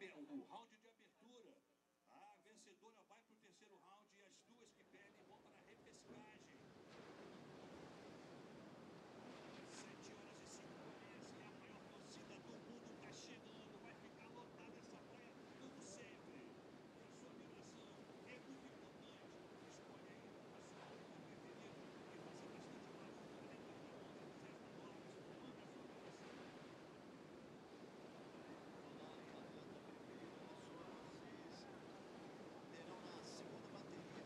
o round de abertura. A vencedora vai para o terceiro round e as duas que perdem vão para a repescagem. 7h05 começa e a maior torcida do mundo está chegando. Vai ficar lotada essa praia como sempre. E a sua animação é muito importante. Escolhe aí a sua roupa preferida e faça bastante barulho. Lembra da onda dos $10. Manda a sua animação. Olá, e a banda primeira, pessoal, vocês terão na segunda bateria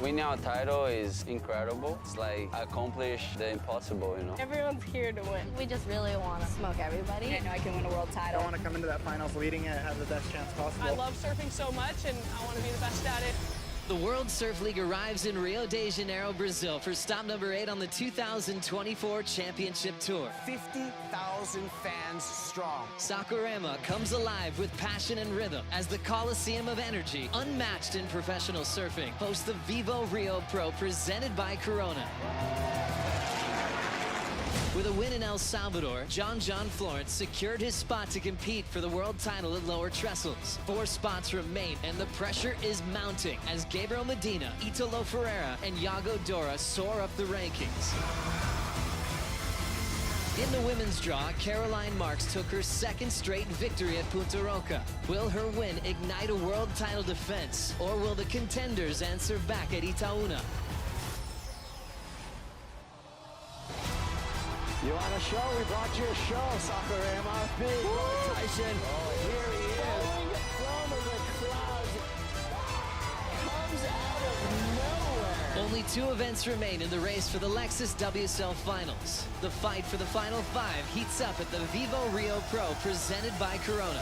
Winning a title is incredible. It's like accomplish the impossible, you know. Everyone's here to win. We just really want to smoke everybody. I know I can win a world title. I want to come into that finals leading it, have the best chance possible. I love surfing so much, and I want to be the best at it. The World Surf League arrives in Rio de Janeiro, Brazil for stop number 8 on the 2024 Championship Tour. 50,000 fans strong. Saquarema comes alive with passion and rhythm as the Coliseum of energy, unmatched in professional surfing, hosts the Vivo Rio Pro presented by Corona. With a win in El Salvador, John Florence secured his spot to compete for the world title at lower trestles. 4 spots remain, and the pressure is mounting as Gabriel Medina, Italo Ferreira, and Iago Dora soar up the rankings. In the women's draw, Caroline Marks took her 2nd straight victory at Punta Roca. Will her win ignite a world title defense, or will the contenders answer back at Itaúna? You want a show? We brought you a show, Saquarema. Big Mike Tyson. Here he is. From the clouds. Comes out of nowhere. Only 2 events remain in the race for the Lexus WSL Finals. The fight for the Final 5 heats up at the Vivo Rio Pro presented by Corona.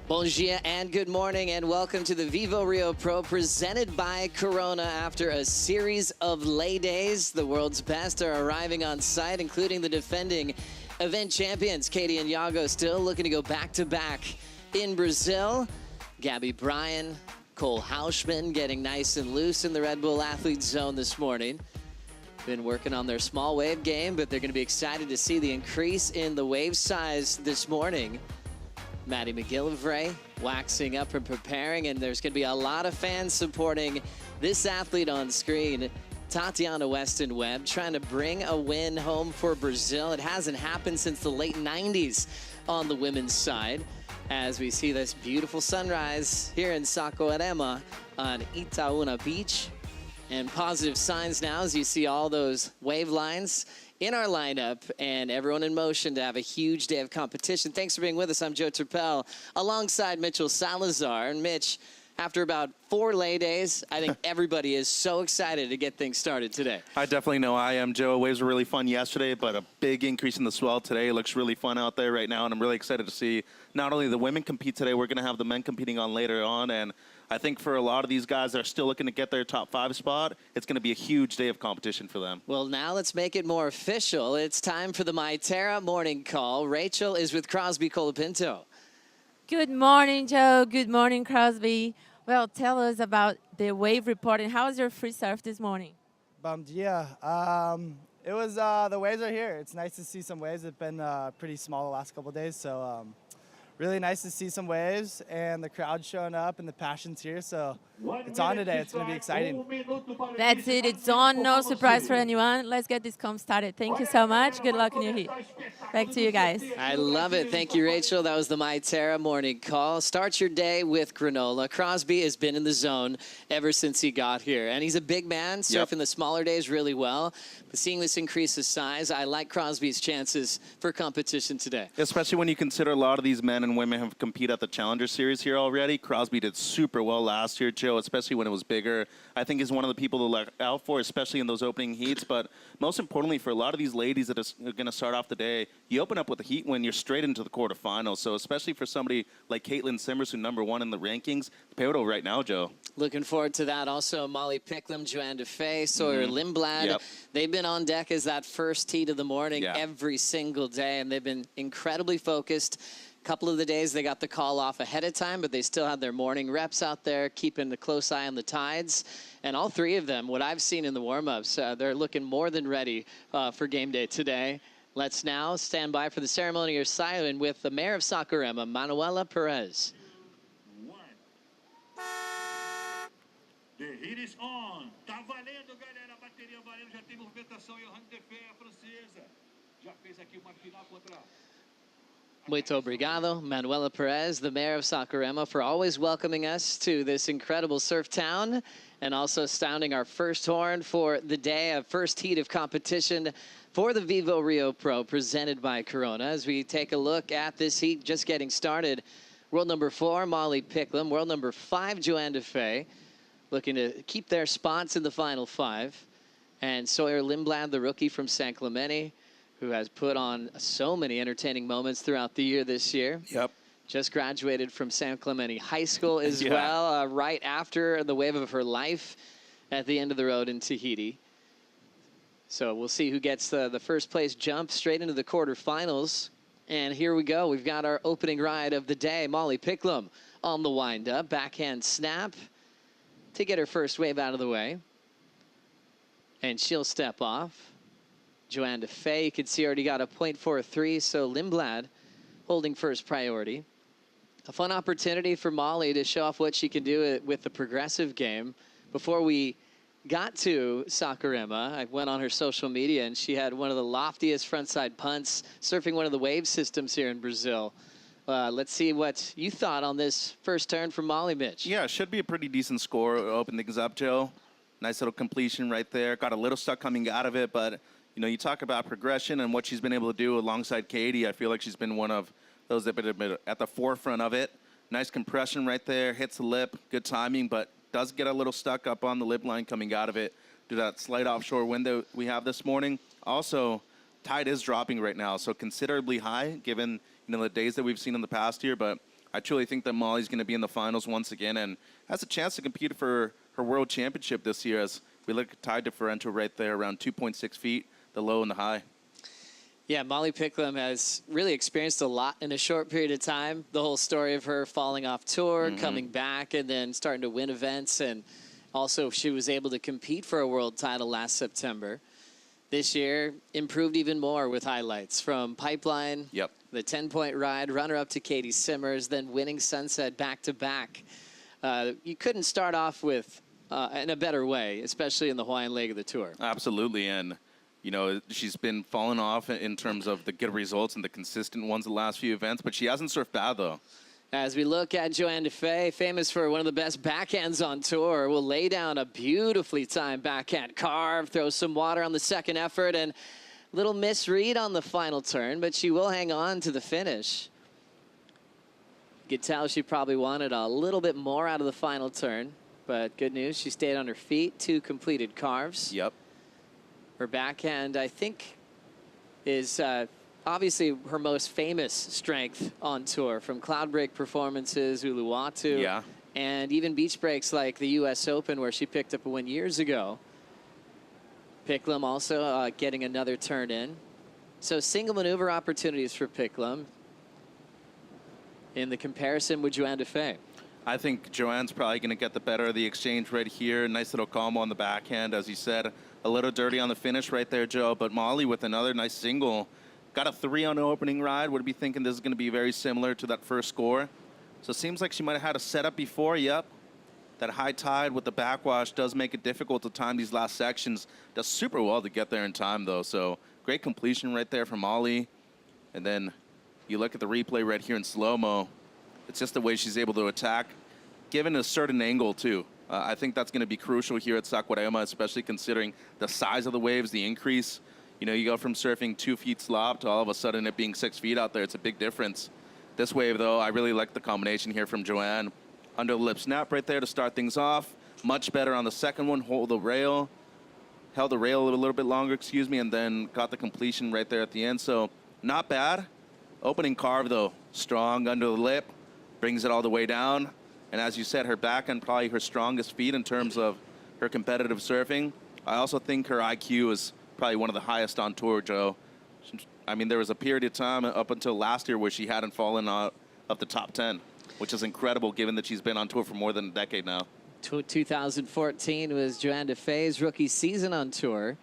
Bon dia and good morning and welcome to the Vivo Rio Pro presented by Corona. After a series of lay days, the world's best are arriving on site, including the defending event champions, Katie and Iago, still looking to go back-to-back in Brazil. Gabby Bryan, Cole Hauschman getting nice and loose in the Red Bull Athlete Zone this morning. Been working on their small wave game, but they're going to be excited to see the increase in the wave size this morning. Maddie McGillivray waxing up and preparing, and there's going to be a lot of fans supporting this athlete on screen. Tatiana Weston Webb trying to bring a win home for Brazil. It hasn't happened since the late 90s on the women's side, as we see this beautiful sunrise here in Saquarema on Itaúna Beach. And positive signs now as you see all those wave lines in our lineup and everyone in motion to have a huge day of competition. Thanks for being with us. I'm Joe Turpel alongside Mitchell Salazar. And Mitch, after about 4 lay days, I think everybody is so excited to get things started today. I definitely know I am, Joe. Waves were really fun yesterday, but a big increase in the swell today. It looks really fun out there right now, and I'm really excited to see not only the women compete today, we're going to have the men competing on later on, and I think for a lot of these guys that are still looking to get their top 5 spot, it's going to be a huge day of competition for them. Well, now let's make it more official. It's time for the MyTerra morning call. Rachel is with Crosby Colapinto. Good morning, Joe. Good morning, Crosby. Well, tell us about the wave report and how was your free surf this morning? Bom dia. It was, the waves are here. It's nice to see some waves. It's been pretty small the last couple of days, so really nice to see some waves and the crowd showing up and the passion's here. So it's on today. It's going to be exciting. That's it. It's on. No surprise for anyone. Let's get this comp started. Thank you so much. Good luck in your heat. Back to you guys. I love it. Thank you, Rachel. That was the MyTerra morning call. Start your day with granola. Crosby has been in the zone ever since he got here. And he's a big man, surfing the smaller days really well. But seeing this increase of size, I like Crosby's chances for competition today. Especially when you consider a lot of these men and women have competed at the Challenger Series here already. Crosby did super well last year, Joe, especially when it was bigger. I think he's one of the people to look out for, especially in those opening heats. But most importantly, for a lot of these ladies that are going to start off the day, you open up with a heat win, you're straight into the quarterfinals. So especially for somebody like Caitlin Simmers, who's #1 in the rankings, pivotal right now, Joe. Looking forward to that. Also, Molly Picklum, Joanne DeFay, Sawyer Lindblad. They've been on deck as that first heat of the morning every single day, and they've been incredibly focused. A couple of the days they got the call off ahead of time, but they still had their morning reps out there, keeping a close eye on the tides. And all 3 of them, what I've seen in the warm-ups, they're looking more than ready for game day today. Let's now stand by for the ceremony of silence with the mayor of Saquarema, Manuela Perez. The heat is on. Tá valendo, galera. A bateria valendo. Já tem movimentação. E o de Fé, a francesa. Já fez aqui uma final contra... Muito obrigado, Manuela Perez, the mayor of Saquarema, for always welcoming us to this incredible surf town and also sounding our first horn for the day, a first heat of competition for the Vivo Rio Pro presented by Corona. As we take a look at this heat just getting started, world number 4, Molly Picklum, world number 5, Joanne Defay, looking to keep their spots in the final 5. And Sawyer Lindblad, the rookie from San Clemente, who has put on so many entertaining moments throughout the year this year. Yep. Just graduated from San Clemente High School as well, right after the wave of her life at the end of the road in Tahiti. So we'll see who gets the first place jump straight into the quarterfinals. And here we go. We've got our opening ride of the day. Molly Picklum on the wind-up. Backhand snap to get her first wave out of the way. And she'll step off. Joanne Defay, you can see already got a .43, so Lindblad holding first priority. A fun opportunity for Molly to show off what she can do with the progressive game. Before we got to Saquarema, I went on her social media, and she had one of the loftiest frontside punts, surfing one of the wave systems here in Brazil. Let's see what you thought on this first turn from Molly, Mitch. Yeah, it should be a pretty decent score. Open things up, Joe. Nice little completion right there. Got a little stuck coming out of it, but you know, you talk about progression and what she's been able to do alongside Katie. I feel like she's been one of those that have been at the forefront of it. Nice compression right there, hits the lip, good timing, but does get a little stuck up on the lip line coming out of it due to that slight offshore wind that we have this morning. Also, tide is dropping right now, so considerably high given the days that we've seen in the past year. But I truly think that Molly's going to be in the finals once again and has a chance to compete for her world championship this year as we look at tide differential right there around 2.6 feet. The low and the high. Yeah, Molly Picklum has really experienced a lot in a short period of time. The whole story of her falling off tour, coming back, and then starting to win events. And also she was able to compete for a world title last September. This year, improved even more with highlights from Pipeline, the 10-point ride, runner-up to Katie Simmers, then winning Sunset back-to-back. You couldn't start off with in a better way, especially in the Hawaiian leg of the tour. Absolutely, and you know, she's been falling off in terms of the good results and the consistent ones the last few events, but she hasn't surfed bad, though. As we look at Joanne Defay, famous for one of the best backhands on tour, will lay down a beautifully timed backhand carve, throw some water on the second effort, and little misread on the final turn, but she will hang on to the finish. You could tell she probably wanted a little bit more out of the final turn, but good news, she stayed on her feet, 2 completed carves. Yep. Her backhand, I think, is obviously her most famous strength on tour, from cloud break performances, Uluwatu, and even beach breaks like the U.S. Open, where she picked up a win years ago. Picklum also getting another turn in. So single maneuver opportunities for Picklum in the comparison with Joanne Defay. I think Joanne's probably going to get the better of the exchange right here. Nice little combo on the backhand, as you said. A little dirty on the finish right there, Joe. But Molly with another nice single. Got a 3 on the opening ride. Would be thinking this is going to be very similar to that first score. So it seems like she might have had a setup before. Yep. That high tide with the backwash does make it difficult to time these last sections. Does super well to get there in time, though. So great completion right there from Molly. And then you look at the replay right here in slow-mo. It's just the way she's able to attack, given a certain angle, too. I think that's going to be crucial here at Saquarema, especially considering the size of the waves, the increase. You know, you go from surfing 2 feet slop to all of a sudden it being 6 feet out there. It's a big difference. This wave, though, I really like the combination here from Joanne. Under the lip snap right there to start things off. Much better on the second one. Hold the rail. Held the rail a little bit longer, excuse me, and then got the completion right there at the end. So not bad. Opening carve, though, strong under the lip. Brings it all the way down. And as you said, her backhand probably her strongest feat in terms of her competitive surfing. I also think her IQ is probably one of the highest on tour, Joe. I mean, there was a period of time up until last year where she hadn't fallen out of the top 10, which is incredible given that she's been on tour for more than a decade now. 2014 was Joanne Defay's rookie season on tour.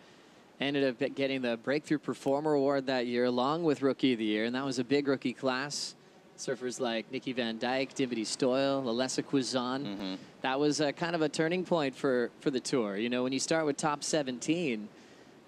Ended up getting the Breakthrough Performer Award that year, along with Rookie of the Year, and that was a big rookie class. Surfers like Nikki Van Dyke, Dimity Stoyle, Alessa Quizon. That was kind of a turning point for the tour. You know, when you start with top 17,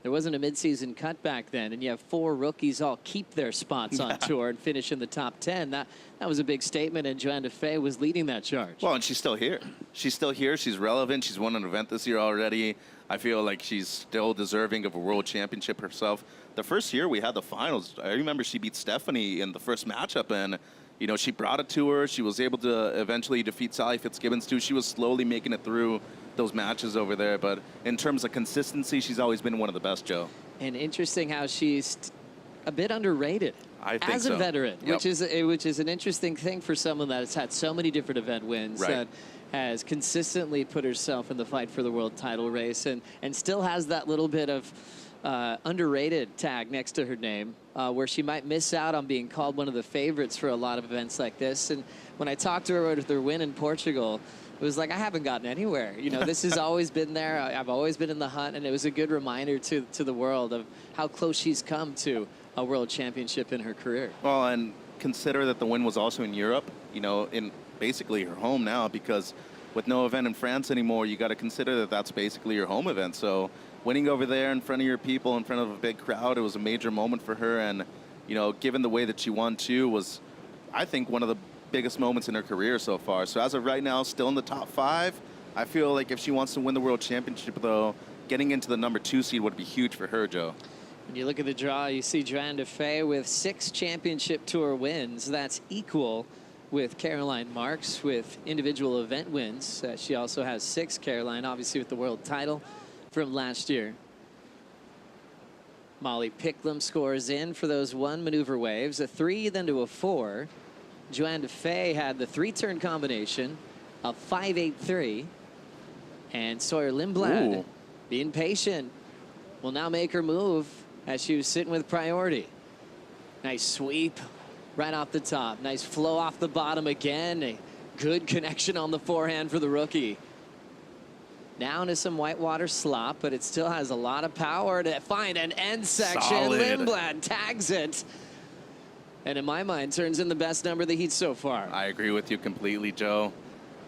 there wasn't a midseason cut back then, and you have 4 rookies all keep their spots on tour and finish in the top 10. That was a big statement, and Joanne Defay was leading that charge. Well, and she's still here. She's still here. She's relevant. She's won an event this year already. I feel like she's still deserving of a world championship herself. The first year we had the finals, I remember she beat Stephanie in the first matchup, and you know, she brought it to her. She was able to eventually defeat Sally Fitzgibbons too. She was slowly making it through those matches over there, but in terms of consistency, she's always been one of the best, Joe. And interesting how she's a bit underrated. I think as so. a veteran, Yep. which is an interesting thing for someone that has had so many different event wins, Right. that has consistently put herself in the fight for the world title race, and still has that little bit of underrated tag next to her name, where she might miss out on being called one of the favorites for a lot of events like this. And when I talked to her with her win in Portugal, it was like, I haven't gotten anywhere. You know, this has always been there. I've always been in the hunt, and it was a good reminder to the world of how close she's come to a world championship in her career. Well, and consider that the win was also in Europe, you know, in basically her home now, because with no event in France anymore, you got to consider that that's basically your home event. So winning over there in front of your people, in front of a big crowd, it was a major moment for her. And, you know, given the way that she won too, was, I think, one of the biggest moments in her career so far. So as of right now, still in the top 5. I feel like if she wants to win the world championship, though, getting into the number 2 seed would be huge for her, Joe. When you look at the draw, you see Joanne Defay with 6 championship tour wins. That's equal with Caroline Marks with individual event wins. She also has 6, Caroline, obviously with the world title from last year. Molly Picklum scores in for those 1 maneuver waves, a 3, then to a 4. Joanne Defay had the 3-turn combination, a 5-8-3. And Sawyer Lindblad, being patient, will now make her move as she was sitting with priority. Nice sweep right off the top. Nice flow off the bottom again. A good connection on the forehand for the rookie. Now into some whitewater slop, but it still has a lot of power to find an end section. Solid. Lindblad tags it. And in my mind, turns in the best number of the heat so far. I agree with you completely, Joe.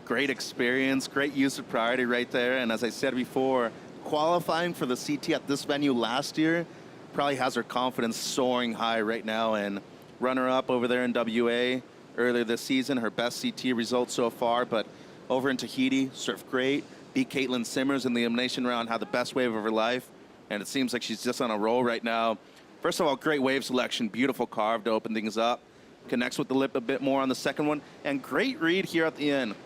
Great experience, great use of priority right there. And as I said before, qualifying for the CT at this venue last year probably has her confidence soaring high right now. And runner-up over there in WA earlier this season, her best CT result so far. But over in Tahiti, surfed great. Beat Caitlin Simmers in the elimination round, had the best wave of her life. And it seems like she's just on a roll right now. First of all, great wave selection, beautiful carve to open things up. Connects with the lip a bit more on the second one. And great read here at the end.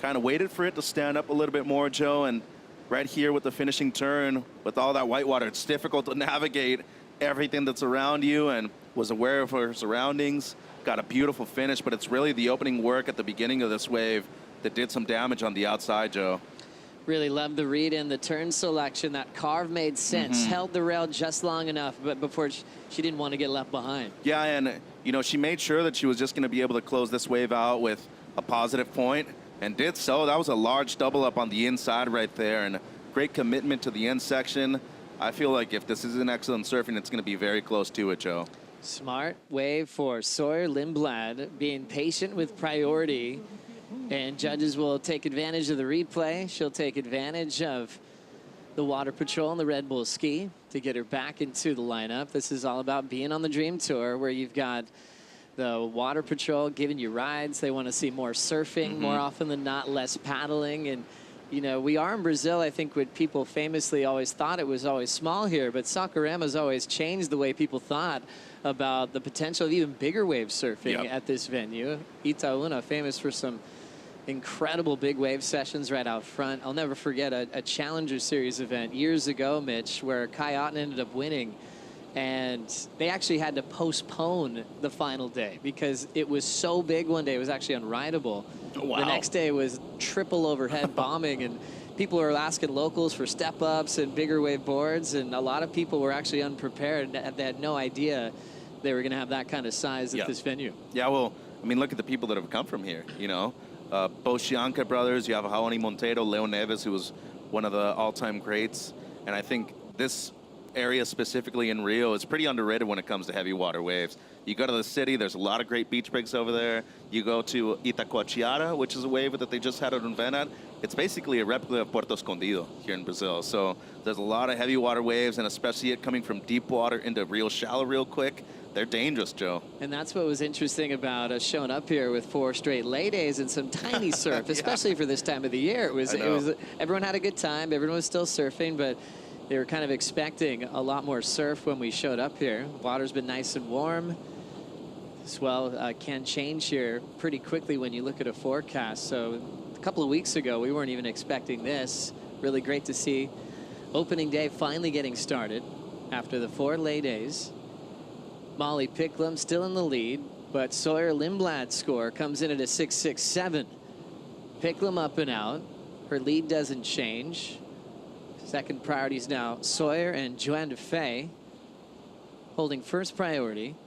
Kind of waited for it to stand up a little bit more, Joe. And right here with the finishing turn, with all that whitewater, it's difficult to navigate everything that's around you, and was aware of her surroundings. Got a beautiful finish, but it's really the opening work at the beginning of this wave that did some damage on the outside, Joe. Really loved the read in the turn selection. That carve made sense. Held the rail just long enough, but before she didn't want to get left behind. Yeah, and you know, she made sure that she was just going to be able to close this wave out with a positive point, and did so. That was a large double up on the inside right there, and great commitment to the end section. I feel like if this is an excellent surfing, it's going to be very close to it, Joe. Smart wave for Sawyer Lindblad, being patient with priority. And judges will take advantage of the replay. She'll take advantage of the Water Patrol and the Red Bull ski to get her back into the lineup. This is all about being on the Dream Tour, where you've got the Water Patrol giving you rides. They want to see more surfing, more often than not, less paddling. And, you know, we are in Brazil. I think what people famously always thought it was always small here, but Saquarema's always changed the way people thought about the potential of even bigger wave surfing at this venue. Itaúna, famous for some incredible big wave sessions right out front. I'll never forget a Challenger Series event years ago, Mitch, where Kai Otten ended up winning, and they actually had to postpone the final day because it was so big one day it was actually unrideable. Wow. The next day was triple overhead bombing, and people were asking locals for step-ups and bigger wave boards, and a lot of people were actually unprepared. They had no idea they were going to have that kind of size at this venue. Yeah, well, I mean, look at the people that have come from here, you know. Both Shianka brothers, you have Raoni Monteiro, Leo Neves, who was one of the all-time greats. And I think this area specifically in Rio is pretty underrated when it comes to heavy water waves. You go to the city, there's a lot of great beach breaks over there. You go to Itacoatiara, which is a wave that they just had an event at. It's basically a replica of Puerto Escondido here in Brazil. So there's a lot of heavy water waves, and especially it coming from deep water into real shallow real quick. They're dangerous, Joe. And that's what was interesting about us showing up here with 4 straight lay days and some tiny surf, especially for this time of the year. It was everyone had a good time. Everyone was still surfing, but they were kind of expecting a lot more surf when we showed up here. Water's been nice and warm. Swell can change here pretty quickly when you look at a forecast. So a couple of weeks ago, we weren't even expecting this. Really great to see opening day finally getting started after the 4 lay days. Molly Picklum still in the lead, but Sawyer Lindblad's score comes in at a 6.67. Picklum up and out. Her lead doesn't change. Second priority is now Sawyer and Joanne DeFay holding first priority.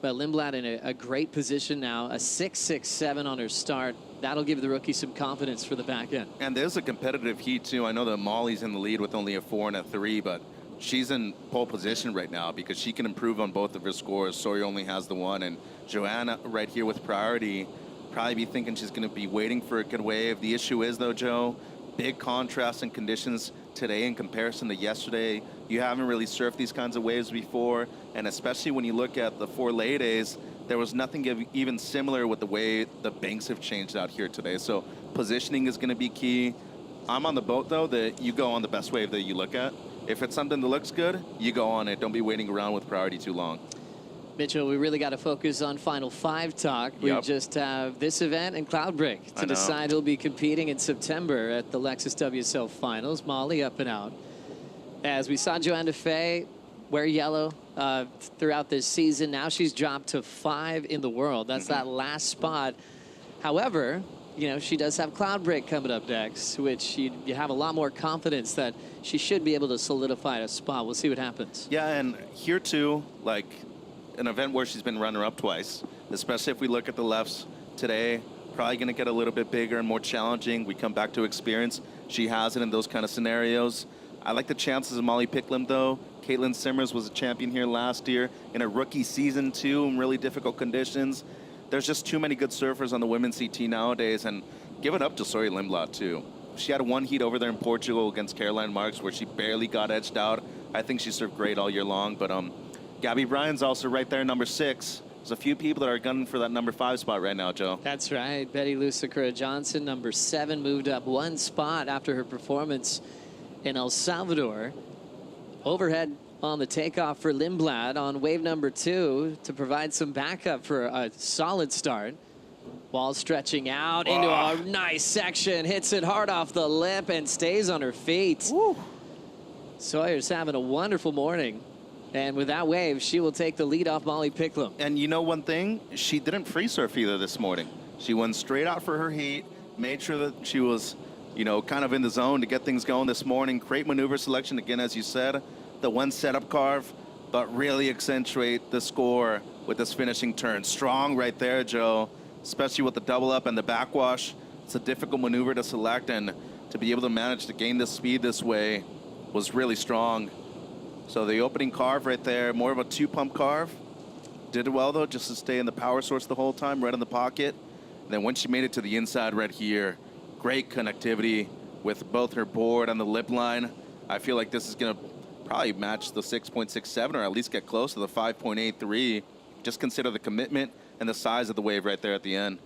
But Lindblad in a great position now, a 6.67 on her start. That'll give the rookie some confidence for the back end. And there's a competitive heat, too. I know that Molly's in the lead with only a 4 and a 3, but she's in pole position right now because she can improve on both of her scores. Sawyer only has the 1, and Joanna right here with priority, probably be thinking she's going to be waiting for a good wave. The issue is, though, Joe, big contrast in conditions today in comparison to yesterday. You haven't really surfed these kinds of waves before, and especially when you look at the 4 lay days, there was nothing even similar with the way the banks have changed out here today. So positioning is going to be key. I'm on the boat, though, that you go on the best wave that you look at. If it's something that looks good, you go on it. Don't be waiting around with priority too long. Mitchell, we really got to focus on Final 5 talk. We just have this event and Cloudbreak to decide who'll be competing in September at the Lexus WSL Finals. Molly up and out. As we saw Joanne DeFay wear yellow throughout this season, now she's dropped to 5 in the world. That's that last spot. However, you know, she does have Cloudbreak coming up next, which you have a lot more confidence that she should be able to solidify a spot. We'll see what happens. Yeah, and here too, like an event where she's been runner-up twice, especially if we look at the lefts today, probably going to get a little bit bigger and more challenging. We come back to experience. She has it in those kind of scenarios. I like the chances of Molly Picklum, though. Caitlin Simmers was a champion here last year in a rookie season, too, in really difficult conditions. There's just too many good surfers on the women's CT nowadays, and give it up to Sawyer Lindblad, too. She had 1 heat over there in Portugal against Caroline Marks where she barely got edged out. I think she surfed great all year long, but Gabby Bryan's also right there, number 6. There's a few people that are gunning for that number 5 spot right now, Joe. That's right. Betty Lou Sakura Johnson, number 7, moved up 1 spot after her performance in El Salvador. Overhead on the takeoff for Lindblad on wave number 2 to provide some backup for a solid start. Wall stretching out into a nice section, hits it hard off the lip and stays on her feet. Woo. Sawyer's having a wonderful morning. And with that wave, she will take the lead off Molly Picklum. And you know one thing? She didn't free surf either this morning. She went straight out for her heat, made sure that she was, you know, kind of in the zone to get things going this morning. Great maneuver selection, again, as you said. The 1 setup carve, but really accentuate the score with this finishing turn. Strong right there, Joe, especially with the double up and the backwash. It's a difficult maneuver to select, and to be able to manage to gain this speed this way was really strong. So the opening carve right there, more of a 2-pump carve. Did well, though, just to stay in the power source the whole time, right in the pocket. And then when she made it to the inside right here, great connectivity with both her board and the lip line. I feel like this is going to probably match the 6.67 or at least get close to the 5.83. Just consider the commitment and the size of the wave right there at the end.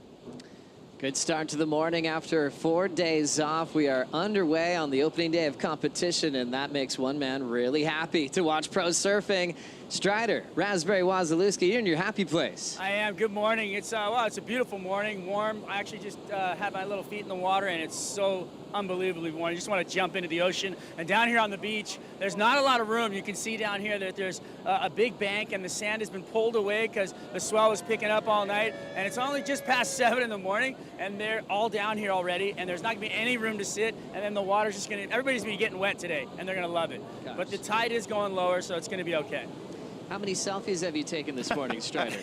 Good start to the morning after 4 days off. We are underway on the opening day of competition, and that makes one man really happy to watch pro surfing. Strider, Raspberry Wazalewski, you're in your happy place. I am. Good morning. It's well, it's a beautiful morning, warm. I actually just had my little feet in the water, and it's so unbelievably warm. You just want to jump into the ocean. And down here on the beach, there's not a lot of room. You can see down here that there's a big bank, and the sand has been pulled away because the swell was picking up all night. And it's only just past 7 in the morning, and they're all down here already, and there's not going to be any room to sit. And then the water's just going to, everybody's going to be getting wet today, and they're going to love it. Gosh. But the tide is going lower, so it's going to be okay. How many selfies have you taken this morning, Strider?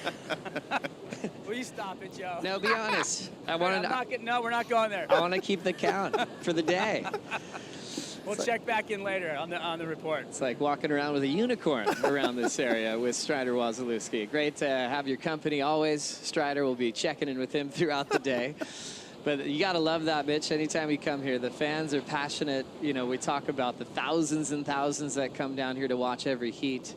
Will you stop it, Joe? No, be honest. No, we're not going there. I want to keep the count for the day. We'll check back in later on the report. It's like walking around with a unicorn around this area with Strider Wasilewski. Great to have your company always. Strider will be checking in with him throughout the day. But you got to love that, Mitch. Anytime you come here, the fans are passionate. You know, we talk about the thousands and thousands that come down here to watch every heat.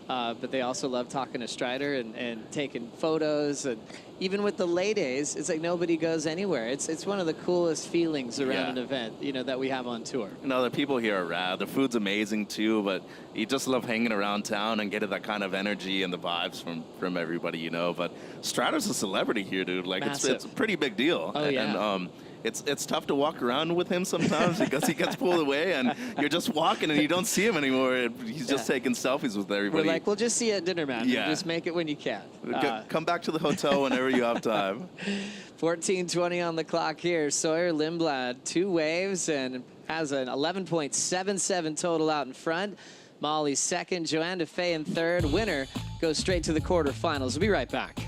But they also love talking to Strider and taking photos. And even with the lay days, it's like nobody goes anywhere. It's one of the coolest feelings around an event, you know, that we have on tour. No, the people here are rad. The food's amazing too, but you just love hanging around town and getting that kind of energy and the vibes from everybody, you know. But Strider's a celebrity here, dude. Like it's a pretty big deal. Oh, yeah. And it's tough to walk around with him sometimes because he gets pulled away and you're just walking and you don't see him anymore. He's just taking selfies with everybody. We're like, we'll just see you at dinner, man. Yeah. Just make it when you can. Come back to the hotel whenever you have time. 14:20 on the clock here. Sawyer Lindblad, 2 waves and has an 11.77 total out in front. Molly second, Joanne DeFay in third. Winner goes straight to the quarterfinals. We'll be right back.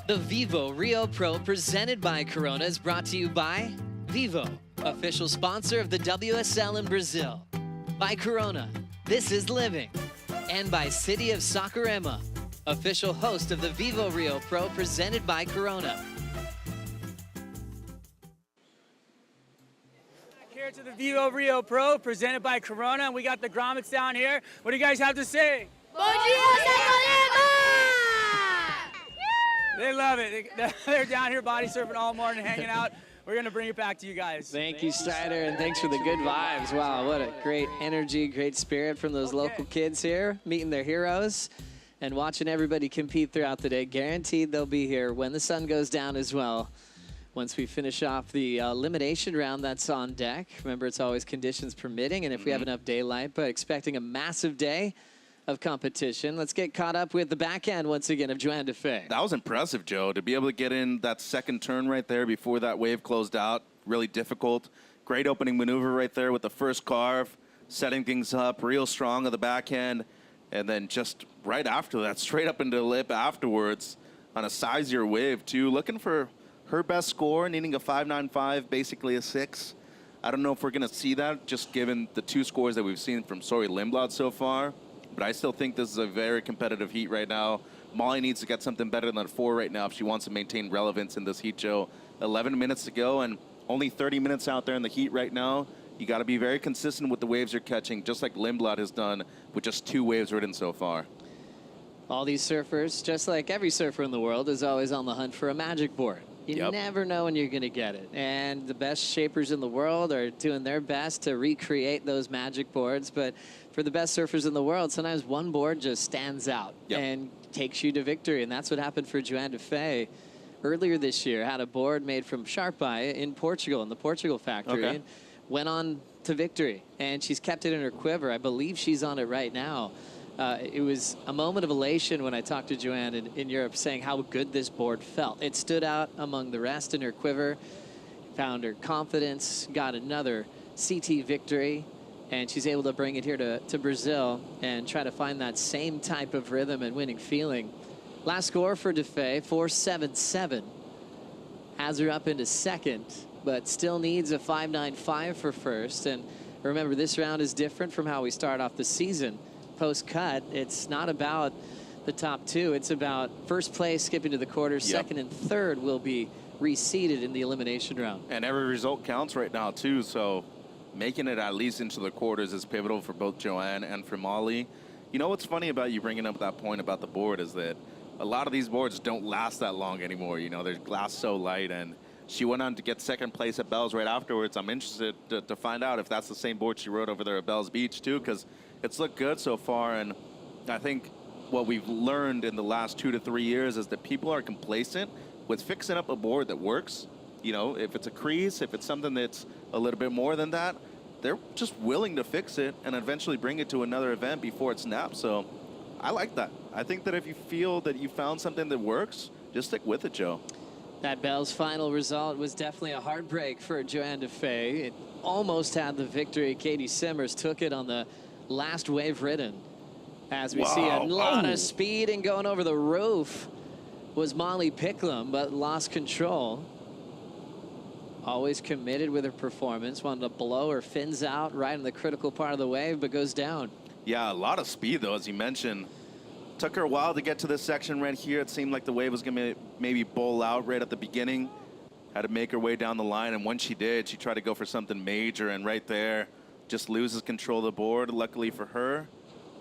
The Vivo Rio Pro presented by Corona is brought to you by Vivo, official sponsor of the WSL in Brazil. By Corona, this is living. And by City of Saquarema, official host of the Vivo Rio Pro presented by Corona. Back here to the Vivo Rio Pro presented by Corona, and we got the grommets down here. What do you guys have to say? Bom dia, Saquarema! They love it. They're down here body surfing all morning, hanging out. We're going to bring it back to you guys. Thank you, Strider, and thanks for the good vibes. Wow, what a great energy, great spirit from those local kids here, meeting their heroes and watching everybody compete throughout the day. Guaranteed they'll be here when the sun goes down as well. Once we finish off the elimination round that's on deck. Remember, it's always conditions permitting, and if we have enough daylight, but expecting a massive day of competition. Let's get caught up with the backhand once again of Joanne DeFay. That was impressive, Joe, to be able to get in that second turn right there before that wave closed out. Really difficult. Great opening maneuver right there with the first carve, setting things up real strong on the backhand, and then just right after that, straight up into the lip afterwards on a sizier wave too. Looking for her best score, needing a 5.95, basically a 6. I don't know if we're going to see that, just given the 2 scores that we've seen from Sawyer Lindblad so far. But I still think this is a very competitive heat right now. Molly needs to get something better than a 4 right now if she wants to maintain relevance in this heat, Joe. 11 minutes to go and only 30 minutes out there in the heat right now. You got to be very consistent with the waves you're catching, just like Lindblad has done with just 2 waves ridden so far. All these surfers, just like every surfer in the world, is always on the hunt for a magic board. You never know when you're going to get it. And the best shapers in the world are doing their best to recreate those magic boards. But for the best surfers in the world, sometimes one board just stands out and takes you to victory. And that's what happened for Joanne DeFay earlier this year. Had a board made from Sharp Eye in Portugal, in the Portugal factory. And went on to victory. And she's kept it in her quiver. I believe she's on it right now. It was a moment of elation when I talked to Joanne in Europe, saying how good this board felt. It stood out among the rest in her quiver, found her confidence, got another CT victory, and she's able to bring it here to Brazil and try to find that same type of rhythm and winning feeling. Last score for Defay, 4.77. Has her up into second, but still needs a 5.95 for first. And remember, this round is different from how we start off the season. Post-cut, it's not about the top two. It's about first place skipping to the quarters. Yep. Second and third will be reseeded in the elimination round. And every result counts right now, too. So making it at least into the quarters is pivotal for both Joanne and for Molly. You know what's funny about you bringing up that point about the board is that a lot of these boards don't last that long anymore. You know, they're glass so light, and she went on to get second place at Bells right afterwards. I'm interested to find out if that's the same board she rode over there at Bells Beach, too, because it's looked good so far. And I think what we've learned in the last 2 to 3 years is that people are complacent with fixing up a board that works. You know, if it's a crease, if it's something that's a little bit more than that, they're just willing to fix it and eventually bring it to another event before it snaps. So I like that. I think that if you feel that you found something that works, just stick with it, Joe. That Bell's final result was definitely a heartbreak for Joanne Defay. It almost had the victory. Katie Simmers took it on the last wave ridden. As we see a lot of speed and going over the roof was Molly Picklum, but lost control. Always committed with her performance. Wanted to blow her fins out right in the critical part of the wave, but goes down. Yeah, a lot of speed, though, as you mentioned. Took her a while to get to this section right here. It seemed like the wave was going to maybe bowl out right at the beginning. Had to make her way down the line, and when she did, she tried to go for something major, and right there, just loses control of the board. Luckily for her,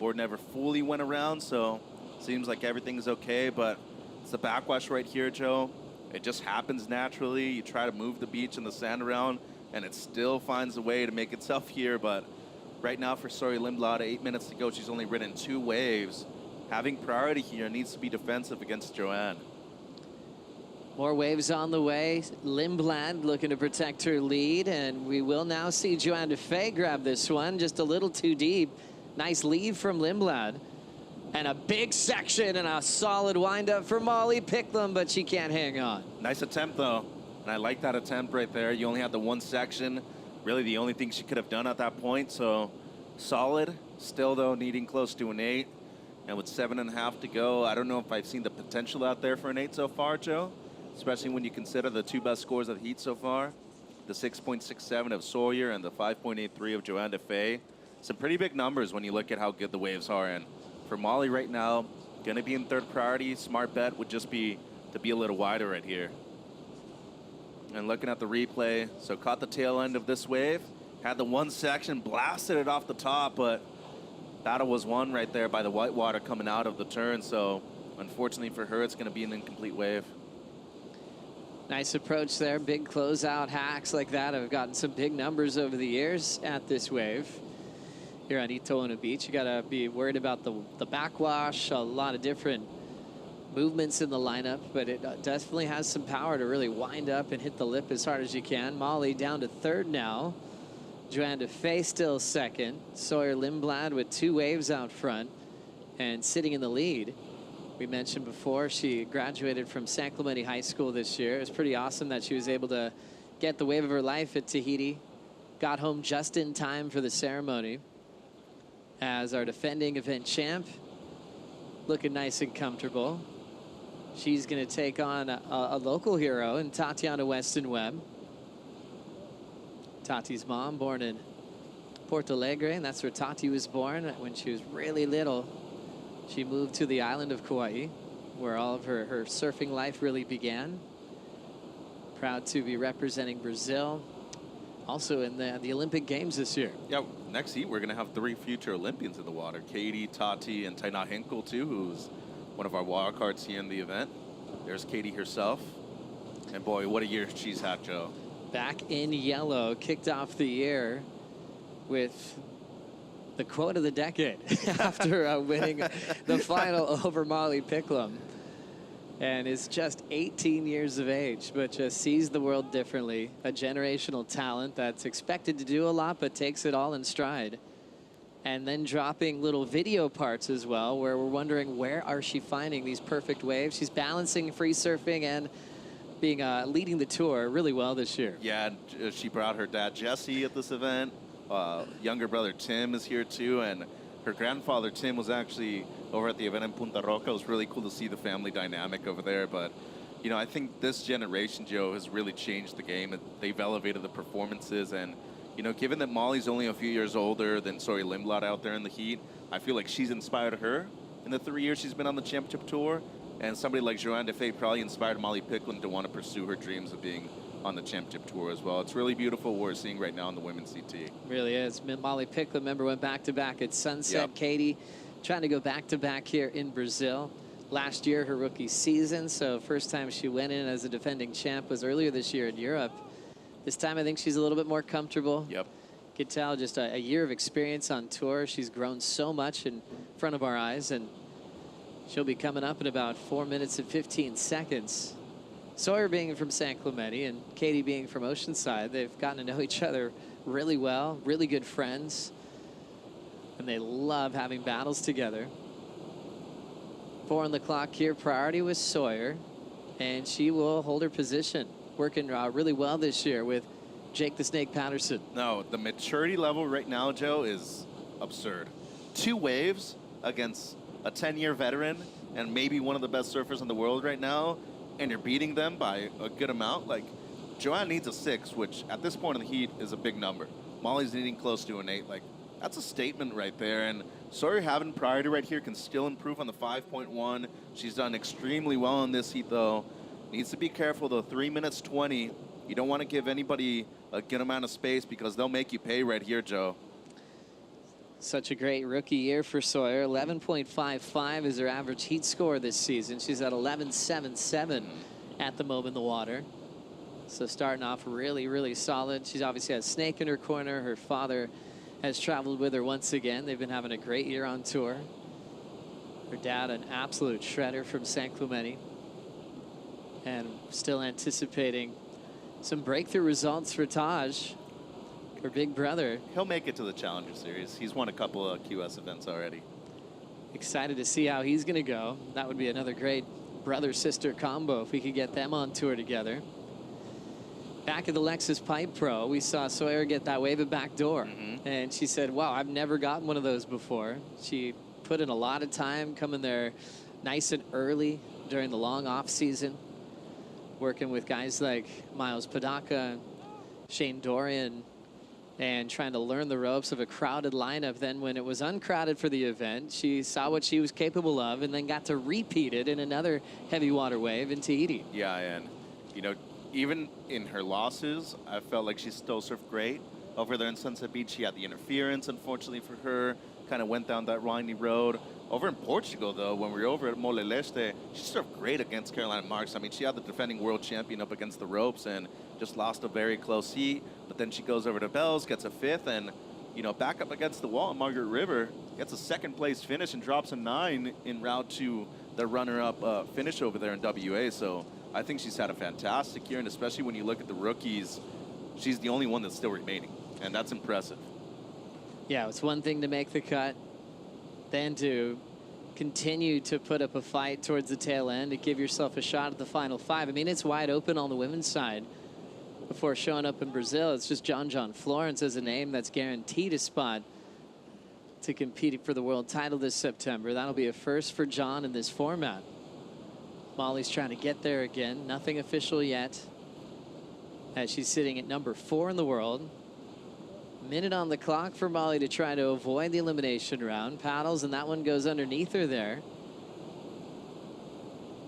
board never fully went around, so seems like everything's okay, but it's the backwash right here, Joe. It just happens naturally. You try to move the beach and the sand around, and it still finds a way to make itself here, but right now for Sori Lindblad, 8 minutes to go, she's only ridden 2 waves. Having priority here, needs to be defensive against Joanne. More waves on the way. Lindblad looking to protect her lead, and we will now see Joanne Defay grab this one just a little too deep. Nice lead from Lindblad. And a big section and a solid windup for Molly Picklum, but she can't hang on. Nice attempt, though. And I like that attempt right there. You only had the one section. Really the only thing she could have done at that point. So solid. Still, though, needing close to an 8. And with 7.5 to go, I don't know if I've seen the potential out there for an 8 so far, Joe. Especially when you consider the 2 best scores of the heat so far. The 6.67 of Sawyer and the 5.83 of Joanne Defay. Some pretty big numbers when you look at how good the waves are. And for Molly right now, going to be in third priority. Smart bet would just be to be a little wider right here. And looking at the replay, so caught the tail end of this wave. Had the one section, blasted it off the top, but battle was won right there by the whitewater coming out of the turn. So unfortunately for her, it's going to be an incomplete wave. Nice approach there. Big closeout hacks like that have gotten some big numbers over the years at this wave. Here on Itona Beach, you got to be worried about the backwash, a lot of different movements in the lineup, but it definitely has some power to really wind up and hit the lip as hard as you can. Molly down to third now. Joanne Defay still second. Sawyer Lindblad with 2 waves out front and sitting in the lead. We mentioned before she graduated from San Clemente High School this year. It was pretty awesome that she was able to get the wave of her life at Tahiti. Got home just in time for the ceremony as our defending event champ. Looking nice and comfortable. She's going to take on a local hero in Tatiana Weston Webb. Tati's mom, born in Porto Alegre, and that's where Tati was born when she was really little. She moved to the island of Kauai, where all of her surfing life really began. Proud to be representing Brazil, also in the Olympic Games this year. Yeah, next heat, we're going to have 3 future Olympians in the water. Katie, Tati, and Taina Hinkle, too, who's one of our wild cards here in the event. There's Katie herself. And boy, what a year she's had, Joe. Back in yellow, kicked off the year with the quote of the decade after winning the final over Molly Picklum. And is just 18 years of age, but just sees the world differently. A generational talent that's expected to do a lot, but takes it all in stride. and then dropping little video parts as well, where we're wondering where are she finding these perfect waves. She's balancing free surfing and being leading the tour really well this year. Yeah, she brought her dad Jesse at this event. Younger brother Tim is here too, and her grandfather Tim was actually over at the event in Punta Roca. It was really cool to see the family dynamic over there. But you know, I think this generation, Joe, has really changed the game. They've elevated the performances, and you know, given that Molly's only a few years older than Sawyer Lindblad out there in the heat, I feel like she's inspired her in the 3 years she's been on the championship tour. And somebody like Joanne Defay probably inspired Molly Picklin to want to pursue her dreams of being on the championship tour as well. It's really beautiful what we're seeing right now in the women's CT. Really is. Molly Picklin, remember, went back-to-back at Sunset. Yep. Katie trying to go back-to-back here in Brazil. Last year, her rookie season, so first time she went in as a defending champ was earlier this year in Europe. This time, I think she's a little bit more comfortable. Yep. Could tell just a year of experience on tour. She's grown so much in front of our eyes, and she'll be coming up in about 4 minutes and 15 seconds. Sawyer being from San Clemente and Katie being from Oceanside, they've gotten to know each other really well, really good friends, and they love having battles together. 4 on the clock here. Priority with Sawyer, and she will hold her position. Working really well this year with Jake the Snake Patterson. No, the maturity level right now, Joe, is absurd. 2 waves against a 10-year veteran and maybe one of the best surfers in the world right now, and you're beating them by a good amount. Like, Joanne needs a 6, which at this point in the heat is a big number. Molly's needing close to an 8. Like, that's a statement right there. And Sawyer having priority right here can still improve on the 5.1. She's done extremely well in this heat, though. Needs to be careful, though. 3 minutes 20. You don't want to give anybody a good amount of space because they'll make you pay right here, Joe. Such a great rookie year for Sawyer. 11.55 is her average heat score this season. She's at 11.77 at the moment in the water. So starting off really, really solid. She's obviously has Snake in her corner. Her father has traveled with her once again. They've been having a great year on tour. Her dad, an absolute shredder from San Clemente. And still anticipating some breakthrough results for Taj, her big brother. He'll make it to the Challenger Series. He's won a couple of QS events already. Excited to see how he's going to go. That would be another great brother-sister combo if we could get them on tour together. Back at the Lexus Pipe Pro, we saw Sawyer get that wave at back door. And she said, wow, I've never gotten one of those before. She put in a lot of time coming there nice and early during the long off season, working with guys like Miles Padaka, Shane Dorian, and trying to learn the ropes of a crowded lineup. Then when it was uncrowded for the event, she saw what she was capable of and then got to repeat it in another heavy water wave in Tahiti. Yeah, and, you know, even in her losses, I felt like she still surfed great. Over there in Sunset Beach, she had the interference, unfortunately for her, kind of went down that windy road. Over in Portugal, though, when we were over at Moleleste, she surfed great against Caroline Marks. I mean, she had the defending world champion up against the ropes and just lost a very close heat. But then she goes over to Bells, gets a 5th, and, you know, back up against the wall at Margaret River, gets a 2nd place finish and drops a 9 en route to the runner-up finish over there in WA. So I think she's had a fantastic year, and especially when you look at the rookies, she's the only one that's still remaining, and that's impressive. Yeah, it's one thing to make the cut, then to continue to put up a fight towards the tail end to give yourself a shot at the final 5. I mean, it's wide open on the women's side. Before showing up in Brazil, it's just John Florence as a name that's guaranteed a spot to compete for the world title this September. That'll be a first for John in this format. Molly's trying to get there again. Nothing official yet, as she's sitting at number 4 in the world. Minute on the clock for Molly to try to avoid the elimination round. Paddles, and that one goes underneath her there.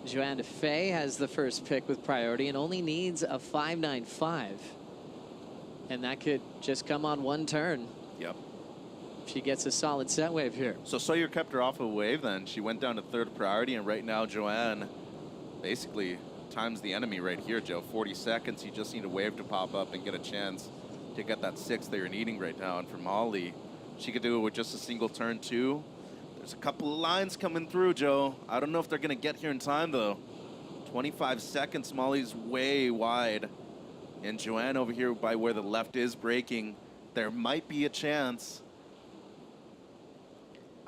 Joanne Defay has the first pick with priority and only needs a 5.95. And that could just come on one turn. Yep. She gets a solid set wave here. So Sawyer kept her off a wave then. She went down to 3rd priority, and right now Joanne basically times the enemy right here, Joe. 40 seconds. You just need a wave to pop up and get a chance to get that 6th that you're needing right now. And for Molly, she could do it with just a single turn too. There's a couple of lines coming through, Joe. I don't know if they're going to get here in time, though. 25 seconds. Molly's way wide. And Joanne over here by where the left is breaking. There might be a chance.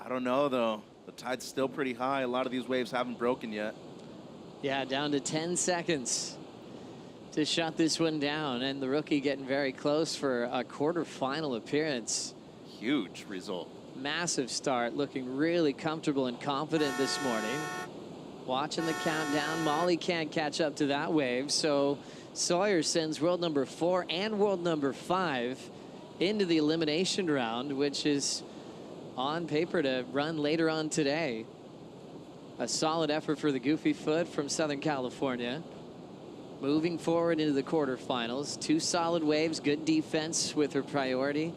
I don't know, though. The tide's still pretty high. A lot of these waves haven't broken yet. Yeah, down to 10 seconds to shut this one down. And the rookie getting very close for a quarterfinal appearance. Huge result. Massive start, looking really comfortable and confident this morning. Watching the countdown. Molly can't catch up to that wave, so Sawyer sends world number 4 and world number 5 into the elimination round, which is on paper to run later on today. A solid effort for the Goofy Foot from Southern California. Moving forward into the quarterfinals. 2 solid waves, good defense with her priority.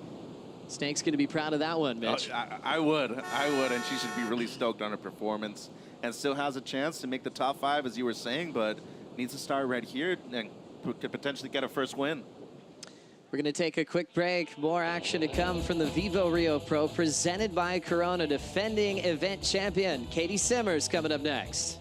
Snake's going to be proud of that one, Mitch. I would, and she should be really stoked on her performance. And still has a chance to make the top 5, as you were saying, but needs to start right here and could potentially get a first win. We're going to take a quick break. More action to come from the Vivo Rio Pro, presented by Corona. Defending event champion Katie Simmers coming up next.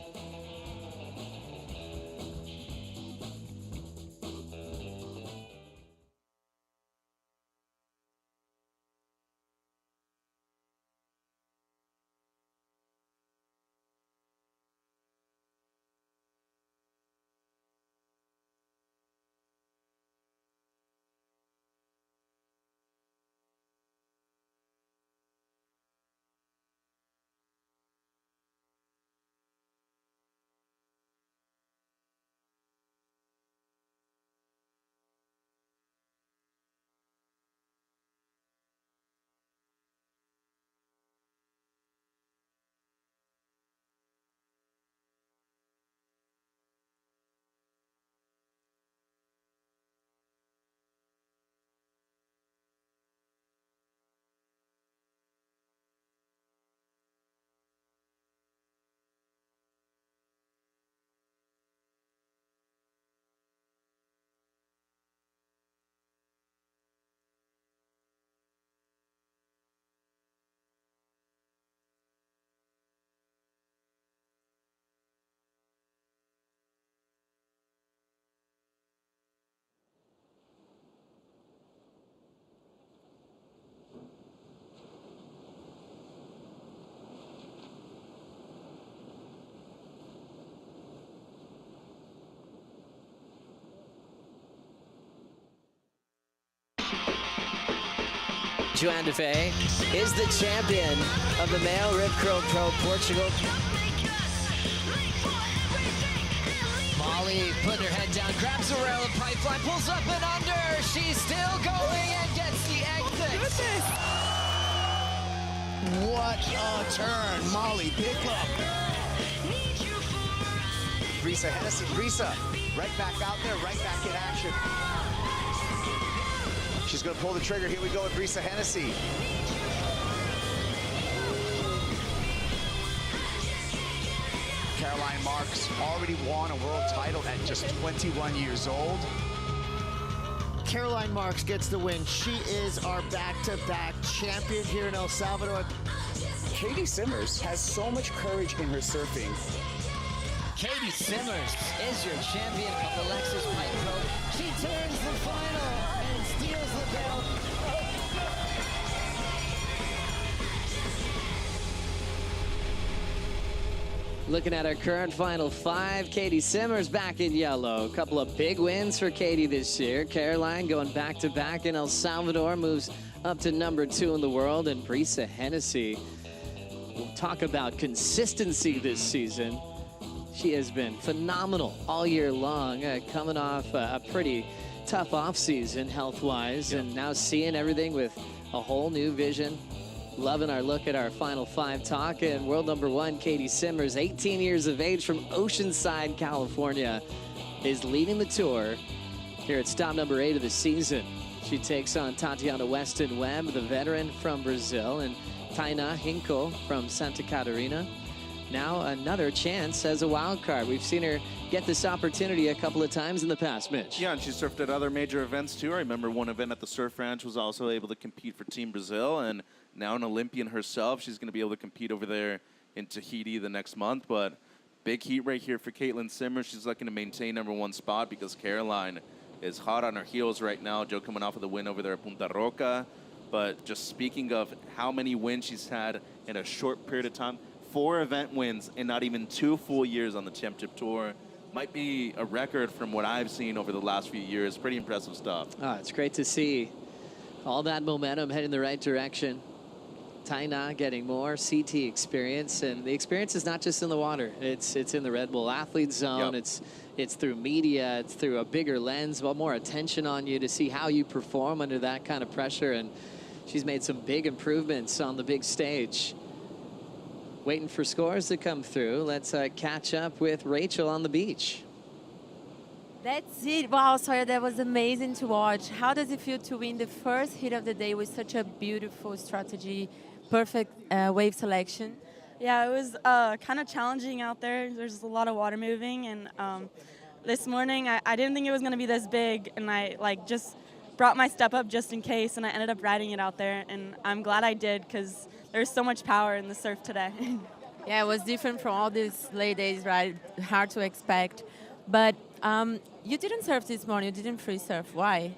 Joan de Fey is the champion of the male Rio Pro Portugal. Molly putting her head down, grabs the rail of pipeline, pulls up and under. She's still going and gets the exit. What a turn. Molly, pick up. Brisa Hennessy. Brisa, right back out there, right back in action. She's going to pull the trigger. Here we go with Brisa Hennessy. Caroline Marks already won a world title at just 21 years old. Caroline Marks gets the win. She is our back-to-back champion here in El Salvador. Katie Simmers has so much courage in her surfing. Katie Simmers is your champion of the Lexus Pipe Pro. She turns the final and steals the belt. Looking at our current final 5, Katie Simmers back in yellow. A couple of big wins for Katie this year. Caroline going back-to-back in El Salvador, moves up to number 2 in the world. And Brisa Hennessy, we'll talk about consistency this season. She has been phenomenal all year long, coming off a pretty tough offseason health-wise, and now seeing everything with a whole new vision. Loving our look at our Final 5 talk. And world number 1, Katie Simmers, 18 years of age from Oceanside, California, is leading the tour here at stop number 8 of the season. She takes on Tatiana Weston Webb, the veteran from Brazil, and Taina Hinkle from Santa Catarina. Now another chance as a wild card. We've seen her get this opportunity a couple of times in the past, Mitch. Yeah, and she surfed at other major events too. I remember one event at the Surf Ranch was also able to compete for Team Brazil, and now an Olympian herself. She's going to be able to compete over there in Tahiti the next month. But big heat right here for Caitlin Simmers. She's looking to maintain number 1 spot because Caroline is hot on her heels right now. Joe coming off of the win over there at Punta Roca. But just speaking of how many wins she's had in a short period of time, 4 event wins in not even 2 full years on the championship tour. Might be a record from what I've seen over the last few years. Pretty impressive stuff. Oh, it's great to see all that momentum heading in the right direction. Taina getting more CT experience, and the experience is not just in the water. It's in the Red Bull Athlete Zone. Yep. It's through media. It's through a bigger lens, more attention on you to see how you perform under that kind of pressure. And she's made some big improvements on the big stage. Waiting for scores to come through. Let's catch up with Rachel on the beach. That's it. Wow, Sawyer, that was amazing to watch. How does it feel to win the first heat of the day with such a beautiful strategy, perfect wave selection? Yeah, it was kind of challenging out there. There's a lot of water moving, and this morning I didn't think it was going to be this big, and I just brought my step up just in case, and I ended up riding it out there, and I'm glad I did because there's so much power in the surf today. Yeah, it was different from all these late days, right? Hard to expect. But you didn't surf this morning. You didn't free surf. Why?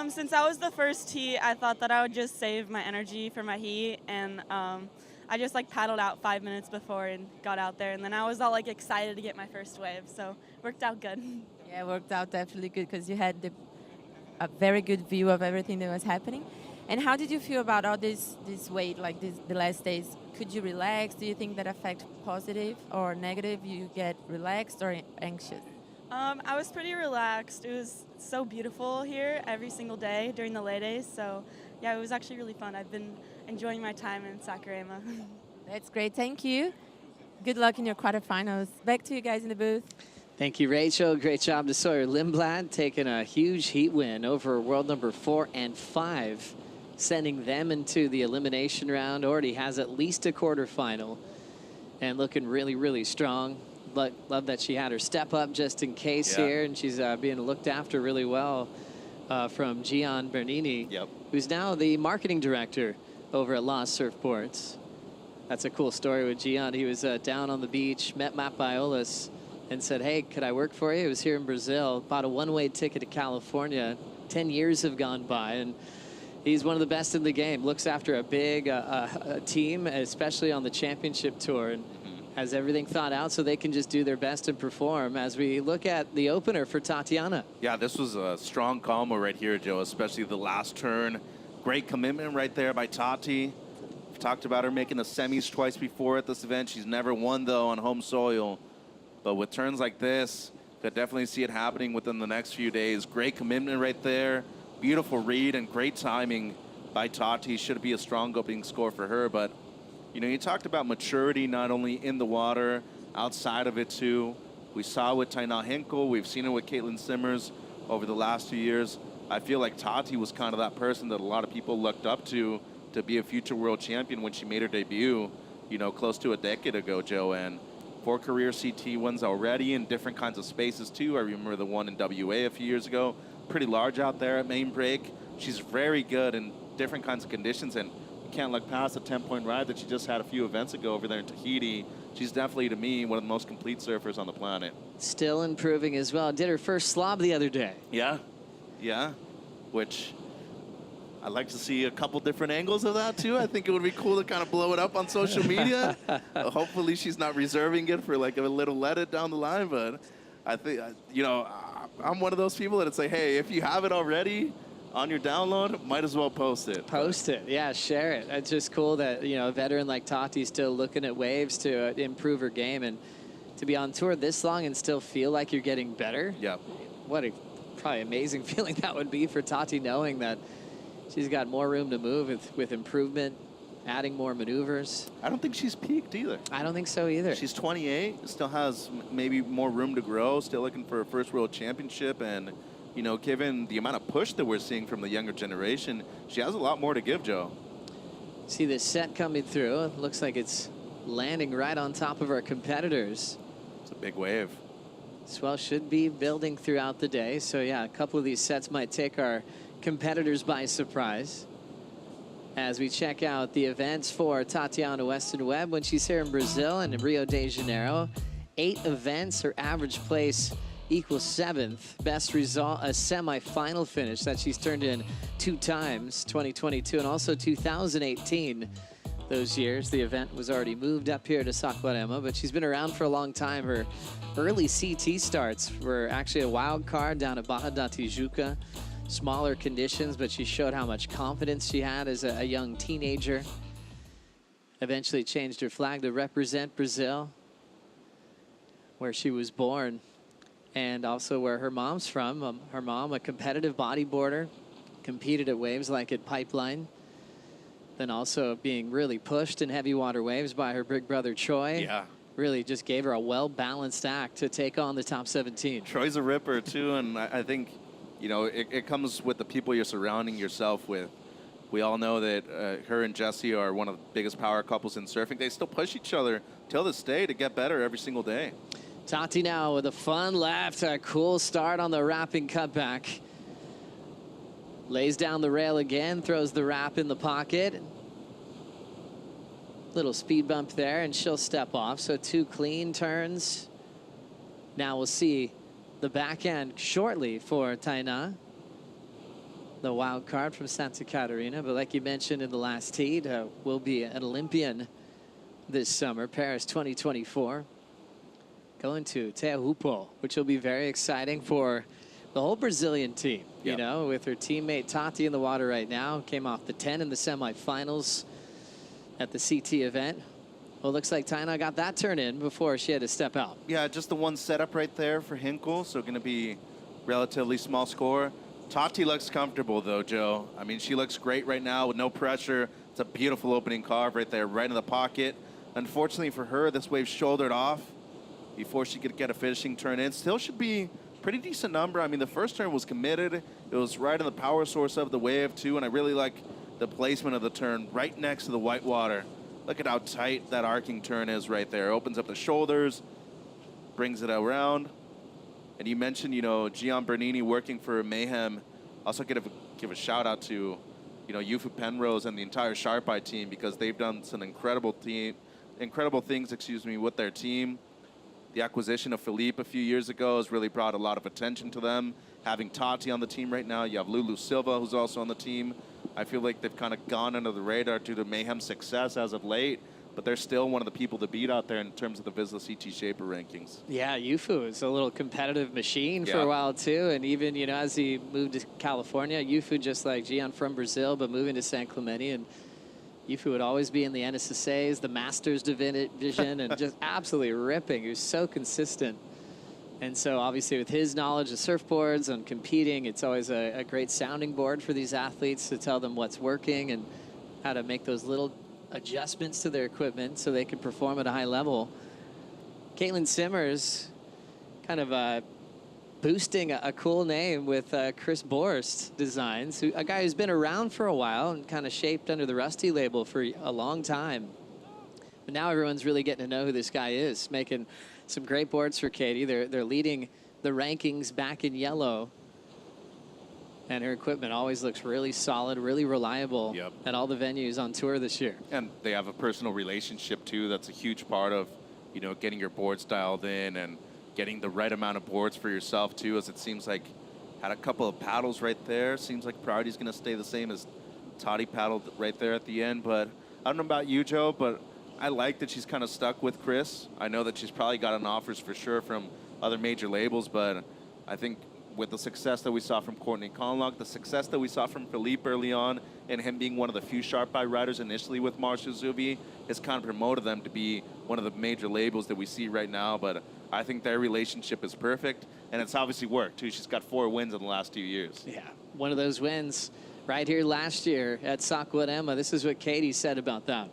Since I was the first heat, I thought that I would just save my energy for my heat, and I just paddled out 5 minutes before and got out there, and then I was all excited to get my first wave, so it worked out good. Yeah, it worked out definitely good because you had a very good view of everything that was happening. And how did you feel about all this weight, the last days? Could you relax? Do you think that affect positive or negative? You get relaxed or anxious? I was pretty relaxed. It was so beautiful here every single day during the lay days. So, yeah, it was actually really fun. I've been enjoying my time in Saquarema. That's great. Thank you. Good luck in your quarterfinals. Back to you guys in the booth. Thank you, Rachel. Great job to Sawyer Lindblad, taking a huge heat win over world number 4 and 5, sending them into the elimination round. Already has at least a quarterfinal and looking really, really strong. Love that she had her step up just in case here, and she's being looked after really well from Gian Bernini, who's now the marketing director over at Lost Surfboards. That's a cool story with Gian. He was down on the beach, met Matt Biolas, and said, hey, could I work for you? He was here in Brazil, bought a one-way ticket to California. 10 years have gone by, and he's one of the best in the game. Looks after a big team, especially on the championship tour, and has everything thought out so they can just do their best and perform as we look at the opener for Tatiana. Yeah, this was a strong combo right here, Joe, especially the last turn. Great commitment right there by Tati. We've talked about her making the semis twice before at this event. She's never won, though, on home soil. But with turns like this, could definitely see it happening within the next few days. Great commitment right there. Beautiful read and great timing by Tati. Should be a strong opening score for her, but you know, you talked about maturity not only in the water, outside of it too. We saw it with Taina Henkel. We've seen it with Caitlin Simmers over the last 2 years. I feel like Tati was kind of that person that a lot of people looked up to be a future world champion when she made her debut, you know, close to a decade ago, Joe. And 4 career CT wins already in different kinds of spaces too. I remember the one in WA a few years ago. Pretty large out there at main break. She's very good in different kinds of conditions, and can't look past the 10-point ride that she just had a few events ago over there in Tahiti. She's definitely, to me, one of the most complete surfers on the planet. Still improving as well. Did her first slob the other day. Yeah, which I'd like to see a couple different angles of that too. I think it would be cool to kind of blow it up on social media. Hopefully she's not reserving it for like a little let it down the line, but I think, you know, I'm one of those people that say, hey, if you have it already on your download, might as well post it. Post it, yeah, share it. It's just cool that, you know, a veteran like Tati's still looking at waves to improve her game, and to be on tour this long and still feel like you're getting better. Yeah. What a probably amazing feeling that would be for Tati, knowing that she's got more room to move with improvement, adding more maneuvers. I don't think she's peaked either. I don't think so either. She's 28, still has maybe more room to grow, still looking for her first world championship, and you know, given the amount of push that we're seeing from the younger generation, she has a lot more to give, Joe. See this set coming through. It looks like it's landing right on top of our competitors. It's a big wave. Swell should be building throughout the day. So, yeah, a couple of these sets might take our competitors by surprise. As we check out the events for Tatiana Weston Webb when she's here in Brazil and in Rio de Janeiro. 8 events. Her average place equals 7th. Best result, a semifinal finish that she's turned in 2 times, 2022 and also 2018. Those years, the event was already moved up here to Saquarema, but she's been around for a long time. Her early CT starts were actually a wild card down at Barra da Tijuca. Smaller conditions, but she showed how much confidence she had as a young teenager. Eventually changed her flag to represent Brazil, where she was born, and also where her mom's from. Her mom, a competitive bodyboarder, competed at waves like at Pipeline, then also being really pushed in heavy water waves by her big brother Troy. Yeah. Really just gave her a well-balanced act to take on the top 17. Troy's a ripper, too, and I think, you know, it comes with the people you're surrounding yourself with. We all know that her and Jessie are one of the biggest power couples in surfing. They still push each other till this day to get better every single day. Tati now with a fun left, a cool start on the wrapping cutback. Lays down the rail again, throws the wrap in the pocket. Little speed bump there, and she'll step off. So 2 clean turns. Now we'll see the back end shortly for Tainá, the wild card from Santa Catarina. But like you mentioned in the last heat, will be an Olympian this summer, Paris 2024. Going to Teahupo, which will be very exciting for the whole Brazilian team. Yep. You know, with her teammate Tati in the water right now. Came off the 10 in the semifinals at the CT event. Well, looks like Tainá got that turn in before she had to step out. Yeah, just the one setup right there for Hinkle, so going to be relatively small score. Tati looks comfortable, though, Joe. I mean, she looks great right now with no pressure. It's a beautiful opening carve right there, right in the pocket. Unfortunately for her, this wave shouldered off before she could get a finishing turn in. Still should be pretty decent number. I mean, the first turn was committed. It was right in the power source of the wave, too, and I really like the placement of the turn right next to the white water. Look at how tight that arcing turn is right there. Opens up the shoulders, brings it around. And you mentioned, you know, Gian Bernini working for Mayhem. Also give a shout out to, you know, Yufu Penrose and the entire Sharp Eye team, because they've done some incredible things, with their team. The acquisition of Philippe a few years ago has really brought a lot of attention to them. Having Tati on the team right now, you have Lulu Silva, who's also on the team. I feel like they've kind of gone under the radar due to Mayhem's success as of late, but they're still one of the people to beat out there in terms of the Vizsla CT Shaper rankings. Yeah, Yufu is a little competitive machine for a while, too. And even, you know, as he moved to California, Yufu, just like Gian from Brazil, but moving to San Clemente, and Yufu would always be in the NSSAs, the Masters division, and just absolutely ripping. He was so consistent. And so obviously with his knowledge of surfboards and competing, it's always a great sounding board for these athletes to tell them what's working and how to make those little adjustments to their equipment so they can perform at a high level. Caitlin Simmers kind of boosting a cool name with Chris Borst Designs, a guy who's been around for a while and kind of shaped under the Rusty label for a long time. But now everyone's really getting to know who this guy is, making some great boards for Katie. They're leading the rankings back in yellow. And her equipment always looks really solid, really reliable at all the venues on tour this year. And they have a personal relationship, too. That's a huge part of, you know, getting your boards dialed in and getting the right amount of boards for yourself, too, as it seems like had a couple of paddles right there. Seems like priority's going to stay the same as Tati paddled right there at the end. But I don't know about you, Joe, but I like that she's kind of stuck with Chris. I know that she's probably gotten offers for sure from other major labels, but I think with the success that we saw from Courtney Conlock, the success that we saw from Philippe early on, and him being one of the few Sharp Eye riders initially with Marshall Zubi, has kind of promoted them to be one of the major labels that we see right now. But I think their relationship is perfect, and it's obviously worked, too. She's got 4 wins in the last 2 years. Yeah, one of those wins right here last year at Saquarema. This is what Katie said about that.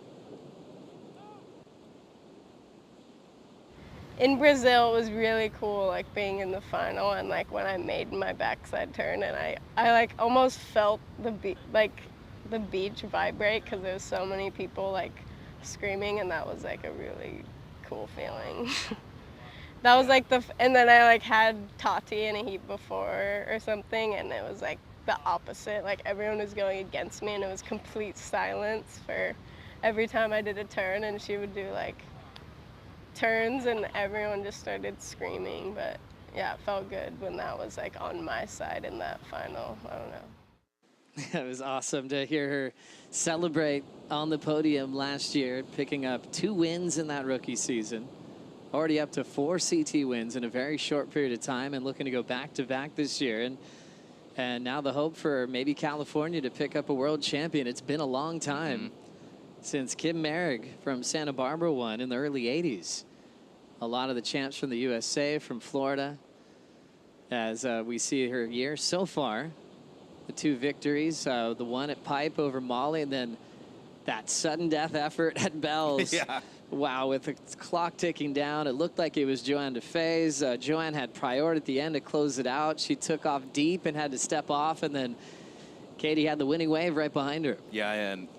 In Brazil, it was really cool, like being in the final, and like when I made my backside turn, and I like almost felt the beach vibrate because there was so many people like screaming, and that was like a really cool feeling. That was like and then I like had Tati in a heat before or something, and it was like the opposite. Like everyone was going against me, and it was complete silence for every time I did a turn, and she would do like turns and everyone just started screaming. But yeah, it felt good when that was like on my side in that final. I don't know. It was awesome to hear her celebrate on the podium last year, picking up 2 wins in that rookie season. Already up to 4 CT wins in a very short period of time and looking to go back-to-back this year. And now the hope for maybe California to pick up a world champion. It's been a long time since Kim Merrick from Santa Barbara won in the early 80s. A lot of the champs from the USA, from Florida, as we see her year so far. The 2 victories, the one at Pipe over Molly, and then that sudden death effort at Bells. Yeah. Wow, with the clock ticking down, it looked like it was Joanne DeFay's. Joanne had priority at the end to close it out. She took off deep and had to step off, and then Katie had the winning wave right behind her. Yeah, and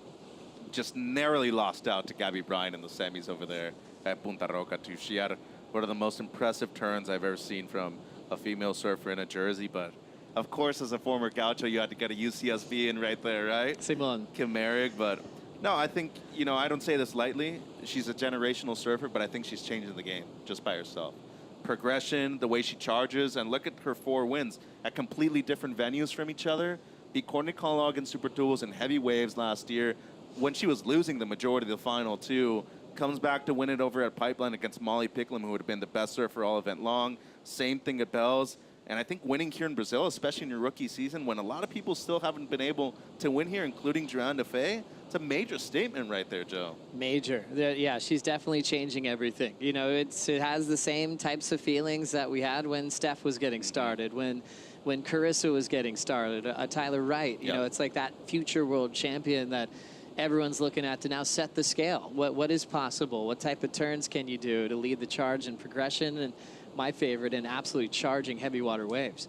just narrowly lost out to Gabby Bryan in the semis over there at Punta Roca, too. She had one of the most impressive turns I've ever seen from a female surfer in a jersey, but of course, as a former gaucho, you had to get a UCSB in right there, right? Simon. Kim Merrick, but no, I think, you know, I don't say this lightly. She's a generational surfer, but I think she's changing the game just by herself. Progression, the way she charges, and look at her 4 wins at completely different venues from each other. Beat Courtney Collog in Super Tools and heavy waves last year when she was losing the majority of the final, too. Comes back to win it over at Pipeline against Molly Picklum, who would have been the best surfer all event long. Same thing at Bells. And I think winning here in Brazil, especially in your rookie season, when a lot of people still haven't been able to win here, including Joanne DeFay, it's a major statement right there, Joe. Major. Yeah, she's definitely changing everything. You know, it has the same types of feelings that we had when Steph was getting started, when Carissa was getting started, Tyler Wright. You know, it's like that future world champion that everyone's looking at to now set the scale. What is possible? What type of turns can you do to lead the charge in progression? And my favorite, in absolutely charging heavy water waves.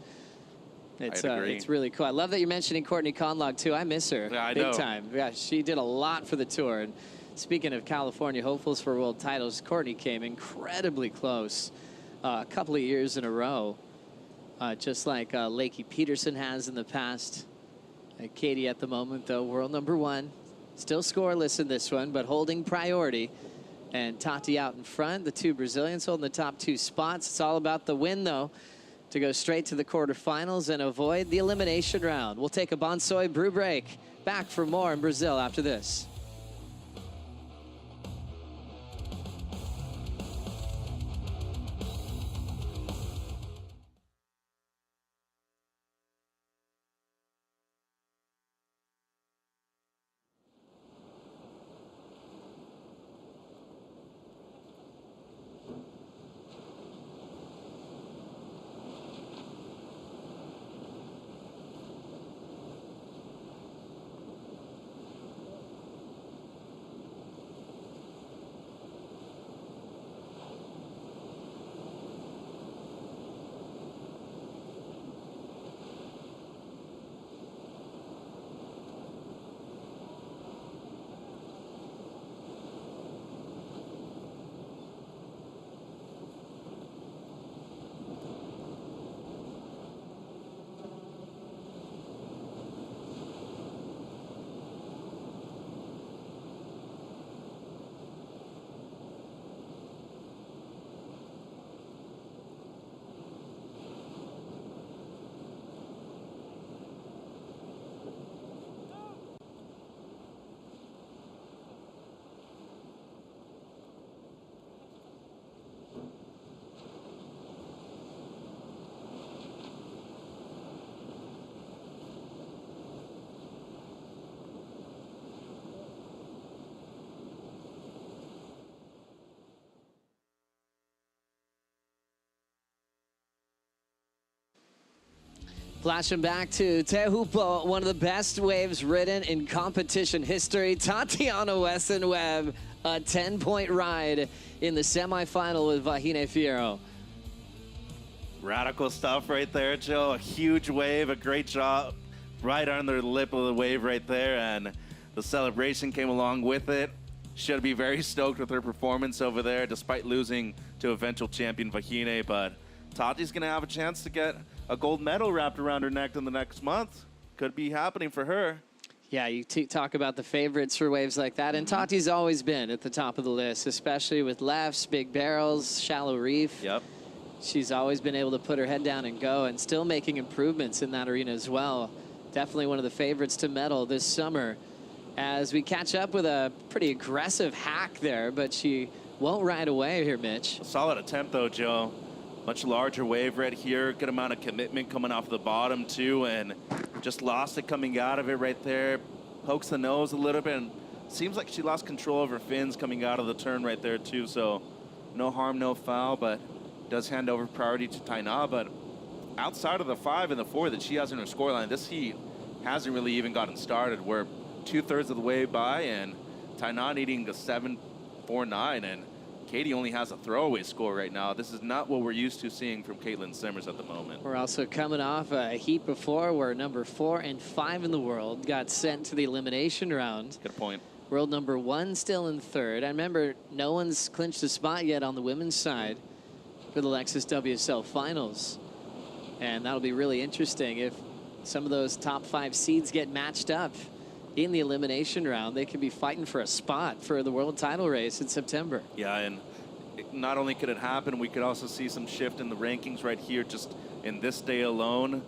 It's really cool. I love that you're mentioning Courtney Conlog, too. I miss her big time. Yeah, she did a lot for the tour. And speaking of California hopefuls for world titles, Courtney came incredibly close a couple of years in a row, just like Lakey Peterson has in the past. Katie at the moment, though, world #1. Still scoreless in this one, but holding priority. And Tati out in front, the 2 Brazilians holding the top 2 spots. It's all about the win, though, to go straight to the quarterfinals and avoid the elimination round. We'll take a Bonsoy brew break. Back for more in Brazil after this. Flashing back to Tehupo, one of the best waves ridden in competition history. Tatiana Wesson-Webb, a 10-point ride in the semifinal with Vahine Fierro. Radical stuff right there, Joe. A huge wave, a great job right under the lip of the wave right there, and the celebration came along with it. Should be very stoked with her performance over there, despite losing to eventual champion Vahine, but Tati's going to have a chance to get a gold medal wrapped around her neck in the next month. Could be happening for her. Yeah, you talk about the favorites for waves like that, and Tati's always been at the top of the list, especially with lefts, big barrels, shallow reef. Yep. She's always been able to put her head down and go, and still making improvements in that arena as well. Definitely one of the favorites to medal this summer. As we catch up with a pretty aggressive hack there, but she won't ride away here, Mitch. A solid attempt, though, Joe. Much larger wave right here. Good amount of commitment coming off the bottom, too, and just lost it coming out of it right there. Pokes the nose a little bit, and seems like she lost control of her fins coming out of the turn right there, too. So no harm, no foul, but does hand over priority to Taina. But outside of the 5 and the 4 that she has in her scoreline, this heat hasn't really even gotten started. We're 2/3 of the way by, and Taina needing a 7.49, and Katie only has a throwaway score right now. This is not what we're used to seeing from Caitlin Simmers at the moment. We're also coming off a heat before where number 4 and 5 in the world got sent to the elimination round. Good point. World number 1 still in 3rd. I remember no one's clinched a spot yet on the women's side for the Lexus WSL Finals. And that'll be really interesting if some of those top 5 seeds get matched up in the elimination round. They could be fighting for a spot for the world title race in September. Yeah, and not only could it happen, we could also see some shift in the rankings right here just in this day alone.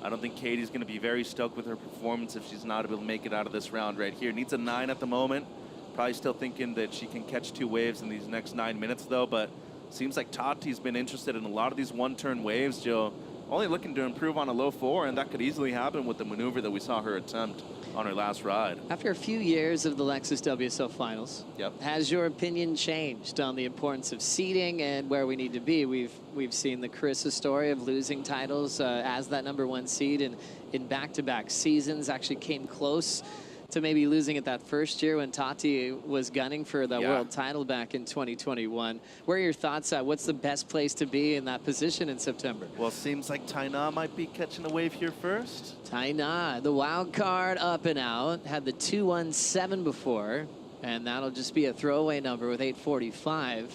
I don't think Katie's going to be very stoked with her performance if she's not able to make it out of this round right here. Needs a 9 at the moment. Probably still thinking that she can catch 2 waves in these next 9 minutes, though, but seems like Tati's been interested in a lot of these one-turn waves, Joe. Only looking to improve on a low 4, and that could easily happen with the maneuver that we saw her attempt on her last ride. After a few years of the Lexus WSL Finals, has your opinion changed on the importance of seeding and where we need to be? We've seen the Carissa story of losing titles as that number 1 seed in back-to-back seasons. Actually came close to maybe losing it that first year when Tati was gunning for the world title back in 2021. What are your thoughts on what's the best place to be in that position in September? Well, it seems like Taina might be catching a wave here first. Taina, the wild card up and out, had the 217 before, and that'll just be a throwaway number with 845.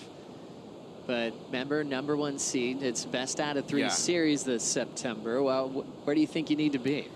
But remember, number 1 seed, it's best out of 3 series this September. Well, where do you think you need to be?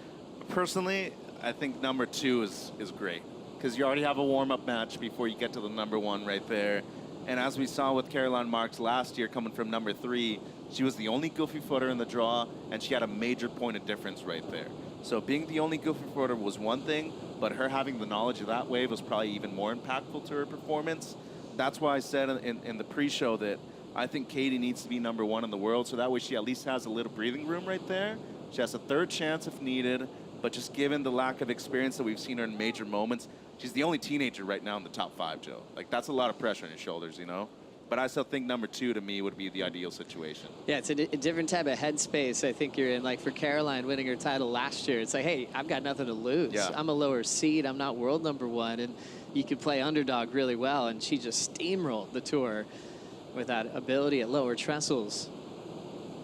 Personally, I think number 2 is great because you already have a warm-up match before you get to the number 1 right there. And as we saw with Caroline Marks last year coming from number 3, she was the only goofy footer in the draw, and she had a major point of difference right there. So being the only goofy footer was one thing, but her having the knowledge of that wave was probably even more impactful to her performance. That's why I said in the pre-show that I think Katie needs to be number 1 in the world, so that way she at least has a little breathing room right there. She has a 3rd chance if needed. But just given the lack of experience that we've seen her in major moments, she's the only teenager right now in the top 5, Joe. Like, that's a lot of pressure on your shoulders, you know? But I still think number 2 to me would be the ideal situation. Yeah, it's a different type of headspace I think you're in. Like for Caroline winning her title last year, it's like, hey, I've got nothing to lose. Yeah. I'm a lower seed. I'm not world number 1. And you could play underdog really well. And she just steamrolled the tour with that ability at lower trestles.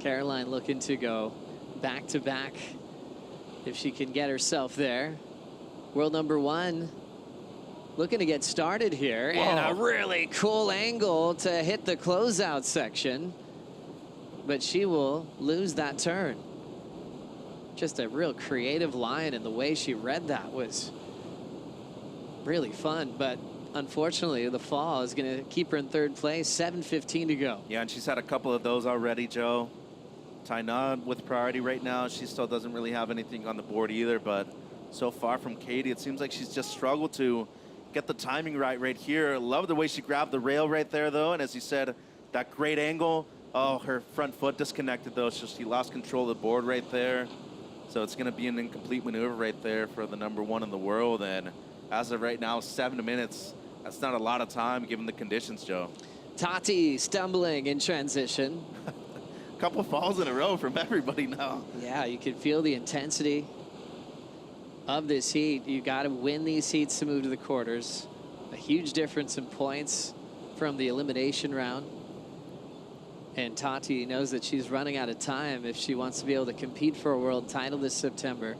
Caroline looking to go back-to-back if she can get herself there. World number 1 looking to get started here. Whoa. And a really cool angle to hit the closeout section. But she will lose that turn. Just a real creative line, and the way she read that was really fun. But unfortunately, the fall is going to keep her in 3rd place. 7:15 to go. Yeah, and she's had a couple of those already, Joe. Taina with priority right now. She still doesn't really have anything on the board either, but so far from Katie, it seems like she's just struggled to get the timing right here. Love the way she grabbed the rail right there, though, and as you said, that great angle. Oh, her front foot disconnected, though, so she lost control of the board right there. So it's going to be an incomplete maneuver right there for the number 1 in the world, and as of right now, 7 minutes. That's not a lot of time given the conditions, Joe. Tati stumbling in transition. Couple falls in a row from everybody now. Yeah, you can feel the intensity of this heat. You got to win these heats to move to the quarters. A huge difference in points from the elimination round. And Tati knows that she's running out of time if she wants to be able to compete for a world title this September.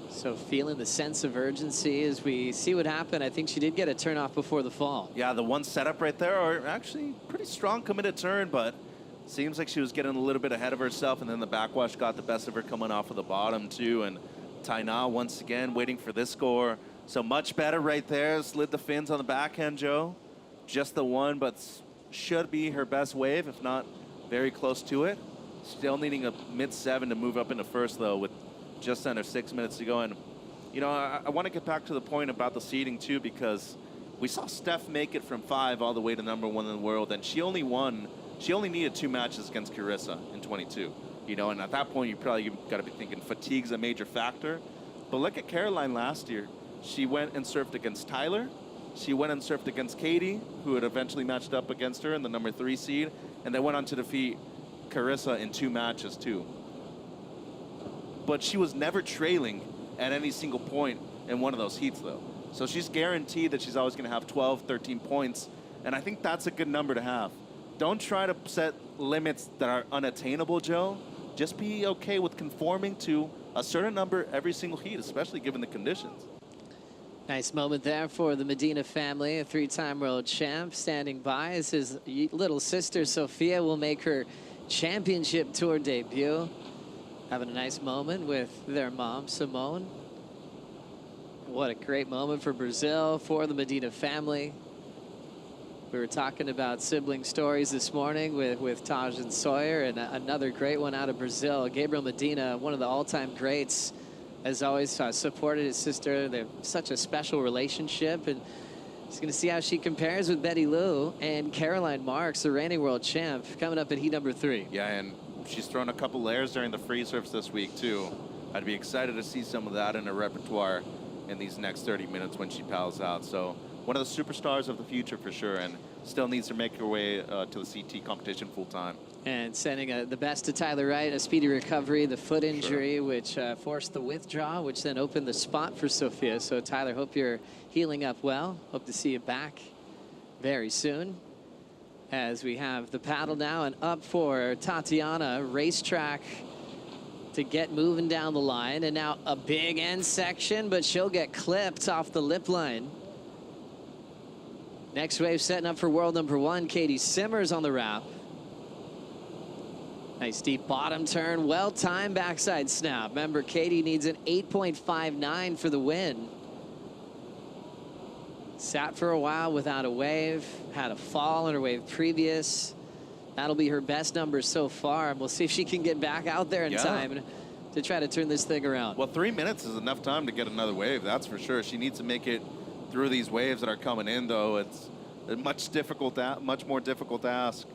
So feeling the sense of urgency as we see what happened. I think she did get a turn off before the fall. Yeah, the one setup right there, or actually pretty strong committed turn, but seems like she was getting a little bit ahead of herself, and then the backwash got the best of her coming off of the bottom too. And Taina once again waiting for this score. So much better right there. Slid the fins on the backhand, Joe. Just the one, but should be her best wave, if not very close to it. Still needing a mid-7 to move up into first, though, with just under 6 minutes to go. And, you know, I want to get back to the point about the seeding, too, because we saw Steph make it from 5 all the way to #1 in the world, and she only needed 2 matches against Carissa in 22. You know, and at that point, you probably got to be thinking fatigue's a major factor. But look at Caroline last year. She went and surfed against Tyler. She went and surfed against Katie, who had eventually matched up against her in the #3 seed, and they went on to defeat Carissa in 2 matches, too. But she was never trailing at any single point in one of those heats, though. So she's guaranteed that she's always going to have 12, 13 points, and I think that's a good number to have. Don't try to set limits that are unattainable, Joe. Just be okay with conforming to a certain number every single heat, especially given the conditions. Nice moment there for the Medina family, a 3-time world champ standing by as his little sister Sophia will make her championship tour debut. Having a nice moment with their mom, Simone. What a great moment for Brazil, for the Medina family. We were talking about sibling stories this morning with Taj and Sawyer, and another great one out of Brazil. Gabriel Medina, one of the all-time greats, as always supported his sister. They're such a special relationship, and he's going to see how she compares with Betty Lou and Caroline Marks, the reigning world champ, coming up at heat #3. Yeah, and she's thrown a couple layers during the free surfs this week, too. I'd be excited to see some of that in her repertoire in these next 30 minutes when she paddles out. So one of the superstars of the future for sure, and still needs to make her way to the CT competition full time. And sending the best to Tyler Wright, a speedy recovery, the foot injury, which forced the withdrawal, which then opened the spot for Sophia. So Tyler, hope you're healing up well. Hope to see you back very soon. As we have the paddle now and up for Tatiana, racetrack to get moving down the line. And now a big end section, but she'll get clipped off the lip line. Next wave setting up for world #1, Katie Simmers on the wrap. Nice deep bottom turn, well-timed backside snap. Remember, Katie needs an 8.59 for the win. Sat for a while without a wave, had a fall in her wave previous. That'll be her best number so far, and we'll see if she can get back out there in time to try to turn this thing around. Well, 3 minutes is enough time to get another wave, that's for sure. She needs to make it through these waves that are coming in, though. It's a much more difficult task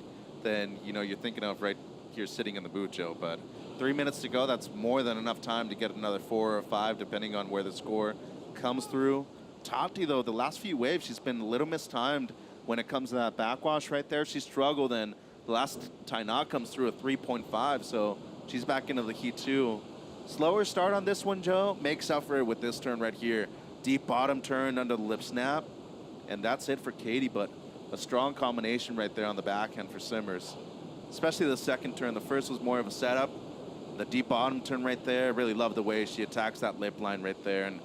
than, you know, you're thinking of right here sitting in the boot, Joe. But 3 minutes to go, that's more than enough time to get another 4 or 5, depending on where the score comes through. Tati, though, the last few waves, she's been a little mistimed when it comes to that backwash right there. She struggled, and the last Tainá comes through a 3.5, so she's back into the heat, too. Slower start on this one, Joe. Makes up for it with this turn right here. Deep bottom turn under the lip snap, and that's it for Katie, but a strong combination right there on the backhand for Simmers, especially the second turn. The first was more of a setup. The deep bottom turn right there, really loved the way she attacks that lip line right there and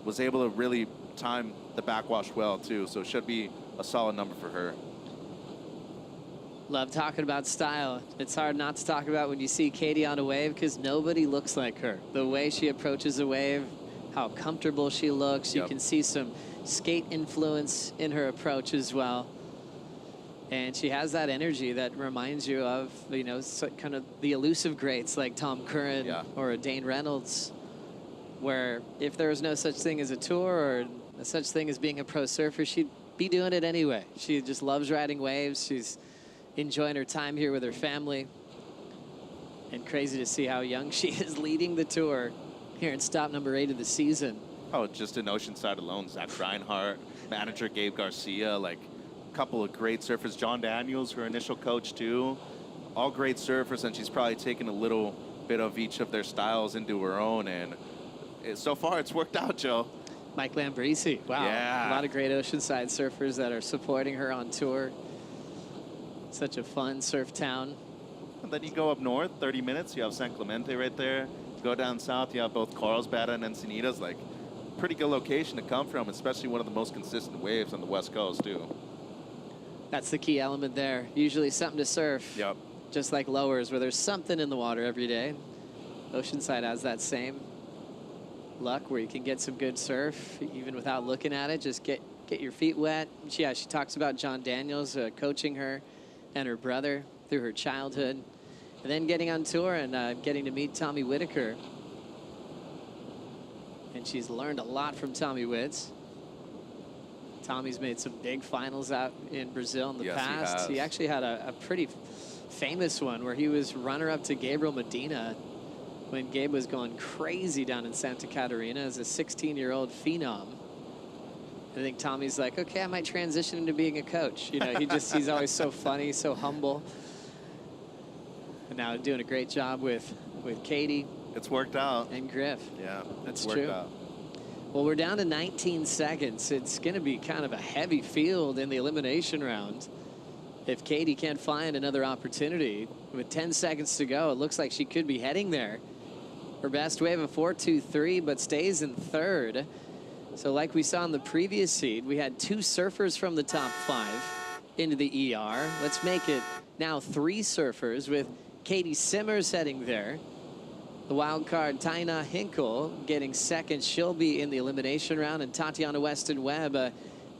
was able to really time the backwash well, too, so it should be a solid number for her. Love talking about style. It's hard not to talk about when you see Katie on a wave because nobody looks like her. The way she approaches a wave, how comfortable she looks. You can see some skate influence in her approach as well. And she has that energy that reminds you of, you know, kind of the elusive greats like Tom Curran or a Dane Reynolds, where if there was no such thing as a tour or such thing as being a pro surfer, she'd be doing it anyway. She just loves riding waves. She's enjoying her time here with her family. And crazy to see how young she is leading the tour here in stop number 8 of the season. Oh, just in Oceanside alone, Zach Reinhardt, manager Gabe Garcia, like a couple of great surfers. John Daniels, her initial coach, too. All great surfers, and she's probably taken a little bit of each of their styles into her own, and so far it's worked out, Joe. Mike Lambrisi, wow. Yeah. A lot of great Oceanside surfers that are supporting her on tour. Such a fun surf town. And then you go up north, 30 minutes, you have San Clemente right there. You go down south, you have both Carlsbad and Encinitas. Like, pretty good location to come from, especially one of the most consistent waves on the West Coast, too. That's the key element there. Usually something to surf. Yep. Just like lowers, where there's something in the water every day. Oceanside has that same luck where you can get some good surf, even without looking at it. Just get get your feet wet. Yeah, she talks about John Daniels coaching her and her brother through her childhood. And then getting on tour and getting to meet Tommy Whitaker. And she's learned a lot from Tommy Witz. Tommy's made some big finals out in Brazil in the past. He actually had a pretty famous one where he was runner-up to Gabriel Medina when Gabe was going crazy down in Santa Catarina as a 16-year-old phenom. I think Tommy's like, okay, I might transition into being a coach. You know, he's always so funny, so humble. And now doing a great job with Katie. It's worked out. And Griff. Yeah, that's worked true. Out. Well, we're down to 19 seconds. It's going to be kind of a heavy field in the elimination round. If Katie can't find another opportunity, with 10 seconds to go, it looks like she could be heading there. Her best wave of 4.23, but stays in third. So like we saw in the previous seed, we had 2 surfers from the top 5 into the ER. Let's make it now 3 surfers with Katie Simmers heading there. The wild card, Taina Hinkle, getting second. She'll be in the elimination round. And Tatiana Weston Webb, a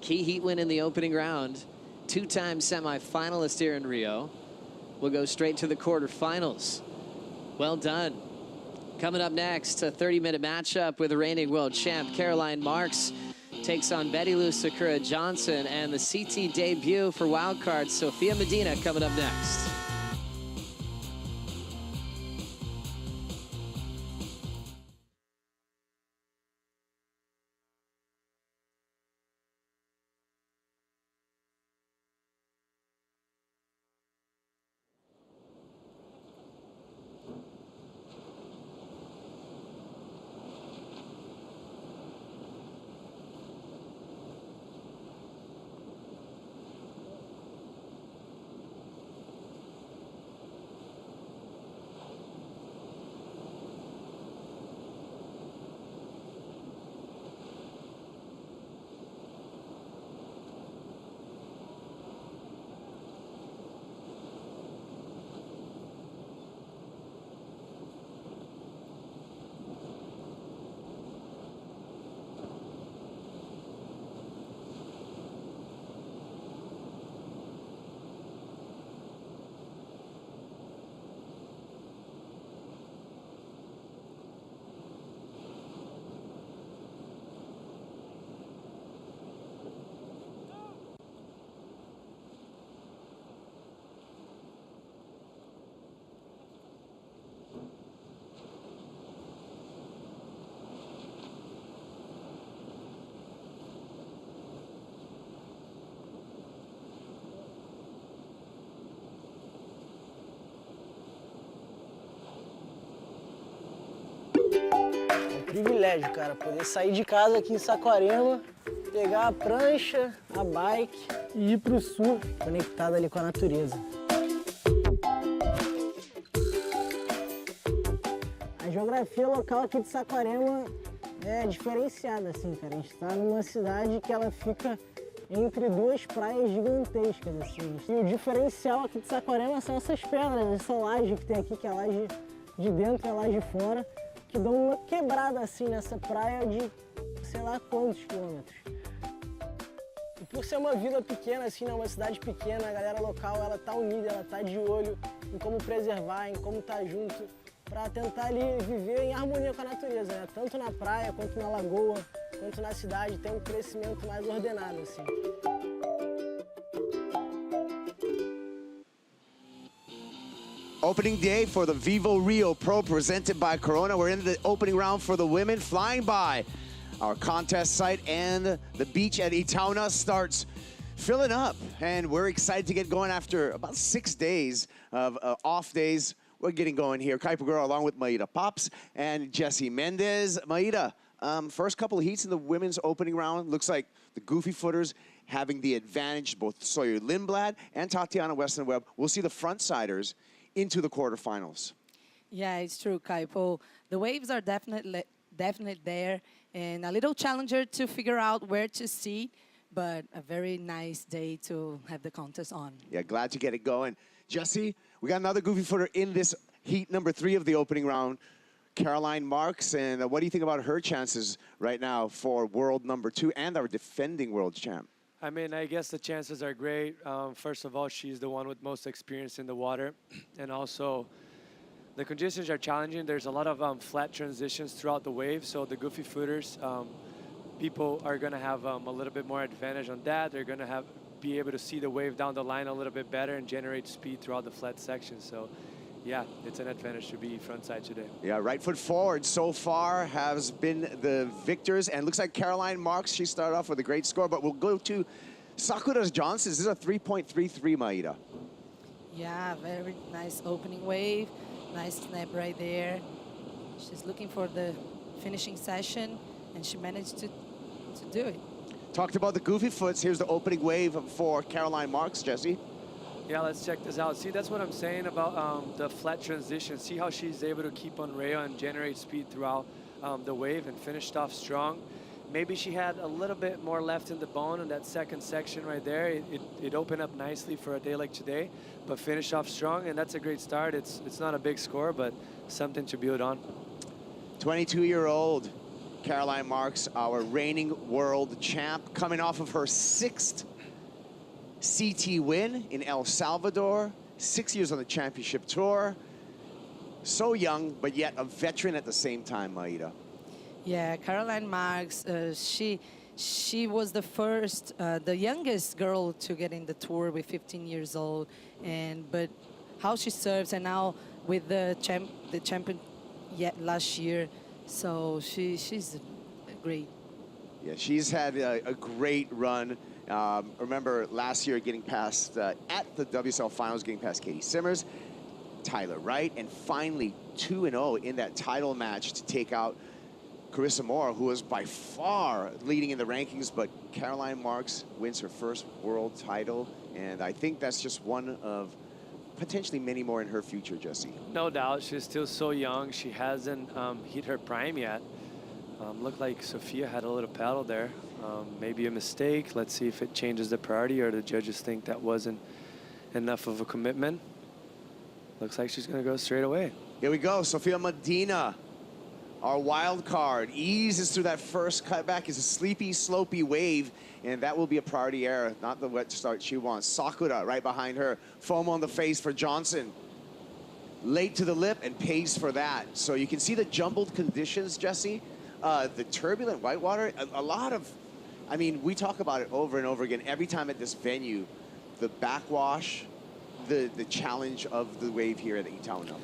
key heat win in the opening round. 2-time semifinalist here in Rio. Will go straight to the quarterfinals. Well done. Coming up next, a 30-minute matchup with the reigning world champ Caroline Marks takes on Betty Lou Sakura Johnson, and the CT debut for wildcard Sophia Medina coming up next. Privilégio, cara, poder sair de casa aqui em Saquarema, pegar a prancha, a bike e ir pro sul, conectado ali com a natureza. A geografia local aqui de Saquarema é diferenciada, assim, cara. A gente tá numa cidade que ela fica entre 2 praias gigantescas, assim. E o diferencial aqui de Saquarema são essas pedras, essa laje que tem aqui, que é a laje de dentro e a laje de fora, que dão uma quebrada assim nessa praia de sei lá quantos quilômetros. E por ser uma vila pequena, assim, né, uma cidade pequena, a galera local ela tá unida, ela tá de olho em como preservar, em como tá junto, para tentar ali viver em harmonia com a natureza, né? Tanto na praia, quanto na lagoa, quanto na cidade, ter um crescimento mais ordenado, assim. Opening day for the Vivo Rio Pro presented by Corona. We're in the opening round for the women, flying by our contest site, and the beach at Itaúna starts filling up. And we're excited to get going after about 6 days of off days. We're getting going here. Kuiper Girl along with Maida Pops and Jessie Mendez. Maida, first couple of heats in the women's opening round. Looks like the Goofy Footers having the advantage, both Sawyer Lindblad and Tatiana Weston Webb. We'll see the frontsiders into the quarterfinals. Yeah, it's true, Kaipo. The waves are definitely there, and a little challenger to figure out where to seed, but a very nice day to have the contest on. Yeah, glad to get it going. Jesse, we got another Goofy Footer in this heat number 3 of the opening round. Caroline Marks, and what do you think about her chances right now for world #2 and our defending world champ? I mean, I guess the chances are great. First of all, she's the one with most experience in the water. And also, the conditions are challenging. There's a lot of flat transitions throughout the wave. So the goofy footers, people are going to have a little bit more advantage on that. They're going to be able to see the wave down the line a little bit better and generate speed throughout the flat section. So, yeah, it's an advantage to be frontside today. Yeah, right foot forward so far has been the victors. And looks like Caroline Marks, she started off with a great score, but we'll go to Sakura Johnson. This is a 3.33, Maida. Yeah, very nice opening wave. Nice snap right there. She's looking for the finishing session, and she managed to do it. Talked about the goofy foots. Here's the opening wave for Caroline Marks, Jesse. Yeah, let's check this out. See, that's what I'm saying about the flat transition. See how she's able to keep on rail and generate speed throughout the wave and finished off strong. Maybe she had a little bit more left in the bone in that second section right there. It opened up nicely for a day like today, but finished off strong, and that's a great start. It's not a big score, but something to build on. 22-year-old Caroline Marks, our reigning world champ, coming off of her 6th CT win in El Salvador, 6 years on the championship tour. So young, but yet a veteran at the same time, Maida. Yeah, Caroline Marks, she was the youngest girl to get in the tour with 15 years old, but how she serves, and now with the champion last year, so she's great. Yeah, she's had a great run. Remember last year getting past, at the WSL Finals, getting past Katie Simmers, Tyler Wright, and finally 2-0 in that title match to take out Carissa Moore, who was by far leading in the rankings, but Caroline Marks wins her first world title, and I think that's just one of potentially many more in her future, Jesse. No doubt, she's still so young. She hasn't hit her prime yet. Looked like Sophia had a little paddle there. Maybe a mistake. Let's see if it changes the priority or the judges think that wasn't enough of a commitment. Looks like she's gonna go straight away. Here we go, Sophia Medina, our wild card, eases through that first cutback. Is a sleepy, slopey wave, and that will be a priority error, not the wet start she wants. Sakura right behind her, foam on the face for Johnson. Late to the lip and pays for that. So you can see the jumbled conditions, Jesse. The turbulent whitewater, a lot of, I mean, we talk about it over and over again. Every time at this venue, the backwash, the challenge of the wave here at Itauno.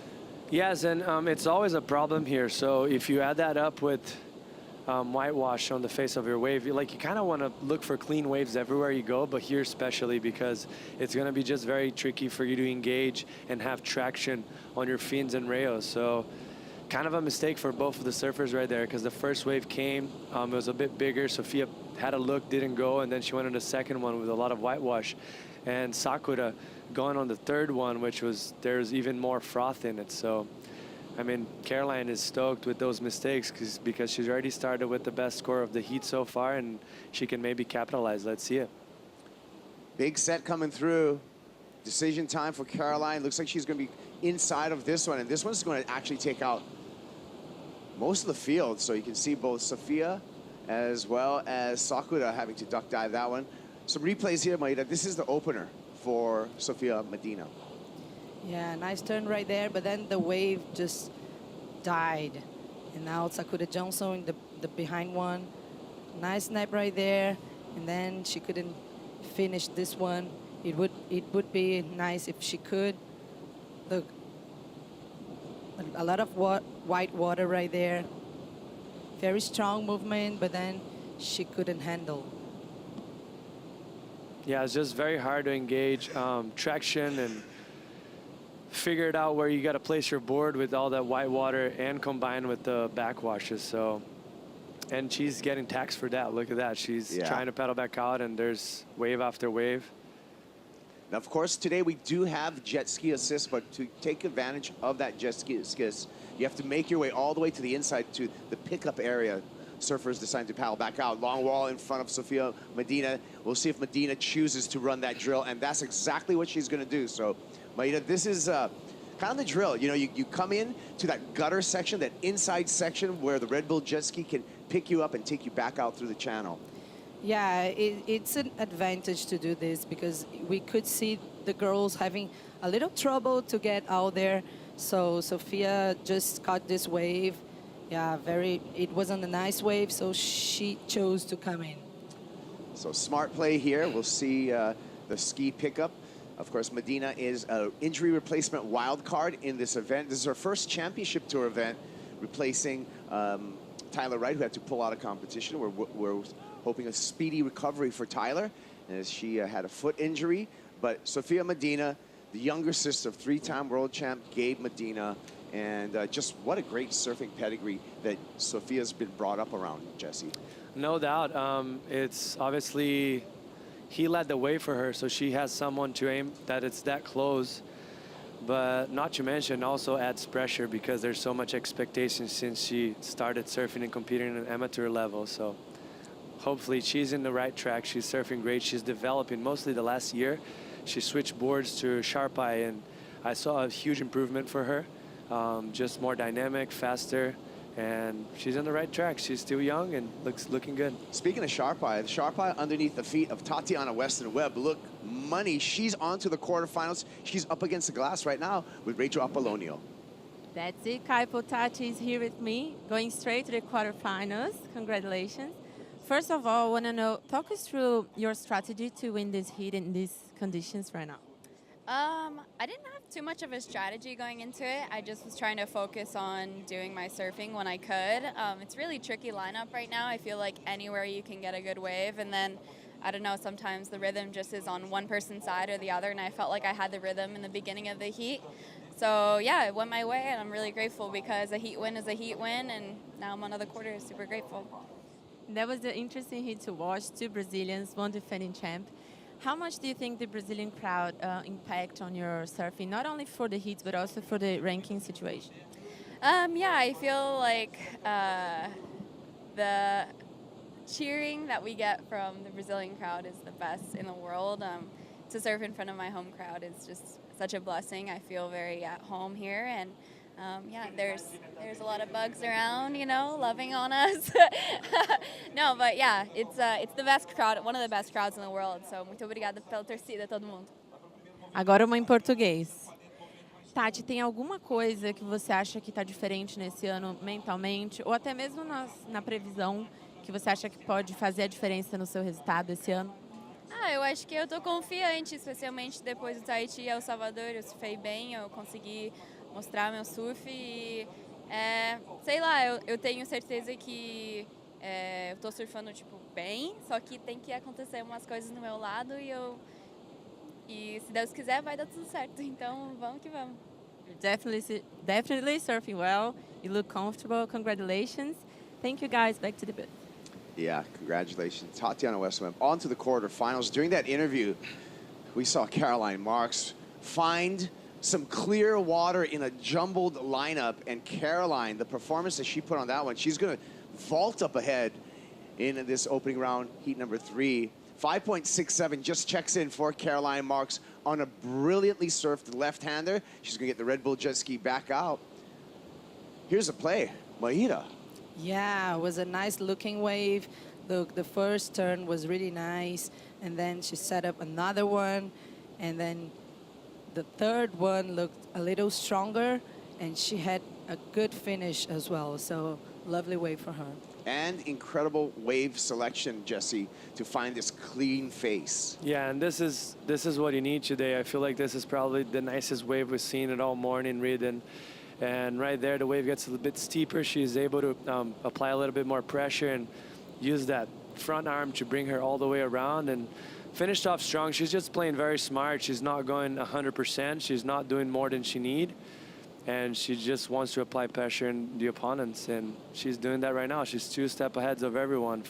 Yes, and it's always a problem here. So if you add that up with whitewash on the face of your wave, you kind of want to look for clean waves everywhere you go, but here especially because it's going to be just very tricky for you to engage and have traction on your fins and rails. So kind of a mistake for both of the surfers right there, because the first wave came, it was a bit bigger. Sophia had a look, didn't go, and then she went on the second one with a lot of whitewash. And Sakura going on the third one, which was, there's even more froth in it. So, I mean, Caroline is stoked with those mistakes because she's already started with the best score of the heat so far, and she can maybe capitalize. Let's see it. Big set coming through. Decision time for Caroline. Looks like she's going to be inside of this one, and this one's going to actually take out most of the field. So you can see both Sophia as well as Sakura having to duck dive that one. Some replays here, Maida. This is the opener for Sophia Medina. Yeah, nice turn right there, but then the wave just died. And now Sakura Johnson in the behind one. Nice snap right there, and then she couldn't finish this one. It would be nice if she could. Look, a lot of white water right there. Very strong movement, but then she couldn't handle. Yeah, it's just very hard to engage traction and figure it out where you got to place your board with all that white water and combined with the backwashes. So, and she's getting taxed for that. Look at that. She's trying to paddle back out, and there's wave after wave. Now, of course, today we do have jet ski assist, but to take advantage of that jet ski assist, you have to make your way all the way to the inside to the pickup area. Surfers decide to paddle back out. Long wall in front of Sophia Medina. We'll see if Medina chooses to run that drill, and that's exactly what she's going to do. So, Maida, this is kind of the drill. You know, you come in to that gutter section, that inside section where the Red Bull jet ski can pick you up and take you back out through the channel. Yeah, it's an advantage to do this because we could see the girls having a little trouble to get out there. So Sophia just caught this wave. Yeah, it wasn't a nice wave, so she chose to come in. So smart play here. We'll see the ski pickup. Of course, Medina is an injury replacement wild card in this event. This is her first championship tour event, replacing Tyler Wright, who had to pull out of competition. We're hoping a speedy recovery for Tyler, as she had a foot injury. But Sophia Medina, the younger sister of three-time world champ Gabe Medina, and just what a great surfing pedigree that Sophia's been brought up around, Jesse. No doubt. It's obviously he led the way for her, so she has someone to aim that it's that close. But not to mention also adds pressure because there's so much expectation since she started surfing and competing at an amateur level. So hopefully she's in the right track. She's surfing great. She's developing. Mostly the last year, she switched boards to Sharp Eye, and I saw a huge improvement for her. Just more dynamic, faster, and she's on the right track. She's still young and looking good. Speaking of Sharp Eye, the Sharp Eye underneath the feet of Tatiana Weston Webb. Look, money. She's on to the quarterfinals. She's up against the glass right now with Rachel Apollonio. That's it. Kaipo Tati is here with me, going straight to the quarterfinals. Congratulations. First of all, I want to know, talk us through your strategy to win this heat in these conditions right now. I didn't have too much of a strategy going into it. I just was trying to focus on doing my surfing when I could. It's really tricky lineup right now. I feel like anywhere you can get a good wave, and then I don't know, sometimes the rhythm just is on one person's side or the other, and I felt like I had the rhythm in the beginning of the heat. So yeah, it went my way, and I'm really grateful because a heat win is a heat win, and now I'm on another quarter, super grateful. That was an interesting heat to watch. Two Brazilians, one defending champ. How much do you think the Brazilian crowd impact on your surfing, not only for the heats, but also for the ranking situation? Yeah, I feel like the cheering that we get from the Brazilian crowd is the best in the world. To surf in front of my home crowd is just such a blessing. I feel very at home here, and yeah, there's a lot of bugs around, you know, loving on us. No, but yeah, it's the best crowd, one of the best crowds in the world. So muito obrigada pela torcida, todo mundo. Agora uma em português. Tati, tem alguma coisa que você acha que está diferente nesse ano mentalmente, ou até mesmo na previsão, que você acha que pode fazer a diferença no seu resultado esse ano? Eu acho que eu tô confiante, especialmente depois do Tahiti e El Salvador. Eu surfei bem, eu consegui mostrar meu surf e, sei lá, eu tenho certeza que eu tô surfando, tipo, bem, só que tem que acontecer umas coisas no meu lado e se Deus quiser vai dar tudo certo. Então, vamos que vamos. You're definitely surfing well. You look comfortable. Congratulations. Thank you, guys. Back to the booth. Yeah, congratulations. Tatiana Weston on to the quarterfinals. During that interview, we saw Caroline Marks find some clear water in a jumbled lineup, and Caroline, the performance that she put on that one, she's going to vault up ahead in this opening round, heat number 3. 5.67 just checks in for Caroline Marks on a brilliantly surfed left-hander. She's going to get the Red Bull jet ski back out. Here's a play, Maida. Yeah, it was a nice looking wave. The first turn was really nice, and then she set up another one, and then the third one looked a little stronger, and she had a good finish as well. So lovely wave for her. And incredible wave selection, Jesse, to find this clean face. Yeah, and this is what you need today. I feel like this is probably the nicest wave we've seen it all morning, Reed. And right there, the wave gets a little bit steeper. She's able to apply a little bit more pressure and use that front arm to bring her all the way around, and finished off strong. She's just playing very smart. She's not going 100%. She's not doing more than she need. And she just wants to apply pressure on the opponents, and she's doing that right now. She's 2 steps ahead of everyone.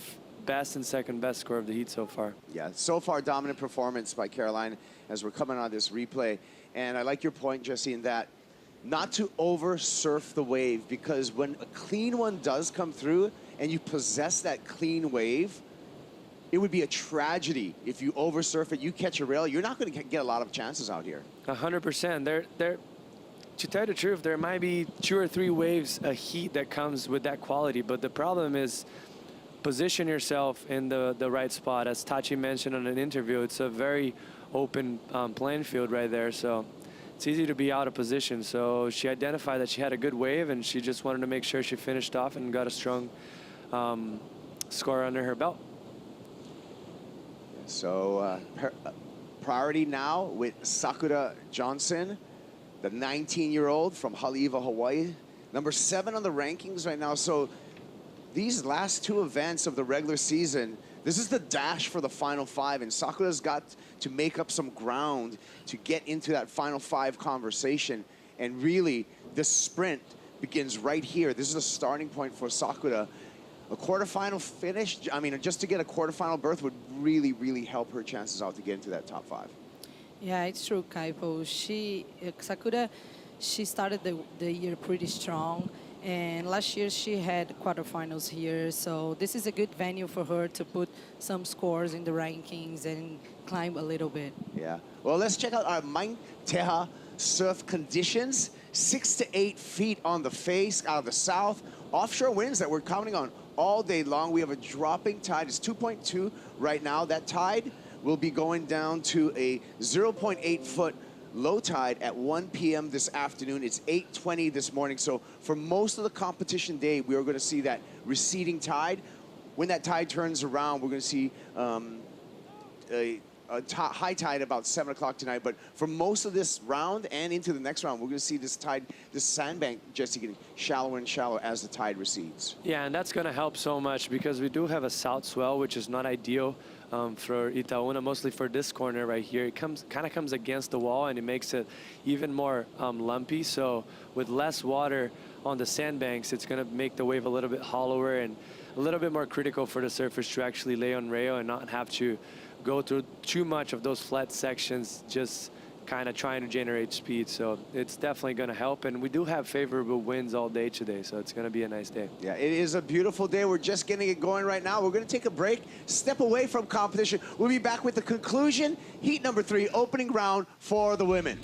Best and second best score of the heat so far. Yeah, so far dominant performance by Caroline as we're coming on this replay. And I like your point, Jesse, in that not to over surf the wave, because when a clean one does come through and you possess that clean wave, it would be a tragedy if you over surf it, you catch a rail, you're not going to get a lot of chances out here. 100%. to tell you the truth, there might be 2 or 3 waves of heat that comes with that quality, but the problem is position yourself in the right spot. As Tachi mentioned in an interview, it's a very open playing field right there, so it's easy to be out of position. So she identified that she had a good wave, and she just wanted to make sure she finished off and got a strong score under her belt. So priority now with Sakura Johnson, the 19-year-old from Haleiwa, Hawaii. Number 7 on the rankings right now. So these last 2 events of the regular season, this is the dash for the final 5, and Sakura's got to make up some ground to get into that final 5 conversation. And really, the sprint begins right here. This is a starting point for Sakura. A quarterfinal finish, I mean, just to get a quarterfinal berth would really, really help her chances out to get into that top 5. Yeah, it's true, Kaipo. Sakura, she started the year pretty strong. And last year she had quarterfinals here, so this is a good venue for her to put some scores in the rankings and climb a little bit. Yeah. Well, let's check out our Main Teha surf conditions. 6 to 8 feet on the face out of the south. Offshore winds that we're counting on all day long. We have a dropping tide. It's 2.2 right now. That tide will be going down to a 0.8 foot low tide at 1 p.m. this afternoon. It's 8:20 this morning. So for most of the competition day, we are going to see that receding tide. When that tide turns around, we're going to see high tide about 7 o'clock tonight. But for most of this round and into the next round, we're going to see this tide, this sandbank, Jesse, getting shallower and shallower as the tide recedes. Yeah, and that's going to help so much because we do have a south swell, which is not ideal for Itaúna, mostly for this corner right here. It kind of comes against the wall, and it makes it even more lumpy. So with less water on the sandbanks, it's going to make the wave a little bit hollower and a little bit more critical for the surfers to actually lay on rail and not have to go through too much of those flat sections, just kind of trying to generate speed. So it's definitely going to help. And we do have favorable winds all day today, so it's going to be a nice day. Yeah, it is a beautiful day. We're just getting it going right now. We're going to take a break, step away from competition. We'll be back with the conclusion, heat number 3, opening round for the women.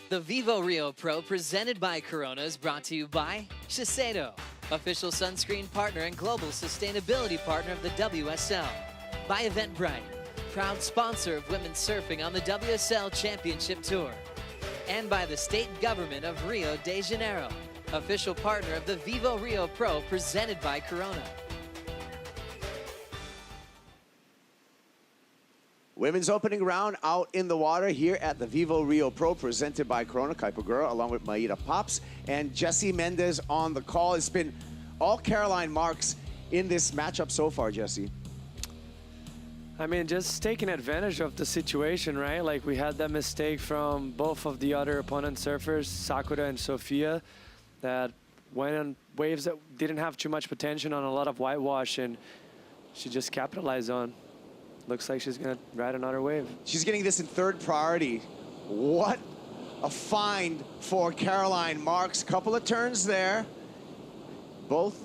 The Vivo Rio Pro presented by Corona is brought to you by Shiseido, official sunscreen partner and global sustainability partner of the WSL. By Eventbrite, proud sponsor of women's surfing on the WSL Championship Tour. And by the state government of Rio de Janeiro, official partner of the Vivo Rio Pro presented by Corona. Women's opening round out in the water here at the Vivo Rio Pro presented by Corona. Kaipagura along with Maida Pops and Jesse Mendez on the call. It's been all Caroline marks in this matchup so far, Jesse. I mean, just taking advantage of the situation, right? Like we had that mistake from both of the other opponent surfers, Sakura and Sofia, that went on waves that didn't have too much potential on a lot of whitewash, and she just capitalized on. Looks like she's gonna ride another wave. She's getting this in third priority. What a find for Caroline Marks. Couple of turns there. Both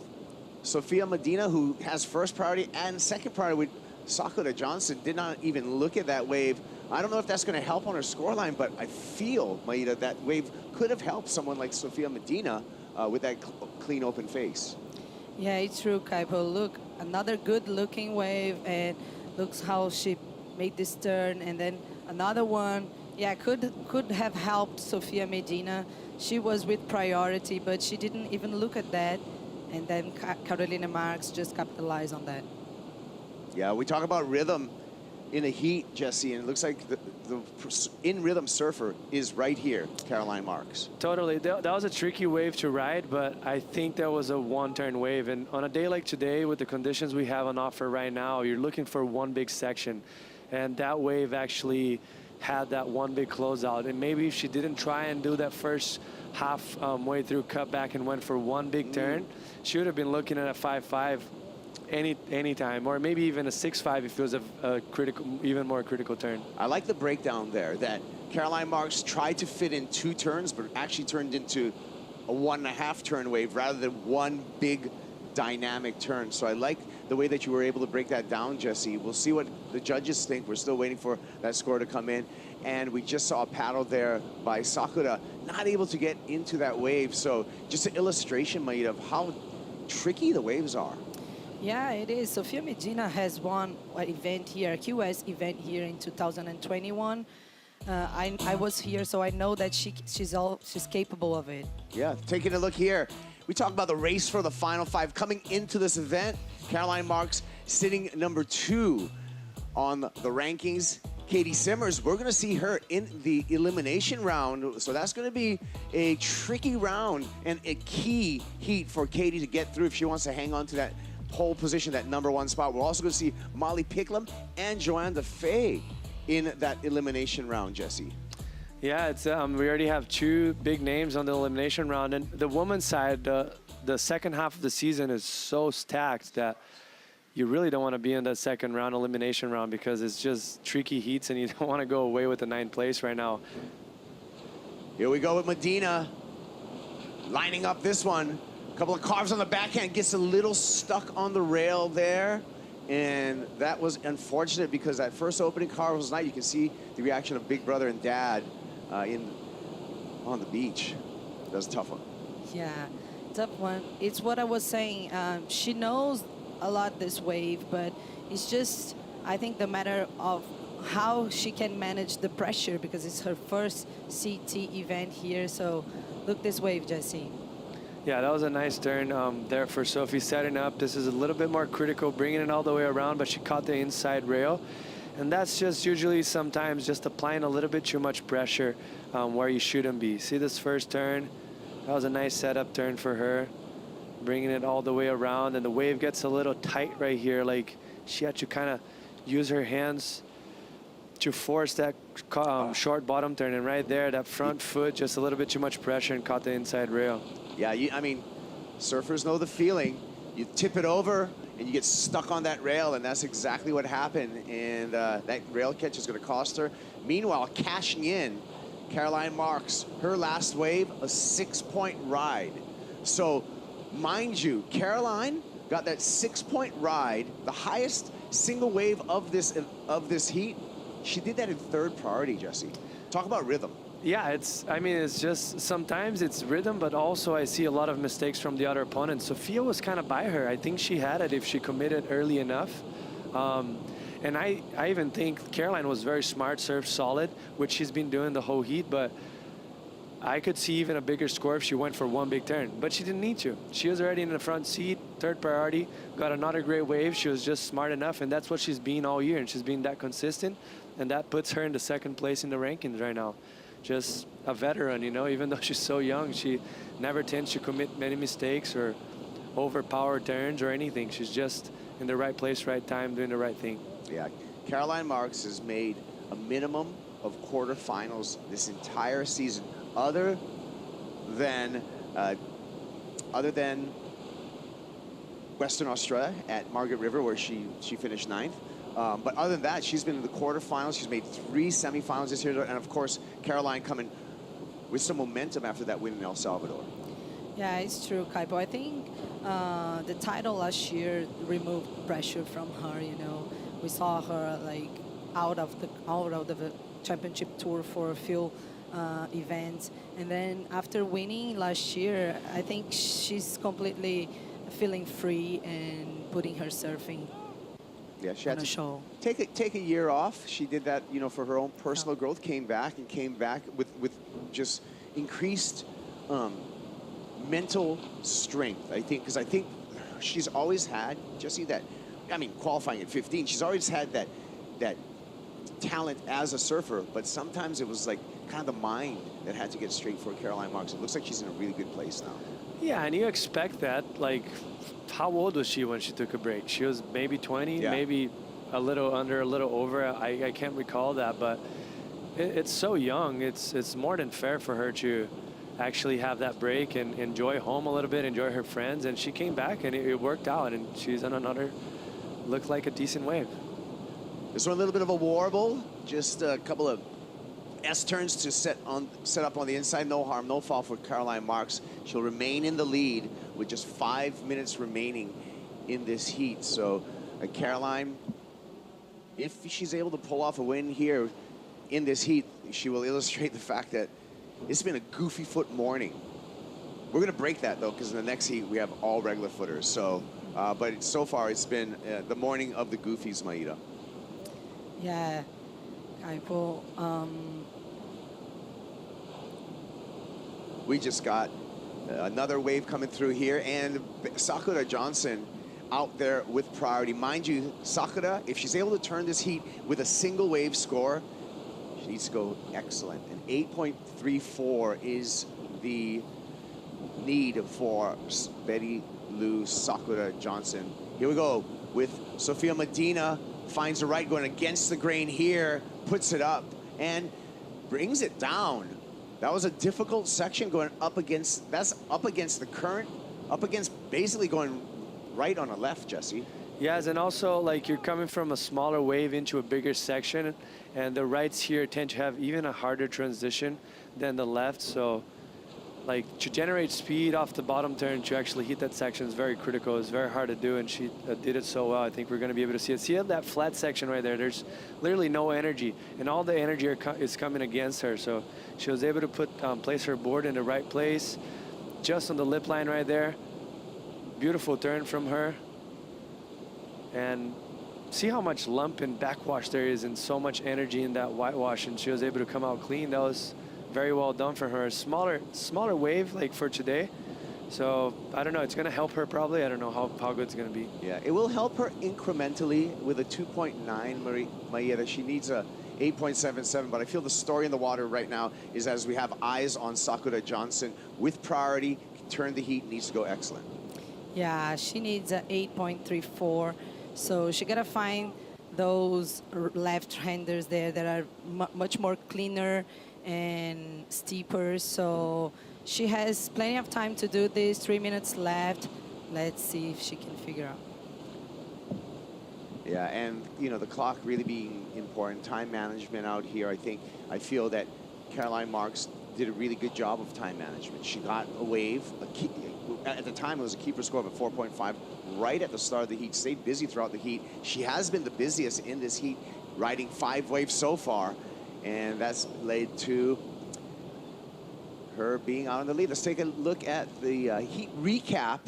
Sophia Medina, who has first priority, and second priority with Sakura Johnson, did not even look at that wave. I don't know if that's going to help on her scoreline, but I feel, Maida, that wave could have helped someone like Sophia Medina with that clean open face. Yeah, it's true, Kaipo. Look, another good-looking wave, and looks how she made this turn, and then another one. Yeah, could have helped Sophia Medina. She was with priority, but she didn't even look at that. And then Carolina Marks just capitalized on that. Yeah, we talk about rhythm in a heat, Jesse, and it looks like the in-rhythm surfer is right here, Caroline Marks. Totally. That was a tricky wave to ride, but I think that was a one-turn wave. And on a day like today, with the conditions we have on offer right now, you're looking for one big section. And that wave actually had that one big closeout. And maybe if she didn't try and do that first half way through cut back and went for one big turn, she would have been looking at a 5-5 any time, or maybe even a 6-5 if it was a critical, even more critical turn. I like the breakdown there that Caroline Marks tried to fit in 2 turns, but actually turned into a 1.5 turn wave rather than one big dynamic turn. So I like the way that you were able to break that down, Jesse. We'll see what the judges think. We're still waiting for that score to come in. And we just saw a paddle there by Sakura, not able to get into that wave. So just an illustration, Maida, of how tricky the waves are. Yeah, it is. Sophia Medina has won an event here, a QS event here in 2021. I was here, so I know that she's capable of it. Yeah, taking a look here. We talk about the race for the final 5 coming into this event. Caroline Marks sitting number 2 on the rankings. Katie Simmers, we're going to see her in the elimination round. So that's going to be a tricky round and a key heat for Katie to get through if she wants to hang on to that pole position, that number 1 spot. We're also going to see Molly Picklum and Joanne DeFay in that elimination round, Jesse. Yeah, it's we already have 2 big names on the elimination round, and the women's side, the second half of the season is so stacked that you really don't want to be in that second round, elimination round, because it's just tricky heats, and you don't want to go away with the 9th place right now. Here we go with Medina, lining up this one. A couple of carves on the backhand, gets a little stuck on the rail there. And that was unfortunate because that first opening carve was nice. You can see the reaction of big brother and dad on the beach. That was a tough one. Yeah, tough one. It's what I was saying. She knows a lot this wave, but it's just, I think, the matter of how she can manage the pressure, because it's her first CT event here. So look this wave, Jesse. Yeah, that was a nice turn there for Sophie setting up. This is a little bit more critical, bringing it all the way around, but she caught the inside rail. And that's just usually sometimes just applying a little bit too much pressure where you shouldn't be. See this first turn? That was a nice setup turn for her, bringing it all the way around. And the wave gets a little tight right here. Like she had to kind of use her hands to force that short bottom turn. And right there, that front foot, just a little bit too much pressure and caught the inside rail. Yeah, I mean, surfers know the feeling. You tip it over and you get stuck on that rail, and that's exactly what happened. And that rail catch is going to cost her. Meanwhile, cashing in, Caroline Marks, her last wave, a 6-point ride. So, mind you, Caroline got that 6-point ride, the highest single wave of this heat. She did that in 3rd priority, Jesse. Talk about rhythm. Yeah, I mean, it's just sometimes it's rhythm, but also I see a lot of mistakes from the other opponent. Sophia was kind of by her. I think she had it if she committed early enough. And I even think Caroline was very smart, served solid, which she's been doing the whole heat, but I could see even a bigger score if she went for one big turn, but she didn't need to. She was already in the front seat, 3rd priority, got another great wave. She was just smart enough, and that's what she's been all year, and she's been that consistent, and that puts her in the 2nd place in the rankings right now. Just a veteran, you know, even though she's so young, she never tends to commit many mistakes or overpower turns or anything. She's just in the right place, right time, doing the right thing. Yeah, Caroline Marks has made a minimum of quarterfinals this entire season, other than other than Western Australia at Margaret River, where she finished 9th. But other than that, she's been in the quarterfinals. She's made 3 semifinals this year. And of course, Caroline coming with some momentum after that win in El Salvador. Yeah, it's true, Kaipo. I think the title last year removed pressure from her. You know, we saw her like out of the championship tour for a few events, and then after winning last year, I think she's completely feeling free and putting her surfing. Yeah, she had on a to show. take a year off. She did that, you know, for her own personal growth. Came back with just increased mental strength. I think, because I think she's always had, Jesse, that, I mean, qualifying at 15, she's always had that talent as a surfer, but sometimes it was like kind of the mind that had to get straight for Caroline Marks. It looks like she's in a really good place now. Yeah, and you expect that. Like, how old was she when she took a break? She was maybe 20, maybe a little under, a little over. I can't recall that, but it's so young. It's more than fair for her to actually have that break and enjoy home a little bit, enjoy her friends. And she came back, and it worked out, and she's on another, looked like a decent wave. This one a little bit of a warble, just a couple of S-turns to set up on the inside. No harm, no foul for Caroline Marks. She'll remain in the lead with just 5 minutes remaining in this heat. So Caroline, if she's able to pull off a win here in this heat, she will illustrate the fact that it's been a goofy foot morning. We're going to break that, though, because in the next heat we have all regular footers. So, but so far it's been the morning of the goofies, Maida. Yeah, Kaipo. We just got another wave coming through here, and Sakura Johnson out there with priority. Mind you, Sakura, if she's able to turn this heat with a single wave score, she needs to go excellent. And 8.34 is the need for Betty Lou Sakura Johnson. Here we go with Sofia Medina. Finds the right, going against the grain here, puts it up, and brings it down. That was a difficult section going up against, that's up against the current, up against basically going right on the left, Jesse. Yes, and also, like, you're coming from a smaller wave into a bigger section, and the rights here tend to have even a harder transition than the left, so like to generate speed off the bottom turn to actually hit that section is very critical. It's very hard to do, and she did it so well. I think we're going to be able to see it. See that flat section right there? There's literally no energy, and all the energy is coming against her. So she was able to place her board in the right place, just on the lip line right there. Beautiful turn from her. And see how much lump and backwash there is, and so much energy in that whitewash, and she was able to come out clean. That was very well done for her. Smaller wave like for today. So I don't know, it's gonna help her probably. I don't know how good it's gonna be. Yeah, it will help her incrementally with a 2.9, Maida. She needs a 8.77, but I feel the story in the water right now is as we have eyes on Sakura Johnson with priority, turn the heat, needs to go excellent. Yeah, she needs a 8.34. So she gotta find those left-handers there that are much more cleaner and steeper. So she has plenty of time to do this. 3 minutes left. Let's see if she can figure out. Yeah, and you know, the clock really being important, time management out here. I feel that Caroline Marks did a really good job of time management. She got a wave, at the time it was a keeper score of a 4.5 right at the start of the heat, stayed busy throughout the heat. She has been the busiest in this heat, riding 5 waves so far, and that's led to her being out in the lead. Let's take a look at the heat recap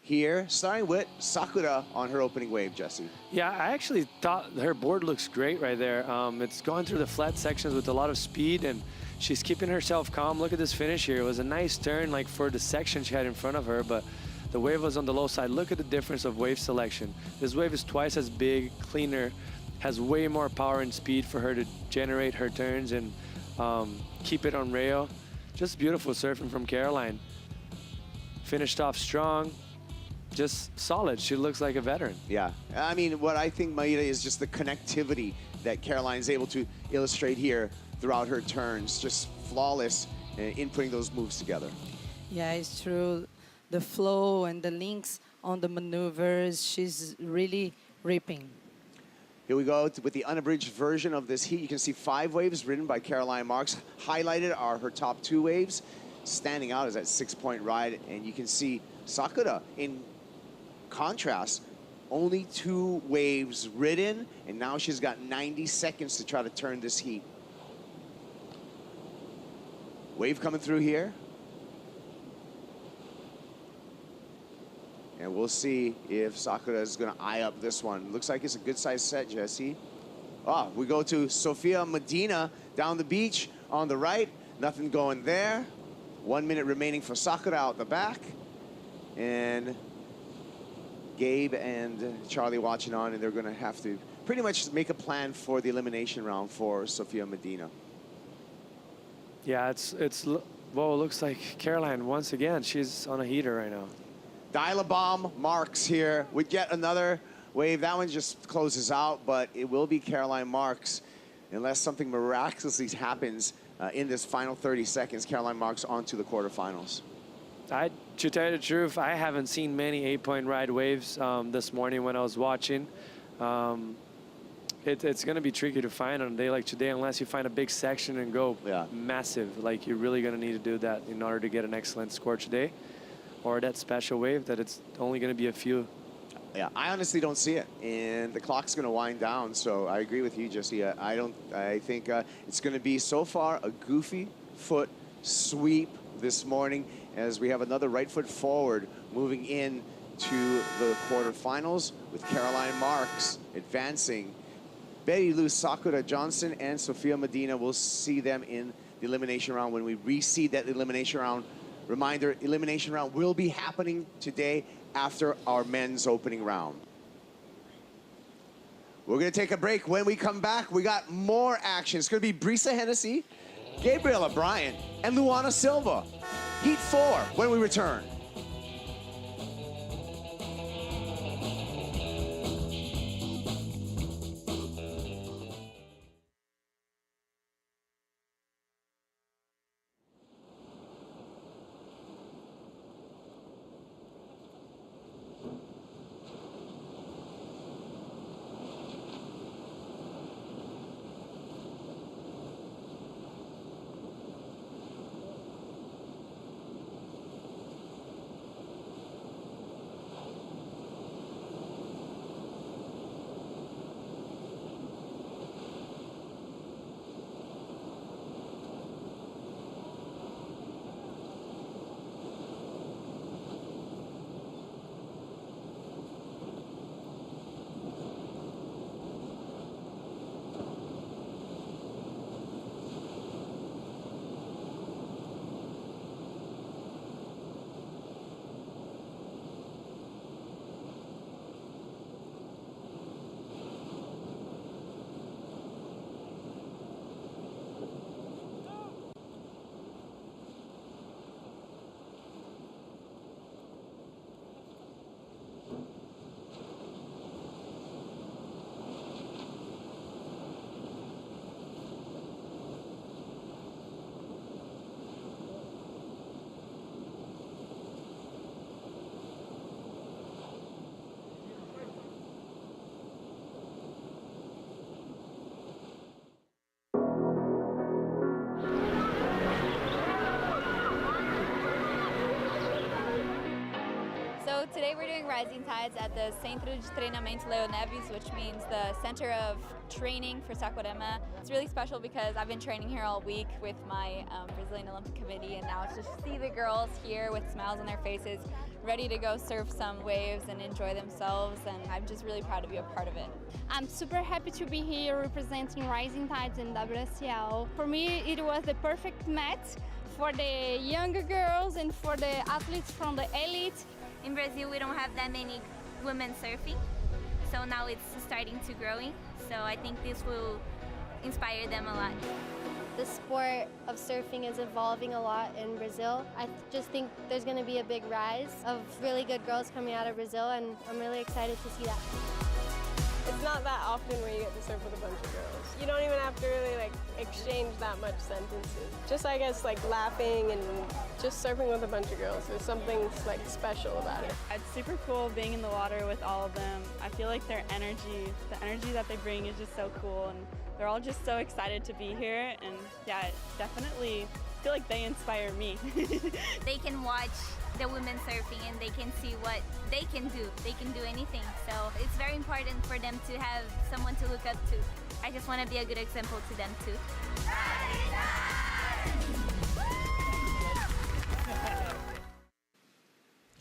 here, starting with Sakura on her opening wave, Jesse. Yeah, I actually thought her board looks great right there. It's going through the flat sections with a lot of speed, and she's keeping herself calm. Look at this finish here. It was a nice turn like for the section she had in front of her, but the wave was on the low side. Look at the difference of wave selection. This wave is twice as big, cleaner, has way more power and speed for her to generate her turns and keep it on rail. Just beautiful surfing from Caroline. Finished off strong, just solid. She looks like a veteran. Yeah, I mean, what I think, Maida, is just the connectivity that Caroline's able to illustrate here throughout her turns. Just flawless in putting those moves together. Yeah, it's true. the flow and the links on the maneuvers. She's really ripping. Here we go with the unabridged version of this heat. You can see 5 waves ridden by Caroline Marks. Highlighted are her top 2 waves. Standing out is that 6-point ride. And you can see Sakura, in contrast, only 2 waves ridden. And now she's got 90 seconds to try to turn this heat. Wave coming through here. And we'll see if Sakura is going to eye up this one. Looks like it's a good-sized set, Jesse. Ah, we go to Sofia Medina down the beach on the right. Nothing going there. 1 minute remaining for Sakura out the back. And Gabe and Charlie watching on, and they're going to have to pretty much make a plan for the elimination round for Sofia Medina. Yeah, well, it looks like Caroline, once again, she's on a heater right now. Dial-a-bomb Marks here with yet another wave. That one just closes out, but it will be Caroline Marks unless something miraculously happens in this final 30 seconds. Caroline Marks on to the quarterfinals. To tell you the truth, I haven't seen many 8-point ride waves this morning when I was watching. It's going to be tricky to find on a day like today unless you find a big section and go massive. Like, you're really going to need to do that in order to get an excellent score today. Or that special wave that it's only going to be a few. Yeah, I honestly don't see it, and the clock's going to wind down. So I agree with you, Jesse. I think it's going to be so far a goofy foot sweep this morning as we have another right foot forward moving in to the quarterfinals with Caroline Marks advancing. Betty Lou, Sakura Johnson, and Sofia Medina. We'll see them in the elimination round when we reseed that elimination round. Reminder, elimination round will be happening today after our men's opening round. We're going to take a break. When we come back, we got more action. It's going to be Brisa Hennessy, Gabriela Bryant, and Luana Silva. Heat 4 when we return. Today we're doing Rising Tides at the Centro de Treinamento Leo Neves, which means the center of training for Saquarema. It's really special because I've been training here all week with my Brazilian Olympic Committee, and now to see the girls here with smiles on their faces, ready to go surf some waves and enjoy themselves, and I'm just really proud to be a part of it. I'm super happy to be here representing Rising Tides in WSL. For me, it was the perfect match for the younger girls and for the athletes from the elite. In Brazil, we don't have that many women surfing, so now it's starting to growing. So I think this will inspire them a lot. The sport of surfing is evolving a lot in Brazil. I just think there's going to be a big rise of really good girls coming out of Brazil, and I'm really excited to see that. It's not that often where you get to surf with a bunch of girls. You don't even have to really like exchange that much sentences. Just I guess like laughing and just surfing with a bunch of girls. There's something like special about it. It's super cool being in the water with all of them. I feel like their energy, the energy that they bring is just so cool, and they're all just so excited to be here. And yeah, definitely feel like they inspire me. They can watch the women surfing and they can see what they can do. They can do anything. So it's very important for them to have someone to look up to. I just want to be a good example to them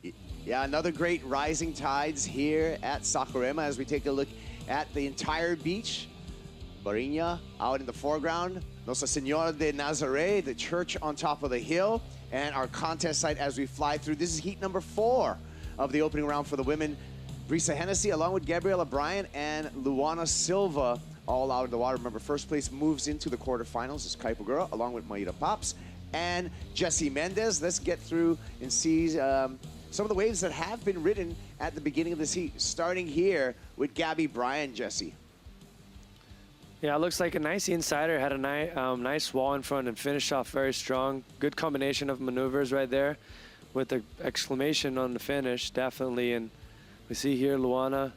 too. Yeah, another great rising tides here at Saquarema as we take a look at the entire beach. Barriña out in the foreground. Nossa Senora de Nazaré, the church on top of the hill, and our contest site as we fly through. This is heat number 4 of the opening round for the women. Brisa Hennessy along with Gabriela Bryant and Luana Silva all out of the water. Remember, first place moves into the quarterfinals is Kaipagura along with Maida Pops and Jessie Mendez. Let's get through and see some of the waves that have been ridden at the beginning of this heat. Starting here with Gabby Bryant, Jessie. Yeah, it looks like a nice insider. Had a nice wall in front and finished off very strong. Good combination of maneuvers right there with the exclamation on the finish, definitely. And we see here Luana,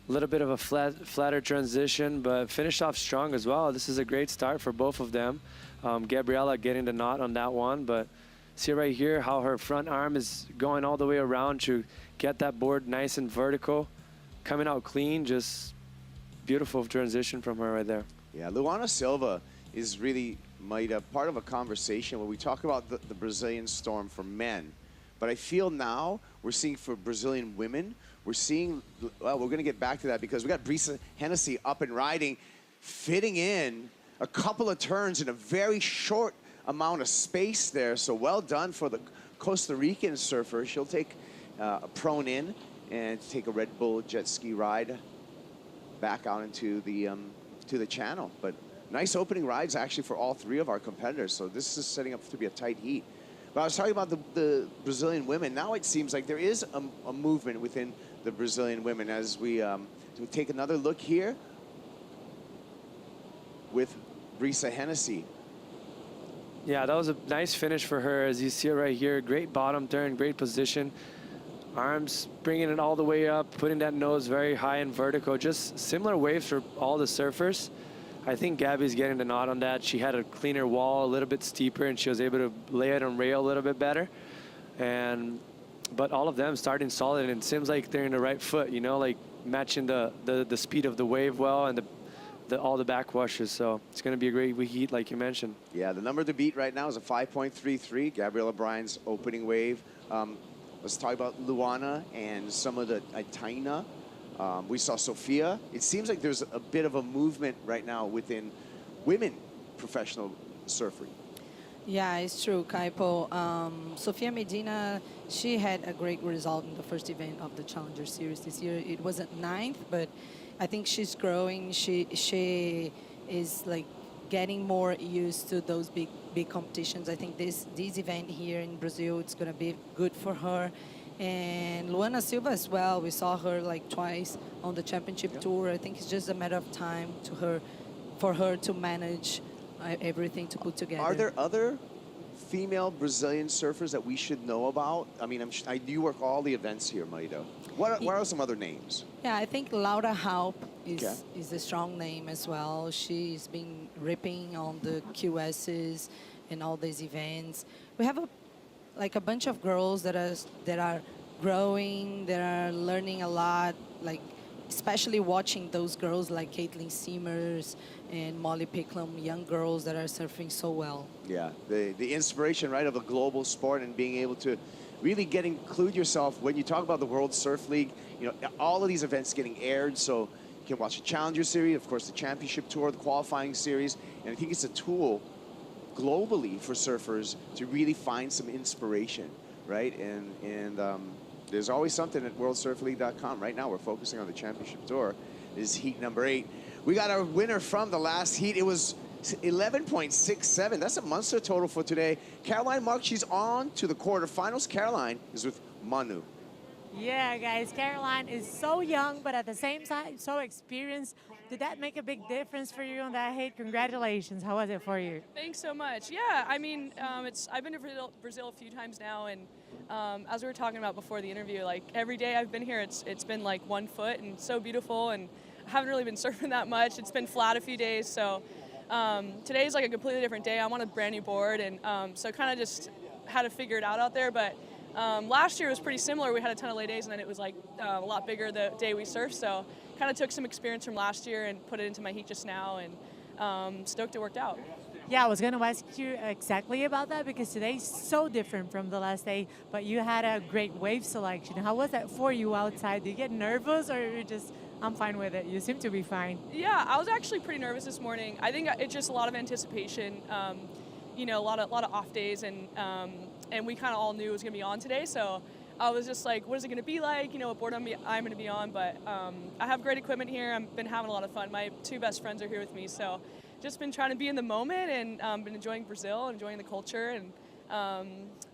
a little bit of a flatter transition, but finished off strong as well. This is a great start for both of them. Gabriela getting the knot on that one, but see right here how her front arm is going all the way around to get that board nice and vertical. Coming out clean, just beautiful transition from her right there. Yeah, Luana Silva is really part of a conversation when we talk about the Brazilian storm for men. But I feel now we're seeing for Brazilian women, we're seeing, well, we're going to get back to that because we got Brisa Hennessy up and riding, fitting in a couple of turns in a very short amount of space there. So well done for the Costa Rican surfer. She'll take a prone in and take a Red Bull jet ski ride back out into the to the channel. But nice opening rides actually for all 3 of our competitors. So this is setting up to be a tight heat. But I was talking about the Brazilian women. Now it seems like there is a movement within the Brazilian women as we take another look here with Brisa Hennessy. Yeah, that was a nice finish for her. As you see it right here, great bottom turn, great position. Arms bringing it all the way up, putting that nose very high and vertical. Just similar waves for all the surfers. I think Gabby's getting the nod on that. She had a cleaner wall, a little bit steeper, and she was able to lay it on rail a little bit better. But all of them starting solid, and it seems like they're in the right foot, you know, like matching the speed of the wave well and all the backwashes. So it's going to be a great heat, like you mentioned. Yeah, the number to beat right now is a 5.33. Gabriela Bryant's opening wave. Let's talk about Luana and some of the Taina. We saw Sofia. It seems like there's a bit of a movement right now within women professional surfing. Yeah, it's true, Kaipo. Sofia Medina, she had a great result in the first event of the Challenger Series this year. It wasn't 9th, but I think she's growing. She is like getting more used to those big competitions. I think this event here in Brazil, it's going to be good for her. And Luana Silva as well. We saw her like twice on the championship tour. I think it's just a matter of time for her to manage everything to put together. Are there other female Brazilian surfers that we should know about? I mean, I do work all the events here, Maida. What are some other names? Yeah, I think Laura Haupt is a strong name as well. She's been ripping on the QSs and all these events. We have a bunch of girls that are growing, that are learning a lot, like especially watching those girls like Caitlin Seamers and Molly Picklum, young girls that are surfing so well. Yeah, the inspiration, right, of a global sport and being able to really include yourself when you talk about the World Surf League. You know, all of these events getting aired, so you can watch the Challenger Series, of course, the Championship Tour, the qualifying series, and I think it's a tool globally for surfers to really find some inspiration, right? And there's always something at worldsurfleague.com. Right now, we're focusing on the Championship Tour. This is heat number 8. We got our winner from the last heat. It was 11.67. That's a monster total for today. Caroline Mark, she's on to the quarterfinals. Caroline is with Manu. Yeah, guys, Caroline is so young, but at the same time, so experienced. Did that make a big difference for you on that hit? Congratulations. How was it for you? Thanks so much. Yeah, I mean, I've been to Brazil a few times now, and as we were talking about before the interview, like every day I've been here, it's been like 1 foot and so beautiful, and I haven't really been surfing that much. It's been flat a few days, so today's like a completely different day. I'm on a brand new board, and so kind of just had to figure it out there, but last year was pretty similar. We had a ton of lay days, and then it was like a lot bigger the day we surfed, so kind of took some experience from last year and put it into my heat just now, and stoked it worked out. Yeah, I was going to ask you exactly about that because today's so different from the last day, but you had a great wave selection. How was that for you outside? Did you get nervous or you just, I'm fine with it? You seem to be fine. Yeah, I was actually pretty nervous this morning. I think it's just a lot of anticipation, you know, a lot of off days, and we kind of all knew it was going to be on today, so I was just like, what is it going to be like? You know, what board I'm going to be on, but I have great equipment here. I've been having a lot of fun. My 2 best friends are here with me, so just been trying to be in the moment, and been enjoying Brazil, enjoying the culture, and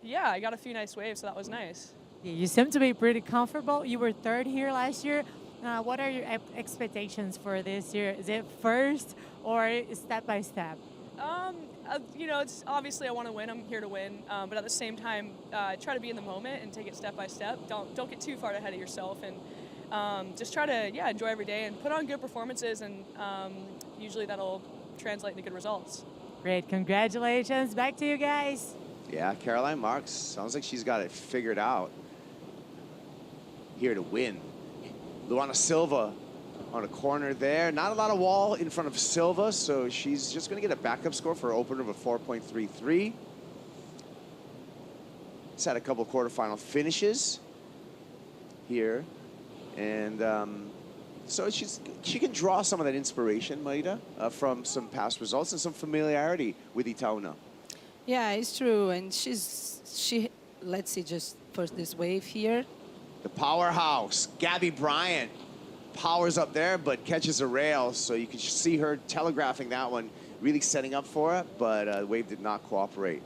yeah, I got a few nice waves, so that was nice. Yeah, you seem to be pretty comfortable. You were 3rd here last year. What are your expectations for this year? Is it first or step by step? You know, it's obviously I want to win. I'm here to win, but at the same time, try to be in the moment and take it step by step. Don't get too far ahead of yourself, and just try to enjoy every day and put on good performances, and usually that'll translate into good results. Great, congratulations. Back to you guys. Yeah, Caroline Marks sounds like she's got it figured out. Here to win. Luana Silva on a corner there. Not a lot of wall in front of Silva, so she's just going to get a backup score for her opener of a 4.33. She's had a couple quarterfinal finishes here, and so she can draw some of that inspiration, Maida, from some past results and some familiarity with Itaúna. Yeah, it's true, and she let's see just first this wave here. The powerhouse, Gabby Bryant, powers up there, but catches a rail, so you can see her telegraphing that one, really setting up for it, but the wave did not cooperate.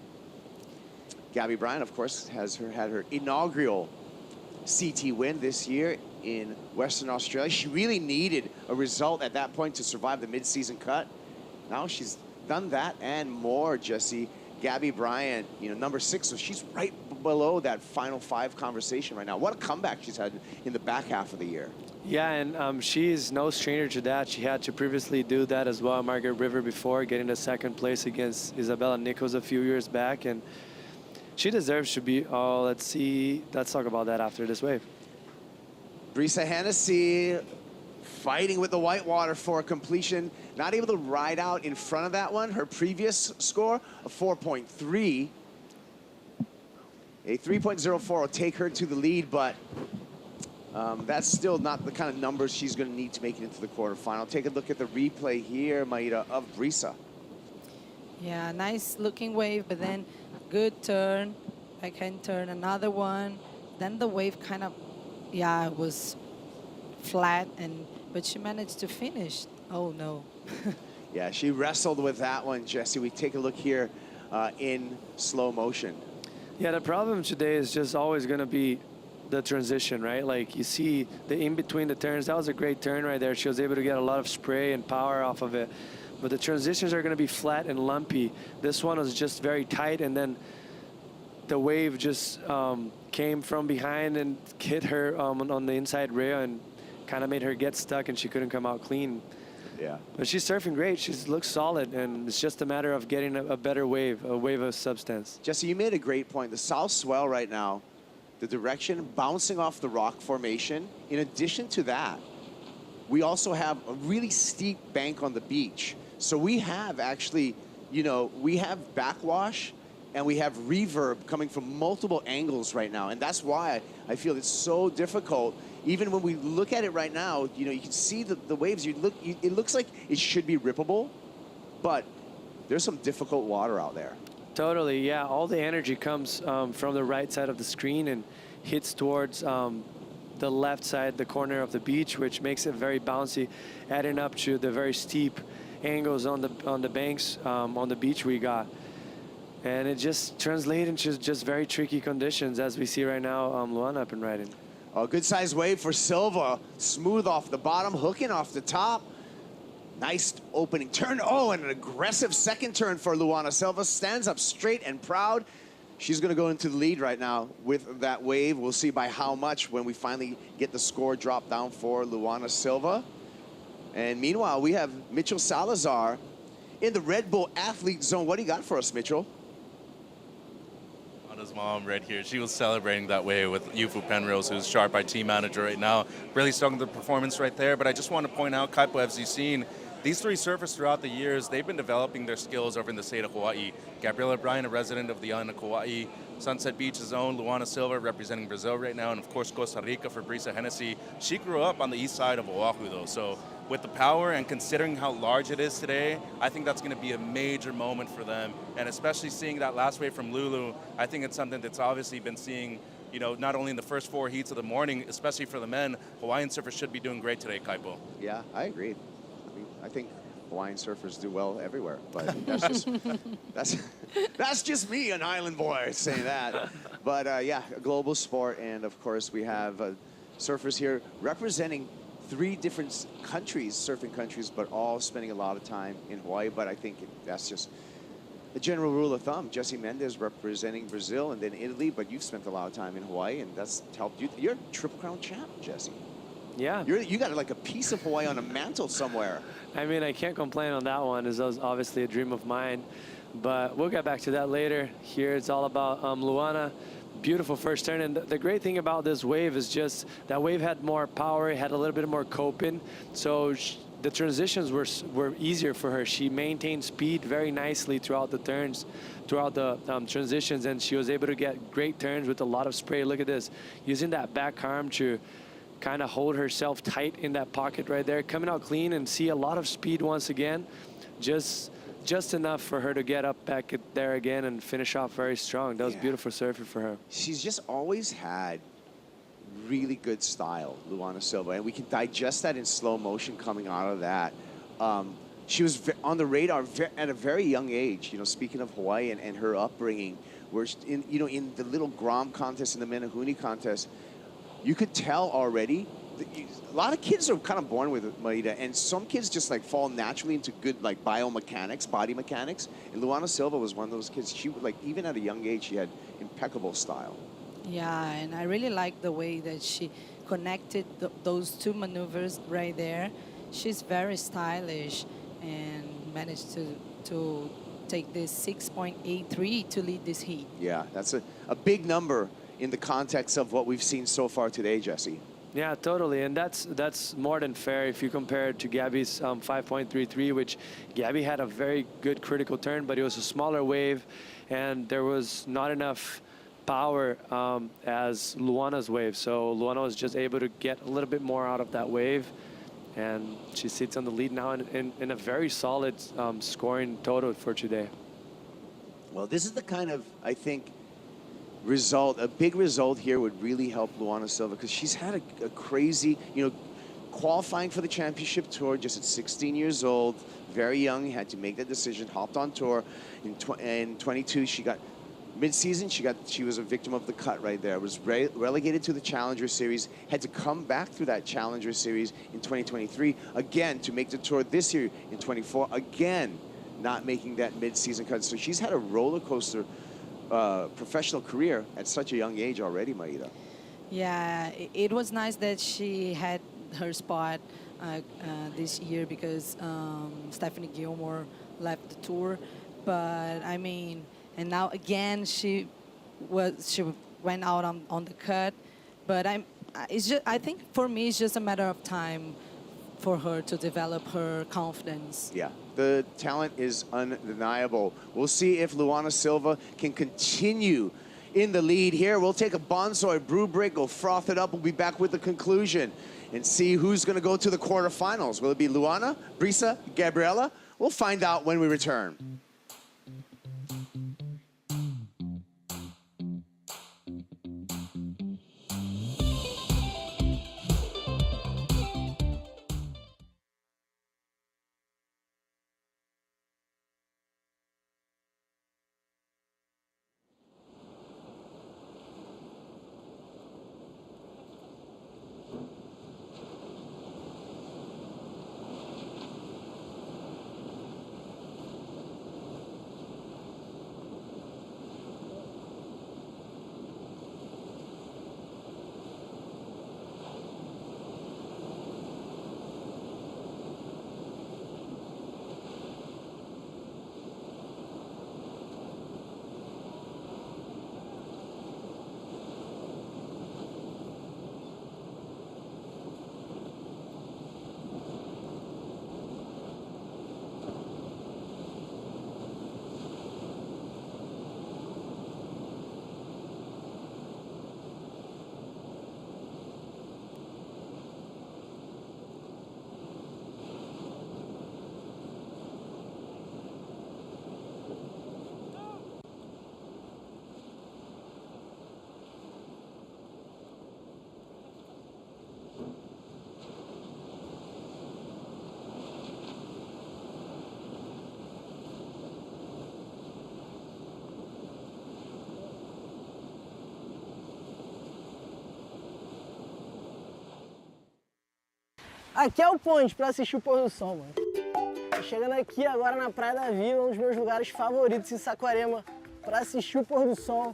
Gabby Bryant, of course, had her inaugural CT win this year in Western Australia. She really needed a result at that point to survive the mid-season cut. Now she's done that and more, Jesse. Gabby Bryant, you know, number 6, so she's right below that final 5 conversation right now. What a comeback she's had in the back half of the year. Yeah, and she's no stranger to that. She had to previously do that as well at Margaret River before, getting to 2nd place against Isabella Nichols a few years back, and she deserves to be, oh, let's see, let's talk about that after this wave. Brisa Hennessy fighting with the whitewater for completion. Not able to ride out in front of that one. Her previous score, a 4.3. A 3.04 will take her to the lead, but that's still not the kind of numbers she's going to need to make it into the quarterfinal. Take a look at the replay here, Maida, of Brisa. Yeah, nice looking wave, but then good turn, backhand turn, another one. Then the wave kind of, yeah, was flat, but she managed to finish. Oh, no. Yeah, she wrestled with that one, Jesse. We take a look here in slow motion. Yeah, the problem today is just always going to be the transition, right? Like you see the in between the turns. That was a great turn right there. She was able to get a lot of spray and power off of it. But the transitions are going to be flat and lumpy. This one was just very tight, and then the wave just came from behind and hit her on the inside rail and kind of made her get stuck, and she couldn't come out clean. Yeah. But she's surfing great. She looks solid, and it's just a matter of getting a better wave, a wave of substance. Jesse, you made a great point. The south swell right now, the direction bouncing off the rock formation. In addition to that, we also have a really steep bank on the beach. So we have actually, you know, we have backwash and we have reverb coming from multiple angles right now. And that's why I feel it's so difficult. Even when we look at it right now, you know, you can see the waves. It looks like it should be rippable, but there's some difficult water out there. Totally, yeah. All the energy comes from the right side of the screen and hits towards the left side, the corner of the beach, which makes it very bouncy, adding up to the very steep angles on the banks on the beach we got. And it just translates into just very tricky conditions, as we see right now, Luana up and riding. A good sized wave for Silva. Smooth off the bottom, hooking off the top. Nice opening turn. Oh, and an aggressive second turn for Luana Silva. Stands up straight and proud. She's going to go into the lead right now with that wave. We'll see by how much when we finally get the score dropped down for Luana Silva. And meanwhile, we have Mitchell Salazar in the Red Bull Athlete Zone. What do you got for us, Mitchell? Anna's mom right here. She was celebrating that way with Yufu Penrose, who's sharp, our team manager right now. Really strong the performance right there. But I just want to point out, Kaipo, as you've seen, these three surfers throughout the years, they've been developing their skills over in the state of Hawaii. Gabriela Bryan, a resident of the island of Kauai. Sunset Beach's own Luana Silva, representing Brazil right now. And of course, Costa Rica for Brisa Hennessy. She grew up on the east side of Oahu, though. So with the power and considering how large it is today, I think that's going to be a major moment for them. And especially seeing that last wave from Lulu, I think it's something that's obviously been seeing, you know, not only in the first 4 heats of the morning, especially for the men. Hawaiian surfers should be doing great today, Kaipo. Yeah, I agree. I think Hawaiian surfers do well everywhere, but that's just that's just me, an island boy, saying that. But yeah, a global sport, and of course we have surfers here representing 3 different countries, surfing countries, but all spending a lot of time in Hawaii. But I think that's just the general rule of thumb. Jesse Mendez representing Brazil and then Italy, but you've spent a lot of time in Hawaii, and that's helped you. You're a Triple Crown champ, Jesse. Yeah. You got like a piece of Hawaii on a mantle somewhere. I mean, I can't complain on that one. It was obviously a dream of mine. But we'll get back to that later. Here it's all about Luana. Beautiful first turn. And the great thing about this wave is just that wave had more power. It had a little bit more coping. So the transitions were easier for her. She maintained speed very nicely throughout the turns, throughout the transitions. And she was able to get great turns with a lot of spray. Look at this. Using that back arm to kind of hold herself tight in that pocket right there, coming out clean and see a lot of speed once again, just enough for her to get up back there again and finish off very strong. That was beautiful surfing for her. She's just always had really good style, Luana Silva, and we can digest that in slow motion coming out of that. She was on the radar at a very young age. You know, speaking of Hawaii and her upbringing, where in the little Grom contest and the Menehune contest, you could tell already, a lot of kids are kind of born with it, Maida, and some kids just like fall naturally into good like biomechanics, body mechanics. And Luana Silva was one of those kids. She like even at a young age, she had impeccable style. Yeah, and I really like the way that she connected those 2 maneuvers right there. She's very stylish and managed to take this 6.83 to lead this heat. Yeah, that's a big number in the context of what we've seen so far today, Jesse. Yeah, totally, and that's more than fair if you compare it to Gabby's 5.33, which Gabby had a very good critical turn, but it was a smaller wave, and there was not enough power as Luana's wave. So Luana was just able to get a little bit more out of that wave, and she sits on the lead now in a very solid scoring total for today. Well, this is the kind of, I think, a big result here would really help Luana Silva, because she's had a crazy, qualifying for the championship tour just at 16 years old, very young, had to make that decision, hopped on tour. In 22, she got mid-season, she was a victim of the cut right there, was relegated to the Challenger Series, had to come back through that Challenger Series in 2023, again, to make the tour this year in 24, again, not making that mid-season cut. So she's had a roller coaster professional career at such a young age already, Maida. Yeah, it was nice that she had her spot this year because Stephanie Gilmore left the tour. But I mean, and now again she went out on the cut. But I think for me it's just a matter of time for her to develop her confidence. Yeah, the talent is undeniable. We'll see if Luana Silva can continue in the lead here. We'll take a Bonsoy brew break, go froth it up. We'll be back with the conclusion and see who's going to go to the quarterfinals. Will it be Luana, Brisa, Gabriela? We'll find out when we return. Aqui é o ponte para assistir o pôr do sol, mano. Chegando aqui agora na Praia da Vila, um dos meus lugares favoritos em Saquarema para assistir o pôr do sol.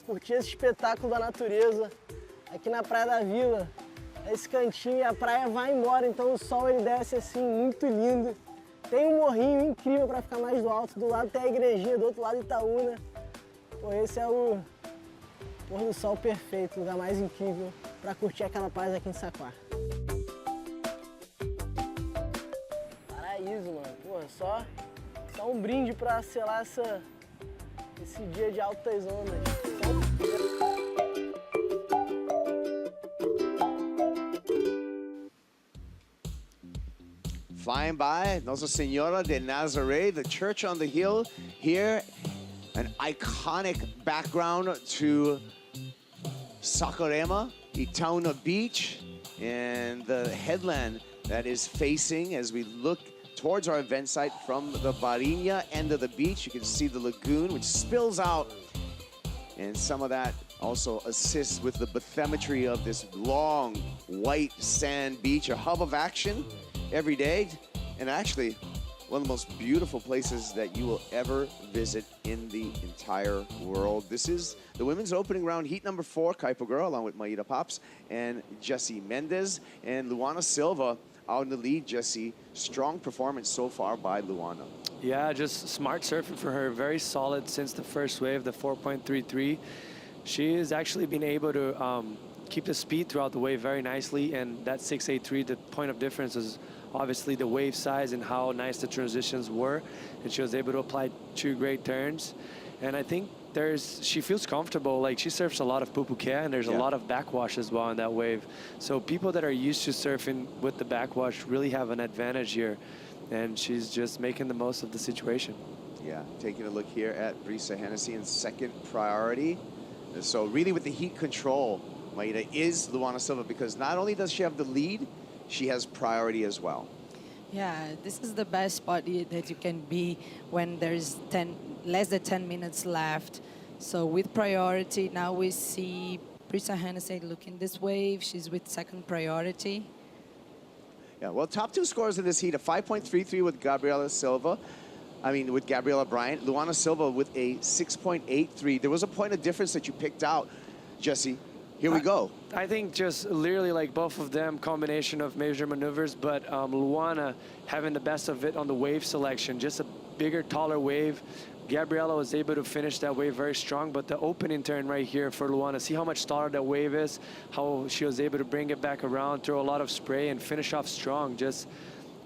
Curtir esse espetáculo da natureza aqui na Praia da Vila. Esse cantinho e a praia vai embora, então o sol ele desce assim, muito lindo. Tem um morrinho incrível para ficar mais do alto. Do lado tem a igrejinha, do outro lado Itaúna. Pô, esse é o pôr do sol perfeito, o lugar mais incrível para curtir aquela paz aqui em Saquar. Paraíso, mano. Pô, só um brinde para selar esse dia de altas ondas. Flying by Nossa Senora de Nazaré, the church on the hill here, an iconic background to Saquarema, Itaúna Beach, and the headland that is facing as we look towards our event site from the Barinha end of the beach. You can see the lagoon which spills out, and some of that also assists with the bathymetry of this long white sand beach, a hub of action every day, and actually one of the most beautiful places that you will ever visit in the entire world. This is the women's opening round, heat number 4, Kaipo Girl, along with Maida Pops and Jessie Mendez, and Luana Silva out in the lead. Jessie, strong performance so far by Luana. Yeah, just smart surfing for her, very solid since the first wave, the 4.33. She has actually been able to keep the speed throughout the wave very nicely, and that 6.83, the point of difference is obviously the wave size and how nice the transitions were, and she was able to apply 2 great turns. And I think she feels comfortable, like she surfs a lot of pupuke, and there's a lot of backwash as well in that wave. So people that are used to surfing with the backwash really have an advantage here, and she's just making the most of the situation. Yeah, taking a look here at Brisa Hennessy in second priority. So really with the heat control, Maida, is Luana Silva, because not only does she have the lead, she has priority as well. Yeah, this is the best spot that you can be when there's less than 10 minutes left. So with priority, now we see Brisa Hennessy looking this wave. She's with second priority. Yeah, well, top 2 scores in this heat, a 5.33 with with Gabriella Bryant. Luana Silva with a 6.83. There was a point of difference that you picked out, Jesse. Here we go. I think just literally like both of them, combination of major maneuvers, but Luana having the best of it on the wave selection, just a bigger, taller wave. Gabriella was able to finish that wave very strong, but the opening turn right here for Luana, see how much taller that wave is, how she was able to bring it back around, throw a lot of spray, and finish off strong. Just,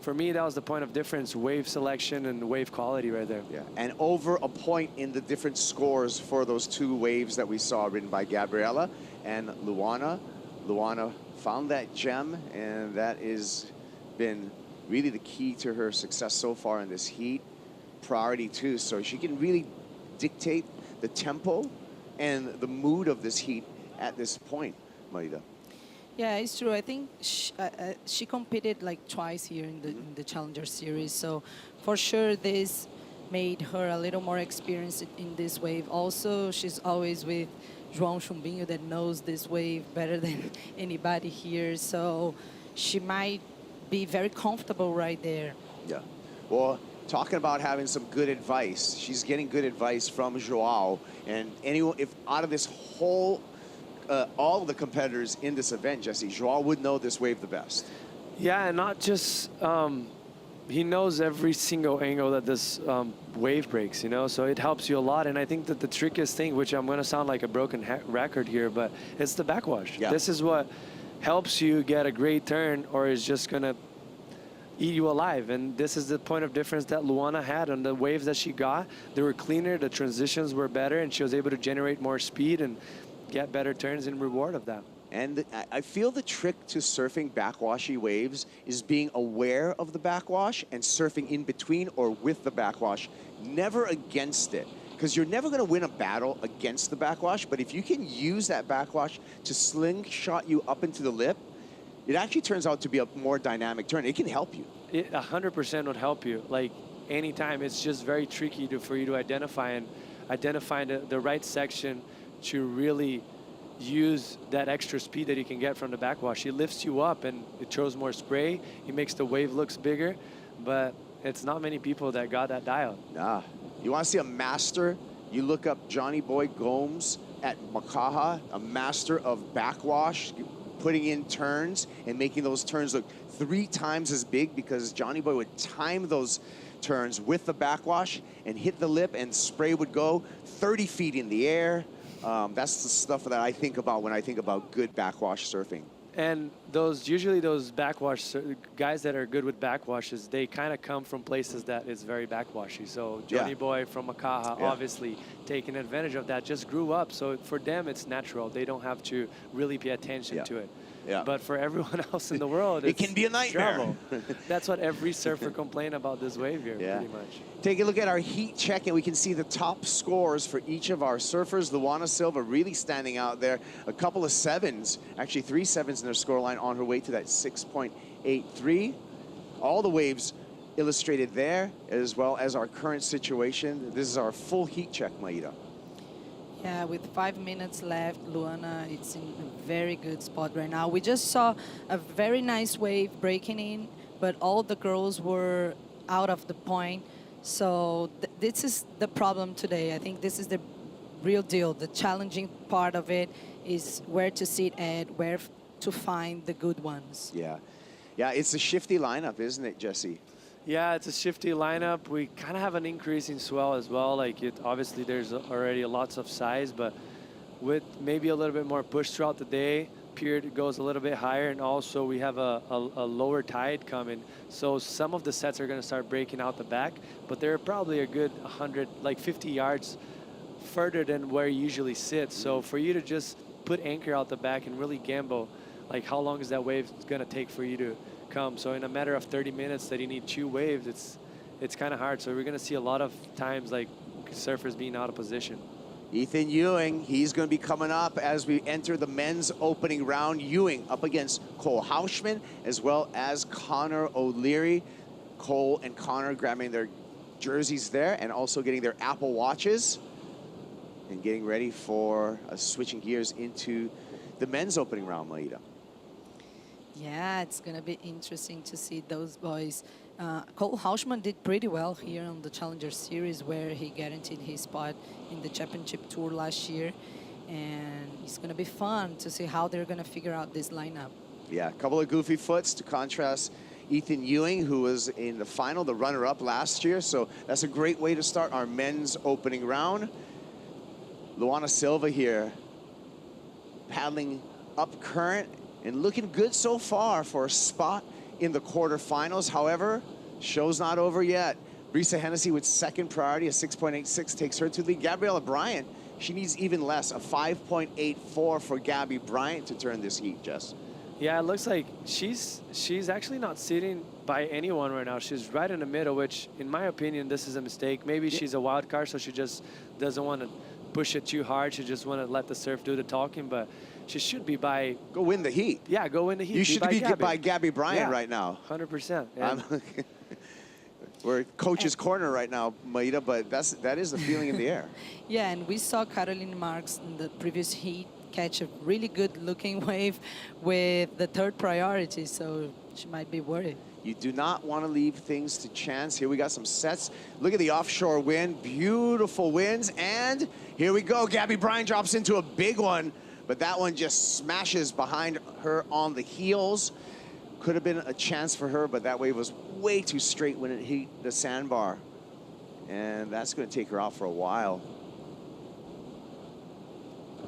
for me, that was the point of difference, wave selection and wave quality right there. Yeah, and over a point in the different scores for those 2 waves that we saw ridden by Gabriella and Luana. Luana found that gem, and that has been really the key to her success so far in this heat. Priority too, so she can really dictate the tempo and the mood of this heat at this point, Maida. Yeah, it's true. I think she competed like twice here in the Challenger Series, so for sure this made her a little more experienced in this wave. Also, she's always with João Chumbinho that knows this wave better than anybody here, so she might be very comfortable right there. Yeah. Well, talking about having some good advice, she's getting good advice from João, and anyone, if out of this whole, all of the competitors in this event, Jesse, João would know this wave the best. Yeah, and not just, he knows every single angle that this wave breaks, you know, so it helps you a lot. And I think that the trickiest thing, which I'm going to sound like a broken record here, but it's the backwash. Yeah. This is what helps you get a great turn, or is just going to eat you alive. And this is the point of difference that Luana had on the waves that she got. They were cleaner, the transitions were better, and she was able to generate more speed and get better turns in reward of that. And I feel the trick to surfing backwashy waves is being aware of the backwash and surfing in between or with the backwash, never against it. Because you're never going to win a battle against the backwash, but if you can use that backwash to slingshot you up into the lip, it actually turns out to be a more dynamic turn. It can help you. It 100% would help you. Like anytime, it's just very tricky for you to identify the right section to really use that extra speed that you can get from the backwash. It lifts you up and it throws more spray. It makes the wave looks bigger, but it's not many people that got that dial. Nah. You want to see a master? You look up Johnny Boy Gomes at Makaha, a master of backwash, putting in turns and making those turns look 3 times as big, because Johnny Boy would time those turns with the backwash and hit the lip, and spray would go 30 feet in the air. That's the stuff that I think about when I think about good backwash surfing. And usually those backwash guys that are good with backwashes, they kind of come from places that is very backwashy. So Johnny Boy from Makaha, obviously taking advantage of that, just grew up. So for them, it's natural. They don't have to really pay attention to it. Yeah. But for everyone else in the world, it can be a nightmare. Trouble. That's what every surfer complains about this wave here, pretty much. Take a look at our heat check, and we can see the top scores for each of our surfers. Luana Silva really standing out there. A couple of 7s, actually 3 7s in their scoreline on her way to that 6.83. All the waves illustrated there, as well as our current situation. This is our full heat check, Maida. Yeah, with 5 minutes left, Luana, it's in a very good spot right now. We just saw a very nice wave breaking in, but all the girls were out of the point. So this is the problem today. I think this is the real deal. The challenging part of it is where to sit at, where to find the good ones. Yeah. Yeah, it's a shifty lineup, isn't it, Jesse? Yeah, it's a shifty lineup. We kind of have an increasing swell as well. Like, obviously there's already lots of size, but with maybe a little bit more push throughout the day, period goes a little bit higher, and also we have a lower tide coming. So some of the sets are going to start breaking out the back, but they're probably a good 100, like 50 yards further than where you usually sit. So for you to just put anchor out the back and really gamble, like how long is that wave going to take for you to come? So in a matter of 30 minutes that you need 2 waves, it's kind of hard. So we're going to see a lot of times like surfers being out of position. Ethan Ewing, he's going to be coming up as we enter the men's opening round. Ewing up against Cole Hauschman, as well as Connor O'Leary. Cole and Connor grabbing their jerseys there and also getting their Apple Watches and getting ready for switching gears into the men's opening round, Maida. Yeah, it's going to be interesting to see those boys. Cole Hauschman did pretty well here on the Challenger Series, where he guaranteed his spot in the championship tour last year. And it's going to be fun to see how they're going to figure out this lineup. Yeah, a couple of goofy foots to contrast Ethan Ewing, who was in the final, the runner-up last year. So that's a great way to start our men's opening round. Luana Silva here, paddling up current and looking good so far for a spot in the quarterfinals. However, show's not over yet. Brisa Hennessy with second priority, a 6.86 takes her to the lead. Gabriella Bryant, she needs even less, a 5.84 for Gabby Bryant to turn this heat, Jess. Yeah, it looks like she's actually not sitting by anyone right now. She's right in the middle, which, in my opinion, this is a mistake. Maybe she's a wild card, so she just doesn't want to push it too hard. She just want to let the surf do the talking, but she should be by... Go win the heat. Yeah, go win the heat. You should be by Gabby Bryant right now. 100%. We're coach's corner right now, Maida, but that is the feeling in the air. Yeah, and we saw Caroline Marks in the previous heat catch a really good-looking wave with the third priority, so she might be worried. You do not want to leave things to chance. Here we got some sets. Look at the offshore wind. Beautiful winds. And here we go. Gabby Bryant drops into a big one, but that one just smashes behind her on the heels. Could have been a chance for her, but that wave was way too straight when it hit the sandbar. And that's going to take her out for a while.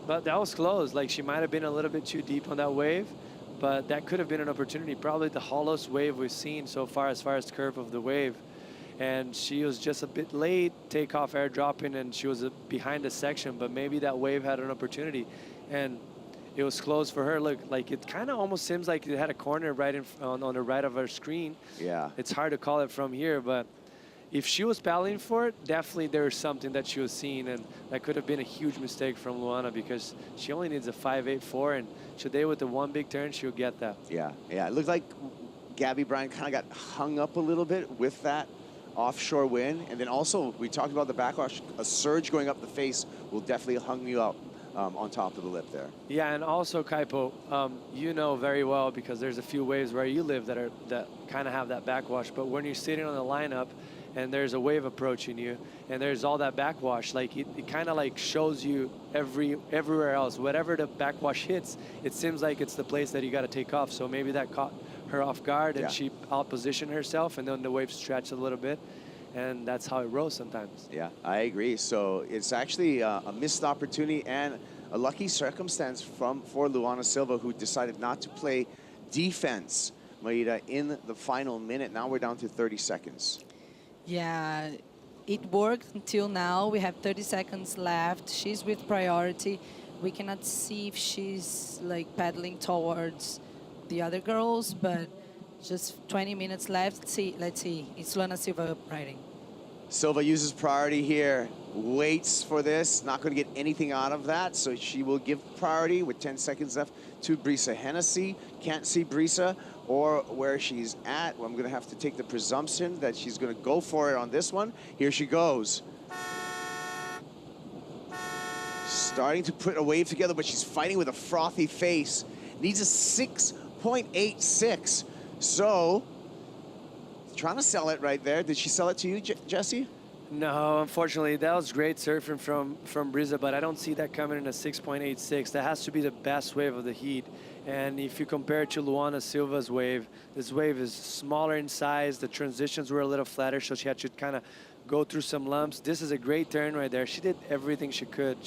But that was close. Like, she might have been a little bit too deep on that wave, but that could have been an opportunity. Probably the hollowest wave we've seen so far as the curve of the wave. And she was just a bit late, takeoff, airdropping, and she was behind the section, but maybe that wave had an opportunity. And it was close for her. Look, like, it kind of almost seems like it had a corner right on the right of our screen. Yeah. It's hard to call it from here, but if she was paddling for it, definitely there was something that she was seeing, and that could have been a huge mistake from Luana, because she only needs a 5.84, and today with the one big turn, she'll get that. Yeah, yeah. It looked like Gabby Bryant kind of got hung up a little bit with that offshore wind, and then also we talked about the backwash. A surge going up the face will definitely hung you up on top of the lip there. Yeah, and also Kaipo, you know very well because there's a few waves where you live that kind of have that backwash. But when you're sitting on the lineup and there's a wave approaching you and there's all that backwash, like it kind of like shows you everywhere else. Whatever the backwash hits, it seems like it's the place that you got to take off. So maybe that caught her off guard and she out-positioned herself, and then the wave stretched a little bit. And that's how it rose sometimes. Yeah, I agree. So it's actually a missed opportunity and a lucky circumstance for Luana Silva, who decided not to play defense, Maida, in the final minute. Now we're down to 30 seconds. Yeah, it worked until now. We have 30 seconds left. She's with priority. We cannot see if she's like paddling towards the other girls, but just 20 minutes left. Let's see. It's Luana Silva riding. Silva uses priority here, waits for this, not going to get anything out of that, so she will give priority with 10 seconds left to Brisa Hennessy. Can't see Brisa or where she's at. Well, I'm going to have to take the presumption that she's going to go for it on this one. Here she goes. Starting to put a wave together, but she's fighting with a frothy face. Needs a 6.86. So, trying to sell it right there. Did she sell it to you, Jesse? No, unfortunately, that was great surfing from Brisa, but I don't see that coming in a 6.86. That has to be the best wave of the heat. And if you compare it to Luana Silva's wave, this wave is smaller in size. The transitions were a little flatter, so she had to kind of go through some lumps. This is a great turn right there. She did everything she could.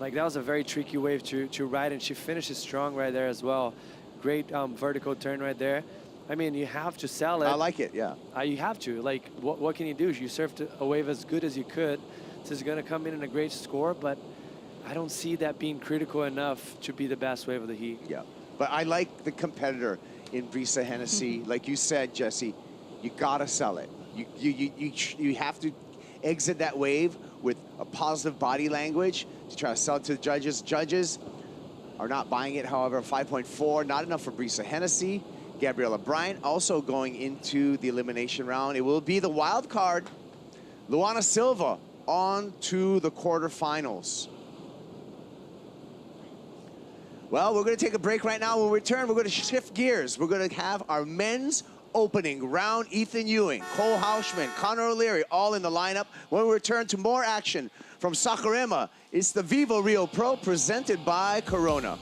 That was a very tricky wave to ride, and she finishes strong right there as well. Great vertical turn right there. I mean, you have to sell it. I like it, yeah. You have to. Like, what can you do? You surfed a wave as good as you could. This is going to come in a great score, but I don't see that being critical enough to be the best wave of the heat. Yeah, but I like the competitor in Brisa Hennessy. Like you said, Jesse, you got to sell it. You have to exit that wave with a positive body language to try to sell it to the judges. Judges are not buying it, however. 5.4, not enough for Brisa Hennessy. Gabriela Bryant also going into the elimination round. It will be the wild card. Luana Silva on to the quarterfinals. Well, we're going to take a break right now. When we return, we're going to shift gears. We're going to have our men's opening round. Ethan Ewing, Cole Hauschman, Connor O'Leary, all in the lineup. When we return to more action from Saquarema, it's the Vivo Rio Pro presented by Corona.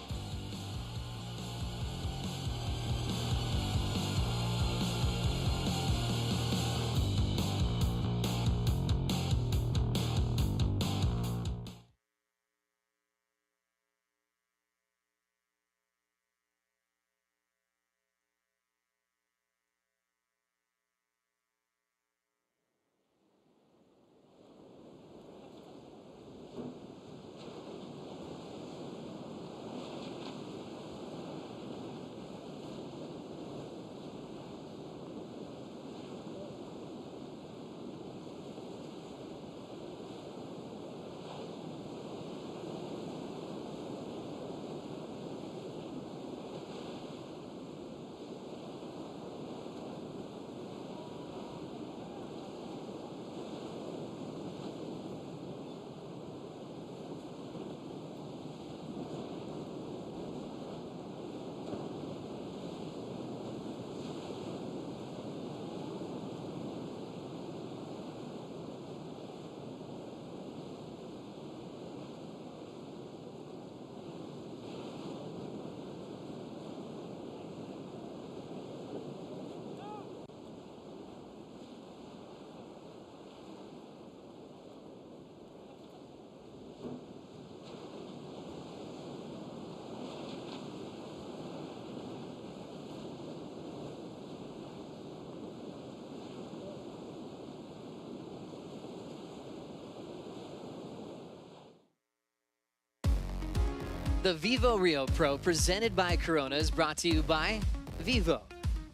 The Vivo Rio Pro presented by Corona is brought to you by Vivo,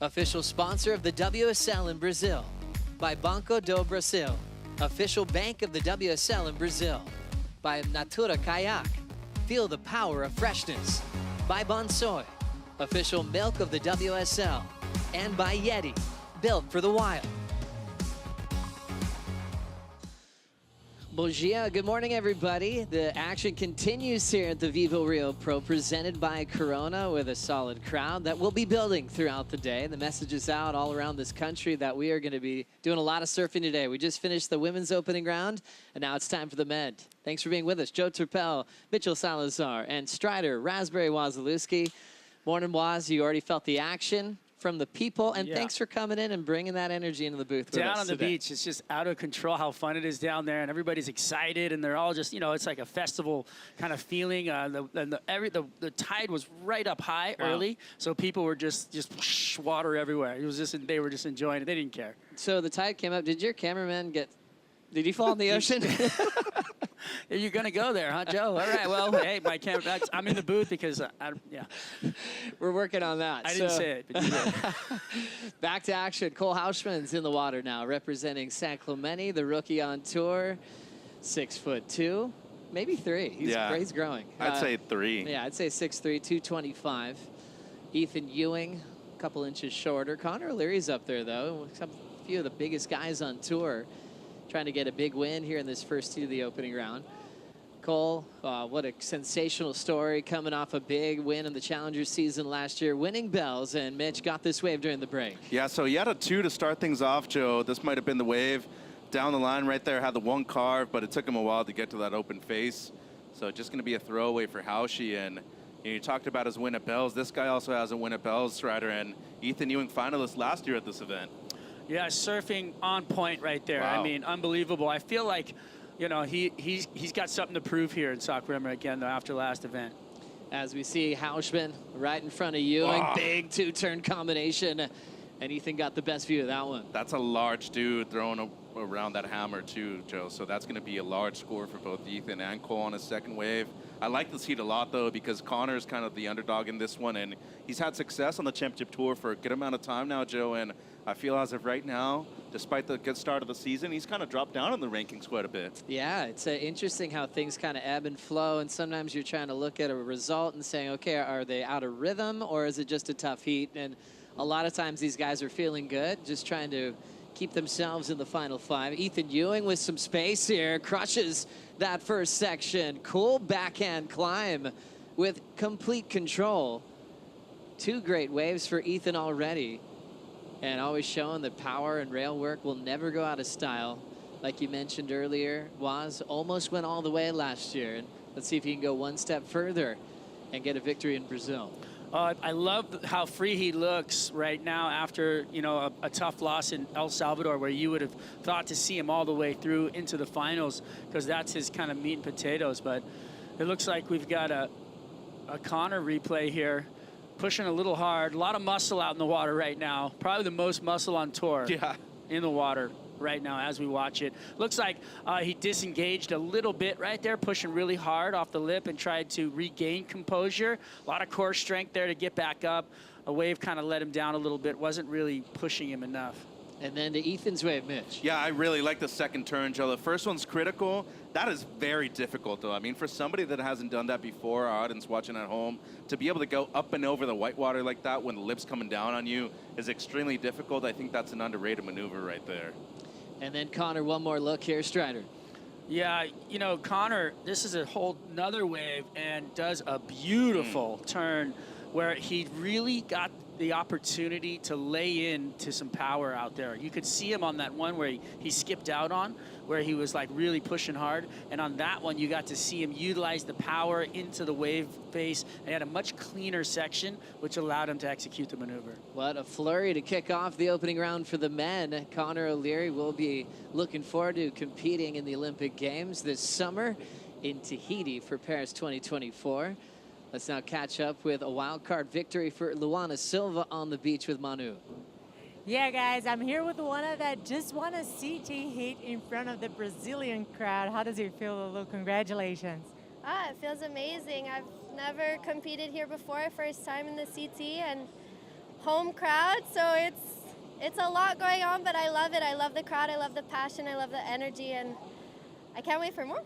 official sponsor of the WSL in Brazil, by Banco do Brasil, official bank of the WSL in Brazil, by Natura Kayak, feel the power of freshness, by Bonsoy, official milk of the WSL, and by Yeti, built for the wild. Bom dia. Good morning, everybody. The action continues here at the Vivo Rio Pro, presented by Corona, with a solid crowd that will be building throughout the day. The message is out all around this country that we are going to be doing a lot of surfing today. We just finished the women's opening round, and now it's time for the men. Thanks for being with us. Joe Turpel, Mitchell Salazar, and Strider Raspberry Wazalewski. Morning, Waz. You already felt the action from the people, and thanks for coming in and bringing that energy into the booth with Down us on the today. beach, it's just out of control how fun it is down there, and everybody's excited, and they're all just, you know, it's like a festival kind of feeling. The tide was right up high early, so people were just whoosh, water everywhere. It was just, they were just enjoying it. They didn't care. So the tide came up. Did your cameraman did he fall in the ocean? You're gonna go there, huh, Joe? All right. Well, hey, my camera. I'm in the booth because yeah. We're working on that. I didn't say it, but you did. Back to action. Cole Hausman's in the water now, representing San Clemente, the rookie on tour. 6'2", maybe 3. He's growing. I'd say 3. Yeah, I'd say 6'3", 225. Ethan Ewing, a couple inches shorter. Connor O'Leary's up there, though. A few of the biggest guys on tour trying to get a big win here in this first heat of the opening round. Cole, what a sensational story, coming off a big win in the Challenger season last year, winning bells, and Mitch got this wave during the break. Yeah, so he had a 2 to start things off, Joe. This might have been the wave. Down the line right there, had the 1 carve, but it took him a while to get to that open face. So just going to be a throwaway for Hauschie. And you talked about his win at bells. This guy also has a win at bells, Strider, and Ethan Ewing finalist last year at this event. Yeah, surfing on point right there. Wow. I mean, unbelievable. I feel like, you know, he's got something to prove here in Saquarema again, though, after last event. As we see Hausman right in front of Ewing, big 2-turn combination, and Ethan got the best view of that one. That's a large dude throwing around that hammer too, Joe. So that's going to be a large score for both Ethan and Cole on his second wave. I like this heat a lot, though, because Connor's kind of the underdog in this one, and he's had success on the championship tour for a good amount of time now, Joe, and I feel as of right now, despite the good start of the season, he's kind of dropped down in the rankings quite a bit. Yeah, it's interesting how things kind of ebb and flow, and sometimes you're trying to look at a result and saying, okay, are they out of rhythm, or is it just a tough heat? And a lot of times these guys are feeling good, just trying to keep themselves in the final 5. Ethan Ewing with some space here, crushes that first section. Cool backhand climb with complete control. 2 great waves for Ethan already. And always showing that power and rail work will never go out of style. Like you mentioned earlier, Waz almost went all the way last year. And let's see if he can go one step further and get a victory in Brazil. I love how free he looks right now after, you know, a tough loss in El Salvador, where you would have thought to see him all the way through into the finals, because that's his kind of meat and potatoes. But it looks like we've got a Connor replay here, pushing a little hard. A lot of muscle out in the water right now. Probably the most muscle on tour in the water right now as we watch it. Looks like he disengaged a little bit right there, pushing really hard off the lip and tried to regain composure. A lot of core strength there to get back up. A wave kind of let him down a little bit, wasn't really pushing him enough. And then to Ethan's wave, Mitch. Yeah, I really like the second turn, Joe. The first one's critical. That is very difficult, though. I mean, for somebody that hasn't done that before, our audience watching at home, to be able to go up and over the whitewater like that when the lip's coming down on you is extremely difficult. I think that's an underrated maneuver right there. And then Connor, one more look here, Strider. Yeah, you know, Connor, this is a whole nother wave and does a beautiful turn where he really got the opportunity to lay into some power out there. You could see him on that one where he skipped out on, where he was like really pushing hard. And on that one, you got to see him utilize the power into the wave face. And he had a much cleaner section, which allowed him to execute the maneuver. What a flurry to kick off the opening round for the men. Connor O'Leary will be looking forward to competing in the Olympic Games this summer in Tahiti for Paris 2024. Let's now catch up with a wild card victory for Luana Silva on the beach with Manu. Yeah, guys, I'm here with Luana that just won a CT heat in front of the Brazilian crowd. How does it feel, Lulu? Congratulations. It feels amazing. I've never competed here before, first time in the CT and home crowd, so it's a lot going on, but I love it. I love the crowd, I love the passion, I love the energy, and I can't wait for more.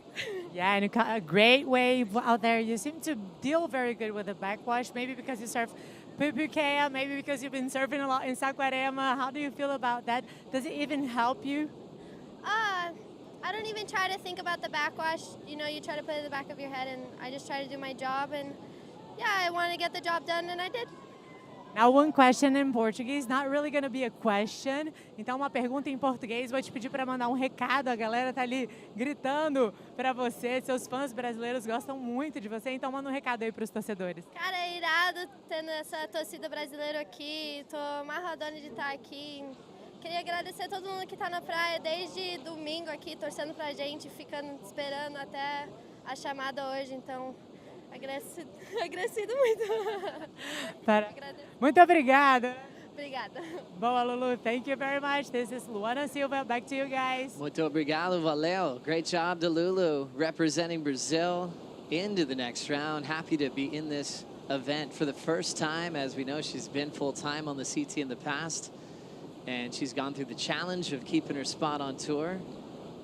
Yeah, and a great wave out there. You seem to deal very good with the backwash, maybe because you surf Pupukea, maybe because you've been surfing a lot in Saquarema. How do you feel about that? Does it even help you? I don't even try to think about the backwash. You know, you try to put it in the back of your head, and I just try to do my job. And yeah, I want to get the job done, and I did. Now, one question in Portuguese, not really going to be a question. Então, uma pergunta em português, vou te pedir para mandar um recado. A galera tá ali gritando para você. Seus fãs brasileiros gostam muito de você, então manda um recado aí para os torcedores. Cara, é irado tendo essa torcida brasileira aqui. Tô amarradona de estar aqui. Queria agradecer a todo mundo que tá na praia desde domingo aqui, torcendo pra gente, ficando esperando até a chamada hoje. Então, agradecido muito. Muito obrigada. Obrigada. Boa, Lulu. Thank you very much. This is Luana Silva. Back to you guys. Muito obrigado, valeu. Great job to Lulu, representing Brazil into the next round. Happy to be in this event for the first time. As we know, she's been full-time on the CT in the past. And she's gone through the challenge of keeping her spot on tour.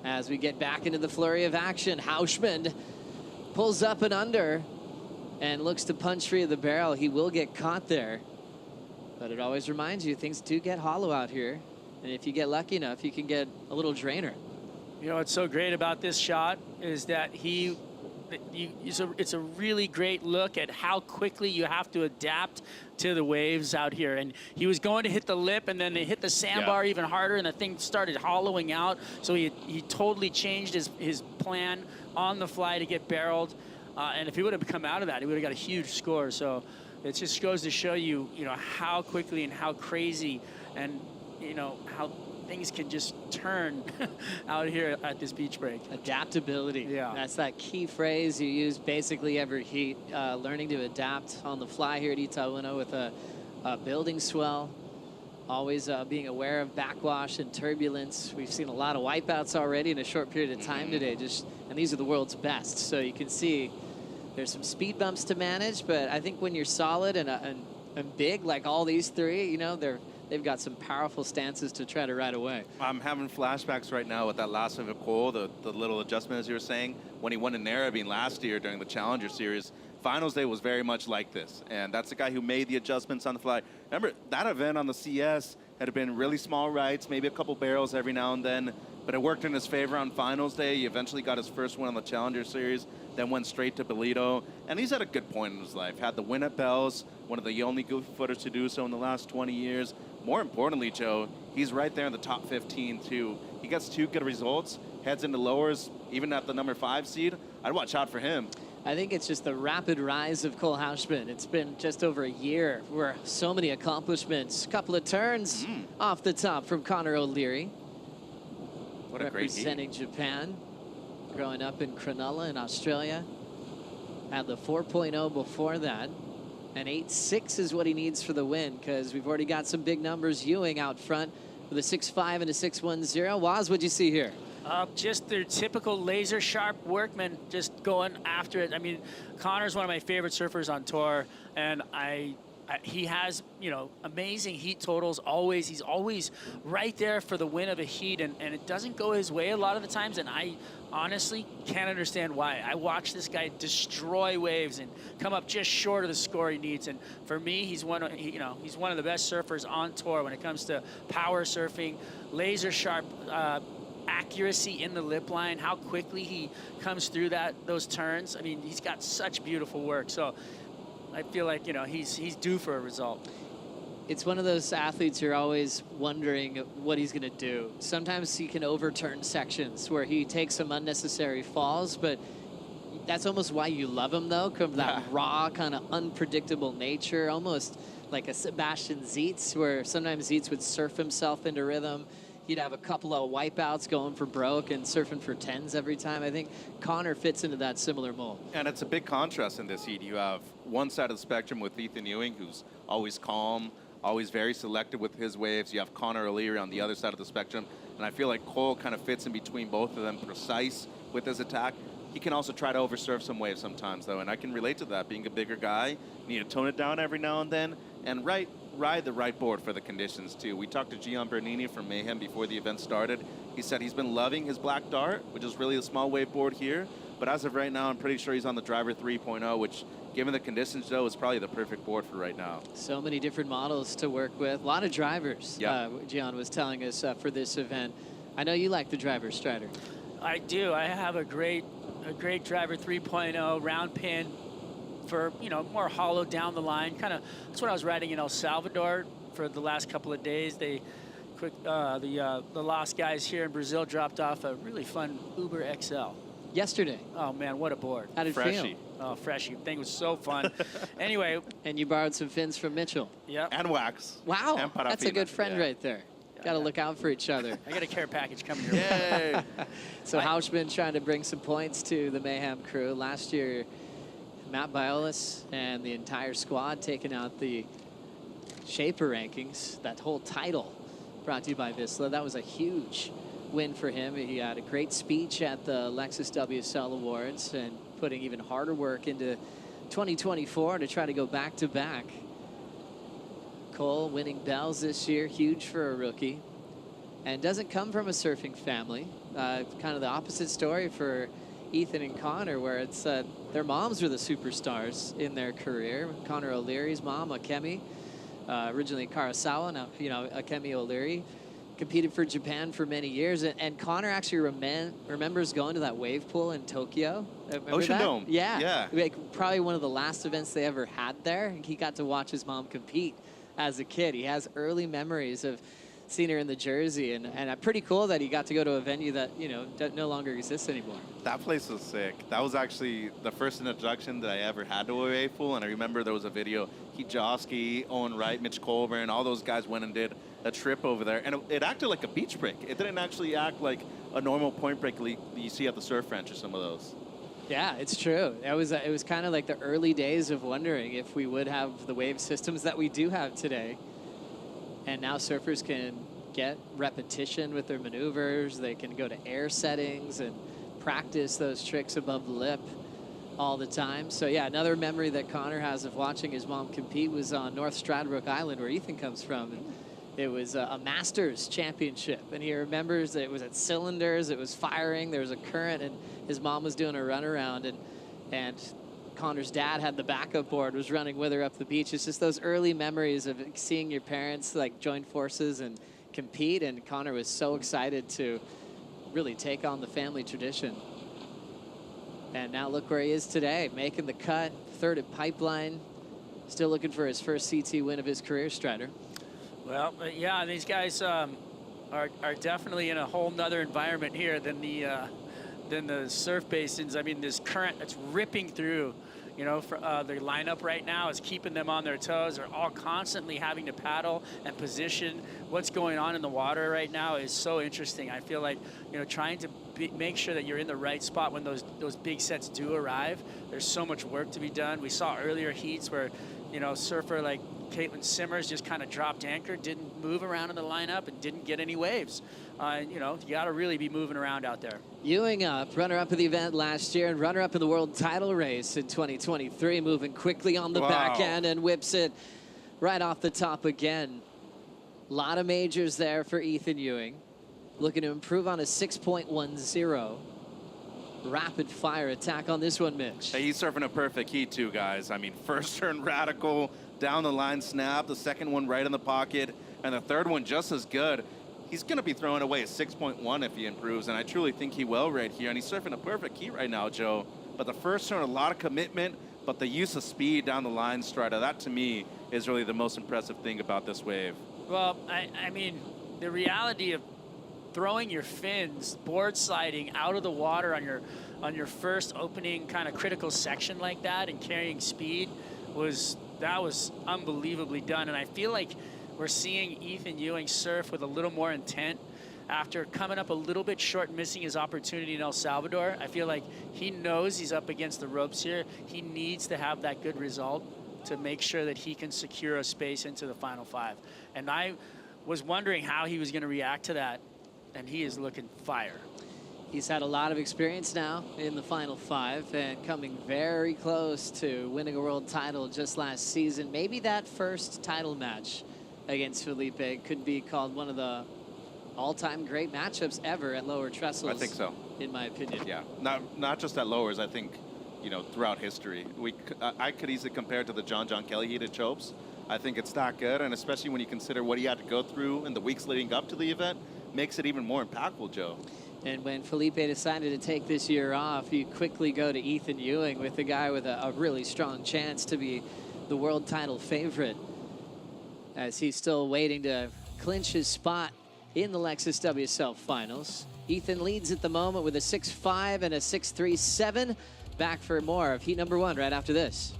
As we get back into the flurry of action, Hausman pulls up and under and looks to punch free of the barrel. He will get caught there. But it always reminds you, things do get hollow out here. And if you get lucky enough, you can get a little drainer. You know what's so great about this shot is that it's a really great look at how quickly you have to adapt to the waves out here. And he was going to hit the lip, and then they hit the sandbar even harder, and the thing started hollowing out. So he totally changed his plan on the fly to get barreled. And if he would have come out of that, he would have got a huge score. So it just goes to show you, how quickly and how crazy and, how things can just turn out here at this beach break. Adaptability. Yeah. That's that key phrase you use basically every heat. Learning to adapt on the fly here at Itaúna with a building swell. Always being aware of backwash and turbulence. We've seen a lot of wipeouts already in a short period of time today. And these are the world's best. So you can see there's some speed bumps to manage, but I think when you're solid and big like all these three, they've got some powerful stances to try to ride away. I'm having flashbacks right now with that last of Cole, the little adjustment, as you were saying, when he won in Narrabeen last year during the Challenger Series. Finals day was very much like this, and that's the guy who made the adjustments on the fly. Remember, that event on the CS had been really small rights, maybe a couple barrels every now and then, but it worked in his favor on finals day. He eventually got his first win on the Challenger Series, then went straight to Bolito, and he's at a good point in his life. Had the win at Bells, one of the only goofy footers to do so in the last 20 years. More importantly, Joe, he's right there in the top 15 too. He gets 2 good results, heads into lowers, even at the number 5 seed. I'd watch out for him. I think it's just the rapid rise of Cole Hausman. It's been just over a year where so many accomplishments. Couple of turns off the top from Connor O'Leary. What a great heat. Representing Japan. Growing up in Cronulla in Australia. Had the 4.0 before that. And 8.6 is what he needs for the win, because we've already got some big numbers. Ewing out front with a 6.5 and a 6.10. Waz, what'd you see here? Just their typical laser sharp workman, just going after it. I mean, Connor's one of my favorite surfers on tour, and he has, amazing heat totals always. He's always right there for the win of a heat, and it doesn't go his way a lot of the times, and I honestly can't understand why. I watch this guy destroy waves and come up just short of the score he needs, and for me, he's one of the best surfers on tour when it comes to power surfing, laser sharp accuracy in the lip line, how quickly he comes through those turns. I mean, he's got such beautiful work. So I feel like, he's due for a result. It's one of those athletes you're always wondering what he's going to do. Sometimes he can overturn sections where he takes some unnecessary falls, but that's almost why you love him, though, from that raw, kind of unpredictable nature, almost like a Sebastian Zietz, where sometimes Zietz would surf himself into rhythm. He'd have a couple of wipeouts going for broke and surfing for 10s every time. I think Connor fits into that similar mold. And it's a big contrast in this heat. You have one side of the spectrum with Ethan Ewing, who's always calm, always very selective with his waves. You have Connor O'Leary on the other side of the spectrum. And I feel like Cole kind of fits in between both of them, precise with his attack. He can also try to oversurf some waves sometimes, though, and I can relate to that. Being a bigger guy, you need to tone it down every now and then, and ride the right board for the conditions, too. We talked to Gian Bernini from Mayhem before the event started. He said he's been loving his Black Dart, which is really a small wave board here, but as of right now, I'm pretty sure he's on the Driver 3.0, which, given the conditions, Joe, is probably the perfect board for right now. So many different models to work with. A lot of drivers, Gian was telling us, for this event. I know you like the Driver, Strider. I do. I have a great driver 3.0 round pin for, you know, more hollow down the line. Kind of, that's what I was riding in El Salvador for the last couple of days. The Lost guys here in Brazil dropped off a really fun Uber XL. Yesterday. Oh man, what a board. How did it feel? Oh, freshy. Thing was so fun. Anyway. And you borrowed some fins from Mitchell. Yep. And wax. Wow. And That's a good friend right there. Got to look out for each other. I got a care package coming your way. So Hausman trying to bring some points to the Mayhem crew. Last year, Matt Biolis and the entire squad taking out the Shaper rankings. That whole title brought to you by Vissla. That was a huge win for him. He had a great speech at the Lexus WSL Awards and putting even harder work into 2024 to try to go back-to-back. Cole winning bells this year, huge for a rookie, and doesn't come from a surfing family. Kind of the opposite story for Ethan and Connor, where it's their moms were the superstars in their career. Connor O'Leary's mom, Akemi, originally Karasawa, now Akemi O'Leary, competed for Japan for many years, and Connor actually remembers going to that wave pool in Tokyo. Remember Ocean that? Dome. Yeah. Like, probably one of the last events they ever had there. He got to watch his mom compete as a kid. He has early memories of seeing her in the jersey, and pretty cool that he got to go to a venue that, you know, no longer exists anymore. That place was sick. That was actually the first introduction that I ever had to a wave pool, and I remember there was a video. Josky, Owen Wright, Mitch Colburn, all those guys went and did a trip over there, and it acted like a beach break. It didn't actually act like a normal point break you see at the Surf Ranch or some of those. Yeah, it's true. It was kind of like the early days of wondering if we would have the wave systems that we do have today. And now surfers can get repetition with their maneuvers. They can go to air settings and practice those tricks above the lip all the time. So yeah, another memory that Connor has of watching his mom compete was on North Stradbroke Island, where Ethan comes from. And it was a Masters championship, and he remembers that it was at cylinders, it was firing, there was a current, and his mom was doing a runaround, and Connor's dad had the backup board, was running with her up the beach. It's just those early memories of seeing your parents like join forces and compete, and Connor was so excited to really take on the family tradition. And now look where he is today, making the cut, third at Pipeline, still looking for his first CT win of his career, Strider. Well, yeah, these guys are definitely in a whole nother environment here than the surf basins. I mean, this current that's ripping through, you know, for, the lineup right now is keeping them on their toes. They're all constantly having to paddle and position. What's going on in the water right now is so interesting. I feel like, you know, trying to make sure that you're in the right spot when those big sets do arrive. There's so much work to be done. We saw earlier heats where, you know, surfer like Caitlin Simmers just kind of dropped anchor, didn't move around in the lineup, and didn't get any waves. You know, you got to really be moving around out there. Ewing up, runner-up of the event last year and runner-up in the world title race in 2023, moving quickly on the back end and whips it right off the top again. A lot of majors there for Ethan Ewing, looking to improve on a 6.10. Rapid fire attack on this one, Mitch. Hey, he's surfing a perfect heat too, guys. I mean, first turn radical, down the line snap, the second one right in the pocket, and the third one just as good. He's going to be throwing away a 6.1 if he improves, and I truly think he will right here. And he's surfing a perfect heat right now, Joe. But the first turn, a lot of commitment, but the use of speed down the line, Strider, that to me is really the most impressive thing about this wave. Well, I mean, the reality of throwing your fins, board sliding out of the water on your first opening kind of critical section like that and carrying speed was unbelievably done. And I feel like we're seeing Ethan Ewing surf with a little more intent after coming up a little bit short and missing his opportunity in El Salvador. I feel like he knows he's up against the ropes here. He needs to have that good result to make sure that he can secure a space into the final five. And I was wondering how he was going to react to that, and he is looking fire. He's had a lot of experience now in the final five and coming very close to winning a world title just last season. Maybe that first title match against Felipe could be called one of the all-time great matchups ever at lower trestles. I think so, in my opinion. Yeah, not just at lowers. I think, you know, throughout history, I could easily compare it to the John Kelly heat at Chopes. I think it's that good, and especially when you consider what he had to go through in the weeks leading up to the event, makes it even more impactful, Joe. And when Felipe decided to take this year off, you quickly go to Ethan Ewing with the guy with a really strong chance to be the world title favorite, as he's still waiting to clinch his spot in the Lexus WSL Finals. Ethan leads at the moment with a 6.5 and a 6.37. Back for more of heat number 1 right after this.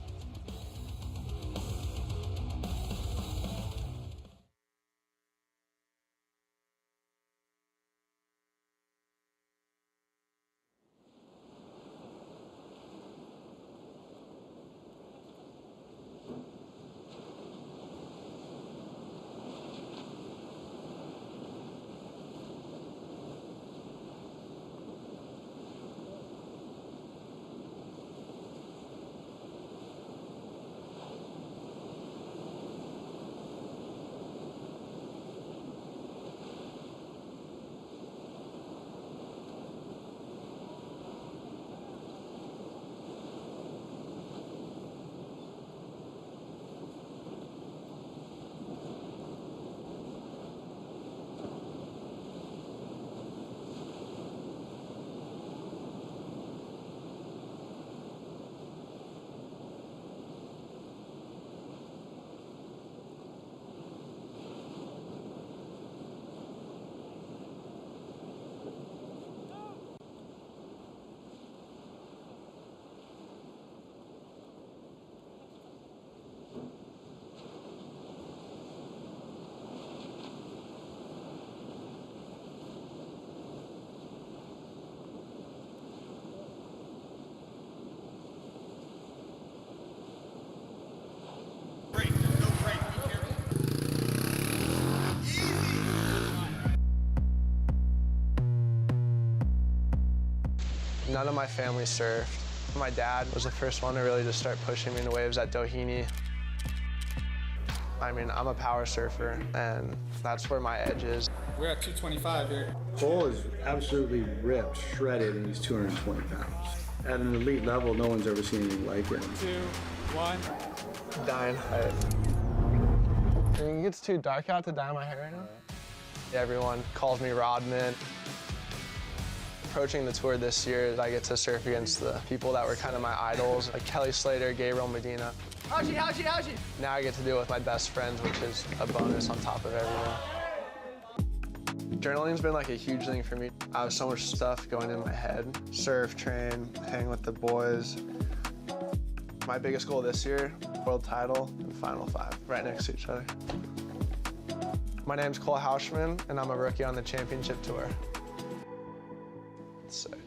None of my family surfed. My dad was the first one to really just start pushing me into waves at Doheny. I mean, I'm a power surfer, and that's where my edge is. We're at 225 here. Cole is absolutely ripped, shredded, and he's 220 pounds. At an elite level, no one's ever seen anything like him. 2, 1. Dyeing. I mean, it gets too dark out to dye my hair right now. Everyone calls me Rodman. Approaching the tour this year, I get to surf against the people that were kind of my idols, like Kelly Slater, Gabriel Medina. How'd you? Now I get to do it with my best friends, which is a bonus on top of everything. Journaling's been like a huge thing for me. I have so much stuff going in my head. Surf, train, hang with the boys. My biggest goal this year, world title and Final 5, right next to each other. My name's Cole Hauschman, and I'm a rookie on the championship tour. Sick.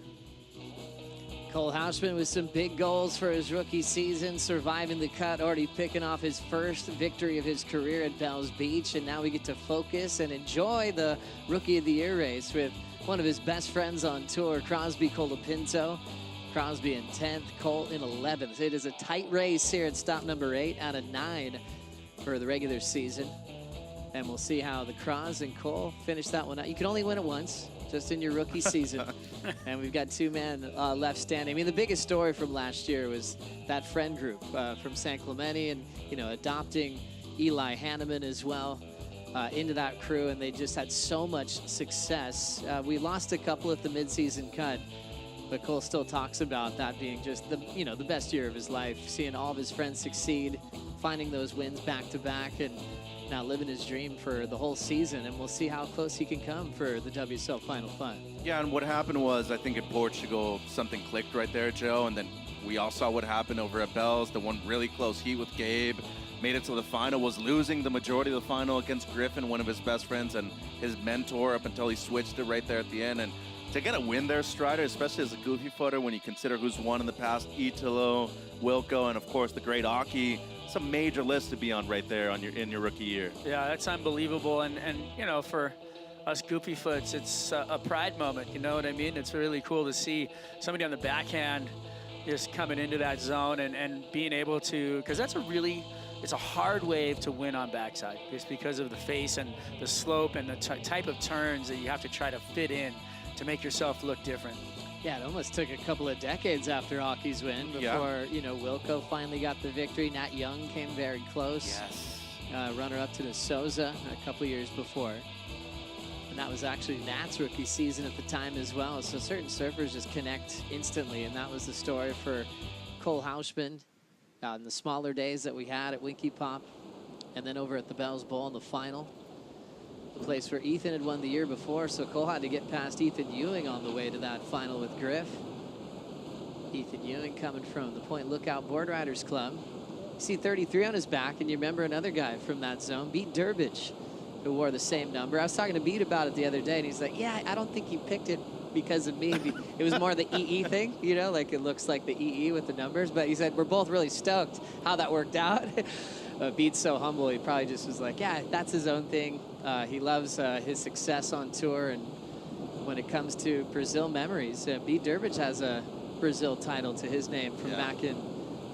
Cole Hauschman with some big goals for his rookie season, surviving the cut, already picking off his first victory of his career at Bells Beach, and now we get to focus and enjoy the Rookie of the Year race with one of his best friends on tour, Crosby Colapinto. Crosby in 10th, Cole in 11th. It is a tight race here at stop number 8 out of 9 for the regular season. And we'll see how the Cros and Cole finish that one out. You can only win it once, just in your rookie season. And we've got 2 men left standing. I mean, the biggest story from last year was that friend group from San Clemente and, you know, adopting Eli Hanneman as well into that crew. And they just had so much success. We lost a couple at the midseason cut, but Cole still talks about that being just the, you know, the best year of his life, seeing all of his friends succeed, finding those wins back to back, and now living his dream for the whole season, and we'll see how close he can come for the WSL Final 5. Yeah, and what happened was, I think in Portugal, something clicked right there, Joe, and then we all saw what happened over at Bells, the one really close heat with Gabe, made it to the final, was losing the majority of the final against Griffin, one of his best friends and his mentor, up until he switched it right there at the end. And to get a win there, Strider, especially as a goofy footer, when you consider who's won in the past, Italo, Wilco, and of course the great Aki, it's a major list to be on right there on in your rookie year. Yeah, that's unbelievable. And you know, for us goofy foots, it's a pride moment, you know what I mean? It's really cool to see somebody on the backhand just coming into that zone and being able to, because that's it's a hard wave to win on backside, just because of the face and the slope and the type of turns that you have to try to fit in to make yourself look different. Yeah, it almost took a couple of decades after Aki's win before, you know, Wilco finally got the victory. Nat Young came very close. Yes. Runner-up to the Souza a couple years before. And that was actually Nat's rookie season at the time as well. So certain surfers just connect instantly, and that was the story for Cole Hausman in the smaller days that we had at Winky Pop, and then over at the Bells Bowl in the final, the place where Ethan had won the year before. So Cole had to get past Ethan Ewing on the way to that final with Griff. Ethan Ewing coming from the Point Lookout Board Riders Club. You see 33 on his back, and you remember another guy from that zone, Beat Durbridge, who wore the same number. I was talking to Beat about it the other day, and he's like, yeah, I don't think he picked it because of me. It was more the EE thing, you know, like it looks like the EE with the numbers. But he said, we're both really stoked how that worked out. Beat's so humble, he probably just was like, yeah, that's his own thing. He loves his success on tour. And when it comes to Brazil memories, Beat Durbridge has a Brazil title to his name from back in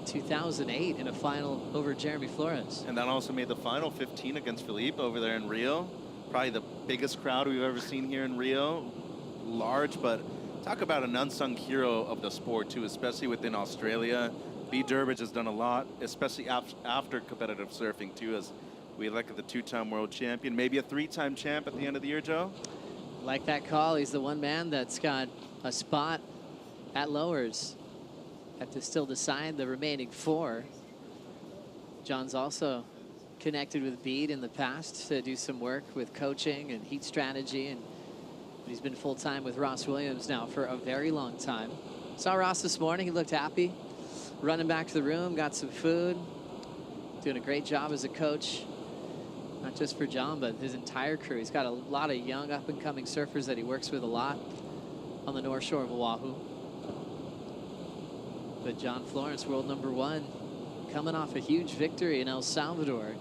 2008 in a final over Jeremy Flores. And that also made the final 15 against Felipe over there in Rio. Probably the biggest crowd we've ever seen here in Rio. Large, but talk about an unsung hero of the sport too, especially within Australia. B. Durbridge has done a lot, especially after competitive surfing too, as we look at the 2-time world champion, maybe a 3-time champ at the end of the year, Joe? Like that call, he's the one man that's got a spot at lowers. Have to still decide the remaining 4. John's also connected with Bede in the past to do some work with coaching and heat strategy, and he's been full-time with Ross Williams now for a very long time. Saw Ross this morning, he looked happy. Running back to the room, got some food. Doing a great job as a coach, not just for John, but his entire crew. He's got a lot of young up-and-coming surfers that he works with a lot on the North Shore of Oahu. But John Florence, world #1, coming off a huge victory in El Salvador.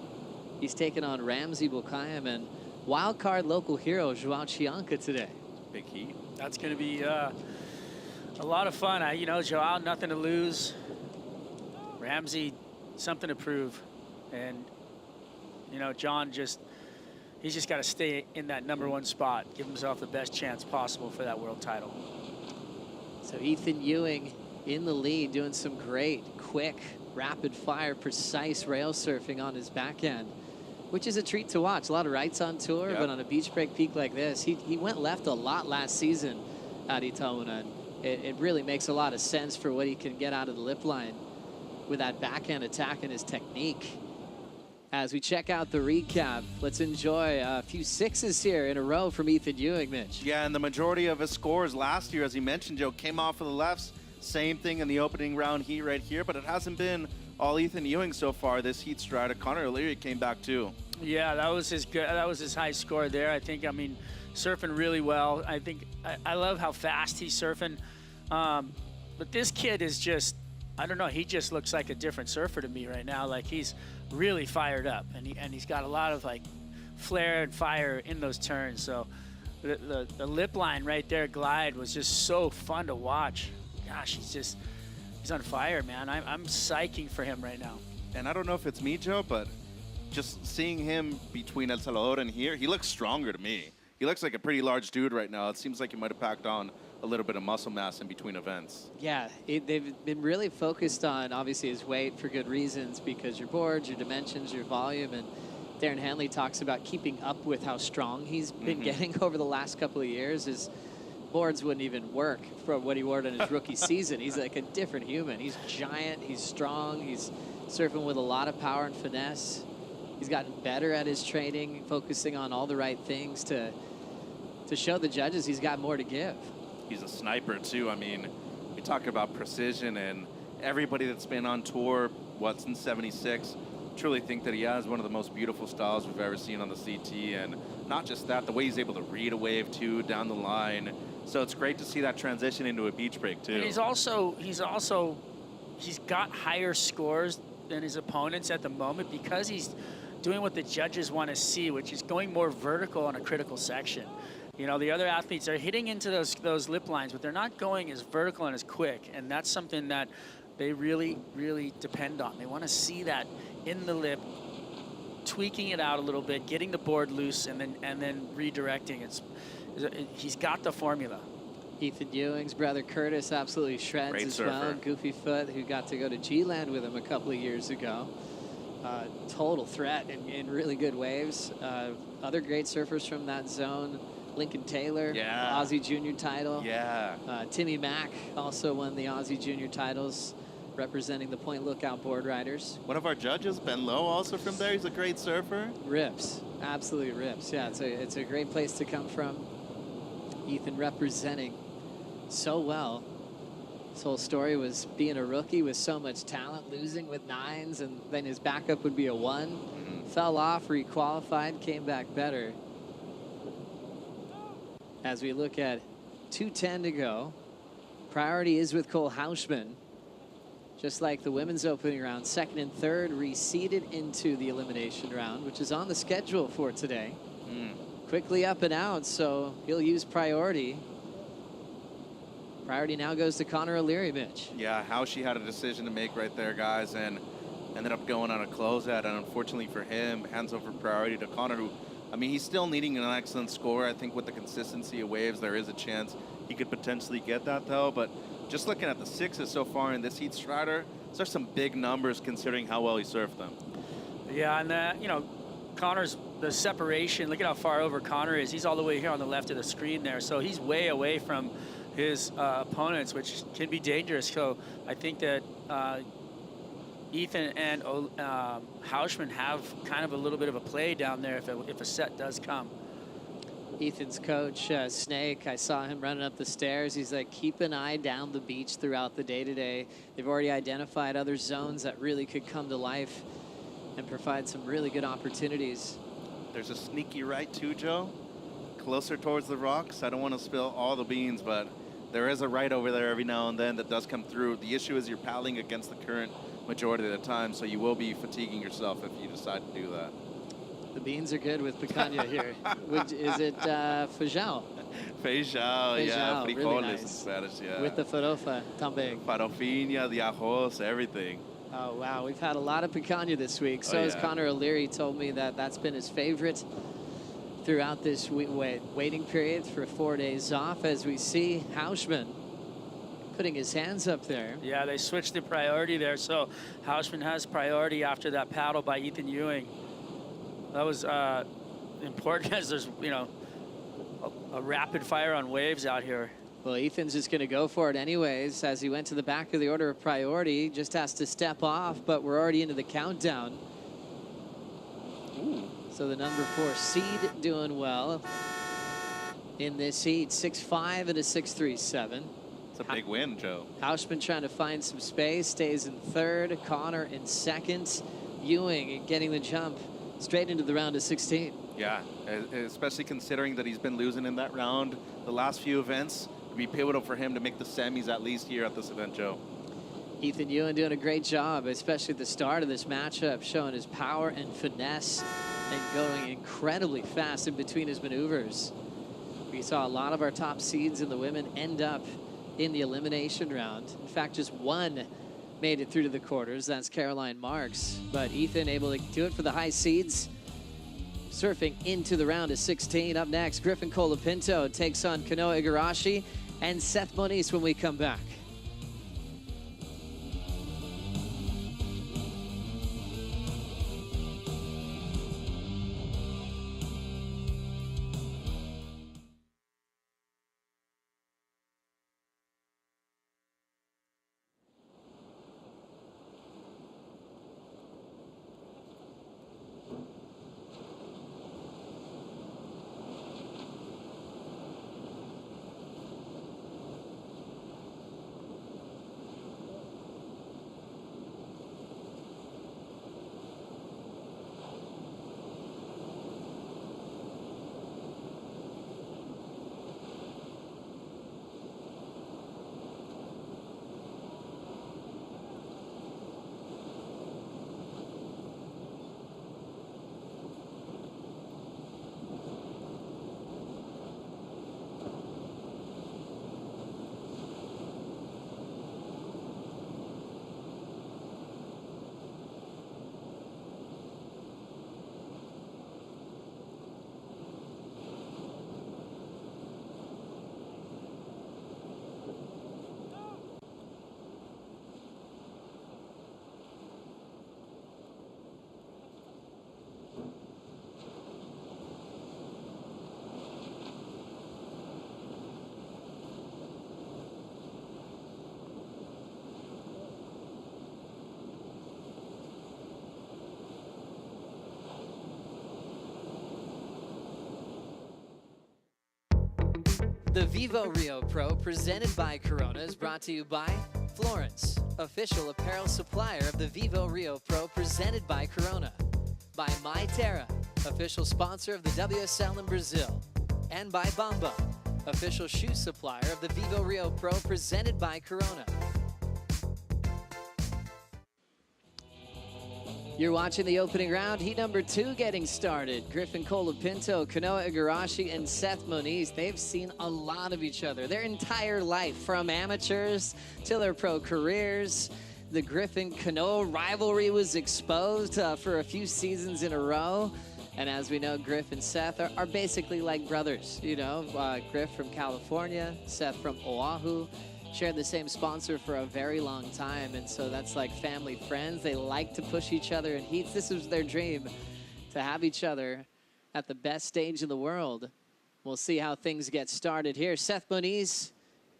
He's taken on Ramsey Bukayam and wildcard local hero Joao Chianca today. Big heat. That's going to be a lot of fun. You know, Joao, nothing to lose. Ramsey, something to prove. And, you know, John he's just got to stay in that #1 spot, give himself the best chance possible for that world title. So Ethan Ewing in the lead, doing some great, quick, rapid-fire, precise rail surfing on his backhand, which is a treat to watch. A lot of rights on tour, but on a beach break peak like this, he went left a lot last season at Itaúna. It really makes a lot of sense for what he can get out of the lip line with that backhand attack and his technique. As we check out the recap, let's enjoy a few 6s here in a row from Ethan Ewing, Mitch. Yeah, and the majority of his scores last year, as you mentioned, Joe, came off of the lefts. Same thing in the opening round heat right here, but it hasn't been all Ethan Ewing so far this heat strata. Connor O'Leary came back too. Yeah, that was his high score there. I think, I mean, surfing really well. I think I love how fast he's surfing. But this kid is just, I don't know, he just looks like a different surfer to me right now. Like, he's really fired up, and he's got a lot of like flair and fire in those turns. So the lip line right there, glide, was just so fun to watch. Gosh, he's on fire, man. I'm psyching for him right now. And I don't know if it's me, Joe, but just seeing him between El Salvador and here, he looks stronger to me. He looks like a pretty large dude right now. It seems like he might have packed on a little bit of muscle mass in between events. Yeah, they've been really focused on, obviously, his weight for good reasons, because your boards, your dimensions, your volume, and Darren Hanley talks about keeping up with how strong he's been getting over the last couple of years. His boards wouldn't even work for what he wore in his rookie season. He's like a different human. He's giant, he's strong, he's surfing with a lot of power and finesse. He's gotten better at his training, focusing on all the right things to show the judges he's got more to give. He's a sniper too. I mean, we talk about precision, and everybody that's been on tour, since '76, truly think that he has one of the most beautiful styles we've ever seen on the CT. And not just that, the way he's able to read a wave too down the line. So it's great to see that transition into a beach break too. And he's got higher scores than his opponents at the moment because he's doing what the judges want to see, which is going more vertical on a critical section. You know, the other athletes are hitting into those lip lines, but they're not going as vertical and as quick. And that's something that they really, really depend on. They want to see that in the lip, tweaking it out a little bit, getting the board loose, and then redirecting. He's got the formula. Ethan Ewing's brother Curtis absolutely shreds Great as surfer. well. Goofy Foot, who got to go to G-Land with him a couple of years ago. Total threat in really good waves. Other great surfers from that zone. Lincoln Taylor, Yeah. Aussie Junior title. Yeah. Timmy Mack also won the Aussie Junior titles, representing the Point Lookout board riders. One of our judges, Ben Lowe, also from there. He's a great surfer. Rips, absolutely rips. Yeah, it's a great place to come from. Ethan representing so well. His whole story was being a rookie with so much talent, losing with 9s, and then his backup would be a 1. Fell off, requalified, came back better. As we look at 2:10 to go, priority is with Cole Hauschman. Just like the women's opening round, second and third reseeded into the elimination round, which is on the schedule for today. Quickly up and out, so he'll use priority. Priority now goes to Connor O'Leary, Mitch. Yeah, how she had a decision to make right there, guys, and ended up going on a closeout. And unfortunately for him, hands over priority to Connor, who, I mean, he's still needing an excellent score. I think with the consistency of waves, there is a chance he could potentially get that, though. But just looking at the 6s so far in this heat, Strider, those are some big numbers considering how well he surfed them. Yeah, and you know, Connor's, the separation, look at how far over Connor is. He's all the way here on the left of the screen there. So he's way away from his opponents, which can be dangerous. So I think that Ethan and Hauschman have kind of a little bit of a play down there if a set does come. Ethan's coach, Snake, I saw him running up the stairs. He's like, keep an eye down the beach throughout the day today. They've already identified other zones that really could come to life and provide some really good opportunities. There's a sneaky right too, Joe. Closer towards the rocks. I don't want to spill all the beans, but there is a right over there every now and then that does come through. The issue is you're paddling against the current majority of the time, so you will be fatiguing yourself if you decide to do that. The beans are good with picanha here. Is it feijão? Feijão, yeah, frijoles really in nice. Spanish, yeah. With the farofa também. Farofinha, the arroz, everything. Oh, wow. We've had a lot of picanha this week. So has Connor O'Leary. Told me that that's been his favorite throughout this waiting period for 4 days off, as we see Hauschman putting his hands up there. Yeah, they switched the priority there. So Hauschman has priority after that paddle by Ethan Ewing. That was important as there's, you know, a rapid fire on waves out here. Well, Ethan's just going to go for it anyways. As he went to the back of the order of priority, just has to step off, but we're already into the countdown. Ooh. So the number 4 seed doing well in this heat. 6.5 and a 6.37. It's a big win, Joe. Hauschman trying to find some space, stays in third. Connor in second. Ewing getting the jump straight into the round of 16. Yeah, especially considering that he's been losing in that round the last few events. It'd be pivotal for him to make the semis at least here at this event, Joe. Ethan Ewing doing a great job, especially at the start of this matchup, showing his power and finesse and going incredibly fast in between his maneuvers. We saw a lot of our top seeds in the women end up in the elimination round. In fact, just one made it through to the quarters. That's Caroline Marks. But Ethan able to do it for the high seeds. Surfing into the round of 16. Up next, Griffin Colapinto takes on Kanoa Igarashi and Seth Moniz when we come back. The Vivo Rio Pro, presented by Corona, is brought to you by Florence, official apparel supplier of the Vivo Rio Pro, presented by Corona. By MyTerra, official sponsor of the WSL in Brazil. And by Bamba, official shoe supplier of the Vivo Rio Pro, presented by Corona. You're watching the opening round, heat number 2 getting started. Griffin Colapinto, Kanoa Igarashi, and Seth Moniz, they've seen a lot of each other their entire life, from amateurs to their pro careers. The Griffin-Kanoa rivalry was exposed for a few seasons in a row. And as we know, Griff and Seth are basically like brothers. You know, Griff from California, Seth from Oahu. Shared the same sponsor for a very long time, and so that's like family friends. They like to push each other in heats. This was their dream, to have each other at the best stage in the world. We'll see how things get started here. Seth Moniz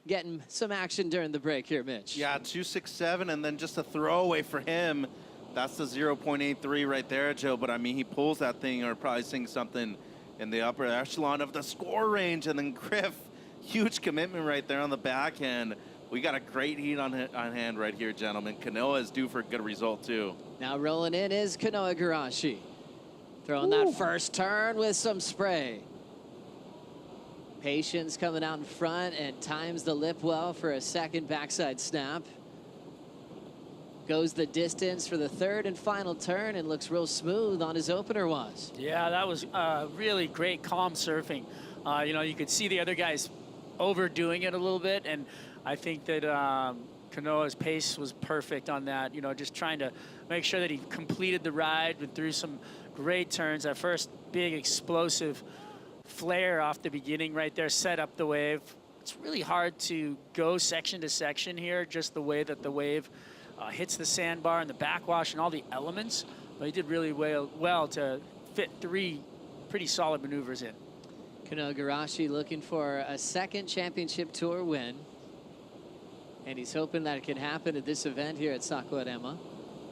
getting some action during the break here, Mitch. Yeah, 2.67, and then just a throwaway for him. That's the 0.83 right there, Joe. But I mean, he pulls that thing, or probably seeing something in the upper echelon of the score range, and then Griff. Huge commitment right there on the backhand. We got a great heat on hand right here, gentlemen. Kanoa is due for a good result, too. Now rolling in is Kanoa Igarashi. Throwing that first turn with some spray. Patience coming out in front and times the lip well for a second backside snap. Goes the distance for the third and final turn and looks real smooth on his opener was. Yeah, that was really great, calm surfing. You know, you could see the other guys overdoing it a little bit, and I think that Kanoa's pace was perfect on that. You know, just trying to make sure that he completed the ride and threw some great turns. That first big explosive flare off the beginning right there set up the wave. It's really hard to go section to section here, just the way that the wave hits the sandbar and the backwash and all the elements. But he did really well to fit 3 pretty solid maneuvers in. Kanoa Igarashi looking for a second championship tour win. And he's hoping that it can happen at this event here at Saquarema.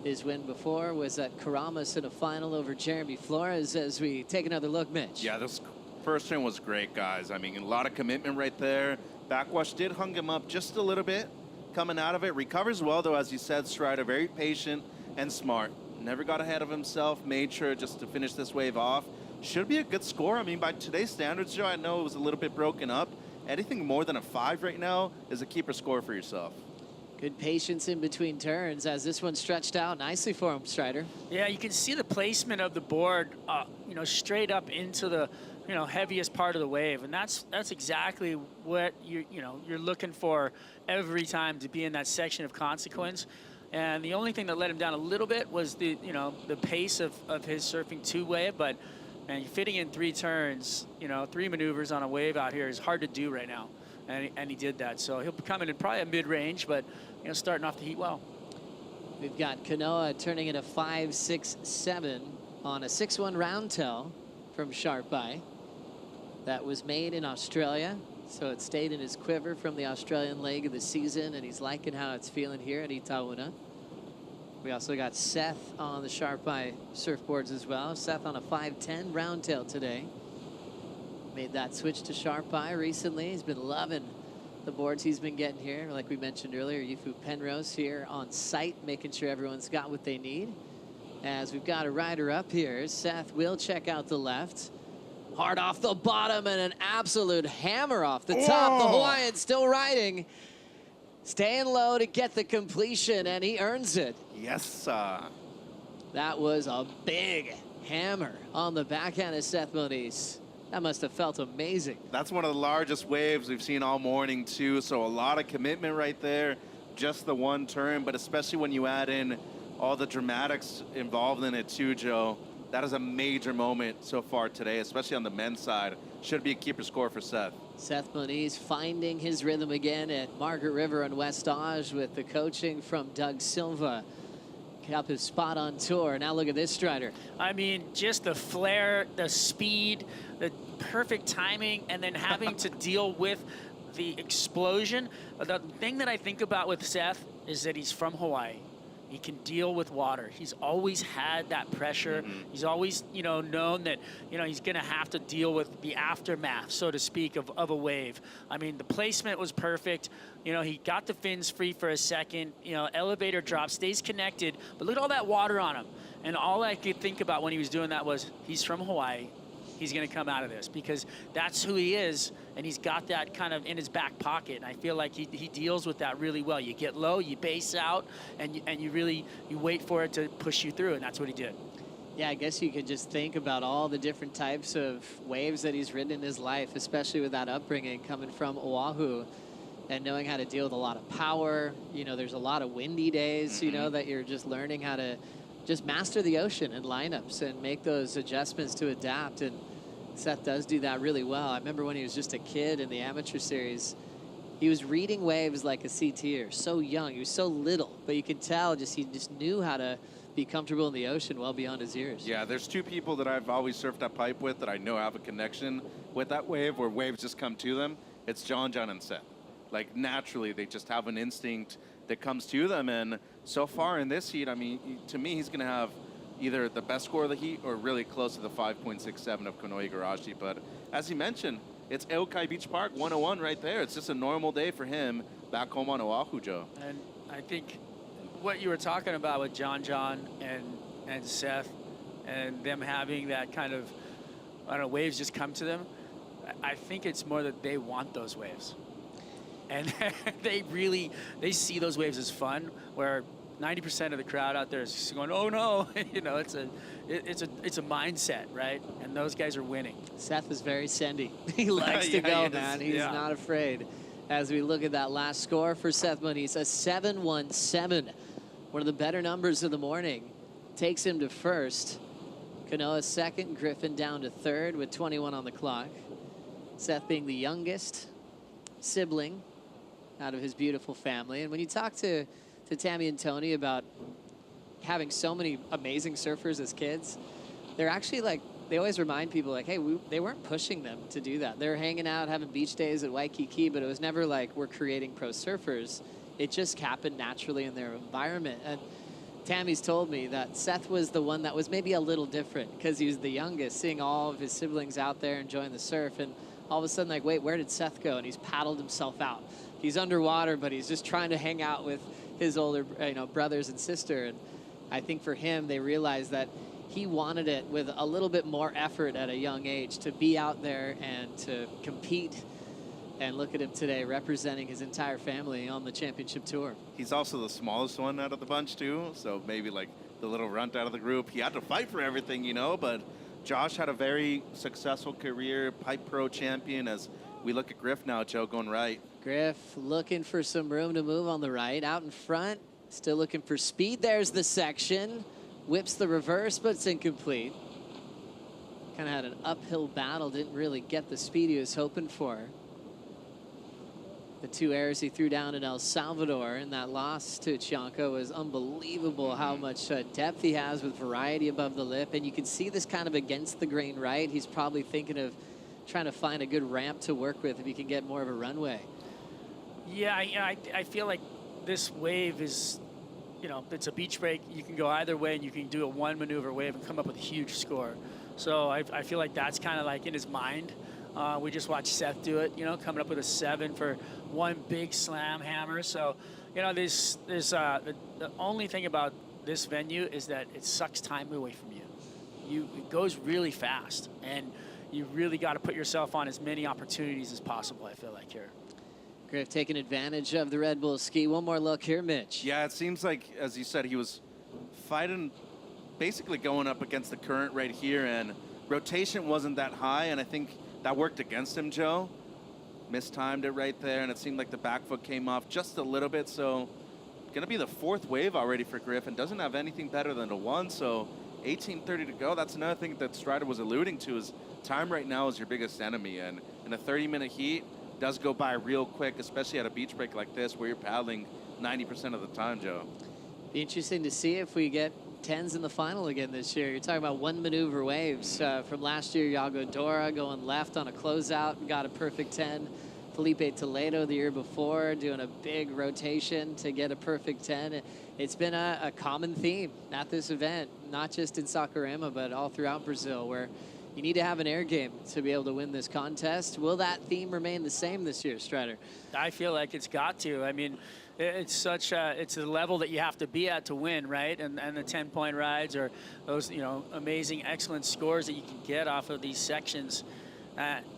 His win before was at Karamas in a final over Jeremy Flores. As we take another look, Mitch. Yeah, this first turn was great, guys. I mean, a lot of commitment right there. Backwash did hung him up just a little bit. Coming out of it, recovers well, though, as you said, Strider, very patient and smart. Never got ahead of himself, made sure just to finish this wave off. Should be a good score. I mean, by today's standards, Joe, I know it was a little bit broken up. Anything more than a 5 right now is a keeper score for yourself. Good patience in between turns as this one stretched out nicely for him, Strider. Yeah, you can see the placement of the board, you know, straight up into the, you know, heaviest part of the wave, and that's exactly what you're looking for every time to be in that section of consequence. And the only thing that let him down a little bit was the pace of his surfing 2-wave, but. And fitting in 3 turns, 3 maneuvers on a wave out here is hard to do right now. And he did that. So he'll be coming in probably a mid-range, but starting off the heat well. We've got Kanoa turning in a 5.67 on a 6-1 round tail from Sharp Eye. That was made in Australia, so it stayed in his quiver from the Australian leg of the season, and he's liking how it's feeling here at Itaúna. We also got Seth on the Sharp Eye surfboards as well. Seth on a 5.10 round tail today. Made that switch to Sharp Eye recently. He's been loving the boards he's been getting here. Like we mentioned earlier, Yufu Penrose here on site, making sure everyone's got what they need. As we've got a rider up here, Seth will check out the left. Hard off the bottom and an absolute hammer off the top. The Hawaiian still riding. Staying low to get the completion, and he earns it. Yes, sir. That was a big hammer on the backhand of Seth Moniz. That must have felt amazing. That's one of the largest waves we've seen all morning, too. So a lot of commitment right there. Just the one turn, but especially when you add in all the dramatics involved in it, too, Joe. That is a major moment so far today, especially on the men's side. Should be a keeper score for Seth. Seth Moniz finding his rhythm again at Margaret River and West Oz with the coaching from Doug Silva. Kept his spot on tour. Now look at this Strider. I mean, just the flare, the speed, the perfect timing, and then having to deal with the explosion. The thing that I think about with Seth is that he's from Hawaii. He can deal with water. He's always had that pressure. He's always, known that, he's going to have to deal with the aftermath, so to speak, of a wave. I mean, the placement was perfect. He got the fins free for a second. Elevator drop, stays connected. But look at all that water on him. And all I could think about when he was doing that was, he's from Hawaii. He's going to come out of this because that's who he is, and he's got that kind of in his back pocket. And I feel like he deals with that really well. You get low, you base out, and you wait for it to push you through, and that's what he did. Yeah, I guess you could just think about all the different types of waves that he's ridden in his life, especially with that upbringing coming from Oahu and knowing how to deal with a lot of power. There's a lot of windy days, that you're just learning how to just master the ocean and lineups and make those adjustments to adapt. And Seth does do that really well. I remember when he was just a kid in the amateur series, he was reading waves like a CTer, so young. He was so little, but you could tell he just knew how to be comfortable in the ocean well beyond his years. Yeah, there's two people that I've always surfed that pipe with that I know have a connection with that wave, where waves just come to them. It's John and Seth. Like, naturally, they just have an instinct that comes to them. And so far in this heat, I mean, to me, he's going to have either the best score of the heat or really close to the 5.67 of Konoe Igarashi. But as he mentioned, it's Eokai Beach Park 101 right there. It's just a normal day for him back home on Oahu, Joe. And I think what you were talking about with John and Seth and them having that kind of, waves just come to them, I think it's more that they want those waves. And they see those waves as fun, where 90% of the crowd out there is just going, oh no, it's a mindset, right? And those guys are winning. Seth is very sendy. He likes to go, man. He's not afraid. As we look at that last score for Seth Moniz, a 7.17, one of the better numbers of the morning, takes him to first. Kanoa second, Griffin down to third with 21 on the clock. Seth being the youngest sibling out of his beautiful family. And when you talk to Tammy and Tony about having so many amazing surfers as kids, they're actually they always remind people hey, they weren't pushing them to do that. They're hanging out, having beach days at Waikiki, but it was never like we're creating pro surfers. It just happened naturally in their environment. And Tammy's told me that Seth was the one that was maybe a little different because he was the youngest, seeing all of his siblings out there enjoying the surf, and all of a sudden, wait, where did Seth go? And he's paddled himself out. He's underwater, but he's just trying to hang out with his older, brothers and sister. And I think for him, they realized that he wanted it with a little bit more effort at a young age to be out there and to compete. And look at him today, representing his entire family on the championship tour. He's also the smallest one out of the bunch, too. So maybe the little runt out of the group. He had to fight for everything, but Josh had a very successful career, Pipe Pro champion. As we look at Griff now, Joe, going right. Griff looking for some room to move on the right. Out in front, still looking for speed. There's the section. Whips the reverse, but it's incomplete. Kind of had an uphill battle. Didn't really get the speed he was hoping for. The two errors he threw down in El Salvador in that loss to Chianca was unbelievable how much depth he has with variety above the lip. And you can see this kind of against the grain right. He's probably thinking of trying to find a good ramp to work with if he can get more of a runway. Yeah, I feel like this wave is, it's a beach break. You can go either way, and you can do a one maneuver wave and come up with a huge score. So I feel like that's kind of in his mind. We just watched Seth do it, coming up with a 7 for one big slam hammer. So, the only thing about this venue is that it sucks time away from you. It goes really fast, and you really got to put yourself on as many opportunities as possible, I feel like, here. Griff taking advantage of the Red Bull ski. One more look here, Mitch. Yeah, it seems like, as you said, he was fighting, basically going up against the current right here, and rotation wasn't that high, and I think that worked against him, Joe. Mistimed it right there, and it seemed like the back foot came off just a little bit, so going to be the fourth wave already for Griff, and doesn't have anything better than a 1, so 18:30 to go. That's another thing that Strider was alluding to, is time right now is your biggest enemy, and in a 30-minute heat, does go by real quick, especially at a beach break like this where you're paddling 90% of the time, Joe. Be interesting to see if we get 10s in the final again this year. You're talking about one maneuver waves from last year. Yago Dora going left on a closeout, got a perfect 10 Felipe Toledo the year before, doing a big rotation to get a perfect 10. It's been a common theme at this event, not just in Saquarema, but all throughout Brazil, where you need to have an air game to be able to win this contest. Will that theme remain the same this year, Strider? I feel like it's got to. I mean, it's it's a level that you have to be at to win, right? And the 10-point rides or those, amazing, excellent scores that you can get off of these sections.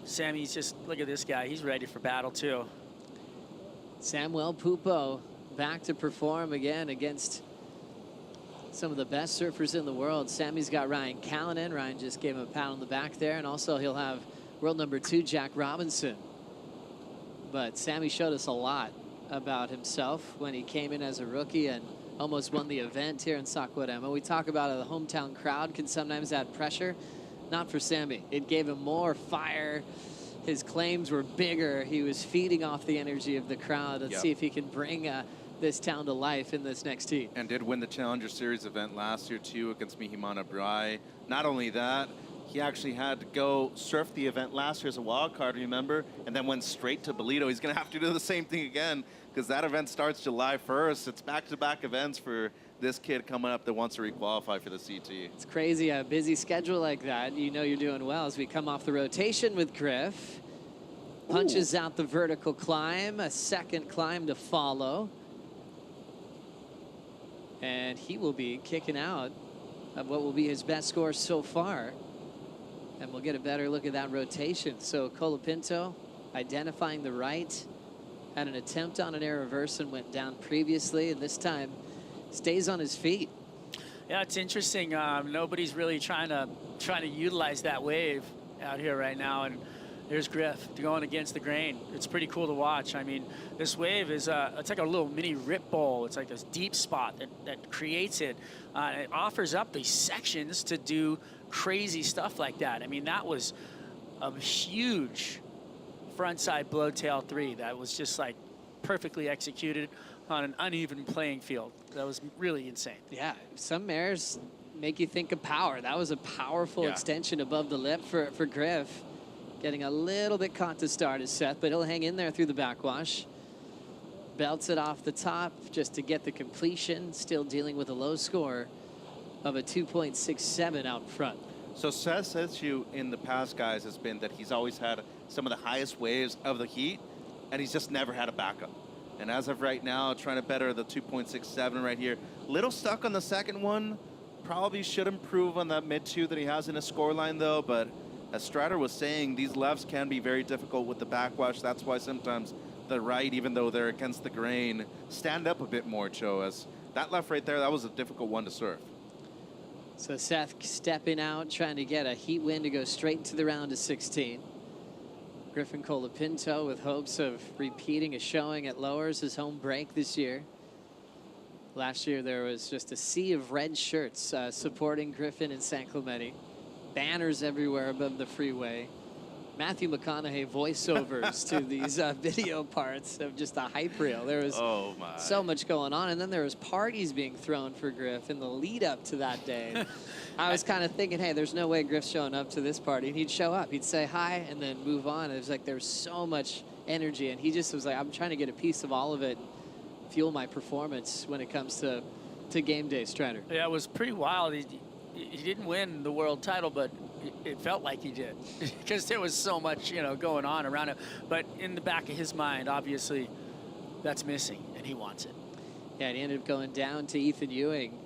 Sammy's just, look at this guy. He's ready for battle, too. Samuel Pupo back to perform again against some of the best surfers in the world. Sammy's got Ryan Callanan. Ryan just gave him a pat on the back there. And also he'll have world number 2, Jack Robinson. But Sammy showed us a lot about himself when he came in as a rookie and almost won the event here in Saquarema. We talk about the hometown crowd can sometimes add pressure. Not for Sammy. It gave him more fire. His claims were bigger. He was feeding off the energy of the crowd. Let's see if he can bring this town to life in this next heat. And did win the Challenger Series event last year, too, against Mihimana Brai. Not only that, he actually had to go surf the event last year as a wild card, remember? And then went straight to Bolito. He's going to have to do the same thing again because that event starts July 1st. It's back-to-back events for this kid coming up that wants to requalify for the CT. It's crazy, a busy schedule like that. You know you're doing well as we come off the rotation with Griff. Punches out the vertical climb, a second climb to follow. And he will be kicking out of what will be his best score so far. And we'll get a better look at that rotation. So Colapinto identifying the right, had an attempt on an air reverse and went down previously, and this time stays on his feet. Yeah, it's interesting. Nobody's really trying to utilize that wave out here right now, and there's Griff going against the grain. It's pretty cool to watch. I mean, this wave is it's like a little mini rip bowl. It's like this deep spot that creates it. It offers up these sections to do crazy stuff like that. I mean, that was a huge frontside blowtail 3 that was just like perfectly executed on an uneven playing field. That was really insane. Yeah, some airs make you think of power. That was a powerful extension above the lip for Griff. Getting a little bit caught to start his set, but he'll hang in there through the backwash. Belts it off the top just to get the completion. Still dealing with a low score of a 2.67 out front. So Seth's issue in the past, guys, has been that he's always had some of the highest waves of the heat, and he's just never had a backup. And as of right now, trying to better the 2.67 right here. Little stuck on the second one. Probably should improve on that mid-2 that he has in his scoreline, though. But as Strider was saying, these lefts can be very difficult with the backwash. That's why sometimes the right, even though they're against the grain, stand up a bit more, Cho. As that left right there, that was a difficult one to surf. So Seth stepping out, trying to get a heat win to go straight into the round of 16. Griffin Colapinto with hopes of repeating a showing at Lowers, his home break this year. Last year there was just a sea of red shirts supporting Griffin and San Clemente. Banners everywhere above the freeway. Matthew McConaughey voiceovers to these video parts of just a hype reel. There was so much going on, and then there was parties being thrown for Griff in the lead up to that day. I was kind of thinking, hey, there's no way Griff's showing up to this party. And he'd show up, he'd say hi, and then move on. It was like there was so much energy, and he just was like, I'm trying to get a piece of all of it, fuel my performance when it comes to game day, Strider. Yeah, it was pretty wild. He didn't win the world title, but it felt like he did because there was so much, going on around him. But in the back of his mind, obviously, that's missing, and he wants it. Yeah, and he ended up going down to Ethan Ewing.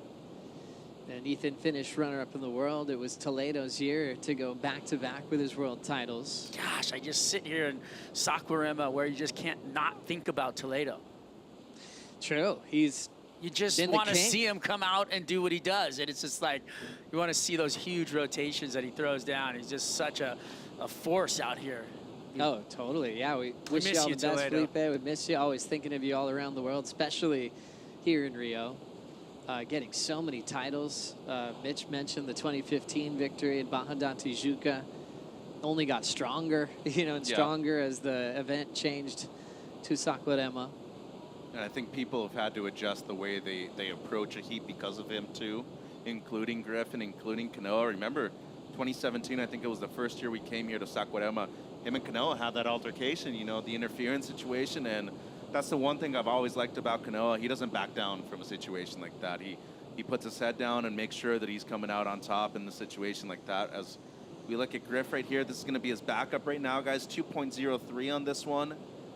And Ethan finished runner-up in the world. It was Toledo's year to go back-to-back with his world titles. Gosh, I just sit here in Saquarema where you just can't not think about Toledo. True. You just want to see him come out and do what he does. And it's just like, you want to see those huge rotations that he throws down. He's just such a force out here. Oh, totally. Yeah, we wish you all the best, Felipe. We miss you. Always thinking of you all around the world, especially here in Rio. Getting so many titles. Mitch mentioned the 2015 victory at Baja da Tijuca. Only got stronger, and stronger as the event changed to Saquarema. And I think people have had to adjust the way they approach a heat because of him, too, including Griffin, including Canoa. Remember, 2017, I think it was the first year we came here to Saquarema. him and Kanoa had that altercation, you know, the interference situation, and that's the one thing I've always liked about Kanoa. He doesn't back down from a situation like that. He puts his head down and makes sure that he's coming out on top in the situation like that. As we look at Griff right here, this is going to be his backup right now, guys. 2.03 on this one.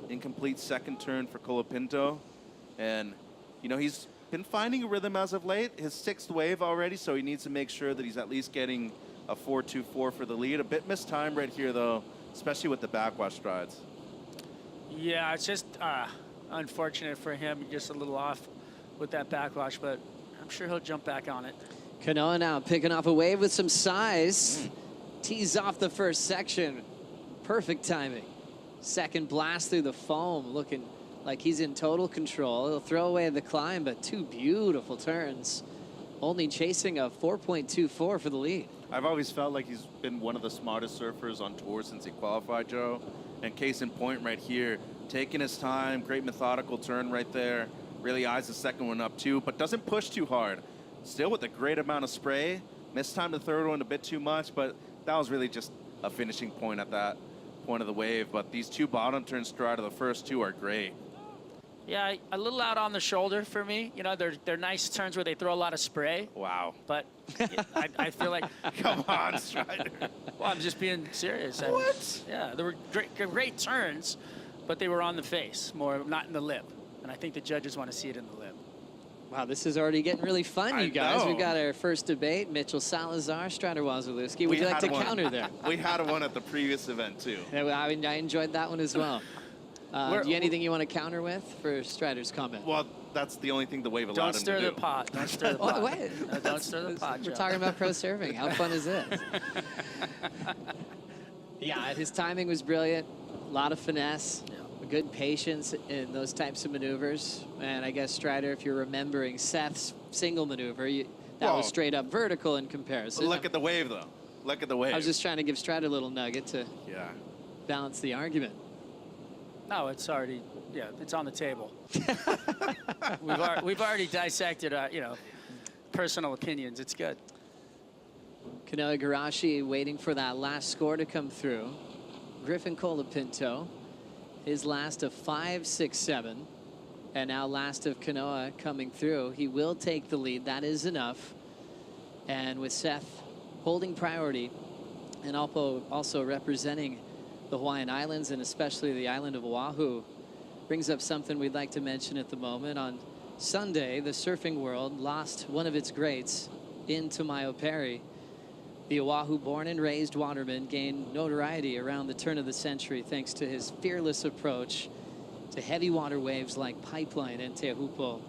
Incomplete second turn for Colapinto. And, you know, he's been finding a rhythm as of late. His 6th wave already, so he needs to make sure that he's at least getting a 4.24 for the lead. A bit mistimed right here, though, especially with the backwash strides. Yeah, it's just unfortunate for him, just a little off with that backwash, but I'm sure he'll jump back on it. Kanoa now picking off a wave with some size. Tees off the first section. Perfect timing. Second blast through the foam, looking like he's in total control. He'll throw away the climb, but 2 beautiful turns. Only chasing a 4.24 for the lead. I've always felt like he's been one of the smartest surfers on tour since he qualified, Joe. And case in point right here, taking his time, great methodical turn right there. Really eyes the second one up too, but doesn't push too hard. Still with a great amount of spray. Missed time the third one a bit too much, but that was really just a finishing point at that point of the wave. But these 2 bottom turns throughout of the first 2 are great. Yeah, a little out on the shoulder for me. You know, they're nice turns where they throw a lot of spray. Wow. But I feel like... Come on, Strider. Well, I'm just being serious. What? Yeah, they were great turns, but they were on the face, more not in the lip. And I think the judges want to see it in the lip. Wow, this is already getting really fun, you guys. know. We've got our first debate. Mitchell Salazar, Strider Wazalewski. Would you like to counter there? We had one at the previous event, too. Yeah, well, I enjoyed that one as well. Do you anything you want to counter with for Strider's comment? Well, that's the only thing the wave allowed Don't him to stir do. the pot. Don't stir the pot. Wait. No, don't stir the pot, We're Joe. talking about pro serving. How fun is this? Yeah, his timing was brilliant. A lot of finesse. Good patience in those types of maneuvers. And I guess, Strider, if you're remembering Seth's single maneuver, that was straight up vertical in comparison. Look at the wave, though. Look at the wave. I was just trying to give Strider a little nugget to balance the argument. No, it's already, it's on the table. We've already dissected, personal opinions. It's good. Kanoa Igarashi waiting for that last score to come through. Griffin Colapinto, his last of 5, 6, 7. And now last of Kanoa coming through. He will take the lead. That is enough. And with Seth holding priority and also representing the Hawaiian Islands and especially the island of Oahu, brings up something we'd like to mention at the moment. On Sunday, the surfing world lost one of its greats in Tamayo Perry. The Oahu-born and raised waterman gained notoriety around the turn of the century thanks to his fearless approach to heavy water waves like Pipeline and Teahupo.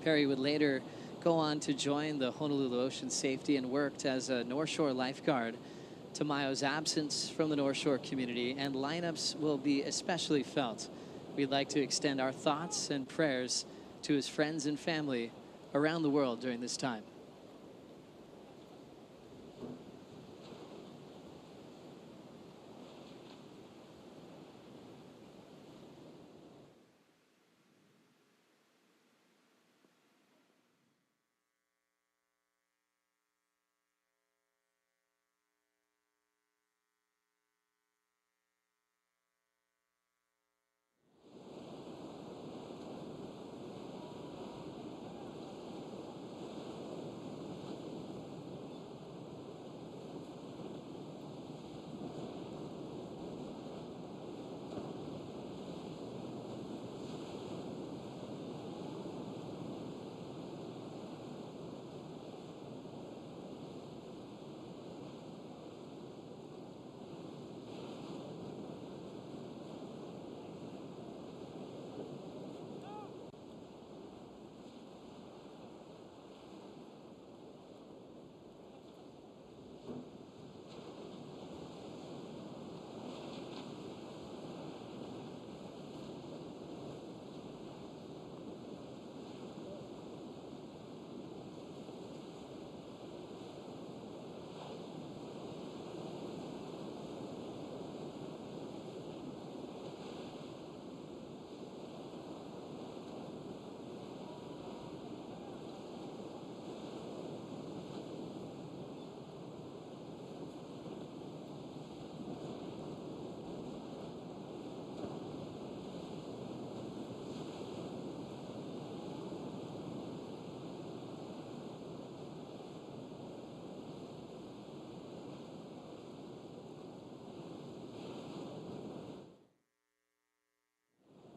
Perry would later go on to join the Honolulu Ocean Safety and worked as a North Shore lifeguard. Tamayo's absence from the North Shore community and lineups will be especially felt. We'd like to extend our thoughts and prayers to his friends and family around the world during this time.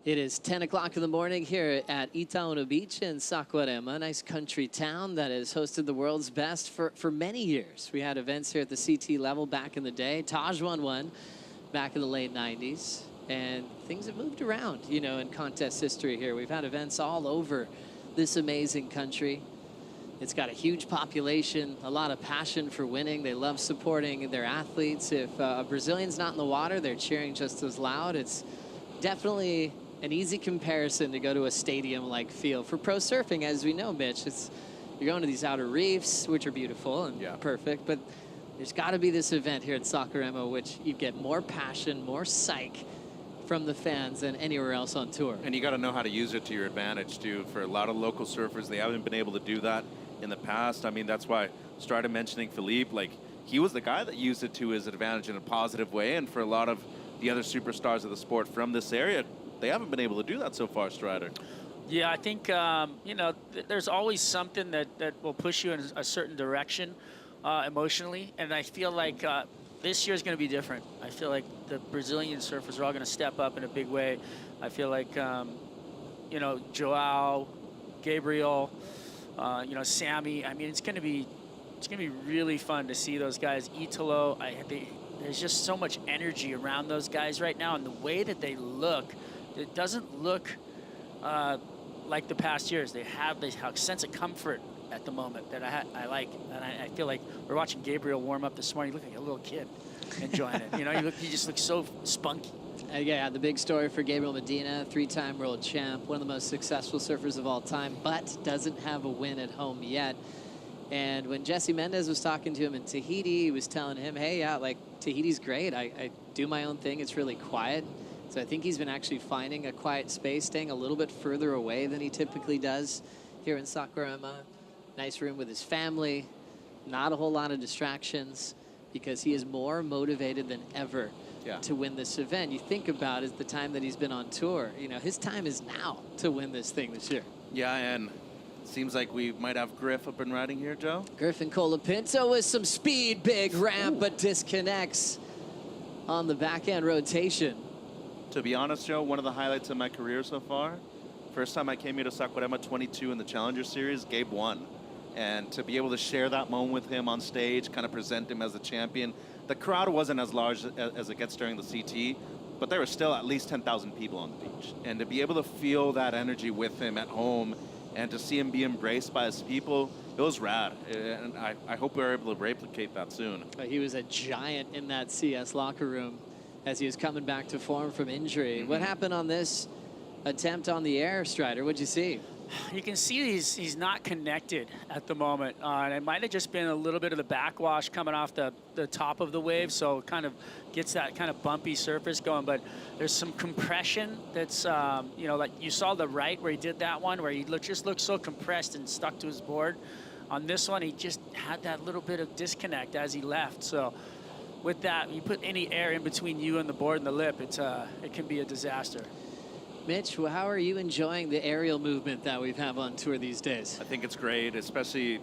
It is 10 o'clock in the morning here at Itaúna Beach in Saquarema, a nice country town that has hosted the world's best for many years. We had events here at the CT level back in the day. Taj won one back in the late 90s. And things have moved around, you know, in contest history here. We've had events all over this amazing country. It's got a huge population, a lot of passion for winning. They love supporting their athletes. If a Brazilian's not in the water, they're cheering just as loud. It's definitely an easy comparison to go to a stadium-like feel. For pro surfing, as we know, Mitch, you're going to these outer reefs, which are beautiful and perfect, but there's got to be this event here at Saquarema, which you get more passion, more psych from the fans than anywhere else on tour. And you got to know how to use it to your advantage, too. For a lot of local surfers, they haven't been able to do that in the past. I mean, that's why I started mentioning Philippe. Like, he was the guy that used it to his advantage in a positive way, and for a lot of the other superstars of the sport from this area, they haven't been able to do that so far, Strider. Yeah, I think, you know, there's always something that will push you in a certain direction emotionally. And I feel like this year is going to be different. I feel like the Brazilian surfers are all going to step up in a big way. I feel like, you know, Joao, Gabriel, you know, Sammy. I mean, it's going to be really fun to see those guys. Italo, there's just so much energy around those guys right now, and the way that they look. It doesn't look like the past years. They have this sense of comfort at the moment that I like. And I feel like we're watching Gabriel warm up this morning. He looked like a little kid enjoying it. You know, he just looks so spunky. Yeah, the big story for Gabriel Medina, 3-time world champ, one of the most successful surfers of all time, but doesn't have a win at home yet. And when Jesse Mendez was talking to him in Tahiti, he was telling him, hey, yeah, like, Tahiti's great. I do my own thing. It's really quiet. So I think he's been actually finding a quiet space, staying a little bit further away than he typically does here in Saquarema. Nice room with his family, not a whole lot of distractions, because he is more motivated than ever to win this event. You think about it, the time that he's been on tour. You know, his time is now to win this thing this year. Yeah, and it seems like we might have Griff up and riding here, Joe. Griffin Colapinto with some speed, big ramp, but disconnects on the backhand rotation. To be honest, Joe, one of the highlights of my career so far, first time I came here to Saquarema, 22 in the Challenger Series, Gabe won. And to be able to share that moment with him on stage, kind of present him as the champion. The crowd wasn't as large as it gets during the CT, but there were still at least 10,000 people on the beach. And to be able to feel that energy with him at home and to see him be embraced by his people, it was rad. And I hope we're able to replicate that soon. He was a giant in that CS locker room as he was coming back to form from injury. What happened on this attempt on the air, Strider? What'd you see? You can see he's not connected at the moment. And it might have just been a little bit of the backwash coming off the top of the wave, so it kind of gets that kind of bumpy surface going. But there's some compression that's, you know, like you saw the right where he did that one, where he just looked so compressed and stuck to his board. On this one, he just had that little bit of disconnect as he left. So with that, you put any air in between you and the board and the lip, it can be a disaster. Mitch, how are you enjoying the aerial movement that we've have on tour these days? I think it's great, especially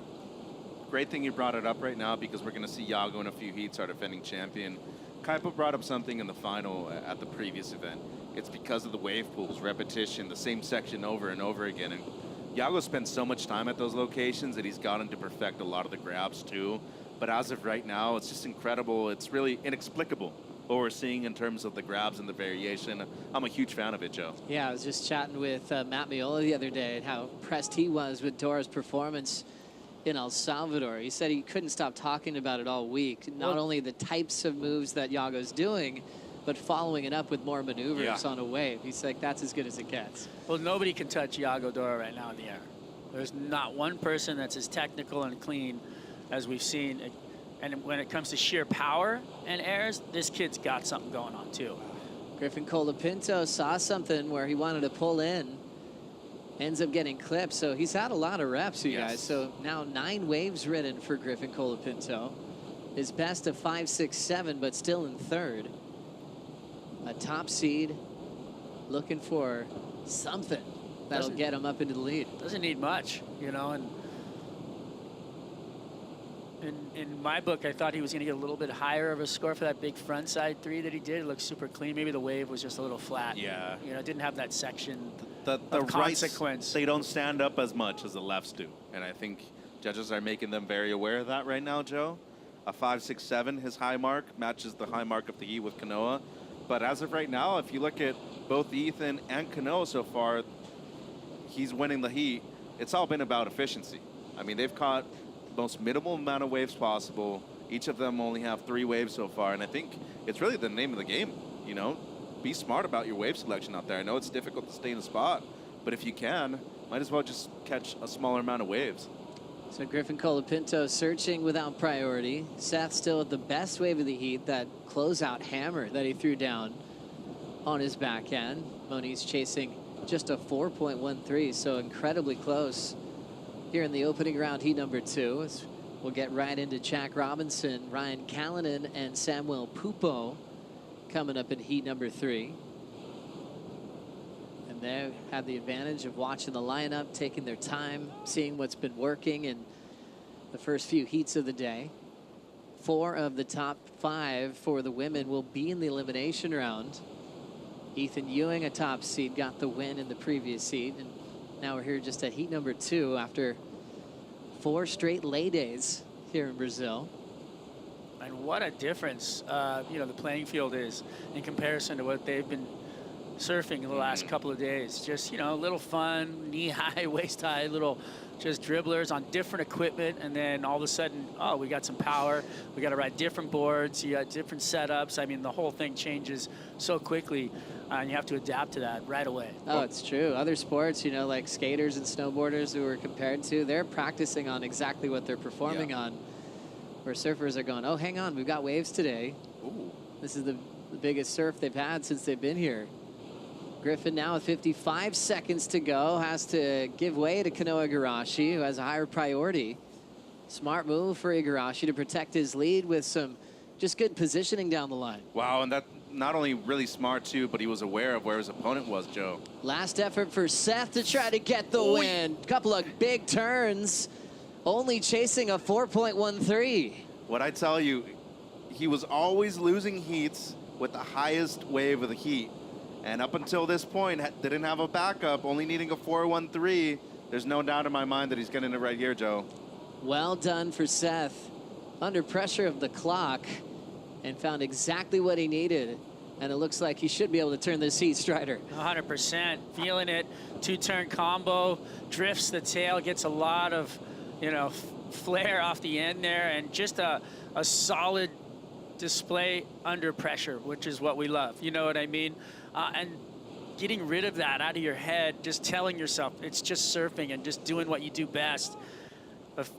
great thing you brought it up right now, because we're going to see Iago in a few heats, our defending champion. Kaipo brought up something in the final at the previous event. It's because of the wave pools, repetition, the same section over and over again. And Iago spent so much time at those locations that he's gotten to perfect a lot of the grabs too. But as of right now, it's just incredible. It's really inexplicable what we're seeing in terms of the grabs and the variation. I'm a huge fan of it, Joe. Yeah, I was just chatting with Matt Miola the other day and how impressed he was with Dora's performance in El Salvador. He said he couldn't stop talking about it all week. Not only the types of moves that Iago's doing, but following it up with more maneuvers on a wave. He's like, that's as good as it gets. Well, nobody can touch Iago Dora right now in the air. There's not one person that's as technical and clean as we've seen. And when it comes to sheer power and airs, this kid's got something going on too. Griffin Colapinto saw something where he wanted to pull in, ends up getting clipped. So he's had a lot of reps, you guys. So now 9 waves ridden for Griffin Colapinto. His best of 5, 6, 7, but still in third. A top seed, looking for something that'll get him up into the lead. Doesn't need much, you know, and In my book, I thought he was going to get a little bit higher of a score for that big front side 3 that he did. It looked super clean. Maybe the wave was just a little flat. Yeah. You know, didn't have that section The of rights, consequence. they don't stand up as much as the lefts do. And I think judges are making them very aware of that right now, Joe. A 5.67, his high mark, matches the high mark of the heat with Kanoa. But as of right now, if you look at both Ethan and Kanoa so far, he's winning the heat. It's all been about efficiency. I mean, they've caught the most minimal amount of waves possible. Each of them only have 3 waves so far, and I think it's really the name of the game, you know? Be smart about your wave selection out there. I know it's difficult to stay in a spot, but if you can, might as well just catch a smaller amount of waves. So Griffin Colapinto searching without priority. Seth still at the best wave of the heat, that closeout hammer that he threw down on his backhand. Moniz chasing just a 4.13, so incredibly close here in the opening round, heat number 2. As we'll get right into Jack Robinson, Ryan Callanan, and Samuel Pupo coming up in heat number 3. And they have the advantage of watching the lineup, taking their time, seeing what's been working in the first few heats of the day. 4 of the top 5 for the women will be in the elimination round. Ethan Ewing, a top seed, got the win in the previous heat. And now we're here just at heat number 2 after 4 straight lay days here in Brazil. And what a difference, you know, the playing field is in comparison to what they've been surfing in the last couple of days. Just, you know, a little fun, knee-high, waist-high, little just dribblers on different equipment, and then all of a sudden, oh, we got some power. We got to ride different boards. You got different setups. I mean, the whole thing changes so quickly, and you have to adapt to that right away. Oh, it's true. Other sports, you know, like skaters and snowboarders who we're compared to, they're practicing on exactly what they're performing on. Where surfers are going, oh, hang on, we've got waves today. Ooh. This is the biggest surf they've had since they've been here. Griffin now with 55 seconds to go, has to give way to Kanoa Igarashi, who has a higher priority. Smart move for Igarashi to protect his lead with some just good positioning down the line. Wow, and that not only really smart too, but he was aware of where his opponent was, Joe. Last effort for Seth to try to get the win. Couple of big turns, only chasing a 4.13. What I tell you, he was always losing heats with the highest wave of the heat. And up until this point, didn't have a backup, only needing a 4.13. There's no doubt in my mind that he's getting it right here, Joe. Well done for Seth. Under pressure of the clock, and found exactly what he needed. And it looks like he should be able to turn this heat, Strider. 100%. Feeling it. 2-turn combo. Drifts the tail. Gets a lot of, you know, flare off the end there. And just a solid display under pressure, which is what we love. You know what I mean? And getting rid of that out of your head, just telling yourself it's just surfing and just doing what you do best.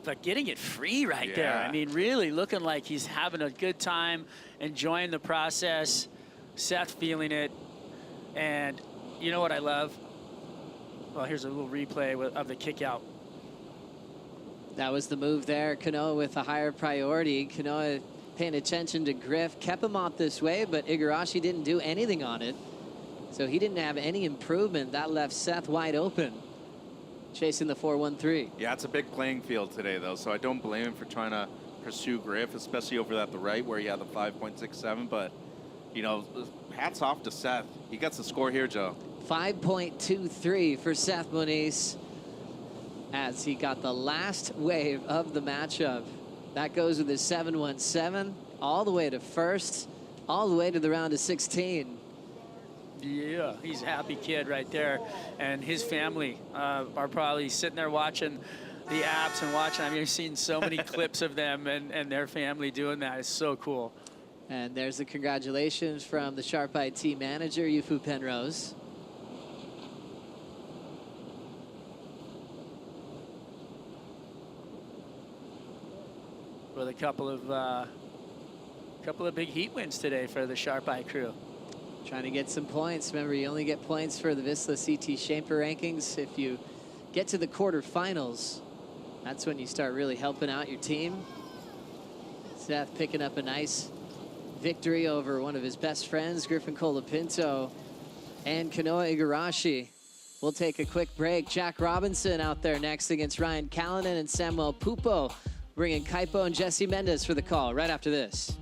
But getting it free right there. I mean, really looking like he's having a good time, enjoying the process. Seth feeling it. And you know what I love? Well, here's a little replay of the kick out. That was the move there. Kanoa with a higher priority. Kanoa paying attention to Griff. Kept him off this way, but Igarashi didn't do anything on it. So he didn't have any improvement. That left Seth wide open, chasing the 4.13. Yeah, it's a big playing field today, though, so I don't blame him for trying to pursue Griff, especially over at the right where he had the 5.67. But, you know, hats off to Seth. He gets the score here, Joe. 5.23 for Seth Moniz as he got the last wave of the matchup. That goes with his 7.17 all the way to first, all the way to the round of 16. Yeah, he's a happy kid right there. And his family are probably sitting there watching the apps and watching. I mean, I've seen so many clips of them and their family doing that. It's so cool. And there's the congratulations from the Sharp Eye team manager, Yufu Penrose. With a couple of big heat wins today for the Sharp Eye crew. Trying to get some points. Remember, you only get points for the Vissla CT Shamper rankings. If you get to the quarterfinals, that's when you start really helping out your team. Seth picking up a nice victory over one of his best friends, Griffin Colapinto and Kanoa Igarashi. We'll take a quick break. Jack Robinson out there next against Ryan Callanan and Samuel Pupo bring in Kaipo and Jesse Mendez for the call right after this.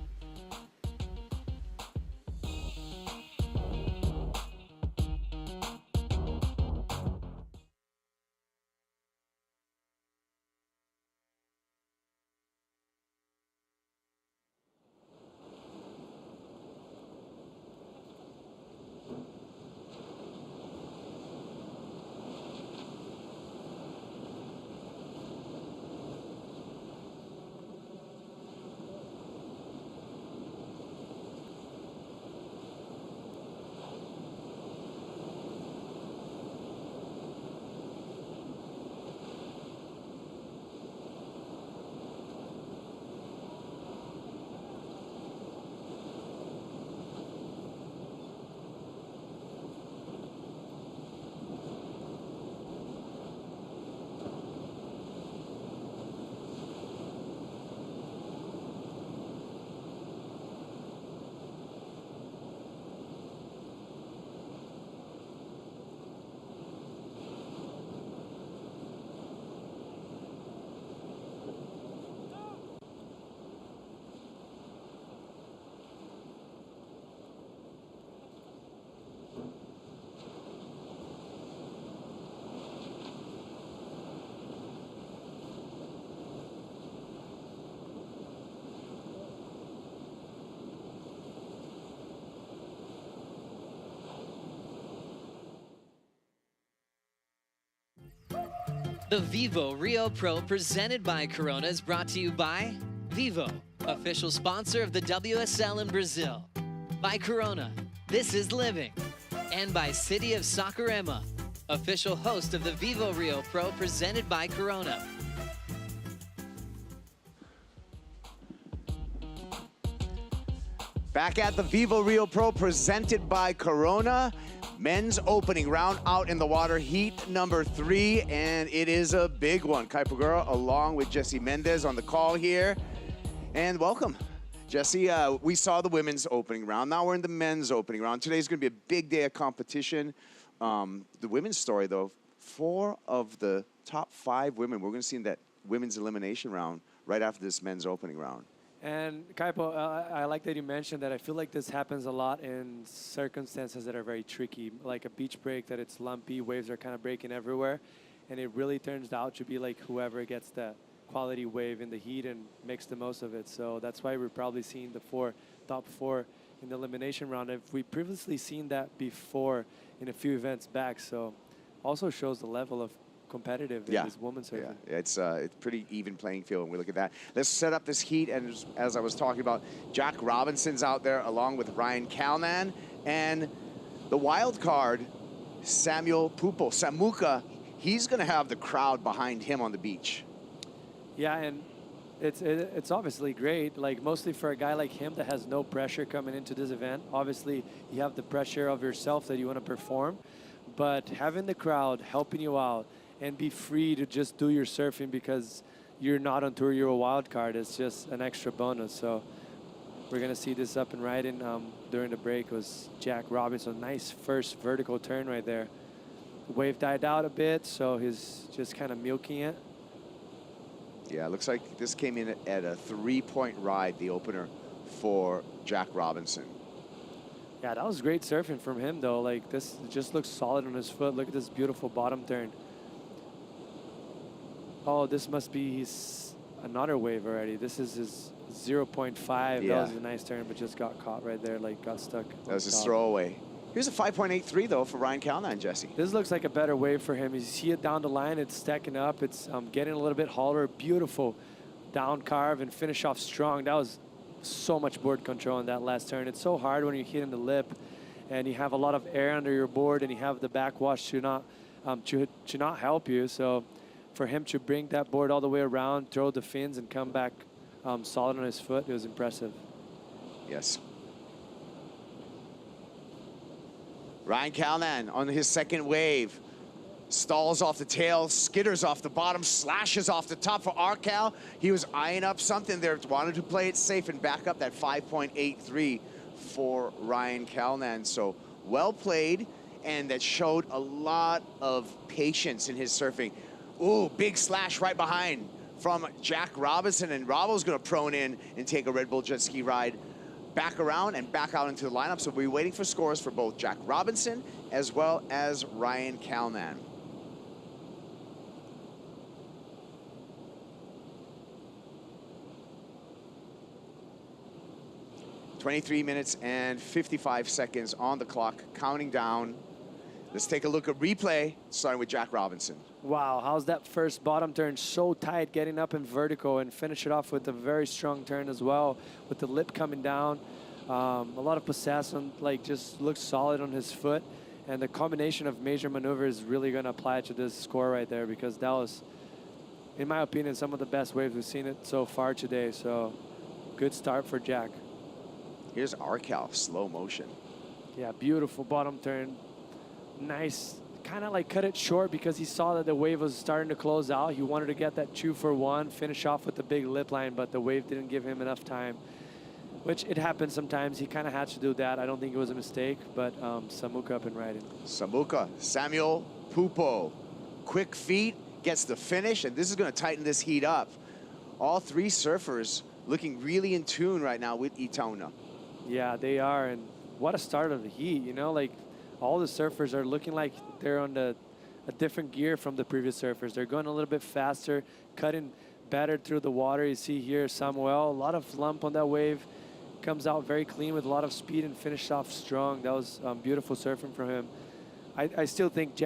The Vivo Rio Pro presented by Corona is brought to you by Vivo, official sponsor of the WSL in Brazil. By Corona, this is living. And by City of Saquarema, official host of the Vivo Rio Pro presented by Corona. Back at the Vivo Rio Pro presented by Corona. Men's opening round out in the water, heat number 3, and it is a big one. Kai Pagura along with Jesse Mendez on the call here. And welcome, Jesse. We saw the women's opening round. Now we're in the men's opening round. Today's going to be a big day of competition. The women's story, though, 4 of the top 5 women, we're going to see in that women's elimination round right after this men's opening round. And Kaipo, I like that you mentioned that. I feel like this happens a lot in circumstances that are very tricky, like a beach break that it's lumpy, waves are kind of breaking everywhere, and it really turns out to be like whoever gets the quality wave in the heat and makes the most of it. So that's why we're probably seeing the top four in the elimination round. If we previously seen that before in a few events back, so also shows the level of competitive in this women's surfing. Yeah, it's pretty even playing field when we look at that. Let's set up this heat, and as I was talking about, Jack Robinson's out there along with Ryan Calnan, and the wild card, Samuel Pupo, Samuka, he's going to have the crowd behind him on the beach. Yeah, and it's obviously great, like mostly for a guy like him that has no pressure coming into this event. Obviously, you have the pressure of yourself that you want to perform, but having the crowd helping you out and be free to just do your surfing because you're not on tour, you're a wild card. It's just an extra bonus. So we're going to see this up and riding during the break. Was Jack Robinson. Nice first vertical turn right there. The wave died out a bit, so he's just kind of milking it. Yeah, it looks like this came in at a 3-point ride, the opener for Jack Robinson. Yeah, that was great surfing from him, though. Like, this just looks solid on his foot. Look at this beautiful bottom turn. Oh, this must be another wave already. This is his 0.5. Yeah. That was a nice turn, but just got caught right there, like got stuck. That was his throwaway. Here's a 5.83, though, for Ryan Calnan, Jesse. This looks like a better wave for him. You see it down the line. It's stacking up. It's getting a little bit holler. Beautiful down carve and finish off strong. That was so much board control on that last turn. It's so hard when you're hitting the lip and you have a lot of air under your board and you have the backwash to not help you. So for him to bring that board all the way around, throw the fins, and come back solid on his foot, it was impressive. Yes. Ryan Calnan on his second wave. Stalls off the tail, skitters off the bottom, slashes off the top for Arcal. He was eyeing up something there, wanted to play it safe and back up that 5.83 for Ryan Calnan. So well played, and that showed a lot of patience in his surfing. Ooh, big slash right behind from Jack Robinson, and Robbo's gonna prone in and take a Red Bull jet ski ride back around and back out into the lineup. So we'll be waiting for scores for both Jack Robinson as well as Ryan Kalman. "23 minutes and 55 seconds on the clock, counting down." Let's take a look at replay, starting with Jack Robinson. Wow, how's that first bottom turn so tight, getting up in vertical and finish it off with a very strong turn as well, with the lip coming down. A lot of possession, like just looks solid on his foot. And the combination of major maneuvers is really going to apply to this score right there, because that was, in my opinion, some of the best waves we've seen it so far today. So good start for Jack. Here's Arcal, slow motion. Yeah, beautiful bottom turn. Nice, kind of like cut it short because he saw that the wave was starting to close out. He wanted to get that 2-for-1, finish off with the big lip line, but the wave didn't give him enough time, which it happens sometimes. He kind of had to do that. I don't think it was a mistake, but Samuka up and riding. Samuka, Samuel Pupo, quick feet, gets the finish, and this is going to tighten this heat up. All three surfers looking really in tune right now with Itaona. Yeah, they are, and what a start of the heat, you know, like all the surfers are looking like they're on a different gear from the previous surfers. They're going a little bit faster, cutting better through the water. You see here Samuel, a lot of lump on that wave, comes out very clean with a lot of speed and finished off strong. That was beautiful surfing from him. I still think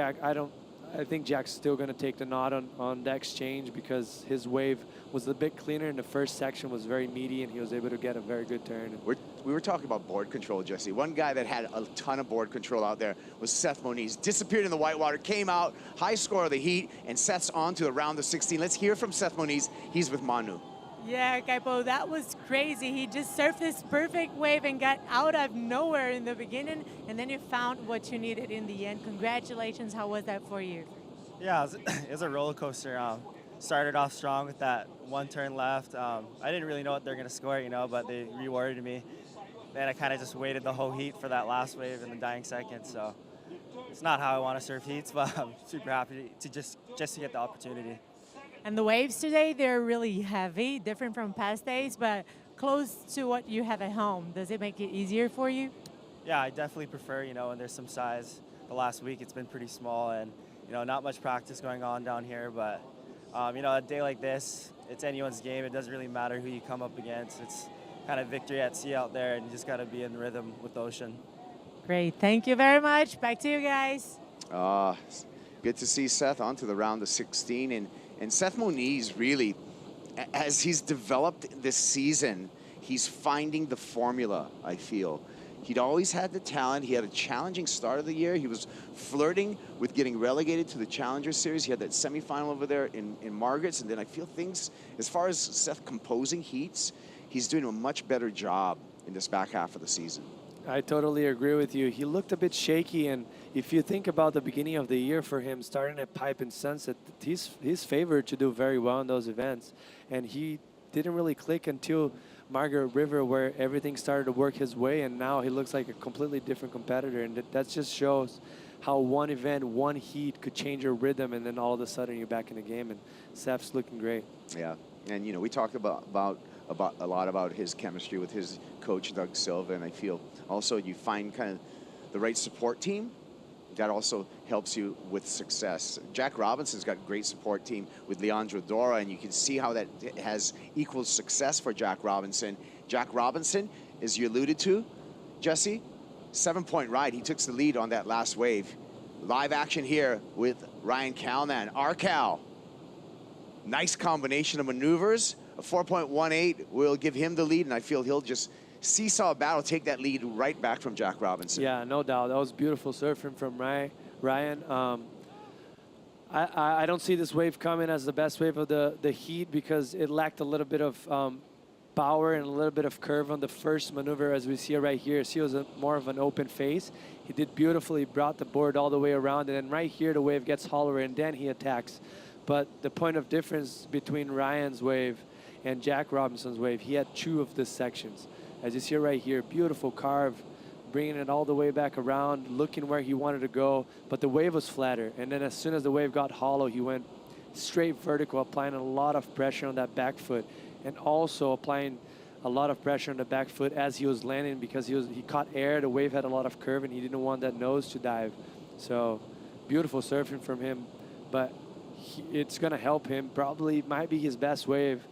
I think Jack's still going to take the nod on the exchange, because his wave was a bit cleaner and the first section was very meaty and he was able to get a very good turn. We were talking about board control, Jesse. One guy that had a ton of board control out there was Seth Moniz. Disappeared in the whitewater, came out, high score of the heat, and Seth's on to the round of 16. Let's hear from Seth Moniz. He's with Manu. Yeah, Kaipo, that was crazy. He just surfed this perfect wave and got out of nowhere in the beginning, and then you found what you needed in the end. Congratulations. How was that for you? Yeah, it was a roller coaster. Started off strong with that one turn left. I didn't really know what they're going to score, you know, but they rewarded me. Then I kind of just waited the whole heat for that last wave in the dying seconds. So it's not how I want to surf heats, but I'm super happy to just to get the opportunity. And the waves today, they're really heavy, different from past days, but close to what you have at home. Does it make it easier for you? Yeah, I definitely prefer, you know, when there's some size. The last week it's been pretty small and, you know, not much practice going on down here, but, you know, a day like this, it's anyone's game. It doesn't really matter who you come up against. It's kind of victory at sea out there, and you just got to be in rhythm with the ocean. Great. Thank you very much. Back to you guys. Good to see Seth on to the round of 16. And Seth Moniz, really, as he's developed this season, he's finding the formula, I feel. He'd always had the talent. He had a challenging start of the year. He was flirting with getting relegated to the Challenger Series. He had that semifinal over there in Margaret's. And then I feel things, as far as Seth composing heats, he's doing a much better job in this back half of the season. I totally agree with you. He looked a bit shaky, and if you think about the beginning of the year for him, starting at Pipe and Sunset, he's favored to do very well in those events. And he didn't really click until Margaret River, where everything started to work his way, and now he looks like a completely different competitor. And that just shows how one event, one heat could change your rhythm, and then all of a sudden you're back in the game, and Seth's looking great. Yeah, and you know, we talked about a lot about his chemistry with his coach, Doug Silva, and I feel also you find kind of the right support team that also helps you with success. Jack Robinson's got a great support team with Leandro Dora, and you can see how that has equal success for Jack Robinson. Jack Robinson, as you alluded to, Jesse, 7-point ride. He took the lead on that last wave. Live action here with Ryan Kalman. Arcal, nice combination of maneuvers. A 4.18 will give him the lead, and I feel he'll just seesaw battle, take that lead right back from Jack Robinson. Yeah, no doubt. That was beautiful surfing from Ryan. I don't see this wave coming as the best wave of the heat, because it lacked a little bit of power and a little bit of curve on the first maneuver, as we see it right here. See, it was more of an open face. He did beautifully, brought the board all the way around, and then right here the wave gets hollower, and then he attacks. But the point of difference between Ryan's wave and Jack Robinson's wave, he had 2 of the sections. As you see right here, beautiful carve, bringing it all the way back around, looking where he wanted to go, but the wave was flatter. And then as soon as the wave got hollow, he went straight vertical, applying a lot of pressure on that back foot, and also applying a lot of pressure on the back foot as he was landing because he caught air. The wave had a lot of curve, and he didn't want that nose to dive. So beautiful surfing from him, but it's going to help him. Probably might be his best wave,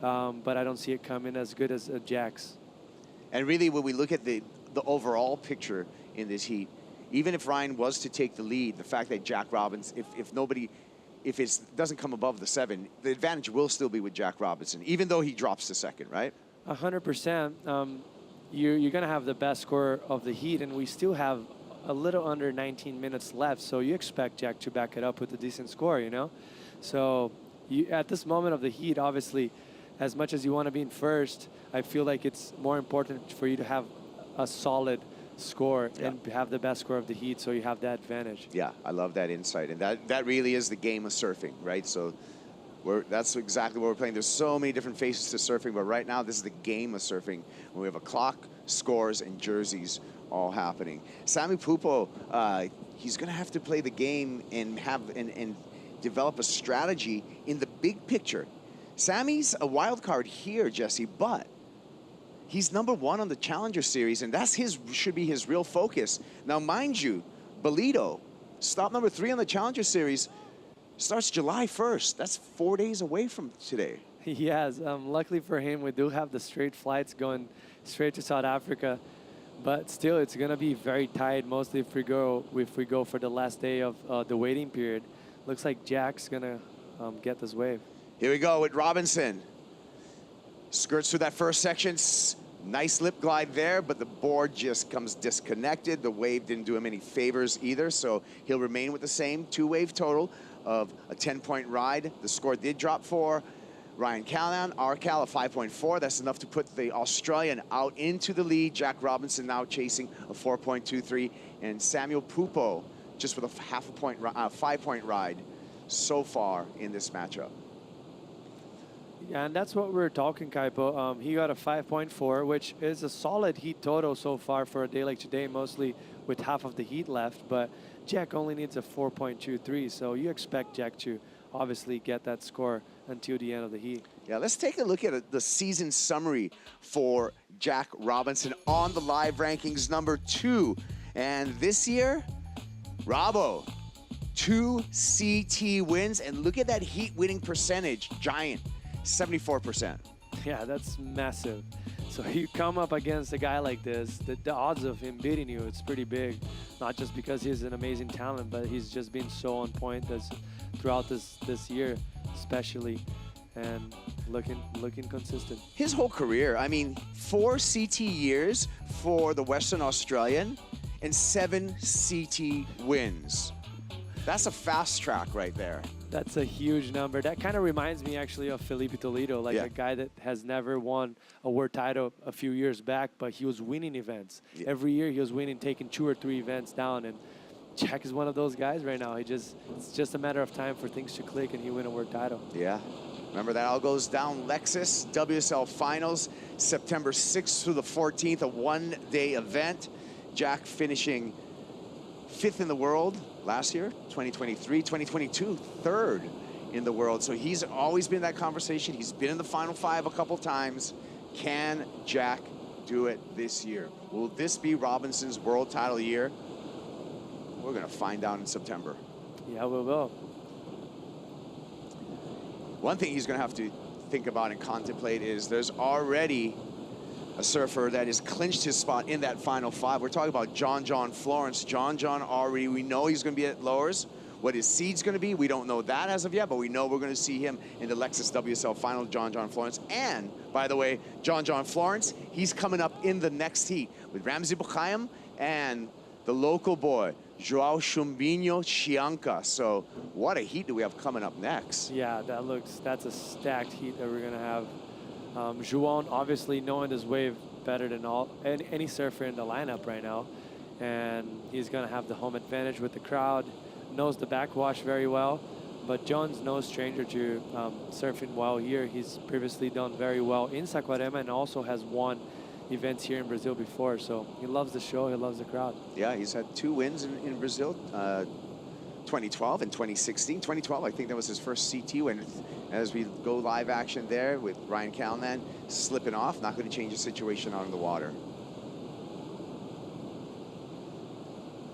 but I don't see it coming as good as Jack's. And really, when we look at the overall picture in this heat, even if Ryan was to take the lead, the fact that Jack Robinson, if it doesn't come above the 7, the advantage will still be with Jack Robinson, even though he drops to second, right? 100%. You're going to have the best score of the heat, and we still have a little under 19 minutes left, so you expect Jack to back it up with a decent score, you know? So at this moment of the heat, obviously, as much as you want to be in first, I feel like it's more important for you to have a solid score and have the best score of the heat, so you have that advantage. Yeah, I love that insight, and that really is the game of surfing, right? So that's exactly what we're playing. There's so many different faces to surfing, but right now this is the game of surfing, when we have a clock, scores, and jerseys all happening. Sammy Pupo, he's going to have to play the game and and develop a strategy in the big picture. Sammy's a wild card here, Jesse, but he's #1 on the Challenger Series, and should be his real focus. Now, mind you, Bolito, stop #3 on the Challenger Series, starts July 1st. That's 4 days away from today. Yes, luckily for him, we do have the straight flights going straight to South Africa. But still, it's going to be very tight, mostly if we go for the last day of the waiting period. Looks like Jack's going to get this wave. Here we go with Robinson. Skirts through that first section. Nice lip glide there, but the board just comes disconnected. The wave didn't do him any favors either, so he'll remain with the same 2-wave total of a 10-point ride. The score did drop for Ryan Callahan, RCal a 5.4. That's enough to put the Australian out into the lead. Jack Robinson now chasing a 4.23, and Samuel Pupo just with a 5-point ride so far in this matchup. Yeah, and that's what we're talking, Kaipo. He got a 5.4, which is a solid heat total so far for a day like today, mostly with half of the heat left. But Jack only needs a 4.23, so you expect Jack to obviously get that score until the end of the heat. Yeah, let's take a look at the season summary for Jack Robinson on the live rankings #2. And this year, Robbo, 2 CT wins, and look at that heat winning percentage, giant, 74%. Yeah, that's massive. So you come up against a guy like this, the odds of him beating you, it's pretty big. Not just because he's an amazing talent, but he's just been so on point throughout this year, especially, and looking consistent. His whole career, I mean, 4 CT years for the Western Australian and 7 CT wins. That's a fast track right there. That's a huge number. That kind of reminds me actually of Felipe Toledo, like a guy that has never won a world title a few years back, but he was winning events. Yeah. Every year he was winning, taking 2 or 3 events down, and Jack is one of those guys right now. It's just a matter of time for things to click and he win a world title. Yeah. Remember, that all goes down Lexus WSL Finals, September 6th through the 14th, a 1-day event. Jack finishing 5th in the world last year, 2023, 2022, 3rd in the world. So he's always been in that conversation. He's been in the Final 5 a couple times. Can Jack do it this year? Will this be Robinson's world title year? We're going to find out in September. Yeah, we will. One thing he's going to have to think about and contemplate is there's already a surfer that has clinched his spot in that Final 5. We're talking about John Florence. John already, we know he's going to be at lowers. What his seed's going to be, we don't know that as of yet, but we know we're going to see him in the Lexus WSL Final, John Florence. And, by the way, John Florence, he's coming up in the next heat with Ramsey Bukhayam and the local boy, Joao Chumbinho Chianca. So what a heat do we have coming up next? Yeah, that's a stacked heat that we're going to have. João obviously knowing his wave better than any surfer in the lineup right now, and he's going to have the home advantage with the crowd, knows the backwash very well, but John's no stranger to surfing well here. He's previously done very well in Saquarema and also has won events here in Brazil before, so he loves the show, he loves the crowd. Yeah, he's had 2 wins in Brazil, 2012 and 2016. 2012, I think that was his first CT win. As we go live action there with Ryan Callanan slipping off, not going to change the situation out in the water.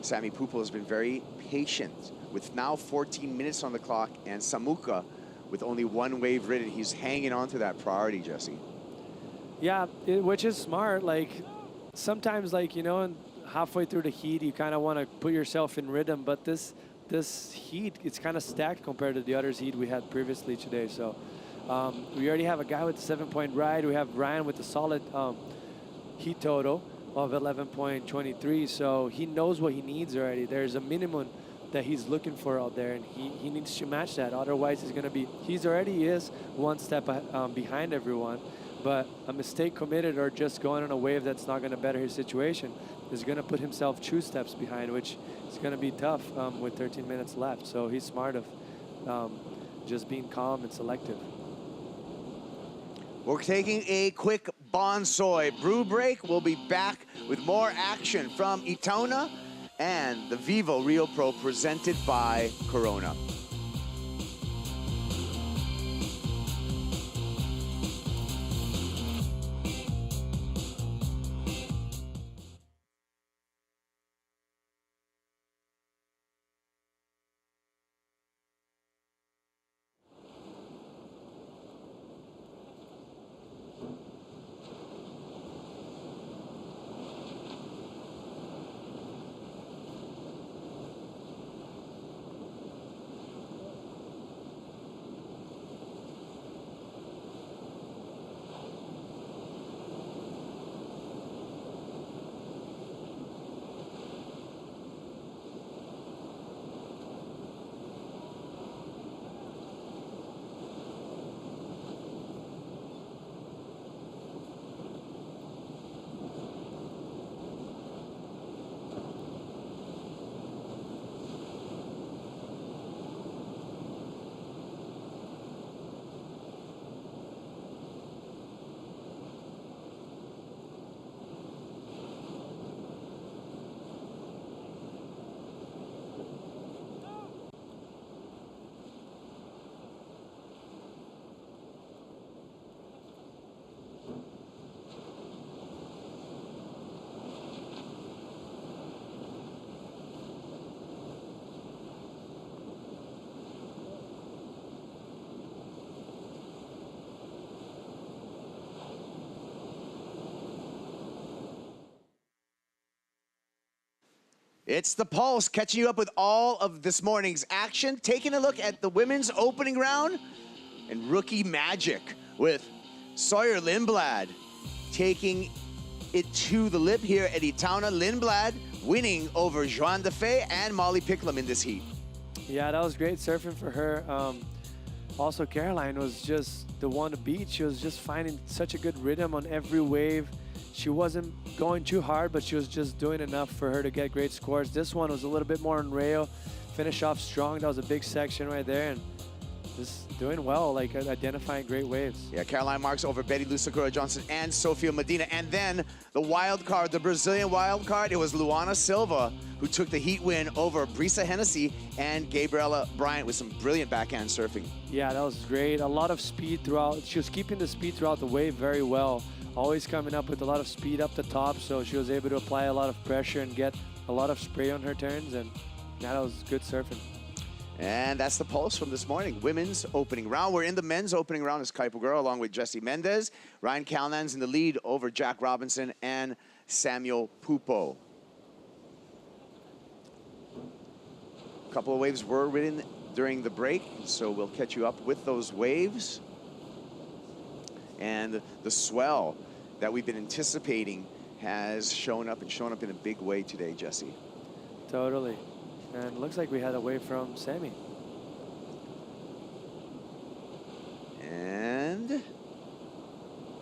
Sammy Pupo has been very patient with now 14 minutes on the clock, and Samuka with only one wave ridden. He's hanging on to that priority, Jesse. Yeah, which is smart. Like sometimes, like, you know, and halfway through the heat, you kind of want to put yourself in rhythm, but this heat, it's kind of stacked compared to the other heat we had previously today. So we already have a guy with a 7-point ride. We have Ryan with a solid heat total of 11.23. So he knows what he needs already. There's a minimum that he's looking for out there, and he needs to match that. Otherwise, he's already is one step behind everyone. But a mistake committed or just going on a wave that's not going to better his situation is going to put himself 2 steps behind, which is going to be tough with 13 minutes left. So he's smart of just being calm and selective. We're taking a quick Bonsoy brew break. We'll be back with more action from Itona and the Vivo Rio Pro presented by Corona. It's the Pulse, catching you up with all of this morning's action, taking a look at the women's opening round and rookie magic with Sawyer Lindblad taking it to the lip here at Itona. Lindblad winning over Joan Defay and Molly Picklum in this heat. Yeah, that was great surfing for her. Also, Caroline was just the one to beat. She was just finding such a good rhythm on every wave. She wasn't going too hard, but she was just doing enough for her to get great scores. This one was a little bit more on rail, finish off strong. That was a big section right there, and just doing well, like identifying great waves. Yeah, Caroline Marks over Betty Lou Sakura Johnson and Sofia Medina. And then the wild card, the Brazilian wild card, it was Luana Silva who took the heat win over Brisa Hennessy and Gabriela Bryant with some brilliant backhand surfing. Yeah, that was great. A lot of speed throughout. She was keeping the speed throughout the wave very well. Always coming up with a lot of speed up the top, so she was able to apply a lot of pressure and get a lot of spray on her turns, and that was good surfing. And that's the Pulse from this morning. Women's opening round. We're in the men's opening round as Kaipo Girl along with Jesse Mendez. Ryan Callanan's in the lead over Jack Robinson and Samuel Pupo. A couple of waves were ridden during the break, so we'll catch you up with those waves. And the swell that we've been anticipating has shown up in a big way today, Jesse. Totally. And it looks like we had a wave from Sammy. And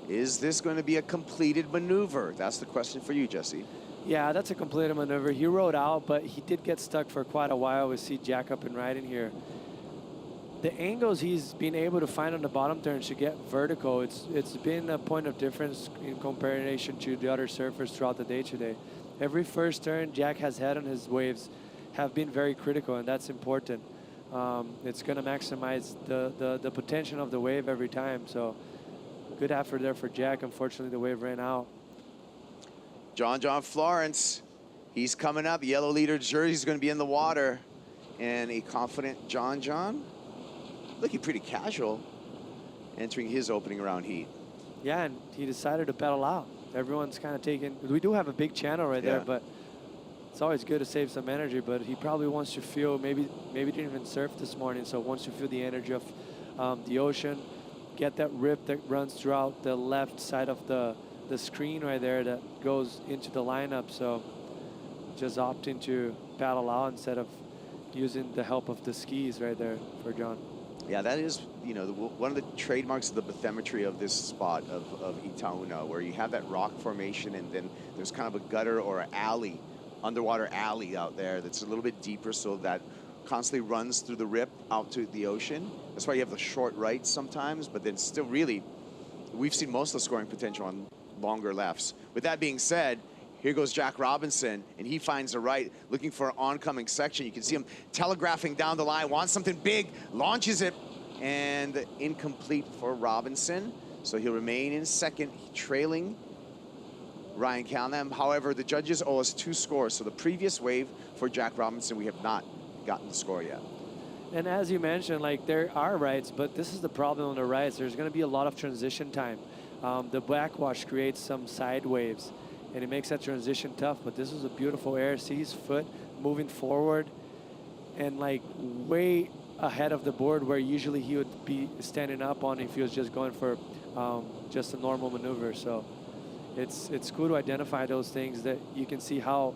is this going to be a completed maneuver? That's the question for you, Jesse. Yeah, that's a completed maneuver. He rode out, but he did get stuck for quite a while. We see Jack up and riding here. The angles he's been able to find on the bottom turns to get vertical, it's been a point of difference in comparison to the other surfers throughout the day today. Every first turn Jack has had on his waves have been very critical, and that's important. It's going to maximize the potential of the wave every time. So good effort there for Jack. Unfortunately, the wave ran out. John Florence, he's coming up. Yellow leader jersey is going to be in the water. And a confident John, looking pretty casual, entering his opening round heat. Yeah, and he decided to pedal out. Everyone's kind of taking, we do have a big channel right there, but it's always good to save some energy, but he probably wants to feel, maybe didn't even surf this morning, so wants to feel the energy of the ocean, get that rip that runs throughout the left side of the screen right there that goes into the lineup. So just opting to paddle out instead of using the help of the skis right there for John. Yeah, that is, you know, one of the trademarks of the bathymetry of this spot of Itaúna, where you have that rock formation and then there's kind of a gutter or an alley, underwater alley out there that's a little bit deeper, so that constantly runs through the rip out to the ocean. That's why you have the short rights sometimes, but then still really, we've seen most of the scoring potential on longer lefts. With that being said, here goes Jack Robinson, and he finds a right, looking for an oncoming section. You can see him telegraphing down the line, wants something big, launches it, and incomplete for Robinson. So he'll remain in second, trailing Ryan Callahan. However, the judges owe us 2 scores. So the previous wave for Jack Robinson, we have not gotten the score yet. And as you mentioned, like, there are rights, but this is the problem on the rights. There's going to be a lot of transition time. The backwash creates some side waves, and it makes that transition tough. But this is a beautiful air. See his foot moving forward and like way ahead of the board, where usually he would be standing up on if he was just going for just a normal maneuver. So it's cool to identify those things, that you can see how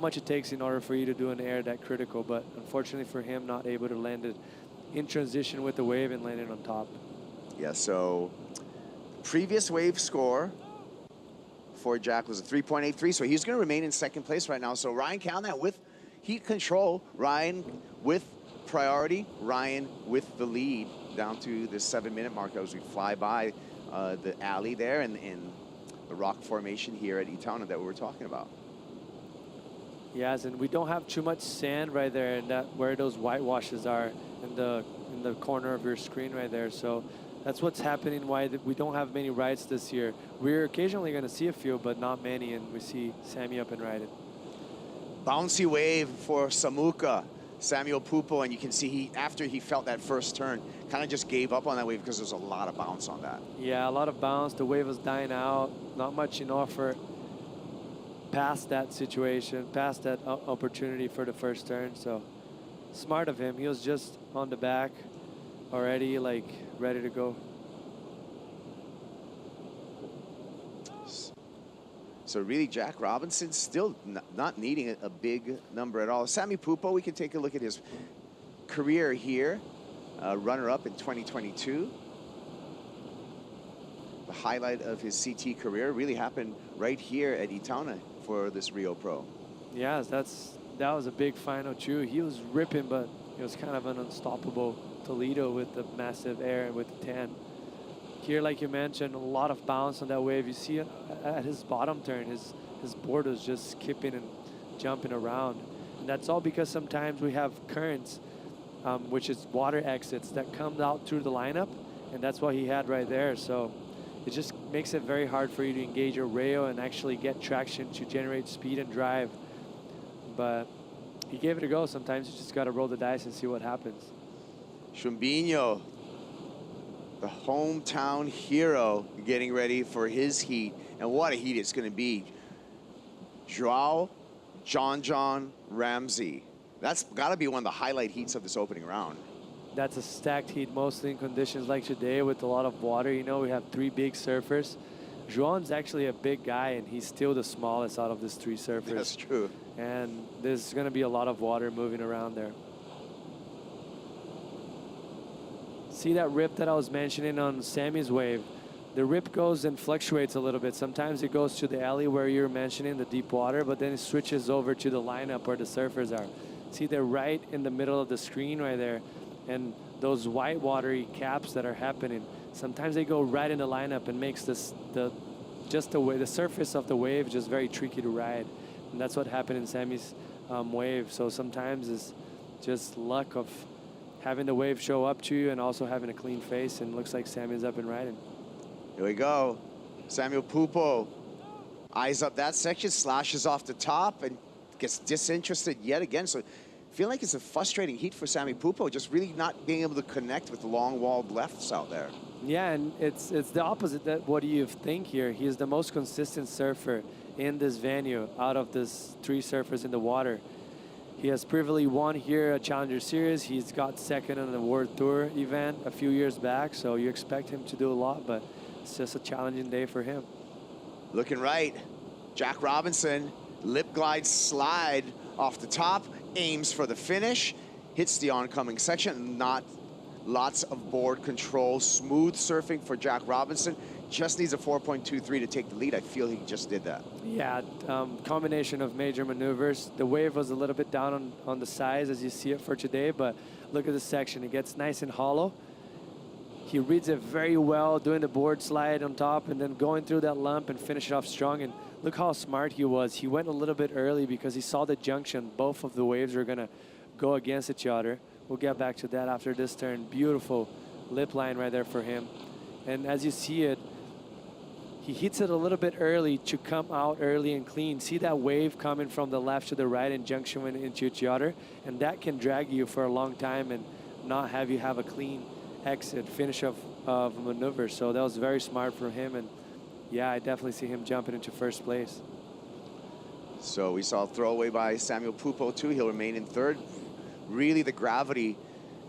much it takes in order for you to do an air that critical. But unfortunately for him, not able to land it in transition with the wave and land it on top. Yeah, so previous wave score for Jack was a 3.83, so he's going to remain in second place right now. So Ryan Callahan with heat control, Ryan with priority, Ryan with the lead down to the 7-minute mark as we fly by the alley there and the rock formation here at Itaúna that we were talking about. Yes, and we don't have too much sand right there, and that where those whitewashes are in the corner of your screen right there. So that's what's happening, why we don't have many rides this year. We're occasionally going to see a few, but not many, and we see Sammy up and riding. Bouncy wave for Samuka, Samuel Pupo, and you can see after he felt that first turn, kind of just gave up on that wave because there's a lot of bounce on that. Yeah, a lot of bounce. The wave was dying out. Not much in offer past that situation, past that opportunity for the first turn. So smart of him. He was just on the back already, like ready to go. So really, Jack Robinson still not needing a big number at all. Sammy Pupo, we can take a look at his career here. Runner-up in 2022. The highlight of his CT career really happened right here at Itaúna for this Rio Pro. Yes, that was a big final too. He was ripping, but it was kind of an unstoppable Toledo with the massive air and with the tan. Here, like you mentioned, a lot of bounce on that wave. You see it at his bottom turn, his board was just skipping and jumping around. And that's all because sometimes we have currents, which is water exits that come out through the lineup, and that's what he had right there. So it just makes it very hard for you to engage your rail and actually get traction to generate speed and drive. But he gave it a go. Sometimes you just got to roll the dice and see what happens. Chumbinho, the hometown hero, getting ready for his heat. And what a heat it's going to be. João John Ramsey. That's got to be one of the highlight heats of this opening round. That's a stacked heat, mostly in conditions like today with a lot of water. You know, we have 3 big surfers. João's actually a big guy, and he's still the smallest out of these 3 surfers. That's true. And there's going to be a lot of water moving around there. See that rip that I was mentioning on Sammy's wave? The rip goes and fluctuates a little bit. Sometimes it goes to the alley where you're mentioning, the deep water, but then it switches over to the lineup where the surfers are. See, they're right in the middle of the screen right there. And those white watery caps that are happening, sometimes they go right in the lineup and makes the surface of the wave just very tricky to ride. And that's what happened in Sammy's wave. So sometimes it's just luck of having the wave show up to you and also having a clean face, and looks like Sammy's up and riding. Here we go. Samuel Pupo eyes up that section, slashes off the top, and gets disinterested yet again. So I feel like it's a frustrating heat for Sammy Pupo, just really not being able to connect with the long-walled lefts out there. Yeah, and it's the opposite. That what do you think here? He is the most consistent surfer in this venue out of these 3 surfers in the water. He has previously won here a Challenger Series. He's got second on the World Tour event a few years back, so you expect him to do a lot, but it's just a challenging day for him. Looking right, Jack Robinson, lip glide slide off the top, aims for the finish, hits the oncoming section, not lots of board control, smooth surfing for Jack Robinson. Just needs a 4.23 to take the lead. I feel he just did that. Yeah, combination of major maneuvers. The wave was a little bit down on the sides as you see it for today, but look at the section. It gets nice and hollow. He reads it very well, doing the board slide on top and then going through that lump and finish it off strong. And look how smart he was. He went a little bit early because he saw the junction. Both of the waves were gonna go against each other. We'll get back to that after this turn. Beautiful lip line right there for him. And as you see it, he hits it a little bit early to come out early and clean. See that wave coming from the left to the right in junction into each other, and that can drag you for a long time and not have you have a clean exit finish of maneuver. So that was very smart for him, and yeah, I definitely see him jumping into first place. So we saw a throwaway by Samuel Pupo too. He'll remain in third. Really the gravity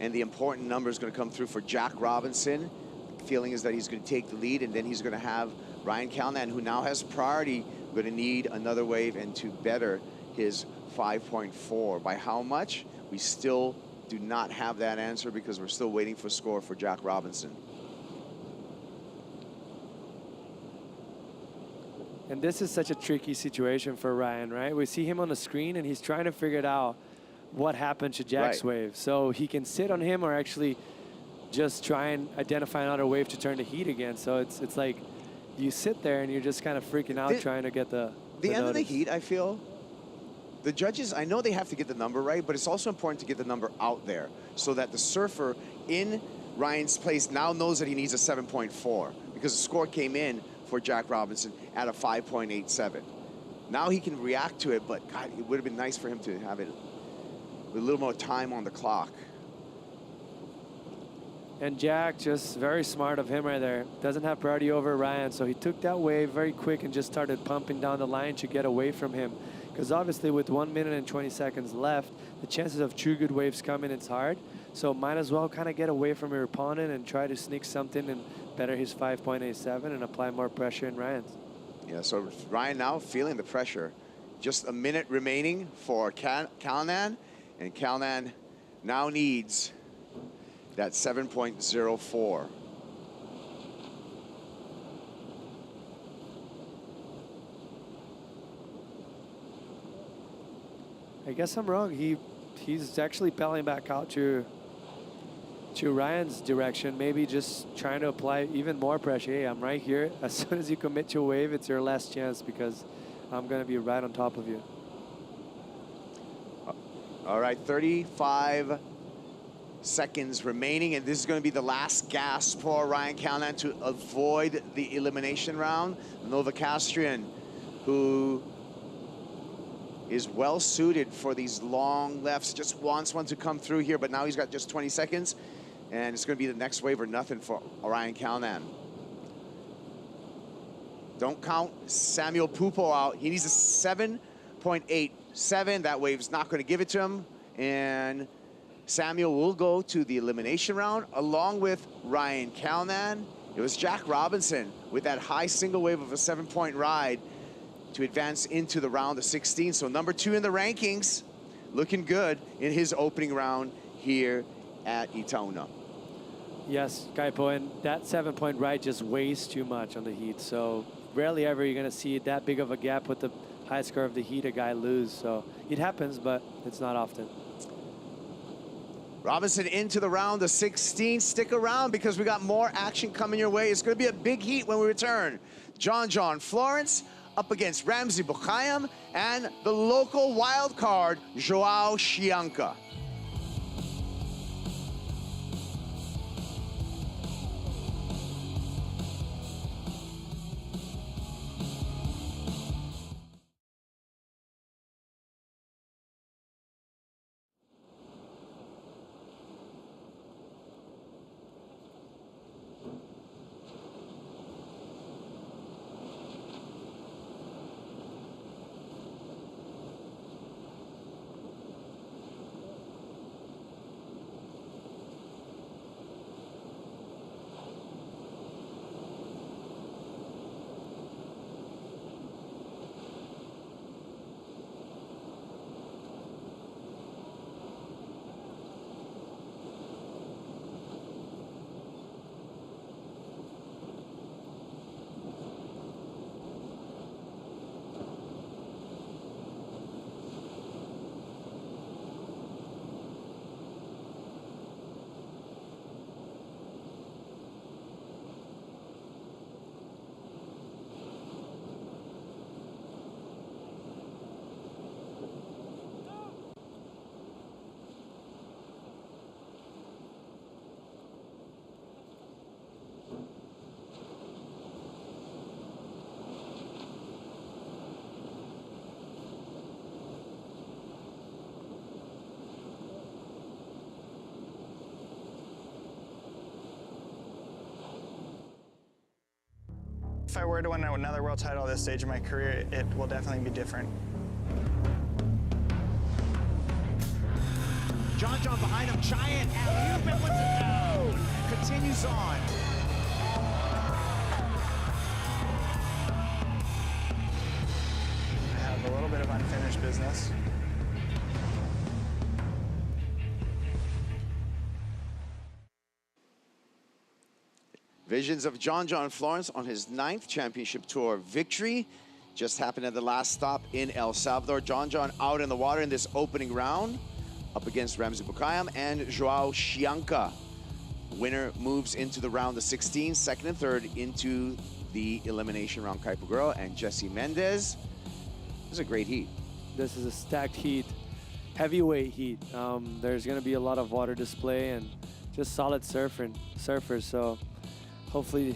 and the important number is going to come through for Jack Robinson. The feeling is that he's going to take the lead, and then he's going to have Ryan Calnan, who now has priority, going to need another wave and to better his 5.4. By how much? We still do not have that answer because we're still waiting for score for Jack Robinson. And this is such a tricky situation for Ryan, right? We see him on the screen and he's trying to figure it out what happened to Jack's wave. So he can sit on him or actually just try and identify another wave to turn the heat again. So it's like you sit there and you're just kind of freaking out trying to get the end of the heat, I feel. The judges, I know they have to get the number right, but it's also important to get the number out there so that the surfer in Ryan's place now knows that he needs a 7.4 because the score came in for Jack Robinson at a 5.87. Now he can react to it, but God, it would have been nice for him to have it with a little more time on the clock. And Jack, just very smart of him right there. Doesn't have priority over Ryan, so he took that wave very quick and just started pumping down the line to get away from him. Because obviously with 1 minute and 20 seconds left, the chances of 2 good waves coming, it's hard. So might as well kind of get away from your opponent and try to sneak something and better his 5.87 and apply more pressure in Ryan's. Yeah, so Ryan now feeling the pressure. Just a minute remaining for Calnan, and Calnan now needs that 7.04. I guess I'm wrong. He's actually pedaling back out to Ryan's direction, maybe just trying to apply even more pressure. Hey, I'm right here. As soon as you commit to a wave, it's your last chance because I'm going to be right on top of you. All right, 35 seconds remaining, and this is going to be the last gasp for Ryan Calnan to avoid the elimination round. Novocastrian, who is well suited for these long lefts, just wants one to come through here, but now he's got just 20 seconds, and it's going to be the next wave or nothing for Ryan Calnan. Don't count Samuel Pupo out. He needs a 7.87. That wave's not going to give it to him, and Samuel will go to the elimination round along with Ryan Calnan. It was Jack Robinson with that high single wave of a 7-point ride to advance into the round of 16. So number 2 in the rankings, looking good in his opening round here at Itaúna. Yes, Kaipo, and that 7-point ride just weighs too much on the heat. So rarely ever you're going to see that big of a gap with the high score of the heat, a guy lose. So it happens, but it's not often. Robinson into the round of 16. Stick around because we got more action coming your way. It's going to be a big heat when we return. John Florence up against Ramsey Bukhayam and the local wild card, Joao Chianca. If I were to win another world title at this stage of my career, it will definitely be different. John behind him, giant alley-oop and puts it down. Continues on. I have a little bit of unfinished business. Visions of John Florence on his 9th championship tour victory. Just happened at the last stop in El Salvador. John out in the water in this opening round, up against Ramsey Bukhayam and Joao Chianca. Winner moves into the round of 16, second and third into the elimination round. Kaipo Guerrero and Jesse Mendez. This is a great heat. This is a stacked heat, heavyweight heat. There's going to be a lot of water display and just solid surfers. So hopefully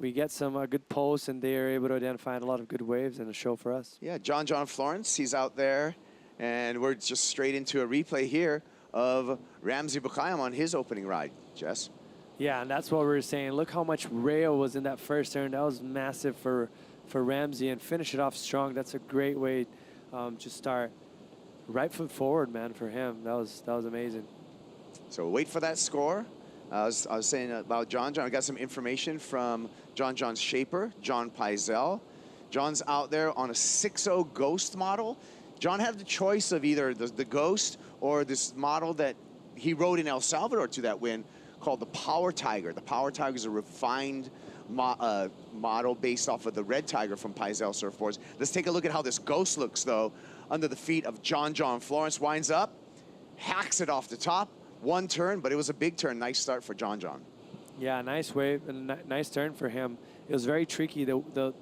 we get some good posts and they are able to identify a lot of good waves and a show for us. Yeah, John Florence, he's out there, and we're just straight into a replay here of Ramsey Bukhayam on his opening ride. Jess? Yeah, and that's what we were saying. Look how much rail was in that first turn. That was massive for Ramsey, and finish it off strong. That's a great way to start. Right foot forward, man, for him. That was amazing. So wait for that score. I was saying about John. I got some information from John's shaper, John Peisel. John's out there on a 6.0 Ghost model. John had the choice of either the Ghost or this model that he rode in El Salvador to that win called the Power Tiger. The Power Tiger is a refined model based off of the Red Tiger from Peisel Surfboards. Let's take a look at how this Ghost looks, though, under the feet of John Florence. Winds up, hacks it off the top. One turn, but it was a big turn. Nice start for John. Yeah, nice wave and nice turn for him. It was very tricky. The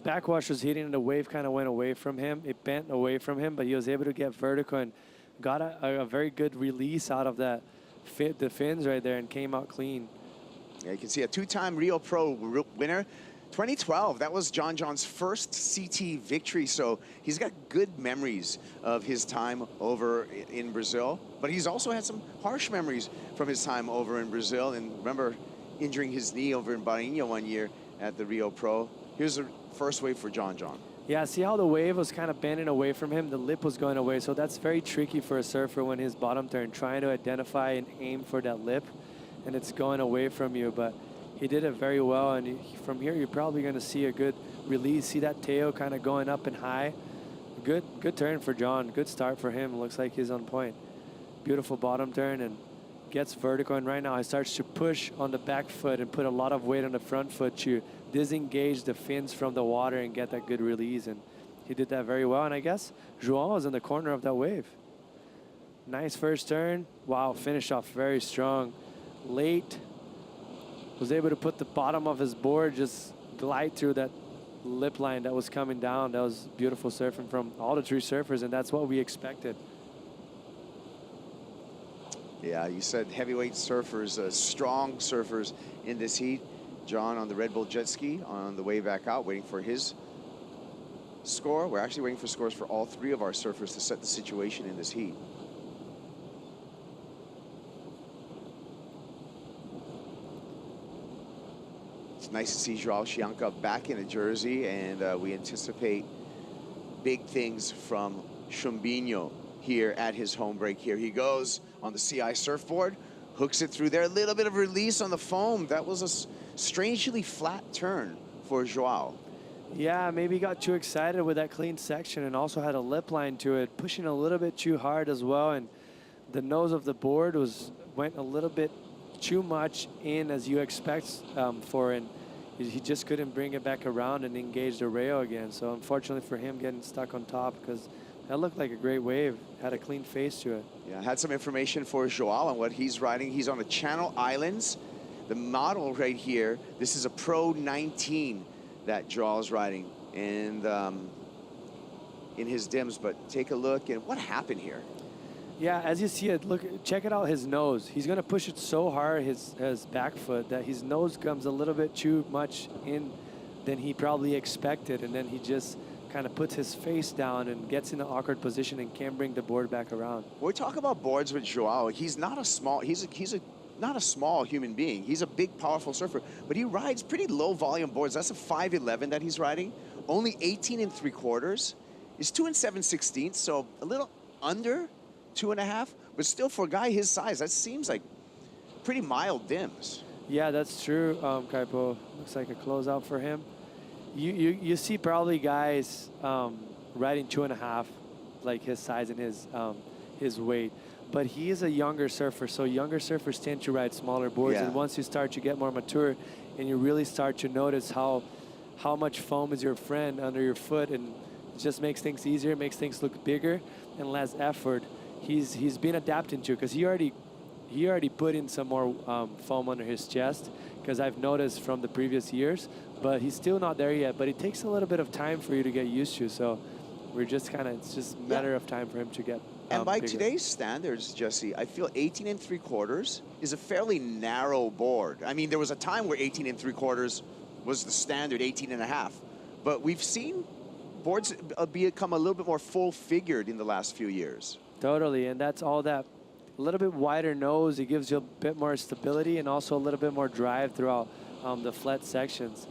backwash was hitting and the wave kind of went away from him. It bent away from him, but he was able to get vertical and got a very good release out of the fins right there and came out clean. Yeah, you can see a two-time Rio Pro winner. 2012, that was John's first CT victory, so he's got good memories of his time over in Brazil, but he's also had some harsh memories from his time over in Brazil, and remember injuring his knee over in Bahia one year at the Rio Pro. Here's the first wave for John. Yeah, see how the wave was kind of bending away from him? The lip was going away, so that's very tricky for a surfer when his bottom turn, trying to identify and aim for that lip, and it's going away from you, but he did it very well, and from here you're probably going to see a good release. See that tail kind of going up and high. Good turn for John. Good start for him. Looks like he's on point. Beautiful bottom turn and gets vertical, and right now he starts to push on the back foot and put a lot of weight on the front foot to disengage the fins from the water and get that good release, and he did that very well, and I guess Joao was in the corner of that wave. Nice first turn. Wow, finished off very strong. Late. Was able to put the bottom of his board, just glide through that lip line that was coming down. That was beautiful surfing from all the three surfers, and that's what we expected. Yeah, you said heavyweight surfers, strong surfers in this heat. John on the Red Bull jet ski on the way back out, waiting for his score. We're actually waiting for scores for all three of our surfers to set the situation in this heat. It's nice to see Joao Chianca back in a jersey, and we anticipate big things from Chumbinho here at his home break. Here he goes on the CI surfboard, hooks it through there. A little bit of release on the foam. That was a strangely flat turn for Joao. Yeah, maybe he got too excited with that clean section and also had a lip line to it, pushing a little bit too hard as well. And the nose of the board went a little bit too much in as you expect for, and he just couldn't bring it back around and engage the rail again. So unfortunately for him, getting stuck on top, because that looked like a great wave, had a clean face to it. Yeah, I had some information for Joao on what he's riding. He's on the Channel Islands. The model right here, this is a Pro 19 that Joao's riding, and in his dims. But take a look and what happened here. Yeah, as you see it, look, check it out, his nose. He's gonna push it so hard, his back foot, that his nose comes a little bit too much in than he probably expected, and then he just kind of puts his face down and gets in an awkward position and can't bring the board back around. When we talk about boards with Joao, he's not a small, not a small human being. He's a big, powerful surfer, but he rides pretty low volume boards. That's a 511 that he's riding. Only 18 3/4. Is 2 7/16, so a little under 2.5, but still for a guy his size, that seems like pretty mild dims. Yeah, that's true, Kaipo. Looks like a closeout for him. You see probably guys riding 2.5, like his size and his weight. But he is a younger surfer, so younger surfers tend to ride smaller boards. Yeah. And once you start to get more mature, and you really start to notice how much foam is your friend under your foot, and it just makes things easier, makes things look bigger and less effort. He's been adapting to, because he already put in some more foam under his chest, because I've noticed from the previous years, but he's still not there yet. But it takes a little bit of time for you to get used to, so we're just it's just a matter of time for him to get And by bigger. today's standards, Jesse, I feel 18 3/4 is a fairly narrow board. I mean, there was a time where 18 3/4 was the standard, 18.5. But we've seen boards become a little bit more full-figured in the last few years. Totally, and that's all that. A little bit wider nose, it gives you a bit more stability and also a little bit more drive throughout the flat sections.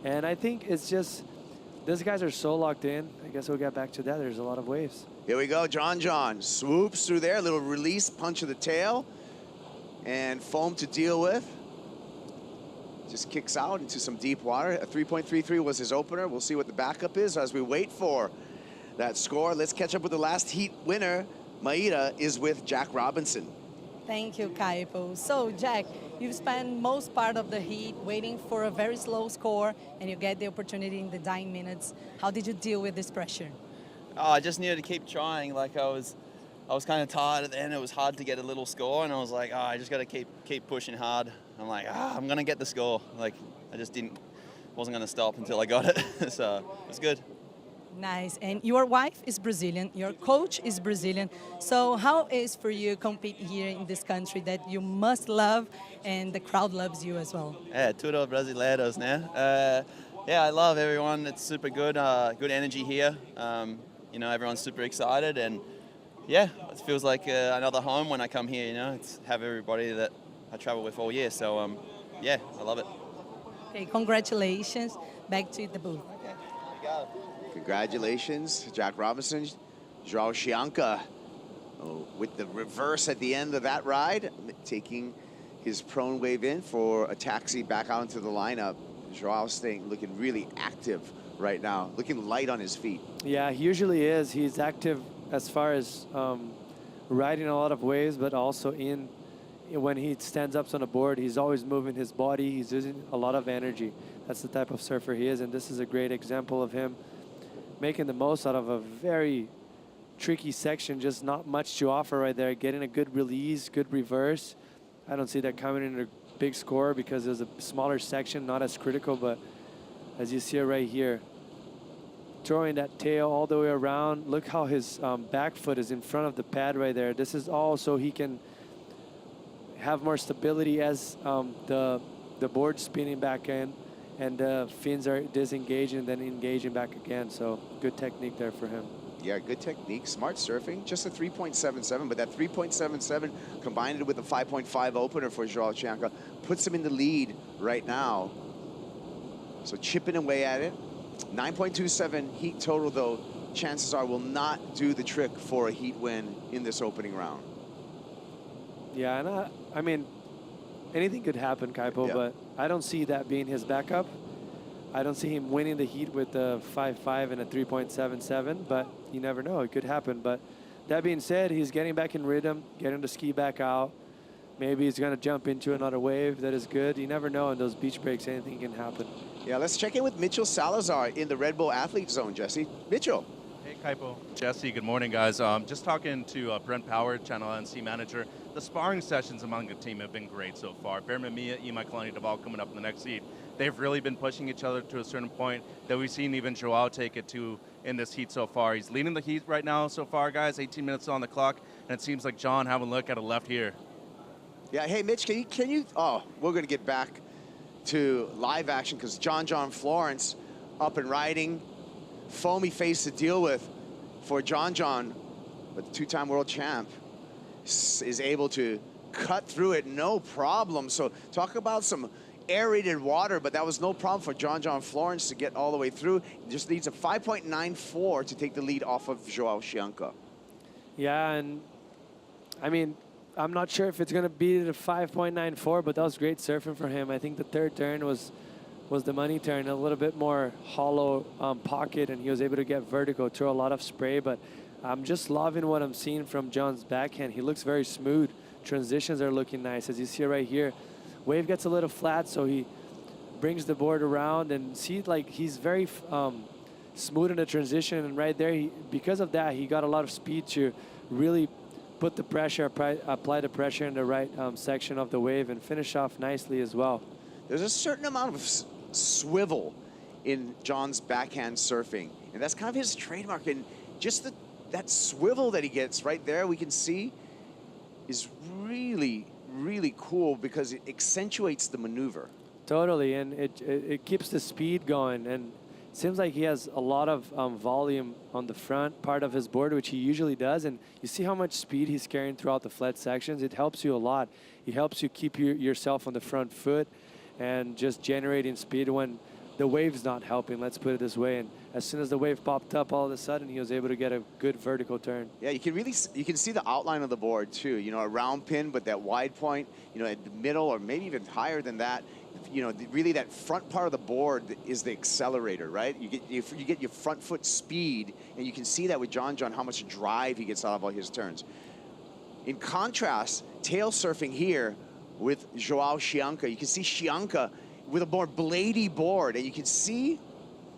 And I think it's just, these guys are so locked in. I guess we'll get back to that. There's a lot of waves. Here we go, John swoops through there, a little release, punch of the tail, and foam to deal with. Just kicks out into some deep water. A 3.33 was his opener. We'll see what the backup is as we wait for that score. Let's catch up with the last heat winner. Maida is with Jack Robinson. Thank you, Kaipo. So, Jack, you've spent most part of the heat waiting for a very slow score, and you get the opportunity in the dying minutes. How did you deal with this pressure? Oh, I just needed to keep trying. Like I was kind of tired at the end. It was hard to get a little score, and I was like, I just got to keep pushing hard. I'm like, I'm gonna get the score. Like I just wasn't gonna stop until I got it. So it was good. Nice. And your wife is Brazilian, your coach is Brazilian. So how is for you compete here in this country that you must love and the crowd loves you as well? Yeah, tudo brasileiros, né? Yeah, I love everyone. It's super good, good energy here. You know, everyone's super excited, and yeah, it feels like another home when I come here. You know, it's have everybody that I travel with all year. So yeah, I love it. Okay, congratulations. Back to the booth. Okay, you got it. Congratulations, Jack Robinson. Joao Chianca with the reverse at the end of that ride, taking his prone wave in for a taxi back out into the lineup. Joao looking really active right now, looking light on his feet. Yeah, he usually is. He's active as far as riding a lot of waves, but also when he stands up on a board, he's always moving his body. He's using a lot of energy. That's the type of surfer he is, and this is a great example of him making the most out of a very tricky section, just not much to offer right there. Getting a good release, good reverse. I don't see that coming in a big score because there's a smaller section, not as critical, but as you see it right here, throwing that tail all the way around. Look how his back foot is in front of the pad right there. This is all so he can have more stability as the board's spinning back in and the fins are disengaging and then engaging back again. So good technique there for him. Yeah, good technique, smart surfing, just a 3.77, but that 3.77 combined with a 5.5 opener for Joao Chianca puts him in the lead right now. So chipping away at it. 9.27 heat total, though, chances are will not do the trick for a heat win in this opening round. Yeah, and I mean, anything could happen, Kaipo, but I don't see that being his backup. I don't see him winning the heat with a 5.5 and a 3.77, but you never know. It could happen. But that being said, he's getting back in rhythm, getting the ski back out. Maybe he's going to jump into another wave that is good. You never know. In those beach breaks, anything can happen. Yeah, let's check in with Mitchell Salazar in the Red Bull Athlete Zone, Jesse. Mitchell. Hey, Kaipo. Jesse, good morning, guys. Just talking to Brent Power, Channel NC manager. The sparring sessions among the team have been great so far. Bearman Mia, Imai Kalani Deval coming up in the next heat. They've really been pushing each other to a certain point that we've seen even Joao take it to in this heat so far. He's leading the heat right now so far, guys. 18 minutes on the clock, and it seems like John having a look at a left here. Yeah, hey, Mitch, can you oh, we're going to get back to live action because John Florence up and riding. Foamy face to deal with for John, but the two-time world champ is able to cut through it, no problem. So talk about some aerated water, but that was no problem for John Florence to get all the way through. He just needs a 5.94 to take the lead off of Joao Chianca. Yeah, and I mean, I'm not sure if it's going to be the 5.94, but that was great surfing for him. I think the third turn was the money turn, a little bit more hollow pocket, and he was able to get vertical, throw a lot of spray. But I'm just loving what I'm seeing from John's backhand. He looks very smooth. Transitions are looking nice. As you see right here, wave gets a little flat, so he brings the board around and see, like, he's very smooth in the transition. And right there, because of that, he got a lot of speed to really put the pressure, apply the pressure in the right section of the wave and finish off nicely as well. There's a certain amount of swivel in John's backhand surfing, and that's kind of his trademark. And just that swivel that he gets right there, we can see, is really, really cool because it accentuates the maneuver. Totally, and it keeps the speed going, and it seems like he has a lot of volume on the front part of his board, which he usually does, and you see how much speed he's carrying throughout the flat sections. It helps you a lot. It helps you keep yourself on the front foot and just generating speed when the wave's not helping, let's put it this way. And as soon as the wave popped up, all of a sudden he was able to get a good vertical turn. Yeah, you can see the outline of the board too. You know, a round pin, but that wide point, you know, at the middle or maybe even higher than that. You know, really that front part of the board is the accelerator, right? You get your front foot speed, and you can see that with John how much drive he gets out of all his turns. In contrast, tail surfing here with Joao Chianca, you can see Chianca with a more bladey board, and you can see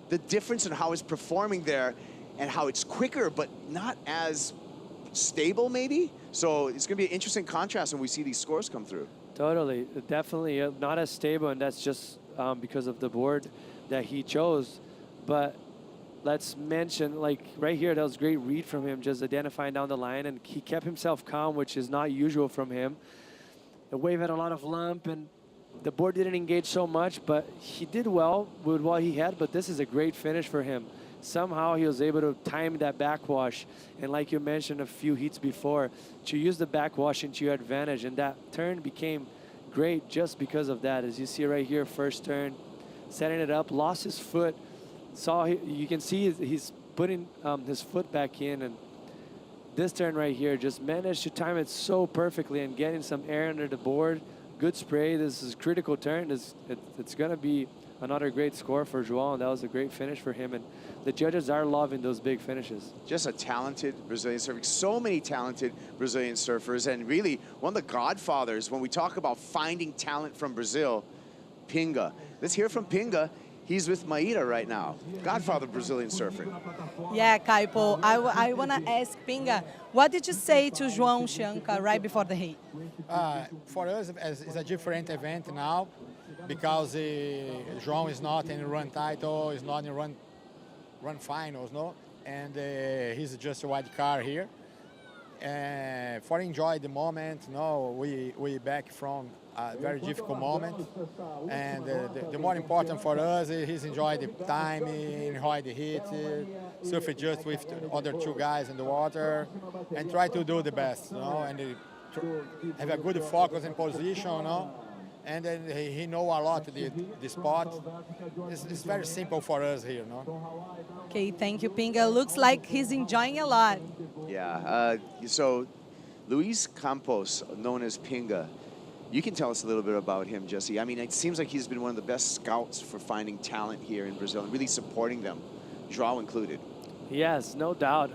the difference in how it's performing there and how it's quicker, but not as stable maybe. So it's gonna be an interesting contrast when we see these scores come through. Totally, definitely not as stable, and that's just because of the board that he chose. But let's mention, like right here, that was a great read from him, just identifying down the line, and he kept himself calm, which is not usual from him. The wave had a lot of lump, and the board didn't engage so much, but he did well with what he had, but this is a great finish for him. Somehow he was able to time that backwash, and like you mentioned a few heats before, to use the backwash into your advantage, and that turn became great just because of that. As you see right here, first turn, setting it up, lost his foot, you can see he's putting his foot back in, and this turn right here just managed to time it so perfectly and getting some air under the board. Good spray. This is a critical turn. It's going to be another great score for Joao, and that was a great finish for him. And the judges are loving those big finishes. Just a talented Brazilian surfer. So many talented Brazilian surfers, and really one of the godfathers when we talk about finding talent from Brazil, Pinga. Let's hear from Pinga. He's with Maíra right now, godfather of Brazilian surfing. Yeah, Kaipo, I want to ask Pinga, what did you say to Joao Chianca right before the heat? For us, it's a different event now because João is not in run title, is not in run run finals, no? And he's just a wild card here. For enjoy the moment, no, we back from a very difficult moment, and the more important for us is he's enjoy the time, enjoy the heat, surf just with the other two guys in the water, and try to do the best, and have a good focus and position, and then he know a lot the spot. It's very simple for us here, Okay, thank you, Pinga. Looks like he's enjoying a lot. Yeah, so Luis Campos, known as Pinga, you can tell us a little bit about him, Jesse. I mean, it seems like he's been one of the best scouts for finding talent here in Brazil and really supporting them, João included. Yes, no doubt.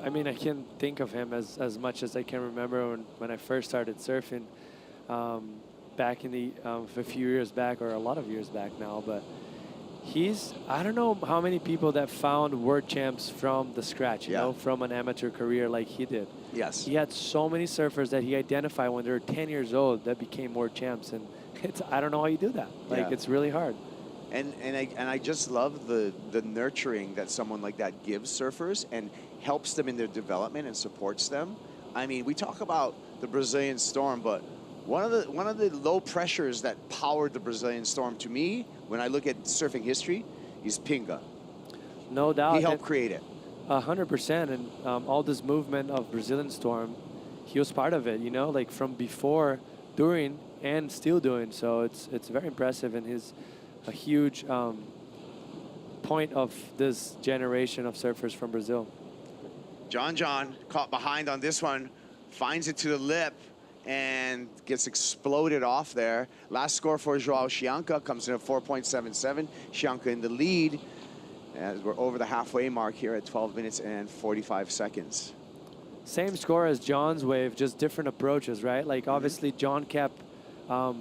I mean, I can think of him as much as I can remember when I first started surfing back in the a few years back, or a lot of years back now, but I don't know how many people that found world champs from the scratch, you know, from an amateur career like he did. Yes. He had so many surfers that he identified when they were 10 years old that became world champs, and I don't know how you do that. Like, it's really hard. And I just love the nurturing that someone like that gives surfers and helps them in their development and supports them. I mean, we talk about the Brazilian Storm, but one of the low pressures that powered the Brazilian Storm to me, when I look at surfing history, is Pinga. No doubt. He helped create it. 100%, and all this movement of Brazilian Storm, he was part of it, you know, like from before, during, and still doing. So it's very impressive, and he's a huge point of this generation of surfers from Brazil. John caught behind on this one, finds it to the lip, and gets exploded off there. Last score for João Chianca comes in at 4.77. Chianca in the lead, as we're over the halfway mark here at 12 minutes and 45 seconds. Same score as John's wave, just different approaches, right? Like obviously John kept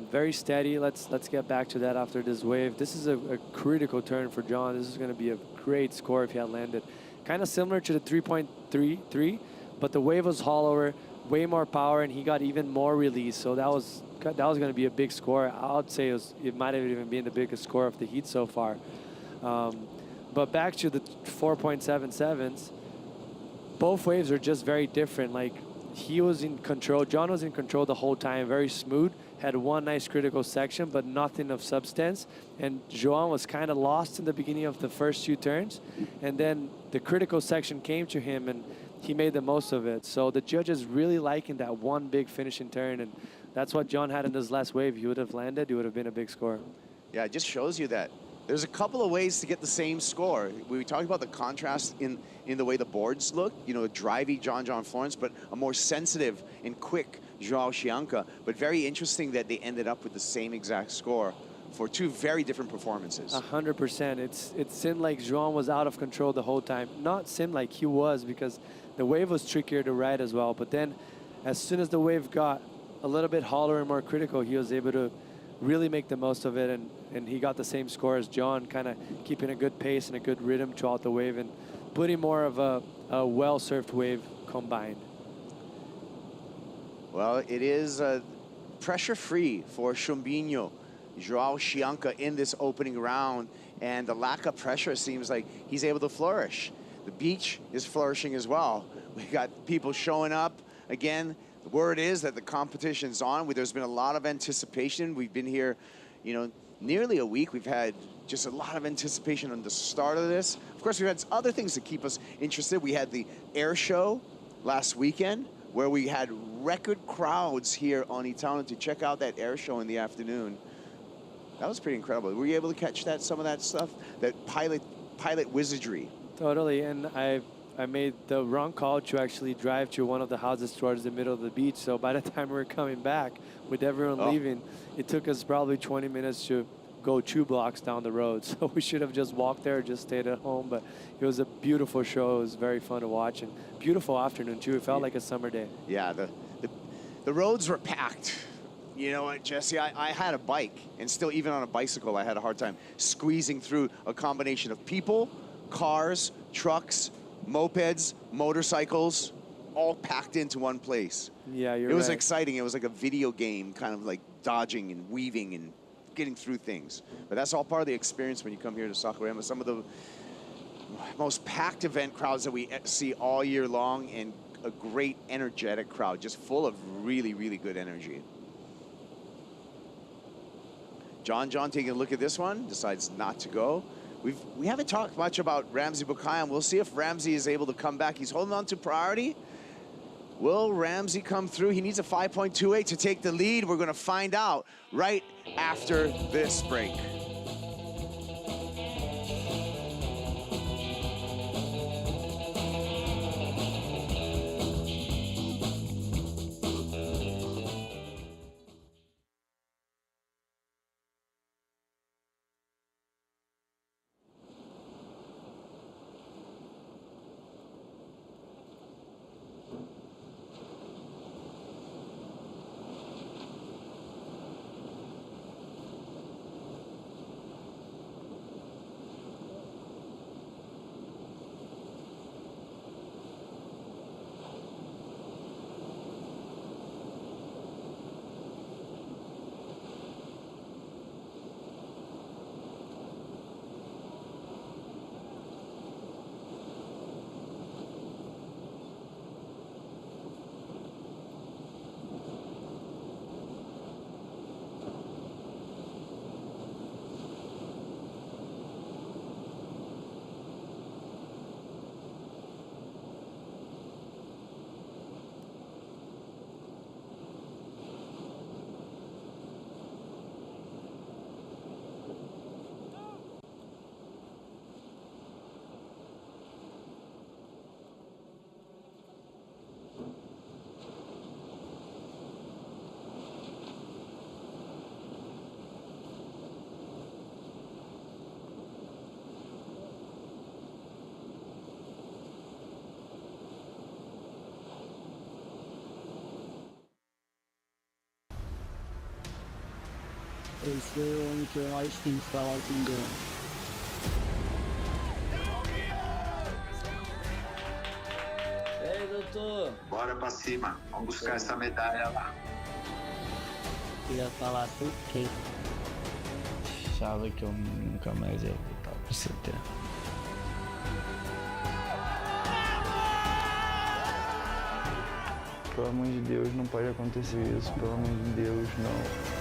very steady. Let's get back to that after this wave. This is a critical turn for John. This is going to be a great score if he had landed. Kind of similar to the 3.33, but the wave was hollower, way more power, and he got even more release. So that was going to be a big score. I would say it might have even been the biggest score of the heat so far. But back to the 4.77s, both waves are just very different. Like, he was in control. John was in control the whole time, very smooth, had one nice critical section, but nothing of substance. And João was kind of lost in the beginning of the first two turns. And then the critical section came to him, and he made the most of it. So the judges really liking that one big finishing turn, and that's what John had in this last wave. He would have landed, it would have been a big score. Yeah, it just shows you that there's a couple of ways to get the same score. We talked about the contrast in the way the boards look, you know, a drivey John Florence, but a more sensitive and quick João Chianca. But very interesting that they ended up with the same exact score for two very different performances. 100%. It seemed like João was out of control the whole time. Not seemed like he was, because the wave was trickier to ride as well. But then as soon as the wave got a little bit hollower and more critical, he was able to really make the most of it, and he got the same score as John, kind of keeping a good pace and a good rhythm throughout the wave and putting more of a well-surfed wave combined. Well, it is pressure-free for Chumbinho, João Chianca in this opening round, and the lack of pressure seems like he's able to flourish. The beach is flourishing as well. We got people showing up again. The word is that the competition's on. There's been a lot of anticipation. We've been here, you know, nearly a week. We've had just a lot of anticipation on the start of this. Of course, we've had other things to keep us interested. We had the air show last weekend, where we had record crowds here on Itaúna to check out that air show in the afternoon. That was pretty incredible. Were you able to catch some of that stuff, that pilot wizardry? Totally, and I made the wrong call to actually drive to one of the houses towards the middle of the beach. So by the time we were coming back, with everyone leaving, it took us probably 20 minutes to go 2 blocks down the road. So we should have just walked there, just stayed at home. But it was a beautiful show. It was very fun to watch, and beautiful afternoon too. It felt like a summer day. Yeah, the roads were packed. You know what, Jesse, I had a bike, and still, even on a bicycle, I had a hard time squeezing through a combination of people, cars, trucks, mopeds, motorcycles, all packed into one place. Yeah, you're right. It was exciting. It was like a video game, kind of like dodging and weaving and getting through things. But that's all part of the experience when you come here to Saquarema. Some of most packed event crowds that we see all year long, and a great energetic crowd, just full of really, really good energy. John taking a look at this one, decides not to go. We haven't talked much about Ramsey Bukayan. We'll see if Ramsey is able to come back. He's holding on to priority. Will Ramsey come through? He needs a 5.28 to take the lead. We're going to find out right after this break. Esse é o homem que mais tem que falar com engano. E aí, doutor? Bora pra cima. Vamos buscar essa medalha lá. Queria falar por quê? Achava que eu nunca mais ia voltar pro CT. Pelo amor de Deus, não pode acontecer isso. Pelo amor de Deus, não.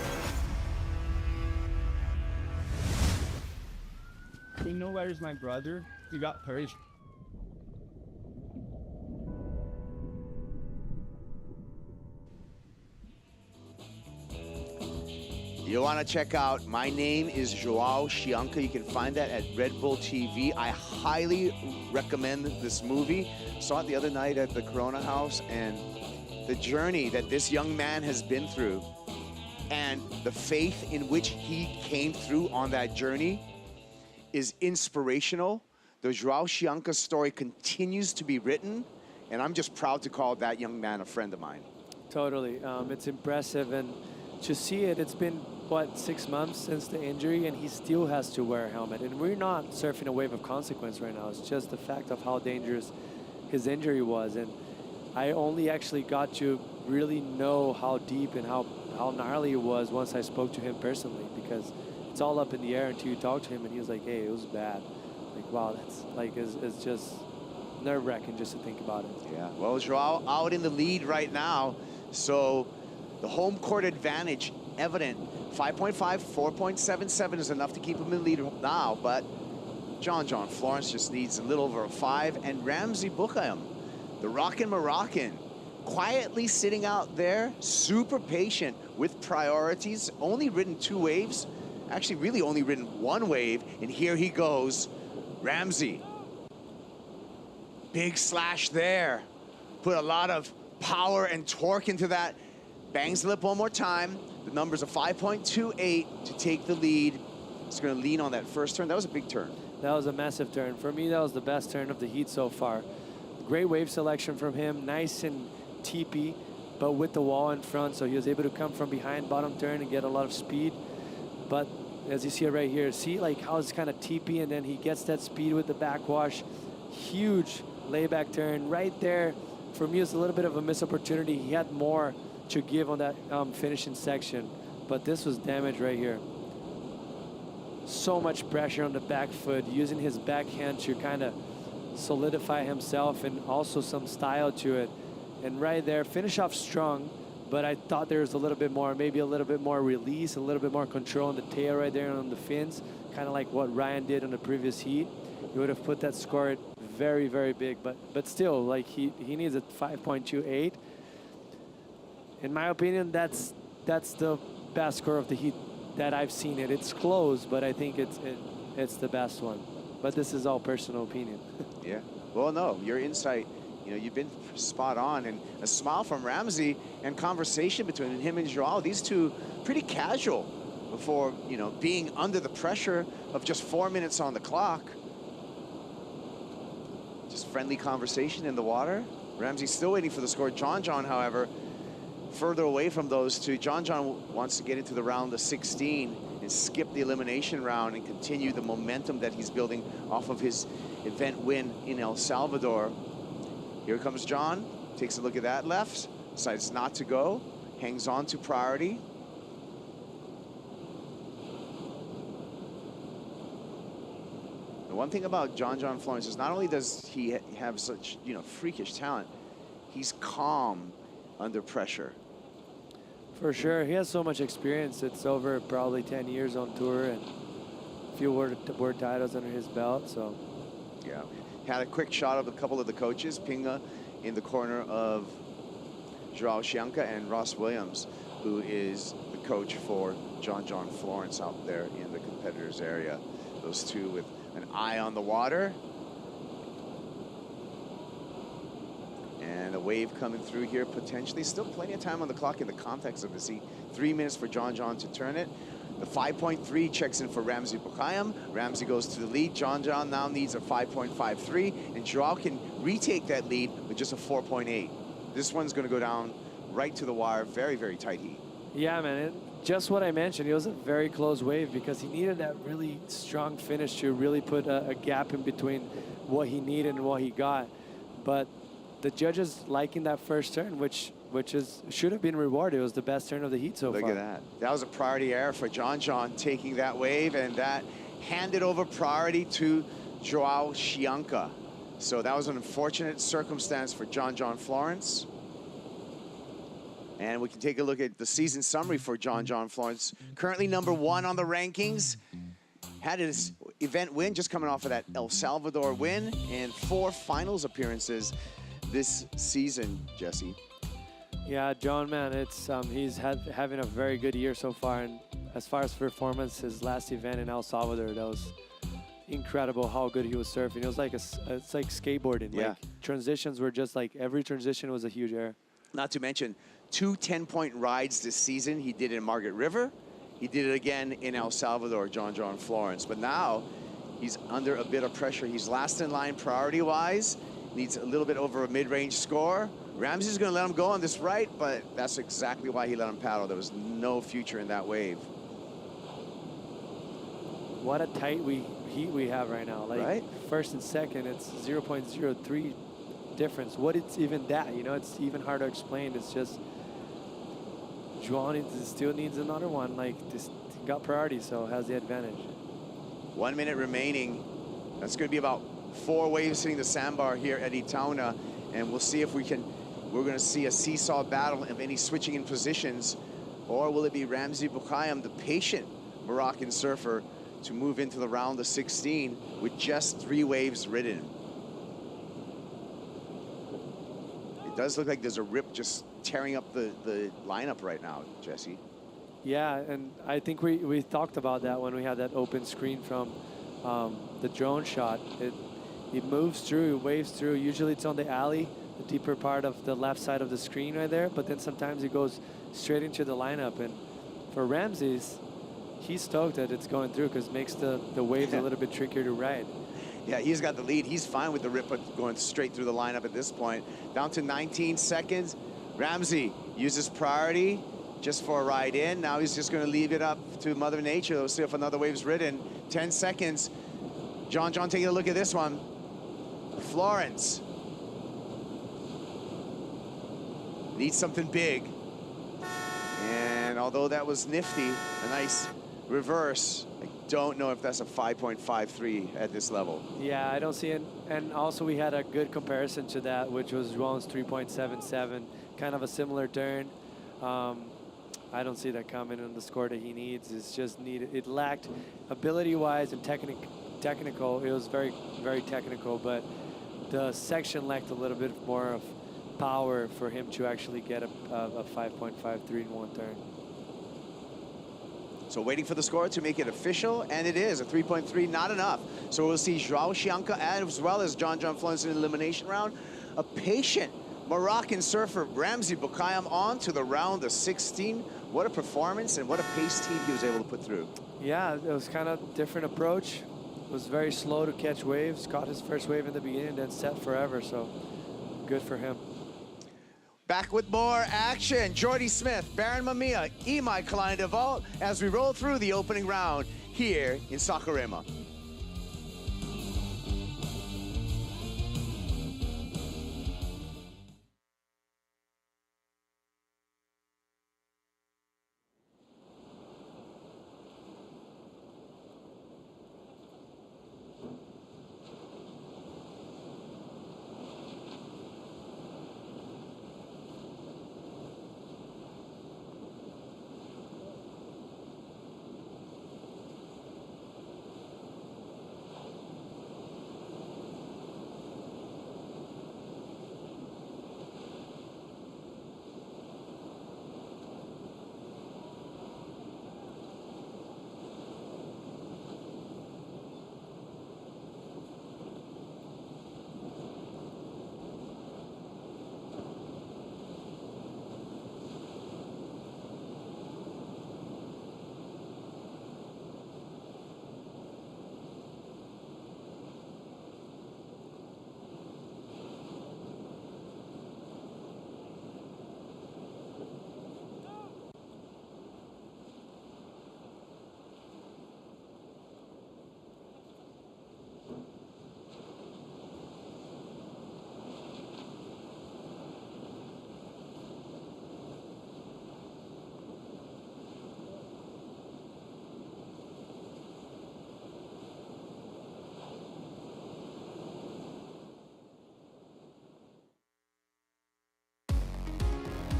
They know where's my brother. We got hurt. You want to check out My Name is Joao Chianca. You can find that at Red Bull TV. I highly recommend this movie. Saw it the other night at the Corona House, and the journey that this young man has been through and the faith in which he came through on that journey is inspirational. The Joao Chianca story continues to be written, and I'm just proud to call that young man a friend of mine. Totally. It's impressive, and to see it, it's been, what, 6 months since the injury, and he still has to wear a helmet. And we're not surfing a wave of consequence right now. It's just the fact of how dangerous his injury was. And I only actually got to really know how deep and how gnarly it was once I spoke to him personally, because it's all up in the air until you talk to him, and he was like, hey, it was bad. Like, wow, that's like, it's just nerve-wracking just to think about it. Yeah, well, Joao out in the lead right now, so the home court advantage evident. 5.5, 4.77 is enough to keep him in the lead now, but John Florence just needs a little over a 5, and Ramsey Bukayan, the rockin' Moroccan, quietly sitting out there, super patient with priorities, only ridden 2 waves, actually really only ridden 1 wave, and here he goes, Ramsey. Big slash there, put a lot of power and torque into that. Bangs the lip one more time. The numbers are 5.28 to take the lead. It's going to lean on that first turn. That was a big turn. That was a massive turn. For me, that was the best turn of the heat so far. Great wave selection from him, nice and teepee, but with the wall in front, so he was able to come from behind bottom turn and get a lot of speed. But as you see it right here, see like how it's kind of teepee, and then he gets that speed with the backwash. Huge layback turn right there. For me, it's a little bit of a missed opportunity. He had more to give on that finishing section, but this was damage right here. So much pressure on the back foot, using his backhand to kind of solidify himself and also some style to it. And right there, finish off strong, but I thought there was a little bit more, maybe a little bit more release, a little bit more control on the tail right there and on the fins, kind of like what Ryan did on the previous heat. He would have put that score at very, very big, but still, like he needs a 5.28. In my opinion, that's the best score of the heat that I've seen it. It's close, but I think it's the best one. But this is all personal opinion. Yeah. Well, no, your insight, you know, you've been spot on. And a smile from Ramsey and conversation between him and Joao. These two pretty casual before, you know, being under the pressure of just 4 minutes on the clock. Just friendly conversation in the water. Ramsey's still waiting for the score. John, however, further away from those two. John wants to get into the round of 16 and skip the elimination round and continue the momentum that he's building off of his event win in El Salvador. Here comes John, takes a look at that left, decides not to go, hangs on to priority. The one thing about John Florence is not only does he have such, you know, freakish talent, he's calm under pressure. For sure, he has so much experience. It's over probably 10 years on tour and a few world titles under his belt, so. Yeah, had a quick shot of a couple of the coaches, Pinga in the corner of Joao Chianca and Ross Williams, who is the coach for John Florence out there in the competitors area. Those two with an eye on the water. And a wave coming through here potentially. Still plenty of time on the clock in the context of the sea. 3 minutes for John to turn it. The 5.3 checks in for Ramsey Bukhayam. Ramsey goes to the lead. John now needs a 5.53. And Joao can retake that lead with just a 4.8. This one's going to go down right to the wire. Very, very tight heat. Yeah, man. Just what I mentioned, it was a very close wave because he needed that really strong finish to really put a gap in between what he needed and what he got. But the judges liking that first turn, which should have been rewarded. It was the best turn of the heat so far. Look at that. That was a priority error for John taking that wave, and that handed over priority to Joao Chianca. So that was an unfortunate circumstance for John Florence. And we can take a look at the season summary for John Florence. Currently #1 on the rankings. Had his event win, just coming off of that El Salvador win, and 4 finals appearances this season, Jesse. Yeah, John, man, it's he's having a very good year so far. And as far as performance, his last event in El Salvador, that was incredible how good he was surfing. It was like it's like skateboarding. Yeah. Like transitions were just like every transition was a huge error. Not to mention 2 10-point rides this season. He did it in Margaret River. He did it again in El Salvador, John Florence. But now he's under a bit of pressure. He's last in line priority-wise. Needs a little bit over a mid-range score. Ramsey's going to let him go on this right, but that's exactly why he let him paddle. There was no future in that wave. What a tight heat we have right now. Like right? First and second, it's 0.03 difference. What it's even that, you know, it's even hard to explain. It's just Juan still needs another one. Like this got priority, so has the advantage. 1 minute remaining. That's going to be about 4 waves hitting the sandbar here at Itauna, and we'll see if we're going to see a seesaw battle of any switching in positions, or will it be Ramsey Bukhayam, the patient Moroccan surfer, to move into the round of 16 with just 3 waves ridden. It does look like there's a rip just tearing up the lineup right now, Jesse. Yeah, and I think we talked about that when we had that open screen from the drone shot. It moves through, waves through. Usually it's on the alley, the deeper part of the left side of the screen right there, but then sometimes it goes straight into the lineup. And for Ramsey's, he's stoked that it's going through because it makes the waves a little bit trickier to ride. Yeah, he's got the lead. He's fine with the rip, but going straight through the lineup at this point. Down to 19 seconds. Ramsey uses priority just for a ride in. Now he's just going to leave it up to Mother Nature. Let's see if another wave's ridden. 10 seconds. John, taking a look at this one. Florence needs something big. And although that was nifty, a nice reverse, don't know if that's a 5.53 at this level. Yeah, I don't see it. And also we had a good comparison to that, which was João's 3.77, kind of a similar turn. I don't see that coming in the score that he needs. It's just needed. It lacked ability-wise and technical. It was very, very technical, but the section lacked a little bit more of power for him to actually get a 5.53 in one turn. So waiting for the score to make it official, and it is a 3.3, not enough. So we'll see João Chianca as well as John Florence in the elimination round. A patient Moroccan surfer Ramzi Boukayem on to the round of 16. What a performance and what a pace team he was able to put through. Yeah, it was kind of different approach. Was very slow to catch waves, caught his first wave in the beginning, then set forever, so good for him. Back with more action. Jordy Smith, Baron Mamiya, Imai Kalani-Devault as we roll through the opening round here in Saquarema.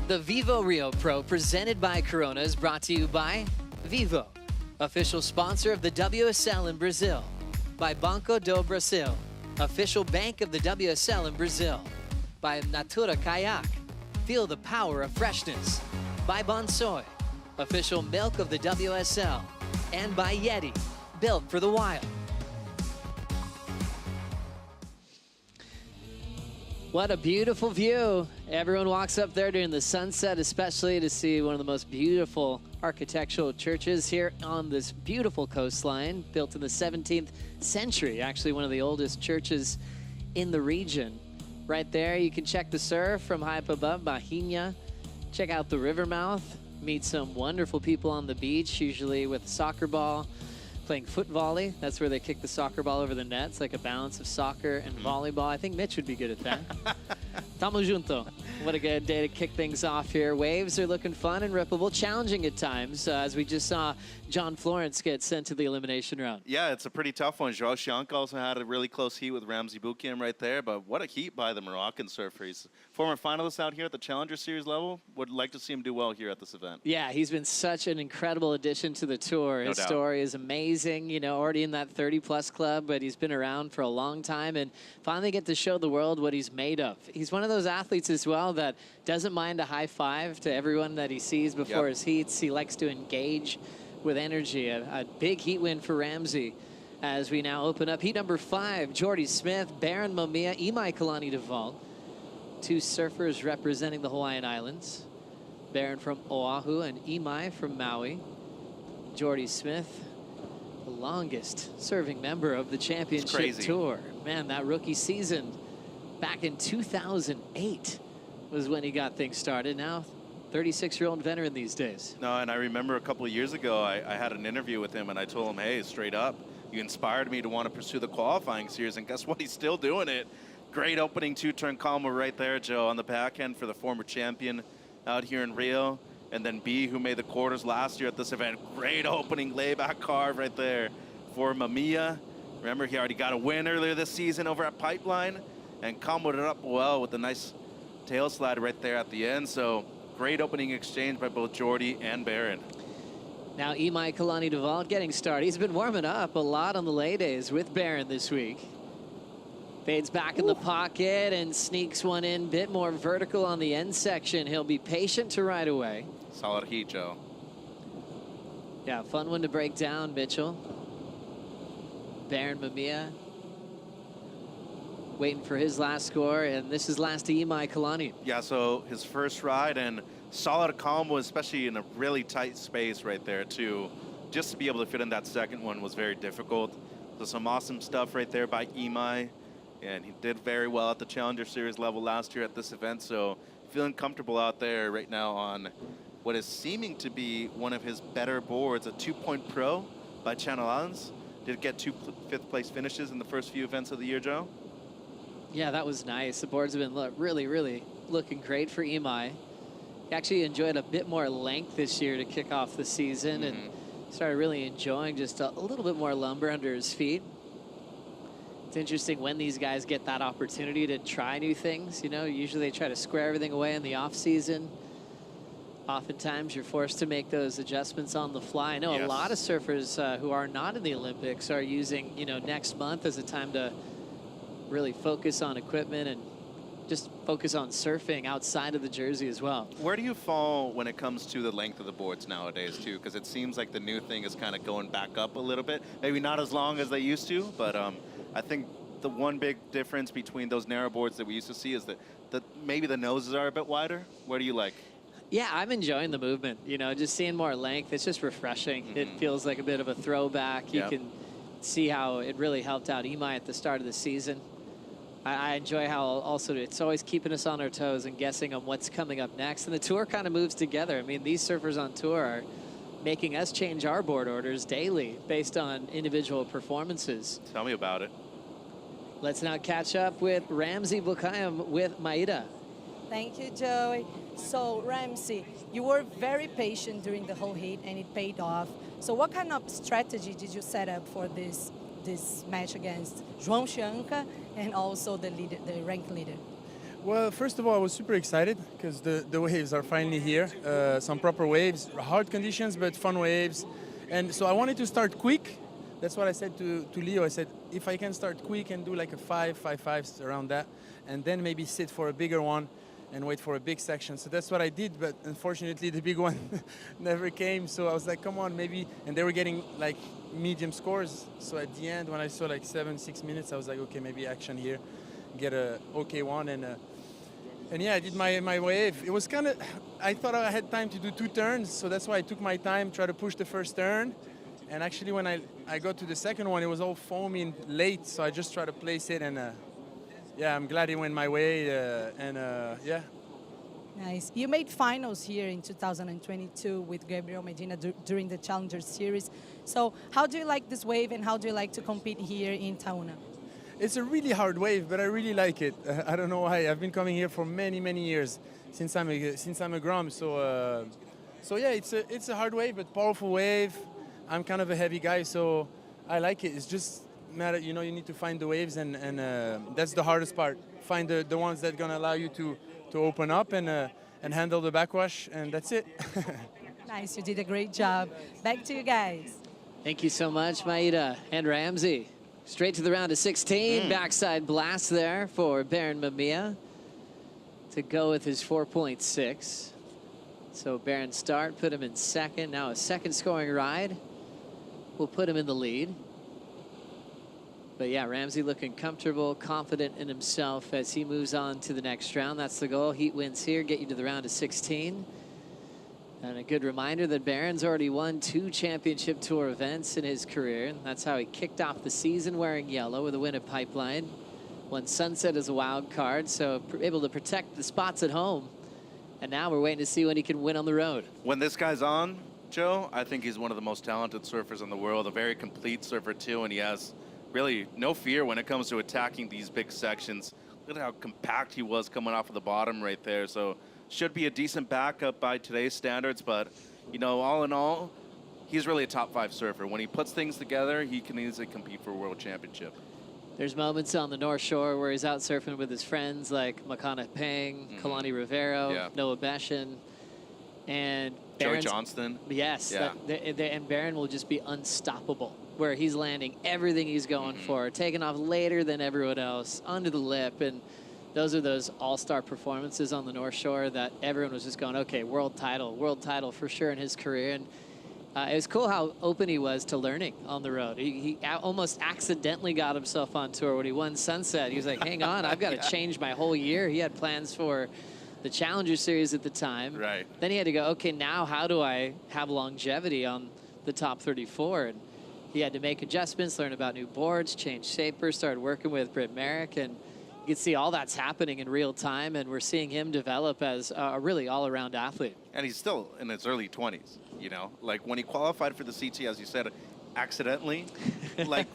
The Vivo Rio Pro presented by Corona is brought to you by Vivo, official sponsor of the WSL in Brazil, by Banco do Brasil, official bank of the WSL in Brazil, by Natura Kayak, feel the power of freshness, by Bonsoy, official milk of the WSL, and by Yeti, built for the wild. What a beautiful view. Everyone walks up there during the sunset, especially to see one of the most beautiful architectural churches here on this beautiful coastline, built in the 17th century, actually one of the oldest churches in the region. Right there, you can check the surf from high up above, Bahia. Check out the river mouth, meet some wonderful people on the beach, usually with a soccer ball, playing foot volley. That's where they kick the soccer ball over the net. It's like a balance of soccer and volleyball. I think Mitch would be good at that. Tamo junto. What a good day to kick things off here. Waves are looking fun and rippable, challenging at times, as we just saw John Florence get sent to the elimination round. Yeah, it's a pretty tough one. João Chianca also had a really close heat with Ramzi Boukayem right there, but what a heat by the Moroccan surfer. He's former finalist out here at the Challenger Series level. Would like to see him do well here at this event. Yeah, he's been such an incredible addition to the tour. His story is amazing, you know, already in that 30-plus club, but he's been around for a long time and finally get to show the world what he's made of. He's one of those athletes as well that doesn't mind a high five to everyone that he sees before his heats. He likes to engage with energy. A big heat win for Ramzi as we now open up heat number 5. Jordy Smith, Baron Mamiya, Imai Kalani-Devault. Two surfers representing the Hawaiian Islands. Baron from Oahu and Imai from Maui. Jordy Smith, the longest serving member of the championship tour. Man, that rookie season back in 2008 was when he got things started. Now 36-year-old veteran these days. No, and I remember a couple of years ago, I had an interview with him, and I told him, hey, straight up, you inspired me to want to pursue the qualifying series, and guess what? He's still doing it. Great opening two-turn combo right there, Joe, on the backhand for the former champion out here in Rio. And then B, who made the quarters last year at this event. Great opening layback carve right there for Mamiya. Remember, he already got a win earlier this season over at Pipeline and comboed it up well with a nice tail slide right there at the end. So great opening exchange by both Jordy and Baron. Now Imai Kalani Duvall getting started. He's been warming up a lot on the lay days with Baron this week. Fades back in the pocket and sneaks one in, bit more vertical on the end section. He'll be patient to ride away. Solid heat, Joe. Yeah, fun one to break down, Mitchell. Baron Mamiya waiting for his last score, and this is last to Imai Kalani. Yeah, so his first ride and solid combo, especially in a really tight space right there too. Just to be able to fit in that second one was very difficult. So some awesome stuff right there by Imai. And he did very well at the Challenger Series level last year at this event, so feeling comfortable out there right now on what is seeming to be one of his better boards, a 2-point pro by Channel Islands. Did get 2 fifth-place finishes in the first few events of the year, Joe? Yeah, that was nice. The boards have been really looking great for Imai. He actually enjoyed a bit more length this year to kick off the season and started really enjoying just a little bit more lumber under his feet. It's interesting when these guys get that opportunity to try new things. You know, usually they try to square everything away in the off season. Oftentimes you're forced to make those adjustments on the fly. I know a lot of surfers who are not in the Olympics are using, you know, next month as a time to really focus on equipment and just focus on surfing outside of the jersey as well. Where do you fall when it comes to the length of the boards nowadays too? Because it seems like the new thing is kind of going back up a little bit. Maybe not as long as they used to, but I think the one big difference between those narrow boards that we used to see is that maybe the noses are a bit wider. What do you like? Yeah, I'm enjoying the movement. You know, just seeing more length, it's just refreshing. It feels like a bit of a throwback. You can see how it really helped out Imai at the start of the season. I enjoy how also it's always keeping us on our toes and guessing on what's coming up next. And the tour kind of moves together. I mean, these surfers on tour are making us change our board orders daily based on individual performances. Tell me about it. Let's now catch up with Ramsey Bukayam with Maida. Thank you, Joey. So, Ramsey, you were very patient during the whole heat, and it paid off. So what kind of strategy did you set up for this match against João Chianca and also the ranked leader? Well, first of all, I was super excited because the waves are finally here. Some proper waves, hard conditions, but fun waves. And so I wanted to start quick. That's what I said to Leo. I said, if I can start quick and do like a 5.5 around that, and then maybe sit for a bigger one and wait for a big section. So that's what I did, but unfortunately the big one never came. So I was like, come on, maybe. And they were getting like medium scores. So at the end, when I saw like 7-6 minutes, I was like, okay, maybe action here, get a okay one. And yeah, I did my wave. It was kind of, I thought I had time to do 2 turns. So that's why I took my time, try to push the first turn. And actually when I got to the second one, it was all foamy and late. So I just tried to place it and yeah, I'm glad it went my way, yeah. Nice. You made finals here in 2022 with Gabriel Medina during the Challenger Series. So how do you like this wave and how do you like to compete here in Taúna? It's a really hard wave, but I really like it. I don't know why. I've been coming here for many years since I'm a Grom. So yeah, it's a hard wave, but powerful wave. I'm kind of a heavy guy, so I like it. It's just matter, you know, you need to find the waves, and that's the hardest part. Find the ones that are gonna allow you to open up and handle the backwash, and that's it. Nice, you did a great job. Back to you guys. Thank you so much, Maida and Ramsey. Straight to the round of 16. Backside blast there for Baron Mamiya to go with his 4.6. So Baron start, put him in second. Now a second scoring ride will put him in the lead. But yeah, Ramsey looking comfortable, confident in himself as he moves on to the next round. That's the goal. Heat wins here, get you to the round of 16. And a good reminder that Baron's already won 2 championship tour events in his career. And that's how he kicked off the season wearing yellow with a win at Pipeline. Won Sunset as a wild card, so able to protect the spots at home. And now we're waiting to see when he can win on the road. When this guy's on, Joe, I think he's one of the most talented surfers in the world, a very complete surfer too, and he has really no fear when it comes to attacking these big sections. Look at how compact he was coming off of the bottom right there. So should be a decent backup by today's standards, but, you know, all in all, he's really a top 5 surfer. When he puts things together, he can easily compete for a world championship. There's moments on the North Shore where he's out surfing with his friends like Makana Pang, Kalani Rivero, Noah Beshin, and Joey Barron's- Johnston. Yes, Yeah. and Barron will just be unstoppable, where he's landing everything he's going for, taking off later than everyone else, under the lip, and those are those all-star performances on the North Shore that everyone was just going, okay, world title for sure in his career. And it was cool how open he was to learning on the road. He almost accidentally got himself on tour when he won Sunset. He was like, hang on, I've got to change my whole year. He had plans for the Challenger Series at the time. Right. Then he had to go, okay, now how do I have longevity on the top 34? And he had to make adjustments, learn about new boards, change shapers, started working with Britt Merrick, and you can see all that's happening in real time, and we're seeing him develop as a really all-around athlete. And he's still in his early 20s, you know? Like, when he qualified for the CT, as you said, accidentally, like,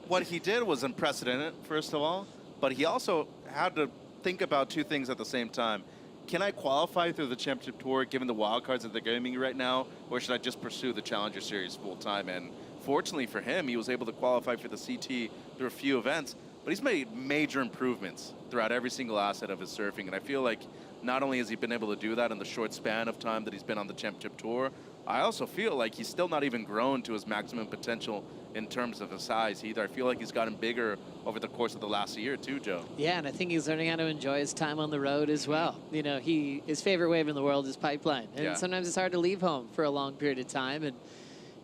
what he did was unprecedented, first of all, but he also had to think about 2 things at the same time. Can I qualify through the championship tour, given the wild cards that they're giving me right now, or should I just pursue the Challenger Series full-time? And fortunately for him, he was able to qualify for the CT through a few events, but he's made major improvements throughout every single asset of his surfing. And I feel like not only has he been able to do that in the short span of time that he's been on the championship tour, I also feel like he's still not even grown to his maximum potential in terms of his size either. I feel like he's gotten bigger over the course of the last year too, Joe. Yeah, and I think he's learning how to enjoy his time on the road as well. You know, his favorite wave in the world is pipeline. And sometimes it's hard to leave home for a long period of time. And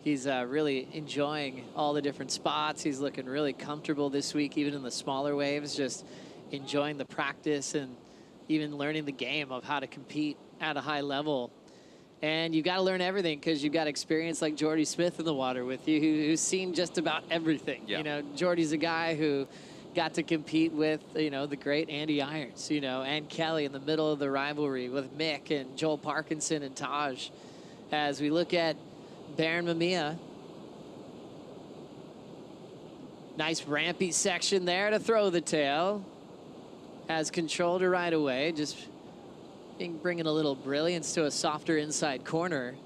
he's really enjoying all the different spots. He's looking really comfortable this week, even in the smaller waves, just enjoying the practice and even learning the game of how to compete at a high level. And you've got to learn everything because you've got experience like Jordy Smith in the water with you, who's seen just about everything. Yeah. You know, Jordy's a guy who got to compete with, you know, the great Andy Irons, you know, and Kelly in the middle of the rivalry with Mick and Joel Parkinson and Taj. As we look at Baron Mamiya, nice rampy section there to throw the tail. Has control to right away, just bringing a little brilliance to a softer inside corner.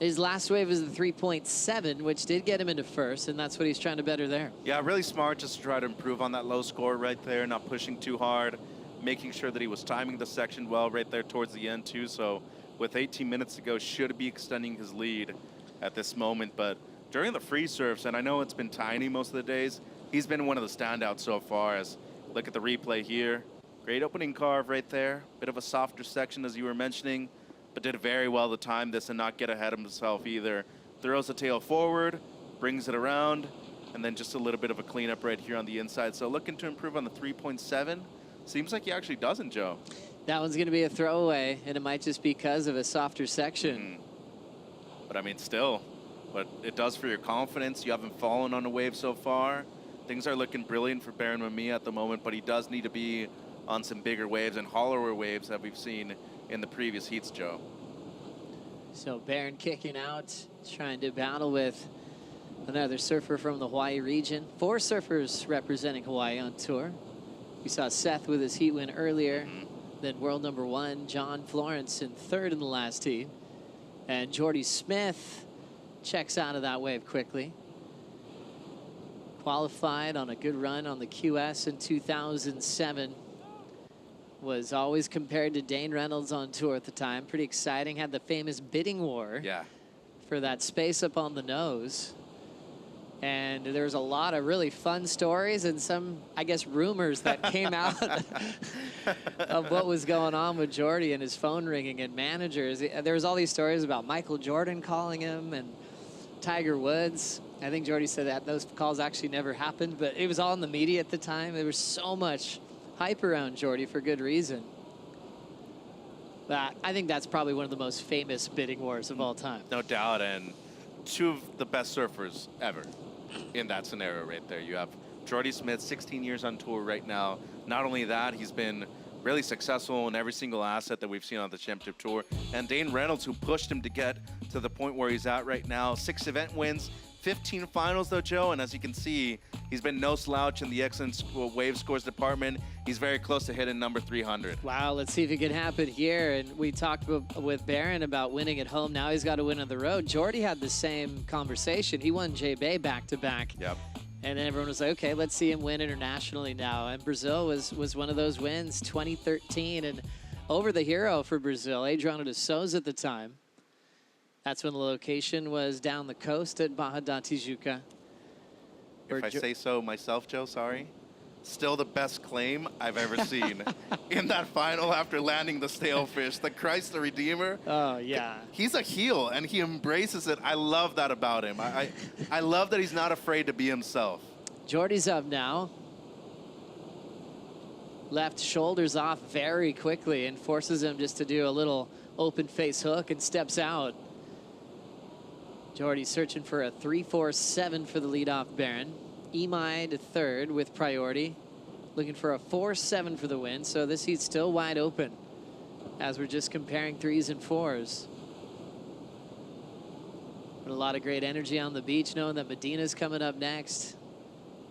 His last wave is the 3.7, which did get him into first, and that's what he's trying to better there. Yeah, really smart just to try to improve on that low score right there, not pushing too hard, making sure that he was timing the section well right there towards the end too. So with 18 minutes to go, should be extending his lead at this moment. But during the free surfs, and I know it's been tiny most of the days, he's been one of the standouts so far. As look at the replay here. Great opening carve right there. Bit of a softer section, as you were mentioning, but did very well to time this and not get ahead of himself either. Throws the tail forward, brings it around, and then just a little bit of a cleanup right here on the inside. So looking to improve on the 3.7. Seems like he actually doesn't, Joe. That one's going to be a throwaway, and it might just be because of a softer section. But I mean, still, what it does for your confidence. You haven't fallen on a wave so far. Things are looking brilliant for Baron Mamiya at the moment, but he does need to be on some bigger waves and hollower waves that we've seen in the previous heats, Joe. So Baron kicking out, trying to battle with another surfer from the Hawaii region. 4 surfers representing Hawaii on tour. We saw Seth with his heat win earlier. Then world number 1, John Florence, in 3rd in the last heat. And Jordy Smith checks out of that wave quickly. Qualified on a good run on the QS in 2007. Was always compared to Dane Reynolds on tour at the time. Pretty exciting. Had the famous bidding war for that space up on the nose. And there's a lot of really fun stories and some, I guess, rumors that came out of what was going on with Jordy and his phone ringing and managers. There was all these stories about Michael Jordan calling him and Tiger Woods. I think Jordy said that those calls actually never happened, but it was all in the media at the time. There was so much hype around Jordy for good reason. But I think that's probably one of the most famous bidding wars of all time. No doubt, and 2 of the best surfers ever in that scenario right there. You have Jordy Smith, 16 years on tour right now. Not only that, he's been really successful in every single asset that we've seen on the championship tour. And Dane Reynolds, who pushed him to get to the point where he's at right now. 6 event wins, 15 finals though, Joe, and as you can see, he's been no slouch in the excellent wave scores department. He's very close to hitting number 300. Wow, let's see if it can happen here. And we talked with Barron about winning at home. Now he's got to win on the road. Jordy had the same conversation. He won J-Bay back-to-back. Yep. And then everyone was like, okay, let's see him win internationally now. And Brazil was one of those wins, 2013, and over the hero for Brazil, Adriano de Souza at the time. That's when the location was down the coast at Barra da Tijuca. If I say so myself, Joe, sorry. Still the best claim I've ever seen in that final after landing the stalefish. The Christ the Redeemer. Oh, yeah. He's a heel, and he embraces it. I love that about him. I love that he's not afraid to be himself. Jordy's up now. Left shoulders off very quickly and forces him just to do a little open face hook and steps out. Jordy searching for a 3-4-7 for the leadoff Baron. Imai to third with priority. Looking for a 4-7 for the win, so this heat's still wide open as we're just comparing 3s and 4s. But a lot of great energy on the beach, knowing that Medina's coming up next.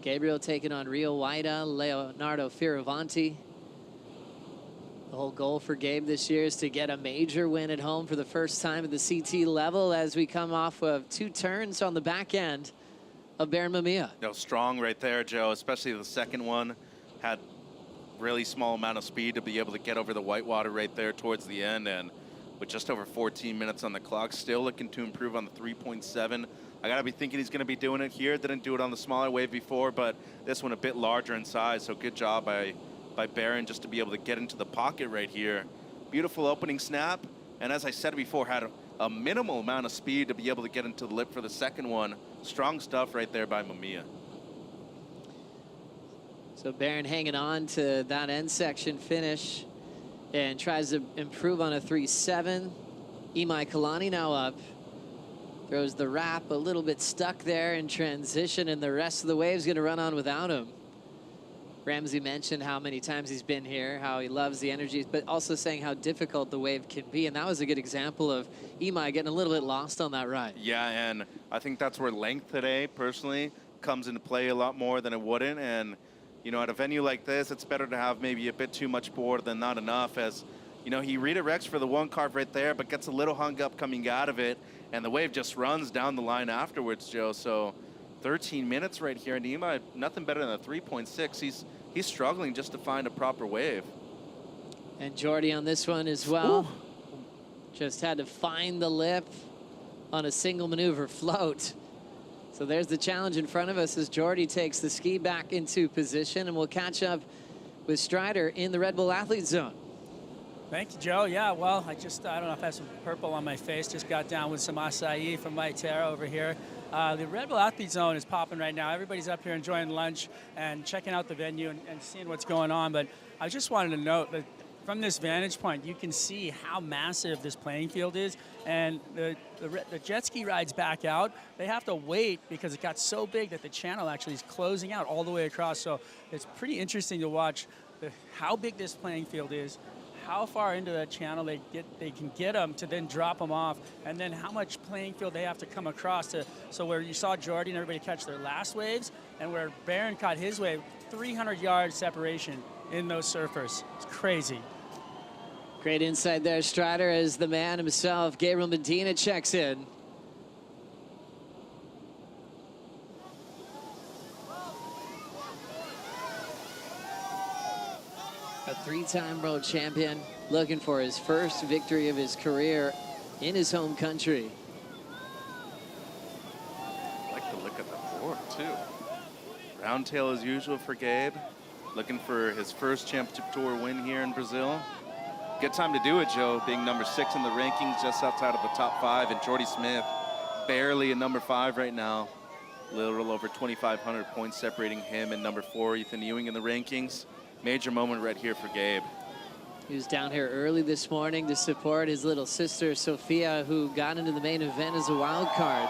Gabriel taking on Rio Pro, Leonardo Fioravanti. The whole goal for Gabe this year is to get a major win at home for the first time at the CT level as we come off of 2 turns on the back end of Baron Mamiya. No, strong right there, Joe, especially the second one. Had really small amount of speed to be able to get over the whitewater right there towards the end, and with just over 14 minutes on the clock, still looking to improve on the 3.7. I gotta be thinking he's gonna be doing it here. Didn't do it on the smaller wave before, but this one a bit larger in size, so good job by Baron just to be able to get into the pocket right here. Beautiful opening snap, and as I said before, had a minimal amount of speed to be able to get into the lip for the second one. Strong stuff right there by Mamiya. So Baron hanging on to that end section finish and tries to improve on a 3-7. Imai Kalani now up. Throws the wrap a little bit stuck there in transition, and the rest of the wave's gonna run on without him. Ramsey mentioned how many times he's been here, how he loves the energy, but also saying how difficult the wave can be. And that was a good example of Imai getting a little bit lost on that ride. Yeah, and I think that's where length today, personally, comes into play a lot more than it wouldn't. And, you know, at a venue like this, it's better to have maybe a bit too much board than not enough, as, you know, he redirects for the one carve right there, but gets a little hung up coming out of it, and the wave just runs down the line afterwards, Joe. So 13 minutes right here, and Imai, nothing better than a 3.6. He's struggling just to find a proper wave. And Jordy on this one as well. Ooh. Just had to find the lip on a single maneuver float. So there's the challenge in front of us as Jordy takes the ski back into position, and we'll catch up with Strider in the Red Bull Athlete Zone. Thank you, Joe. Yeah, well, I don't know if I have some purple on my face. Just got down with some acai from my Terra over here. The Red Bull Athlete Zone is popping right now. Everybody's up here enjoying lunch and checking out the venue and seeing what's going on. But I just wanted to note that from this vantage point, you can see how massive this playing field is. And the jet ski rides back out, they have to wait because it got so big that the channel actually is closing out all the way across. So it's pretty interesting to watch how big this playing field is, how far into that channel they can get them to then drop them off, and then how much playing field they have to come across to. So where you saw Jordy and everybody catch their last waves, and where Baron caught his wave, 300 yards separation in those surfers. It's crazy. Great insight there, Strider, as the man himself, Gabriel Medina, checks in. A 3-time world champion looking for his first victory of his career in his home country. I like the look of the board, too. Round tail as usual for Gabe. Looking for his first championship tour win here in Brazil. Good time to do it, Joe, being number 6 in the rankings, just outside of the top 5. And Jordy Smith, barely a number 5 right now. A little over 2,500 points separating him and number 4, Ethan Ewing, in the rankings. Major moment right here for Gabe. He was down here early this morning to support his little sister, Sophia, who got into the main event as a wild card.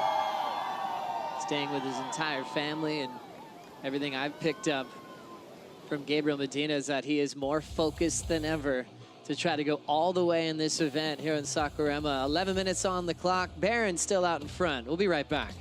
Staying with his entire family, and everything I've picked up from Gabriel Medina is that he is more focused than ever to try to go all the way in this event here in Saquarema. 11 minutes on the clock. Baron still out in front. We'll be right back.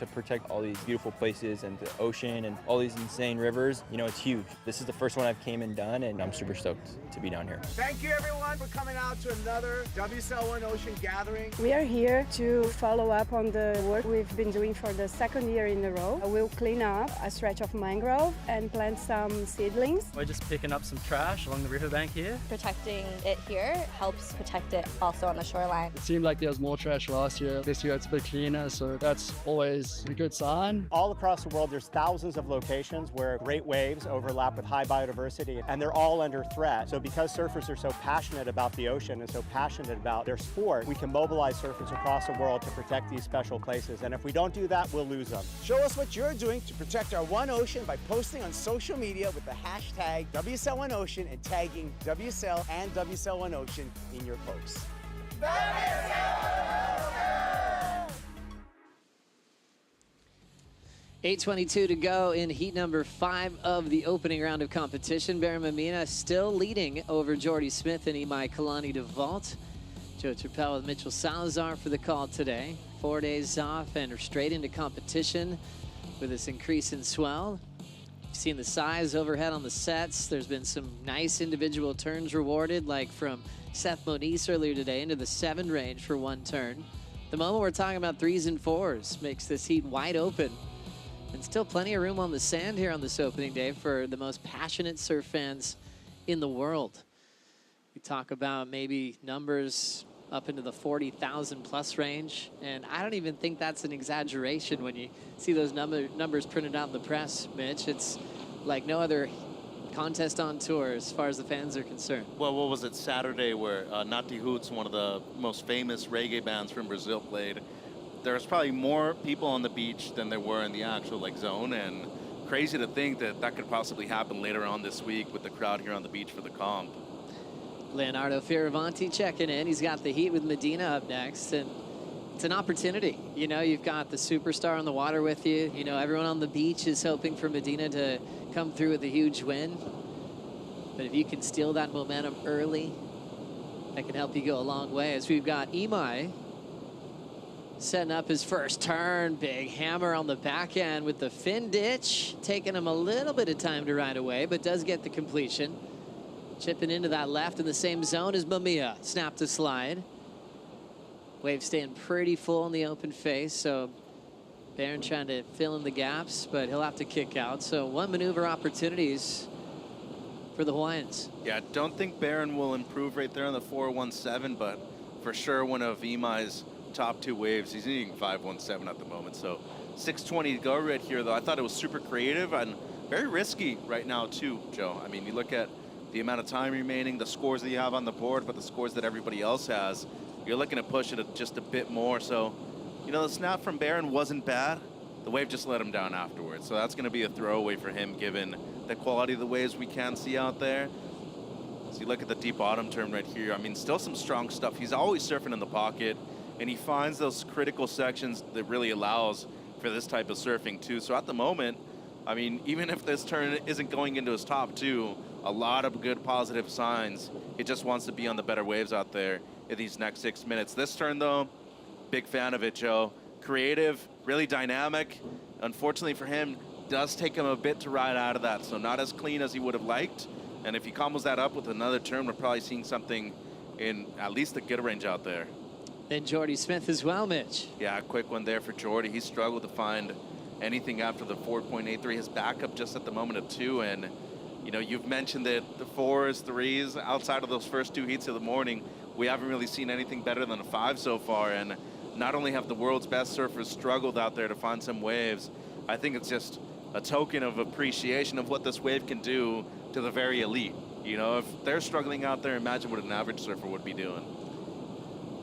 to protect all these beautiful places and the ocean and all these insane rivers, you know, it's huge. This is the first one I've came and done, and I'm super stoked to be down here. Thank you everyone for coming out to another WSL One Ocean gathering. We are here to follow up on the work we've been doing for the second year in a row. We'll clean up a stretch of mangrove and plant some seedlings. We're just picking up some trash along the riverbank here. Protecting it here helps protect it also on the shoreline. It seemed like there was more trash last year. This year it's a bit cleaner, so that's always a good sign. All across the world, there's thousands of locations where great waves overlap with high biodiversity, and they're all under threat. So because surfers are so passionate about the ocean and so passionate about their sport, we can mobilize surfers across the world to protect these special places. And if we don't do that, we'll lose them. Show us what you're doing to protect our One Ocean by posting on social media with the hashtag WSL One Ocean and tagging WSL and WSL One Ocean in your posts. 8:22 to go in heat number 5 of the opening round of competition. Baron Medina still leading over Jordy Smith and Imai Kalani DeVault. Joe Turpel with Mitchell Salazar for the call today. 4 days off and straight into competition with this increase in swell. You've seen the size overhead on the sets. There's been some nice individual turns rewarded, like from Seth Moniz earlier today into the 7 range for one turn. The moment we're talking about 3s and 4s makes this heat wide open. And still plenty of room on the sand here on this opening day for the most passionate surf fans in the world. We talk about maybe numbers up into the 40,000 plus range, and I don't even think that's an exaggeration when you see those numbers printed out in the press, Mitch. It's like no other contest on tour as far as the fans are concerned. Well, what was it, Saturday, where Nati Roots, one of the most famous reggae bands from Brazil, played. There was probably more people on the beach than there were in the actual zone, and crazy to think that that could possibly happen later on this week with the crowd here on the beach for the comp. Leonardo Fioravanti checking in. He's got the heat with Medina up next, and it's an opportunity. You know, you've got the superstar on the water with you. You know, everyone on the beach is hoping for Medina to come through with a huge win. But if you can steal that momentum early, that can help you go a long way. As we've got Imai setting up his first turn. Big hammer on the back end with the fin ditch. Taking him a little bit of time to ride away, but does get the completion. Chipping into that left in the same zone as Mamiya. Snap to slide. Wave staying pretty full in the open face, so Baron trying to fill in the gaps, but he'll have to kick out. So 1 maneuver opportunities for the Hawaiians. Yeah, I don't think Baron will improve right there on the 417, but for sure one of Imai's top 2 waves. He's needing 517 at the moment, so 620 to go right here, though. I thought it was super creative and very risky right now, too, Joe. I mean, you look at the amount of time remaining, the scores that you have on the board, but the scores that everybody else has, you're looking to push it just a bit more. So, you know, the snap from Baron wasn't bad. The wave just let him down afterwards. So that's going to be a throwaway for him, given the quality of the waves we can see out there. So you look at the deep bottom turn right here. I mean, still some strong stuff. He's always surfing in the pocket, and he finds those critical sections that really allows for this type of surfing, too. So at the moment, I mean, even if this turn isn't going into his top 2, a lot of good positive signs. He just wants to be on the better waves out there in these next 6 minutes. This turn, though, big fan of it, Joe. Creative, really dynamic. Unfortunately for him, does take him a bit to ride out of that, so not as clean as he would have liked. And if he combos that up with another turn, we're probably seeing something in at least the good range out there. Then Jordy Smith as well, Mitch. Yeah, a quick one there for Jordy. He struggled to find anything after the 4.83. His backup just at the moment of 2, and you know, you've mentioned that the 4s, 3s, outside of those first 2 heats of the morning, we haven't really seen anything better than a 5 so far. And not only have the world's best surfers struggled out there to find some waves, I think it's just a token of appreciation of what this wave can do to the very elite. You know, if they're struggling out there, imagine what an average surfer would be doing.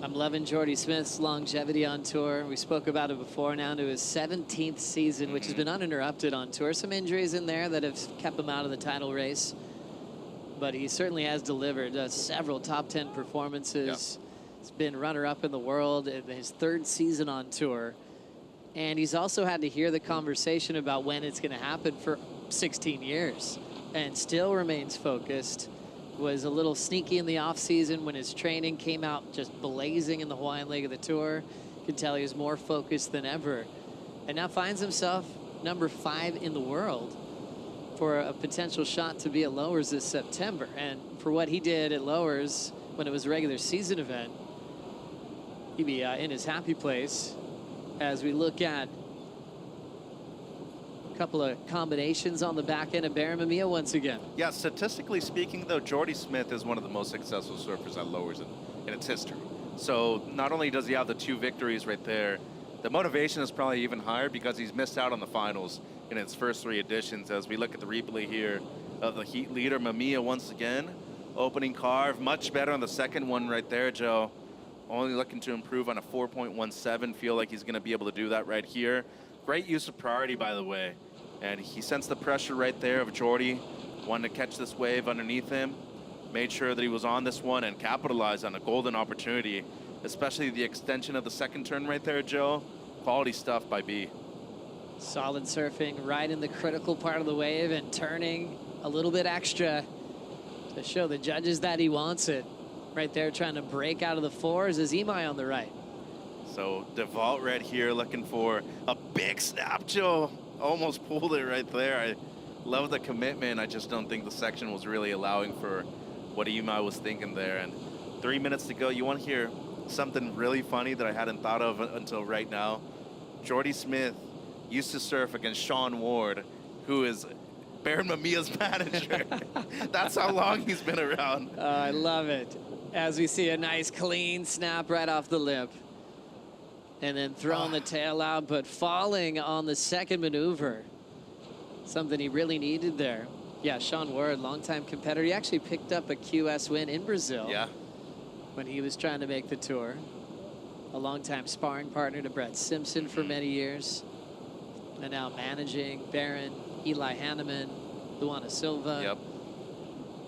I'm loving Jordy Smith's longevity on tour. We spoke about it before, now to his 17th season, which has been uninterrupted on tour. Some injuries in there that have kept him out of the title race, but he certainly has delivered several top 10 performances. He's been runner-up in the world in his 3rd season on tour. And he's also had to hear the conversation about when it's going to happen for 16 years and still remains focused. Was a little sneaky in the offseason when his training came out just blazing in the Hawaiian leg of the tour. You could tell he was more focused than ever. and now finds himself number 5 in the world for a potential shot to be at Lowers this September. And for what he did at Lowers when it was a regular season event, he'd be in his happy place. As we look at a couple of combinations on the back end of Baron Mamiya once again. Yeah, statistically speaking, though, Jordy Smith is one of the most successful surfers at Lowers in its history. So not only does he have the 2 victories right there, the motivation is probably even higher because he's missed out on the finals in its first 3 editions. As we look at the replay here of the heat leader, Mamiya once again, opening carve, much better on the second one right there, Joe. Only looking to improve on a 4.17. Feel like he's going to be able to do that right here. Great use of priority, by the way. And he sensed the pressure right there of Jordy, wanted to catch this wave underneath him. Made sure that he was on this one and capitalized on a golden opportunity, especially the extension of the second turn right there, Joe. Quality stuff by B. Solid surfing right in the critical part of the wave and turning a little bit extra to show the judges that he wants it. Right there trying to break out of the 4s is Imai on the right. So DeVault right here looking for a big snap, Joe. Almost pulled it right there. I love the commitment. I just don't think the section was really allowing for what Imai was thinking there. And 3 minutes to go. You want to hear something really funny that I hadn't thought of until right now? Jordy Smith used to surf against Sean Ward, who is Baron Mamiya's manager. That's how long he's been around. I love it. As we see a nice clean snap right off the lip. And then throwing the tail out, but falling on the second maneuver. Something he really needed there. Yeah, Sean Ward, longtime competitor. He actually picked up a QS win in Brazil. Yeah. When he was trying to make the tour. A longtime sparring partner to Brett Simpson for many years. And now managing Baron, Eli Hanneman, Luana Silva. Yep.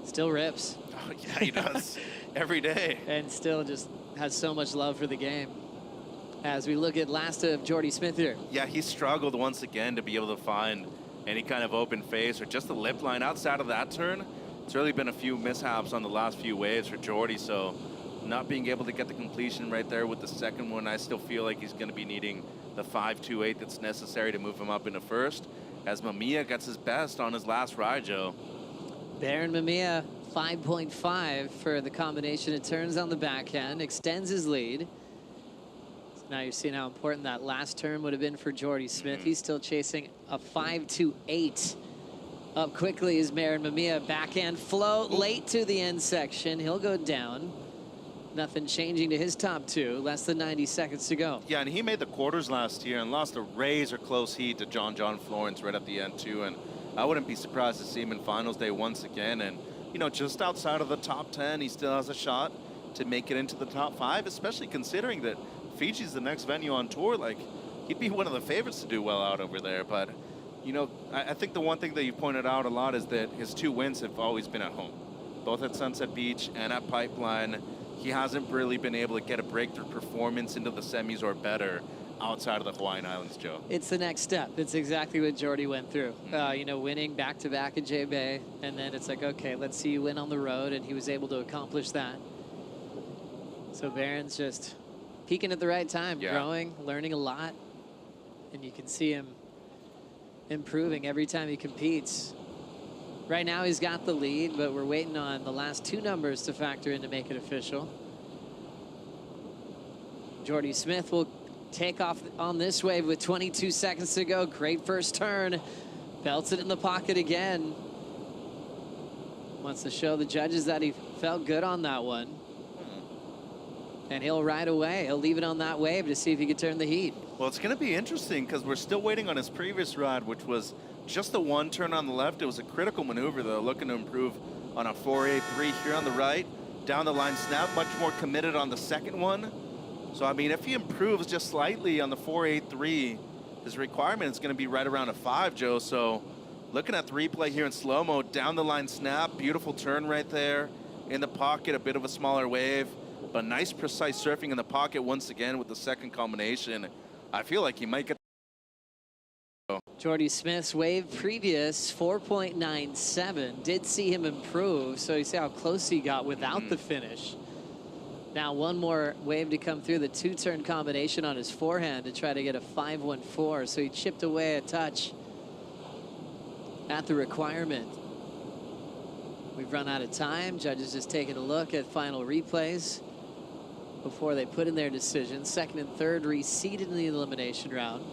Still rips. Oh, yeah, he does. Every day. And still just has so much love for the game. As we look at last of Jordy Smith here. Yeah, he struggled once again to be able to find any kind of open face or just the lip line outside of that turn. It's really been a few mishaps on the last few waves for Jordy, so not being able to get the completion right there with the second one, I still feel like he's going to be needing the 5.28 that's necessary to move him up into first, as Mamiya gets his best on his last ride, Joe. Baron Mamiya, 5.5 for the combination of turns on the backhand, extends his lead. Now you're seeing how important that last turn would have been for Jordy Smith. He's still chasing a 5.28. Up quickly is Baron Mamiya. Backhand float late to the end section. He'll go down. Nothing changing to his top 2. Less than 90 seconds to go. Yeah, and he made the quarters last year and lost a razor close heat to John Florence right at the end too. And I wouldn't be surprised to see him in finals day once again. And, you know, just outside of the top 10, he still has a shot to make it into the top 5, especially considering that Fiji's the next venue on tour. Like, he'd be one of the favorites to do well out over there. But, you know, I think the one thing that you pointed out a lot is that his 2 wins have always been at home, both at Sunset Beach and at Pipeline. He hasn't really been able to get a breakthrough performance into the semis or better outside of the Hawaiian Islands, Joe. It's the next step. It's exactly what Jordy went through. You know, winning back-to-back at J-Bay, and then it's like, okay, let's see you win on the road, and he was able to accomplish that. So Baron's just peaking at the right time, growing, learning a lot, and you can see him improving every time he competes. Right now he's got the lead, but we're waiting on the last 2 numbers to factor in to make it official. Jordy Smith will take off on this wave with 22 seconds to go. Great first turn. Belts it in the pocket again. Wants to show the judges that he felt good on that one. And he'll ride away. He'll leave it on that wave to see if he can turn the heat. Well, it's going to be interesting because we're still waiting on his previous ride, which was just the 1 turn on the left. It was a critical maneuver, though, looking to improve on a 4.83 here on the right. Down the line snap, much more committed on the second one. So, I mean, if he improves just slightly on the 4.83, his requirement is going to be right around a 5, Joe. So, looking at the replay here in slow-mo, down the line snap, beautiful turn right there. In the pocket, a bit of a smaller wave. But nice, precise surfing in the pocket once again with the second combination. I feel like he might get. Jordy Smith's wave previous, 4.97. Did see him improve, so you see how close he got without the finish. Now one more wave to come through, the two-turn combination on his forehand to try to get a 5-1-4. So he chipped away a touch at the requirement. We've run out of time. Judges just taking a look at final replays before they put in their decisions. Second and third reseeded in the elimination round.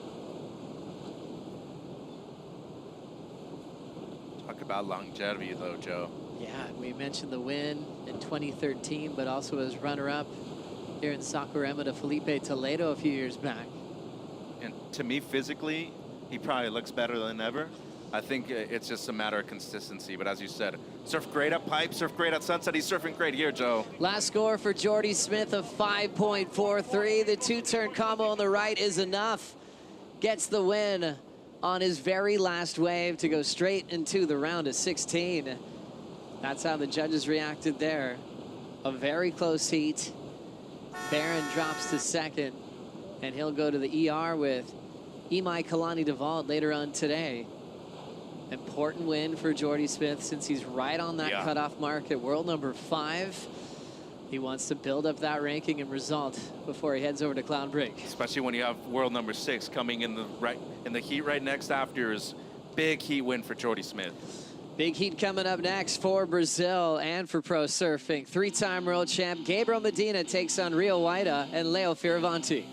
Talk about longevity, though, Joe. Yeah, we mentioned the win in 2013, but also as runner-up here in Saquarema to Felipe Toledo a few years back. And to me, physically, he probably looks better than ever. I think it's just a matter of consistency. But as you said, surf great at Pipe, surf great at Sunset. He's surfing great here, Joe. Last score for Jordy Smith of 5.43. The two-turn combo on the right is enough. Gets the win on his very last wave to go straight into the round of 16. That's how the judges reacted there. A very close heat. Barron drops to second, and he'll go to the ER with Imai Kalani Devalt later on today. Important win for Jordy Smith since he's right on that cutoff mark at world number 5. He wants to build up that ranking and result before he heads over to Cloud Break. Especially when you have world number 6 coming in the heat right next after his big heat win for Jordy Smith. Big heat coming up next for Brazil and for pro surfing. 3-time world champ Gabriel Medina takes on Rio Waida and Leo Fioravanti.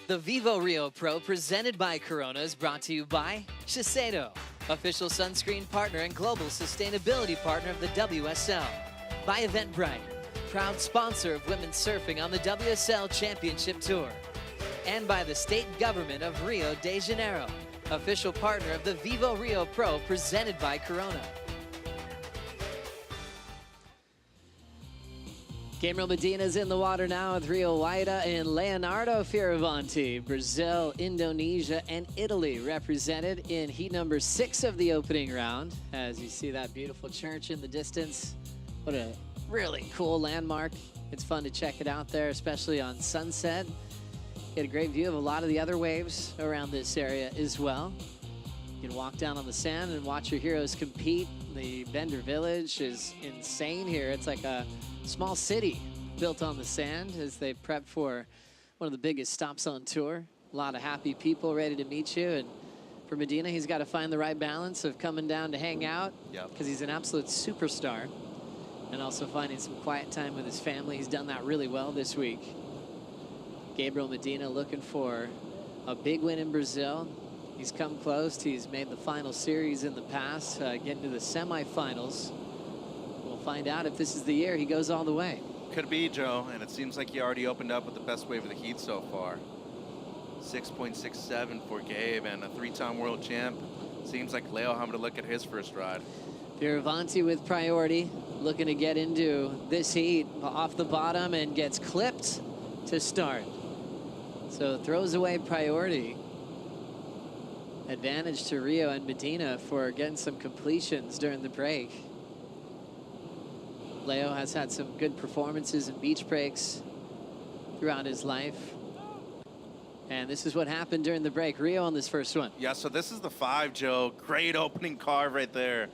The Vivo Rio Pro, presented by Corona, is brought to you by Shiseido, official sunscreen partner and global sustainability partner of the WSL. By Eventbrite, proud sponsor of women's surfing on the WSL Championship Tour. And by the state government of Rio de Janeiro, official partner of the Vivo Rio Pro, presented by Corona. Gabriel Medina's in the water now with Rio Waida and Leonardo Fioravanti. Brazil, Indonesia, and Italy represented in heat number 6 of the opening round. As you see that beautiful church in the distance. What a really cool landmark. It's fun to check it out there, especially on sunset. Get a great view of a lot of the other waves around this area as well. You can walk down on the sand and watch your heroes compete. The Bender Village is insane here. It's like a small city built on the sand as they prep for one of the biggest stops on tour. A lot of happy people ready to meet you. And for Medina, he's got to find the right balance of coming down to hang out because he's an absolute superstar, and also finding some quiet time with his family. He's done that really well this week. Gabriel Medina looking for a big win in Brazil. He's come close. He's made the final series in the past, getting to the semifinals. We'll find out if this is the year he goes all the way. Could be, Joe, and it seems like he already opened up with the best wave of the heat so far. 6.67 for Gabe, and a 3-time world champ. Seems like Leo having to look at his first ride. Fioravanti with priority, looking to get into this heat off the bottom and gets clipped to start. So throws away priority. Advantage to Rio and Medina for getting some completions during the break. Leo has had some good performances in beach breaks throughout his life. And this is what happened during the break. Rio on this first one. Yeah, so this is the 5, Joe. Great opening carve right there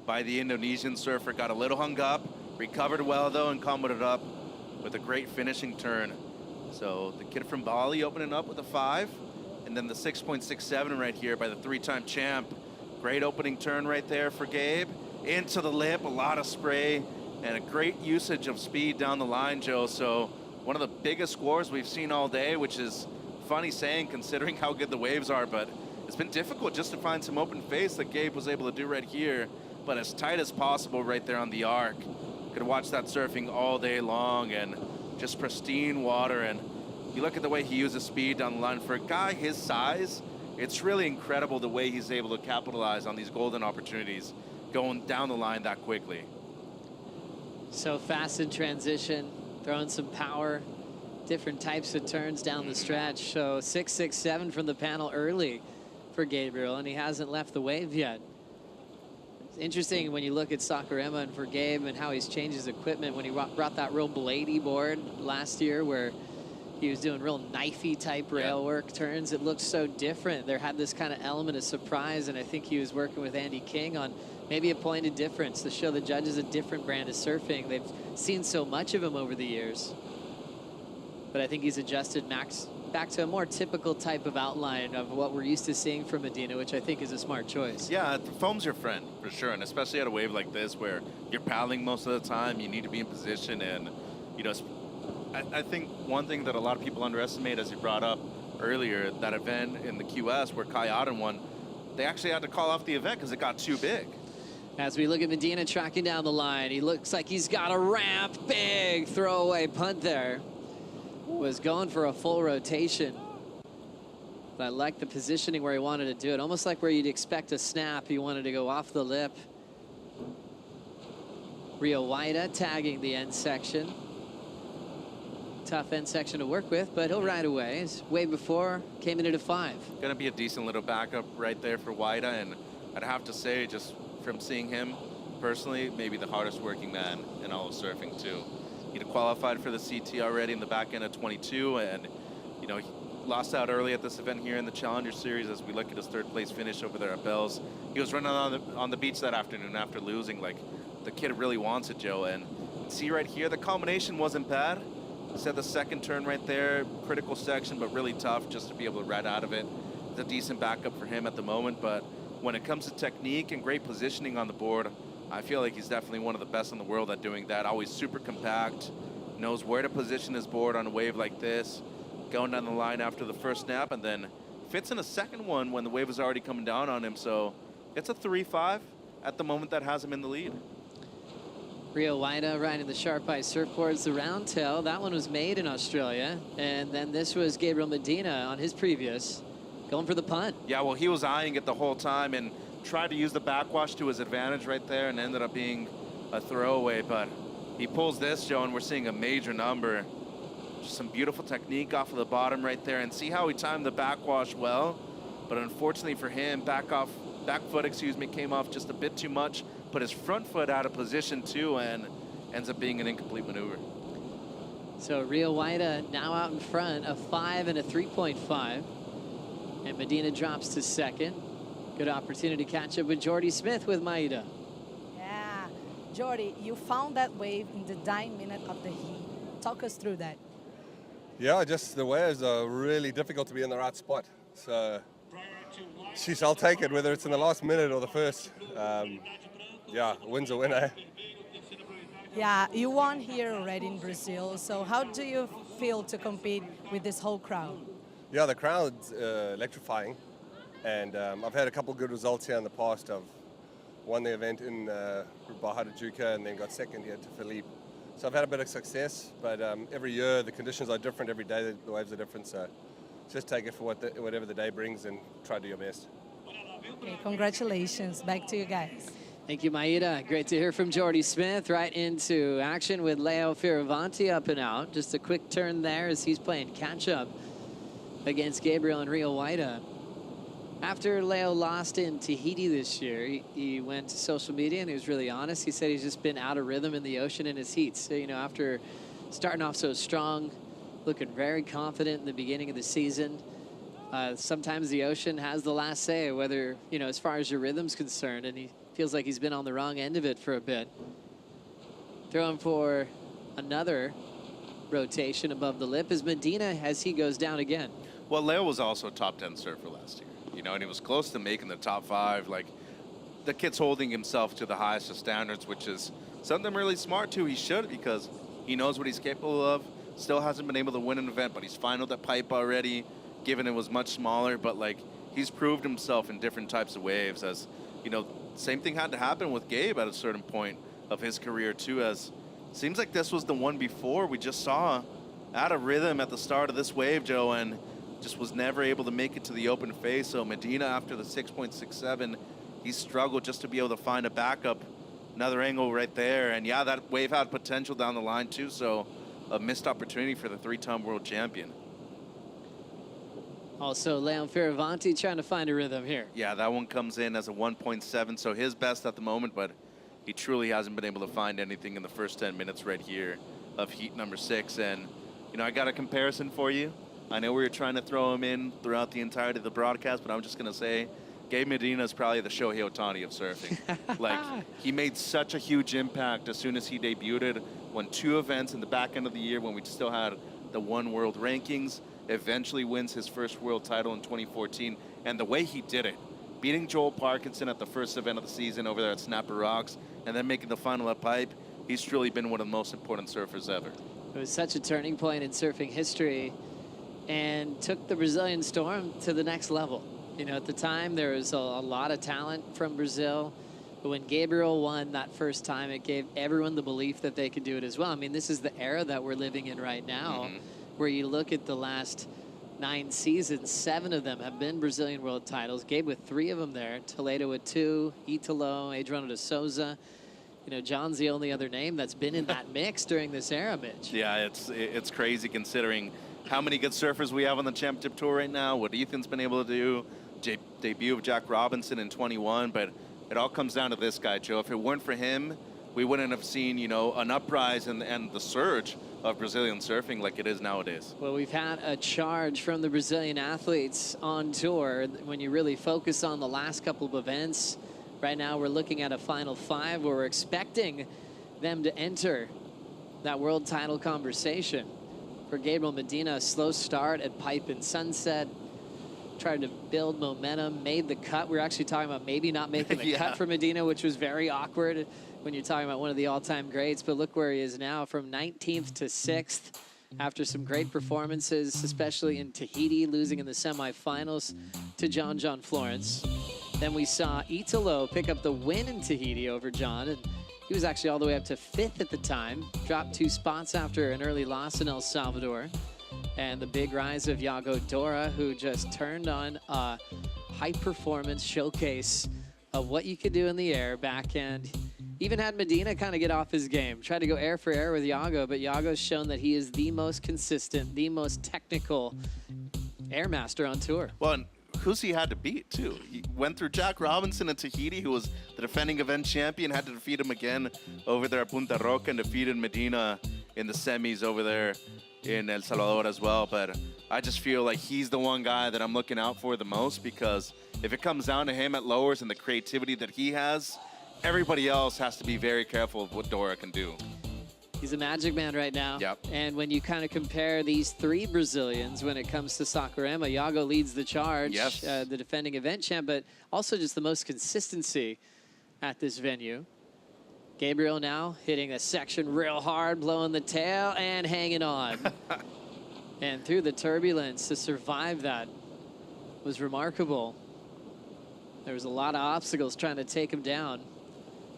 by the Indonesian surfer. Got a little hung up, recovered well though, and comboed it up with a great finishing turn. So the kid from Bali opening up with a 5, and then the 6.67 right here by the 3-time champ. Great opening turn right there for Gabe. Into the lip, a lot of spray, and a great usage of speed down the line, Joe. So one of the biggest scores we've seen all day, which is funny saying considering how good the waves are, but it's been difficult just to find some open face that Gabe was able to do right here, but as tight as possible right there on the arc. Could watch that surfing all day long, and just pristine water. And you look at the way he uses speed down the line. For a guy his size, it's really incredible the way he's able to capitalize on these golden opportunities going down the line that quickly. So fast in transition, throwing some power, different types of turns down the stretch. So 6.67 from the panel early for Gabriel, and he hasn't left the wave yet. It's interesting when you look at Sakurema and for Gabe and how he's changed his equipment when he brought that real bladey board last year where he was doing real knifey type rail work turns. It looked so different. There had this kind of element of surprise, and I think he was working with Andy King on maybe a point of difference to show the judges a different brand of surfing. They've seen so much of him over the years. But I think he's adjusted Max back to a more typical type of outline of what we're used to seeing from Medina, which I think is a smart choice. Yeah, foam's your friend, for sure, and especially at a wave like this where you're paddling most of the time, you need to be in position, and, you know, I think one thing that a lot of people underestimate, as you brought up earlier, that event in the QS where Kai Auden won, they actually had to call off the event because it got too big. As we look at Medina tracking down the line, he looks like he's got a ramp, big throwaway punt there. Was going for a full rotation. But I like the positioning where he wanted to do it. Almost like where you'd expect a snap. He wanted to go off the lip. Rio Waida tagging the end section. Tough end section to work with, but he'll ride away. His wave before came in at a 5. Gonna be a decent little backup right there for Waida, and I'd have to say, just from seeing him personally, maybe the hardest working man in all of surfing too. He'd qualified for the CT already in the back end of 22, and you know, he lost out early at this event here in the Challenger Series. As we look at his 3rd place finish over there at Bells, he was running on the beach that afternoon after losing. Like, the kid really wants it, Joe. And see right here, the combination wasn't bad. Said the 2nd turn right there, critical section, but really tough just to be able to ride out of it. It's a decent backup for him at the moment, but when it comes to technique and great positioning on the board, I feel like he's definitely one of the best in the world at doing that. Always super compact, knows where to position his board on a wave like this, going down the line after the first snap, and then fits in a second one when the wave is already coming down on him. So it's a 3-5 at the moment that has him in the lead. Rio Waida riding the Sharp Eye surfboards, the round tail. That one was made in Australia. And then this was Gabriel Medina on his previous, going for the punt. Yeah, well, he was eyeing it the whole time and tried to use the backwash to his advantage right there, and ended up being a throwaway. But he pulls this, Joe, and we're seeing a major number. Just some beautiful technique off of the bottom right there, and see how he timed the backwash well. But unfortunately for him, back foot, came off just a bit too much, put his front foot out of position too, and ends up being an incomplete maneuver. So Rio Waida now out in front, a 5 and a 3.5. And Medina drops to 2nd. Good opportunity to catch up with Jordy Smith with Maida. Yeah, Jordy, you found that wave in the dying minute of the heat. Talk us through that. Yeah, just the waves are really difficult to be in the right spot. So, sheesh, I'll take it, whether it's in the last minute or the first. Yeah, a win's a winner. Yeah, you won here already in Brazil. So how do you feel to compete with this whole crowd? Yeah, the crowd's electrifying. And I've had a couple good results here in the past. I've won the event in Baja de Juca and then got 2nd here to Philippe. So I've had a bit of success, but every year the conditions are different, every day the waves are different. So just take it for whatever the day brings and try to do your best. Okay, congratulations. Back to you guys. Thank you, Maida. Great to hear from Jordy Smith. Right into action with Leo Fioravanti up and out. Just a quick turn there as he's playing catch-up against Gabriel and Rio Waida. After Leo lost in Tahiti this year, he went to social media and he was really honest. He said he's just been out of rhythm in the ocean in his heats. So, you know, after starting off so strong, looking very confident in the beginning of the season, sometimes the ocean has the last say, whether, you know, as far as your rhythm's concerned, and he feels like he's been on the wrong end of it for a bit. Throwing for another rotation above the lip is Medina as he goes down again. Well, Leo was also a top 10 surfer last year, you know, and he was close to making the top 5. Like, the kid's holding himself to the highest of standards, which is something really smart too. He should, because he knows what he's capable of. Still hasn't been able to win an event, but he's finaled the pipe already, given it was much smaller. But like, he's proved himself in different types of waves. As you know, same thing had to happen with Gabe at a certain point of his career too. As seems like this was the one before we just saw out of rhythm at the start of this wave, Joe, and just was never able to make it to the open phase. So Medina, after the 6.67, he struggled just to be able to find a backup, another angle right there. And yeah, that wave had potential down the line too. So a missed opportunity for the 3-time world champion. Also, Leon Fioravanti trying to find a rhythm here. Yeah, that one comes in as a 1.7, so his best at the moment, but he truly hasn't been able to find anything in the first 10 minutes right here of heat number 6. And, you know, I got a comparison for you. I know we were trying to throw him in throughout the entirety of the broadcast, but I'm just going to say Gabe Medina is probably the Shohei Ohtani of surfing. Like, he made such a huge impact as soon as he debuted, won 2 events in the back end of the year when we still had the 1 world rankings, eventually wins his first world title in 2014. And the way he did it, beating Joel Parkinson at the first event of the season over there at Snapper Rocks, and then making the final at Pipe, he's truly been one of the most important surfers ever. It was such a turning point in surfing history and took the Brazilian Storm to the next level. You know, at the time, there was a lot of talent from Brazil. But when Gabriel won that first time, it gave everyone the belief that they could do it as well. I mean, this is the era that we're living in right now, where you look at the last 9 seasons, 7 of them have been Brazilian world titles. Gabe with 3 of them there, Toledo with 2, Italo, Adriano de Souza. You know, John's the only other name that's been in that mix during this era, Mitch. Yeah, it's crazy considering how many good surfers we have on the championship tour right now, what Ethan's been able to do, debut of Jack Robinson in 21, but it all comes down to this guy, Joe. If it weren't for him, we wouldn't have seen, you know, an uprise and the surge of Brazilian surfing like it is nowadays. Well, we've had a charge from the Brazilian athletes on tour. When you really focus on the last couple of events, right now we're looking at a final 5 where we're expecting them to enter that world title conversation. For Gabriel Medina, a slow start at Pipe and Sunset, tried to build momentum, made the cut. We were actually talking about maybe not making the cut for Medina, which was very awkward when you're talking about one of the all-time greats. But look where he is now, from 19th to 6th, after some great performances, especially in Tahiti, losing in the semifinals to John Florence. Then we saw Italo pick up the win in Tahiti over John, and he was actually all the way up to 5th at the time, dropped 2 spots after an early loss in El Salvador. And the big rise of Iago Dora, who just turned on a high-performance showcase of what you could do in the air backhand. Even had Medina kind of get off his game. Tried to go air for air with Iago, but Iago's shown that he is the most consistent, the most technical air master on tour. Well, and who's he had to beat, too? He went through Jack Robinson in Tahiti, who was the defending event champion, had to defeat him again over there at Punta Roca, and defeated Medina in the semis over there in El Salvador as well. But I just feel like he's the one guy that I'm looking out for the most, because if it comes down to him at lowers and the creativity that he has, everybody else has to be very careful of what Dora can do. He's a magic man right now. Yep. And when you kind of compare these 3 Brazilians when it comes to Saquarema, Iago leads the charge, yes. The defending event champ, but also just the most consistency at this venue. Gabriel now hitting a section real hard, blowing the tail and hanging on. And through the turbulence to survive that was remarkable. There was a lot of obstacles trying to take him down,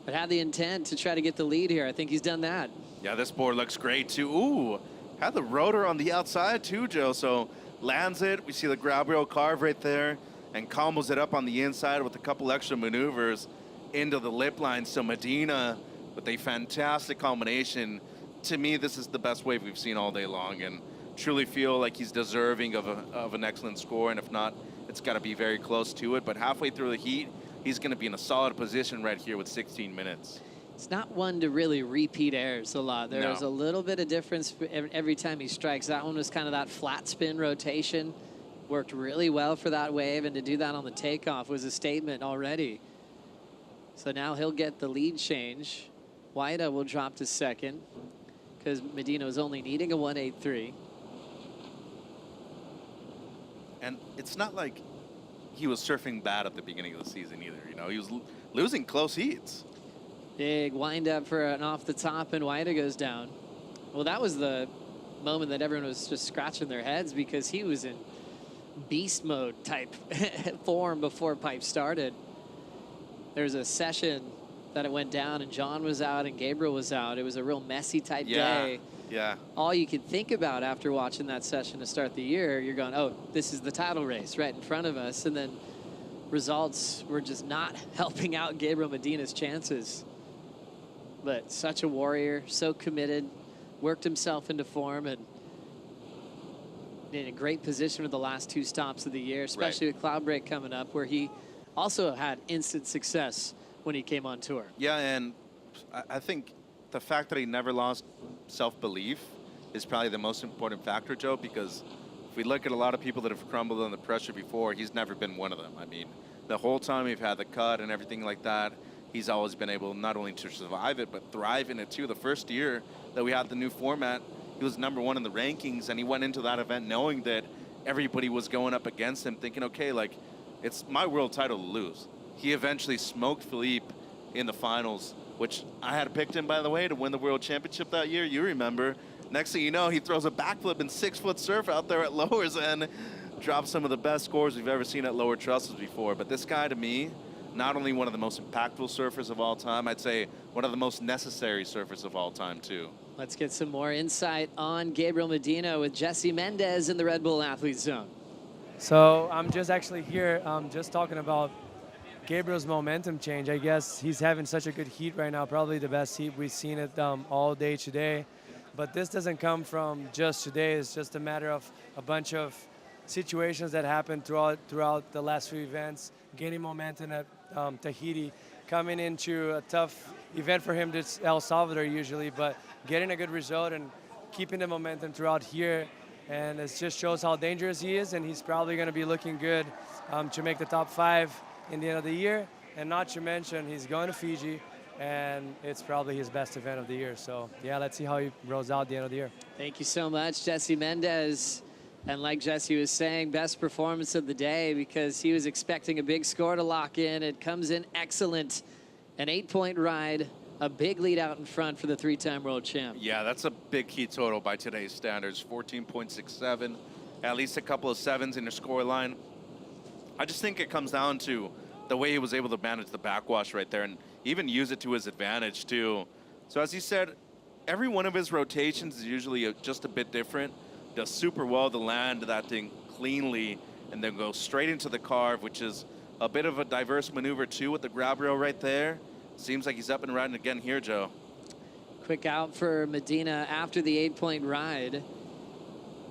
but had the intent to try to get the lead here. I think he's done that. Yeah, this board looks great too. Ooh, had the rotor on the outside too, Joe. So lands it. We see the grab rail carve right there and combos it up on the inside with a couple extra maneuvers into the lip line. So Medina with a fantastic combination. To me, this is the best wave we've seen all day long, and truly feel like he's deserving of an excellent score. And if not, it's got to be very close to it. But halfway through the heat, he's going to be in a solid position right here with 16 minutes. It's not one to really repeat airs a lot. There's a little bit of difference every time he strikes. That one was kind of that flat spin rotation. Worked really well for that wave, and to do that on the takeoff was a statement already. So now he'll get the lead change. Waida will drop to second because Medina was only needing a 183. And it's not like he was surfing bad at the beginning of the season either. You know, he was losing close heats. Big wind up for an off the top, and Waida goes down. Well, that was the moment that everyone was just scratching their heads because he was in beast mode type form before Pipe started. There's a session that it went down, and John was out and Gabriel was out. It was a real messy type day. Yeah. All you could think about after watching that session to start the year, you're going, oh, this is the title race right in front of us. And then results were just not helping out Gabriel Medina's chances. But such a warrior, so committed, worked himself into form, and in a great position with the last two stops of the year, especially with Cloud Break coming up, where he also had instant success when he came on tour. Yeah, and I think the fact that he never lost self-belief is probably the most important factor, Joe, because if we look at a lot of people that have crumbled under pressure before, he's never been one of them. I mean, the whole time we've had the cut and everything like that, he's always been able not only to survive it, but thrive in it too. The first year that we had the new format, he was #1 in the rankings, and he went into that event knowing that everybody was going up against him, thinking, okay, like, it's my world title to lose. He eventually smoked Philippe in the finals, which I had picked him, by the way, to win the world championship that year. You remember. Next thing you know, he throws a backflip in 6-foot surf out there at lowers and drops some of the best scores we've ever seen at lower trusses before. But this guy, to me, not only one of the most impactful surfers of all time, I'd say one of the most necessary surfers of all time, too. Let's get some more insight on Gabriel Medina with Jesse Mendez in the Red Bull Athlete Zone. So I'm just actually here just talking about Gabriel's momentum change. I guess he's having such a good heat right now, probably the best heat we've seen it all day today. But this doesn't come from just today. It's just a matter of a bunch of situations that happened throughout the last few events, gaining momentum at Tahiti, coming into a tough event for him to El Salvador usually, but getting a good result and keeping the momentum throughout here. And it just shows how dangerous he is, and he's probably going to be looking good to make the top 5 in the end of the year. And not to mention, he's going to Fiji, and it's probably his best event of the year. So, yeah, let's see how he rolls out at the end of the year. Thank you so much, Jesse Mendez. And like Jesse was saying, best performance of the day because he was expecting a big score to lock in. It comes in excellent. An 8-point ride, a big lead out in front for the 3-time world champ. Yeah, that's a big heat total by today's standards, 14.67, at least a couple of 7s in the score line. I just think it comes down to the way he was able to manage the backwash right there and even use it to his advantage too. So as he said, every one of his rotations is usually just a bit different. Does super well to land that thing cleanly and then go straight into the carve, which is a bit of a diverse maneuver too with the grab rail right there. Seems like he's up and riding again here, Joe. Quick out for Medina after the 8-point ride.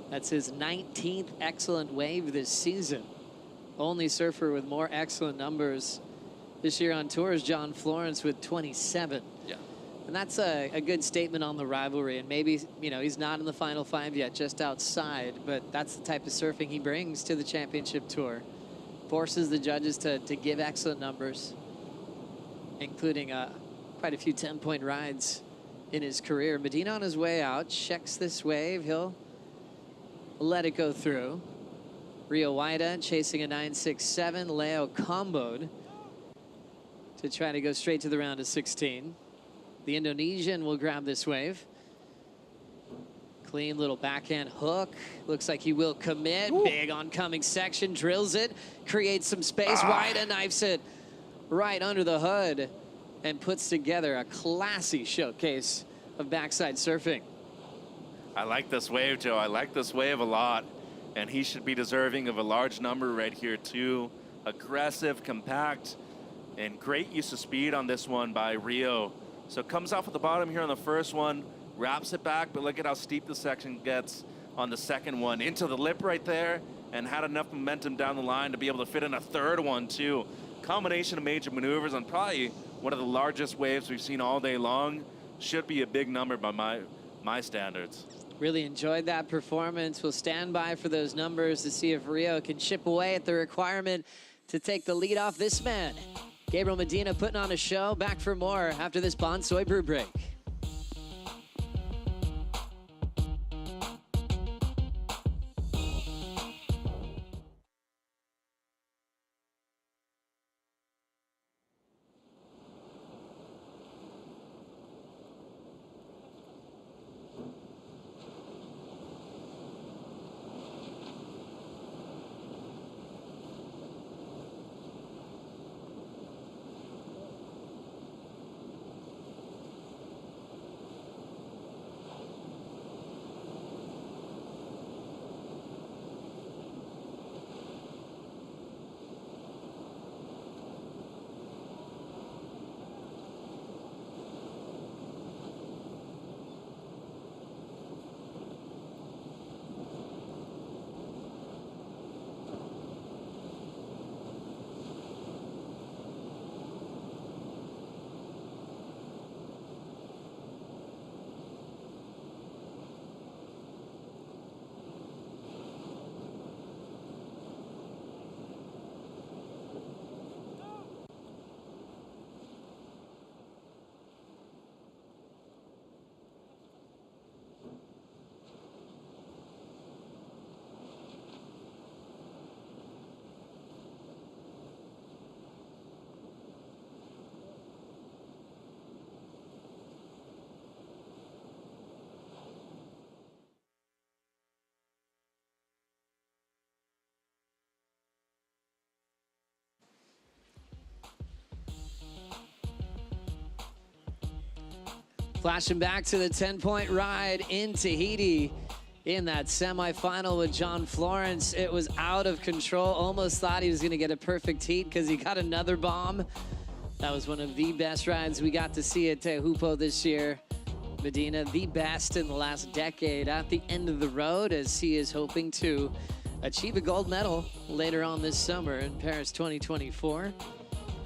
That's his 19th excellent wave this season. Only surfer with more excellent numbers this year on tour is John Florence with 27. Yeah. And that's a good statement on the rivalry. And maybe, you know, he's not in the final 5 yet, just outside, but that's the type of surfing he brings to the championship tour. Forces the judges to give excellent numbers, including quite a few 10-point rides in his career. Medina on his way out, checks this wave. He'll let it go through. Rio Waida chasing a 9.67. Leo comboed to try to go straight to the round of 16. The Indonesian will grab this wave. Clean little backhand hook. Looks like he will commit. Ooh. Big oncoming section, drills it, creates some space. Waida knifes it right under the hood and puts together a classy showcase of backside surfing. I like this wave, Joe. I like this wave a lot. And he should be deserving of a large number right here, too. Aggressive, compact, and great use of speed on this one by Rio. So comes off at the bottom here on the first one, wraps it back, but look at how steep the section gets on the second one. Into the lip right there, and had enough momentum down the line to be able to fit in a third one too. Combination of major maneuvers on probably one of the largest waves we've seen all day long. Should be a big number by my standards. Really enjoyed that performance. We'll stand by for those numbers to see if Rio can chip away at the requirement to take the lead off this man. Gabriel Medina putting on a show. Back for more after this Bonsoy Brew break. Flashing back to the 10-point ride in Tahiti in that semifinal with John Florence. It was out of control. Almost thought he was going to get a perfect heat because he got another bomb. That was one of the best rides we got to see at Tehupo this year. Medina, the best in the last decade at the end of the road, as he is hoping to achieve a gold medal later on this summer in Paris 2024.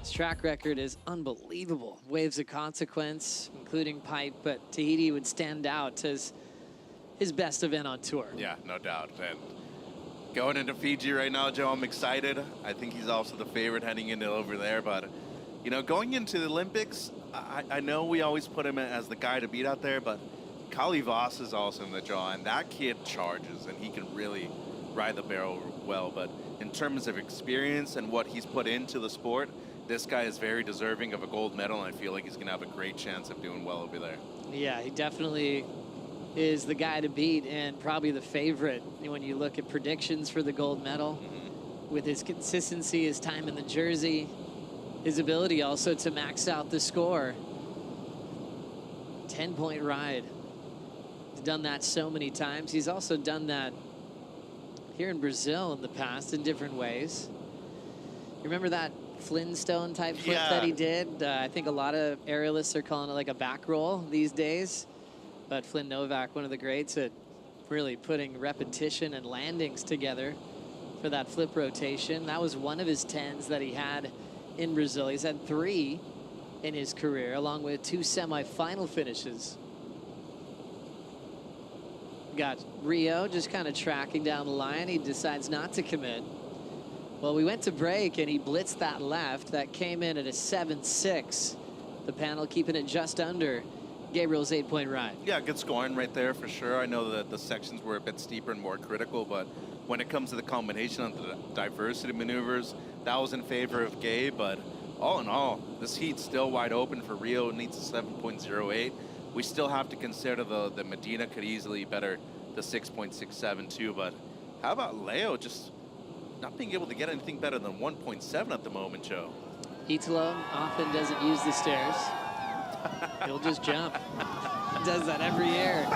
His track record is unbelievable. Waves of consequence, including pipe, but Tahiti would stand out as his best event on tour. Yeah, no doubt. And going into Fiji right now, Joe, I'm excited. I think he's also the favorite heading into over there. But, you know, going into the Olympics, I know we always put him as the guy to beat out there, but Kali Voss is also in the draw, and that kid charges, and he can really ride the barrel well. But in terms of experience and what he's put into the sport, this guy is very deserving of a gold medal, and I feel like he's going to have a great chance of doing well over there. Yeah, he definitely is the guy to beat and probably the favorite when you look at predictions for the gold medal. With his consistency, his time in the jersey, his ability also to max out the score. 10-point ride. He's done that so many times. He's also done that here in Brazil in the past in different ways. You remember that Flintstone type flip that he did? I think a lot of aerialists are calling it like a back roll these days. But Flynn Novak, one of the greats at really putting repetition and landings together for that flip rotation. That was one of his 10s that he had in Brazil. He's had 3 in his career, along with 2 semifinal finishes. Got Rio just kind of tracking down the line. He decides not to commit. Well, we went to break, and he blitzed that left. That came in at a 7-6. The panel keeping it just under Gabriel's 8-point ride. Yeah, good scoring right there for sure. I know that the sections were a bit steeper and more critical, but when it comes to the combination of the diversity maneuvers, that was in favor of Gabe. But all in all, this heat's still wide open for Rio. It needs a 7.08. We still have to consider the Medina could easily better the 6.67 too. But how about Leo just not being able to get anything better than 1.7 at the moment, Joe? Italo often doesn't use the stairs. He'll just jump. He does that every year.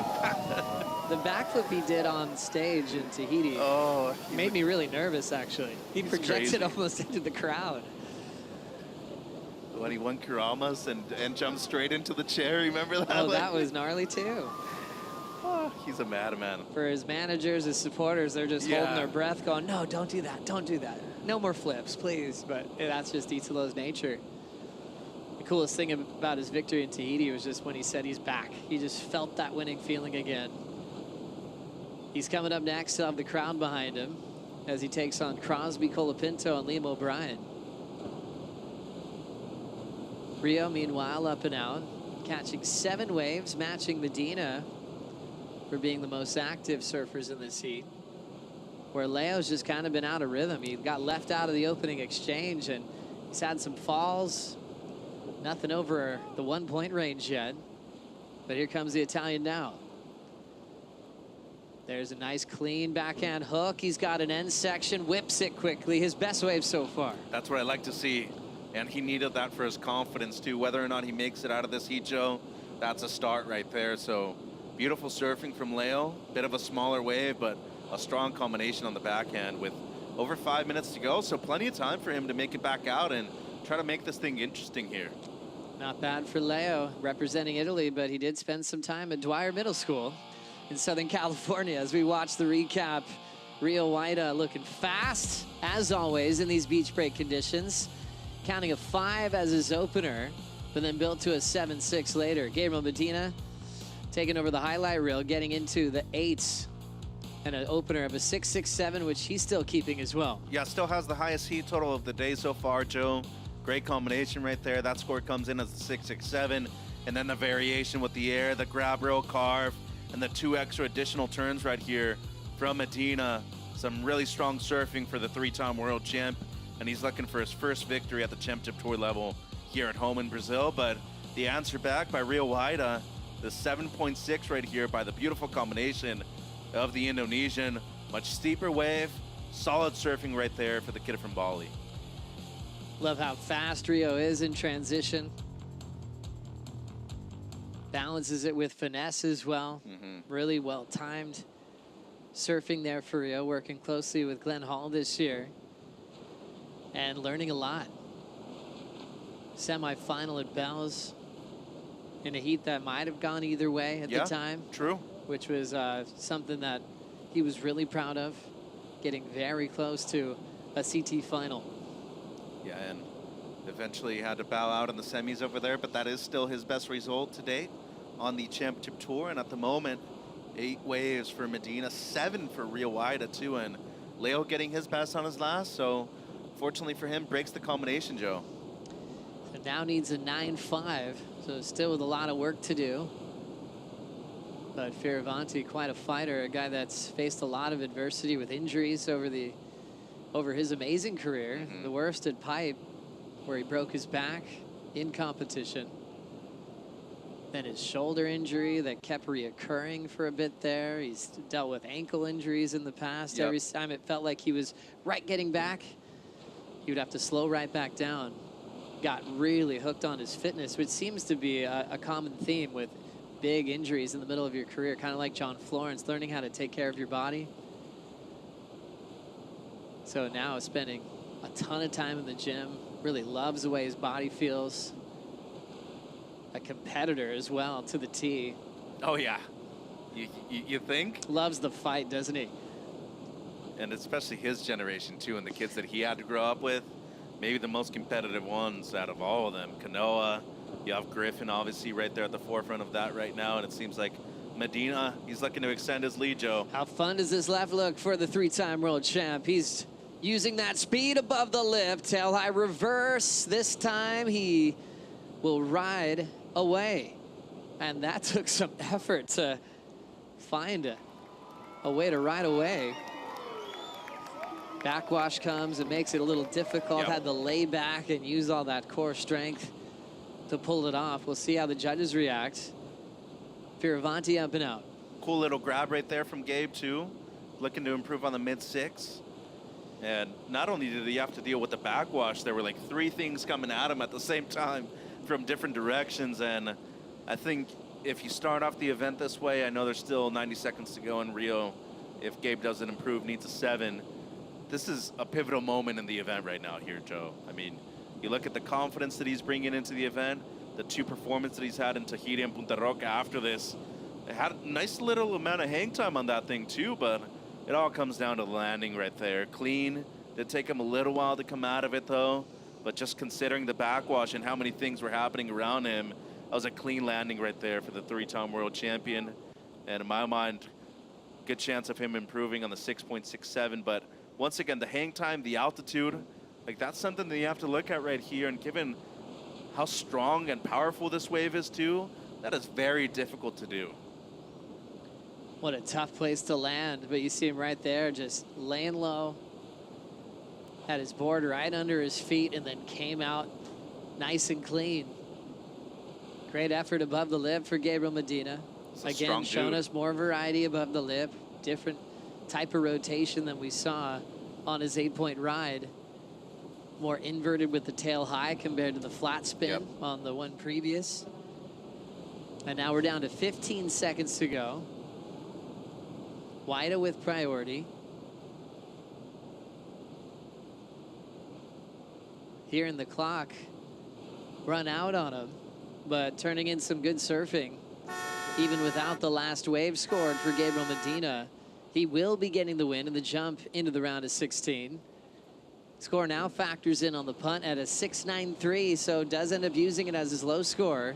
The backflip he did on stage in Tahiti made me really nervous, actually. He projected almost into the crowd. When he won Kuramas and jumped straight into the chair, remember that? Oh, that was gnarly too. Oh, he's a madman. For his managers, his supporters, they're just holding their breath going, no, don't do that, don't do that. No more flips, please. But that's just Italo's nature. The coolest thing about his victory in Tahiti was just when he said he's back. He just felt that winning feeling again. He's coming up next. He'll have the crowd behind him as he takes on Crosby, Colapinto, and Liam O'Brien. Rio, meanwhile, up and out, catching 7 waves, matching Medina for being the most active surfers in this heat, where Leo's just kind of been out of rhythm. He got left out of the opening exchange, and he's had some falls. Nothing over the 1-point range yet, but here comes the Italian now. There's a nice clean backhand hook. He's got an end section, whips it quickly. His best wave so far. That's what I like to see. And he needed that for his confidence too. Whether or not he makes it out of this heat, Joe, that's a start right there. So beautiful surfing from Leo. Bit of a smaller wave, but a strong combination on the backhand with over 5 minutes to go. So plenty of time for him to make it back out and try to make this thing interesting here. Not bad for Leo, representing Italy, but he did spend some time at Dwyer Middle School in Southern California. As we watch the recap, Rio Waida looking fast, as always, in these beach break conditions. Counting a 5 as his opener, but then built to a 7-6 later. Gabriel Medina taking over the highlight reel, getting into the 8s, and an opener of a 6-6-7, which he's still keeping as well. Yeah, still has the highest heat total of the day so far, Joe. Great combination right there. That score comes in as a 6-6-7, and then the variation with the air, the grab roll carve, and the 2 extra additional turns right here from Medina. Some really strong surfing for the 3-time world champ. And he's looking for his first victory at the Championship Tour level here at home in Brazil. But the answer back by Rio Waida, the 7.6 right here by the beautiful combination of the Indonesian. Much steeper wave, solid surfing right there for the kid from Bali. Love how fast Rio is in transition. Balances it with finesse as well. Really well timed surfing there for Rio, working closely with Glenn Hall this year. And learning a lot. Semi-final at Bells in a heat that might have gone either way at the time. True. Which was something that he was really proud of, getting very close to a CT final. Yeah, and eventually he had to bow out in the semis over there, but that is still his best result to date on the Championship Tour. And at the moment, 8 waves for Medina, 7 for Rio Waida too, and Leo getting his best on his last, so fortunately for him, breaks the combination, Joe. So now needs a 9-5, so still with a lot of work to do. But Fioravanti, quite a fighter, a guy that's faced a lot of adversity with injuries over his amazing career. The worst at Pipe, where he broke his back in competition. Then his shoulder injury that kept reoccurring for a bit there. He's dealt with ankle injuries in the past. Every time it felt like he was right getting back, he would have to slow right back down. Got really hooked on his fitness, which seems to be a common theme with big injuries in the middle of your career, kind of like John Florence, learning how to take care of your body. So now spending a ton of time in the gym, really loves the way his body feels. A competitor as well to the tee. Oh yeah, you think? Loves the fight, doesn't he? And especially his generation too, and the kids that he had to grow up with. Maybe the most competitive ones out of all of them. Kanoa, you have Griffin obviously right there at the forefront of that right now, and it seems like Medina, he's looking to extend his lead, Joe. How fun does this left look for the 3-time world champ? He's using that speed above the lip, tail high reverse. This time he will ride away. And that took some effort to find a way to ride away. Backwash comes and makes it a little difficult. Had to lay back and use all that core strength to pull it off. We'll see how the judges react. Fioravanti up and out. Cool little grab right there from Gabe too. Looking to improve on the mid-6. And not only did he have to deal with the backwash, there were like 3 things coming at him at the same time from different directions. And I think if you start off the event this way, I know there's still 90 seconds to go in Rio. If Gabe doesn't improve, needs a 7. This is a pivotal moment in the event right now here, Joe. I mean, you look at the confidence that he's bringing into the event, the 2 performances that he's had in Tahiti and Punta Roca after this. It had a nice little amount of hang time on that thing too, but it all comes down to the landing right there. Clean. Did take him a little while to come out of it though, but just considering the backwash and how many things were happening around him, that was a clean landing right there for the 3-time world champion. And in my mind, good chance of him improving on the 6.67. But once again, the hang time, the altitude, like that's something that you have to look at right here. And given how strong and powerful this wave is too, that is very difficult to do. What a tough place to land, but you see him right there, just laying low. Had his board right under his feet and then came out nice and clean. Great effort above the lip for Gabriel Medina. Again, showing us more variety above the lip, different type of rotation than we saw on his 8-point ride. More inverted with the tail high compared to the flat spin on the one previous. And now we're down to 15 seconds to go. Wida with priority. Hearing the clock run out on him, but turning in some good surfing. Even without the last wave scored for Gabriel Medina, he will be getting the win in the jump into the round of 16. Score now factors in on the punt at a 6.93, so does end up using it as his low score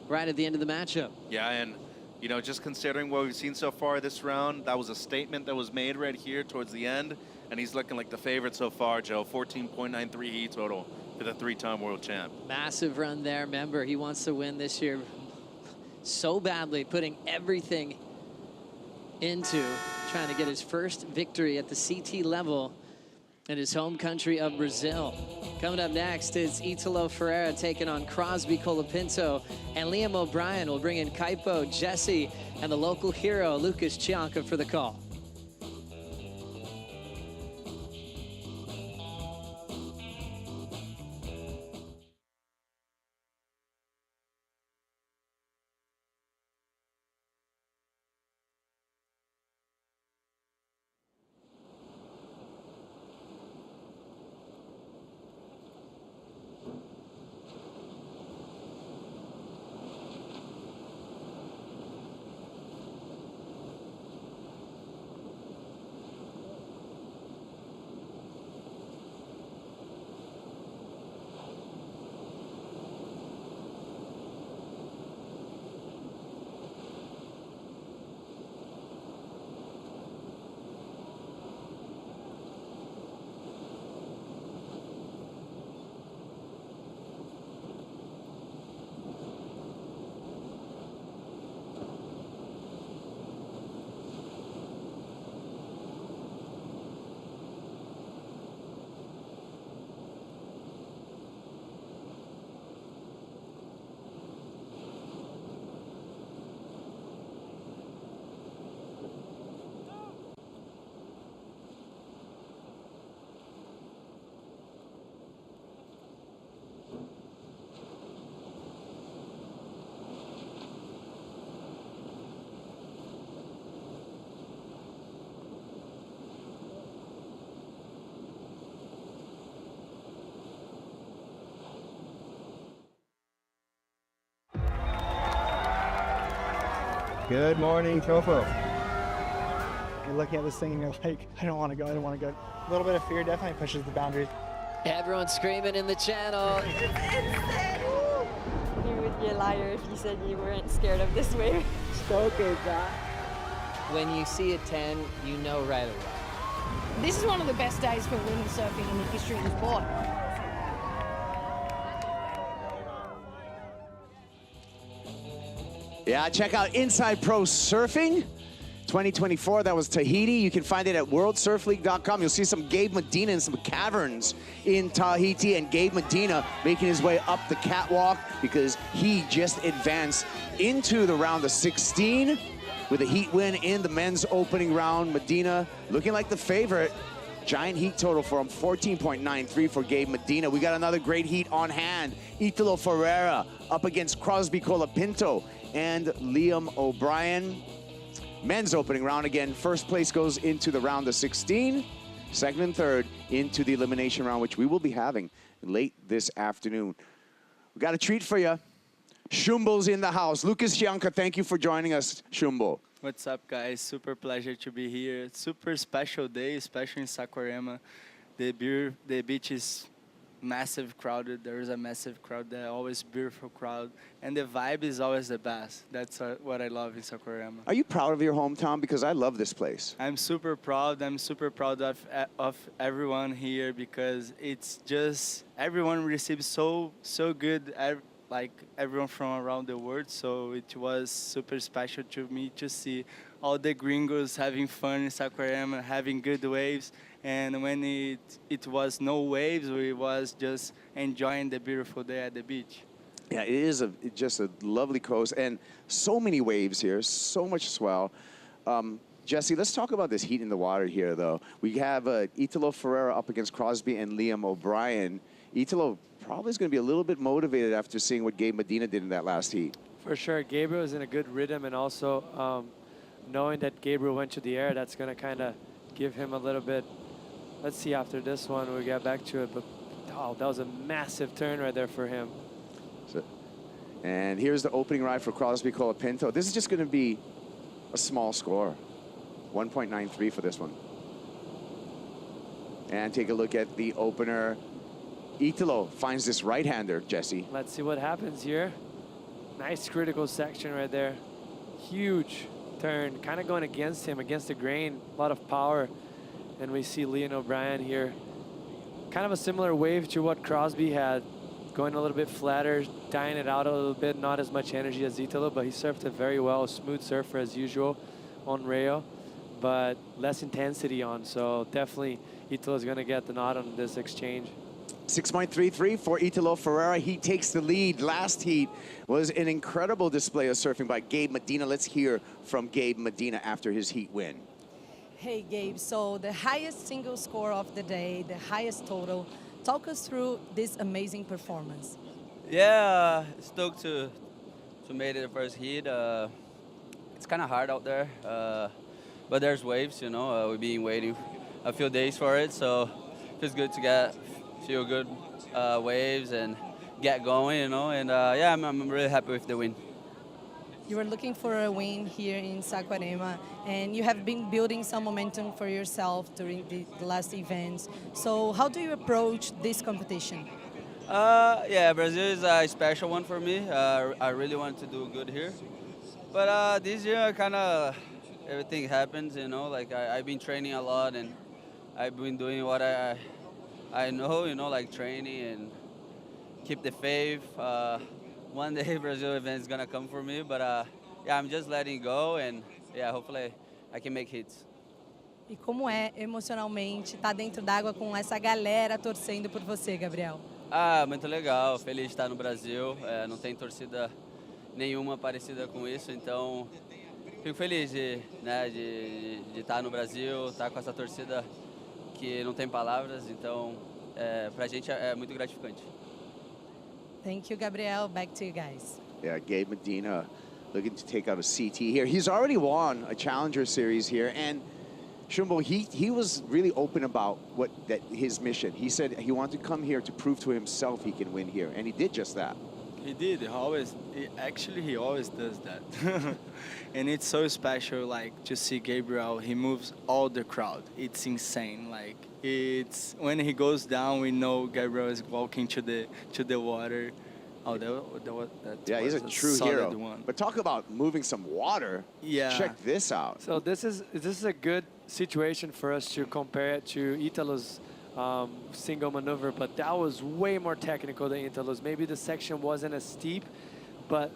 right at the end of the matchup. Yeah, and you know, just considering what we've seen so far this round, that was a statement that was made right here towards the end, and he's looking like the favorite so far, Joe. 14.93 heat total for the 3-time world champ. Massive run there. Remember, he wants to win this year so badly, putting everything into trying to get his first victory at the CT level in his home country of Brazil. Coming up next is Italo Ferreira taking on Crosby Colapinto, and Liam O'Brien will bring in Kaipo, Jesse, and the local hero, Lucas Chianca, for the call. Good morning, Tofo. You're looking at this thing and you're like, I don't want to go, I don't want to go. A little bit of fear definitely pushes the boundaries. Everyone screaming in the channel. You would be a liar if you said you weren't scared of this wave. Stoked, that. When you see a 10, you know right away. This is one of the best days for windsurfing in the history of the sport. Yeah, check out Inside Pro Surfing 2024. That was Tahiti. You can find it at worldsurfleague.com. You'll see some Gabe Medina in some caverns in Tahiti, and Gabe Medina making his way up the catwalk because he just advanced into the round of 16 with a heat win in the men's opening round. Medina looking like the favorite. Giant heat total for him, 14.93 for Gabe Medina. We got another great heat on hand. Italo Ferreira up against Crosby Colapinto and Liam O'Brien. Men's opening round again. First place goes into the round of 16. Second and third into the elimination round, which we will be having late this afternoon. We got a treat for you. Shumbo's in the house. Lucas Gianca, thank you for joining us, Shumbo. What's up, guys? Super pleasure to be here. Super special day, especially in Saquarema. The beach is massive crowded. There is a massive crowd there, always beautiful crowd. And the vibe is always the best. That's what I love in Saquarema. Are you proud of your hometown? Because I love this place. I'm super proud. I'm super proud of everyone here because it's just, everyone receives so good, like everyone from around the world. So it was super special to me to see all the gringos having fun in Saquarema, having good waves. And when it was no waves, we was just enjoying the beautiful day at the beach. Yeah, it is just a lovely coast and so many waves here, so much swell. Jesse, let's talk about this heat in the water here, though. We have Italo Ferreira up against Crosby and Liam O'Brien. Italo probably is going to be a little bit motivated after seeing what Gabe Medina did in that last heat. For sure, Gabriel is in a good rhythm, and also knowing that Gabriel went to the air, that's going to kind of give him a little bit. Let's see after this one, we'll get back to it, but oh, that was a massive turn right there for him. And here's the opening ride for Crosby Colapinto. This is just going to be a small score, 1.93 for this one. And take a look at the opener. Italo finds this right-hander, Jesse. Let's see what happens here. Nice critical section right there. Huge turn, kind of going against him, against the grain, a lot of power. And we see Liam O'Brien here. Kind of a similar wave to what Crosby had, going a little bit flatter, dying it out a little bit, not as much energy as Italo, but he surfed it very well, smooth surfer as usual on Rio, but less intensity on, so definitely Italo's gonna get the nod on this exchange. 6.33 for Italo Ferreira. He takes the lead. Last heat was an incredible display of surfing by Gabe Medina. Let's hear from Gabe Medina after his heat win. Hey, Gabe, so the highest single score of the day, the highest total. Talk us through this amazing performance. Yeah, stoked to make it the first heat. It's kind of hard out there, but there's waves, you know. We've been waiting a few days for it, so it feels good to get a few good waves and get going, you know. And yeah, I'm really happy with the win. You were looking for a win here in Saquarema, and you have been building some momentum for yourself during the last events. So how do you approach this competition? Yeah, Brazil is a special one for me. I really want to do good here. But this year, kind of everything happens, you know. Like I've been training a lot, and I've been doing what I know, you know, like training and keep the faith. One day Brazil event is gonna come for me, but yeah, I'm just letting go, and yeah, hopefully I can make hits. E como é emocionalmente estar dentro d'água com essa galera torcendo por você, Gabriel? Ah, muito legal, feliz de estar no Brasil. Não tem torcida nenhuma parecida com isso, então fico feliz de estar no Brasil, estar com essa torcida que não tem palavras, então pra gente é muito gratificante. Thank you, Gabriel. Back to you guys. Yeah, Gabe Medina looking to take out a CT here. He's already won a Challenger Series here, and Shumbo, he was really open about his mission. He said he wanted to come here to prove to himself he can win here, and he did just that. He did. He always does that. And it's so special, like, to see Gabriel. He moves all the crowd. It's insane. Like, it's when he goes down, we know Gabriel is walking to the water. Oh, yeah, he's a true hero. One. But talk about moving some water. Yeah. Check this out. So this is a good situation for us to compare it to Italo's single maneuver, but that was way more technical than Italo's. Maybe the section wasn't as steep, but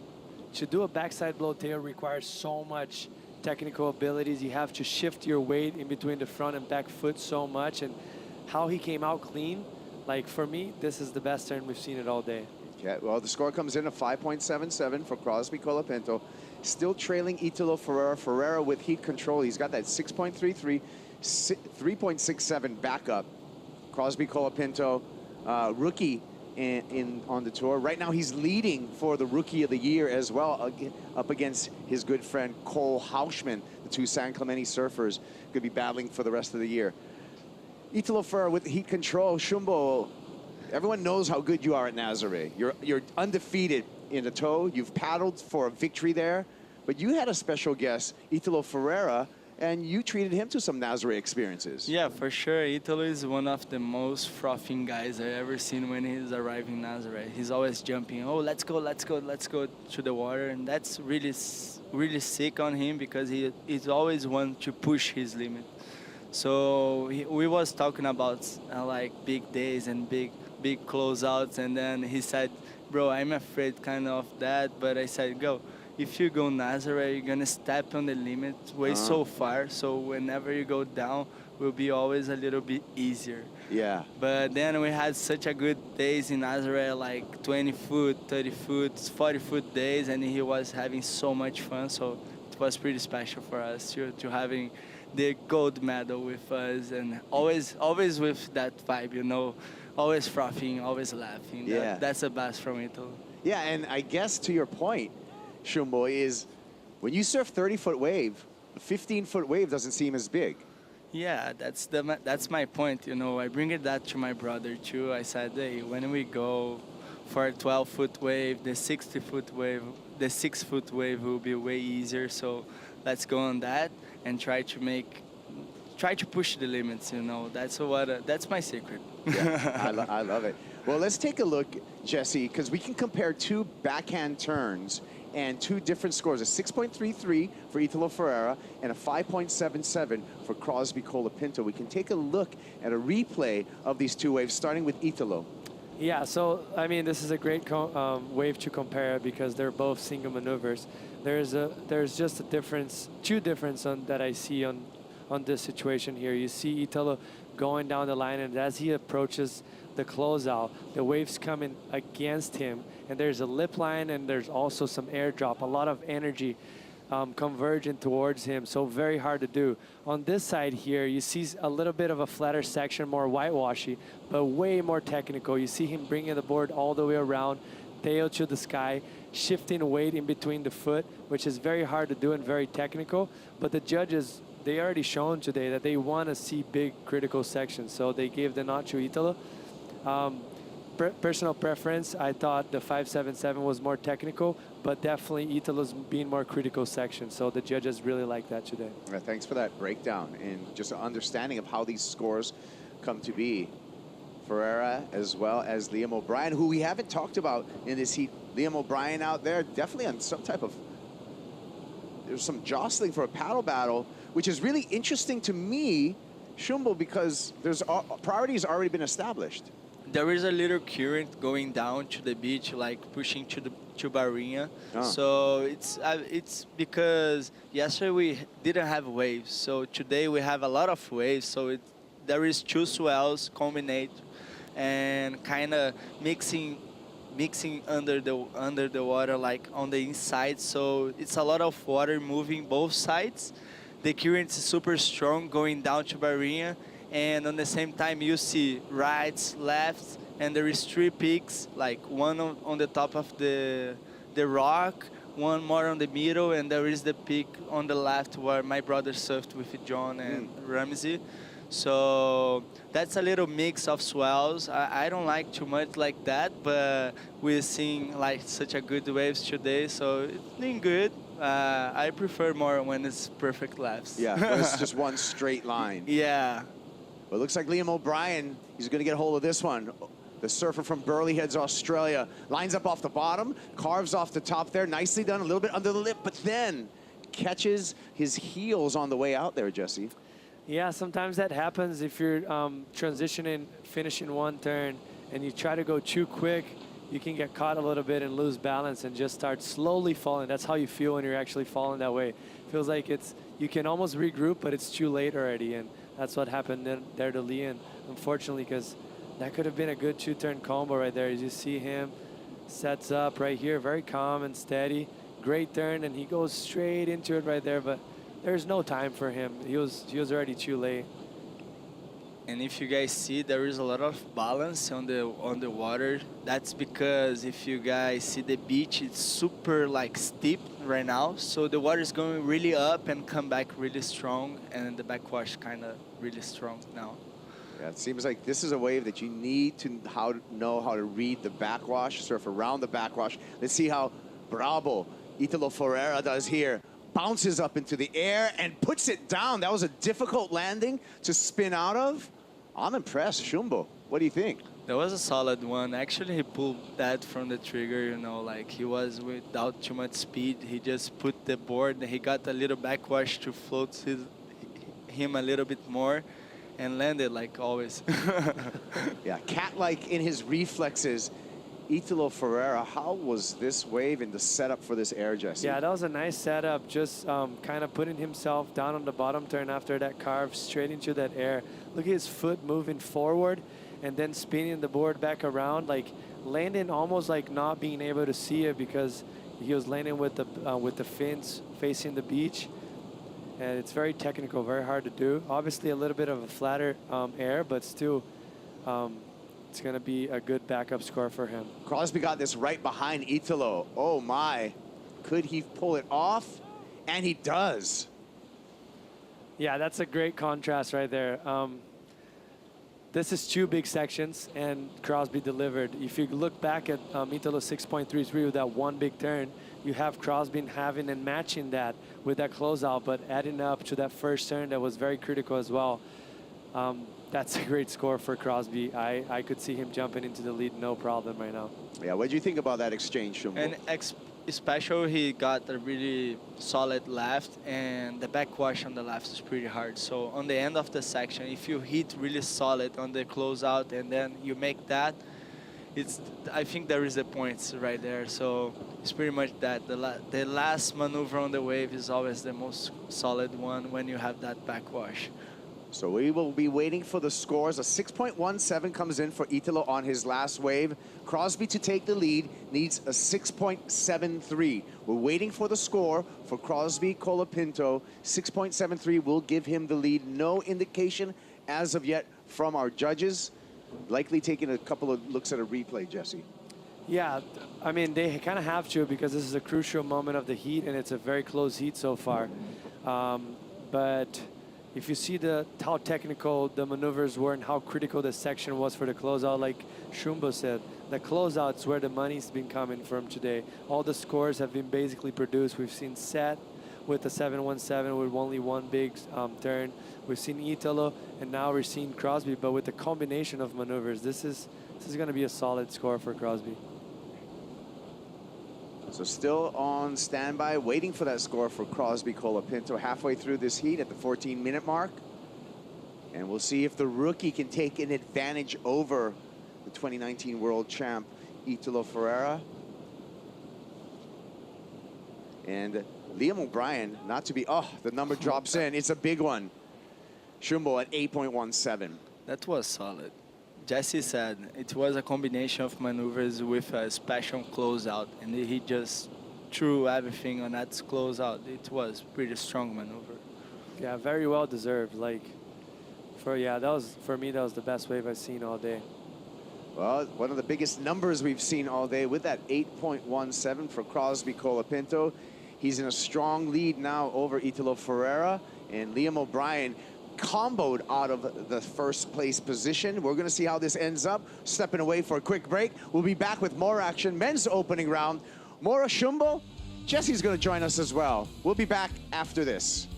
to do a backside blow tail requires so much technical abilities. You have to shift your weight in between the front and back foot so much, and how he came out clean, like for me, this is the best turn we've seen it all day. Yeah, well, the score comes in at 5.77 for Crosby Colapinto. Still trailing Italo Ferreira. Ferreira with heat control. He's got that 6.33, 3.67 backup. Crosby Colapinto, rookie on the tour. Right now he's leading for the Rookie of the Year as well, up against his good friend Cole Hauschman. The two San Clemente surfers could be battling for the rest of the year. Italo Ferreira with heat control. Shumbo, everyone knows how good you are at Nazare. You're undefeated in a tow. You've paddled for a victory there, but you had a special guest, Italo Ferreira, and you treated him to some Nazare experiences. Yeah, for sure. Italo is one of the most frothing guys I've ever seen when he's arriving in Nazare. He's always jumping, oh, let's go to the water. And that's really sick on him because he's always one to push his limit. So we was talking about like big days and big closeouts. And then he said, bro, I'm afraid kind of that. But I said, go. If you go Nazare, you're gonna step on the limit way so far. So whenever you go down, will be always a little bit easier. Yeah. But then we had such a good days in Nazare, like 20 foot, 30 foot, 40 foot days, and he was having so much fun. So it was pretty special for us to having the gold medal with us, and always with that vibe, you know, always frothing, always laughing. Yeah. That's the best from Italy. Yeah, and I guess to your point, Shumbo, is when you surf 30-foot wave, a 15-foot wave doesn't seem as big. Yeah, that's my point. You know, I bring that to my brother too. I said, hey, when we go for a 12-foot wave, the 60-foot wave, the 6-foot wave will be way easier. So let's go on that and try to push the limits. You know, that's my secret. Yeah, I love it. Well, let's take a look, Jesse, because we can compare two backhand turns and two different scores, a 6.33 for Italo Ferreira and a 5.77 for Crosby Colapinto. We can take a look at a replay of these two waves, starting with Italo. Yeah, so, I mean, this is a great wave to compare because they're both single maneuvers. There's just a difference, two differences that I see on this situation here. You see Italo going down the line, and as he approaches the closeout, the waves coming against him, and there's a lip line and there's also some airdrop, a lot of energy converging towards him, so very hard to do. On this side here, you see a little bit of a flatter section, more whitewashy, but way more technical. You see him bringing the board all the way around, tail to the sky, shifting weight in between the foot, which is very hard to do and very technical, but the judges, they already shown today that they want to see big critical sections, so they gave the nod to Italo. Personal preference, I thought the 5.77 was more technical, but definitely Italo's being more critical section, so the judges really like that today. Yeah, thanks for that breakdown and just an understanding of how these scores come to be. Ferreira as well as Liam O'Brien, who we haven't talked about in this heat. Liam O'Brien out there definitely on some type of, there's some jostling for a paddle battle, which is really interesting to me, Shumbo, because there's priority has already been established. There is a little current going down to the beach, like pushing to Barinha. So it's because yesterday we didn't have waves, so today we have a lot of waves. So there is two swells combined and kind of mixing under the water, like on the inside. So it's a lot of water moving both sides. The current is super strong going down to Barinha. And on the same time, you see rights, lefts, and there is three peaks, like one on the top of the rock, one more on the middle, and there is the peak on the left where my brother surfed with John and Ramsey. So that's a little mix of swells. I don't like too much like that, but we're seeing like such a good waves today, so it's doing good. I prefer more when it's perfect laps. Yeah, when it's just one straight line. Yeah. Well, it looks like Liam O'Brien, he's going to get a hold of this one. The surfer from Burley Heads, Australia, lines up off the bottom, carves off the top there. Nicely done, a little bit under the lip, but then catches his heels on the way out there, Jesse. Yeah, sometimes that happens if you're transitioning, finishing one turn, and you try to go too quick, you can get caught a little bit and lose balance and just start slowly falling. That's how you feel when you're actually falling that way. It feels like you can almost regroup, but it's too late already, and that's what happened there to Leon, unfortunately, because that could have been a good two-turn combo right there. As you see him, sets up right here, very calm and steady. Great turn, and he goes straight into it right there, but there's no time for him. He was already too late. And if you guys see, there is a lot of balance on the water. That's because if you guys see the beach, it's super like steep right now. So the water is going really up and come back really strong, and the backwash kind of really strong now. Yeah, it seems like this is a wave that you need to know how to read the backwash, surf around the backwash. Let's see how bravo Italo Ferreira does here. Bounces up into the air and puts it down. That was a difficult landing to spin out of. I'm impressed. Shumbo, what do you think? That was a solid one. Actually, he pulled that from the trigger, you know, like he was without too much speed. He just put the board and he got a little backwash to float him a little bit more and landed like always. Yeah, cat-like in his reflexes. Italo Ferreira, how was this wave in the setup for this air, Jesse? Yeah, that was a nice setup, just kind of putting himself down on the bottom turn after that carve straight into that air. Look at his foot moving forward and then spinning the board back around, like landing almost like not being able to see it because he was landing with the fins facing the beach. And it's very technical, very hard to do. Obviously a little bit of a flatter air, but still it's going to be a good backup score for him. Crosby got this right behind Italo. Oh my, could he pull it off? And he does. Yeah, that's a great contrast right there. This is two big sections, and Crosby delivered. If you look back at Italo 6.33 with that one big turn, you have Crosby having and matching that with that closeout, but adding up to that first turn that was very critical as well. That's a great score for Crosby. I could see him jumping into the lead no problem right now. Yeah, what do you think about that exchange, Shumbo? And especially he got a really solid left, and the backwash on the left is pretty hard. So on the end of the section, if you hit really solid on the closeout and then you make that, I think there is a points right there. So it's pretty much that. The last maneuver on the wave is always the most solid one when you have that backwash. So we will be waiting for the scores. A 6.17 comes in for Italo on his last wave. Crosby to take the lead needs a 6.73. We're waiting for the score for Crosby Colapinto. 6.73 will give him the lead. No indication as of yet from our judges. Likely taking a couple of looks at a replay, Jesse. Yeah, I mean, they kind of have to because this is a crucial moment of the heat, and it's a very close heat so far. But if you see how technical the maneuvers were and how critical the section was for the closeout, like Shumbo said, the closeout's where the money's been coming from today. All the scores have been basically produced. We've seen Seth with the 717 with only one big turn. We've seen Italo, and now we're seeing Crosby, but with the combination of maneuvers, this is going to be a solid score for Crosby. So still on standby, waiting for that score for Crosby Colapinto halfway through this heat at the 14-minute mark. And we'll see if the rookie can take an advantage over the 2019 world champ, Italo Ferreira. And Liam O'Brien, not to be, the number drops in. It's a big one. Shumbo at 8.17. That was solid. Jesse said it was a combination of maneuvers with a special closeout, and he just threw everything on that closeout. It was pretty strong maneuver. Yeah, very well deserved. Like, for me, that was the best wave I've seen all day. Well, one of the biggest numbers we've seen all day with that 8.17 for Crosby Colapinto. He's in a strong lead now over Italo Ferreira, and Liam O'Brien comboed out of the first place position. We're going to see how this ends up. Stepping away for a quick break. We'll be back with more action. Men's opening round. Mora Shumbo. Jesse's going to join us as well. We'll be back after this.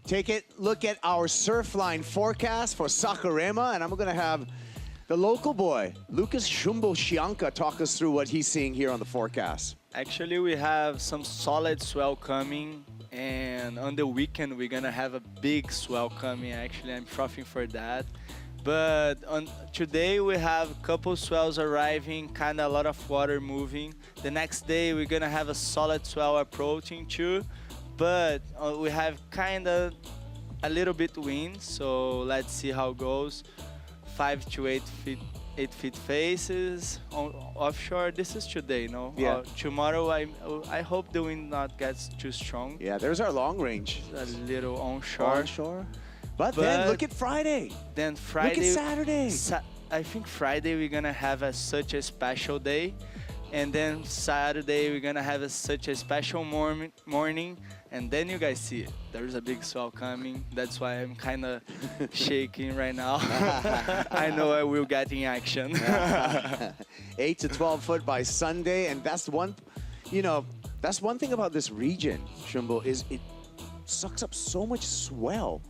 take it, look at our Surfline forecast for Sakurema, and I'm going to have the local boy, Lucas Shumbo-Shianka, talk us through what he's seeing here on the forecast. Actually, we have some solid swell coming, and on the weekend, we're going to have a big swell coming. Actually, I'm frothing for that. But on today, we have a couple swells arriving, kind of a lot of water moving. The next day, we're going to have a solid swell approaching too, but we have kind of a little bit wind, so let's see how it goes. 5 to 8 feet faces on offshore. This is today, no? Yeah. Tomorrow, I hope the wind not gets too strong. Yeah, there's our long range. A little onshore. But then look at Friday. Then Friday. Look at Saturday. I think Friday we're gonna have such a special day, and then Saturday we're gonna have such a special morning, and then you guys see it. There's a big swell coming. That's why I'm kind of shaking right now. I know I will get in action. 8 to 12 foot by Sunday, and that's one, that's one thing about this region, Shumbo, is it sucks up so much swell.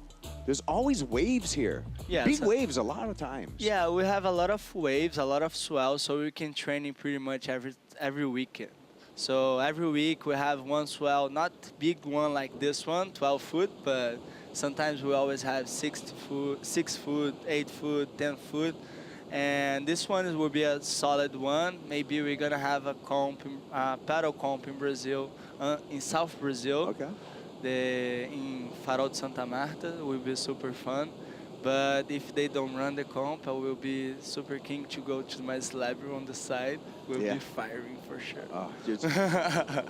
There's always waves here. Yeah, Big waves a lot of times. Yeah, we have a lot of waves, a lot of swell, so we can train in pretty much every weekend. So every week we have one swell, not big one like this one, 12 foot, but sometimes we always have 6 foot, 8 foot, 10 foot. And this one will be a solid one. Maybe we're gonna have a paddle comp in Brazil, in South Brazil. Okay. In Farol de Santa Marta will be super fun, but if they don't run the comp, I will be super keen to go to my slab on the side. We'll be firing for sure. Oh,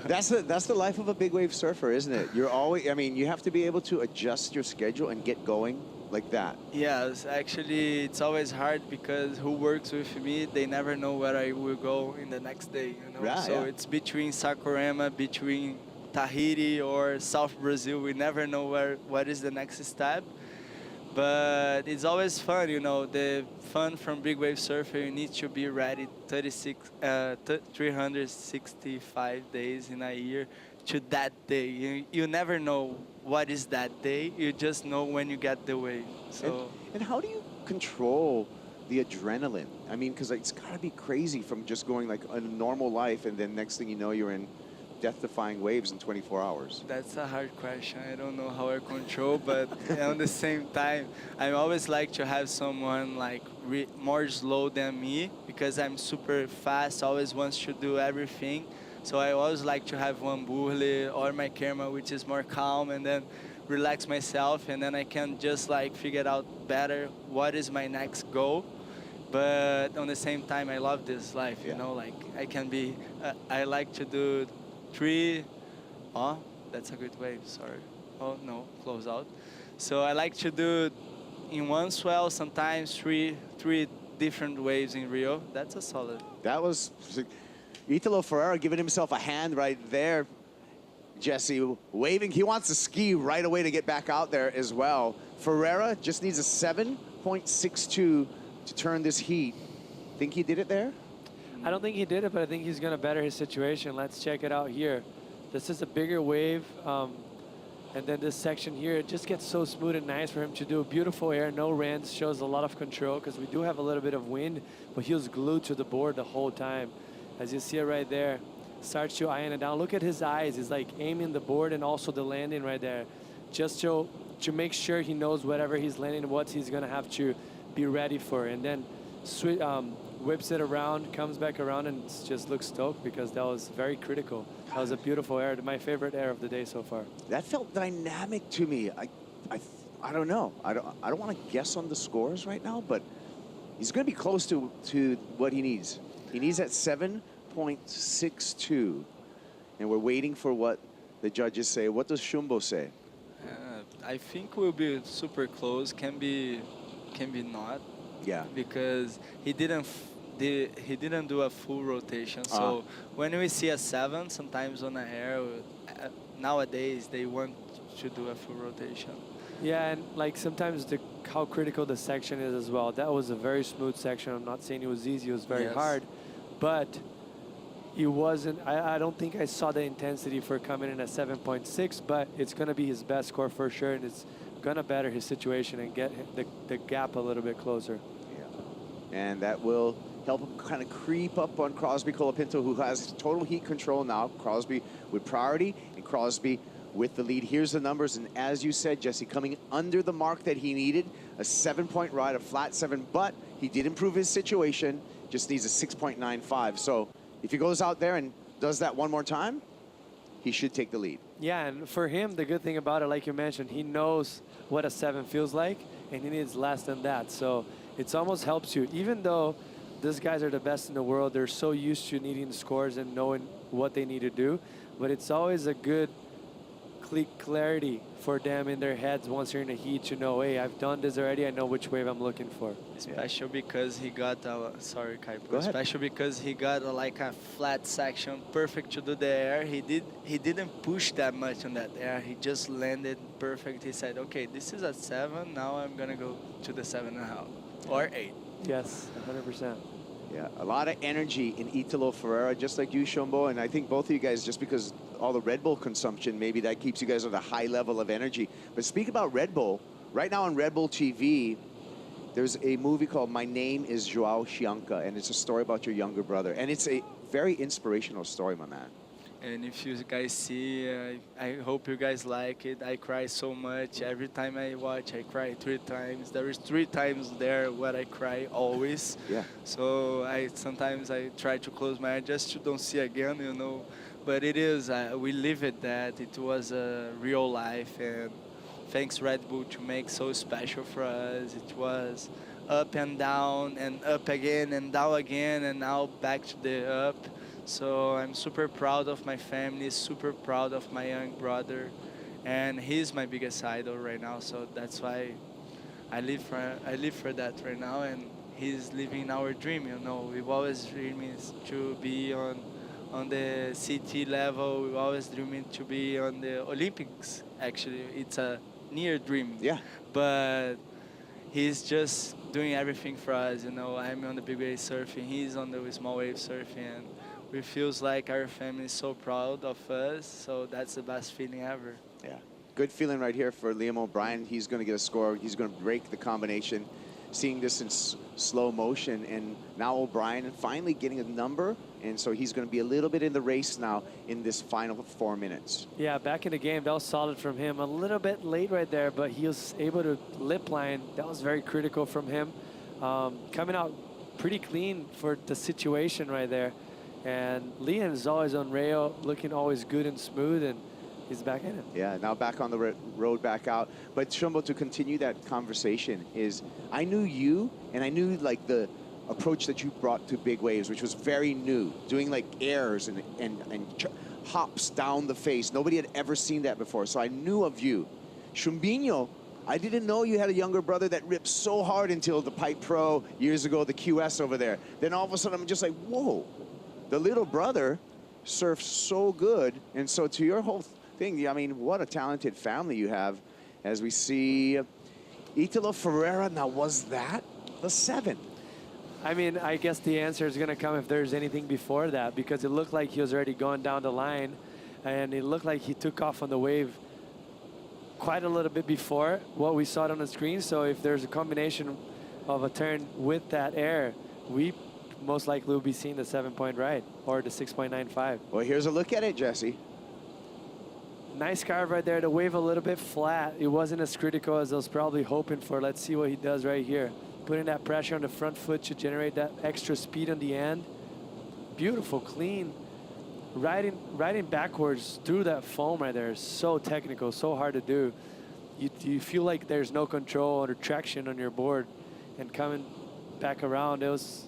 that's the life of a big wave surfer, isn't it? You're always, you have to be able to adjust your schedule and get going like that. Yes, actually, it's always hard because who works with me, they never know where I will go in the next day. So it's between Sakurema, between Tahiti or South Brazil. We never know what is the next step, but it's always fun. The fun from big wave surfer, you need to be ready 365 days in a year to that day. You never know what is that day. You just know when you get the wave. So and how do you control the adrenaline? Because it's got to be crazy from just going like a normal life, and then next thing you know, you're in death-defying waves in 24 hours? That's a hard question. I don't know how I control, but at the same time, I always like to have someone like more slow than me because I'm super fast, always wants to do everything. So I always like to have one burle or my camera, which is more calm, and then relax myself, and then I can just like figure out better what is my next goal. But on the same time, I love this life, like I can be, I like to do 3, that's a good wave, sorry. Oh no, close out. So I like to do in one swell, sometimes three different waves in Rio. That's a solid. That was Italo Ferreira giving himself a hand right there. Jesse waving, he wants to ski right away to get back out there as well. Ferreira just needs a 7.62 to turn this heat. Think he did it there? I don't think he did it, but I think he's going to better his situation. Let's check it out here. This is a bigger wave. And then this section here, it just gets so smooth and nice for him to do. Beautiful air, no rents, shows a lot of control because we do have a little bit of wind, but he was glued to the board the whole time. As you see it right there, starts to iron it down. Look at his eyes. He's like aiming the board and also the landing right there. Just to make sure he knows whatever he's landing, what he's going to have to be ready for. And then whips it around, comes back around, and just looks stoked because that was very critical. That was a beautiful air, my favorite air of the day so far. That felt dynamic to me. I don't know. I don't want to guess on the scores right now, but he's going to be close to what he needs. He needs that 7.62, and we're waiting for what the judges say. What does Shumbo say? I think we'll be super close. Can be not. Yeah. Because he didn't do a full rotation. So when we see a 7, sometimes on the air, nowadays they want to do a full rotation. Yeah, and like sometimes how critical the section is as well. That was a very smooth section. I'm not saying it was easy, it was very hard. But it wasn't, I don't think I saw the intensity for coming in at 7.6, but it's going to be his best score for sure, and it's going to better his situation and get the gap a little bit closer. Yeah. And that will help him kind of creep up on Crosby Colapinto, who has total heat control now. Crosby with priority and Crosby with the lead. Here's the numbers, and as you said, Jesse, coming under the mark that he needed, a 7-point ride, a flat 7, but he did improve his situation, just needs a 6.95. So if he goes out there and does that one more time, he should take the lead. Yeah, and for him, the good thing about it, like you mentioned, he knows what a 7 feels like, and he needs less than that. So it almost helps you. Even though these guys are the best in the world, they're so used to needing scores and knowing what they need to do, but it's always a good clarity for them in their heads once you're in a heat to know, hey, I've done this already, I know which wave I'm looking for. Special because he got sorry, Kai. Go ahead. Special because he got like a flat section, perfect to do the air. He didn't push that much on that air. He just landed perfect. He said, okay, this is a 7. Now I'm gonna go to the 7.5 or 8. Yes, 100%. Yeah, a lot of energy in Italo Ferreira, just like you, Shumbo, and I think both of you guys, just because all the Red Bull consumption, maybe that keeps you guys at a high level of energy. But speak about Red Bull, right now on Red Bull TV, there's a movie called My Name is Joao Chianca, and it's a story about your younger brother. And it's a very inspirational story, my man. And if you guys see, I hope you guys like it. I cry so much. Every time I watch, I cry 3 times. There is 3 times there where I cry always. Yeah. So sometimes I try to close my eyes just to don't see again, you know. But it is, we live it that. It was a real life, and thanks Red Bull to make so special for us. It was up and up again and down again, and now back to the up. So I'm super proud of my family, super proud of my young brother, and he's my biggest idol right now. So that's why I live for that right now, and he's living our dream. You know, we've always dreaming to be on the CT level. We've always dreaming to be on the Olympics. Actually, it's a near dream. Yeah. But he's just doing everything for us. You know, I'm on the big wave surfing. He's on the small wave surfing. And it feels like our family is so proud of us, so that's the best feeling ever. Yeah, good feeling right here for Liam O'Brien. He's going to get a score. He's going to break the combination. Seeing this in slow motion, and now O'Brien finally getting a number, and so he's going to be a little bit in the race now in this final 4 minutes. Yeah, back in the game, that was solid from him. A little bit late right there, but he was able to lip line. That was very critical from him. Coming out pretty clean for the situation right there. And Liam is always on rail, looking always good and smooth, and he's back in it. Yeah, now back on the road, back out. But Shumbo, to continue that conversation, is I knew you, and I knew like the approach that you brought to big waves, which was very new, doing like airs and hops down the face. Nobody had ever seen that before, so I knew of you. Chumbinho, I didn't know you had a younger brother that ripped so hard until the Pipe Pro years ago, the QS over there. Then all of a sudden I'm just like, whoa. The little brother surfs so good, and so to your whole thing, I mean, what a talented family you have. As we see Italo Ferreira, now was that the 7? I mean, I guess the answer is going to come if there's anything before that, because it looked like he was already going down the line, and it looked like he took off on the wave quite a little bit before what we saw on the screen. So if there's a combination of a turn with that air, we most likely will be seeing the 7-point ride or the 6.95. Well, here's a look at it, Jesse. Nice carve right there. The wave a little bit flat. It wasn't as critical as I was probably hoping for. Let's see what he does right here. Putting that pressure on the front foot to generate that extra speed on the end. Beautiful, clean. Riding backwards through that foam right there is so technical, so hard to do. You feel like there's no control or traction on your board, and coming back around, it was.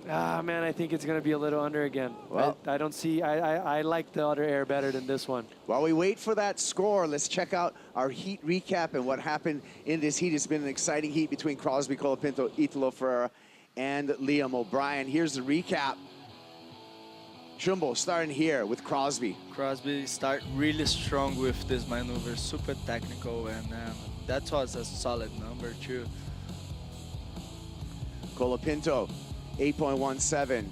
Man, I think it's going to be a little under again. Well, I don't see, I like the other air better than this one. While we wait for that score, let's check out our heat recap and what happened in this heat. It's been an exciting heat between Crosby Colapinto, Italo Ferreira, and Liam O'Brien. Here's the recap. Shumbo, starting here with Crosby. Crosby start really strong with this maneuver, super technical, and that was a solid number too. Colapinto, 8.17.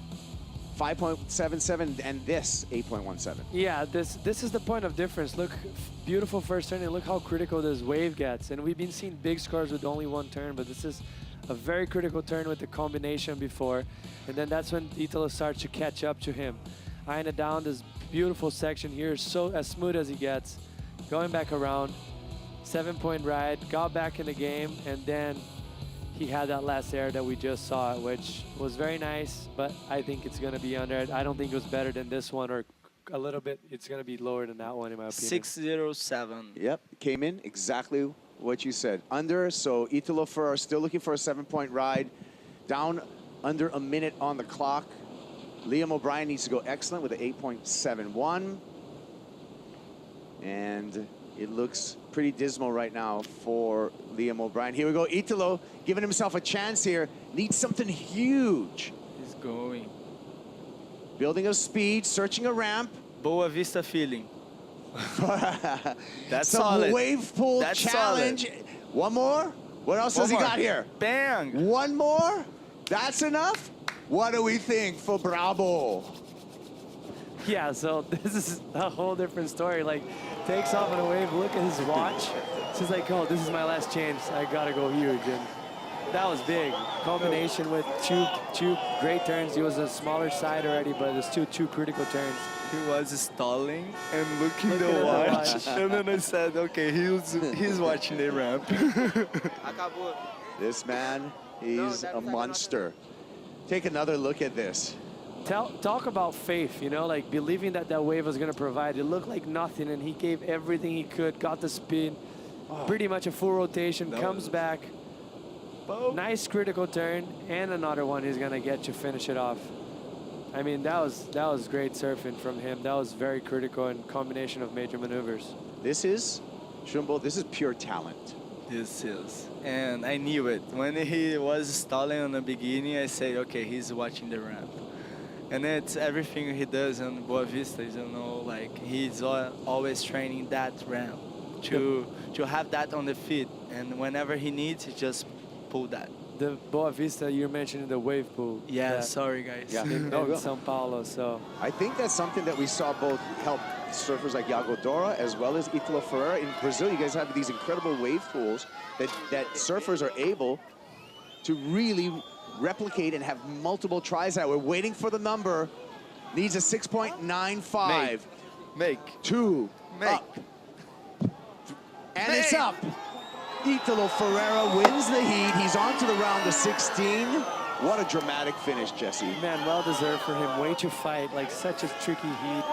5.77 and this 8.17. Yeah, this is the point of difference. Look, beautiful first turn, and look how critical this wave gets. And we've been seeing big scores with only one turn, but this is a very critical turn with the combination before. And then that's when Italo starts to catch up to him. Eyeing it down, this beautiful section here, so as smooth as he gets. Going back around, 7-point ride, got back in the game, and then he had that last air that we just saw, which was very nice, but I think it's going to be under. I don't think it was better than this one, or a little bit. It's going to be lower than that one, in my opinion. 607. Yep, came in exactly what you said. Under, so Italo Ferrer still looking for a 7-point ride. Down under a minute on the clock. Liam O'Brien needs to go excellent with an 8.71. And it looks pretty dismal right now for Liam O'Brien. Here we go, Italo giving himself a chance here. Needs something huge. He's going. Building up speed, searching a ramp. Boa Vista feeling. That's Some solid. wave pool That's challenge. solid. One more? What else One has he more. got here? Bang! One more? That's enough? What do we think for Bravo? Yeah, so this is a whole different story. Like, takes off on a wave, look at his watch. She's like, oh, this is my last chance. I gotta go huge. And that was big. Combination with two great turns. He was a smaller side already, but it's two critical turns. He was stalling and looking Looking the at the watch. watch. And then I said, okay, he's watching the ramp. This man, he's a monster. Take another look at this. Talk about faith, you know, like believing that that wave was going to provide. It looked like nothing, and he gave everything he could, got the spin, pretty much a full rotation, comes back. Nice critical turn, and another one he's going to get to finish it off. I mean, that was great surfing from him. That was very critical in combination of major maneuvers. This is, Shumbo, this is pure talent. This is. And I knew it. When he was stalling on the beginning, I said, okay, he's watching the ramp. And it's everything he does on Boa Vista, you know, like he's always training that ramp to have that on the feet. And whenever he needs, he just pull that. The Boa Vista, you're mentioning the wave pool. Yeah, sorry guys. Yeah. In São Paulo, so. I think that's something that we saw both help surfers like Iago Dora as well as Italo Ferreira. In Brazil, you guys have these incredible wave pools that surfers are able to really replicate and have multiple tries at. We're waiting for the number. Needs a 6.95. Make. Two. Make. Up. And it's up. Italo Ferreira wins the heat. He's on to the round of 16. What a dramatic finish, Jesse. Man, well deserved for him. Way to fight. Like, such a tricky heat.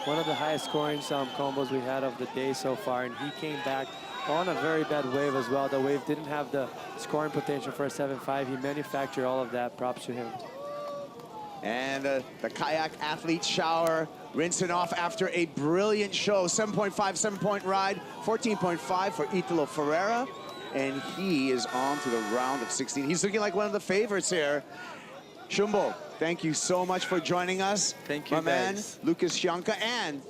One of the highest scoring combos we had of the day so far, and he came back on a very bad wave as well. The wave didn't have the scoring potential for a 7.5. He manufactured all of that. Props to him. And the kayak athlete shower, rinsing off after a brilliant show. 7.5, 7-point ride, 14.5 for Italo Ferreira. And he is on to the round of 16. He's looking like one of the favorites here. Shumbo, thank you so much for joining us. Thank you, my man, guys. Lucas Scianca. And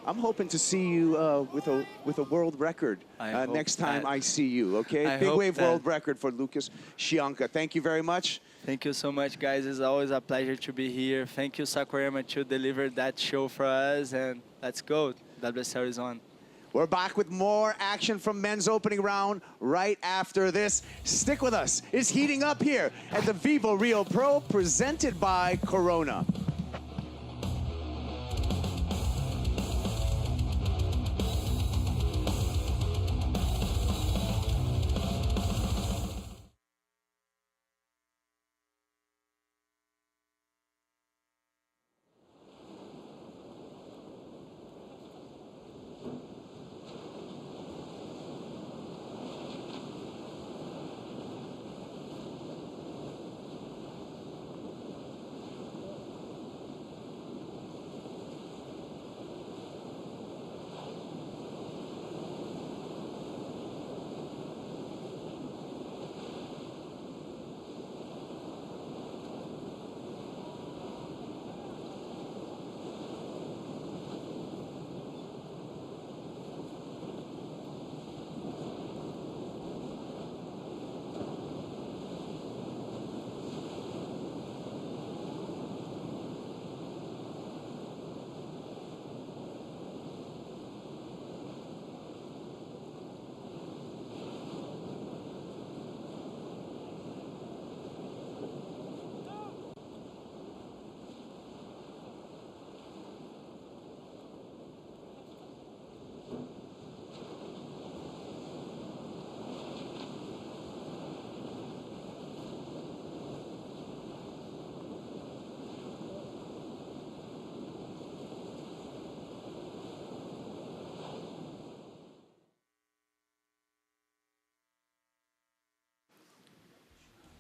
I'm hoping to see you with a world record next time I see you, okay? Big wave world record for Lucas Scianca. Thank you very much. Thank you so much, guys. It's always a pleasure to be here. Thank you, Sakurama, to deliver that show for us. And let's go. WSL is on. We're back with more action from men's opening round right after this. Stick with us. It's heating up here at the Vivo Rio Pro, presented by Corona.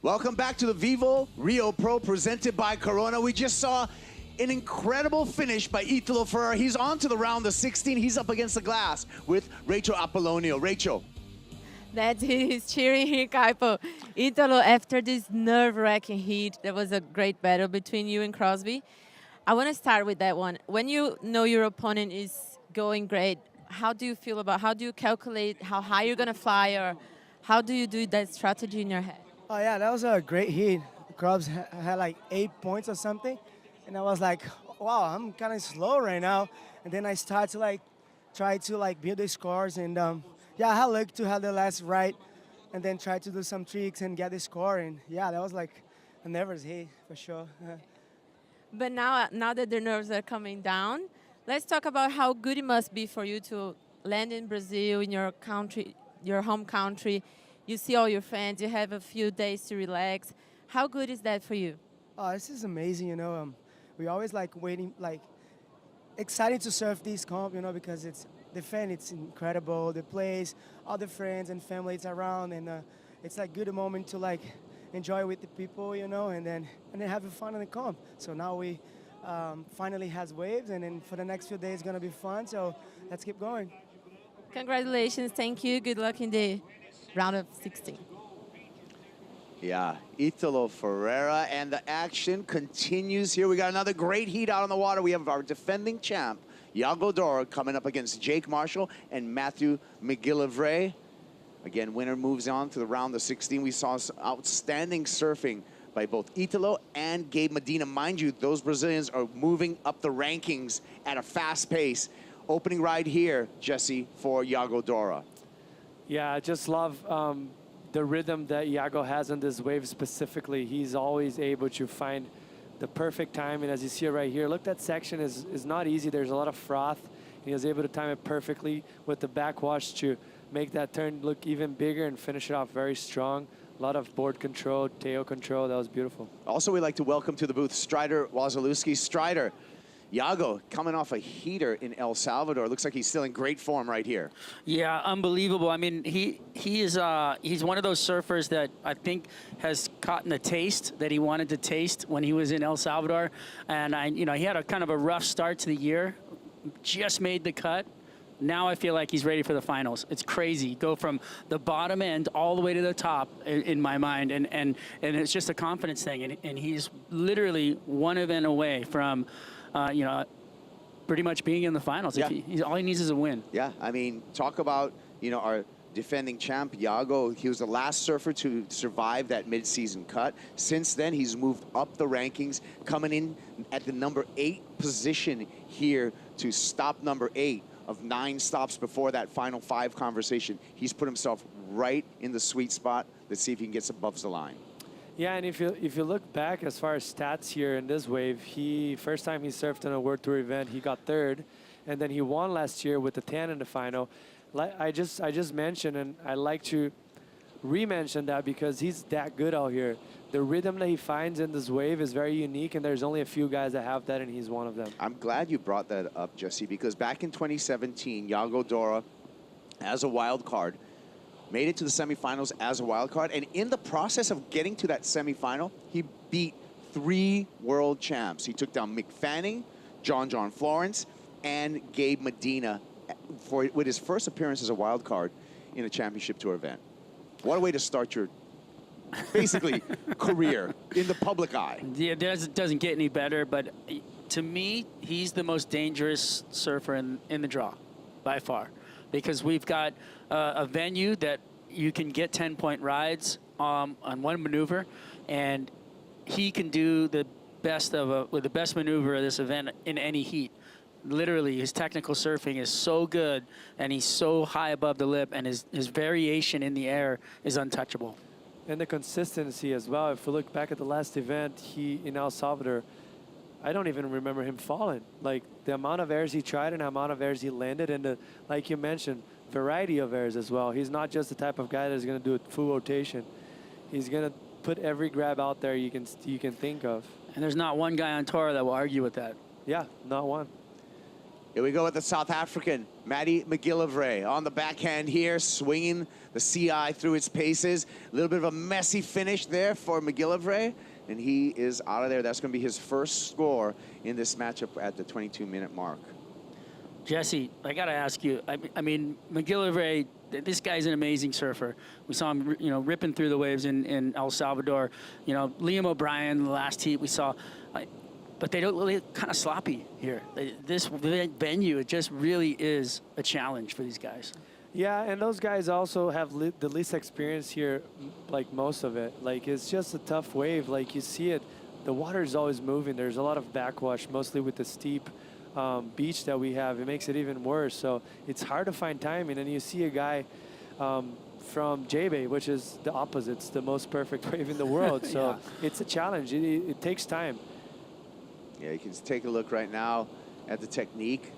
Welcome back to the Vivo Rio Pro presented by Corona. We just saw an incredible finish by Italo Ferreira. He's on to the round of 16. He's up against the glass with Rachel Apollonio. Rachel. That he's cheering here, Kaipo. Italo, after this nerve-wracking heat, there was a great battle between you and Crosby. I want to start with that one. When you know your opponent is going great, how do you feel about, how do you calculate how high you're going to fly, or how do you do that strategy in your head? Oh yeah, that was a great heat. Crubs had like 8 points or something, and I was like, wow, I'm kind of slow right now. And then I start to like try to like build the scores, and yeah, I had luck to have the last right, and then try to do some tricks and get the score. And yeah, that was like a nervous heat for sure. But now that the nerves are coming down, let's talk about how good it must be for you to land in Brazil, in your country, your home country. You see all your friends, you have a few days to relax. How good is that for you? Oh, this is amazing, you know. We always like waiting, like excited to surf this comp, you know, because it's the fan, it's incredible, the place, all the friends and families around, and it's like good moment to like enjoy with the people, you know, and then having fun in the comp. So now we finally has waves, and then for the next few days it's gonna be fun. So let's keep going. Congratulations, thank you, good luck in the round of 16. Yeah, Italo Ferreira, and the action continues here. We got another great heat out on the water. We have our defending champ, Iago Dora, coming up against Jake Marshall and Matthew McGillivray. Again, winner moves on to the round of 16. We saw outstanding surfing by both Italo and Gabe Medina. Mind you, those Brazilians are moving up the rankings at a fast pace. Opening ride here, Jesse, for Iago Dora. Yeah, I just love the rhythm that Iago has on this wave specifically. He's always able to find the perfect time, and as you see it right here, look, that section is not easy. There's a lot of froth. He was able to time it perfectly with the backwash to make that turn look even bigger and finish it off very strong. A lot of board control, tail control. That was beautiful. Also, we'd like to welcome to the booth Strider Wazalewski. Strider, Iago coming off a heater in El Salvador. Looks like he's still in great form right here. Yeah, unbelievable. I mean, he's one of those surfers that I think has gotten the taste that he wanted to taste when he was in El Salvador. And he had a kind of a rough start to the year, just made the cut. Now I feel like he's ready for the finals. It's crazy. Go from the bottom end all the way to the top in my mind, and it's just a confidence thing. And he's literally one event away from, pretty much being in the finals. Yeah. All he needs is a win. Yeah, I mean, talk about, our defending champ, Iago. He was the last surfer to survive that mid-season cut. Since then, he's moved up the rankings, coming in at the number 8 position here to stop number 8 of 9 stops before that final 5 conversation. He's put himself right in the sweet spot. Let's see if he can get above the line. Yeah, and if you look back as far as stats here in this wave, first time he surfed in a World Tour event, he got 3rd, and then he won last year with the 10 in the final. Like I just mentioned, and I like to re-mention that because he's that good out here. The rhythm that he finds in this wave is very unique, and there's only a few guys that have that, and he's one of them. I'm glad you brought that up, Jesse, because back in 2017, Iago Dora, as a wild card, made it to the semifinals as a wild card, and in the process of getting to that semifinal, he beat 3 world champs. He took down Mick Fanning, John Florence, and Gabe Medina with his first appearance as a wild card in a championship tour event. What a way to start your, basically, career in the public eye. Yeah, it doesn't get any better, but to me, he's the most dangerous surfer in the draw, by far. Because we've got a venue that you can get 10-point rides on one maneuver, and he can do the best with the best maneuver of this event in any heat. Literally, his technical surfing is so good, and he's so high above the lip, and his variation in the air is untouchable. And the consistency as well. If we look back at the last event, in El Salvador, I don't even remember him falling. Like, the amount of airs he tried and the amount of airs he landed, and like you mentioned, variety of airs as well. He's not just the type of guy that's going to do a full rotation. He's going to put every grab out there you can think of. And there's not one guy on tour that will argue with that. Yeah, not one. Here we go with the South African, Matty McGillivray on the backhand here, swinging the CI through its paces. A little bit of a messy finish there for McGillivray, and he is out of there. That's going to be his first score in this matchup at the 22-minute mark. Jesse, I got to ask you, I mean, McGillivray, this guy's an amazing surfer. We saw him, ripping through the waves in El Salvador. Liam O'Brien, the last heat we saw. But they don't really kind of sloppy here. This venue, it just really is a challenge for these guys. Yeah, and those guys also have the least experience here, like most of it. Like, it's just a tough wave. Like, you see it, the water is always moving. There's a lot of backwash, mostly with the steep beach that we have. It makes it even worse. So it's hard to find timing. And you see a guy from J-Bay, which is the opposite. It's the most perfect wave in the world. So Yeah. it's a challenge. It takes time. Yeah, you can take a look right now at the technique.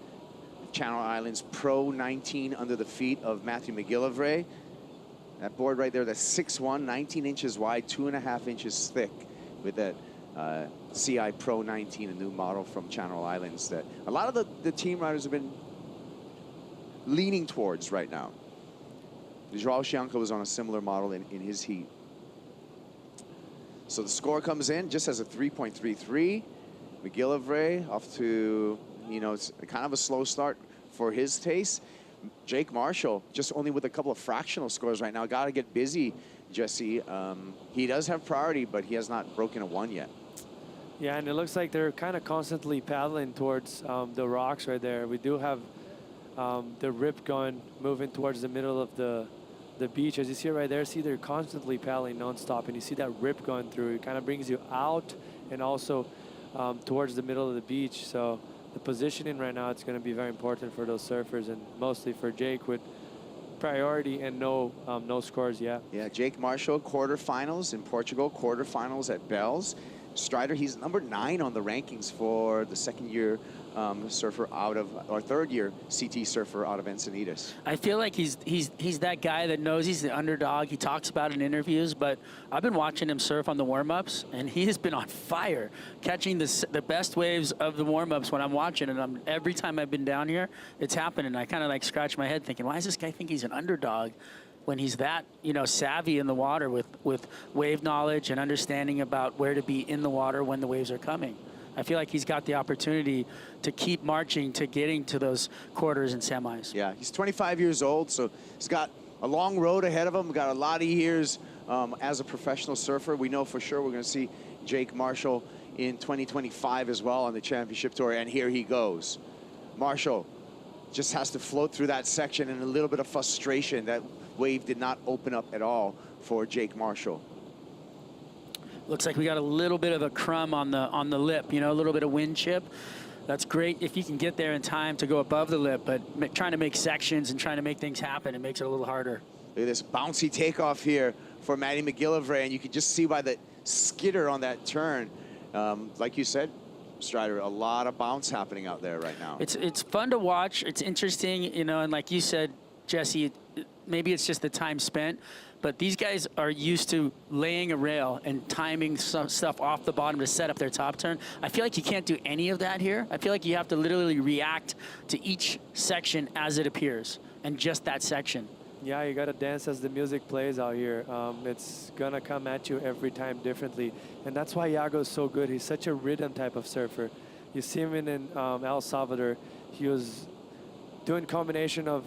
Channel Islands Pro 19 under the feet of Matthew McGillivray. That board right there, that's 6'1", 19 inches wide, 2.5 inches thick with that CI Pro 19, a new model from Channel Islands that a lot of the team riders have been leaning towards right now. Joao Chianca was on a similar model in his heat. So the score comes in just as a 3.33. McGillivray off to, it's kind of a slow start for his taste. Jake Marshall, just only with a couple of fractional scores right now. Got to get busy, Jesse. He does have priority, but he has not broken a 1 yet. Yeah, and it looks like they're kind of constantly paddling towards the rocks right there. We do have the rip going, moving towards the middle of the beach. As you see right there, see they're constantly paddling nonstop, and you see that rip going through. It kind of brings you out and also towards the middle of the beach. So the positioning right now, it's going to be very important for those surfers, and mostly for Jake with priority and no scores yet. Yeah, Jake Marshall, quarterfinals in Portugal, quarterfinals at Bells. Strider, he's number 9 on the rankings for the second-year surfer out of, or third-year CT surfer out of Encinitas. I feel like he's that guy that knows he's the underdog. He talks about it in interviews, but I've been watching him surf on the warm-ups, and he has been on fire, catching the best waves of the warm-ups when I'm watching. And every time I've been down here, it's happening. I kind of like scratch my head thinking, why does this guy think he's an underdog when he's that, savvy in the water with wave knowledge and understanding about where to be in the water when the waves are coming? I feel like he's got the opportunity to keep marching to getting to those quarters and semis. Yeah, he's 25 years old, so he's got a long road ahead of him. Got a lot of years as a professional surfer. We know for sure we're going to see Jake Marshall in 2025 as well on the championship tour, and here he goes. Marshall just has to float through that section, and a little bit of frustration. That wave did not open up at all for Jake Marshall. Looks like we got a little bit of a crumb on the lip, a little bit of wind chip. That's great if you can get there in time to go above the lip, but trying to make sections and trying to make things happen, it makes it a little harder. Look at this bouncy takeoff here for Matty McGillivray, and you can just see by the skitter on that turn. Like you said, Strider, a lot of bounce happening out there right now. It's fun to watch. It's interesting, and like you said, Jesse, maybe it's just the time spent, but these guys are used to laying a rail and timing some stuff off the bottom to set up their top turn. I feel like you can't do any of that here. I feel like you have to literally react to each section as it appears, and just that section. Yeah, you got to dance as the music plays out here. It's going to come at you every time differently. And that's why Iago's so good. He's such a rhythm type of surfer. You see him in El Salvador. He was doing combination of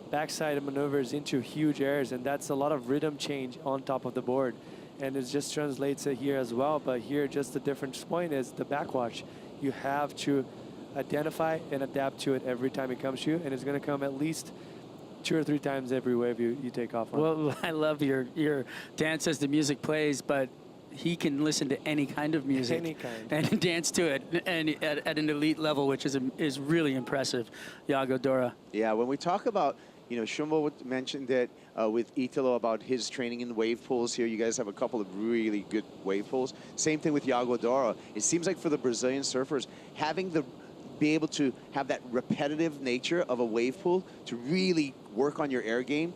backside maneuvers into huge airs, and that's a lot of rhythm change on top of the board. And it just translates it here as well. But here, just the difference point is the backwash. You have to identify and adapt to it every time it comes to you, and it's going to come at least 2 or 3 times every wave you take off on. Well, I love your dance as the music plays, but he can listen to any kind of music Any kind. and dance to it, and at an elite level, which is really impressive. Iago Dora. Yeah, when we talk about, Shumbo mentioned that with Italo about his training in the wave pools here. You guys have a couple of really good wave pools. Same thing with Iago Dora. It seems like for the Brazilian surfers, be able to have that repetitive nature of a wave pool to really work on your air game,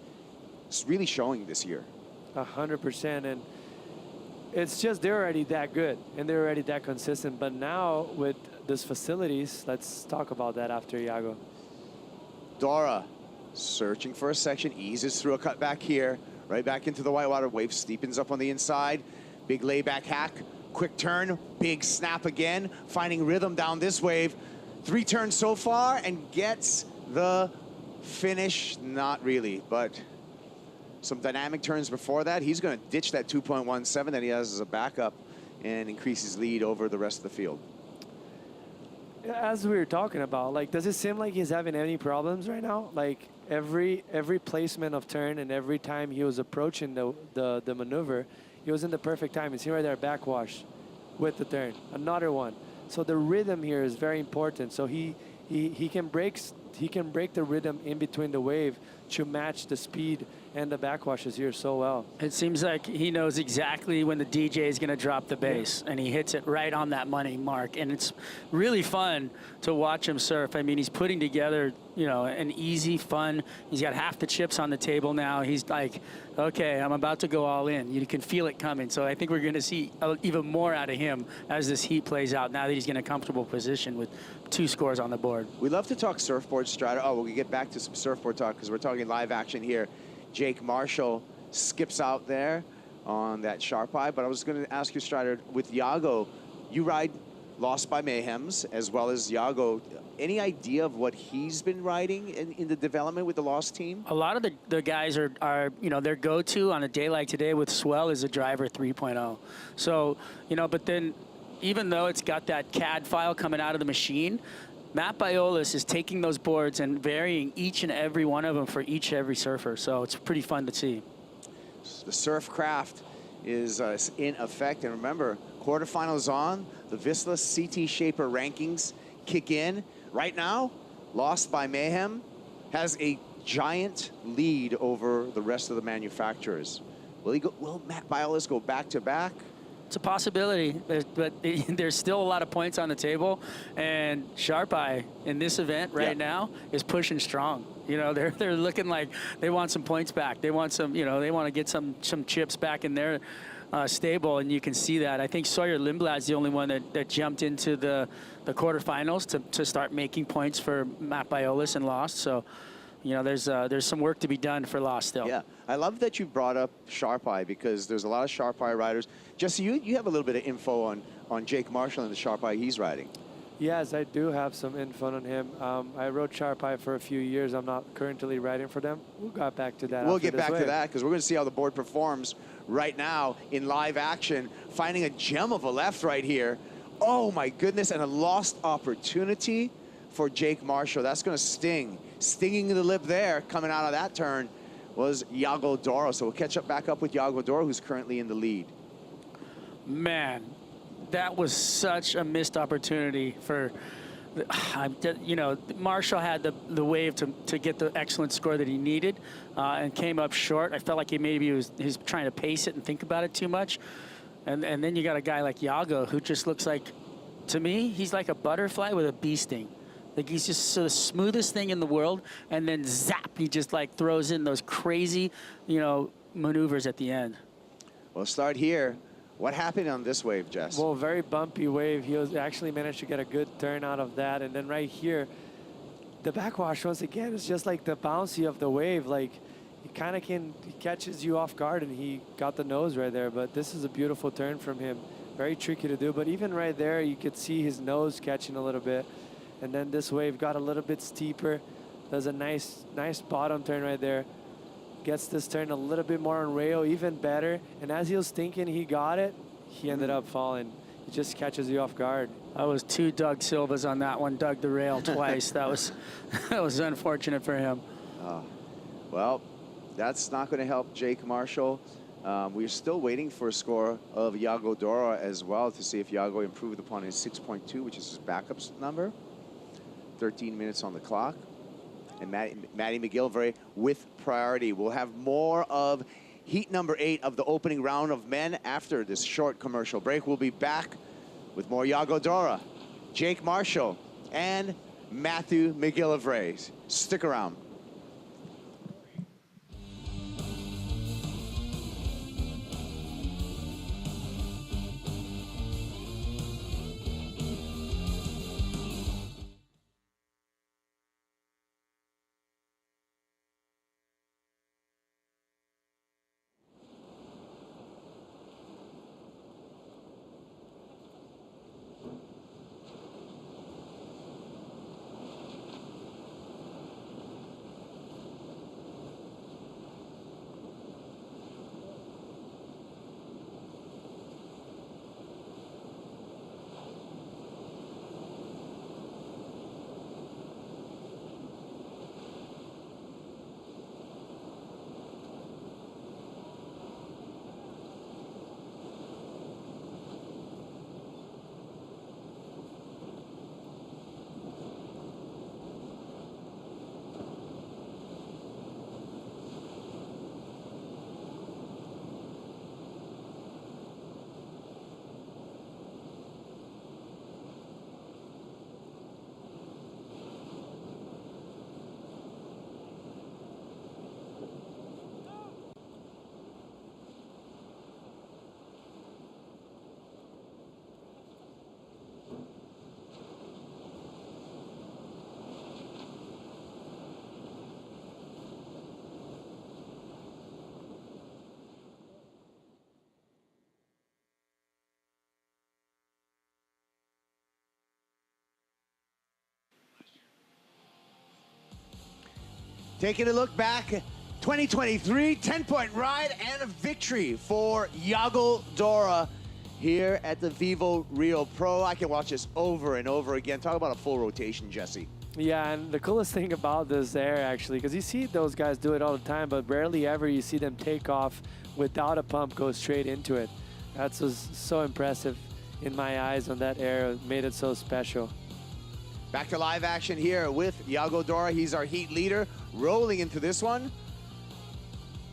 it's really showing this year. 100%, and it's just they're already that good and they're already that consistent. But now with these facilities. Let's talk about that after Iago. Dora searching for a section, eases through a cutback here, right back into the whitewater. Wave steepens up on the inside. Big layback hack, quick turn, big snap again, finding rhythm down this wave. 3 turns so far and gets the finish. Not really, but some dynamic turns before that. He's going to ditch that 2.17 that he has as a backup and increase his lead over the rest of the field. As we were talking about, like, does it seem like he's having any problems right now? Like every placement of turn and every time he was approaching the maneuver, he was in the perfect time. You see right there, backwash with the turn, another one. So the rhythm here is very important. So he can break the rhythm in between the wave to match the speed and the backwashes here so well. It seems like he knows exactly when the DJ is going to drop the bass, and he hits it right on that money mark. And it's really fun to watch him surf. I mean, he's putting together, you know, an easy, fun. He's got half the chips on the table now. He's like, okay, I'm about to go all in. You can feel it coming. So I think we're going to see even more out of him as this heat plays out. Now that he's in a comfortable position with 2 scores on the board. We love to talk surfboard strategy. Oh, we'll get back to some surfboard talk because we're talking live action here. Jake Marshall skips out there on that sharp eye, but I was going to ask you, Strider, with Iago, you ride Lost by Mayhems as well as Iago. Any idea of what he's been riding in the development with the Lost team? A lot of the guys are, you know, their go-to on a day like today with Swell is a driver 3.0. So, you know, but then even though it's got that CAD file coming out of the machine, Matt Biolis is taking those boards and varying each and every one of them for every surfer. So it's pretty fun to see. The surf craft is in effect. And remember, quarterfinals on, the Vissla CT Shaper rankings kick in. Right now, Lost by Mayhem has a giant lead over the rest of the manufacturers. Will Matt Biolis go back-to-back? It's a possibility, but there's still a lot of points on the table, and Sharp Eye in this event right now is pushing strong. You know, they're looking like they want some points back. They want some, you know, they want to get some chips back in their stable, and you can see that. I think Sawyer Lindblad's the only one that jumped into the quarterfinals to start making points for Matt Biolis and Lost. So, you know, there's some work to be done for Lost still. Yeah, I love that you brought up Sharp Eye because there's a lot of Sharp Eye riders. Jesse, you have a little bit of info on Jake Marshall and the Sharp Eye he's riding. Yes, I do have some info on him. I rode Sharp Eye for a few years. I'm not currently riding for them. We'll get back to that. We'll get back to that because we're going to see how the board performs right now in live action, finding a gem of a left right here. Oh my goodness, and a lost opportunity for Jake Marshall. That's going to sting. Stinging the lip there, coming out of that turn, was Iago Doro. So we'll catch back up with Iago Doro, who's currently in the lead. Man, that was such a missed opportunity for, you know, Marshall had the wave to get the excellent score that he needed and came up short. I felt like he's trying to pace it and think about it too much. And then you got a guy like Iago who just looks like, to me, he's like a butterfly with a bee sting. Like he's just the smoothest thing in the world, and then zap, he just like throws in those crazy, you know, maneuvers at the end. We'll start here. What happened on this wave, Jess? Well, very bumpy wave. He actually managed to get a good turn out of that. And then right here, the backwash, once again, is just like the bouncy of the wave. Like, he kind of he catches you off guard, and he got the nose right there. But this is a beautiful turn from him. Very tricky to do. But even right there, you could see his nose catching a little bit. And then this wave got a little bit steeper. Does a nice bottom turn right there. Gets this turn a little bit more on rail, even better. And as he was thinking he got it, he ended up falling. He just catches you off guard. I was 2 Doug Silvas on that one. Dug the rail twice. that was unfortunate for him. Well, that's not going to help Jake Marshall. We're still waiting for a score of Iago Doro as well to see if Iago improved upon his 6.2, which is his backup number. 13 minutes on the clock. And Matty McGillivray with priority. We'll have more of heat number 8 of the opening round of men after this short commercial break. We'll be back with more Iago Doro, Jake Marshall, and Matthew McGillivray. Stick around. Taking a look back, 2023, 10-point ride and a victory for Iago Dora here at the Vivo Rio Pro. I can watch this over and over again. Talk about a full rotation, Jesse. Yeah, and the coolest thing about this air, actually, because you see those guys do it all the time, but rarely ever you see them take off without a pump, go straight into it. That was so impressive in my eyes on that air. It made it so special. Back to live action here with Iago Dora. He's our heat leader, rolling into this one.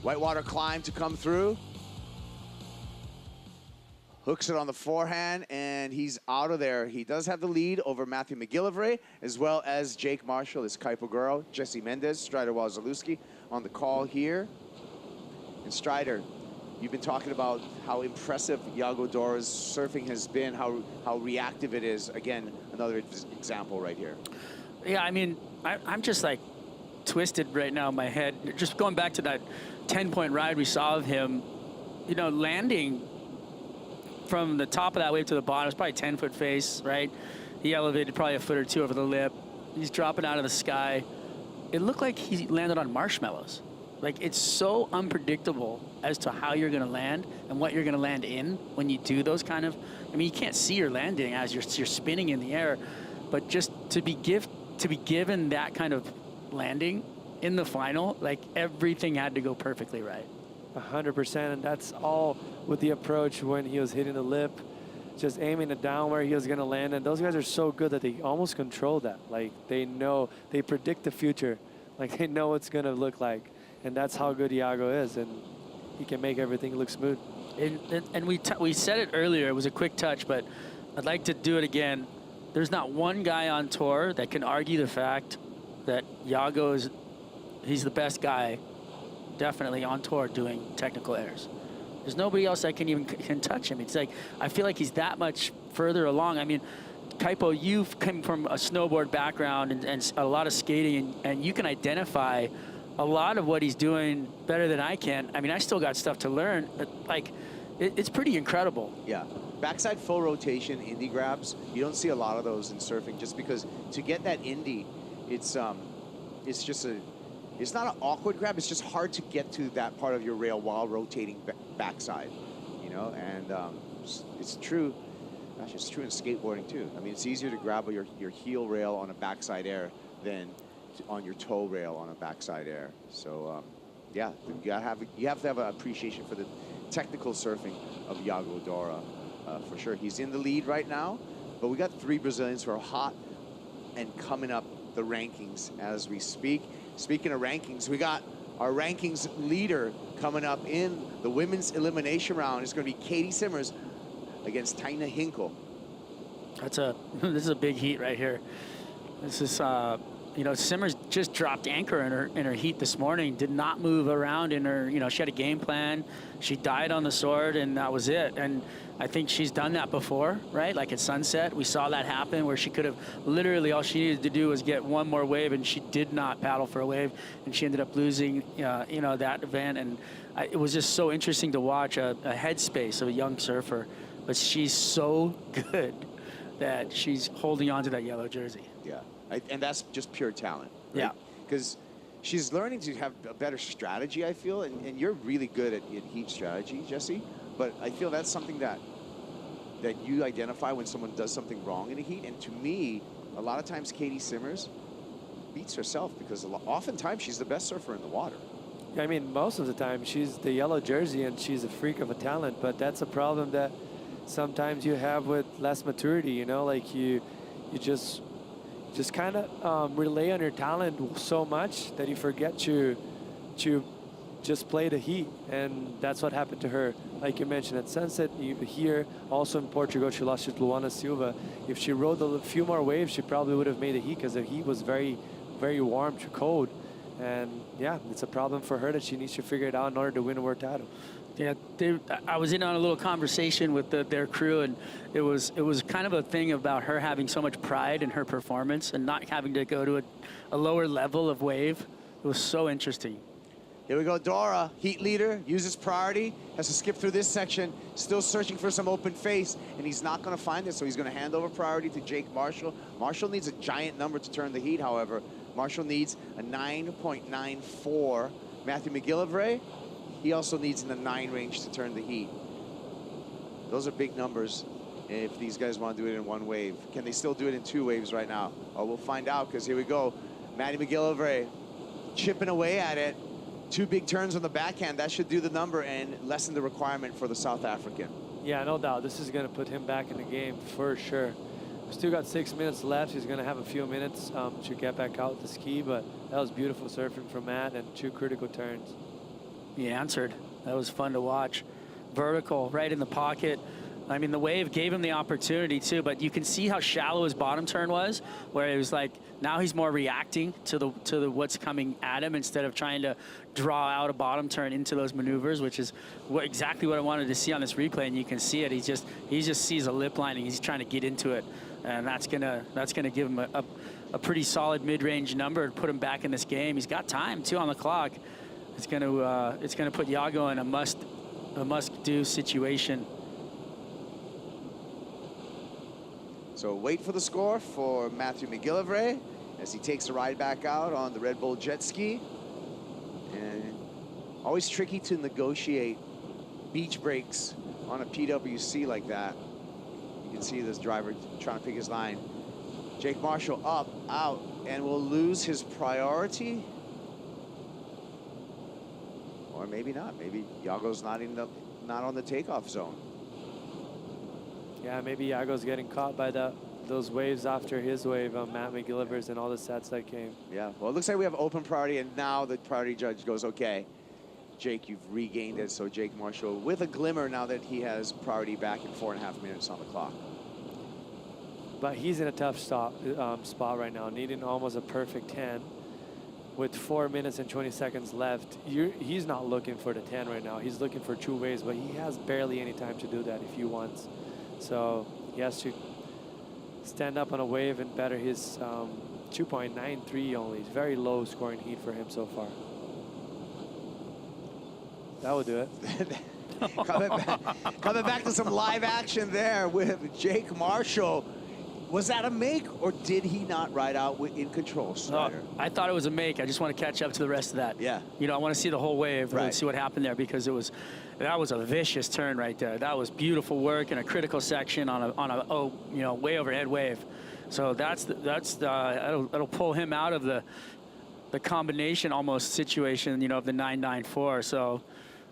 Whitewater climb to come through. Hooks it on the forehand, and he's out of there. He does have the lead over Matthew McGillivray, as well as Jake Marshall, his Kaipo Jesse Mendez, Strider Wazalewski on the call here. And Strider, you've been talking about how impressive Iago Dora's surfing has been, how reactive it is. Again, another example right here. Yeah, I mean, I'm just like twisted right now in my head. Just going back to that 10-point ride we saw of him, you know, landing from the top of that wave to the bottom. It's probably 10-foot face, right? He elevated probably a foot or two over the lip. He's dropping out of the sky. It looked like he landed on marshmallows. Like, it's so unpredictable as to how you're gonna land and what you're gonna land in when you do those kind of, I mean, you can't see your landing as you're spinning in the air, but just to be given that kind of landing in the final, like everything had to go perfectly right. 100%, and that's all with the approach when he was hitting the lip, just aiming it down where he was going to land. And those guys are so good that they almost control that. Like, they know, they predict the future. Like, they know what's going to look like. And that's how good Iago is, and he can make everything look smooth. And we said it earlier, it was a quick touch, but I'd like to do it again. There's not one guy on tour that can argue the fact that Iago he's the best guy definitely on tour doing technical airs. There's nobody else that can touch him. It's like, I feel like he's that much further along. I mean, Kaipo, you've come from a snowboard background and a lot of skating, and you can identify a lot of what he's doing better than I can. I mean, I still got stuff to learn, but like, it's pretty incredible. Yeah, backside full rotation indie grabs, you don't see a lot of those in surfing, just because to get that indie, it's just it's not an awkward grab, it's just hard to get to that part of your rail while rotating backside, you know, and it's true. Gosh, it's true in skateboarding too. I mean, it's easier to grab your heel rail on a backside air than on your toe rail on a backside air. So, yeah, you have to have an appreciation for the technical surfing of Iago Dora, for sure. He's in the lead right now, but we got 3 Brazilians who are hot and coming up the rankings as we speak. Speaking of rankings, we got our rankings leader coming up in the women's elimination round. It's going to be Katie Simmers against Taina Hinkle. This is a big heat right here. This is you know, Simmers just dropped anchor in her heat this morning. Did not move around in her. You know, she had a game plan. She died on the sword, and that was it. And I think she's done that before, right? Like at Sunset, we saw that happen where she could have literally all she needed to do was get one more wave, and she did not paddle for a wave, and she ended up losing, you know, that event. And it was just so interesting to watch a headspace of a young surfer, but she's so good that she's holding on to that yellow jersey. Yeah, and that's just pure talent. Right? Yeah, because she's learning to have a better strategy, I feel, and you're really good at heat strategy, Jesse. But I feel that's something that you identify when someone does something wrong in a heat. And to me, a lot of times Katie Simmers beats herself because oftentimes she's the best surfer in the water. I mean, most of the time she's the yellow jersey and she's a freak of a talent, but that's a problem that sometimes you have with less maturity, you know, like you just kind of rely on your talent so much that you forget to just play the heat, and that's what happened to her. Like you mentioned, at Sunset, here, also in Portugal, she lost to Luana Silva. If she rode a few more waves, she probably would have made the heat because the heat was very, very warm to cold. And yeah, it's a problem for her that she needs to figure it out in order to win a world title. Yeah, I was in on a little conversation with their crew, and it was kind of a thing about her having so much pride in her performance and not having to go to a lower level of wave. It was so interesting. Here we go, Dora, heat leader, uses priority, has to skip through this section, still searching for some open face, and he's not going to find it, so he's going to hand over priority to Jake Marshall. Marshall needs a giant number to turn the heat, however. Marshall needs a 9.94. Matthew McGillivray, he also needs in the 9 range to turn the heat. Those are big numbers if these guys want to do it in one wave. Can they still do it in 2 waves right now? Oh, we'll find out, because here we go. Matty McGillivray chipping away at it. 2 big turns on the backhand. That should do the number and lessen the requirement for the South African. Yeah, no doubt. This is going to put him back in the game for sure. Still got 6 minutes left. He's going to have a few minutes to get back out the ski, but that was beautiful surfing from Matt and 2 critical turns. He answered. That was fun to watch. Vertical, right in the pocket. I mean, the wave gave him the opportunity too, but you can see how shallow his bottom turn was, where it was like, now he's more reacting to the what's coming at him instead of trying to draw out a bottom turn into those maneuvers, which is exactly what I wanted to see on this replay. And you can see it. He just sees a lip line and he's trying to get into it, and that's gonna give him a pretty solid mid-range number to put him back in this game. He's got time too on the clock. It's gonna put Iago in a must-do situation. So wait for the score for Matthew McGillivray as he takes the ride back out on the Red Bull jet ski. And always tricky to negotiate beach breaks on a PWC like that. You can see this driver trying to pick his line. Jake Marshall up, out, and will lose his priority. Or maybe not. Maybe Iago's not on the takeoff zone. Yeah, maybe Iago's getting caught by those waves after his wave on Matt McGillivray's and all the sets that came. Yeah, well, it looks like we have open priority, and now the priority judge goes, okay, Jake, you've regained it. So Jake Marshall with a glimmer now that he has priority back in 4.5 minutes on the clock. But he's in a tough spot right now, needing almost a perfect 10. With 4 minutes and 20 seconds left, he's not looking for the 10 right now. He's looking for 2 waves, but he has barely any time to do that if he wants. So he has to stand up on a wave and better his 2.93 only. It's very low scoring heat for him so far. That would do it. Coming back to some live action there with Jake Marshall. Was that a make, or did he not ride out in control, Strider? No, I thought it was a make. I just want to catch up to the rest of that. Yeah. You know, I want to see the whole wave right. and see what happened there, because that was a vicious turn right there. That was beautiful work in a critical section on a way overhead wave. So that'll pull him out of the combination almost situation, of the 994. So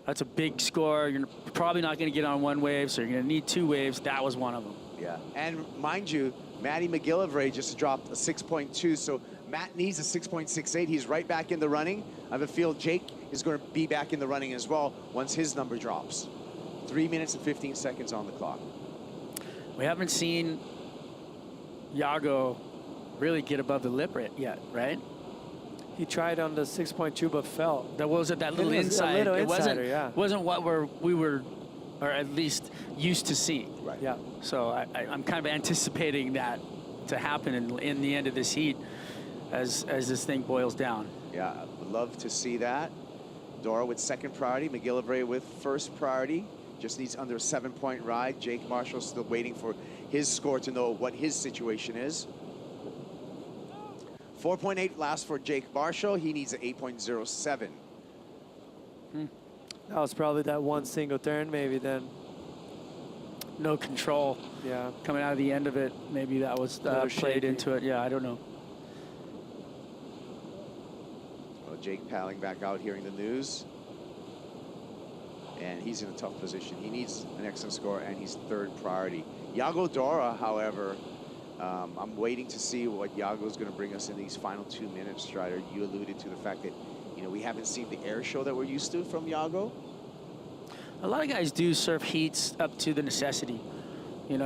that's a big score. You're probably not going to get on 1 wave, so you're going to need 2 waves. That was one of them. Yeah, and mind you, Matty McGillivray just dropped a 6.2, so Matt needs a 6.68. He's right back in the running. I have a feel Jake is going to be back in the running as well once his number drops. 3 minutes and 15 seconds on the clock. We haven't seen Iago really get above the lip yet, right? He tried on the 6.2 but fell. That wasn't that little inside. It wasn't what we were, or at least used to see. Right. Yeah. So I'm kind of anticipating that to happen in the end of this heat as this thing boils down. Yeah, would love to see that. Dora with second priority, McGillivray with first priority. Just needs under a 7-point ride. Jake Marshall still waiting for his score to know what his situation is. 4.8 last for Jake Marshall. He needs an 8.07. That was probably that one single turn, maybe then. No control. Yeah. Coming out of the end of it, maybe that was played into it. Yeah, I don't know. Well, Jake paddling back out, hearing the news. And he's in a tough position. He needs an excellent score, and he's third priority. Iago Dora, however, I'm waiting to see what Iago's going to bring us in these final 2 minutes, Strider. You alluded to the fact that, we haven't seen the air show that we're used to from Iago. A lot of guys do surf heats up to the necessity.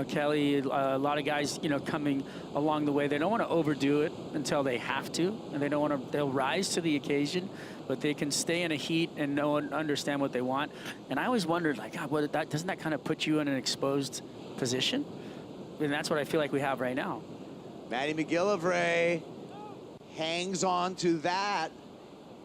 Kelly, a lot of guys, coming along the way, they don't want to overdo it until they have to, and they don't want to, they'll rise to the occasion, but they can stay in a heat and know and understand what they want. And I always wondered, like, God, doesn't that kind of put you in an exposed position? And that's what I feel like we have right now. Matty McGillivray hangs on to that.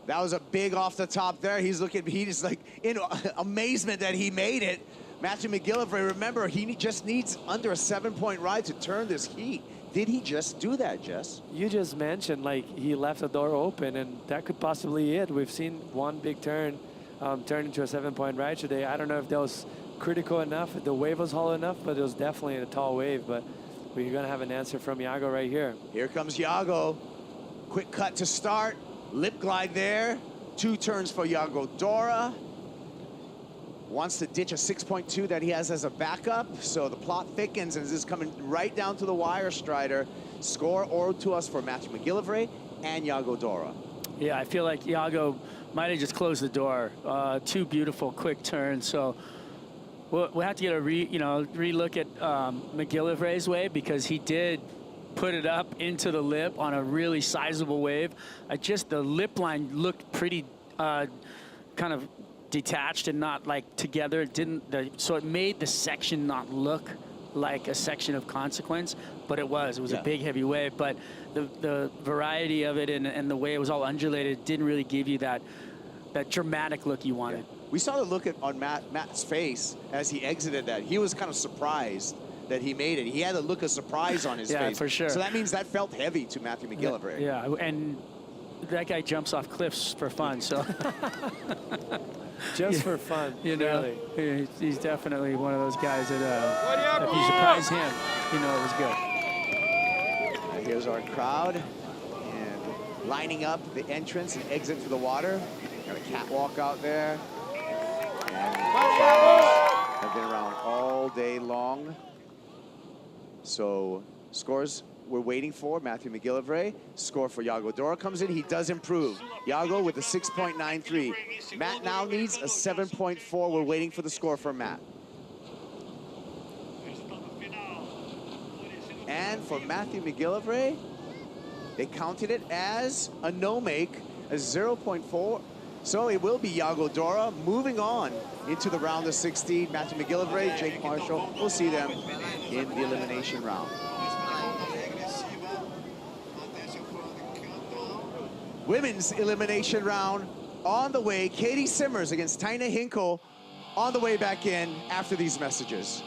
That was a big off the top there. He's like in amazement that he made it. Matthew McGillivray, remember, he just needs under a 7-point ride to turn this heat. did he just do that, Jess? You just mentioned like he left the door open, and that could possibly it. We've seen one big turn turn into a 7-point ride today. I don't know if that was critical enough, if the wave was hollow enough, but it was definitely a tall wave. But we're gonna have an answer from Iago right here. Here comes Iago. Quick cut to start. Lip glide there. 2 turns for Iago Dora. Wants to ditch a 6.2 that he has as a backup. So the plot thickens, and this is coming right down to the wire, Strider. Score or to us for Matthew McGillivray and Iago Dora. Yeah, I feel like Iago might have just closed the door. 2 beautiful quick turns. So we'll have to get a relook at McGillivray's wave, because he did put it up into the lip on a really sizable wave. The lip line looked pretty kind of detached and not like together. It didn't, so it made the section not look like a section of consequence, but it was a big heavy wave. But the variety of it and the way it was all undulated didn't really give you that dramatic look you wanted. Yeah. We saw the look on Matt's face as he exited that. He was kind of surprised that he made it. He had a look of surprise on his face. Yeah, for sure. So that means that felt heavy to Matthew McGillivray. Yeah, and that guy jumps off cliffs for fun, so. Just for fun, you know, he's definitely one of those guys that if you surprise him, you know it was good. Here's our crowd, and lining up the entrance and exit for the water. Got a catwalk out there. And have been around all day long. So scores we're waiting for. Matthew McGillivray. Score for Iago Dora comes in. He does improve. Iago with a 6.93. Matt now needs a 7.4. We're waiting for the score from Matt. And for Matthew McGillivray, they counted it as a no-make, a 0.4. So it will be Iago Dora moving on into the round of 16. Matthew McGillivray, Jake Marshall, we'll see them in the elimination round. Women's elimination round on the way. Katie Simmers against Tina Hinkle on the way back in after these messages.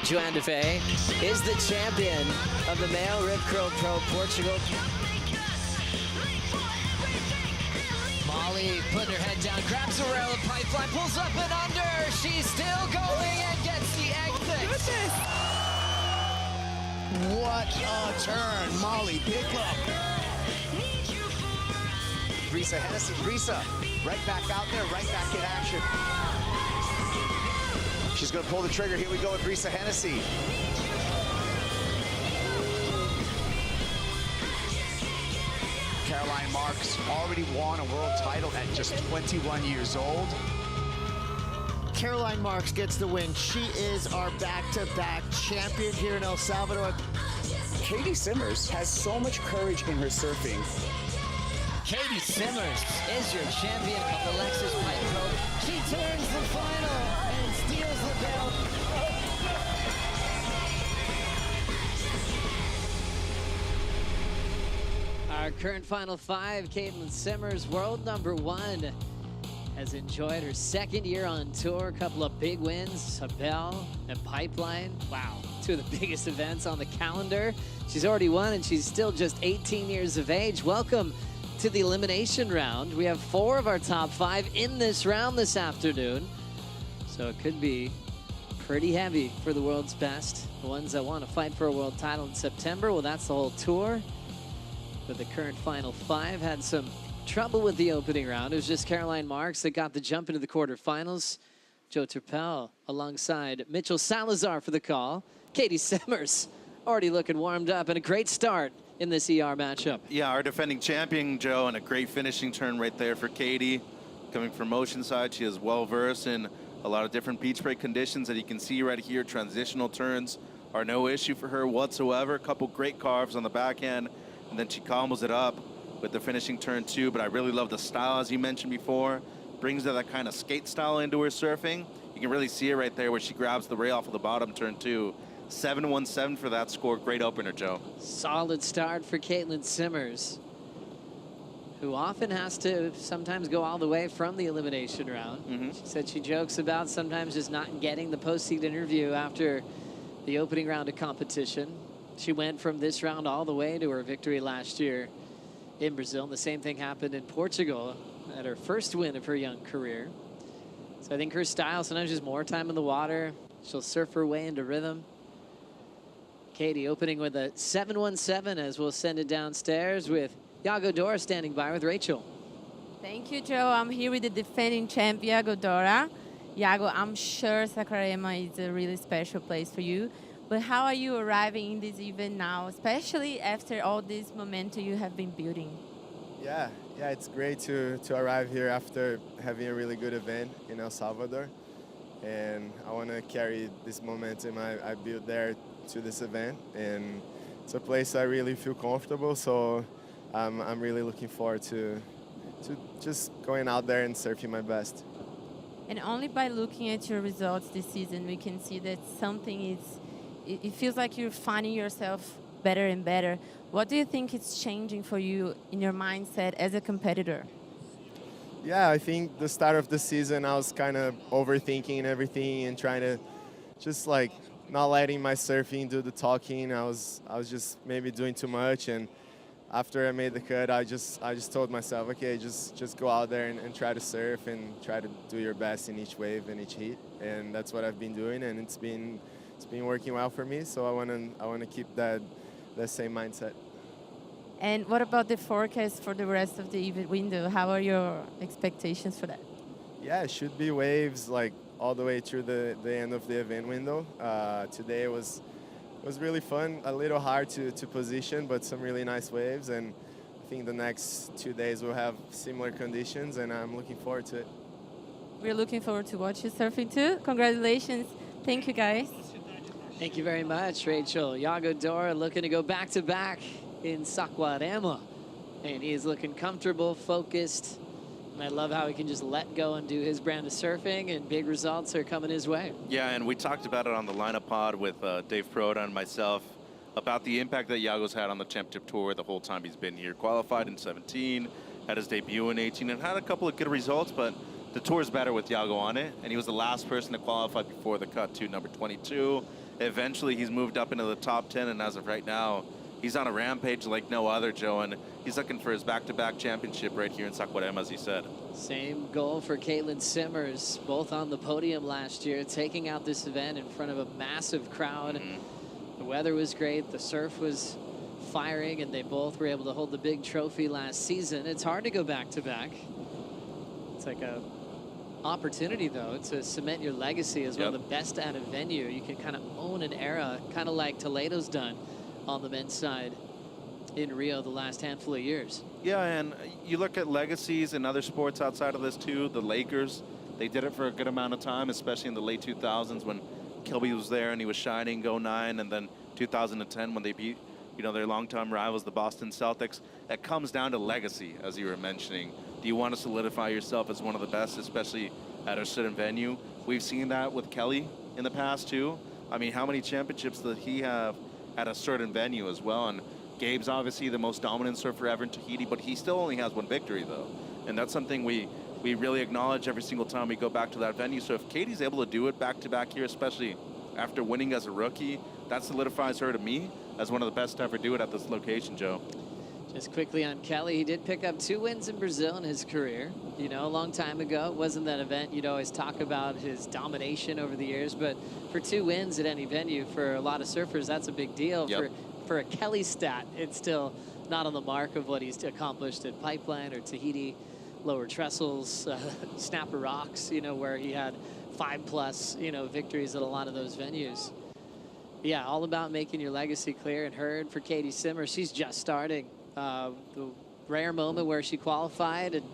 Joan de Fey is the champion of the male Rio Pro Portugal. Molly putting her head down, grabs the rail of pipeline, pulls up and under. She's still going and gets the exit. What a turn, Molly Pickup. Brisa Hennessy, Brisa right back out there, right back in action. She's going to pull the trigger. Here we go with Brisa Hennessy. Caroline Marks already won a world title at just 21 years old. Caroline Marks gets the win. She is our back-to-back champion here in El Salvador. Katie Simmers has so much courage in her surfing. Katie Simmers is your champion of the Lexus Pipe Rope. She turns the final and steals the belt. Our current final five, Caitlin Simmers, world number 1, has enjoyed her second year on tour. A couple of big wins, Abel and Pipeline. Wow, 2 of the biggest events on the calendar. She's already won, and she's still just 18 years of age. Welcome to the elimination round. We have 4 of our top 5 in this round this afternoon. So it could be pretty heavy for the world's best. The ones that want to fight for a world title in September, well, that's the whole tour. But the current final 5 had some trouble with the opening round. It was just Caroline Marks that got the jump into the quarterfinals. Joe Turpel alongside Mitchell Salazar for the call. Katie Simmers already looking warmed up, and a great start in this ER matchup. Yeah, our defending champion, Joe, and a great finishing turn right there for Katie. Coming from Oceanside, she is well-versed in a lot of different beach break conditions that you can see right here. Transitional turns are no issue for her whatsoever. A couple great carves on the backhand, and then she combos it up with the finishing turn too. But I really love the style, as you mentioned before. Brings that kind of skate style into her surfing. You can really see it right there where she grabs the rail off of the bottom turn too. 7-1-7 for that score. Great opener, Joe. Solid start for Caitlin Simmers, who often has to sometimes go all the way from the elimination round. She said she jokes about sometimes just not getting the post-seed interview after the opening round of competition. She went from this round all the way to her victory last year in Brazil. And the same thing happened in Portugal at her first win of her young career. So I think her style, sometimes just more time in the water. She'll surf her way into rhythm. Katie opening with a 7-1-7 as we'll send it downstairs with Iago Dora standing by with Rachel. Thank you, Joe. I'm here with the defending champ, Iago Dora. Iago, I'm sure Saquarema is a really special place for you. But how are you arriving in this event now, especially after all this momentum you have been building? Yeah, it's great to arrive here after having a really good event in El Salvador. And I want to carry this momentum I built there to this event. And it's a place I really feel comfortable, so I'm really looking forward to just going out there and surfing my best. And only by looking at your results this season, we can see that it feels like you're finding yourself better and better. What do you think is changing for you in your mindset as a competitor? Yeah, I think the start of the season, I was kind of overthinking everything and trying to just like not letting my surfing do the talking. I was just maybe doing too much, and after I made the cut, I just told myself, okay, just go out there and try to surf and try to do your best in each wave and each heat, and that's what I've been doing, and it's been working well for me. So I want to keep that same mindset. And what about the forecast for the rest of the event window? How are your expectations for that? Yeah, it should be waves like all the way through the end of the event window. Today was really fun, a little hard to position, but some really nice waves. And I think the next 2 days we'll have similar conditions, and I'm looking forward to it. We're looking forward to watch you surfing too. Congratulations. Thank you, guys. Thank you very much, Rachel. Iago Dora looking to go back-to-back in Saquarema. And he is looking comfortable, focused. And I love how he can just let go and do his brand of surfing, and big results are coming his way. Yeah, and we talked about it on the lineup pod with Dave Proda and myself about the impact that Iago's had on the championship tour the whole time he's been here. Qualified in 17, had his debut in 18, and had a couple of good results, but the tour's better with Iago on it, and he was the last person to qualify before the cut to number 22. Eventually, he's moved up into the top 10, and as of right now, he's on a rampage like no other, Joe, and he's looking for his back-to-back championship right here in Saquarema, as he said. Same goal for Caitlin Simmers, both on the podium last year, taking out this event in front of a massive crowd. The weather was great, the surf was firing, and they both were able to hold the big trophy last season. It's hard to go back-to-back. It's like a opportunity, though, to cement your legacy as one of the best at a venue. You can kind of own an era, kind of like Toledo's done on the men's side in Rio the last handful of years. Yeah, and you look at legacies in other sports outside of this too. The Lakers, they did it for a good amount of time, especially in the late 2000s when Kilby was there and he was shining, 09, and then 2010 when they beat you know, their longtime rivals, the Boston Celtics. It comes down to legacy, as you were mentioning. Do you want to solidify yourself as one of the best, especially at a certain venue? We've seen that with Kelly in the past, too. I mean, how many championships did he have at a certain venue as well? And Gabe's obviously the most dominant surfer ever in Tahiti, but he still only has one victory, though. And that's something we really acknowledge every single time we go back to that venue. So if Katie's able to do it back-to-back here, especially after winning as a rookie, that solidifies her to me as one of the best to ever do it at this location, Joe. Just quickly on Kelly, he did pick up 2 wins in Brazil in his career. You know, a long time ago, it wasn't that event you'd always talk about his domination over the years, but for 2 wins at any venue for a lot of surfers, that's a big deal. Yep. For a Kelly stat, it's still not on the mark of what he's accomplished at Pipeline or Tahiti, Lower Trestles, Snapper Rocks, you know, where he had 5+, you know, victories at a lot of those venues. Yeah, all about making your legacy clear and heard for Katie Simmer. She's just starting. The rare moment where she qualified and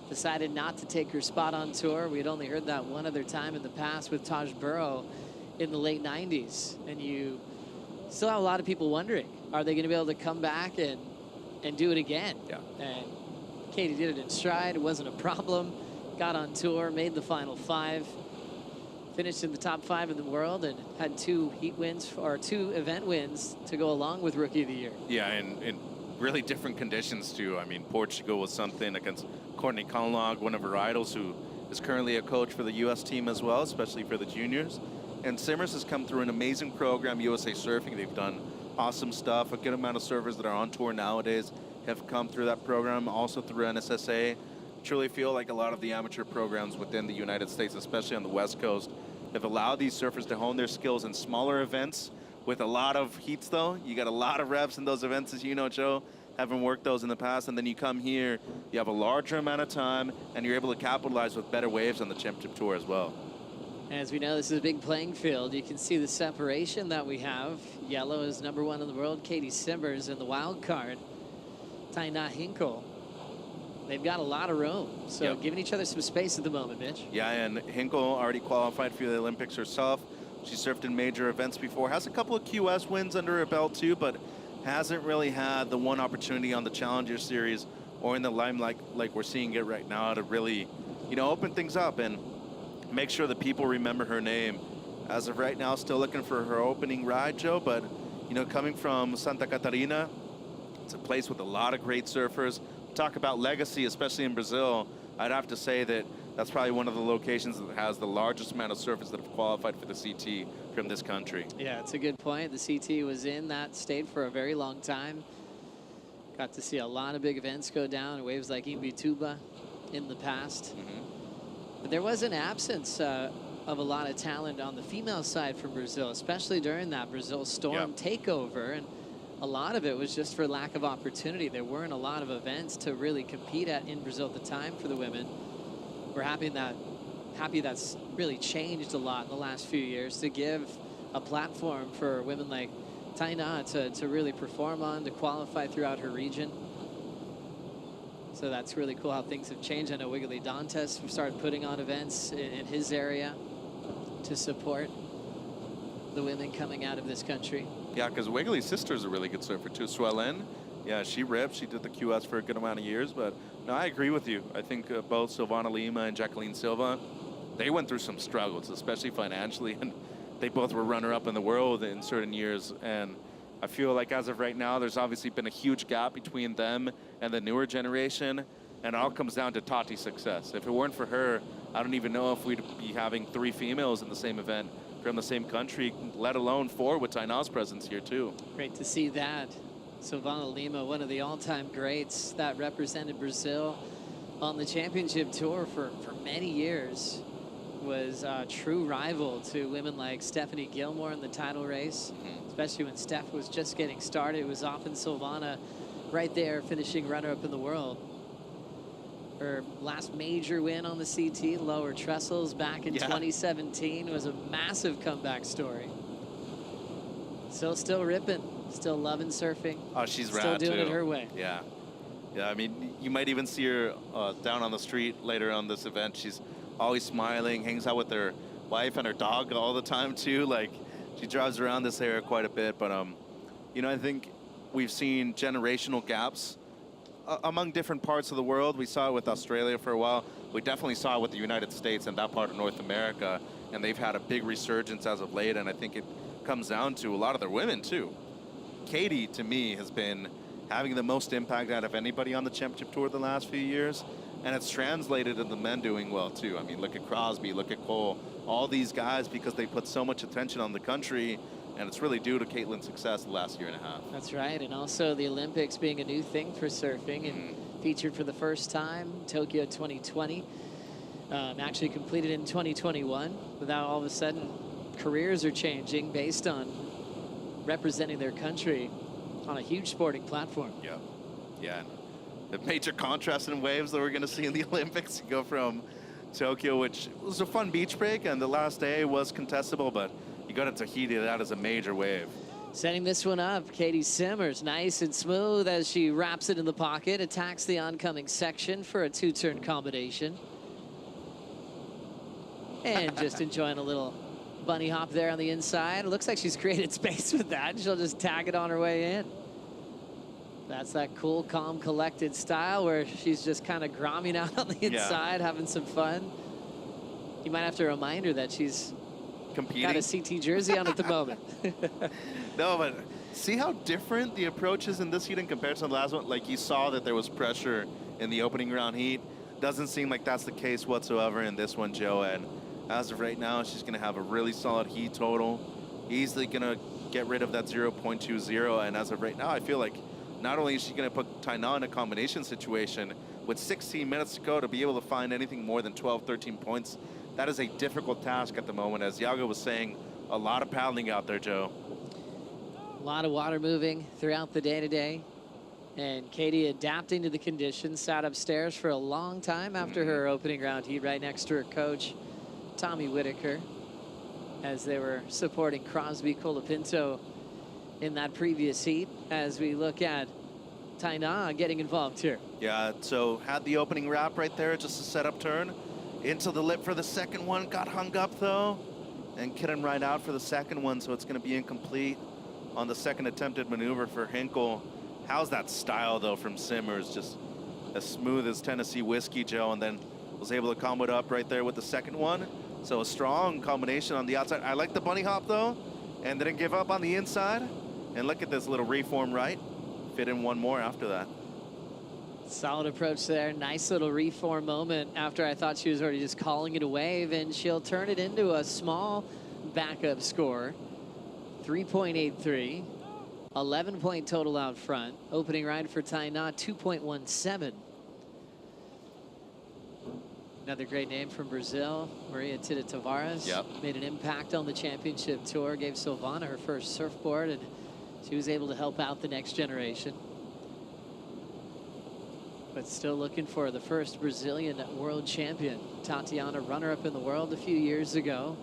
decided not to take her spot on tour. We had only heard that one other time in the past with Taj Burrow in the late 90s. And you still have a lot of people wondering, are they going to be able to come back and do it again? Yeah. And Katie did it in stride. It wasn't a problem. Got on tour, made the final 5. Finished in the top 5 in the world and had 2 heat wins or 2 event wins to go along with Rookie of the Year. Yeah, and really different conditions too. I mean, Portugal was something against Courtney Conlog, one of her idols, who is currently a coach for the U.S. team as well, especially for the juniors. And Simmers has come through an amazing program, USA Surfing. They've done awesome stuff. A good amount of surfers that are on tour nowadays have come through that program, also through NSSA. Truly feel like a lot of the amateur programs within the United States, especially on the West Coast, have allowed these surfers to hone their skills in smaller events with a lot of heats, though. You got a lot of reps in those events, as you know, Joe, having worked those in the past. And then you come here, you have a larger amount of time, and you're able to capitalize with better waves on the championship tour as well. As we know, this is a big playing field. You can see the separation that we have. Yellow is #1 in the world, Katie Simmers, in the wild card, Taina Hinkle. They've got a lot of room, so Yep. giving each other some space at the moment, Mitch. Yeah, and Hinkle already qualified for the Olympics herself. She surfed in major events before, has a couple of QS wins under her belt too, but hasn't really had the one opportunity on the Challenger Series or in the limelight like we're seeing it right now to really, you know, open things up and make sure that people remember her name. As of right now, still looking for her opening ride, Joe, but, you know, coming from Santa Catarina, it's a place with a lot of great surfers. Talk about legacy, especially in Brazil. I'd have to say that that's probably one of the locations that has the largest amount of surfers that have qualified for the CT from this country. Yeah, it's a good point. The CT was in that state for a very long time. Got to see a lot of big events go down, waves like Imbituba in the past. But there was an absence of a lot of talent on the female side from Brazil, especially during that Brazil Storm takeover. And a lot of it was just for lack of opportunity. There weren't a lot of events to really compete at in Brazil at the time for the women. We're happy that's really changed a lot in the last few years to give a platform for women like Taina to really perform on, to qualify throughout her region. So that's really cool how things have changed. I know Wiggly Dantes started putting on events in his area to support the women coming out of this country. Yeah, because Wiggly's sister's a really good surfer too, Suelen. Yeah, she rips. She did the QS for a good amount of years, but no, I agree with you. I think both Silvana Lima and Jacqueline Silva, they went through some struggles, especially financially, and they both were runner-up in the world in certain years. And I feel like as of right now, there's obviously been a huge gap between them and the newer generation, and it all comes down to Tati's success. If it weren't for her, I don't even know if we'd be having 3 females in the same event from the same country, let alone 4 with Taina's presence here too. Great to see that. Silvana Lima, one of the all-time greats that represented Brazil on the championship tour for many years, was a true rival to women like Stephanie Gilmore in the title race, especially when Steph was just getting started. It was often Silvana right there finishing runner-up in the world. Her last major win on the CT, Lower Trestles, back in 2017, was a massive comeback story. Still ripping, still loving surfing. Oh, she's still rad doing too. it her way. Yeah. Yeah, I mean, you might even see her down on the street later on this event. She's always smiling, hangs out with her wife and her dog all the time too. Like, she drives around this area quite a bit. But, you know, I think we've seen generational gaps among different parts of the world. We saw it with Australia for a while. We definitely saw it with the United States and that part of North America, and they've had a big resurgence as of late, and I think it comes down to a lot of their women too. Katie, to me, has been having the most impact out of anybody on the championship tour the last few years, and it's translated into the men doing well too. I mean, look at Crosby, look at Cole, all these guys, because they put so much attention on the country, and it's really due to Caitlin's success the last year and a half. That's right, and also the Olympics being a new thing for surfing and featured for the first time, Tokyo 2020, actually completed in 2021, but now all of a sudden careers are changing based on representing their country on a huge sporting platform. Yeah, yeah. The major contrast in waves that we're going to see in the Olympics go from Tokyo, which was a fun beach break, and the last day was contestable, but you got into Tahiti, that is a major wave. Setting this one up, Katie Simmers, nice and smooth as she wraps it in the pocket, attacks the oncoming section for a two-turn combination. And just enjoying a little bunny hop there on the inside. It looks like she's created space with that. She'll just tag it on her way in. That's that cool, calm, collected style where she's just kind of gromming out on the inside, having some fun. You might have to remind her that she's competing. Got a CT jersey on at the moment. No, but see how different the approach is in this heat in comparison to the last one? Like, you saw that there was pressure in the opening round heat. Doesn't seem like that's the case whatsoever in this one, Joe. And as of right now, she's going to have a really solid heat total. Easily going to get rid of that 0.20. And as of right now, I feel like not only is she going to put Tainan in a combination situation, with 16 minutes to go, to be able to find anything more than 12, 13 points, that is a difficult task at the moment. As Iago was saying, a lot of paddling out there, Joe. A lot of water moving throughout the day today. And Katie adapting to the conditions, sat upstairs for a long time after her opening round heat right next to her coach, Tommy Whitaker, as they were supporting Crosby Colapinto in that previous heat, as we look at Tainan getting involved here. Yeah, so had the opening wrap right there, just a setup turn. Into the lip for the second one, got hung up though, and couldn't ride out for the second one, so it's going to be incomplete on the second attempted maneuver for Hinkle. How's that style though from Simmers? Just as smooth as Tennessee whiskey, Joe, and then was able to combo it up right there with the second one. So a strong combination on the outside. I like the bunny hop though, and didn't give up on the inside. And look at this little reform right. Fit in one more after that. Solid approach there. Nice little reform moment after I thought she was already just calling it a wave, and she'll turn it into a small backup score. 3.83. 11-point total out front. Opening ride for Tainan, 2.17. Another great name from Brazil, Maria Tita Tavares. Yep. Made an impact on the championship tour, gave Silvana her first surfboard, and she was able to help out the next generation. But still looking for the first Brazilian world champion. Tatiana, runner-up in the world a few years ago.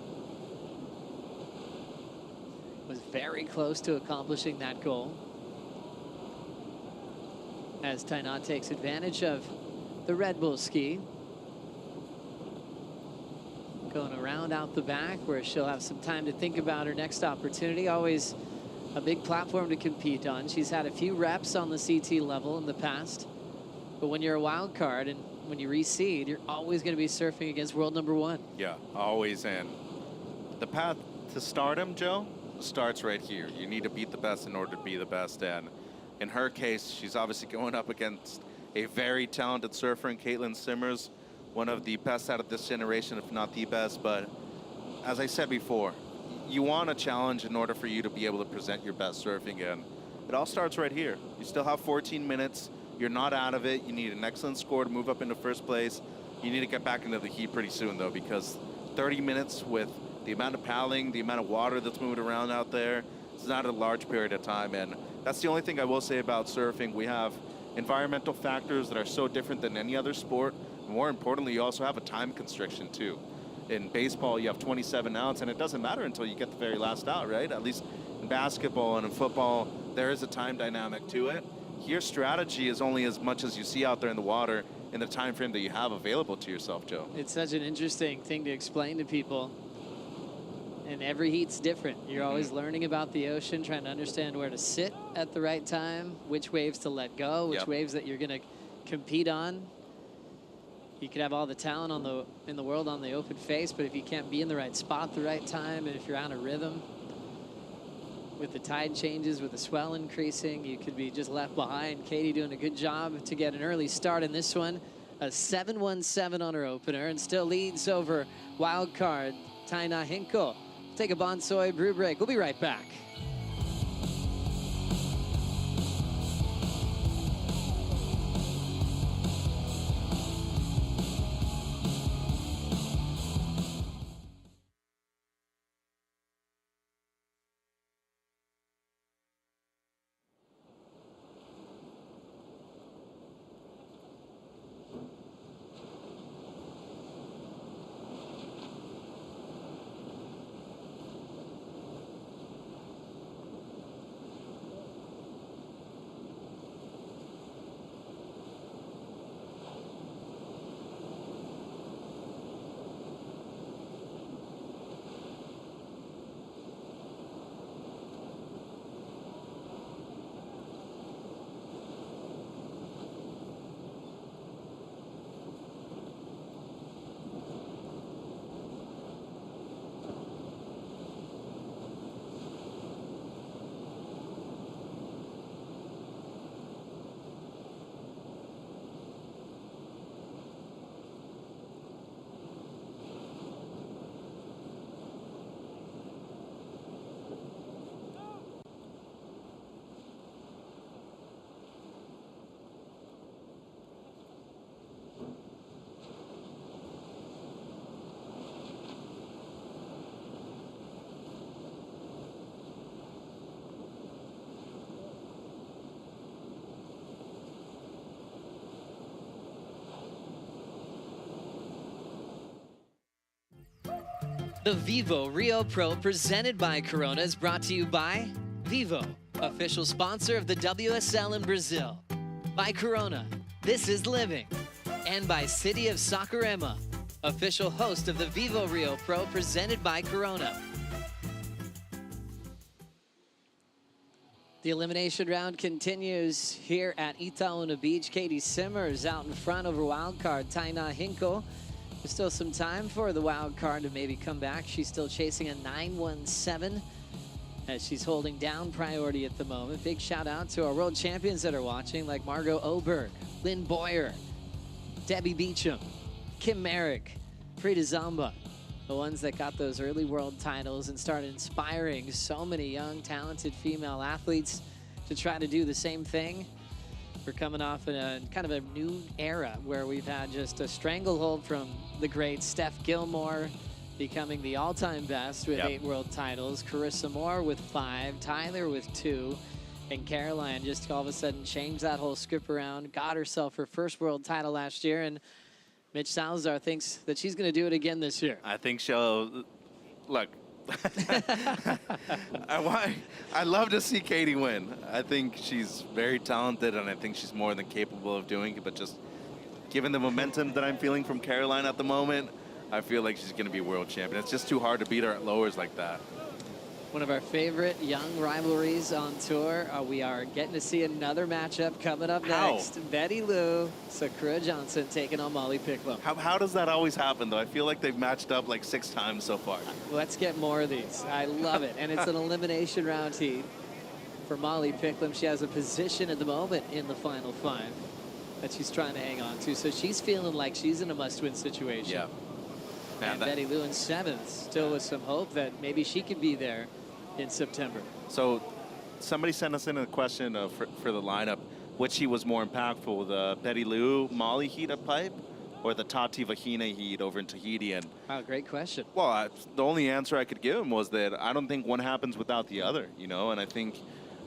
Was very close to accomplishing that goal. As Tainan takes advantage of the Red Bull ski. Going around out the back where she'll have some time to think about her next opportunity. Always a big platform to compete on. She's had a few reps on the CT level in the past. But when you're a wild card and when you reseed, you're always going to be surfing against world number one. Yeah, always in. The path to stardom, Joe, starts right here. You need to beat the best in order to be the best. And in her case, she's obviously going up against a very talented surfer in Caitlin Simmers, one of the best out of this generation, if not the best. But as I said before, you want a challenge in order for you to be able to present your best surfing. And it all starts right here. You still have 14 minutes. You're not out of it. You need an excellent score to move up into first place. You need to get back into the heat pretty soon, though, because 30 minutes with the amount of paddling, the amount of water that's moving around out there, it's not a large period of time. And that's the only thing I will say about surfing. We have environmental factors that are so different than any other sport. More importantly, you also have a time constriction, too. In baseball, you have 27 outs, and it doesn't matter until you get the very last out, right? At least in basketball and in football, there is a time dynamic to it. Your strategy is only as much as you see out there in the water in the time frame that you have available to yourself, Joe. It's such an interesting thing to explain to people. And every heat's different. You're always learning about the ocean, trying to understand where to sit at the right time, which waves to let go, which waves that you're going to compete on. You could have all the talent in the world on the open face, but if you can't be in the right spot at the right time, and if you're out of rhythm, with the tide changes, with the swell increasing, you could be just left behind. Katie doing a good job to get an early start in this one. A 7-1-7 on her opener, and still leads over wild card Taina Hinkle. Take a Bonsoy brew break. We'll be right back. The Vivo Rio Pro presented by Corona is brought to you by Vivo, official sponsor of the WSL in Brazil. By Corona, this is living. And by City of Saquarema, official host of the Vivo Rio Pro presented by Corona. The elimination round continues here at Itaúna Beach. Katie Simmers out in front over wildcard Taina Hinkle. There's still some time for the wild card to maybe come back. She's still chasing a 9-1-7 as she's holding down priority at the moment. Big shout out to our world champions that are watching, like Margot Oberg, Lynn Boyer, Debbie Beecham, Kim Merrick, Frida Zamba, the ones that got those early world titles and started inspiring so many young, talented female athletes to try to do the same thing. We're coming off in a kind of a new era where we've had just a stranglehold from the great Steph Gilmore becoming the all-time best with 8 world titles, Carissa Moore with 5, Tyler with 2, and Caroline just all of a sudden changed that whole script around, got herself her first world title last year, and Mitch Salazar thinks that she's going to do it again this year. I think she'll, look, I love to see Katie win. I think she's very talented, and I think she's more than capable of doing it, but just given the momentum that I'm feeling from Caroline at the moment, I feel like she's going to be world champion. It's just too hard to beat her at lowers like that. One of our favorite young rivalries on tour. We are getting to see another matchup coming up next. Betty Lou, Sakura Johnson taking on Molly Picklum. How does that always happen, though? I feel like they've matched up like 6 times so far. Let's get more of these. I love it. And it's an elimination round heat for Molly Picklum. She has a position at the moment in the final 5 that she's trying to hang on to. So she's feeling like she's in a must-win situation. Yeah. And Betty Lou in 7th, still with some hope that maybe she could be there in September. So somebody sent us in a question for the lineup. Which he was more impactful, the Betty Lou Molly heat at Pipe or the Tati Vahina heat over in Tahiti? And wow, great question. Well, the only answer I could give him was that I don't think one happens without the other, you know, and I think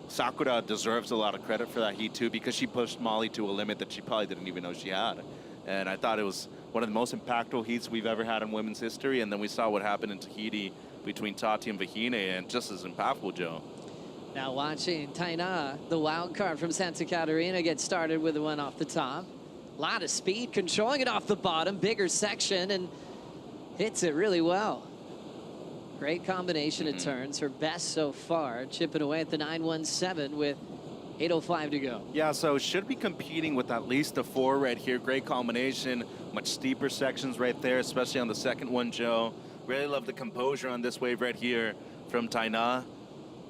Sakura deserves a lot of credit for that heat too, because she pushed Molly to a limit that she probably didn't even know she had. And I thought it was one of the most impactful heats we've ever had in women's history. And then we saw what happened in Tahiti between Tati and Vahine, and just as impactful, Joe. Now watching Taina, the wild card from Santa Catarina, get started with the one off the top. A lot of speed, controlling it off the bottom, bigger section, and hits it really well. Great combination of turns, her best so far, chipping away at the 917 with 8:05 to go. Yeah, so should be competing with at least a 4 right here. Great combination, much steeper sections right there, especially on the second one, Joe. Really love the composure on this wave right here from Taina.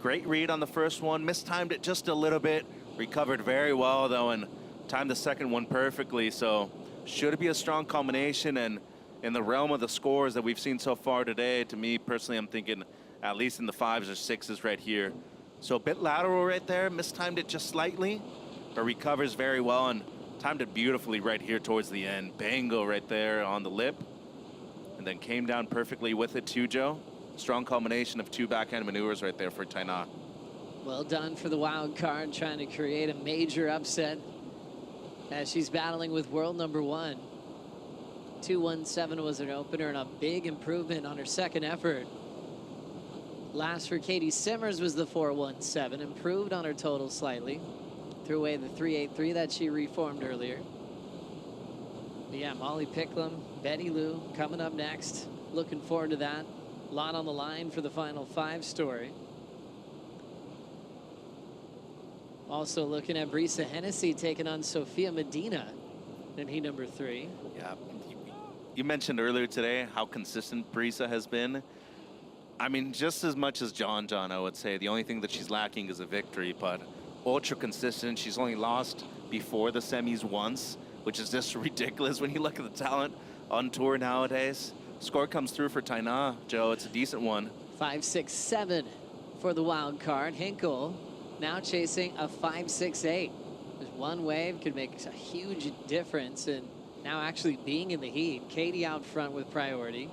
Great read on the first one, mistimed it just a little bit, recovered very well though, and timed the second one perfectly. So should be a strong combination, and in the realm of the scores that we've seen so far today, to me personally, I'm thinking at least in the 5s or 6s right here. So a bit lateral right there, mistimed it just slightly, but recovers very well and timed it beautifully right here towards the end. Bango right there on the lip, and then came down perfectly with it too, Joe. Strong combination of 2 backhand maneuvers right there for Taina. Well done for the wild card, trying to create a major upset as she's battling with world number 1. 217 was an opener and a big improvement on her second effort. Last for Katie Simmers was the 417, improved on her total slightly. Threw away the 383 that she reformed earlier. But yeah, Molly Picklum, Betty Lou coming up next. Looking forward to that. A lot on the line for the final 5 story. Also looking at Brisa Hennessy taking on Sophia Medina in heat number 3. Yeah, you mentioned earlier today how consistent Brisa has been. I mean, just as much as John, I would say. The only thing that she's lacking is a victory, but ultra consistent. She's only lost before the semis once, which is just ridiculous when you look at the talent on tour nowadays. Score comes through for Taina, Joe. It's a decent one. 5-6-7 for the wild card. Hinkle now chasing a 5-6-8. Just one wave could make a huge difference in now actually being in the heat. Katie out front with priority.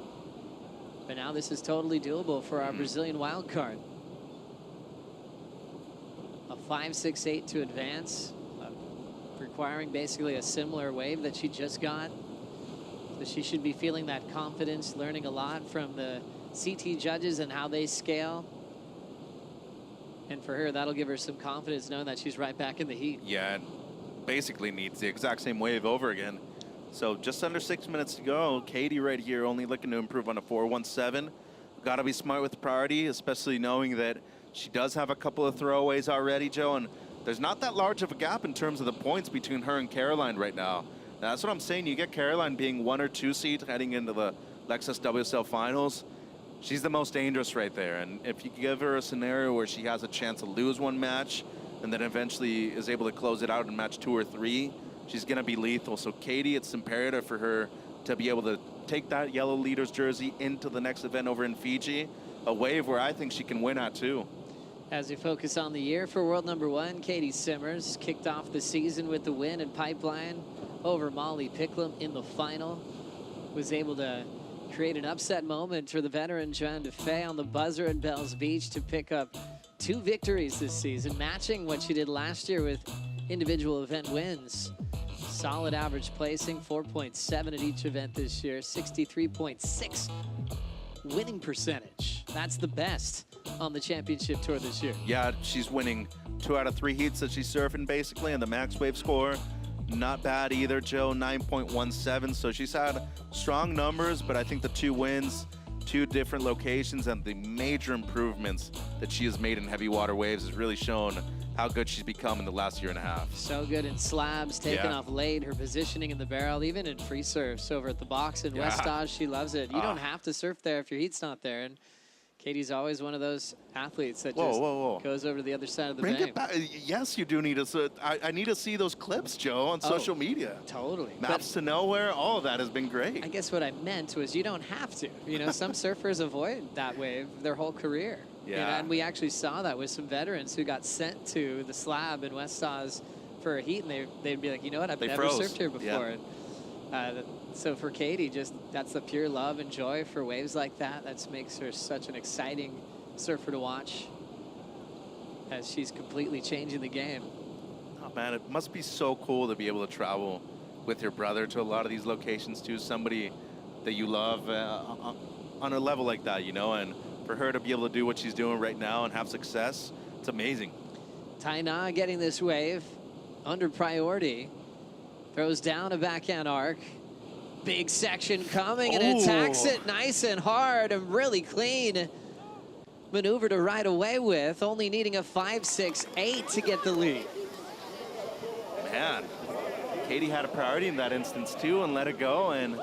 But now this is totally doable for our Brazilian wild card. A 5-6-8 to advance, requiring basically a similar wave that she just got. So she should be feeling that confidence, learning a lot from the CT judges and how they scale. And for her, that'll give her some confidence knowing that she's right back in the heat. Yeah, basically needs the exact same wave over again. So just under 6 minutes to go. Katie right here only looking to improve on a 4-1-7. Got to be smart with priority, especially knowing that she does have a couple of throwaways already, Joe, and there's not that large of a gap in terms of the points between her and Caroline right now. That's what I'm saying. You get Caroline being 1 or 2 seed heading into the Lexus WSL finals. She's the most dangerous right there. And if you give her a scenario where she has a chance to lose one match and then eventually is able to close it out in match 2 or 3, she's going to be lethal. So Katie, it's imperative for her to be able to take that yellow leader's jersey into the next event over in Fiji, a wave where I think she can win at too. As we focus on the year for world number 1, Katie Simmers kicked off the season with the win in Pipeline over Molly Picklum in the final. Was able to create an upset moment for the veteran Joanne DeFay on the buzzer at Bells Beach to pick up 2 victories this season, matching what she did last year with individual event wins. Solid average placing, 4.7 at each event this year, 63.6 winning percentage. That's the best on the championship tour this year. Yeah, she's winning 2 out of 3 heats that she's surfing basically, and the max wave score, not bad either, Joe, 9.17. So she's had strong numbers, but I think the 2 wins, 2 different locations, and the major improvements that she has made in heavy water waves has really shown how good she's become in the last year and a half. So good in slabs, taking off late, her positioning in the barrel, even in free surfs over at the box in West Dodge, she loves it. You don't have to surf there if your heat's not there. And Katie's always one of those athletes that just goes over to the other side of the Bring bank. it back. Yes, you do need to. I need to see those clips, Joe, on social media. Totally. Maps to nowhere, all of that has been great. I guess what I meant was you don't have to. You know, some surfers avoid that wave their whole career. Yeah. You know, and we actually saw that with some veterans who got sent to the slab in West Oz for a heat, and they'd be like, you know what, I've never surfed here before. Yeah. So for Katie, just that's the pure love and joy for waves like that. That makes her such an exciting surfer to watch as she's completely changing the game. Oh man, it must be so cool to be able to travel with your brother to a lot of these locations too. Somebody that you love on a level like that, you know, and for her to be able to do what she's doing right now and have success, it's amazing. Taina getting this wave under priority. Throws down a backhand arc. Big section coming and attacks it nice and hard and really clean. maneuver to ride away with, only needing a 5.68 to get the lead. Man, Katie had a priority in that instance too and let it go, and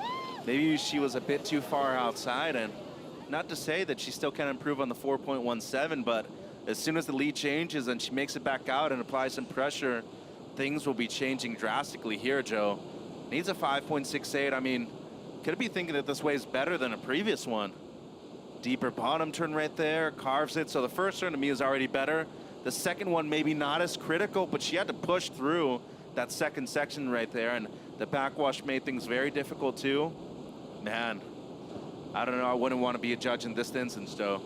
maybe she was a bit too far outside. And not to say that she still can improve on the 4.17, but as soon as the lead changes and she makes it back out and applies some pressure, things will be changing drastically here, Joe. Needs a 5.68. I mean, could be thinking that this way is better than a previous one. Deeper bottom turn right there, carves it. So the first turn to me is already better. The second one maybe not as critical, but she had to push through that second section right there, and the backwash made things very difficult too. Man, I don't know, I wouldn't want to be a judge in this instance, Joe.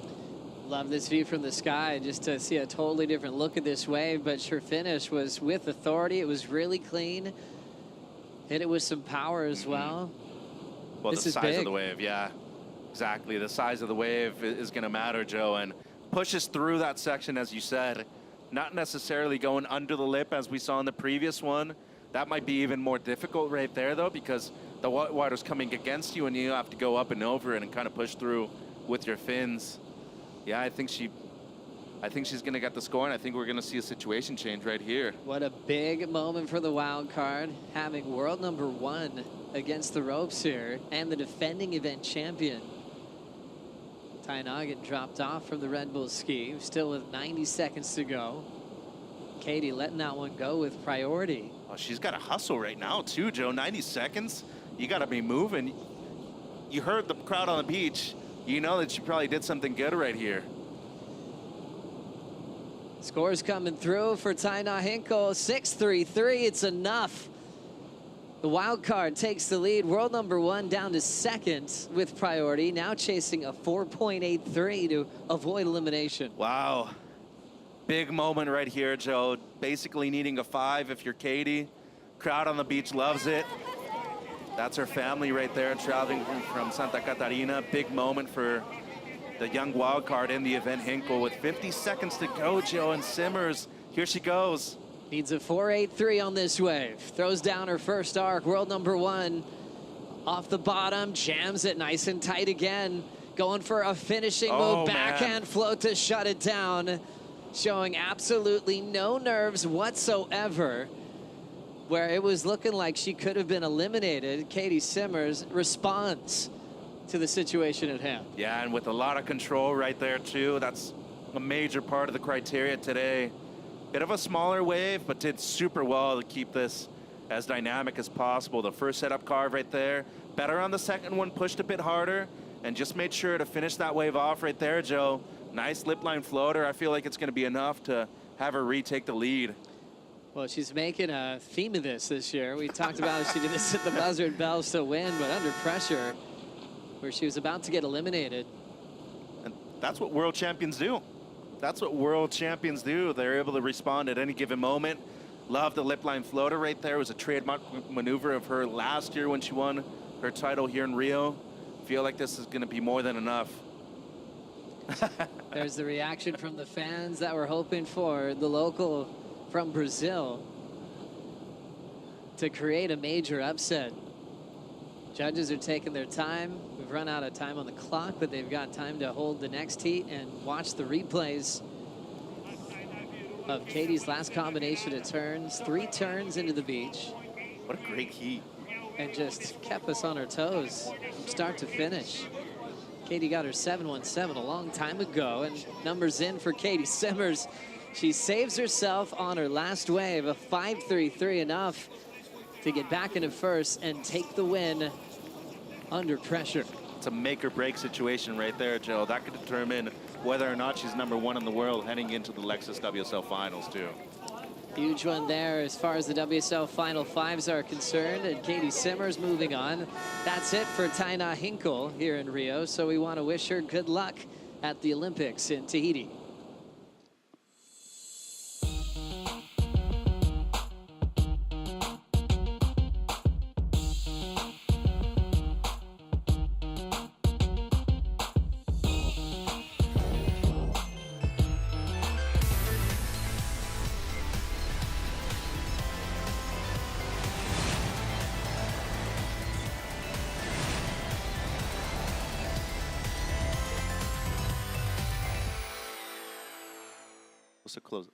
Love this view from the sky, just to see a totally different look at this wave, but her finish was with authority. It was really clean. Hit it with some power as well. Well, this the is size big. of the wave, yeah. Exactly, the size of the wave is gonna matter, Joe, and pushes through that section, as you said. Not necessarily going under the lip as we saw in the previous one. That might be even more difficult right there, though, because the water's coming against you and you have to go up and over it and kind of push through with your fins. Yeah, I think she's gonna get the score, and I think we're gonna see a situation change right here. What a big moment for the wild card, having world number 1 against the ropes here, and the defending event champion. Ty Noggin dropped off from the Red Bull ski, still with 90 seconds to go. Katie letting that one go with priority. Oh, she's got to hustle right now too, Joe. 90 seconds, you got to be moving. You heard the crowd on the beach. You know that she probably did something good right here. Scores coming through for Taina Hinkle, 6.33, it's enough. The wild card takes the lead. World number 1 down to second with priority, now chasing a 4.83 to avoid elimination. Wow. Big moment right here, Joe. Basically needing a 5 if you're Katie. Crowd on the beach loves it. That's her family right there, traveling from Santa Catarina. Big moment for the young wild card in the event, Hinkle, with 50 seconds to go, Joe, and Simmers. Here she goes. Needs a 4.83 on this wave. Throws down her first arc, world number 1. Off the bottom, jams it nice and tight again. Going for a finishing move, backhand float to shut it down. Showing absolutely no nerves whatsoever. Where it was looking like she could have been eliminated, Katie Simmers responds to the situation at hand. Yeah, and with a lot of control right there too. That's a major part of the criteria today. Bit of a smaller wave, but did super well to keep this as dynamic as possible. The first setup carve right there. Better on the second one, pushed a bit harder, and just made sure to finish that wave off right there, Joe. Nice lip line floater. I feel like it's going to be enough to have her retake the lead. Well, she's making a theme of this year. We talked about if she did this at the buzzer and bells to win, but under pressure, where she was about to get eliminated. And that's what world champions do. That's what world champions do. They're able to respond at any given moment. Love the lip line floater right there. It was a trademark maneuver of her last year when she won her title here in Rio. Feel like this is going to be more than enough. There's the reaction from the fans that were hoping for the local from Brazil to create a major upset. Judges are taking their time. We've run out of time on the clock, but they've got time to hold the next heat and watch the replays of Katie's last combination of turns. 3 turns into the beach. What a great heat. And just kept us on our toes from start to finish. Katie got her 7.17 a long time ago, and numbers in for Katie Simmers. She saves herself on her last wave, a 5.33, enough to get back into first and take the win under pressure. It's a make or break situation right there, Joe. That could determine whether or not she's number 1 in the world heading into the Lexus WSL finals too. Huge one there as far as the WSL Final Fives are concerned, and Katie Simmers moving on. That's it for Taina Hinkle here in Rio, so we want to wish her good luck at the Olympics in Tahiti. to close it.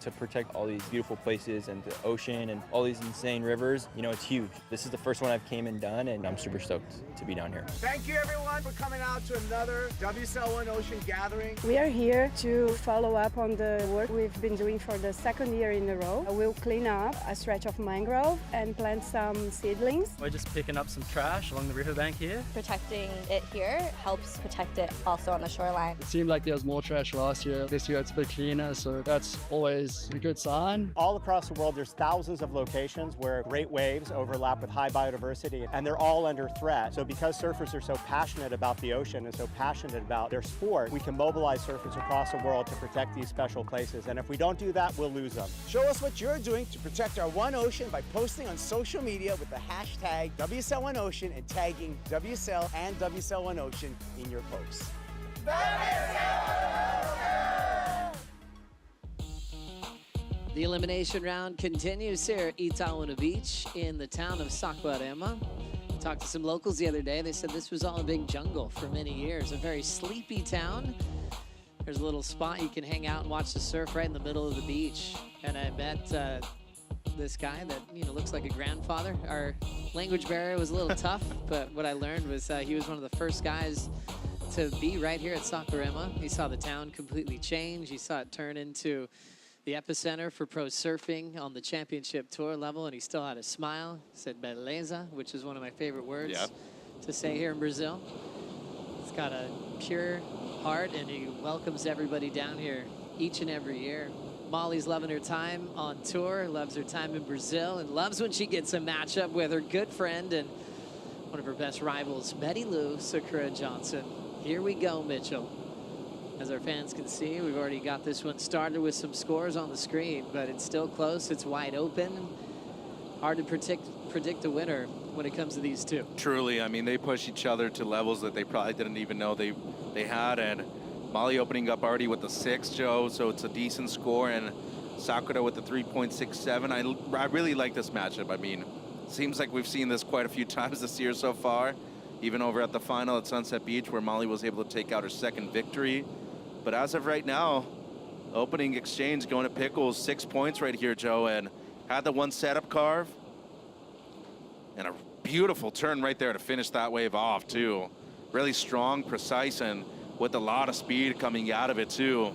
To protect all these beautiful places and the ocean and all these insane rivers, you know, it's huge. This is the first one I've came and done, and I'm super stoked to be down here. Thank you everyone for coming out to another WSL1 Ocean gathering. We are here to follow up on the work we've been doing for the second year in a row. We'll clean up a stretch of mangrove and plant some seedlings. We're just picking up some trash along the riverbank here. Protecting it here helps protect it also on the shoreline. It seemed like there was more trash last year. This year it's a bit cleaner, so that's always a good sign. All across the world, there's thousands of locations where great waves overlap with high biodiversity, and they're all under threat. So because surfers are so passionate about the ocean and so passionate about their sport, we can mobilize surfers across the world to protect these special places. And if we don't do that, we'll lose them. Show us what you're doing to protect our One Ocean by posting on social media with the hashtag WSL1Ocean and tagging WSL and WSL1Ocean in your posts. The elimination round continues here at Itaúna Beach in the town of Saquarema. Talked to some locals the other day. They said this was all a big jungle for many years. A very sleepy town. There's a little spot you can hang out and watch the surf right in the middle of the beach. And I met this guy that, you know, looks like a grandfather. Our language barrier was a little tough, but what I learned was he was one of the first guys to be right here at Saquarema. He saw the town completely change. He saw it turn into the epicenter for pro surfing on the championship tour level, and he still had a smile. He said beleza, which is one of my favorite words to say here in Brazil. He's got a pure heart, and he welcomes everybody down here each and every year. Molly's loving her time on tour, loves her time in Brazil, and loves when she gets a matchup with her good friend and one of her best rivals, Betty Lou Sakura Johnson. Here we go, Mitchell. As our fans can see, we've already got this one started with some scores on the screen, but it's still close. It's wide open. Hard to predict a winner when it comes to these two. Truly, I mean, they push each other to levels that they probably didn't even know they had. And Molly opening up already with the 6, Joe, so it's a decent score. And Sakura with the 3.67. I really like this matchup. I mean, seems like we've seen this quite a few times this year so far. Even over at the final at Sunset Beach, where Molly was able to take out her second victory. But as of right now, opening exchange going to Pickles, 6 points right here, Joe, and had the one setup carve. And a beautiful turn right there to finish that wave off, too. Really strong, precise, and with a lot of speed coming out of it, too.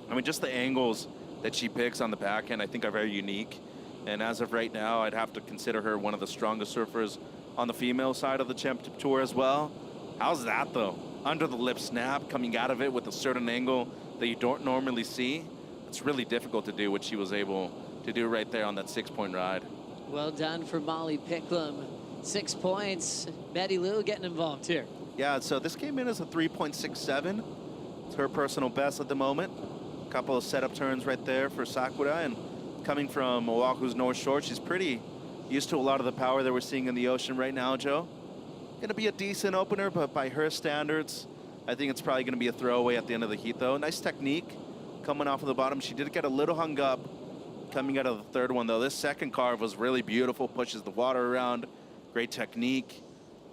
I mean, just the angles that she picks on the backhand, I think, are very unique. And as of right now, I'd have to consider her one of the strongest surfers on the female side of the championship tour as well. How's that, though? Under the lip snap, coming out of it with a certain angle that you don't normally see. It's really difficult to do what she was able to do right there on that 6-point ride. Well done for Molly Picklum. 6 points. Betty Lou getting involved here. Yeah, so this came in as a 3.67. It's her personal best at the moment. A couple of setup turns right there for Sakura, and coming from Oahu's North Shore, she's pretty used to a lot of the power that we're seeing in the ocean right now, Joe. Gonna be a decent opener, but by her standards, I think it's probably going to be a throwaway at the end of the heat, though. Nice technique coming off of the bottom. She did get a little hung up coming out of the third one, though. This second carve was really beautiful, pushes the water around, great technique.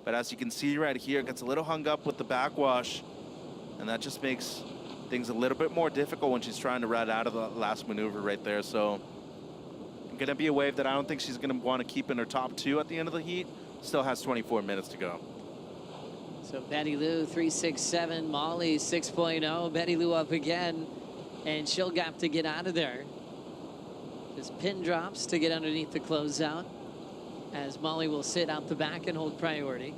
But as you can see right here, it gets a little hung up with the backwash, and that just makes things a little bit more difficult when she's trying to ride out of the last maneuver right there. So going to be a wave that I don't think she's going to want to keep in her top two at the end of the heat. Still has 24 minutes to go. So Betty Lou 3.67, Molly 6.0. Betty Lou up again, and she'll have to get out of there. Just pin drops to get underneath the closeout, as Molly will sit out the back and hold priority.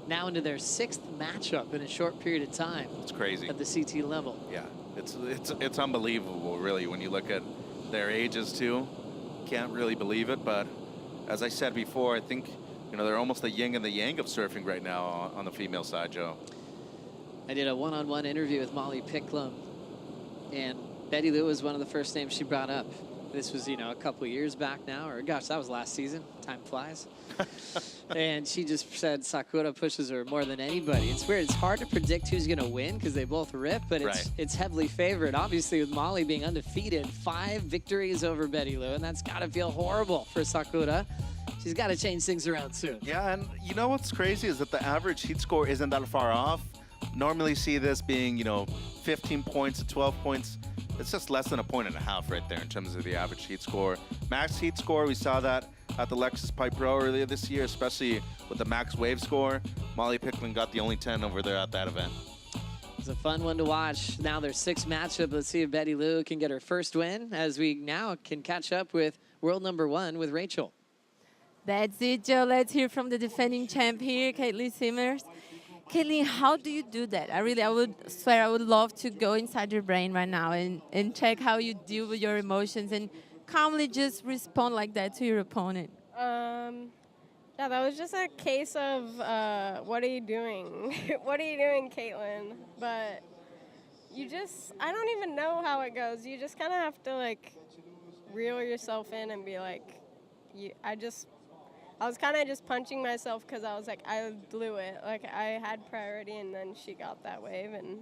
Now into their sixth matchup in a short period of time. It's crazy. At the CT level. Yeah, it's unbelievable, really, when you look at their ages, too. Can't really believe it, but as I said before, I think, you know, they're almost the yin and the yang of surfing right now on the female side, Joe. I did a one-on-one interview with Molly Picklum, and Betty Lou was one of the first names she brought up. This was, you know, a couple of years back now, or gosh, that was last season. Time flies. And she just said Sakura pushes her more than anybody. It's weird. It's hard to predict who's going to win because they both rip, but it's heavily favored. Obviously, with Molly being undefeated, 5 victories over Betty Lou, and that's got to feel horrible for Sakura. She's got to change things around soon. Yeah, and you know what's crazy is that the average heat score isn't that far off. Normally see this being, you know, 15 points to 12 points. It's just less than a point and a half right there in terms of the average heat score. Max heat score, we saw that at the Lexus Pipe Pro earlier this year, especially with the max wave score. Molly Picklum got the only 10 over there at that event. It's a fun one to watch. Now their 6th matchup. Let's see if Betty Lou can get her first win, as we now can catch up with world number 1 with Rachel. That's it, Joe. Let's hear from the defending champ here, Caitlin Simmers. Caitlin, how do you do that? I would swear I would love to go inside your brain right now and check how you deal with your emotions and calmly just respond like that to your opponent. Yeah, that was just a case of what are you doing? What are you doing, Caitlin? But I don't even know how it goes. You just kind of have to, like, reel yourself in and be like, I was kind of just punching myself because I was like, I blew it. Like, I had priority, and then she got that wave. And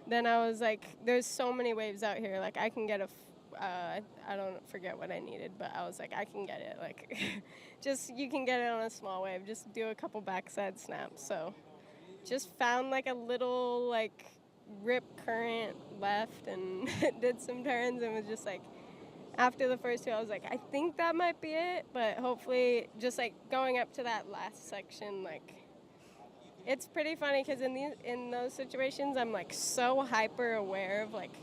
then I was like, there's so many waves out here. Like, I can get I don't forget what I needed, but I was like, I can get it. Like, you can get it on a small wave. Just do a couple backside snaps. So just found, like, a little, like, rip current left and did some turns and was just like, after the first 2, I was like, I think that might be it, but hopefully just, like, going up to that last section, like, it's pretty funny because in those situations, I'm, like, so hyper aware of, like,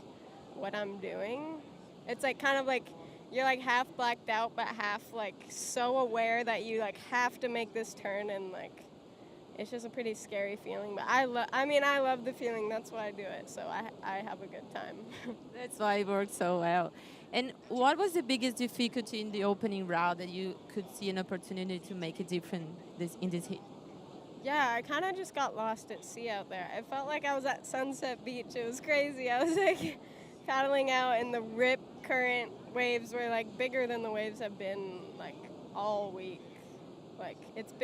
what I'm doing. It's, like, kind of like you're, like, half blacked out, but half, like, so aware that you, like, have to make this turn, and, like, it's just a pretty scary feeling. But I love the feeling. That's why I do it, so I have a good time. That's why it works so well. And what was the biggest difficulty in the opening round that you could see an opportunity to make a difference in this heat? Yeah, I kind of just got lost at sea out there. I felt like I was at Sunset Beach. It was crazy. I was, like, paddling out, and the rip current waves were, like, bigger than the waves have been, like, all week. Like, I've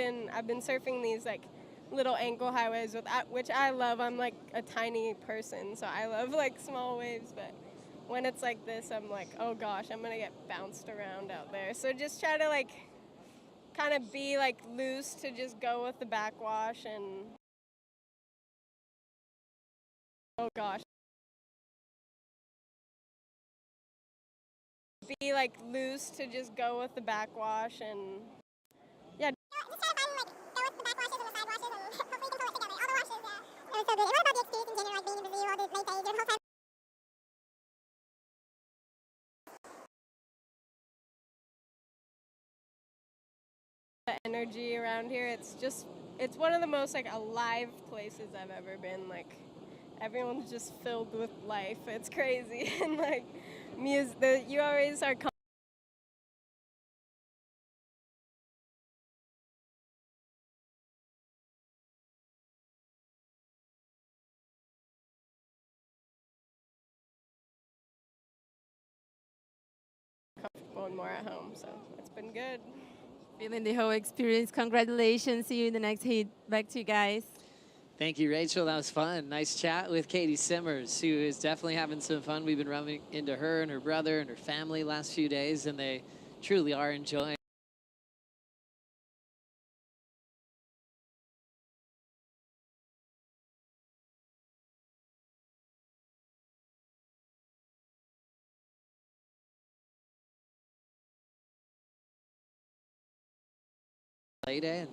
been surfing these, like, little ankle high waves, which I love. I'm, like, a tiny person, so I love, like, small waves, but when it's like this, I'm like, oh gosh, I'm gonna get bounced around out there. So just try to, like, kind of be, like, loose to just go with the backwash, and oh gosh. Be, like, loose to just go with the backwash, and yeah. Just try to find, like, go with the backwashes and the side washes, and hopefully you can pull it together. All the washes, it was so good. It was about the experience in general, like being in Brazil, all the late days, the whole time. The energy around here, it's one of the most, like, alive places I've ever been. Like, everyone's just filled with life. It's crazy. And, like, you always are comfortable and more at home, so it's been good. Feeling the whole experience. Congratulations. See you in the next heat. Back to you guys. Thank you, Rachel. That was fun. Nice chat with Katie Simmers, who is definitely having some fun. We've been running into her and her brother and her family last few days, and they truly are enjoying play day. And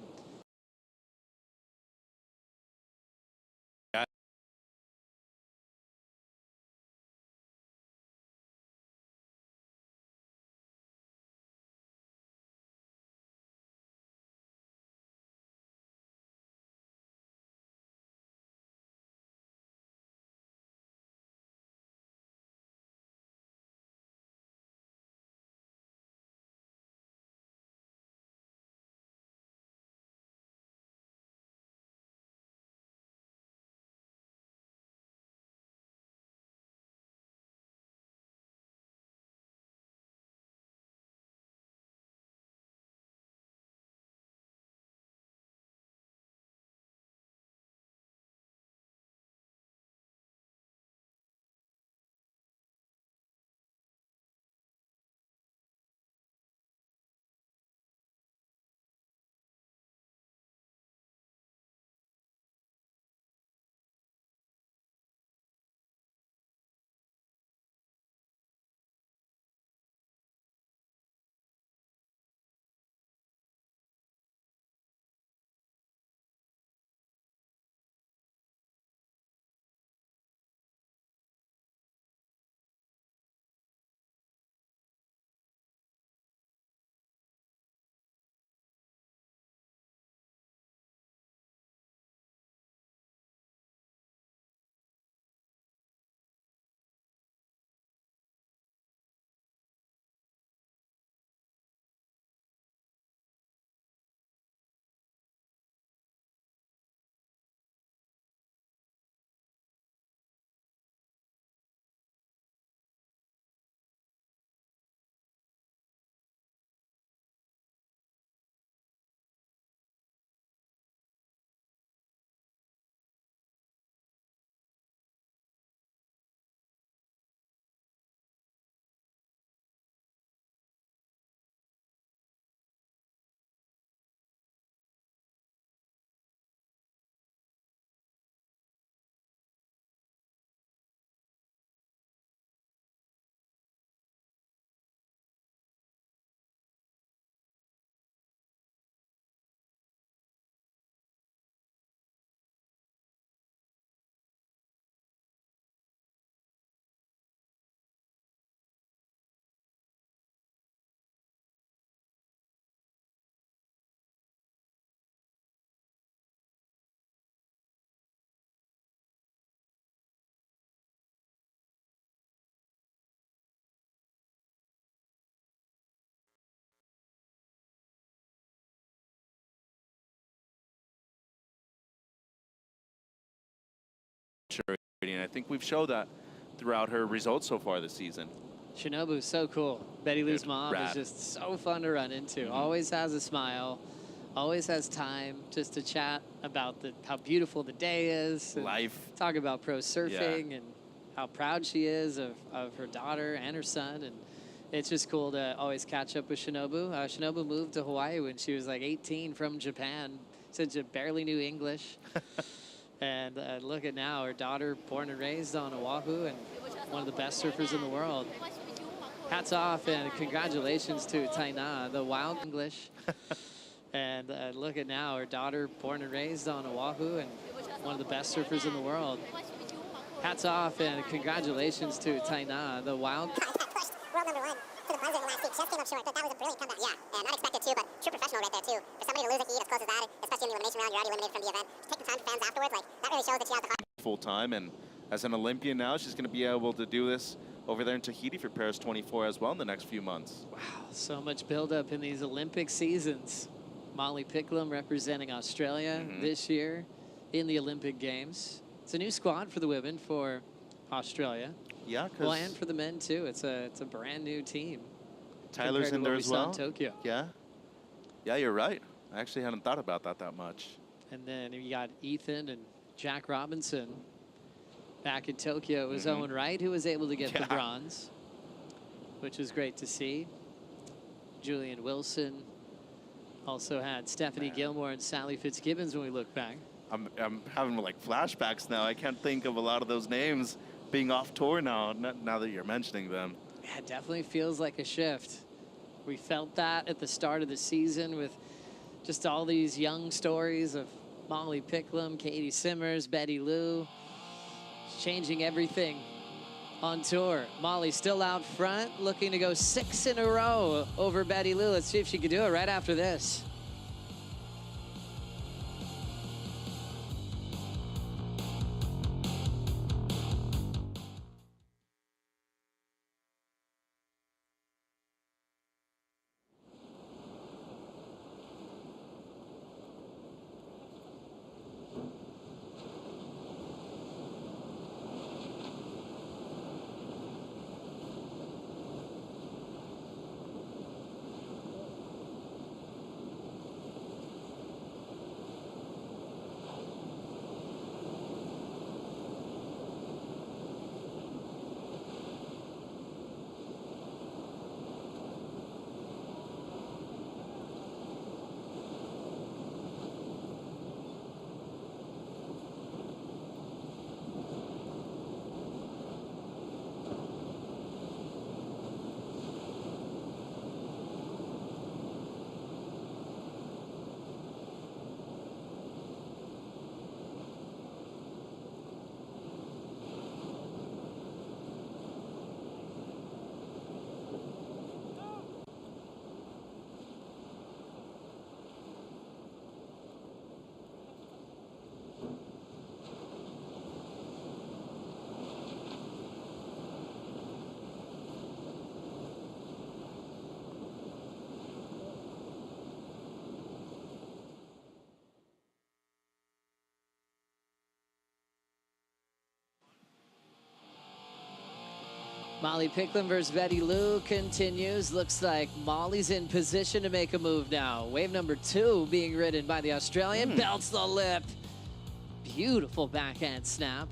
And I think we've showed that throughout her results so far this season. Shinobu's so cool. Betty Lou's mom rad. is just so fun to run into. Always has a smile. Always has time just to chat about how beautiful the day is. Life. Talk about pro surfing and how proud she is of her daughter and her son. And it's just cool to always catch up with Shinobu. Shinobu moved to Hawaii when she was like 18 from Japan. Said she barely knew English. And look at now, her daughter born and raised on Oahu and one of the best surfers in the world. Hats off and congratulations to Taina, the wild English. And look at now, her daughter born and raised on Oahu and one of the best surfers in the world. Hats off and congratulations to Taina, the wild. World number one to the buzzer in the last week. Just came up short, but that was a brilliant comeback. Yeah, and unexpected too, but true professional right there too. For somebody to lose a heat as close as that, especially in the elimination round, you're already eliminated from the event. Just take the time for fans afterwards, like that really shows that she has the heart. Full time, and as an Olympian now, she's going to be able to do this over there in Tahiti for Paris 24 as well in the next few months. Wow, so much buildup in these Olympic seasons. Molly Picklum representing Australia this year in the Olympic Games. It's a new squad for the women for Australia. Yeah, well, and for the men too. It's a brand new team. Tyler's in there as well. In Tokyo. Yeah. Yeah, you're right. I actually hadn't thought about that much. And then you got Ethan and Jack Robinson back in Tokyo. It was Owen Wright who was able to get the bronze, which was great to see. Julian Wilson also had Stephanie Gilmore and Sally Fitzgibbons when we look back. I'm having like flashbacks now. I can't think of a lot of those names being off tour now, now that you're mentioning them. Yeah, it definitely feels like a shift. We felt that at the start of the season with just all these young stories of Molly Picklum, Katie Simmers, Betty Lou, changing everything on tour. Molly still out front, looking to go 6 in a row over Betty Lou. Let's see if she can do it right after this. Molly Picklum versus Betty Lou continues. Looks like Molly's in position to make a move now. Wave number 2 being ridden by the Australian. Belts the lip. Beautiful backhand snap.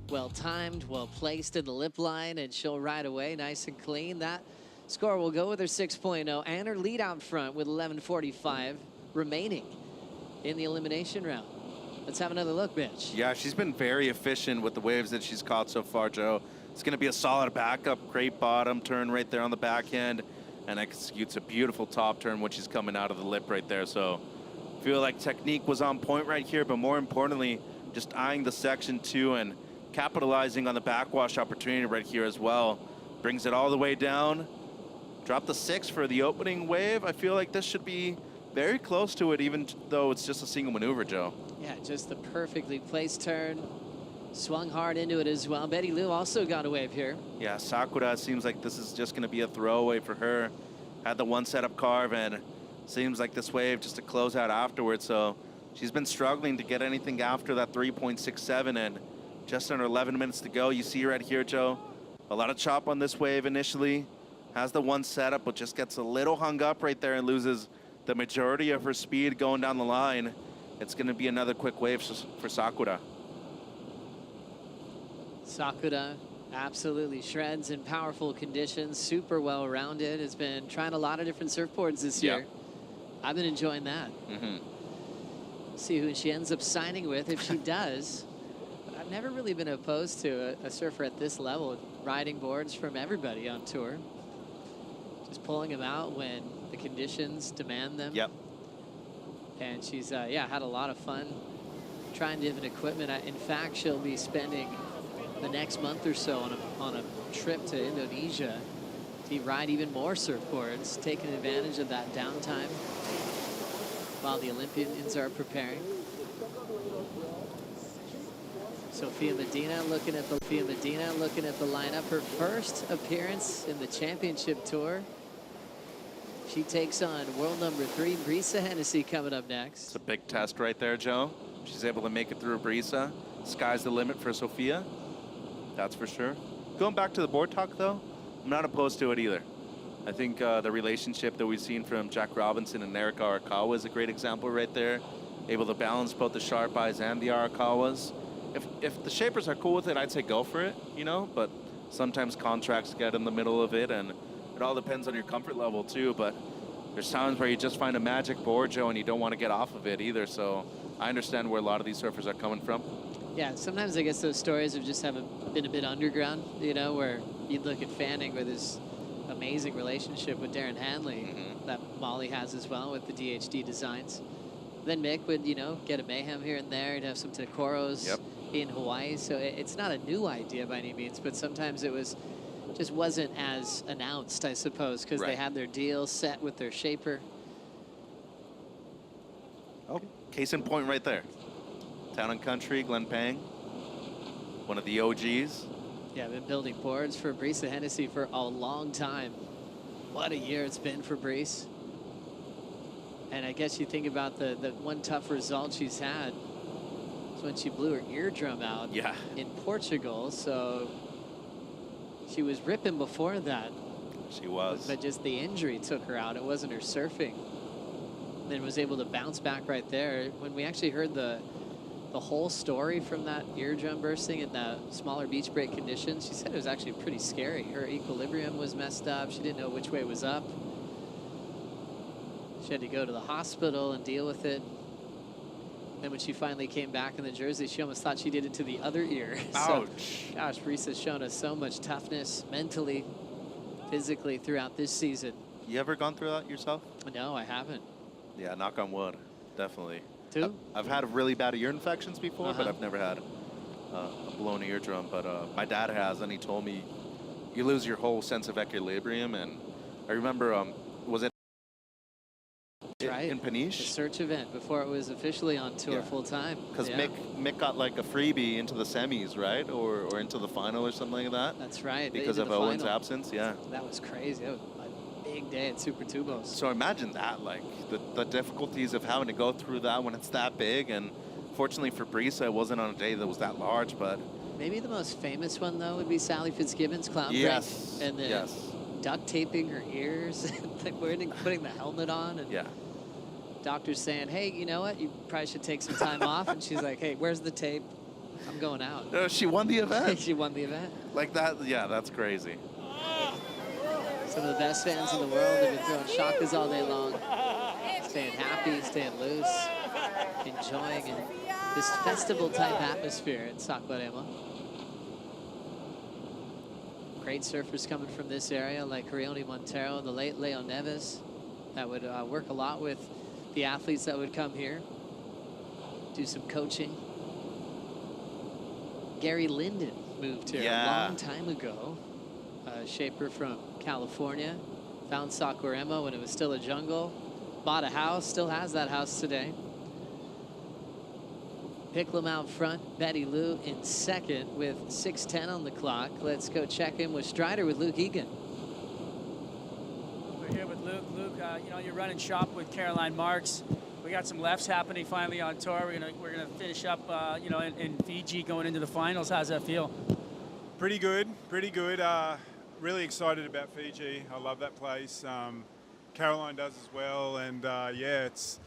Well timed, well placed in the lip line, and she'll ride away nice and clean. That score will go with her 6.0 and her lead out front with 11:45 remaining in the elimination round. Let's have another look, Mitch. Yeah, she's been very efficient with the waves that she's caught so far, Joe. It's going to be a solid backup, great bottom turn right there on the backhand, and executes a beautiful top turn when she's coming out of the lip right there. So I feel like technique was on point right here, but more importantly, just eyeing the section 2 and capitalizing on the backwash opportunity right here as well. Brings it all the way down. Drop the 6 for the opening wave. I feel like this should be very close to it, even though it's just a single maneuver, Joe. Yeah, just the perfectly placed turn. Swung hard into it as well. Betty Lou also got a wave here. Yeah, Sakura seems like this is just going to be a throwaway for her. Had the one setup carve, and seems like this wave just to close out afterwards. So she's been struggling to get anything after that 3.67, and just under 11 minutes to go. You see right here, Joe. A lot of chop on this wave initially. Has the one setup, but just gets a little hung up right there and loses the majority of her speed going down the line. It's going to be another quick wave for Sakura. Sakura absolutely shreds in powerful conditions, super well-rounded, has been trying a lot of different surfboards this year. I've been enjoying that. See who she ends up signing with if she does. I've never really been opposed to a surfer at this level, riding boards from everybody on tour. Just pulling them out when the conditions demand them. And she's, had a lot of fun trying different equipment. In fact, she'll be spending the next month or so on a trip to Indonesia to ride even more surfboards, taking advantage of that downtime while the Olympians are preparing. Sophia Medina looking at the lineup. Her first appearance in the championship tour. She takes on world number 3, Brisa Hennessy, coming up next. It's a big test right there, Joe. She's able to make it through Brisa. Sky's the limit for Sophia. That's for sure. Going back to the board talk, though, I'm not opposed to it either. I think the relationship that we've seen from Jack Robinson and Erika Arakawa is a great example right there. able to balance both the sharp eyes and the Arakawas. If the shapers are cool with it, I'd say go for it, you know, but sometimes contracts get in the middle of it, and it all depends on your comfort level too, but there's times where you just find a magic board, Joe, and you don't want to get off of it either, so I understand where a lot of these surfers are coming from. Yeah, sometimes I guess those stories have just haven't been a bit underground, you know, where you look at Fanning with his amazing relationship with Darren Hanley that Molly has as well with the DHD designs. Then Mick would, you know, get a Mayhem here and there. He'd have some Tekoros in Hawaii. So it's not a new idea by any means, but sometimes it was just wasn't as announced, I suppose, because they had their deal set with their shaper. Oh, case in point right there. Town and Country, Glen Pang, one of the OGs. Yeah, been building boards for Brisa Hennessy for a long time. What a year it's been for Brees. And I guess you think about the one tough result she's had is when she blew her eardrum out in Portugal. So she was ripping before that. She was. But just the injury took her out. It wasn't her surfing. Then was able to bounce back right there. When we actually heard the whole story from that eardrum bursting in the smaller beach break conditions, she said it was actually pretty scary. Her equilibrium was messed up. She didn't know which way was up. She had to go to the hospital and deal with it. Then when she finally came back in the jersey, she almost thought she did it to the other ear. Ouch. So, gosh, Brisa's shown us so much toughness mentally, physically throughout this season. You ever gone through that yourself? No, I haven't. Yeah, knock on wood, definitely. Too? I've had really bad ear infections before, but I've never had a blown eardrum. But my dad has, and he told me you lose your whole sense of equilibrium. And I remember, was it in Peniche? The search event before it was officially on tour full time. Because Mick got like a freebie into the semis, right? Or into the final or something like that. That's right. Because of Owen's absence, That was crazy. That was a big day at Super Tubos. So imagine that, like the difficulties of having to go through that when it's that big. And fortunately for Brisa, it wasn't on a day that was that large, but. Maybe the most famous one, though, would be Sally Fitzgibbon's clown break. And then duct taping her ears, like putting the helmet on. And doctor's saying, hey, you know what? You probably should take some time off. And she's like, hey, where's the tape? I'm going out. No, she won the event. She won the event. Like that, yeah, that's crazy. Some of the best fans in the world have been throwing shakas all day long. Staying happy, staying loose, enjoying this festival-type atmosphere at Saquarema. Great surfers coming from this area, like Carione Montero, the late Leo Neves, that would work a lot with the athletes that would come here, do some coaching. Gary Linden moved here a long time ago. A shaper from California, found Saquarema when it was still a jungle, bought a house, still has that house today. Picklum out front, Betty Lou in second with 6:10 on the clock. Let's go check in with Strider with Luke Egan. We're here with Luke. Luke, you know, you're running shop with Caroline Marks. We got some lefts happening finally on tour. We're gonna finish up, you know, in Fiji going into the finals. How's that feel? Pretty good, pretty good. Really excited about Fiji. I love that place. Caroline does as well, and yeah, it's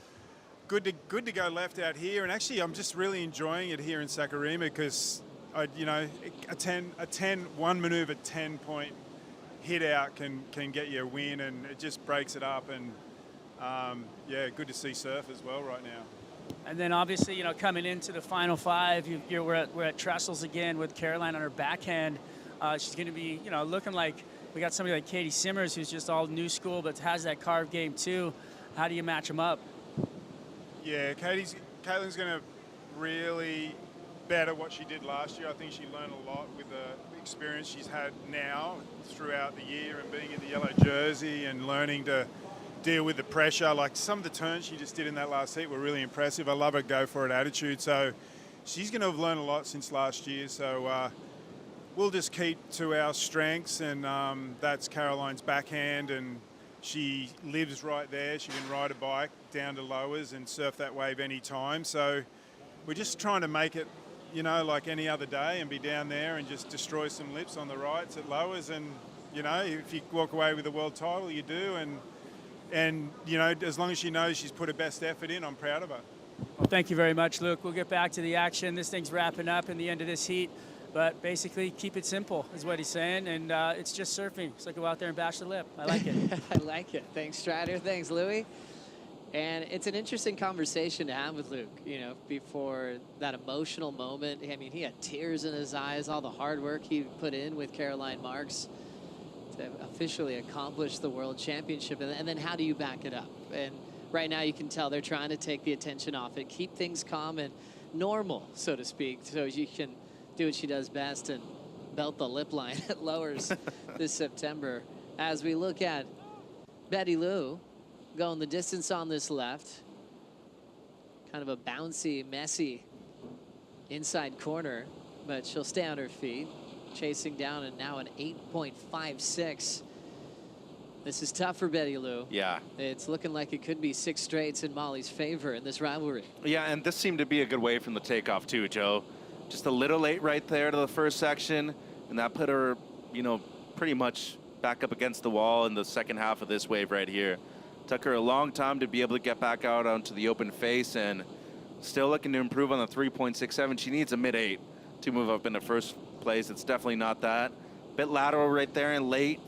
good to go left out here. And actually, I'm just really enjoying it here in Saquarema because, you know, one maneuver 10-point hit out can get you a win, and it just breaks it up. And yeah, good to see surf as well right now. And then obviously, you know, coming into the final five, we're at Trestles again with Caroline on her backhand. She's going to be, you know, looking like we got somebody like Katie Simmers, who's just all new school, but has that carve game too. How do you match them up? Yeah, Caitlin's going to really better what she did last year. I think she learned a lot with the experience she's had now throughout the year and being in the yellow jersey and learning to deal with the pressure. Like some of the turns she just did in that last heat were really impressive. I love her go for it attitude. So she's going to have learned a lot since last year. So we'll just keep to our strengths, and that's Caroline's backhand, and she lives right there. She can ride a bike down to lowers and surf that wave anytime. So we're just trying to make it, you know, like any other day and be down there and just destroy some lips on the rights at lowers. And, you know, if you walk away with a world title, you do. And you know, as long as she knows she's put her best effort in, I'm proud of her. Well, thank you very much, Luke. We'll get back to the action. This thing's wrapping up in the end of this heat. But basically, keep it simple is what he's saying. And it's just surfing. So go out there and bash the lip. I like it. I like it. Thanks, Strider. Thanks, Louie. And it's an interesting conversation to have with Luke, you know, before that emotional moment. I mean, he had tears in his eyes, all the hard work he put in with Caroline Marks to officially accomplish the World Championship. And then how do you back it up? And right now you can tell they're trying to take the attention off it, keep things calm and normal, so to speak, so you can do what she does best and belt the lip line at lowers this September. As we look at Betty Lou going the distance on this left, kind of a bouncy, messy inside corner, but she'll stay on her feet, chasing down and now an 8.56. This is tough for Betty Lou. Yeah. It's looking like it could be 6 straights in Molly's favor in this rivalry. Yeah, and this seemed to be a good wave from the takeoff too, Joe. Just a little late right there to the first section, and that put her, you know, pretty much back up against the wall in the second half of this wave right here. Took her a long time to be able to get back out onto the open face, and still looking to improve on the 3.67. She needs a mid-8 to move up into first place. It's definitely not that. Bit lateral right there and late,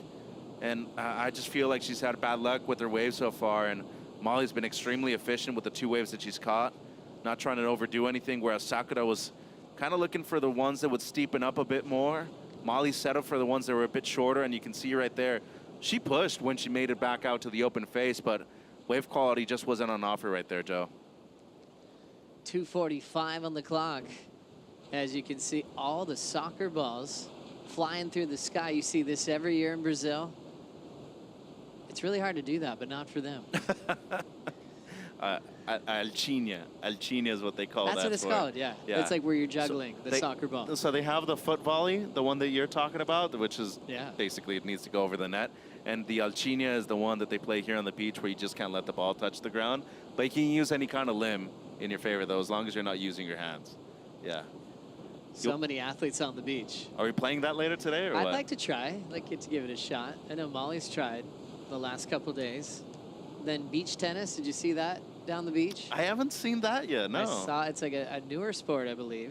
and I just feel like she's had bad luck with her waves so far, and Molly's been extremely efficient with the 2 waves that she's caught, not trying to overdo anything, whereas Sakura was kind of looking for the ones that would steepen up a bit more. Molly settled for the ones that were a bit shorter, and you can see right there, she pushed when she made it back out to the open face, but wave quality just wasn't on offer right there, Joe. 2:45 on the clock. As you can see, all the soccer balls flying through the sky. You see this every year in Brazil. It's really hard to do that, but not for them. Alchinha. Alchinha is what they call that. That's what it's called, yeah. It's like where you're juggling the soccer ball. So they have the foot volley, the one that you're talking about, which is Yeah. basically it needs to go over the net. And the Alchinha is the one that they play here on the beach where you just can't let the ball touch the ground. But you can use any kind of limb in your favor, though, as long as you're not using your hands. Yeah. So many athletes on the beach. Are we playing that later today, or I'd what? like to try. I'd like it to give it a shot. I know Molly's tried the last couple days. Then beach tennis, did you see that down the beach? I haven't seen that yet, no. I saw it's like a newer sport, I believe.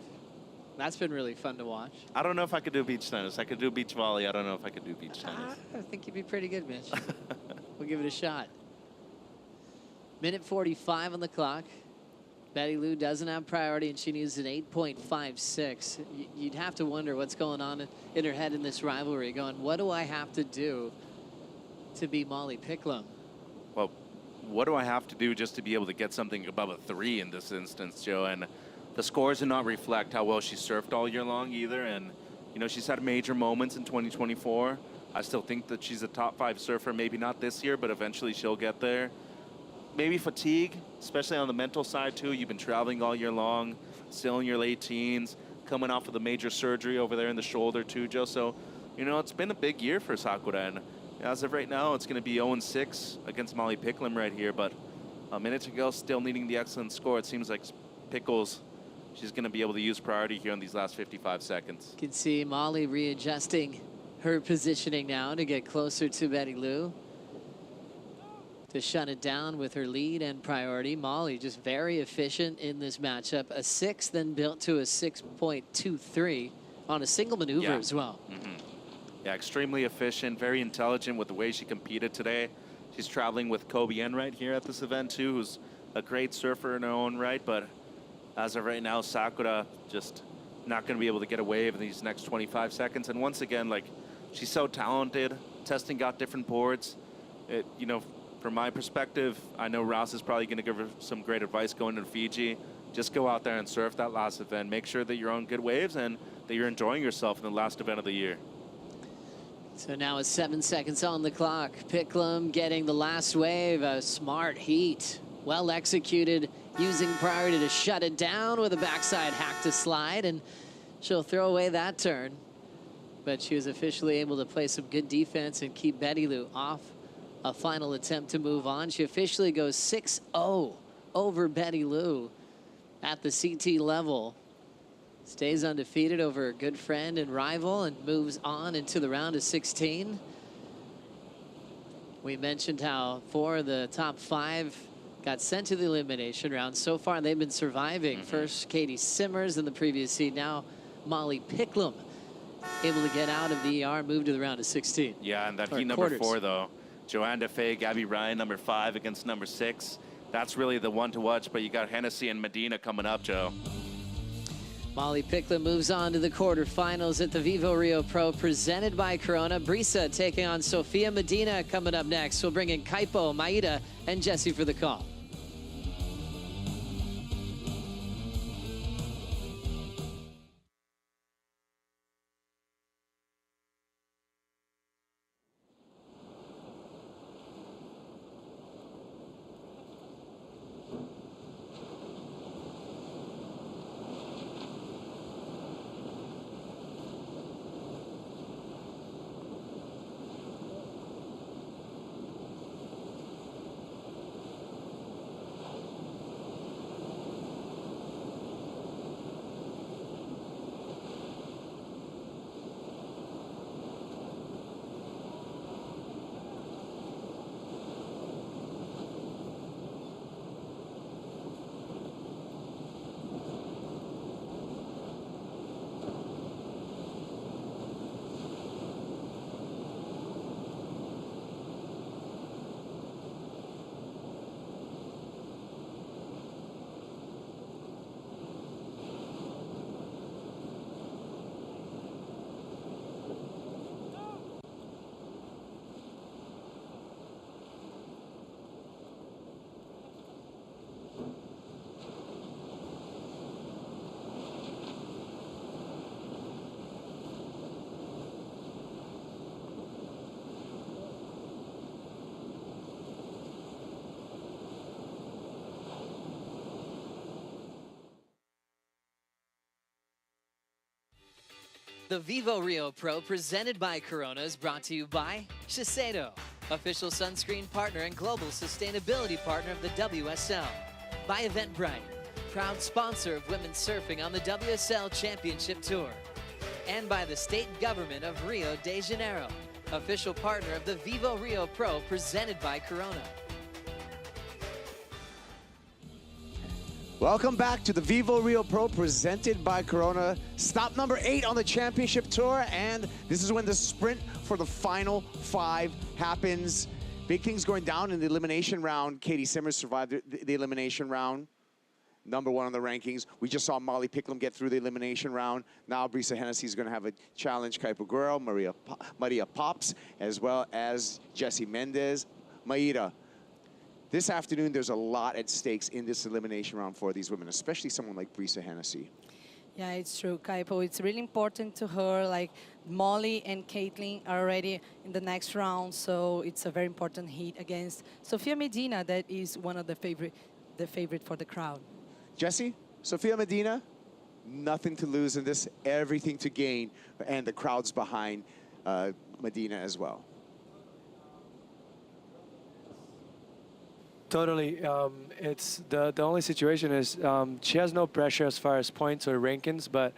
That's been really fun to watch. I don't know if I could do beach tennis. I could do beach volley. I don't know if I could do beach tennis. I think you'd be pretty good, Mitch. We'll give it a shot. Minute 45 on the clock. Betty Lou doesn't have priority, and she needs an 8.56. You'd have to wonder what's going on in her head in this rivalry, going, what do I have to do to beat Molly Picklum? Well, what do I have to do just to be able to get something above a 3 in this instance, Joe? And the scores do not reflect how well she surfed all year long either. And, you know, she's had major moments in 2024. I still think that she's a top 5 surfer, maybe not this year, but eventually she'll get there. Maybe fatigue, especially on the mental side too. You've been traveling all year long, still in your late teens, coming off of the major surgery over there in the shoulder too, Joe. So, you know, it's been a big year for Sakura. And as of right now, it's going to be 0-6 against Molly Picklum right here. But a minute to go, still needing the excellent score. It seems like Pickles, she's going to be able to use priority here in these last 55 seconds. You can see Molly readjusting her positioning now to get closer to Betty Lou, to shut it down with her lead and priority. Molly just very efficient in this matchup. A 6, then built to a 6.23 on a single maneuver as well. Yeah, extremely efficient, very intelligent with the way she competed today. She's traveling with Kobe N right here at this event too, who's a great surfer in her own right, but as of right now, Sakura just not going to be able to get a wave in these next 25 seconds. And once again, like, she's so talented, testing out different boards. You know, from my perspective, I know Ross is probably going to give her some great advice going to Fiji. Just go out there and surf that last event. Make sure that you're on good waves and that you're enjoying yourself in the last event of the year. So now it's 7 seconds on the clock. Picklum getting the last wave. A smart heat. Well executed, using priority to shut it down with a backside hack to slide, and she'll throw away that turn. But she was officially able to play some good defense and keep Betty Lou off a final attempt to move on. She officially goes 6-0 over Betty Lou at the CT level. Stays undefeated over her good friend and rival and moves on into the round of 16. We mentioned how 4 of the top 5 got sent to the elimination round. So far, they've been surviving. First, Katie Simmers in the previous seed. Now, Molly Picklum able to get out of the ER, move to the round of 16. Yeah, and that Or heat number quarters. 4, though. Joanne DeFay, Gabby Ryan, number 5 against number 6. That's really the one to watch, but you got Hennessy and Medina coming up, Joe. Molly Picklum moves on to the quarterfinals at the Vivo Rio Pro, presented by Corona. Brisa taking on Sofia Medina coming up next. We'll bring in Kaipo, Maida, and Jesse for the call. The Vivo Rio Pro, presented by Corona, is brought to you by Shiseido, official sunscreen partner and global sustainability partner of the WSL. By Eventbrite, proud sponsor of women's surfing on the WSL Championship Tour. And by the state government of Rio de Janeiro, official partner of the Vivo Rio Pro, presented by Corona. Welcome back to the Vivo Rio Pro presented by Corona. Stop number 8 on the championship tour, and this is when the sprint for the final 5 happens. Big things going down in the elimination round. Katie Simmers survived the elimination round. Number 1 on the rankings. We just saw Molly Picklum get through the elimination round. Now Brisa Hennessy is going to have a challenge. Kaipo Guerrero, Maria Pops, as well as Jessie Mendez. Maida, this afternoon, there's a lot at stakes in this elimination round for these women, especially someone like Brisa Hennessy. Yeah, it's true, Kaipo. It's really important to her. Like Molly and Caitlin are already in the next round, so it's a very important heat against Sofia Medina, that is one of the favorite for the crowd. Jesse, Sofia Medina, nothing to lose in this, everything to gain, and the crowd's behind Medina as well. Totally. It's the only situation is she has no pressure as far as points or rankings, but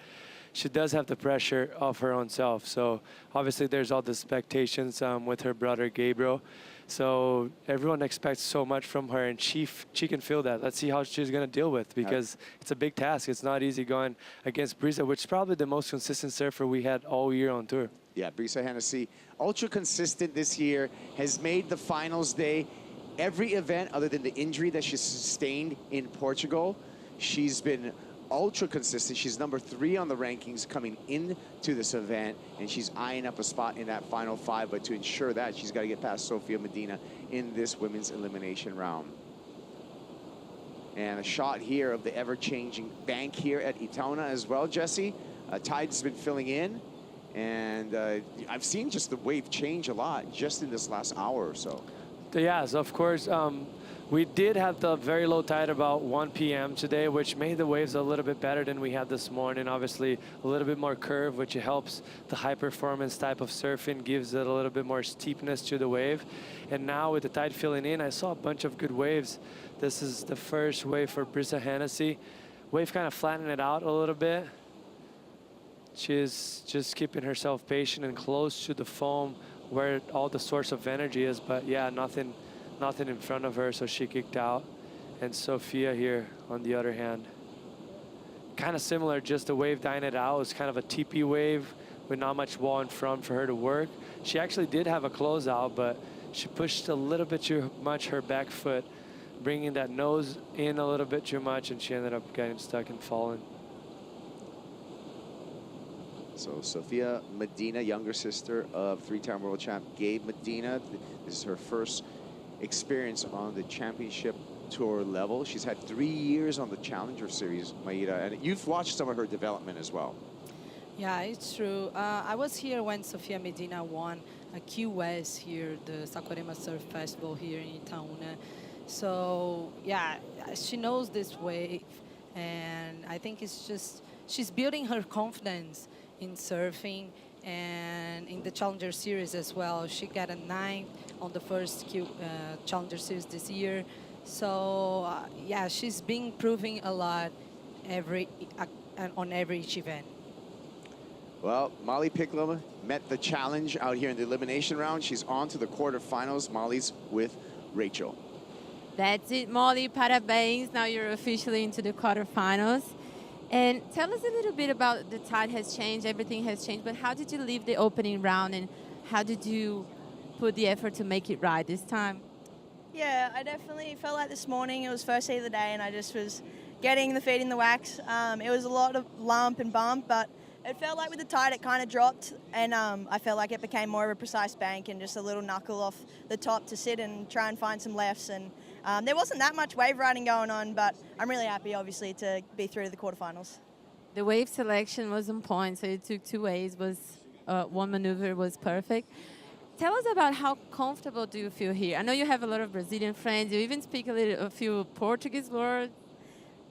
she does have the pressure of her own self. So obviously there's all the expectations with her brother Gabriel. So everyone expects so much from her, and she can feel that. Let's see how she's going to deal with, because it's a big task. It's not easy going against Brisa, which is probably the most consistent surfer we had all year on tour. Yeah, Brisa Hennessy, ultra consistent this year, has made the finals day. Every event other than the injury that she sustained in Portugal, she's been ultra consistent. She's number 3 on the rankings coming into this event, and she's eyeing up a spot in that final 5. But to ensure that, she's got to get past Sofia Medina in this women's elimination round. And a shot here of the ever-changing bank here at Itaúna as well, Jesse. Tide's been filling in, and I've seen just the wave change a lot just in this last hour or so. Yes, of course. We did have the very low tide about 1 p.m. today, which made the waves a little bit better than we had this morning. Obviously, a little bit more curve, which helps the high-performance type of surfing, gives it a little bit more steepness to the wave. And now with the tide filling in, I saw a bunch of good waves. This is the first wave for Brisa Hennessy. Wave kind of flattening it out a little bit. She's just keeping herself patient and close to the foam, where all the source of energy is, but yeah, nothing in front of her, so she kicked out. and Sophia here on the other hand. Kind of similar, just the wave dying it out. It was kind of a TP wave with not much wall in front for her to work. She actually did have a closeout, but she pushed a little bit too much her back foot, bringing that nose in a little bit too much, and she ended up getting stuck and falling. So Sophia Medina, younger sister of three-time world champ Gabe Medina. This is her first experience on the championship tour level. She's had 3 years on the Challenger Series, Maida, and you've watched some of her development as well. Yeah, it's true. I was here when Sofia Medina won a Key West here, the Saquarema Surf Festival here in Itaúna. So, yeah, she knows this wave, and I think it's just, she's building her confidence in surfing and in the Challenger Series as well. She got a 9th on the first Challenger Series this year. So, yeah, she's been improving a lot on every each event. Well, Molly Picklum met the challenge out here in the elimination round. She's on to the quarterfinals. Molly's with Rachel. That's it, Molly. Parabéns. Now you're officially into the quarterfinals. And tell us a little bit about the tide has changed, everything has changed, but how did you leave the opening round and how did you put the effort to make it right this time? Yeah, I definitely felt like this morning it was first heat of the day and I just was getting the feet in the wax. It was a lot of lump and bump, but it felt like with the tide it kind of dropped and I felt like it became more of a precise bank and just a little knuckle off the top to sit and try and find some lefts. And there wasn't that much wave riding going on, but I'm really happy, obviously, to be through to the quarterfinals. The wave selection was on point, so you took 2 waves, one maneuver was perfect. Tell us about how comfortable do you feel here? I know you have a lot of Brazilian friends. You even speak a few Portuguese words.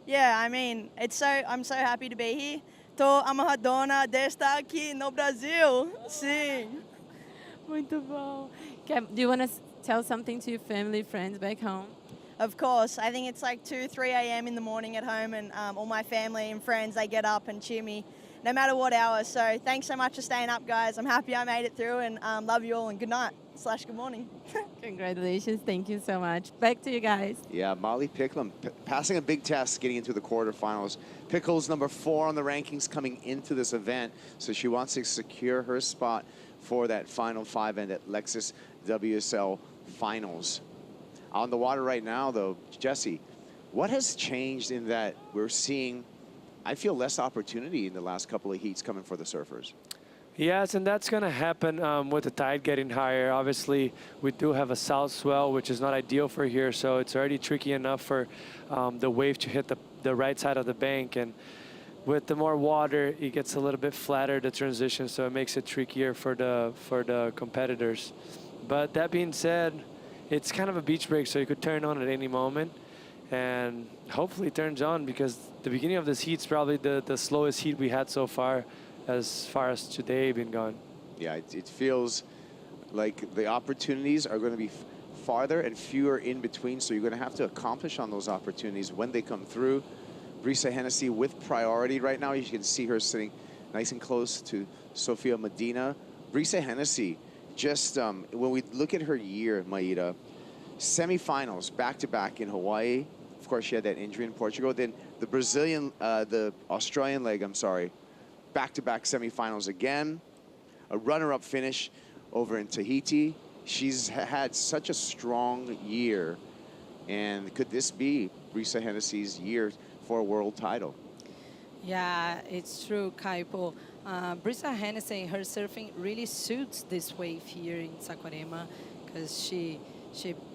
Yeah, I mean, I'm so happy to be here. Tô amarradona de estar aqui no Brasil. Sim. Muito bom. Do you want to tell something to your family, friends back home? Of course. I think it's like 2, 3 a.m. in the morning at home, and all my family and friends, they get up and cheer me no matter what hour. So thanks so much for staying up, guys. I'm happy I made it through, and love you all, and good night / good morning. Congratulations. Thank you so much. Back to you guys. Yeah, Molly Picklum passing a big test, getting into the quarterfinals. Pickles number 4 on the rankings coming into this event, so she wants to secure her spot for that final 5 end at Lexus WSL Finals. On the water right now, though, Jesse, what has changed in that we're seeing, I feel, less opportunity in the last couple of heats coming for the surfers? Yes, and that's going to happen with the tide getting higher. Obviously, we do have a south swell, which is not ideal for here, so it's already tricky enough for the wave to hit the right side of the bank. And with the more water, it gets a little bit flatter, the transition, so it makes it trickier for the competitors. But that being said, it's kind of a beach break, so you could turn on at any moment. And hopefully it turns on, because the beginning of this heat is probably the slowest heat we had so far as today been gone. Yeah, it feels like the opportunities are going to be farther and fewer in between, so you're going to have to accomplish on those opportunities when they come through. Brisa Hennessy with priority right now. You can see her sitting nice and close to Sofia Medina. Brisa Hennessy, just when we look at her year, Maida, semifinals back-to-back in Hawaii. Of course, she had that injury in Portugal. Then the Australian leg, I'm sorry, back-to-back semifinals again. A runner-up finish over in Tahiti. She's had such a strong year. And could this be Brisa Hennessy's year for a world title? Yeah, it's true, Kaipo. Brisa Hennessy, her surfing really suits this wave here in Saquarema, because she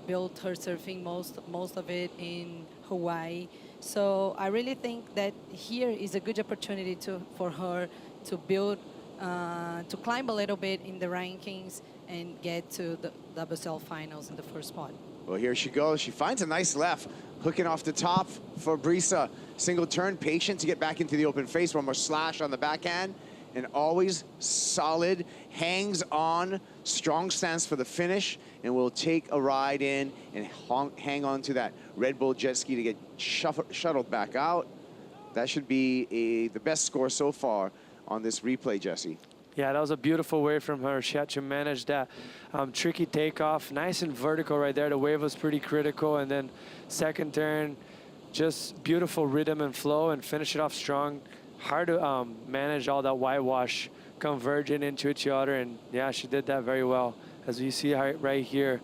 built her surfing most of it in Hawaii. So I really think that here is a good opportunity for her to build, to climb a little bit in the rankings and get to the WSL finals in the first spot. Well, here she goes. She finds a nice left, hooking off the top for Brisa. Single turn, patient to get back into the open face. One more slash on the backhand, and always solid, hangs on, strong stance for the finish, and will take a ride in and hang on to that Red Bull jet ski to get shuttled back out. That should be the best score so far on this replay, Jesse. Yeah, that was a beautiful wave from her. She had to manage that tricky takeoff. Nice and vertical right there. The wave was pretty critical. And then second turn, just beautiful rhythm and flow and finish it off strong. Hard to manage all that whitewash converging into each other. And yeah, she did that very well. As you see right here,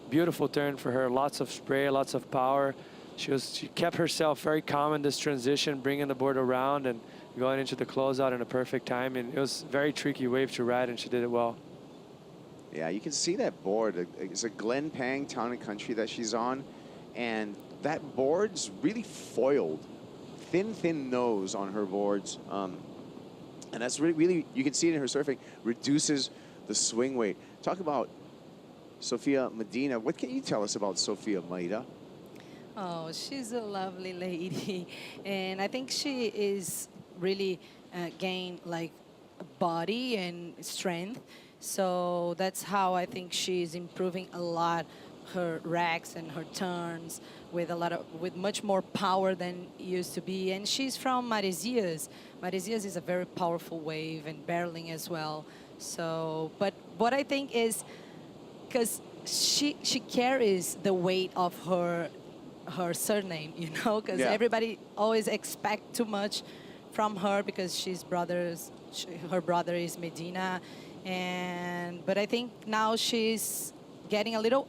beautiful turn for her. Lots of spray, lots of power. She kept herself very calm in this transition, bringing the board around and going into the closeout in a perfect time. And it was a very tricky wave to ride, and she did it well. Yeah, you can see that board. It's a Glen Pang Town and Country that she's on, and that board's really foiled. Thin nose on her boards. And that's really, you can see it in her surfing, reduces the swing weight. Talk about Sofia Medina. What can you tell us about Sofia Medina? Oh, she's a lovely lady. And I think she is really gained like body and strength. So that's how I think she's improving a lot her racks and her turns with much more power than used to be. And she's from Maresias. Maresias is a very powerful wave, and barreling as well. So, but what I think is, because she carries the weight of her surname, you know, because everybody always expect too much from her because her brother is Medina. But I think now she's getting a little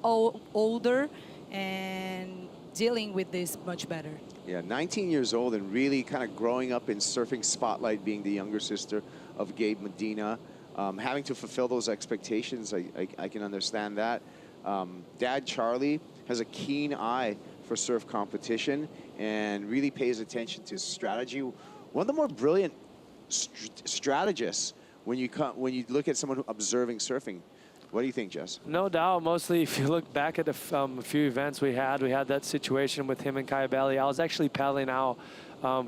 older and dealing with this much better. Yeah, 19 years old and really kind of growing up in surfing spotlight, being the younger sister of Gabe Medina. Having to fulfill those expectations, I can understand that. Dad Charlie has a keen eye for surf competition and really pays attention to strategy. One of the more brilliant strategists when you look at someone observing surfing. What do you think, Jess? No doubt. Mostly, if you look back at a few events we had that situation with him and Kai Belly. I was actually paddling out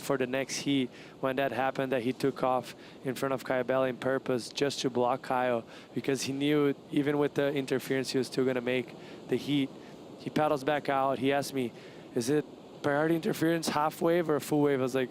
for the next heat when that happened, that he took off in front of Kai Belly on purpose just to block Kyle, because he knew even with the interference he was still going to make the heat. He paddles back out. He asked me, is it priority interference half wave or a full wave? I was like,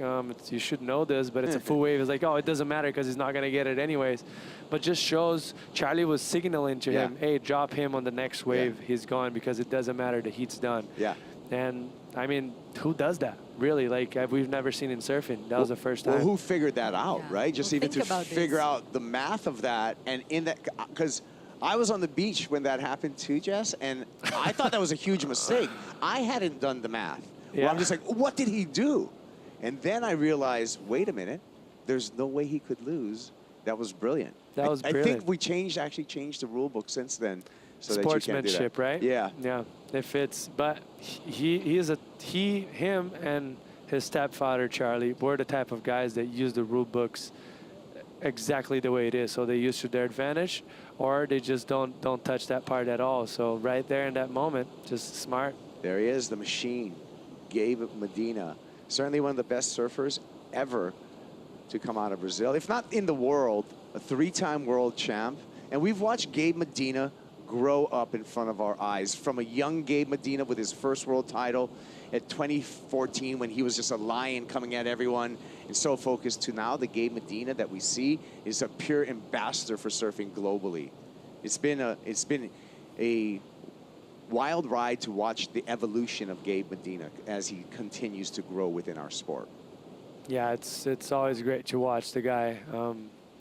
you should know this, but it's a full wave. It's like, oh, it doesn't matter because he's not going to get it anyways. But just shows Charlie was signaling to him, hey, drop him on the next wave. He's gone because it doesn't matter. The heat's done. Yeah. And, I mean, who does that? Really, like, we've never seen in surfing. That was the first time. Well, who figured that out, right? Just even to figure out the math of that. And in that, because I was on the beach when that happened too, Jess, and I thought that was a huge mistake. I hadn't done the math. Yeah. Well, I'm just like, what did he do? And then I realized, wait a minute, there's no way he could lose. That was brilliant. That was brilliant. I think we actually changed the rule book since then. So sportsmanship, right? Yeah. Yeah, it fits. But him and his stepfather, Charlie, were the type of guys that use the rule books exactly the way it is. So they use to their advantage, or they just don't touch that part at all. So right there in that moment, just smart. There he is, the machine. Gabe Medina, certainly one of the best surfers ever to come out of Brazil, if not in the world, a 3-time world champ. And we've watched Gabe Medina grow up in front of our eyes, from a young Gabe Medina with his first world title at 2014 when he was just a lion coming at everyone and so focused, to now the Gabe Medina that we see is a pure ambassador for surfing globally. It's been a wild ride to watch the evolution of Gabe Medina as he continues to grow within our sport. Yeah, it's always great to watch the guy.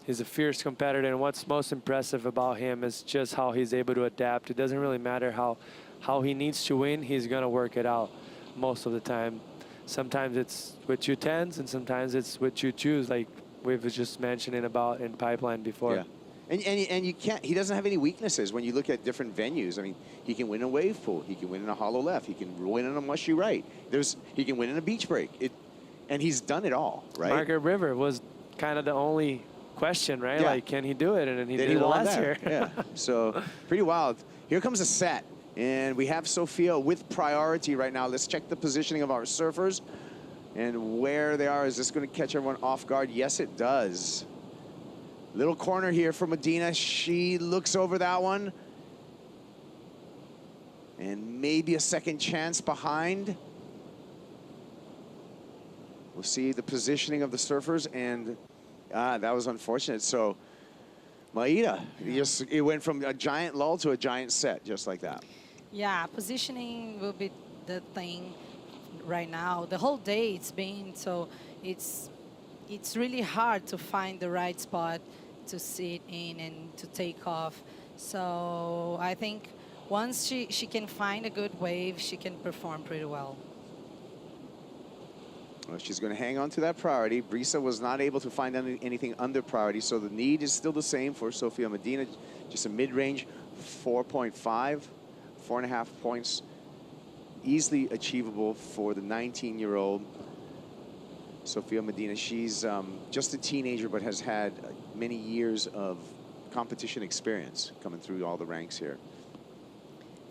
He's a fierce competitor, and what's most impressive about him is just how he's able to adapt. It doesn't really matter how he needs to win, he's gonna work it out most of the time. Sometimes it's with 210s, and sometimes it's with 2.2s, like we were just mentioning about in Pipeline before. Yeah. And you can't, he doesn't have any weaknesses when you look at different venues. I mean, he can win a wave pool, he can win in a hollow left, he can win in a mushy right. He can win in a beach break. And he's done it all, right? Margaret River was kind of the only question, right? Yeah. Like, can he do it? And then he did it last year. Yeah, so pretty wild. Here comes a set, and we have Sofia with priority right now. Let's check the positioning of our surfers and where they are. Is this going to catch everyone off guard? Yes, it does. Little corner here for Medina. She looks over that one. And maybe a second chance behind. We'll see the positioning of the surfers, and that was unfortunate. So Maida, it went from a giant lull to a giant set, just like that. Yeah, positioning will be the thing right now. The whole day it's been, so it's really hard to find the right spot to sit in and to take off. So I think once she can find a good wave, she can perform pretty well. Well, she's going to hang on to that priority. Brisa was not able to find anything under priority, so the need is still the same for Sofia Medina. Just a mid-range 4.5, 4.5 points, easily achievable for the 19-year-old Sofia Medina. She's just a teenager, but has had many years of competition experience coming through all the ranks here.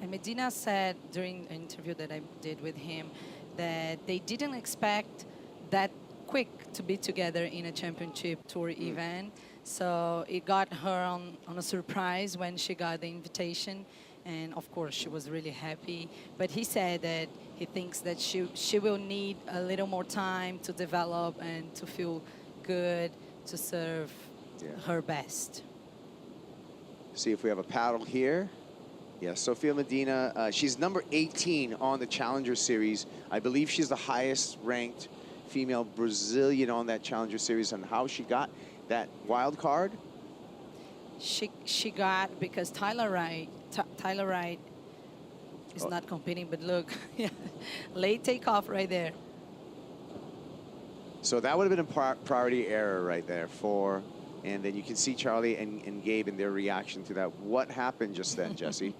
And Medina said during an interview that I did with him that they didn't expect that quick to be together in a championship tour event. So it got her on a surprise when she got the invitation. And of course, she was really happy. But he said that he thinks that she will need a little more time to develop and to feel good to serve her best. See if we have a paddle here. Yeah, Sofia Medina, she's number 18 on the Challenger Series. I believe she's the highest ranked female Brazilian on that Challenger Series. And how she got that wild card? She got, because Tyler Wright is not competing, but look, late takeoff right there. So that would have been a priority error right there for, and then you can see Charlie and Gabe in their reaction to that. What happened just then, Jesse?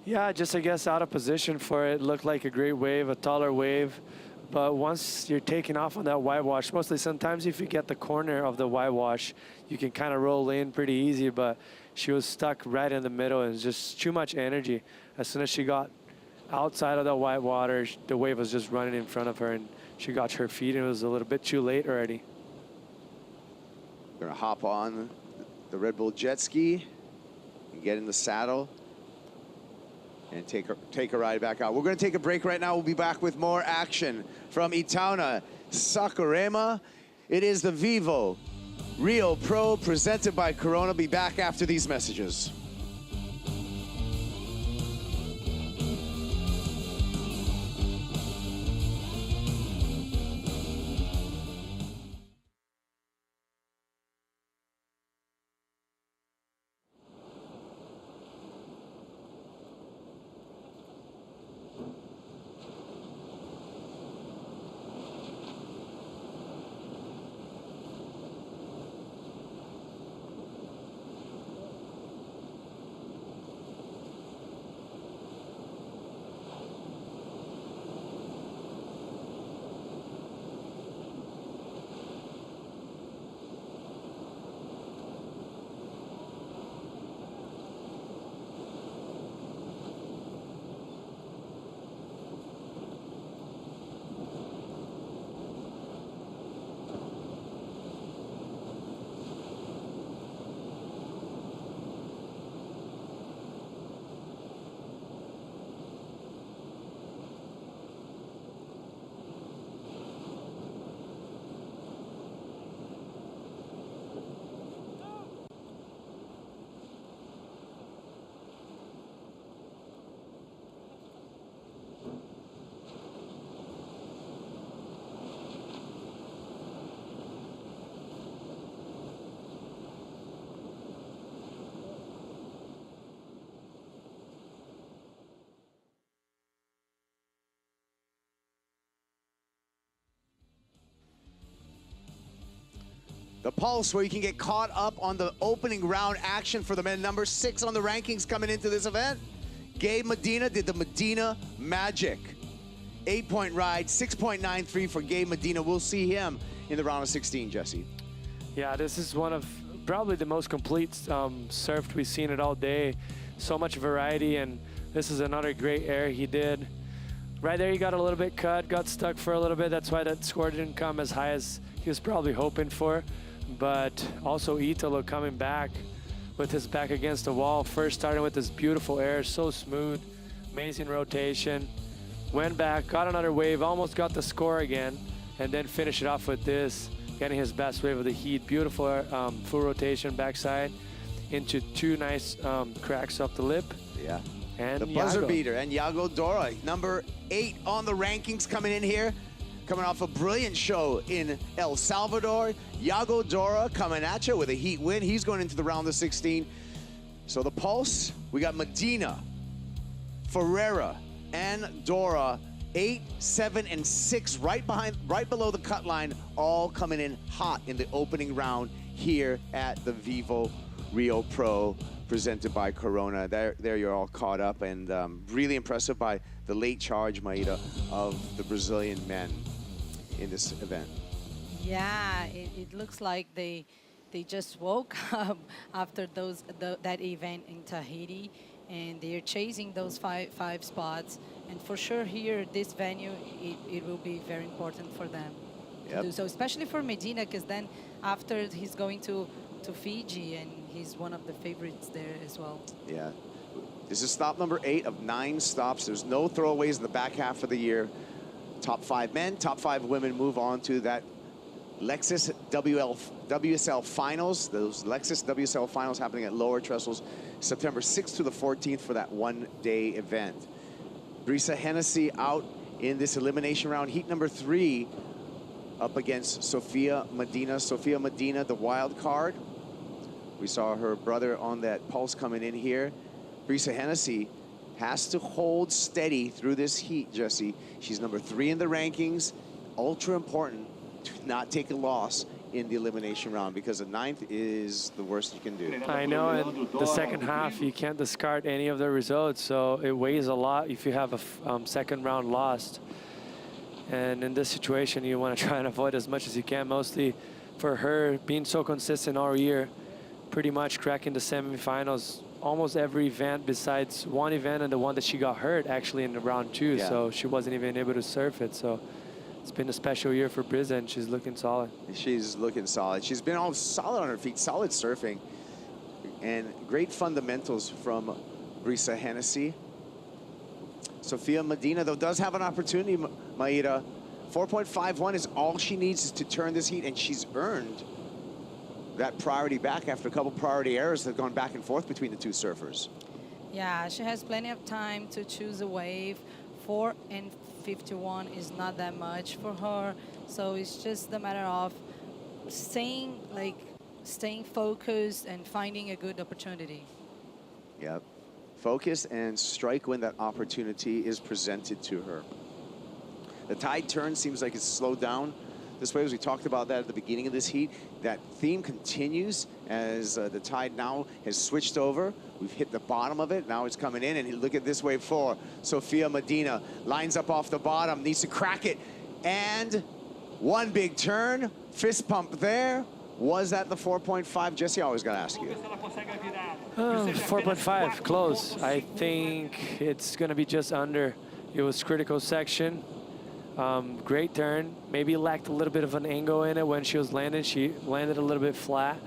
Yeah, just I guess out of position for it. Looked like a great wave, a taller wave. But once you're taking off on that whitewash, mostly sometimes if you get the corner of the whitewash, you can kind of roll in pretty easy, but she was stuck right in the middle and just too much energy. As soon as she got outside of the white water, the wave was just running in front of her and she got to her feet and it was a little bit too late already. Gonna hop on the Red Bull jet ski and get in the saddle and take a ride back out. We're gonna take a break right now. We'll be back with more action from Itaúna, Saquarema. It is the Vivo Rio Pro presented by Corona. Be back after these messages. The Pulse, where you can get caught up on the opening round action for the men. Number 6 on the rankings coming into this event. Gabe Medina did the Medina Magic. 8-point ride, 6.93 for Gabe Medina. We'll see him in the round of 16, Jesse. Yeah, this is one of probably the most complete surf we've seen it all day. So much variety, and this is another great air he did. Right there, he got a little bit cut, got stuck for a little bit. That's why that score didn't come as high as he was probably hoping for. But also Italo coming back with his back against the wall. First starting with this beautiful air, so smooth, amazing rotation. Went back, got another wave, almost got the score again, and then finished it off with this, getting his best wave of the heat. Beautiful full rotation backside. into two nice cracks off the lip. Yeah. And The buzzer Yago. beater. And Yago Dora, number 8 on the rankings coming in here. Coming off a brilliant show in El Salvador. Yago Dora coming at you with a heat win. He's going into the round of 16. So the pulse, we got Medina, Ferreira, and Dora, 8, 7, and 6, right below the cut line, all coming in hot in the opening round here at the Vivo Rio Pro, presented by Corona. There you're all caught up, and really impressive by the late charge, Maida, of the Brazilian men in this event. Yeah, it looks like they just woke up after that event in Tahiti, and they're chasing those five spots. And for sure here, this venue, it will be very important for them to do so, especially for Medina, because then after he's going to Fiji, and he's one of the favorites there as well. Yeah. This is stop number 8 of 9 stops. There's no throwaways in the back half of the year. Top 5 men, top 5 women move on to that Lexus WSL Finals. Those Lexus WSL Finals happening at Lower Trestles, September 6th to the 14th for that one-day event. Brisa Hennessy out in this elimination round. Heat number 3 up against Sofia Medina. Sofia Medina, the wild card. We saw her brother on that pulse coming in here. Brisa Hennessy has to hold steady through this heat, Jesse. She's number 3 in the rankings. Ultra important to not take a loss in the elimination round, because the 9th is the worst you can do. I know, and the second half, you can't discard any of the results, so it weighs a lot if you have a second round lost. And in this situation, you want to try and avoid as much as you can, mostly for her being so consistent all year, pretty much cracking the semifinals almost every event besides one event, and the one that she got hurt actually in the round 2, so she wasn't even able to surf it. So it's been a special year for Brisa, and she's looking solid. She's looking solid. She's been all solid on her feet, solid surfing, and great fundamentals from Brisa Hennessy. Sofia Medina, though, does have an opportunity, Maida. 4.51 is all she needs to turn this heat, and she's earned that priority back after a couple priority errors that have gone back and forth between the two surfers. Yeah, she has plenty of time to choose a wave. 4 and 51 is not that much for her, so it's just a matter of staying focused and finding a good opportunity. Yep. Focus and strike when that opportunity is presented to her. The tide turn seems like it's slowed down this way, as we talked about that at the beginning of this heat. That theme continues as the tide now has switched over. We've hit the bottom of it. Now it's coming in, and look at this wave 4. Sofia Medina lines up off the bottom, needs to crack it, and one big turn, fist pump there. Was that the 4.5? Jesse, I always got to ask you. 4.5, close. I think it's going to be just under. It was critical section. Great turn. Maybe lacked a little bit of an angle in it when she was landing. She landed a little bit flat.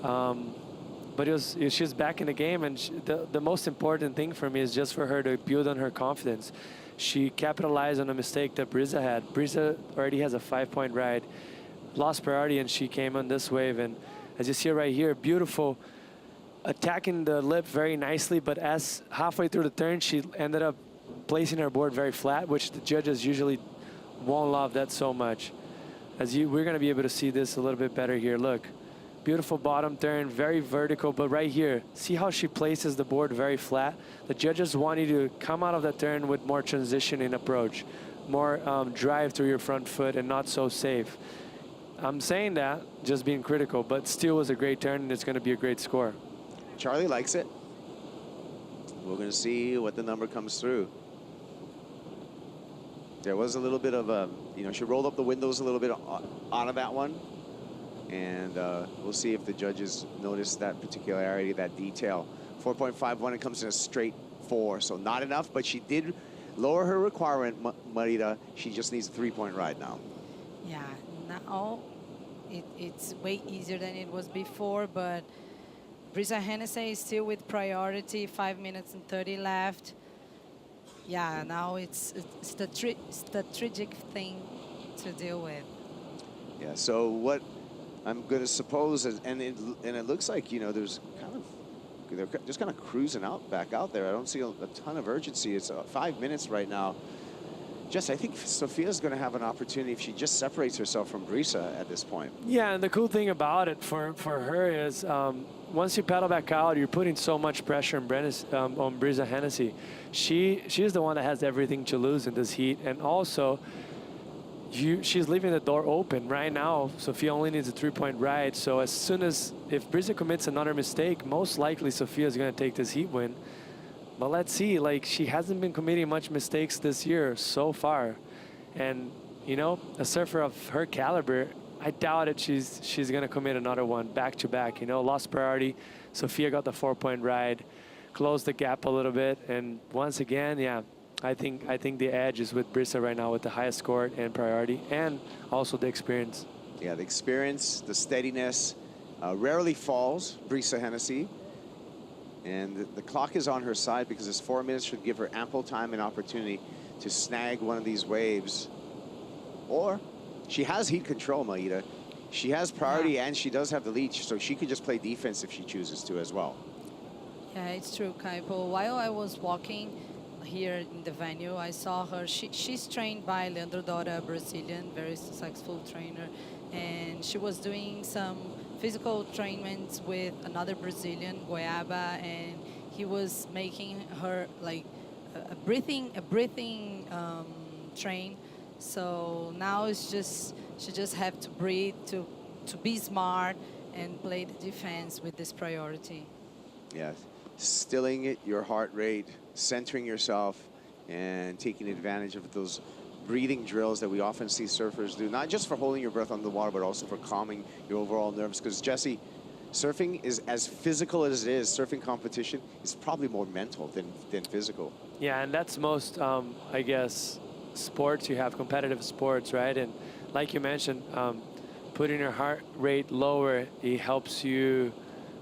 But she was back in the game, and the most important thing for me is just for her to build on her confidence. She capitalized on a mistake that Brisa had. Brisa already has a 5-point ride. Lost priority, and she came on this wave, and as you see right here, beautiful, attacking the lip very nicely, but as halfway through the turn, she ended up placing her board very flat, which the judges usually won't love that so much. We're going to be able to see this a little bit better here. Look, beautiful bottom turn, very vertical, but right here, see how she places the board very flat? The judges want you to come out of that turn with more transition in approach, more drive through your front foot, and not so safe. I'm saying that, just being critical, but still was a great turn, and it's going to be a great score. Charlie likes it. We're going to see what the number comes through. There was a little bit of a, she rolled up the windows a little bit out of that one. And we'll see if the judges notice that particularity, that detail. 4.51, it comes in a straight 4, so not enough, but she did lower her requirement, Marita. She just needs a 3-point ride now. Yeah, now it's way easier than it was before, but Brisa Hennessy is still with priority, 5 minutes and 30 left. Yeah, now it's the strategic thing to deal with. Yeah, so what I'm going to suppose, and it looks like, there's kind of they're just kind of cruising back out there. I don't see a ton of urgency. It's 5 minutes right now. Jess, I think Sofia's going to have an opportunity if she just separates herself from Brisa at this point. Yeah, and the cool thing about it for her is once you pedal back out, you're putting so much pressure on Brisa Hennessy. She's the one that has everything to lose in this heat, and also she's leaving the door open right now. Sofia only needs a 3-point ride, so as soon as if Brisa commits another mistake, most likely Sofia is going to take this heat win. But let's see, like, she hasn't been committing much mistakes this year so far. And, you know, a surfer of her caliber, I doubt it she's going to commit another one back-to-back. You know, lost priority. Sofia got the 4-point ride, closed the gap a little bit. And once again, yeah, I think the edge is with Brisa right now with the highest score and priority, and also the experience. Yeah, the experience, the steadiness, rarely falls, Brisa Hennessy. And the clock is on her side because this 4 minutes should give her ample time and opportunity to snag one of these waves. Or she has heat control, Maida. She has priority and she does have the lead, so she could just play defense if she chooses to as well. Yeah, it's true, Kaipo. While I was walking here in the venue, I saw her. She's trained by Leandro Dora, a Brazilian, very successful trainer. And she was doing some physical trainings with another Brazilian, Goiaba, and he was making her like a breathing train. So now it's just she just have to breathe, to be smart and play the defense with this priority. Yeah, stilling your heart rate, centering yourself, and taking advantage of those breathing drills that we often see surfers do, not just for holding your breath under the water, but also for calming your overall nerves. Because, Jesse, surfing is as physical as it is. Surfing competition is probably more mental than physical. Yeah, and that's most, I guess, sports. You have competitive sports, right? And like you mentioned, putting your heart rate lower, it helps you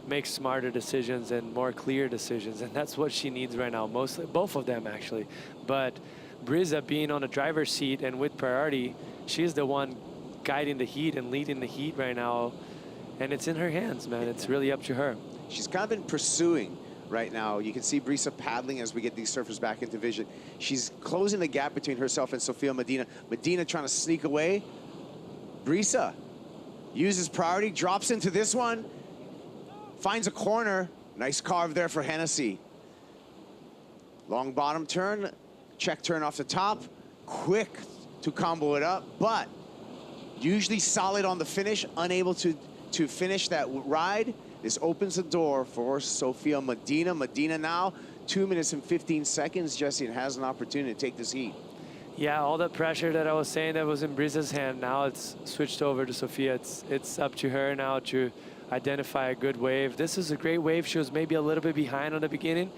make smarter decisions and more clear decisions. And that's what she needs right now, mostly, both of them actually. But Brisa being on the driver's seat and with priority, she's the one guiding the heat and leading the heat right now. And it's in her hands, man. It's really up to her. She's kind of been pursuing right now. You can see Brisa paddling as we get these surfers back into vision. She's closing the gap between herself and Sofia Medina. Medina trying to sneak away. Brisa uses priority, drops into this one, finds a corner. Nice carve there for Hennessy. Long bottom turn, check turn off the top, quick to combo it up, but usually solid on the finish, unable to finish that ride. This opens the door for Sofia Medina. Medina now 2 minutes and 15 seconds, Jesse, and has an opportunity to take this heat. Yeah, all the pressure that I was saying that was in Brisa's hand, now it's switched over to Sofia. It's up to her now to identify a good wave. This is a great wave. She was maybe a little bit behind on the beginning,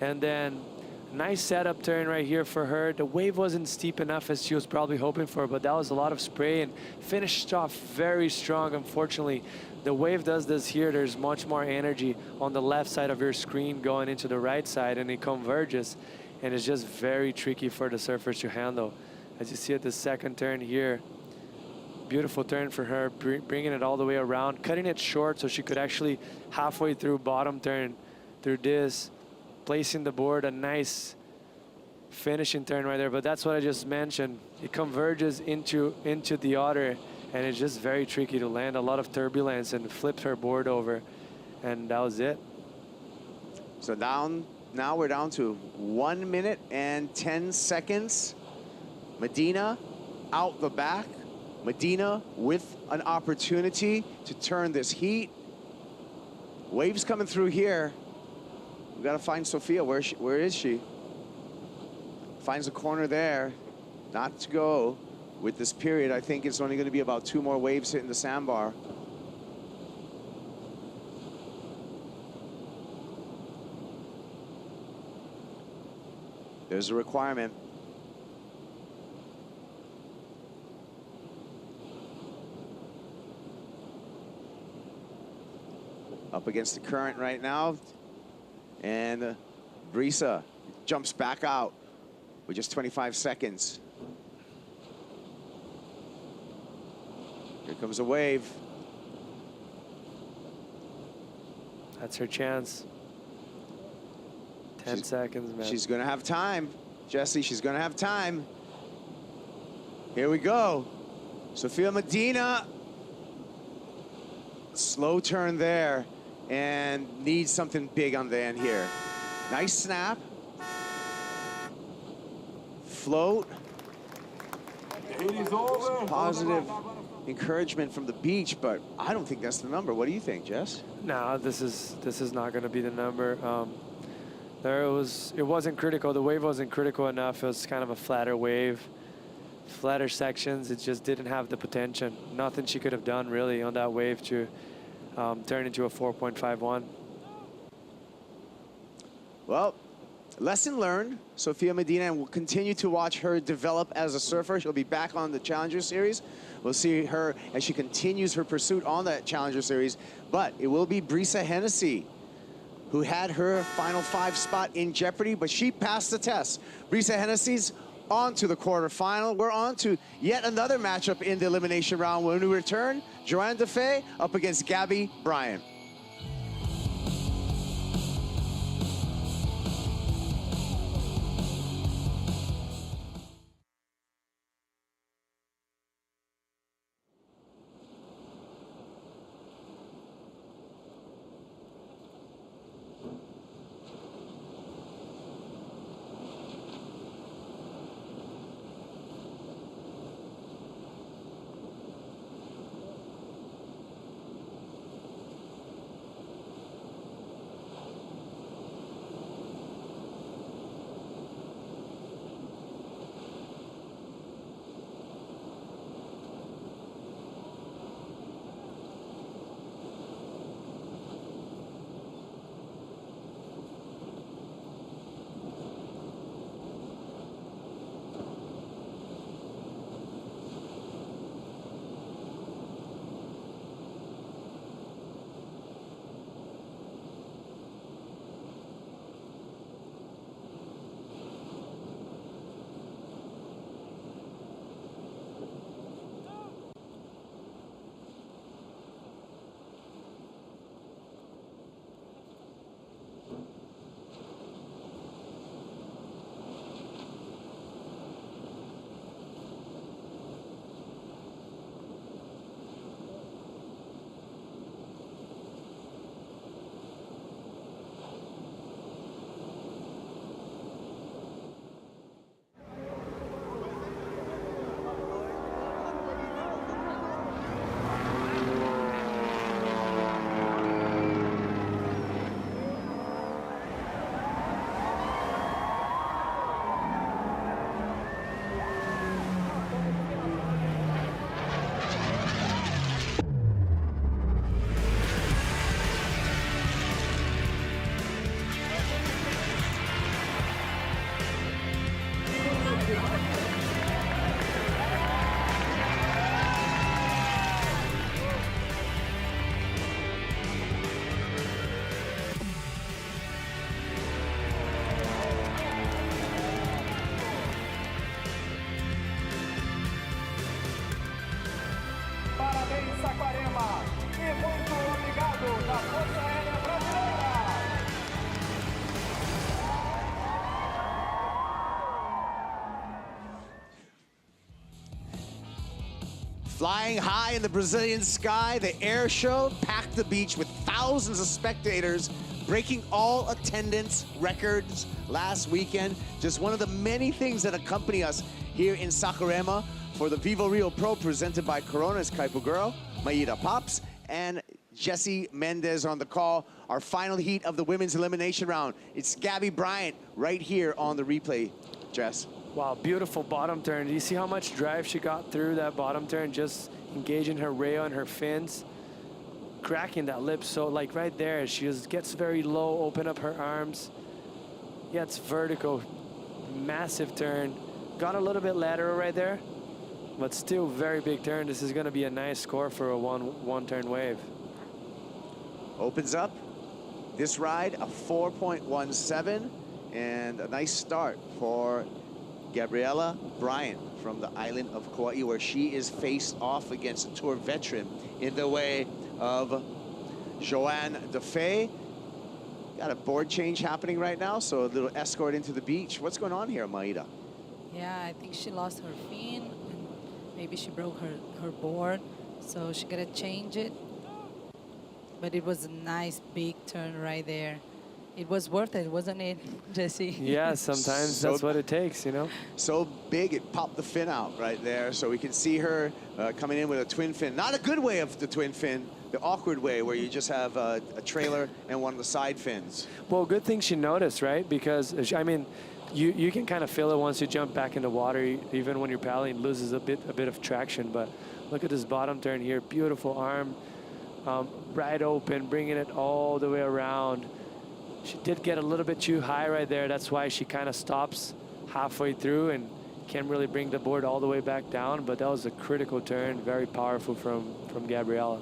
and then nice setup turn right here for her. The wave wasn't steep enough as she was probably hoping for, but that was a lot of spray and finished off very strong. Unfortunately, the wave does this here. There's much more energy on the left side of your screen going into the right side, and it converges, and it's just very tricky for the surfers to handle. As you see at the second turn here, beautiful turn for her, bringing it all the way around, cutting it short so she could actually halfway through bottom turn through this, placing the board, a nice finishing turn right there. But that's what I just mentioned. It converges into the other, and it's just very tricky to land. A lot of turbulence and flipped her board over, and that was it. So now we're down to 1 minute and 10 seconds. Medina out the back. Medina with an opportunity to turn this heat. Waves coming through here. We gotta find Sofia. Where is she? Finds a corner there. Not to go with this period. I think it's only gonna be about 2 more waves hitting the sandbar. There's a requirement. Up against the current right now. And Brisa jumps back out with just 25 seconds. Here comes a wave. That's her chance. 10 seconds, man. She's going to have time. Jesse, she's going to have time. Here we go. Sofia Medina. Slow turn there and needs something big on the end here. Nice snap. Float. Some positive encouragement from the beach, but I don't think that's the number. What do you think, Jess? No, this is not going to be the number. It wasn't critical. The wave wasn't critical enough. It was kind of a flatter wave, flatter sections. It just didn't have the potential. Nothing she could have done really on that wave to turn into a 4.51. Well, lesson learned. Sofia Medina, and we'll continue to watch her develop as a surfer. She'll be back on the Challenger Series. We'll see her as she continues her pursuit on that Challenger Series. But it will be Brisa Hennessy, who had her final 5 spot in jeopardy, but she passed the test. Brisa Hennessy's on to the quarterfinal. We're on to yet another matchup in the elimination round. When we return, Joanne Defay up against Gabby Bryant. Flying high in the Brazilian sky, the air show packed the beach with thousands of spectators, breaking all attendance records last weekend. Just one of the many things that accompany us here in Saquarema for the Vivo Rio Pro presented by Corona's Kaipo Girl, Maida Pops, and Jesse Mendez on the call. Our final heat of the women's elimination round. It's Gabby Bryant right here on the replay, Jess. Wow, beautiful bottom turn. Do you see how much drive she got through that bottom turn, just engaging her rail and her fins, cracking that lip. So like right there, she just gets very low, open up her arms. Yeah, it's vertical, massive turn. Got a little bit lateral right there, but still very big turn. This is gonna be a nice score for a one turn wave. Opens up this ride, a 4.17, and a nice start for Gabriela Bryant from the island of Kauai, where she is faced off against a tour veteran in the way of Joanne Defay. Got a board change happening right now, so a little escort into the beach. What's going on here, Maida? Yeah, I think she lost her fin, and maybe she broke her board, so she gotta change it. But it was a nice big turn right there. It was worth it, wasn't it, Jesse? Yeah, sometimes that's what it takes, you know? So big, it popped the fin out right there. So we can see her coming in with a twin fin. Not a good way of the twin fin, the awkward way where you just have a trailer and one of the side fins. Well, good thing she noticed, right? Because, I mean, you can kind of feel it once you jump back into water. Even when you're paddling, it loses a bit of traction. But look at this bottom turn here. Beautiful arm, right open, bringing it all the way around. She did get a little bit too high right there. That's why she kind of stops halfway through and can't really bring the board all the way back down. But that was a critical turn, very powerful from Gabriela.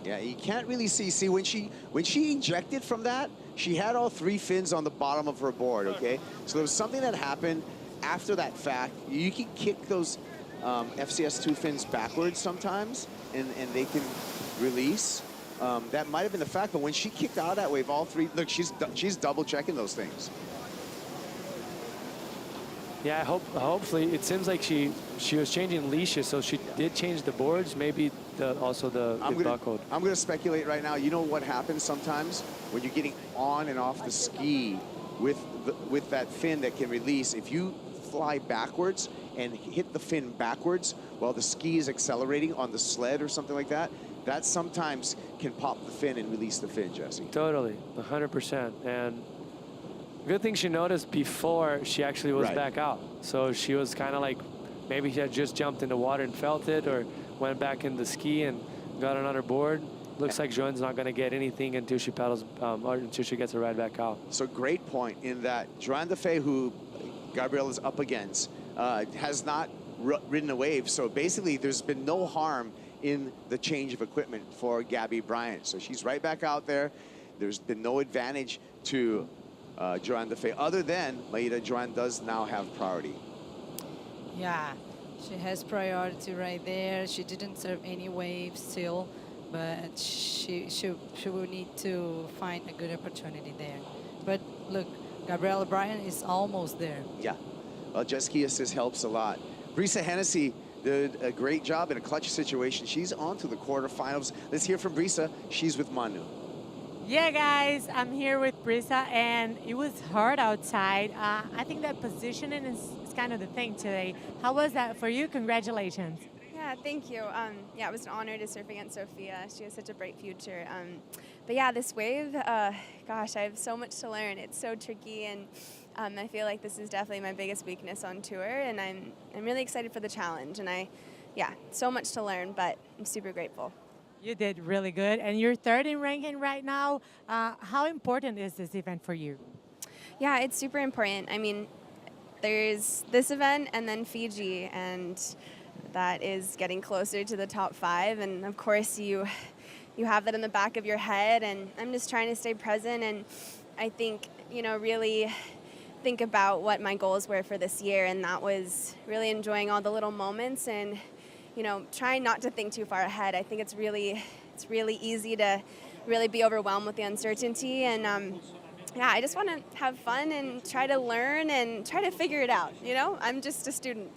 Yeah, you can't really see. See, when she ejected from that, she had all three fins on the bottom of her board, okay? So there was something that happened after that fact. You can kick those FCS2 fins backwards sometimes, and they can release. That might have been the fact, but when she kicked out of that wave, all three, look, she's double checking those things. Yeah, hopefully, it seems like she was changing leashes, so she did change the boards, maybe also the buckled. I'm gonna speculate right now. You know what happens sometimes when you're getting on and off the ski with that fin that can release. If you fly backwards and hit the fin backwards while the ski is accelerating on the sled or something like that, that sometimes can pop the fin and release the fin, Jesse. Totally, 100%. And good thing she noticed before she actually was back out. So she was kind of like, maybe she had just jumped in the water and felt it, or went back in the ski and got another board. Looks like Joanne's not going to get anything until she paddles, or until she gets a ride back out. So great point in that Joanne Defay, who Gabriela's up against, has not ridden a wave. So basically, there's been no harm in the change of equipment for Gabby Bryant. So she's right back out there. There's been no advantage to Joanne Defay, other than Maida. Joanne does now have priority. Yeah, she has priority right there. She didn't serve any waves still, but she will need to find a good opportunity there. But look, Gabriela Bryan is almost there. Yeah, well, jet ski assist helps a lot. Brisa Hennessy did a great job in a clutch situation. She's on to the quarterfinals. Let's hear from Brisa. She's with Manu. Yeah, guys, I'm here with Brisa, and it was hard outside. I think that positioning is kind of the thing today. How was that for you? Congratulations. Yeah, thank you. Yeah, it was an honor to surf against Sophia. She has such a bright future. But yeah, this wave, gosh, I have so much to learn. It's so tricky, and I feel like this is definitely my biggest weakness on tour, and I'm really excited for the challenge. And yeah, so much to learn, but I'm super grateful. You did really good, and you're third in ranking right now. How important is this event for you? Yeah, it's super important. I mean, there's this event and then Fiji, and that is getting closer to the top 5. And of course, you have that in the back of your head, and I'm just trying to stay present. And I think, really think about what my goals were for this year, and that was really enjoying all the little moments and trying not to think too far ahead. I think it's really easy to really be overwhelmed with the uncertainty, and yeah, I just want to have fun and try to learn and try to figure it out. I'm just a student.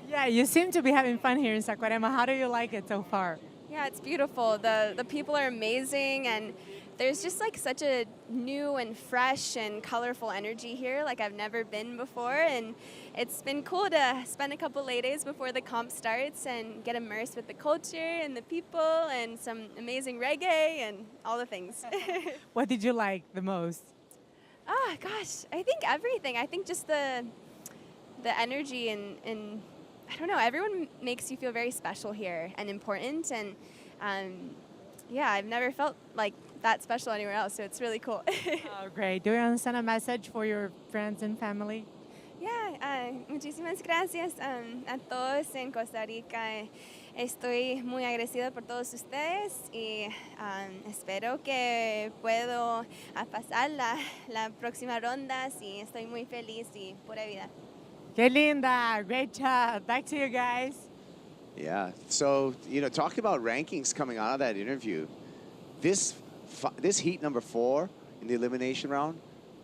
Yeah, you seem to be having fun here in Saquarema. How do you like it so far? Yeah, it's beautiful. The people are amazing, and there's just like such a new and fresh and colorful energy here like I've never been before, and it's been cool to spend a couple lay days before the comp starts and get immersed with the culture and the people and some amazing reggae and all the things. What did you like the most? Oh gosh, I think everything. I think just the energy and I don't know, everyone makes you feel very special here and important, and yeah, I've never felt like that special anywhere else, so it's really cool. Oh, great. Do you want to send a message for your friends and family? Yeah, muchísimas gracias a todos en Costa Rica. Estoy muy agradecida por todos ustedes y espero que puedo pasar la próxima ronda. Sí, estoy muy feliz y pura vida. Qué linda. Great job. Back to you guys. Yeah, so, talking about rankings coming out of that interview, this heat number 4 in the elimination round,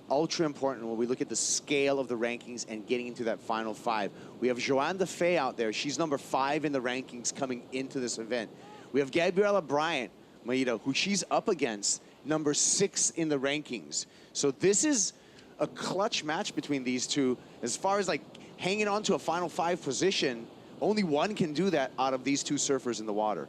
ultra important when we look at the scale of the rankings and getting into that final 5. We have Joanne Defay out there. She's number 5 in the rankings coming into this event. We have Gabriella Bryant, Maida, who she's up against, number 6 in the rankings. So this is a clutch match between these two. As far as like hanging on to a final 5 position, only one can do that out of these two surfers in the water.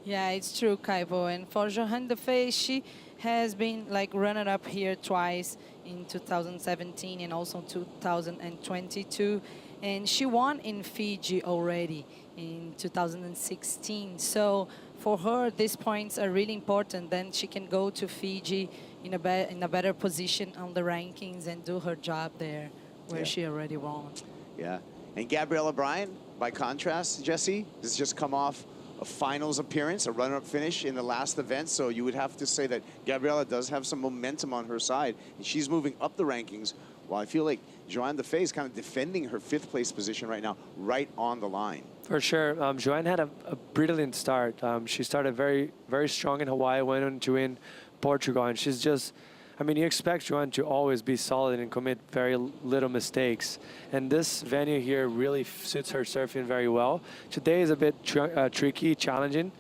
Yeah, it's true, Kaipo. And for Johanne Defay, she has been like runner-up here twice in 2017 and also 2022. And she won in Fiji already in 2016. So for her, these points are really important. Then she can go to Fiji in a better position on the rankings and do her job there, where she already won. Yeah. And Gabriella Bryant, by contrast, Jesse, has just come off a finals appearance, a runner-up finish in the last event. So you would have to say that Gabriella does have some momentum on her side, and she's moving up the rankings. While I feel like Joanne Defay is kind of defending her 5th place position right now, right on the line. For sure. Joanne had a brilliant start. She started very, very strong in Hawaii, went on to win Portugal, and she's just, I mean, you expect Joanne to always be solid and commit very little mistakes. And this venue here really suits her surfing very well. Today is a bit tricky, challenging.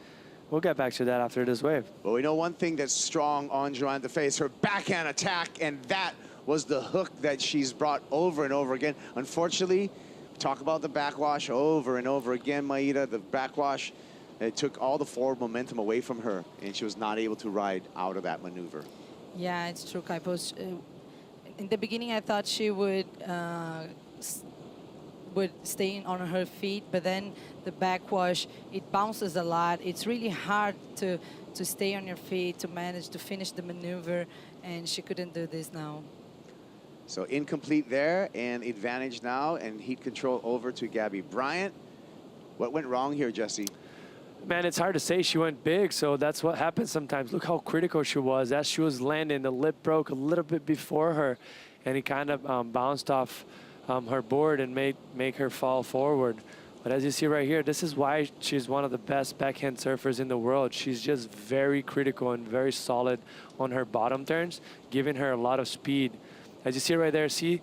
We'll get back to that after this wave. But we know one thing that's strong on Joanne Defay is her backhand attack, and that was the hook that she's brought over and over again. Unfortunately, talk about the backwash over and over again, Maida. The backwash, it took all the forward momentum away from her, and she was not able to ride out of that maneuver. Yeah, it's true, Kaipo. In the beginning, I thought she would stay on her feet, but then the backwash, it bounces a lot. It's really hard to stay on your feet, to manage to finish the maneuver, and she couldn't do this now. So incomplete there, and advantage now, and heat control over to Gabby Bryant. What went wrong here, Jesse? Man, it's hard to say. She went big, so that's what happens sometimes. Look how critical she was. As she was landing, the lip broke a little bit before her, and it kind of bounced off her board and make her fall forward. But as you see right here, this is why she's one of the best backhand surfers in the world. She's just very critical and very solid on her bottom turns, giving her a lot of speed. As you see right there, see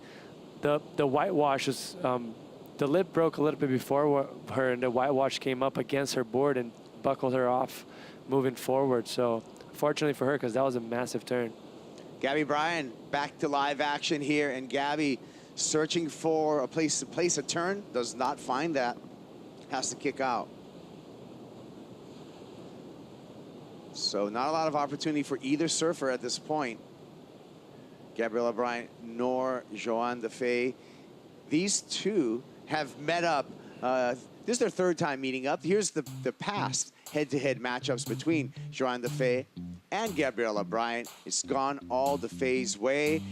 the whitewash is, the lip broke a little bit before her, and the whitewash came up against her board and buckled her off moving forward. So fortunately for her, because that was a massive turn. Gabby Bryant back to live action here, and Gabby searching for a place to place a turn, does not find that, has to kick out. So not a lot of opportunity for either surfer at this point. Gabriella Bryant nor Joanne Defay. These two have met up. This is their 3rd time meeting up. Here's the past head-to-head matchups between Joanne Defay and Gabriella Bryant. It's gone all Defay's way.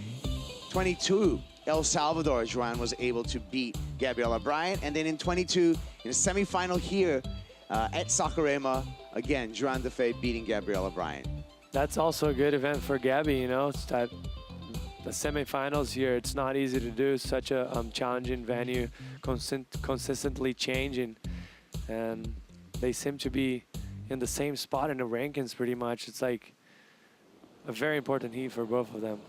22, El Salvador, Joanne was able to beat Gabriella Bryant. And then in 22, in a semifinal here at Saquarema, again, Joanne Defay beating Gabriella Bryant. That's also a good event for Gabby, you know. It's that the semifinals here, it's not easy to do. Such a challenging venue, consistently changing. And they seem to be in the same spot in the rankings pretty much. It's like a very important heat for both of them.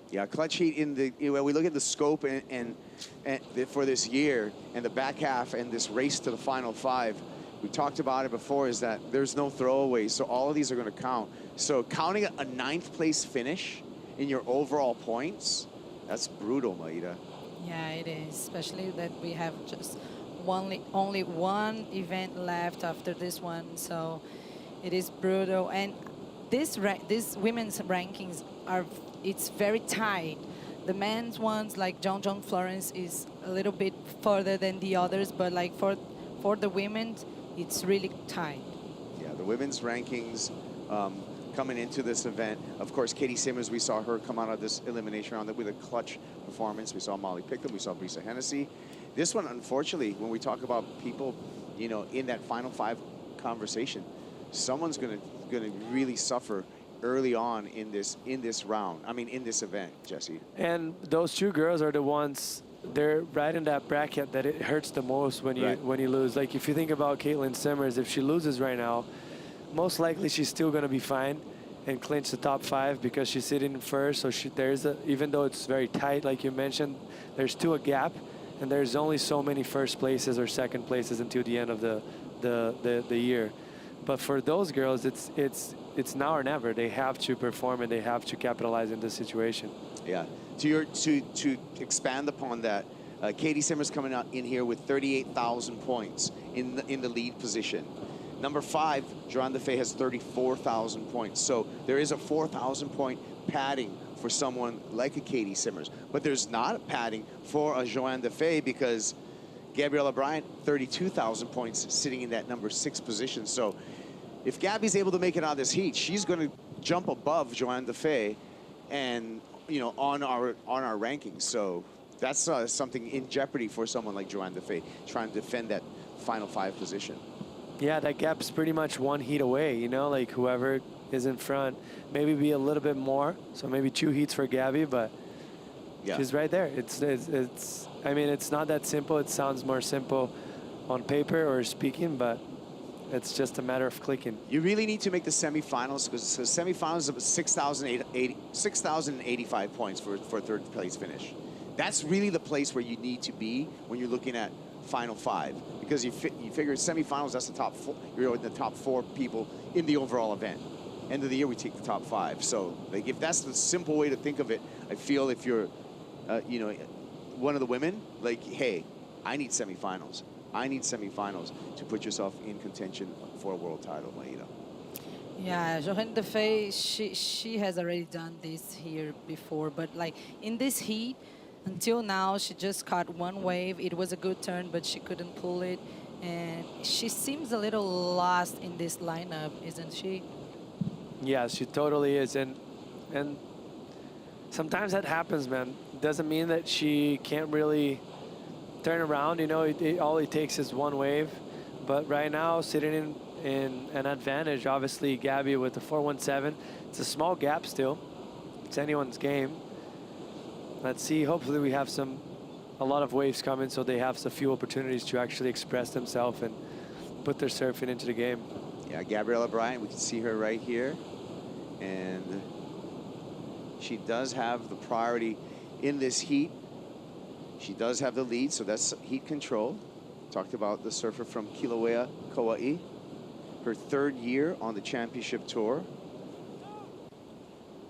Yeah, clutch heat in the, when we look at the scope for this year and the back half and this race to the final 5, we talked about it before, is that there's no throwaways, so all of these are going to count. So counting a 9th place finish in your overall points, that's brutal, Maida. Yeah, it is, especially that we have just only one event left after this one, so it is brutal. And these women's rankings it's very tight. The men's ones, like John Florence, is a little bit further than the others, but like for the women, it's really tight. Yeah, the women's rankings coming into this event. Of course, Katie Simmons, we saw her come out of this elimination round with a clutch performance. We saw Molly Pickham, we saw Brisa Hennessy. This one, unfortunately, when we talk about people, you know, in that final 5 conversation, someone's gonna really suffer early on in this round. I mean, in this event, Jesse. And those 2 girls are the ones, they're right in that bracket that it hurts the most when you lose. Like if you think about Caitlin Simmers, if she loses right now, most likely she's still going to be fine and clinch the top 5 because she's sitting in first. So even though it's very tight, like you mentioned, there's still a gap, and there's only so many first places or second places until the end of the year. But for those girls, it's now or never. They have to perform and they have to capitalize in this situation. Yeah. To expand upon that, Katie Simmers coming out in here with 38,000 points in the lead position. Number 5, Joanne Defay has 34,000 points. So there is a 4,000 point padding for someone like a Katie Simmers. But there's not a padding for a Joanne Defay because Gabriella Bryant, 32,000 points, sitting in that number 6 position. So if Gabby's able to make it out of this heat, she's going to jump above Joanne Defay and, you know, on our rankings. So that's something in jeopardy for someone like Joanne Defay trying to defend that final 5 position. Yeah, that gap's pretty much 1 heat away, you know, like whoever is in front, maybe be a little bit more. So maybe 2 heats for Gabby, but yeah, she's right there. I mean, it's not that simple. It sounds more simple on paper or speaking, but it's just a matter of clicking. You really need to make the semifinals because the semifinals is 6,085 points for a 3rd place finish. That's really the place where you need to be when you're looking at final 5, because you figure semifinals, that's the top 4. You're in the top 4 people in the overall event. End of the year, we take the top 5. So, like, if that's the simple way to think of it, I feel if you're, you know, one of the women, like, hey, I need semifinals. I need semifinals to put yourself in contention for a world title, Maida. Yeah, Johanne Defay, she has already done this here before, but like in this heat, until now, she just caught 1 wave. It was a good turn, but she couldn't pull it. And she seems a little lost in this lineup, isn't she? Yeah, she totally is. And sometimes that happens, man. Doesn't mean that she can't really turn around. You know, all it takes is 1 wave. But right now, sitting in an advantage, obviously, Gabby with the 417. It's a small gap still. It's anyone's game. Let's see. Hopefully we have a lot of waves coming so they have a few opportunities to actually express themselves and put their surfing into the game. Yeah, Gabriella Bryant, we can see her right here. And she does have the priority in this heat. She does have the lead, so that's heat control. Talked about the surfer from Kilauea, Kauai. Her 3rd year on the championship tour.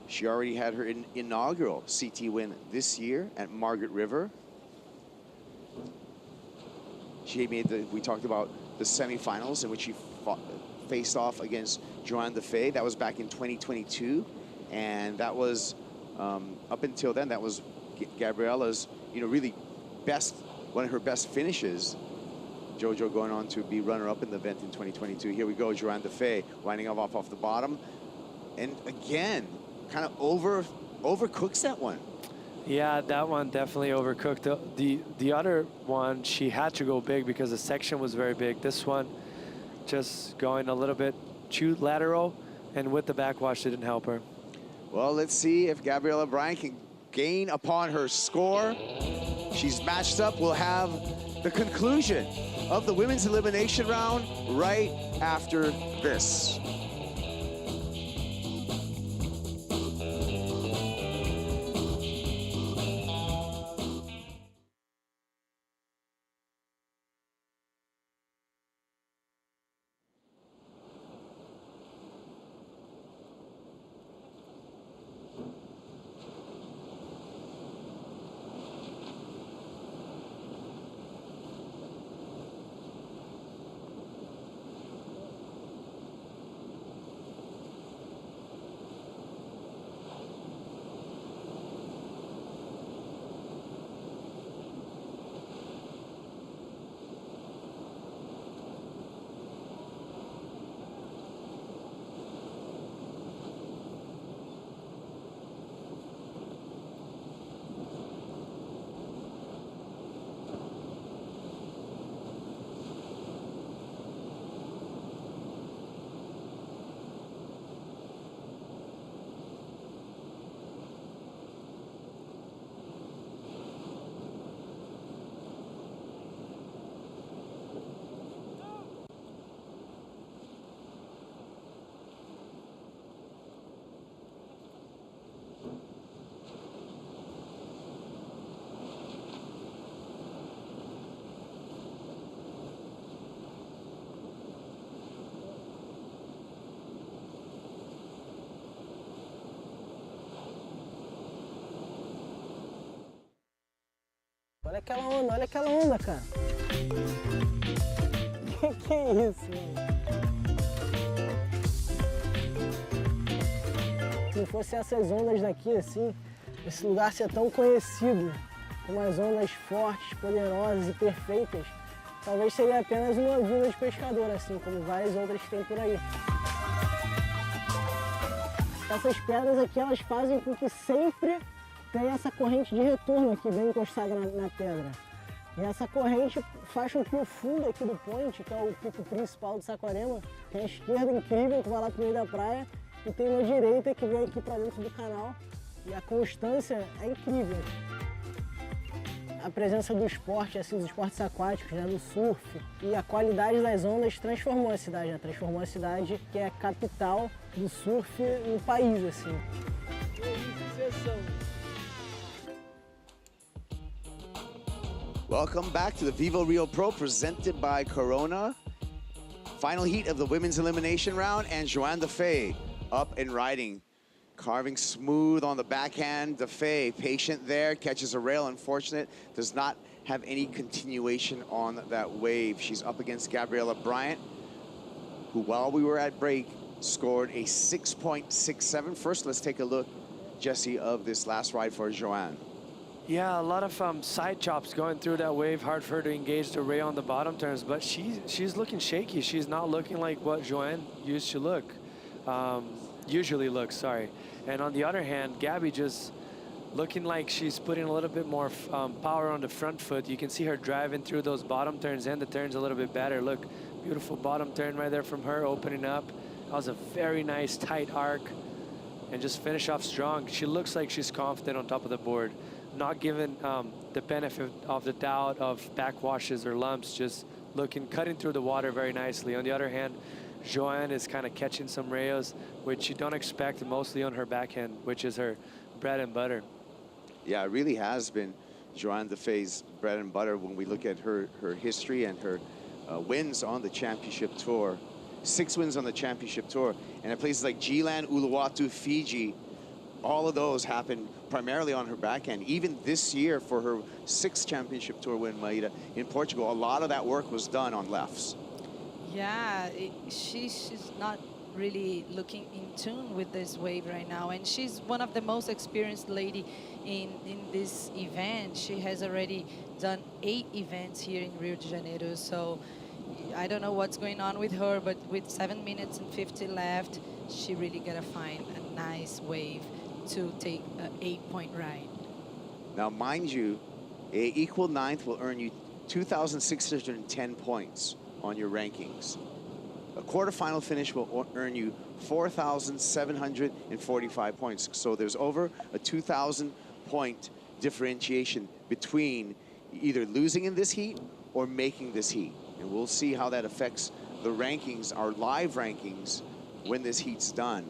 She already had her inaugural CT win this year at Margaret River. She made we talked about the semifinals in which she faced off against Joanne Defay. That was back in 2022. And that was, up until then, that was Gabriella's, you know, really one of her best finishes. JoJo going on to be runner-up in the event in 2022. Here we go, Joanne Defay winding off the bottom. And again, kind of overcooks that one. Yeah, that one definitely overcooked. The other one, she had to go big because the section was very big. This one, just going a little bit too lateral, and with the backwash didn't help her. Well, let's see if Gabriella Bryant can gain upon her score. She's matched up. We'll have the conclusion of the women's elimination round right after this. olha aquela onda, cara. Que é isso, mano? Se não fosse essas ondas daqui, assim, esse lugar ser tão conhecido, com umas ondas fortes, poderosas e perfeitas, talvez seria apenas uma vila de pescador, assim, como várias outras que tem por aí. Essas pedras aqui, elas fazem com que sempre tenha essa corrente de retorno que vem encostada na pedra. E essa corrente faz com que o fundo aqui do ponte, que é o pico principal do Saquarema, tem a esquerda incrível que vai lá pro meio da praia e tem uma direita que vem aqui para dentro do canal. E a constância é incrível. A presença do esporte, assim, dos esportes aquáticos, né, do surf, e a qualidade das ondas transformou a cidade, né? Transformou a cidade que é a capital do surf no país, assim. Welcome back to the Vivo Rio Pro presented by Corona. Final heat of the women's elimination round, and Joanne DeFay up and riding. Carving smooth on the backhand. DeFay, patient there, catches a rail, unfortunate, does not have any continuation on that wave. She's up against Gabriella Bryant, who while we were at break, scored a 6.67. First, let's take a look, Jesse, of this last ride for Joanne. Yeah, a lot of side chops going through that wave. Hard for her to engage the rail on the bottom turns, but she's looking shaky. She's not looking like what Joanne usually looks, sorry. And on the other hand, Gabby just looking like she's putting a little bit more power on the front foot. You can see her driving through those bottom turns and the turns a little bit better. Look, beautiful bottom turn right there from her, opening up. That was a very nice tight arc, and just finish off strong. She looks like she's confident on top of the board, not given the benefit of the doubt of backwashes or lumps, just cutting through the water very nicely. On the other hand, Joanne is kind of catching some rails, which you don't expect, mostly on her backhand, which is her bread and butter. Yeah, it really has been Joanne DeFay's bread and butter when we look at her history and her wins on the championship tour. 6 wins on the championship tour. And at places like G-Land, Uluwatu, Fiji, all of those happened primarily on her backhand. Even this year for her 6th championship tour win, Maida, in Portugal, a lot of that work was done on lefts. Yeah, she's not really looking in tune with this wave right now, and she's one of the most experienced lady in this event. She has already done 8 events here in Rio de Janeiro, so I don't know what's going on with her, but with 7 minutes and 50 left, she really gotta find a nice wave to take an 8-point ride. Now, mind you, an equal 9th will earn you 2,610 points on your rankings. A quarterfinal finish will earn you 4,745 points. So there's over a 2,000 point differentiation between either losing in this heat or making this heat. And we'll see how that affects the rankings, our live rankings, when this heat's done.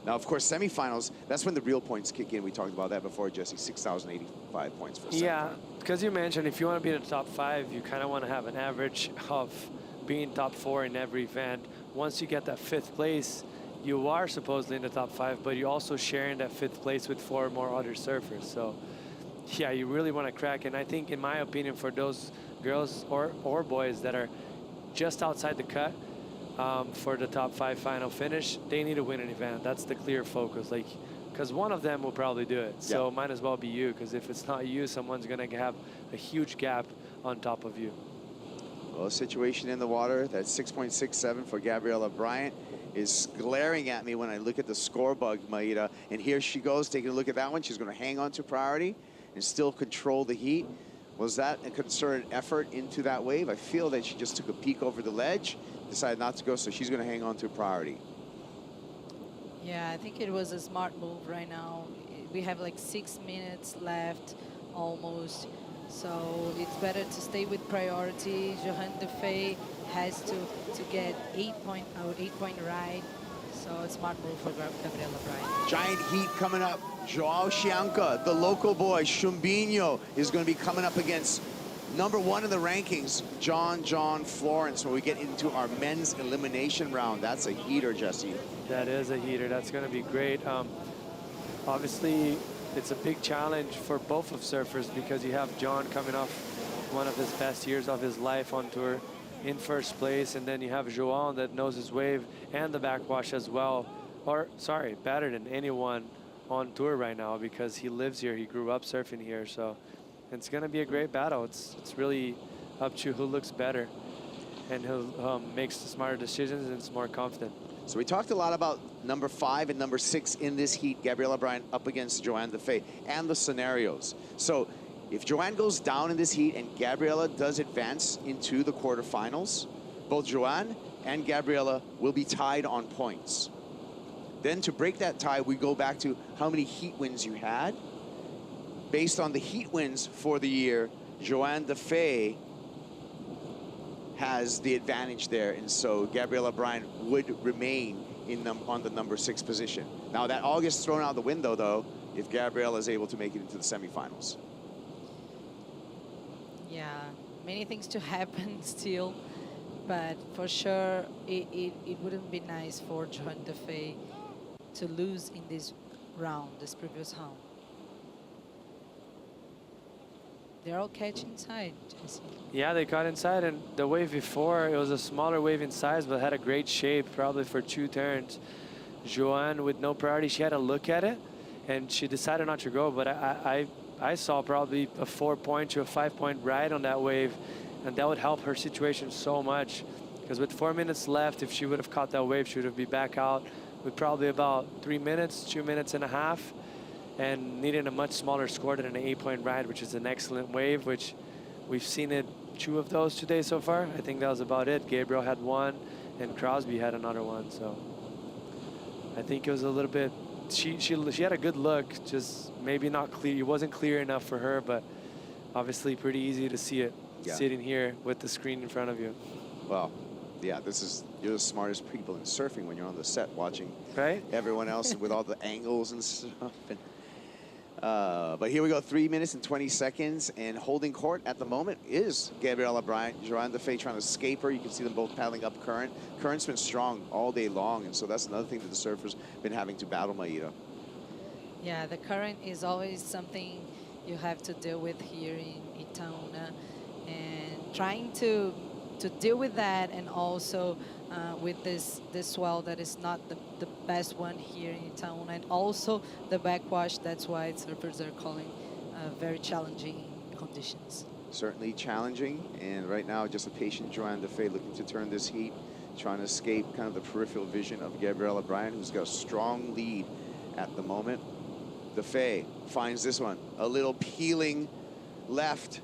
Now, of course, semifinals, that's when the real points kick in. We talked about that before, Jesse, 6,085 points for semifinals. Yeah, because you mentioned if you want to be in the top 5, you kind of want to have an average of being top 4 in every event. Once you get that 5th place, you are supposedly in the top 5, but you're also sharing that 5th place with 4 more other surfers. So, yeah, you really want to crack. And I think, in my opinion, for those girls or boys that are just outside the cut, for the top 5 final finish, they need to win an event. That's the clear focus. Like, because one of them will probably do it. So might as well be you, because if it's not you, someone's going to have a huge gap on top of you. Well, situation in the water, that 6.67 for Gabriella Bryant is glaring at me when I look at the score bug, Maida. And here she goes, taking a look at that one. She's going to hang on to priority and still control the heat. Was that a concerted effort into that wave? I feel that she just took a peek over the ledge, decided not to go, so she's going to hang on to priority. Yeah, I think it was a smart move right now. We have like 6 minutes left almost, so it's better to stay with priority. Johanne DeFay has to get 8-point ride, so a smart move for Gabriella Bryant. Giant heat coming up. Joao Chianca, the local boy, Chumbinho, is going to be coming up against number 1 in the rankings, John Florence, when we get into our men's elimination round. That's a heater, Jesse. That is a heater. That's going to be great. Obviously, it's a big challenge for both of surfers because you have John coming off one of his best years of his life on tour in first place, and then you have João that knows his wave and the backwash as well, or sorry, better than anyone on tour right now because he lives here, he grew up surfing here, so it's gonna be a great battle. It's really up to who looks better and who makes the smarter decisions and is more confident. So we talked a lot about number 5 and number 6 in this heat, Gabriela Bryant up against Joanne Defay, and the scenarios. So if Joanne goes down in this heat and Gabriela does advance into the quarterfinals, both Joanne and Gabriela will be tied on points. Then to break that tie, we go back to how many heat wins you had. Based on the heat wins for the year, Joanne Defay has the advantage there, and so Gabriela Bryant would remain on the number 6 position. Now that all gets thrown out the window though, if Gabriela is able to make it into the semifinals. Yeah, many things to happen still, but for sure it wouldn't be nice for Joanne Defay to lose in this round, this previous round. They're all catching inside, Jesse. Yeah, they caught inside, and the wave before, it was a smaller wave in size, but had a great shape, probably for 2 turns. Joanne, with no priority, she had to look at it, and she decided not to go, but I saw probably a 4-point to a 5-point ride on that wave, and that would help her situation so much, because with 4 minutes left, if she would have caught that wave, she would have been back out with probably about 3 minutes, 2 minutes and a half, and needing a much smaller score than an 8-point ride, which is an excellent wave, which we've seen it 2 of those today so far. I think that was about it. Gabriel had 1 and Crosby had another 1. So I think it was a little bit, she had a good look, just maybe not clear. It wasn't clear enough for her, but obviously pretty easy to see it sitting here with the screen in front of you. Well, yeah, you're the smartest people in surfing when you're on the set watching everyone else with all the angles and stuff. But here we go, 3 minutes and 20 seconds, and holding court at the moment is Gabriela Bryant. Joanne Defay trying to escape her. You can see them both paddling up current. Current's been strong all day long, and so that's another thing that the surfers been having to battle, Maida. Yeah, the current is always something you have to deal with here in Itaúna, and trying to deal with that, and also with this swell that is not the best one here in Itaúna, and also the backwash. That's why surfers are calling very challenging conditions. Certainly challenging, and right now just a patient Joanne Defay looking to turn this heat, trying to escape kind of the peripheral vision of Gabriela Bryant, who's got a strong lead at the moment. Defay finds this one, a little peeling left,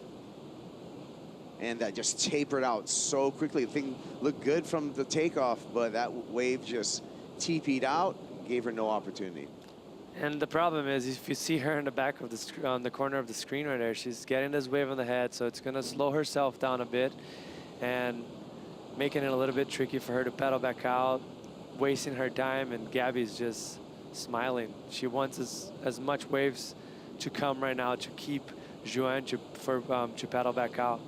and that just tapered out so quickly. The thing looked good from the takeoff, but that wave just TP'd out, gave her no opportunity. And the problem is, if you see her in the back of on the corner of the screen right there, she's getting this wave on the head, so it's gonna slow herself down a bit and making it a little bit tricky for her to pedal back out, wasting her time, and Gabby's just smiling. She wants as much waves to come right now to keep Joanne to pedal back out.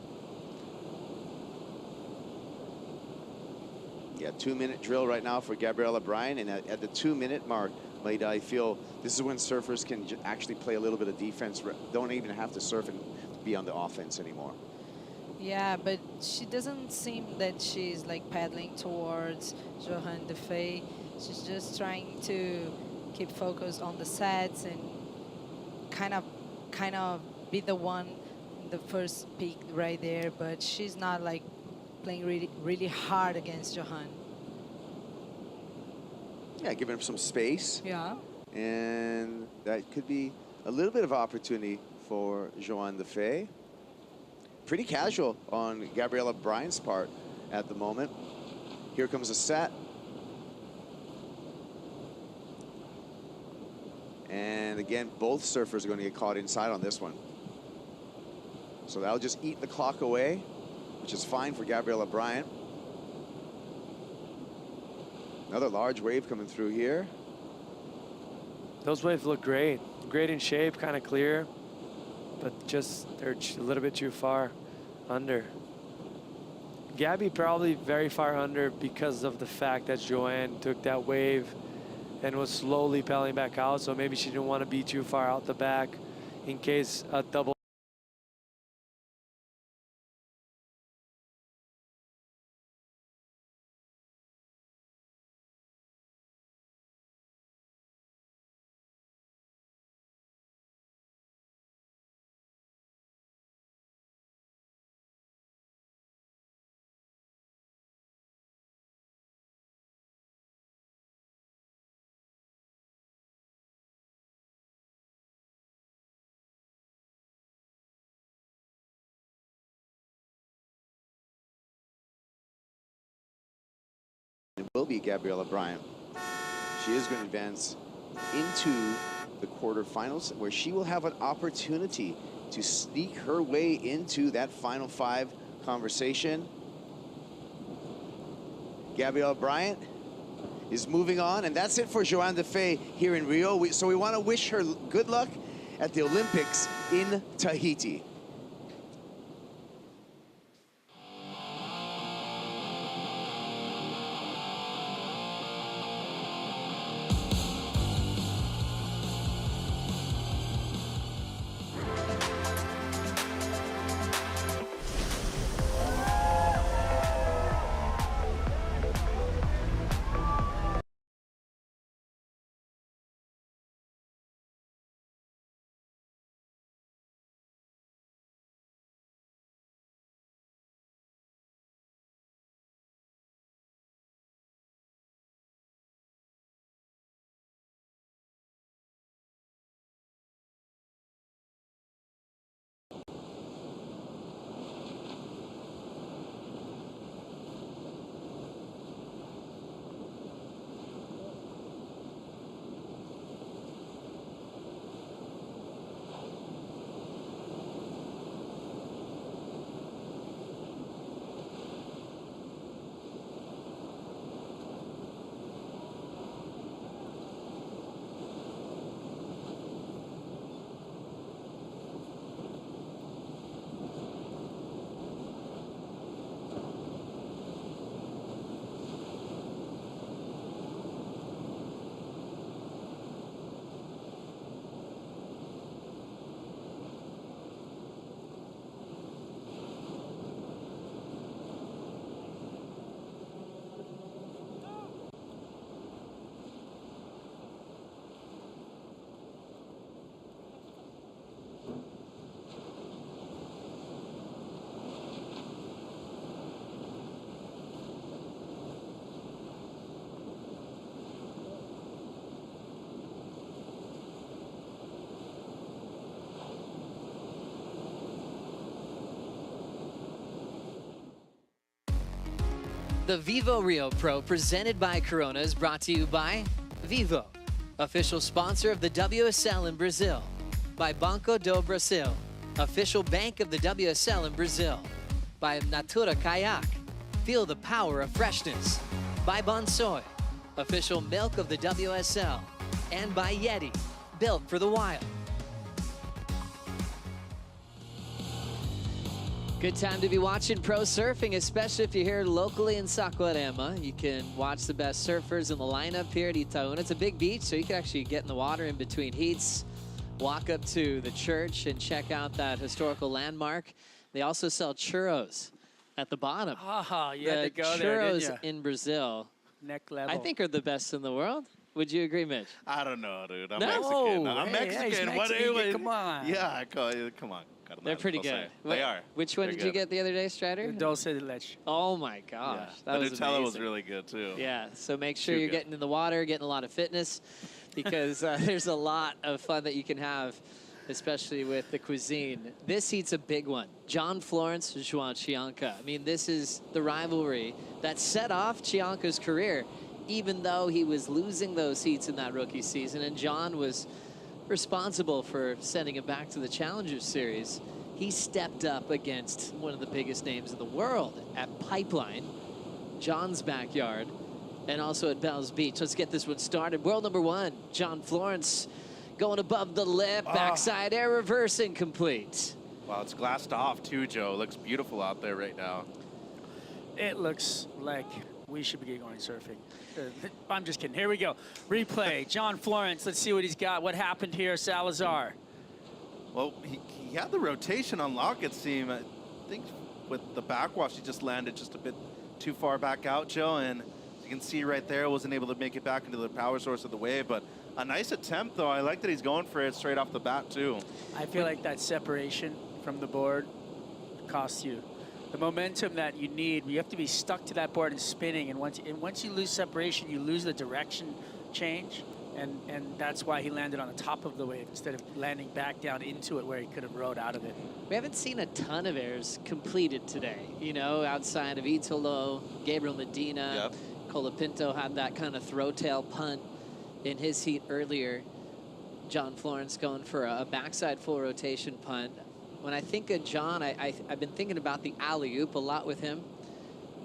Yeah, 2-minute drill right now for Gabriela Bryant, and at the 2-minute mark, Maida, I feel this is when surfers can actually play a little bit of defense, don't even have to surf and be on the offense anymore. Yeah, but she doesn't seem that she's like paddling towards Joanne Defay. She's just trying to keep focused on the sets and kind of be the one in the first peak right there, but she's not like playing really hard against Johan. Yeah, giving him some space. Yeah. And that could be a little bit of opportunity for Joanne Defay. Pretty casual on Gabriela Bryant's part at the moment. Here comes a set. And again, both surfers are going to get caught inside on this one. So that'll just eat the clock away, which is fine for Gabriela Bryant. Another large wave coming through here. Those waves look great. Great in shape, kind of clear, but just they're a little bit too far under. Gabby probably very far under because of the fact that Joanne took that wave and was slowly pedaling back out. So maybe she didn't want to be too far out the back in case a double. It will be Gabriella Bryant. She is going to advance into the quarterfinals, where she will have an opportunity to sneak her way into that Final Five conversation. Gabriella Bryant is moving on, and that's it for Joanne Defay here in Rio. So we want to wish her good luck at the Olympics in Tahiti. The Vivo Rio Pro presented by Corona is brought to you by Vivo, official sponsor of the WSL in Brazil, by Banco do Brasil, official bank of the WSL in Brazil, by Natura Kayak, feel the power of freshness, by Bonsoy, official milk of the WSL, and by Yeti, built for the wild. Good time to be watching pro surfing, especially if you're here locally in Saquarema. You can watch the best surfers in the lineup here at Itaúna. It's a big beach, so you can actually get in the water in between heats, walk up to the church and check out that historical landmark. They also sell churros at the bottom. Ah, you had to go churros there, didn't you? in Brazil, Neck level. I think, are the best in the world. Would you agree, Mitch? I don't know, dude. I'm No. Mexican. I'm Hey, Mexican. he's What Mexican. do you- Come on. Yeah, come on. They're pretty good. They are. Which one They're did you good. get the other day, Strider? Dulce de leche. Oh my gosh, The that was Nutella was amazing. really good too. Yeah, so make sure Too you're good. getting in the water, getting a lot of fitness, because there's a lot of fun that you can have, especially with the cuisine. This heat's a big one. John Florence, João Chianca. I mean, this is the rivalry that set off Chianca's career, even though he was losing those heats in that rookie season, and John was responsible for sending him back to the Challengers Series. He stepped up against one of the biggest names in the world at Pipeline, John's backyard, and also at Bell's Beach. Let's get this one started. World number one, John Florence, going above the lip, backside air reverse incomplete. Wow, it's glassed off too, Joe. Looks beautiful out there right now. It looks like we should be going surfing. I'm just kidding. Here we go. Replay. John Florence. Let's see what he's got. What happened here, Salazar? Well, he had the rotation on lock, it seemed. I think with the backwash, he just landed just a bit too far back out, Joe. And as you can see right there, wasn't able to make it back into the power source of the wave. But a nice attempt, though. I like that he's going for it straight off the bat, too. I feel like that separation from the board costs you the momentum that you need. You have to be stuck to that board and spinning. And once you lose separation, you lose the direction change. And that's why he landed on the top of the wave instead of landing back down into it where he could have rode out of it. We haven't seen a ton of airs completed today, you know, outside of Italo, Gabriel Medina. Colapinto had that kind of throw tail punt in his heat earlier. John Florence going for a backside full rotation punt. When I think of John, I've been thinking about the alley-oop a lot with him.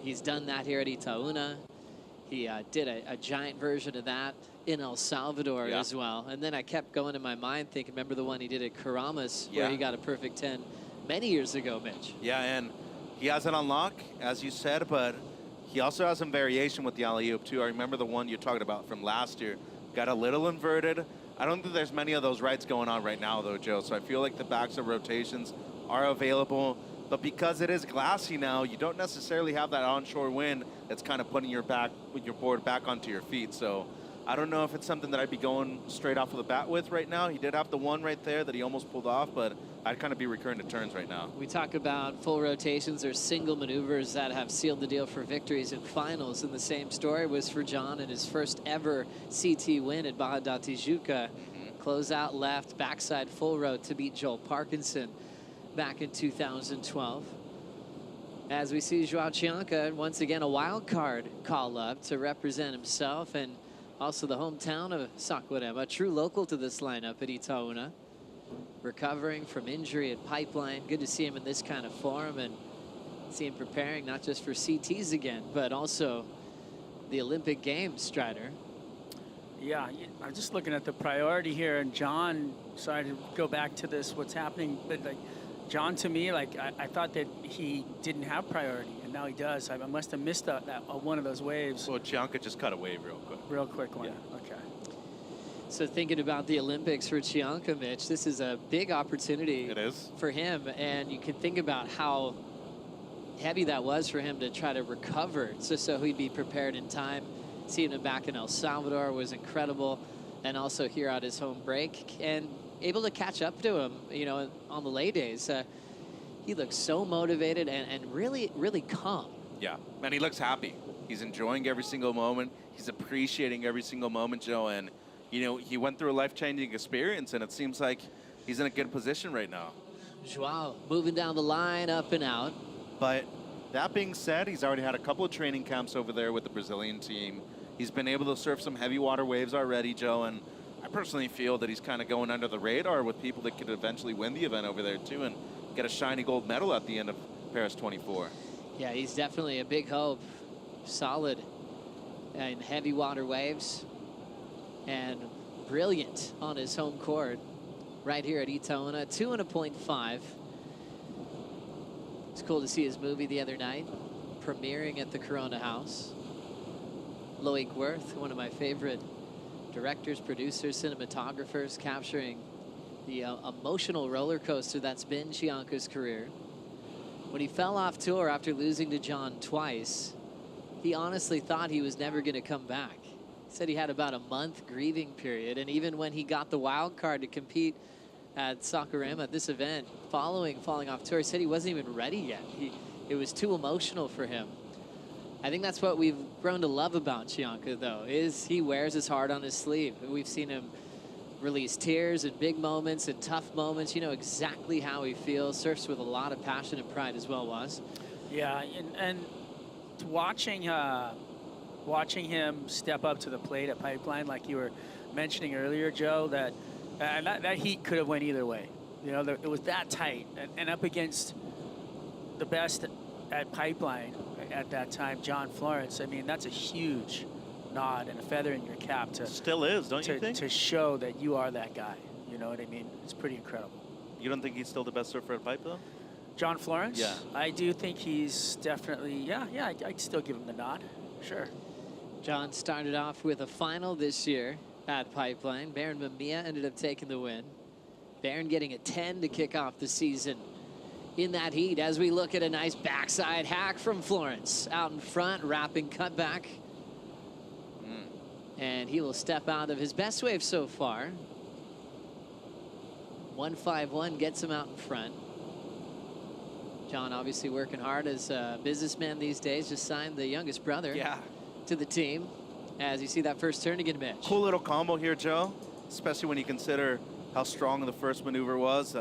He's done that here at Itaúna. He did a giant version of that in El Salvador as well. And then I kept going in my mind thinking, remember the one he did at Karamas where he got a perfect 10 many years ago, Mitch? Yeah, and he has it on lock, as you said, but he also has some variation with the alley-oop, too. I remember the one you're talking about from last year. Got a little inverted. I don't think there's many of those rights going on right now, though, Joe. So I feel like the backside rotations are available. But because it is glassy now, you don't necessarily have that onshore wind that's kind of putting your board back onto your feet. So I don't know if it's something that I'd be going straight off of the bat with right now. He did have the one right there that he almost pulled off, but I'd kind of be recurring to turns right now. We talk about full rotations or single maneuvers that have sealed the deal for victories in finals, and the same story was for John in his first ever CT win at Barra da Tijuca. Close out left, backside full road to beat Joel Parkinson back in 2012. As we see Joao Chianca, once again a wild card call up to represent himself and also the hometown of Saquarema, a true local to this lineup at Itaúna. Recovering from injury at Pipeline. Good to see him in this kind of form and see him preparing not just for CTs again, but also the Olympic Games, Strider. Yeah, I'm just looking at the priority here, and John, sorry to go back to this, what's happening, but like John, to me, like I thought that he didn't have priority, and now he does. I must have missed that one of those waves. Well, Chianca just cut a wave real quick. Real quick one, okay. So thinking about the Olympics for Chianca, Mitch, this is a big opportunity for him, and you can think about how heavy that was for him to try to recover, so he'd be prepared in time. Seeing him back in El Salvador was incredible, and also here at his home break, and able to catch up to him, you know, on the lay days. He looks so motivated and really, really calm. Yeah, and he looks happy. He's enjoying every single moment. He's appreciating every single moment, Joe, and you know, he went through a life-changing experience, and it seems like he's in a good position right now. Joao moving down the line, up and out. But that being said, he's already had a couple of training camps over there with the Brazilian team. He's been able to surf some heavy water waves already, Joe, and I personally feel that he's kind of going under the radar with people that could eventually win the event over there, too, and get a shiny gold medal at the end of Paris 24. Yeah, he's definitely a big hope. Solid in heavy water waves. And brilliant on his home court right here at Itaúna, 2.5. It's cool to see his movie the other night, premiering at the Corona House. Loic Wirth, one of my favorite directors, producers, cinematographers, capturing the emotional roller coaster that's been Chianca's career. When he fell off tour after losing to John twice, he honestly thought he was never going to come back. Said he had about a month grieving period, and even when he got the wild card to compete at Saquarema at this event, following falling off tour, he said he wasn't even ready yet. It was too emotional for him. I think that's what we've grown to love about Chianca, though, is he wears his heart on his sleeve. We've seen him release tears in big moments and tough moments. You know exactly how he feels. Surfs with a lot of passion and pride as well, Was. Yeah, and watching him step up to the plate at Pipeline, like you were mentioning earlier, Joe, that heat could have went either way. You know, it was that tight, and up against the best at Pipeline at that time, John Florence. I mean, that's a huge nod and a feather in your cap to still is, don't you think? To show that you are that guy. You know what I mean? It's pretty incredible. You don't think he's still the best surfer at Pipe, though? John Florence? Yeah. I do think he's definitely, yeah, I'd still give him the nod. Sure. John started off with a final this year at Pipeline. Baron Mamiya ended up taking the win. Baron getting a 10 to kick off the season in that heat as we look at a nice backside hack from Florence. Out in front, wrapping cutback. And he will step out of his best wave so far. 151 gets him out in front. John obviously working hard as a businessman these days. Just signed the youngest brother to the team. As you see that first turn to get Mitch. Cool little combo here, Joe, especially when you consider how strong the first maneuver was.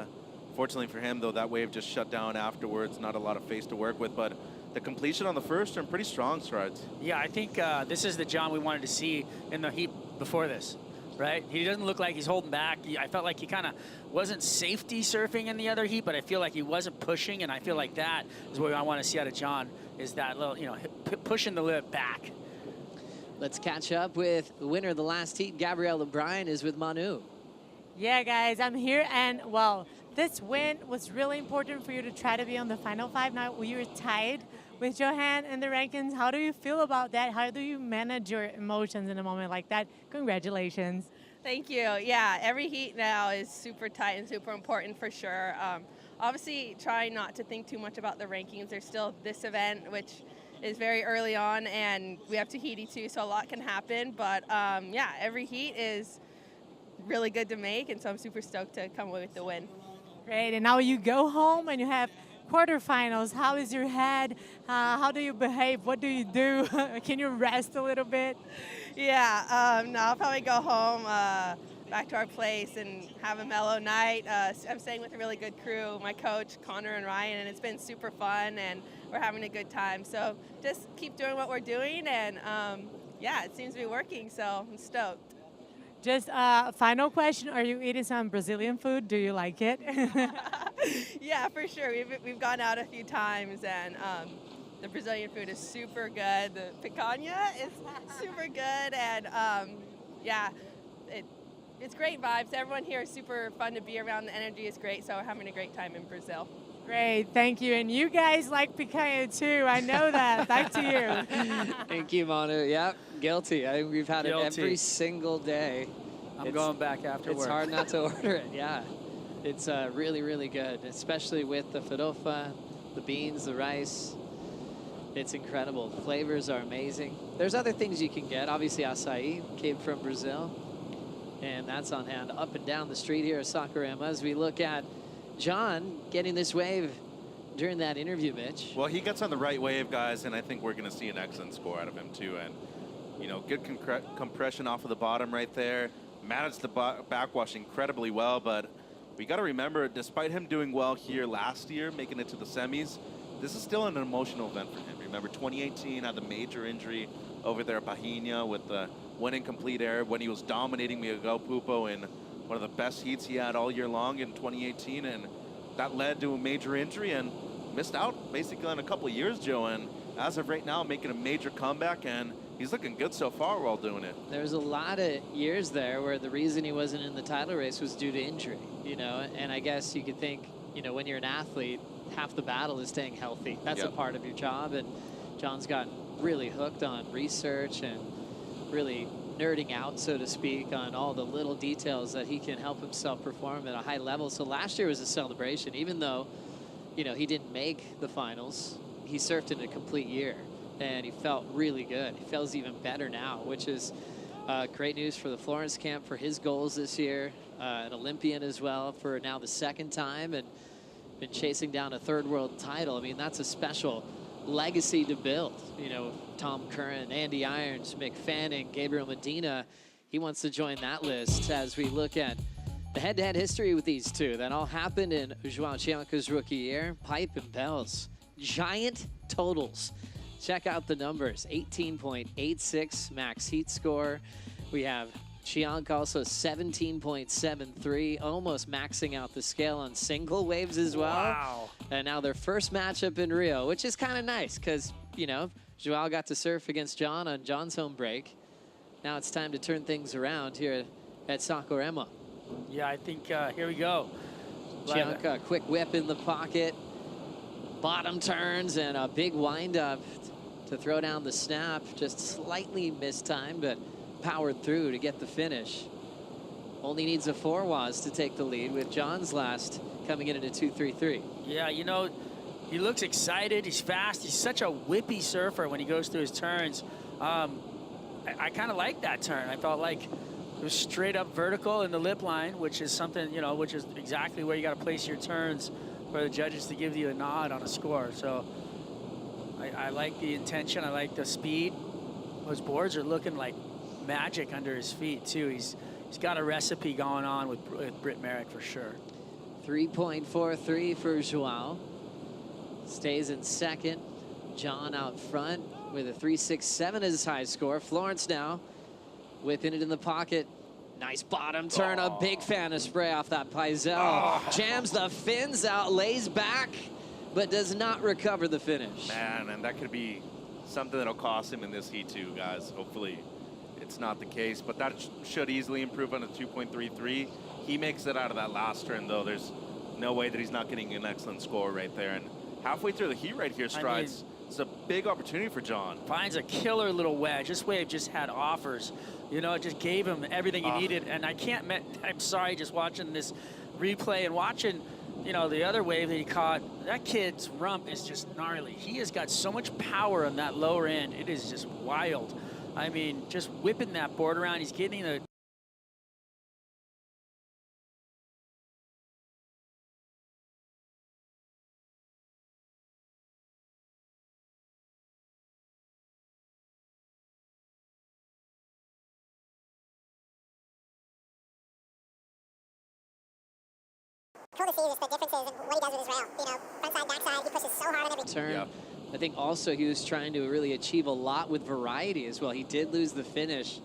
Fortunately for him, though, that wave just shut down afterwards. Not a lot of face to work with, but the completion on the first turn, pretty strong strides. Yeah, I think this is the John we wanted to see in the heat before this, right? He doesn't look like he's holding back. I felt like he kind of wasn't safety surfing in the other heat, but I feel like he wasn't pushing, and I feel like that is what I want to see out of John, is that little, you know, pushing the lid back. Let's catch up with the winner of the last heat. Gabrielle O'Brien is with Manu. Yeah, guys, I'm here, and well, this win was really important for you to try to be on the final 5. Now you were tied with Johan in the rankings. How do you feel about that? How do you manage your emotions in a moment like that? Congratulations. Thank you. Yeah, every heat now is super tight and super important for sure. Obviously, trying not to think too much about the rankings. There's still this event, which is very early on, and we have Tahiti too, so a lot can happen. But yeah, every heat is really good to make, and so I'm super stoked to come away with the win. Great, and now you go home and you have quarterfinals. How is your head? How do you behave? What do you do? Can you rest a little bit? Yeah, no, I'll probably go home back to our place and have a mellow night. I'm staying with a really good crew, my coach, Connor and Ryan, and it's been super fun, and we're having a good time. So just keep doing what we're doing, and yeah, it seems to be working, so I'm stoked. Just final question, are you eating some Brazilian food? Do you like it? Yeah, for sure. We've gone out a few times, and the Brazilian food is super good. The picanha is super good, and yeah, it's great vibes. Everyone here is super fun to be around. The energy is great, so we're having a great time in Brazil. Great, thank you. And you guys like picanha too, I know that. Back to you. Thank you, Manu. Yep, guilty. I think we've had Guilty. it every single day. I'm going back after It's work. hard not to order it, yeah. It's really, really good, especially with the farofa, the beans, the rice. It's incredible. The flavors are amazing. There's other things you can get. Obviously, acai came from Brazil, and that's on hand up and down the street here at Saquarema as we look at John getting this wave during that interview, Mitch. Well, he gets on the right wave, guys, and I think we're going to see an excellent score out of him, too. And, you know, good compression off of the bottom right there. Managed the backwash incredibly well, but we got to remember, despite him doing well here last year, making it to the semis, this is still an emotional event for him. Remember, 2018 had the major injury over there at Bahia with the one incomplete error when he was dominating Miguel Pupo in one of the best heats he had all year long in 2018, and that led to a major injury and missed out basically on a couple of years, Joe. And as of right now, making a major comeback, and he's looking good so far while doing it. There's a lot of years there where the reason he wasn't in the title race was due to injury, you know, and I guess you could think, you know, when you're an athlete, half the battle is staying healthy. That's a part of your job, and John's gotten really hooked on research and really nerding out, so to speak, on all the little details that he can help himself perform at a high level. So last year was a celebration, even though, you know, he didn't make the finals. He surfed in a complete year, and he felt really good. He feels even better now, which is great news for the Florence camp for his goals this year. An Olympian as well for now the second time, and been chasing down a third world title. I mean, that's a special legacy to build. You know, Tom Curran, Andy Irons, Mick Fanning, Gabriel Medina. He wants to join that list as we look at the head-to-head history with these two. That all happened in João Chianca's rookie year. Pipe and bells. Giant totals. Check out the numbers. 18.86 max heat score. We have Chianca also 17.73, almost maxing out the scale on single waves as well. Wow. And now their first matchup in Rio, which is kind of nice because, you know, João got to surf against John on John's home break. Now it's time to turn things around here at Saquarema. Yeah, I think here we go. Chianca, quick whip in the pocket. Bottom turns and a big windup to throw down the snap. Just slightly missed time, but powered through to get the finish. Only needs a 4-was to take the lead, with John's last coming in at a 2.33. Yeah, you know, he looks excited. He's fast. He's such a whippy surfer when he goes through his turns. I kind of like that turn. I felt like it was straight up vertical in the lip line, which is something, you know, which is exactly where you got to place your turns for the judges to give you a nod on a score. So I like the intention. I like the speed. Those boards are looking like magic under his feet, too. He's got a recipe going on with Britt Merrick for sure. 3.43 for Joao. Stays in second. John out front with a 3.67 as his high score. Florence now whipping it in the pocket. Nice bottom turn. A big fan of spray off that Paisel. Jams the fins out, lays back, but does not recover the finish. Man, and that could be something that'll cost him in this heat too, guys. Hopefully it's not the case, but that should easily improve on a 2.33. He makes it out of that last turn, though. There's no way that he's not getting an excellent score right there. And halfway through the heat right here, Strides, it's a big opportunity for John. Finds a killer little wedge. This wave just had offers. You know, it just gave him everything he needed. And I'm sorry, just watching this replay and watching, you know, the other wave that he caught. That kid's rump is just gnarly. He has got so much power on that lower end. It is just wild. I mean, just whipping that board around. He's getting the Cool to see just the differences in what he does with his rail. You know, front side, back side, he pushes so hard on every turn. Yep. I think also he was trying to really achieve a lot with variety as well. He did lose the finish.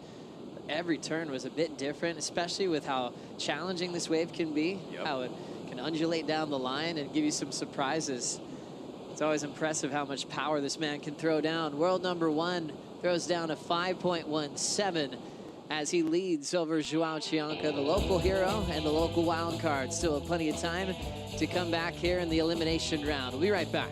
Every turn was a bit different, especially with how challenging this wave can be, how it can undulate down the line and give you some surprises. It's always impressive how much power this man can throw down. World number 1 throws down a 5.17 as he leads over Joao Chianca, the local hero and the local wild card. Still plenty of time to come back here in the elimination round. We'll be right back.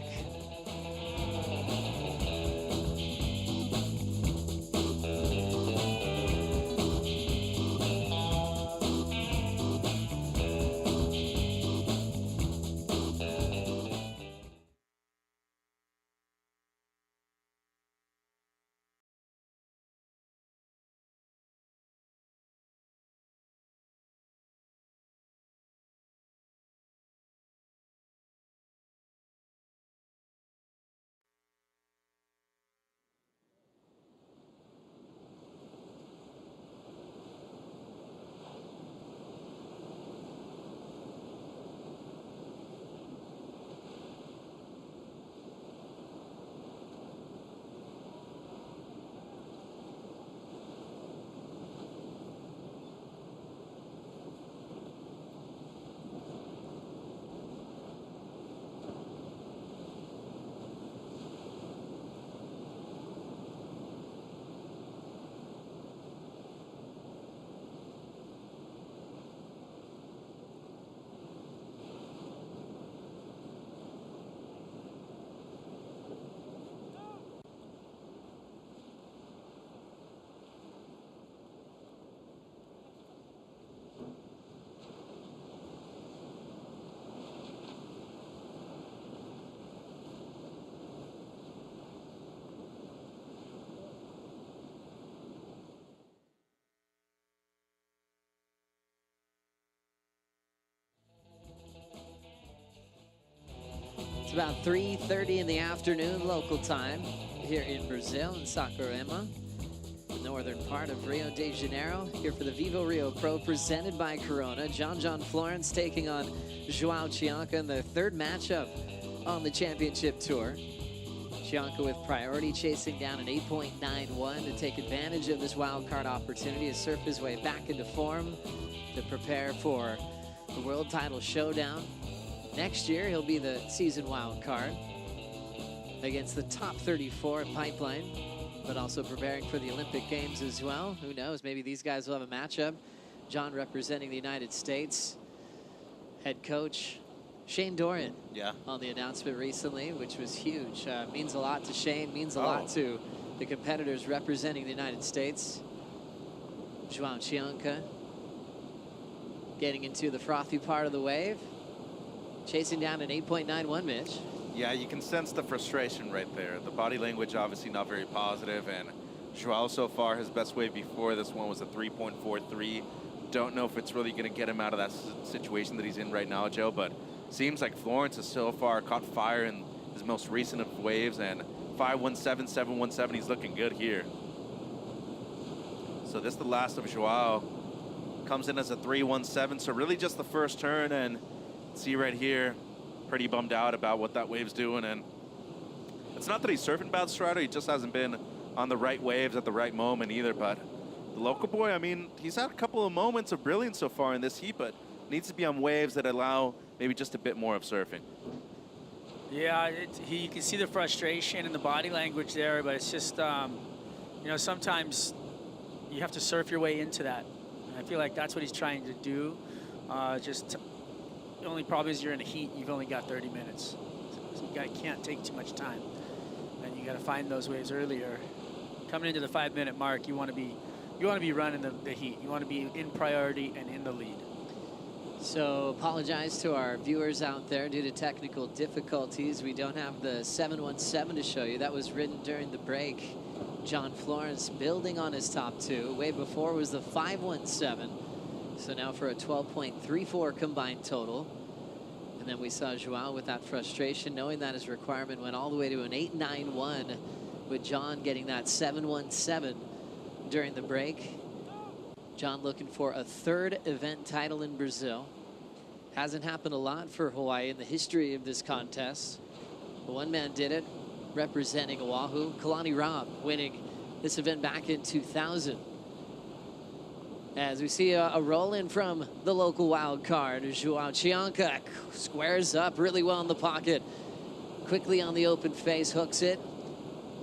It's about 3:30 in the afternoon local time here in Brazil, in Saquarema, the northern part of Rio de Janeiro, here for the Vivo Rio Pro presented by Corona. John Florence taking on Joao Chianca in the third matchup on the championship tour. Chianca with priority, chasing down an 8.91 to take advantage of this wild card opportunity to surf his way back into form to prepare for the world title showdown. Next year, he'll be the season wild card against the top 34 at Pipeline, but also preparing for the Olympic Games as well. Who knows, maybe these guys will have a matchup. John representing the United States, head coach Shane Dorian Yeah. on the announcement recently, which was huge. Means a lot to Shane, means a lot to the competitors representing the United States. Joao Chianca getting into the frothy part of the wave, chasing down an 8.91, Mitch. Yeah, you can sense the frustration right there. The body language obviously not very positive, and Joao so far, his best wave before this one was a 3.43. Don't know if it's really going to get him out of that situation that he's in right now, Joe, but seems like Florence has so far caught fire in his most recent of waves, and 5.17, 7.17, he's looking good here. So this is the last of Joao. Comes in as a 3.17, so really just the first turn, and see right here, pretty bummed out about what that wave's doing, and it's not that he's surfing bad Strider, he just hasn't been on the right waves at the right moment either, but the local boy, I mean, he's had a couple of moments of brilliance so far in this heat, but needs to be on waves that allow maybe just a bit more of surfing. Yeah, you can see the frustration in the body language there, but it's just, you know, sometimes you have to surf your way into that. And I feel like that's what he's trying to do. The only problem is you're in a heat, you've only got 30 minutes. So you can't take too much time. And you got to find those waves earlier. Coming into the 5-minute mark, you want to be running the heat. You want to be in priority and in the lead. So apologize to our viewers out there due to technical difficulties. We don't have the 7.17 to show you. That was ridden during the break. John Florence building on his top two. Way before was the 5.17. So now for a 12.34 combined total. And then we saw Joao with that frustration, knowing that his requirement went all the way to an 8.91, with John getting that 7.17 during the break. John looking for a third event title in Brazil. Hasn't happened a lot for Hawaii in the history of this contest. But one man did it, representing Oahu. Kalani Robb winning this event back in 2000. As we see a roll in from the local wild card, Joao Chianca squares up really well in the pocket. Quickly on the open face, hooks it.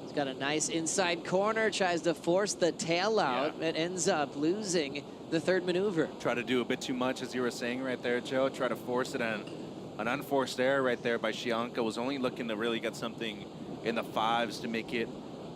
He's got a nice inside corner, tries to force the tail out. It ends up losing the third maneuver. Try to do a bit too much, as you were saying right there, Joe. Try to force it, and an unforced error right there by Chianca. Was only looking to really get something in the fives to make it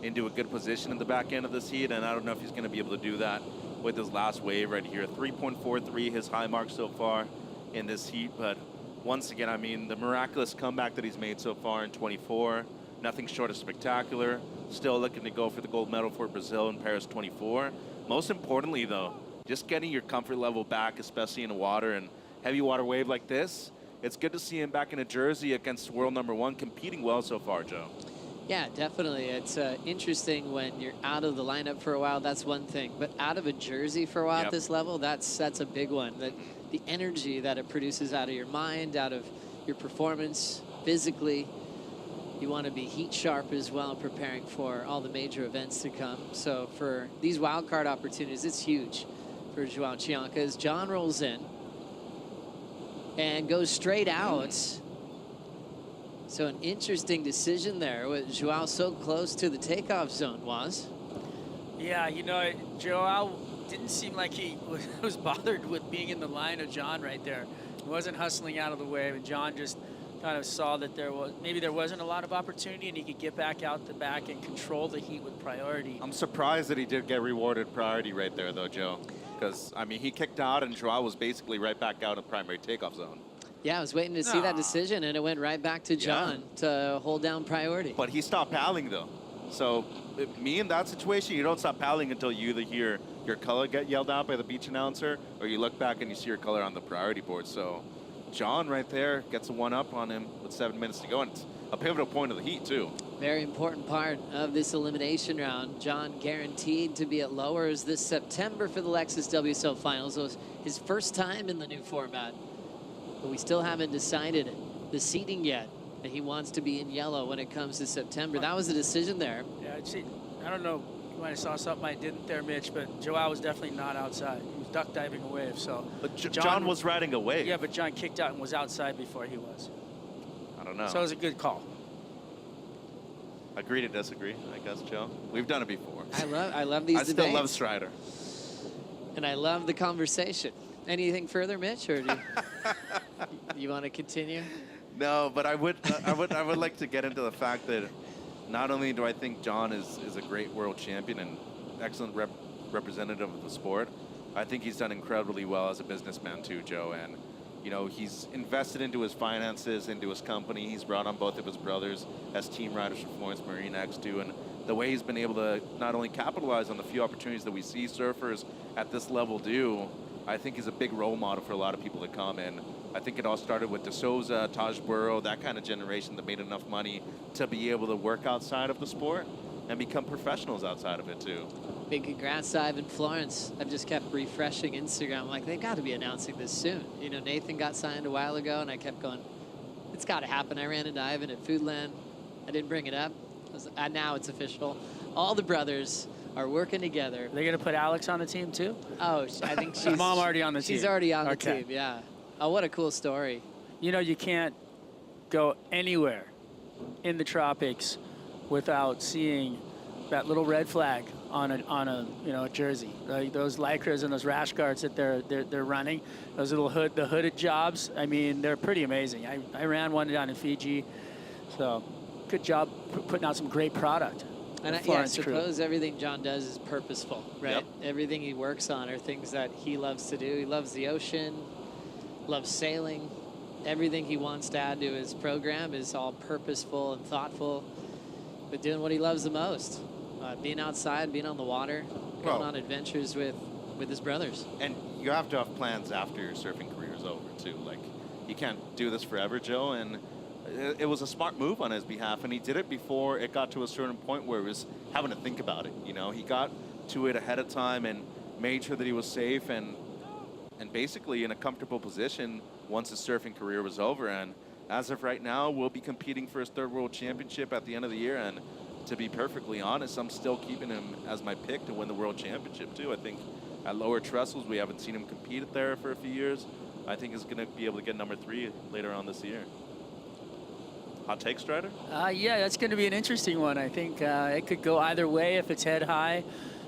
into a good position in the back end of this heat, and I don't know if he's going to be able to do that with his last wave right here. 3.43, his high mark so far in this heat. But once again, I mean, the miraculous comeback that he's made so far in 24, nothing short of spectacular. Still looking to go for the gold medal for Brazil in Paris 24. Most importantly, though, just getting your comfort level back, especially in a water and heavy water wave like this. It's good to see him back in a jersey against world #1, competing well so far, Joe. Yeah, definitely. It's interesting when you're out of the lineup for a while, that's one thing. But out of a jersey for a while at this level, that's a big one. The energy that it produces out of your mind, out of your performance physically, you want to be heat sharp as well, preparing for all the major events to come. So for these wildcard opportunities, it's huge for Joao Chianca as John rolls in and goes straight out. So an interesting decision there with Joao so close to the takeoff zone was. Yeah, you know, Joao didn't seem like he was bothered with being in the line of John right there. He wasn't hustling out of the wave, and John just kind of saw that maybe there wasn't a lot of opportunity and he could get back out the back and control the heat with priority. I'm surprised that he did get rewarded priority right there, though, Joe. Because, I mean, he kicked out and Joao was basically right back out in the primary takeoff zone. Yeah, I was waiting to see that decision, and it went right back to John to hold down priority. But he stopped paddling, though. So, me in that situation, you don't stop paddling until you either hear your color get yelled out by the beach announcer, or you look back and you see your color on the priority board. So, John right there gets a one-up on him with 7 minutes to go, and it's a pivotal point of the heat, too. Very important part of this elimination round. John guaranteed to be at lowers this September for the Lexus WSL Finals. It was his first time in the new format. But we still haven't decided the seating yet. And he wants to be in yellow when it comes to September. That was a decision there. Yeah, I don't know. You might have saw something I didn't there, Mitch, but Joao was definitely not outside. He was duck diving a wave, so. But John was riding a wave. Yeah, but John kicked out and was outside before he was. I don't know. So it was a good call. Agree to disagree, I guess, Joe. We've done it before. I love these debates. I still love Strider. And I love the conversation. Anything further, Mitch, or do you want to continue? No, but I would like to get into the fact that not only do I think John is a great world champion and excellent representative of the sport, I think he's done incredibly well as a businessman too, Joe. And you know, he's invested into his finances, into his company. He's brought on both of his brothers as team riders for Florence Marine X2, and the way he's been able to not only capitalize on the few opportunities that we see surfers at this level do, I think is a big role model for a lot of people to come in. I think it all started with De Souza, Taj Burrow, that kind of generation that made enough money to be able to work outside of the sport and become professionals outside of it too. Big congrats to Ivan Florence. I've just kept refreshing Instagram. Like, they've got to be announcing this soon. You know, Nathan got signed a while ago, and I kept going, it's got to happen. I ran into Ivan at Foodland. I didn't bring it up. Now it's official. All the brothers are working together. They're going to put Alex on the team, too? Oh, I think she's... Mom already on the team. She's already on the team, yeah. Oh, what a cool story. You know, you can't go anywhere in the tropics without seeing that little red flag on a jersey. Those lycras and those rash guards that they're running, those little the hooded jobs. I mean, they're pretty amazing. I ran one down in Fiji, so good job putting out some great product. And I suppose everything John does is purposeful, right? Yep. Everything he works on are things that he loves to do. He loves the ocean, loves sailing. Everything he wants to add to his program is all purposeful and thoughtful, but doing what he loves the most. Being outside, being on the water, going on adventures with his brothers. And you have to have plans after your surfing career is over, too. Like, you can't do this forever, Joe, and it was a smart move on his behalf, and he did it before it got to a certain point where he was having to think about it, you know? He got to it ahead of time and made sure that he was safe and basically in a comfortable position once his surfing career was over. And as of right now, we'll be competing for his third world championship at the end of the year, and to be perfectly honest, I'm still keeping him as my pick to win the world championship too. I think at lower trestles, we haven't seen him compete there for a few years. I think he's going to be able to get number 3 later on this year. Hot take, Strider? Yeah, that's going to be an interesting one. I think it could go either way if it's head high.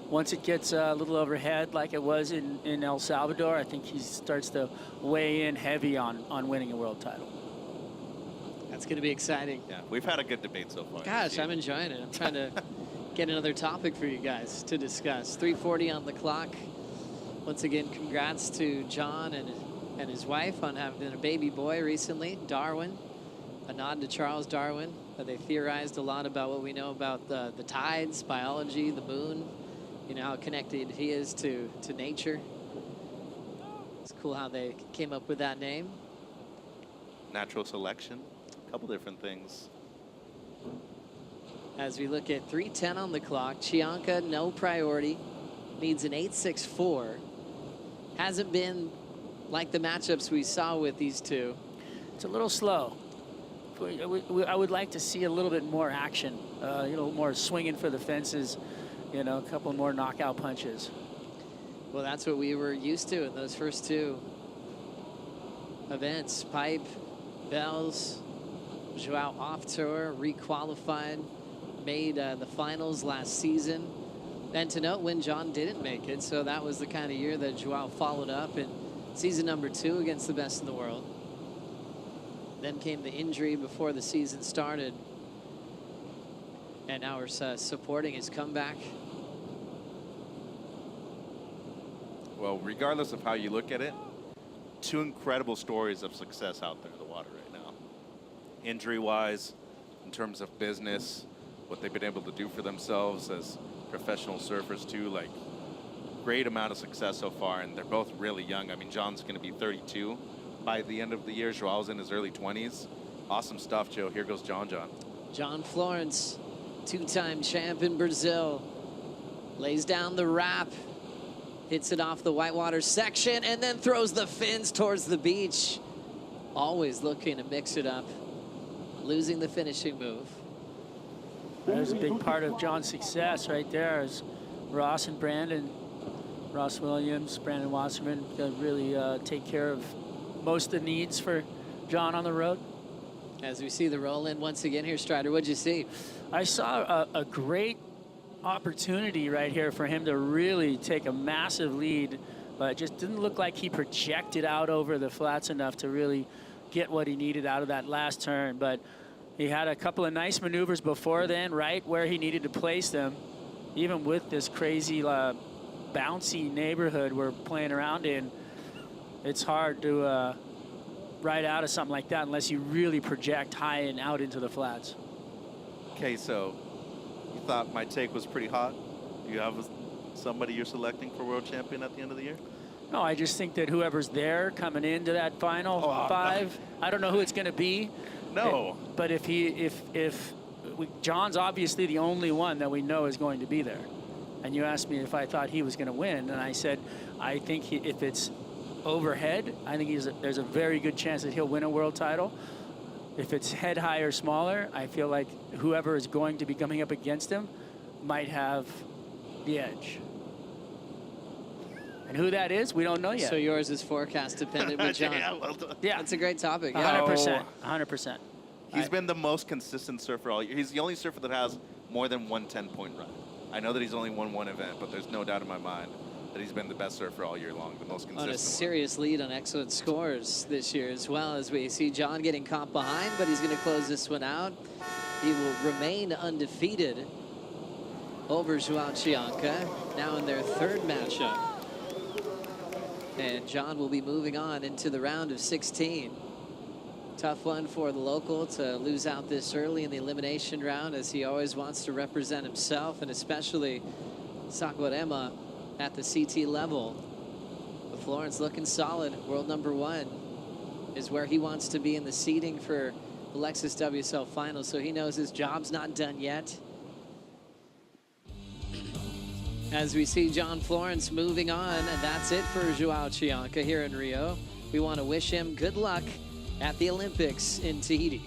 Once it gets a little overhead like it was in El Salvador, I think he starts to weigh in heavy on winning a world title. That's going to be exciting. Yeah, we've had a good debate so far. Gosh, I'm enjoying it. I'm trying to get another topic for you guys to discuss. 3:40 on the clock. Once again, congrats to John and his wife on having a baby boy recently, Darwin. A nod to Charles Darwin. They theorized a lot about what we know about the tides, biology, the moon, you know, how connected he is to nature. It's cool how they came up with that name. Natural selection. Couple different things. As we look at 3:10 on the clock, Chianca, no priority, needs an 8.64. Hasn't been like the matchups we saw with these two. It's a little slow. I would like to see a little bit more action, you know, more swinging for the fences, you know, a couple more knockout punches. Well, that's what we were used to in those first two events. Pipe, Bells, Joao off tour, requalified, made the finals last season. And to note, when John didn't make it, so that was the kind of year that Joao followed up in season number 2 against the best in the world. Then came the injury before the season started. And now we're supporting his comeback. Well, regardless of how you look at it, 2 incredible stories of success out there in the water right now. Injury-wise, in terms of business, what they've been able to do for themselves as professional surfers too, like great amount of success so far, and they're both really young. I mean, John's going to be 32 by the end of the year. Joao's in his early 20s. Awesome stuff, Joe. Here goes John. John Florence, 2-time champ in Brazil, lays down the wrap, hits it off the whitewater section, and then throws the fins towards the beach. Always looking to mix it up, losing the finishing move. There's a big part of John's success right there is Ross and Brandon. Ross Williams, Brandon Wasserman really take care of most of the needs for John on the road. As we see the roll in once again here, Strider, what'd you see? I saw a great opportunity right here for him to really take a massive lead but it just didn't look like he projected out over the flats enough to really get what he needed out of that last turn. But he had a couple of nice maneuvers before then, right where he needed to place them, even with this crazy bouncy neighborhood we're playing around in. It's hard to ride out of something like that unless you really project high and out into the flats. Okay, so you thought my take was pretty hot. Do you have somebody you're selecting for world champion at the end of the year? No, I just think that whoever's there coming into that final five, I don't know who it's going to be. No. But John's obviously the only one that we know is going to be there. And you asked me if I thought he was going to win, and I said, I think if it's overhead, I think there's a very good chance that he'll win a world title. If it's head high or smaller, I feel like whoever is going to be coming up against him might have the edge. And who that is, we don't know yet. So yours is forecast dependent with John. Yeah, well done. Yeah. That's a great topic. 100%. 100%. He's been the most consistent surfer all year. He's the only surfer that has more than one 10-point run. I know that he's only won one event, but there's no doubt in my mind that he's been the best surfer all year long, the most consistent On a one. serious lead on excellent scores this year as well, as we see John getting caught behind, but he's going to close this one out. He will remain undefeated over Joao Chianca, now in their third matchup. And John will be moving on into the round of 16. Tough one for the local to lose out this early in the elimination round, as he always wants to represent himself, and especially Saquarema at the CT level. But Florence looking solid. World number 1 is where he wants to be in the seeding for the Lexus WSL Finals, so he knows his job's not done yet. As we see John Florence moving on, and that's it for Joao Chianca here in Rio. We want to wish him good luck at the Olympics in Tahiti.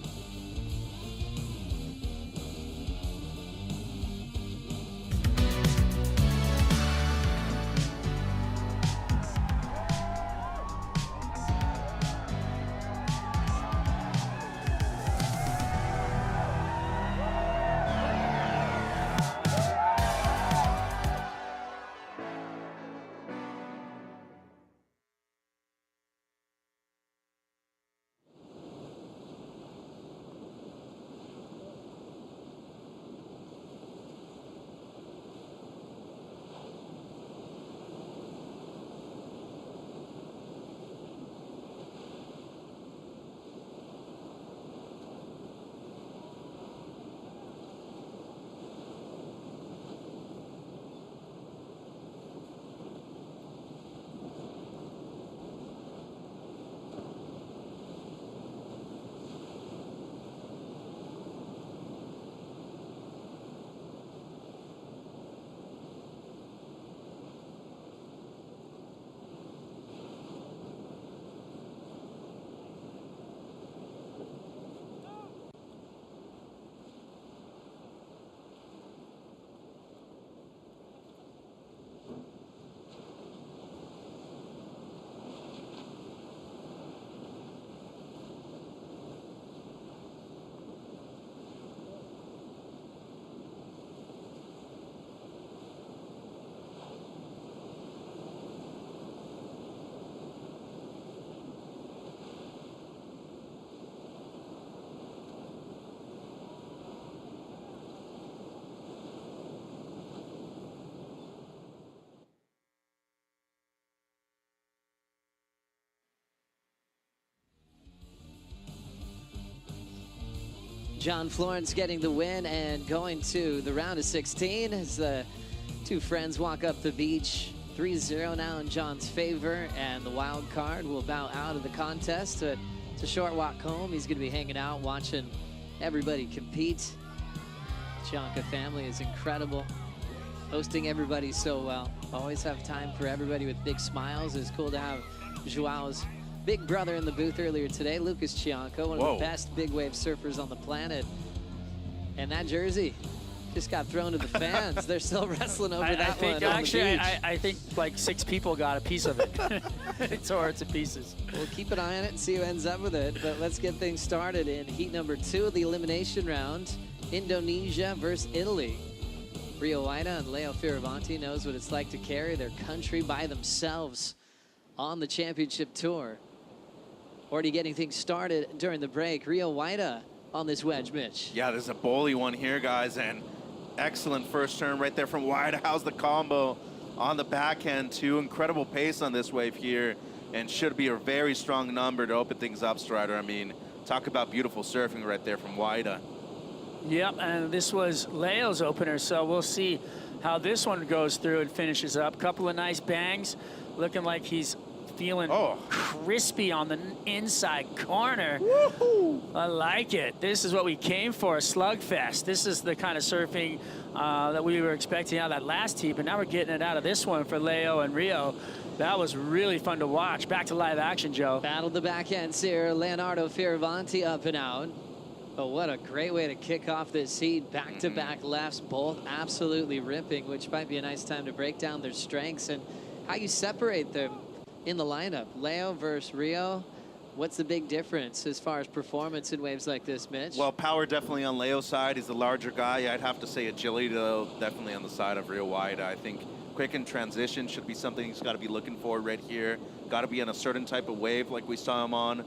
John Florence getting the win and going to the round of 16 as the two friends walk up the beach. 3-0 now in John's favor, and the wild card will bow out of the contest. It's a short walk home. He's going to be hanging out, watching everybody compete. Chianca family is incredible, hosting everybody so well. Always have time for everybody with big smiles. It's cool to have Joao's big brother in the booth earlier today, Lucas Chianca, one of the best big wave surfers on the planet. And that jersey just got thrown to the fans. They're still wrestling over that one. Actually, I think like 6 people got a piece of it. It tore it to pieces. We'll keep an eye on it and see who ends up with it. But let's get things started in heat number 2 of the elimination round. Indonesia versus Italy. Rio Waida and Leo Fioravanti knows what it's like to carry their country by themselves on the championship tour. Already getting things started during the break. Rio Waida on this wedge, Mitch. Yeah, there's a bully one here, guys, and excellent first turn right there from Waida. How's the combo on the backhand, too? Incredible pace on this wave here, and should be a very strong number to open things up, Strider. I mean, talk about beautiful surfing right there from Waida. Yep, and this was Leo's opener, so we'll see how this one goes through and finishes up. Couple of nice bangs, looking like he's feeling crispy on the inside corner. I like it. This is what we came for, a slugfest. This is the kind of surfing that we were expecting out of that last tee, but now we're getting it out of this one for Leo and Rio. That was really fun to watch. Back to live action, Joe. Battled the backhands here. Leonardo Fioravanti up and out. But what a great way to kick off this heat. Back-to-back lefts, both absolutely ripping, which might be a nice time to break down their strengths and how you separate them in the lineup. Leo versus Rio, what's the big difference as far as performance in waves like this, Mitch? Well, power definitely on Leo's side. He's the larger guy. I'd have to say agility, though, definitely on the side of Rio Waida. I think quick in transition should be something he's got to be looking for right here. Got to be on a certain type of wave like we saw him on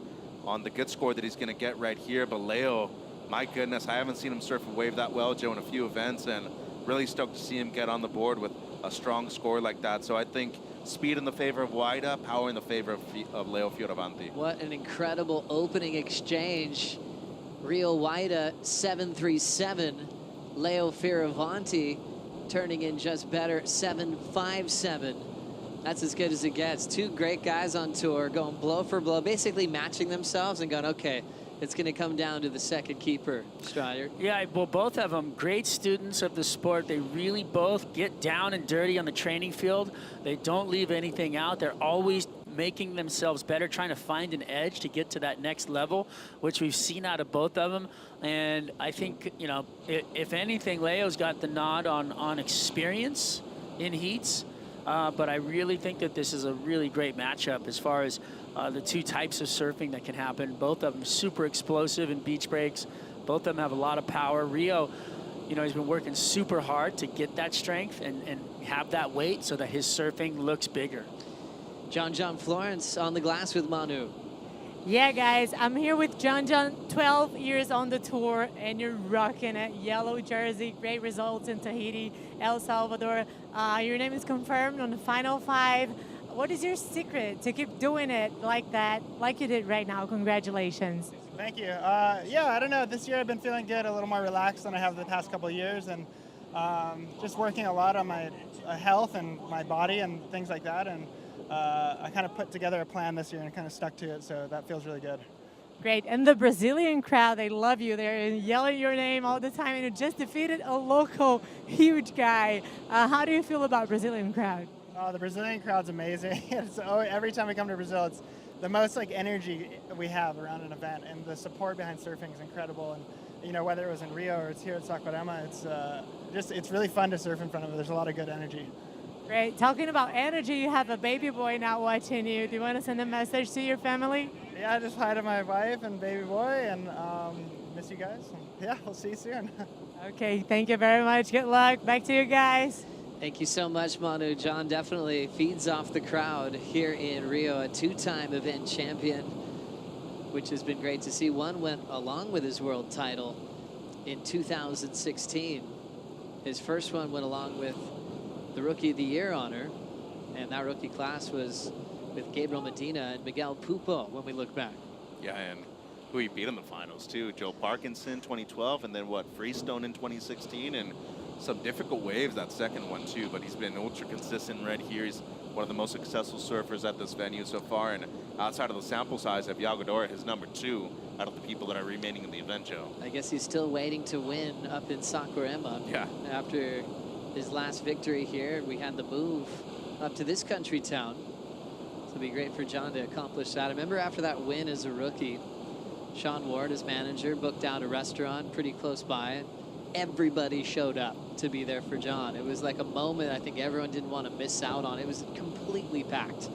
the good score that he's going to get right here. But Leo, my goodness, I haven't seen him surf a wave that well, Joe, in a few events, and really stoked to see him get on the board with a strong score like that. So I think speed in the favor of Waida, power in the favor of Leo Fioravanti. What an incredible opening exchange. Rio Waida 7.37. Leo Fioravanti turning in just better 7.57. That's as good as it gets. Two great guys on tour going blow for blow, basically matching themselves and going, okay, it's going to come down to the second keeper, Strider. Yeah, well, both of them, great students of the sport. They really both get down and dirty on the training field. They don't leave anything out. They're always making themselves better, trying to find an edge to get to that next level, which we've seen out of both of them. And I think, you know, if anything, Leo's got the nod on experience in heats. But I really think that this is a really great matchup as far as the two types of surfing that can happen. Both of them super explosive in beach breaks. Both of them have a lot of power. Rio, you know, he's been working super hard to get that strength and have that weight so that his surfing looks bigger. John Florence on the glass with Manu. Yeah, guys, I'm here with John, 12 years on the tour, and you're rocking it. Yellow jersey, great results in Tahiti, El Salvador. Your name is confirmed on the final 5. What is your secret to keep doing it like that, like you did right now? Congratulations. Thank you. Yeah, I don't know. This year I've been feeling good, a little more relaxed than I have the past couple of years, and just working a lot on my health and my body and things like that. And I kind of put together a plan this year and kind of stuck to it, so that feels really good. Great. And the Brazilian crowd, they love you. They're yelling your name all the time, and you just defeated a local huge guy. How do you feel about Brazilian crowd? Oh, the Brazilian crowd's amazing. Every time we come to Brazil, it's the most like energy we have around an event, and the support behind surfing is incredible. And you know, whether it was in Rio or it's here at Saquarema, it's really fun to surf in front of it. There's a lot of good energy. Great. Talking about energy, you have a baby boy now watching you. Do you want to send a message to your family? Yeah, just hi to my wife and baby boy, and miss you guys. Yeah, we'll see you soon. Okay, thank you very much. Good luck. Back to you guys. Thank you so much, Manu. John definitely feeds off the crowd here in Rio, a two-time event champion, which has been great to see. One went along with his world title in 2016. His first one went along with the Rookie of the Year honor, and that rookie class was with Gabriel Medina and Miguel Pupo when we look back. Yeah, and who he beat in the finals, too. Joe Parkinson, 2012, and then, Freestone in 2016, and some difficult waves that second one, too, but he's been ultra consistent right here. He's one of the most successful surfers at this venue so far, and outside of the sample size of Yagodora, his number 2 out of the people that are remaining in the event, Joe. I guess he's still waiting to win up in Saquarema. Yeah. After his last victory here, we had the move up to this country town. So it'll be great for John to accomplish that. I remember after that win as a rookie, Sean Ward, his manager, booked out a restaurant pretty close by. Everybody showed up to be there for John. It was like a moment I think everyone didn't want to miss out on. It was completely packed.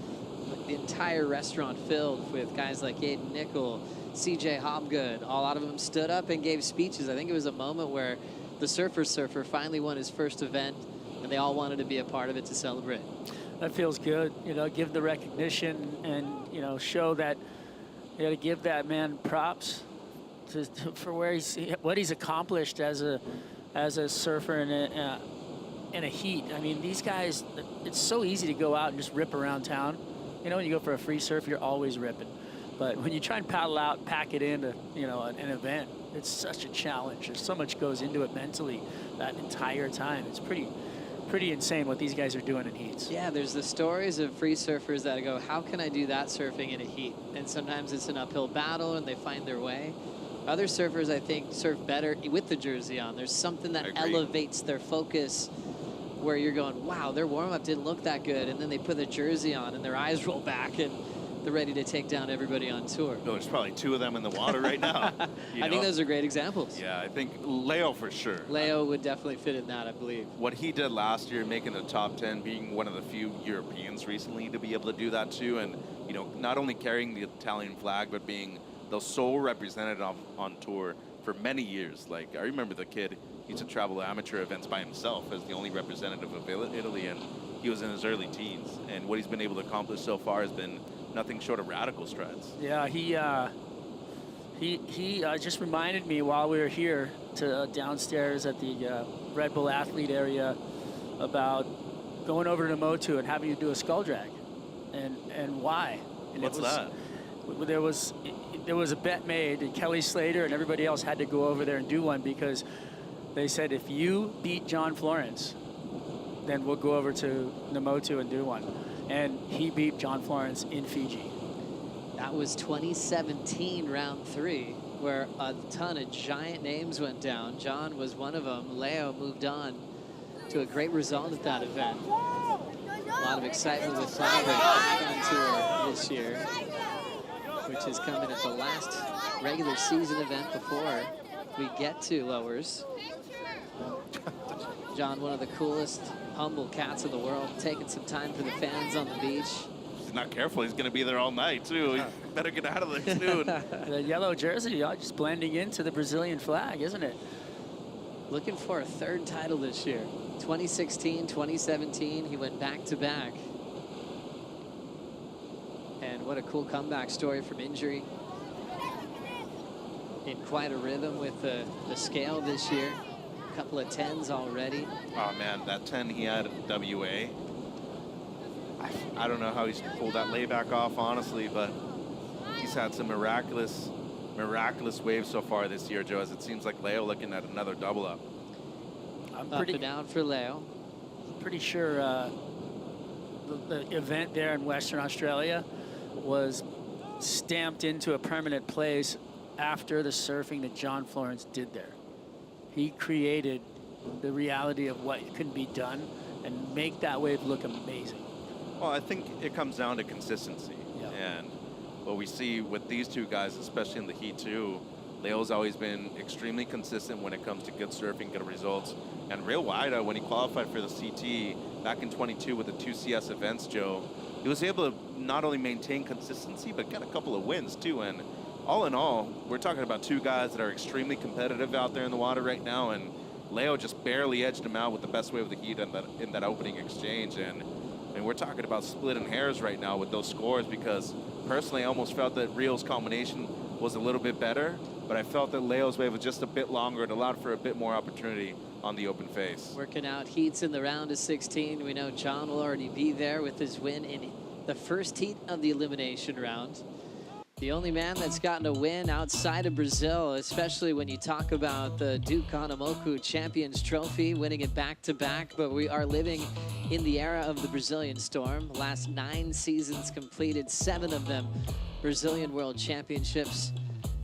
The entire restaurant filled with guys like Aiden Nickel, CJ Hobgood. A lot of them stood up and gave speeches. I think it was a moment where the surfer finally won his first event, and they all wanted to be a part of it to celebrate. That feels good. You know, give the recognition and, you know, show that you got to give that man props for what he's accomplished as a surfer in a heat. I mean, these guys, it's so easy to go out and just rip around town. You know, when you go for a free surf, you're always ripping. But when you try and paddle out, pack it into, you know, an event, it's such a challenge. There's so much goes into it mentally that entire time. It's pretty insane what these guys are doing in heats. Yeah, there's the stories of free surfers that go, how can I do that surfing in a heat? And sometimes it's an uphill battle and they find their way. Other surfers, I think, surf better with the jersey on. There's something that elevates their focus where you're going, wow, their warm-up didn't look that good. And then they put the jersey on and their eyes roll back and they're ready to take down everybody on tour. No, there's probably 2 of them in the water right now. I think those are great examples. Yeah, I think Leo for sure. Leo would definitely fit in that, I believe. What he did last year, making the top 10, being one of the few Europeans recently to be able to do that too, and you know, not only carrying the Italian flag, but being the sole representative on tour for many years. Like, I remember the kid, he used to travel to amateur events by himself as the only representative of Italy, and he was in his early teens. And what he's been able to accomplish so far has been nothing short of radical strides. Yeah, he just reminded me while we were here downstairs at the Red Bull athlete area about going over to Motu and having to do a skull drag, and why? And What's that? There was a bet made, and Kelly Slater and everybody else had to go over there and do one because they said if you beat John Florence, then we'll go over to Namotu and do one. And he beat John Florence in Fiji. That was 2017 round 3, where a ton of giant names went down. John was one of them. Leo moved on to a great result at that event. A lot of excitement with Fabre on tour this year, which is coming at the last regular season event before we get to lowers. John, one of the coolest, humble cats in the world, taking some time for the fans on the beach. If he's not careful, he's going to be there all night, too. He better get out of there soon. The yellow jersey just blending into the Brazilian flag, isn't it? Looking for a 3rd title this year. 2016, 2017, he went back-to-back. And what a cool comeback story from injury. In quite a rhythm with the scale this year. A couple of 10s already. Oh man, that 10 he had at WA. I don't know how he's pulled that layback off, honestly, but he's had some miraculous waves so far this year, Joe, as it seems like Leo looking at another double up. I'm pretty down for Leo. Pretty sure the event there in Western Australia was stamped into a permanent place after the surfing that John Florence did there. He created the reality of what can be done and make that wave look amazing. Well, I think it comes down to consistency. Yeah. And what we see with these 2 guys, especially in the heat too, Leo's always been extremely consistent when it comes to good surfing, good results. And Rio Pro, when he qualified for the CT back in 22 with the 2 CS events, Joe, he was able to not only maintain consistency, but get a couple of wins too. And all in all, we're talking about 2 guys that are extremely competitive out there in the water right now, and Leo just barely edged him out with the best wave of the heat in that opening exchange. And we're talking about splitting hairs right now with those scores, because personally I almost felt that Rio's combination was a little bit better, but I felt that Leo's wave was just a bit longer and allowed for a bit more opportunity on the open face. Working out heats in the round of 16. We know John will already be there with his win in the first heat of the elimination round. The only man that's gotten a win outside of Brazil, especially when you talk about the Duke Kahanamoku Champions Trophy, winning it back-to-back, but we are living in the era of the Brazilian Storm. Last 9 seasons completed, 7 of them Brazilian World Championships,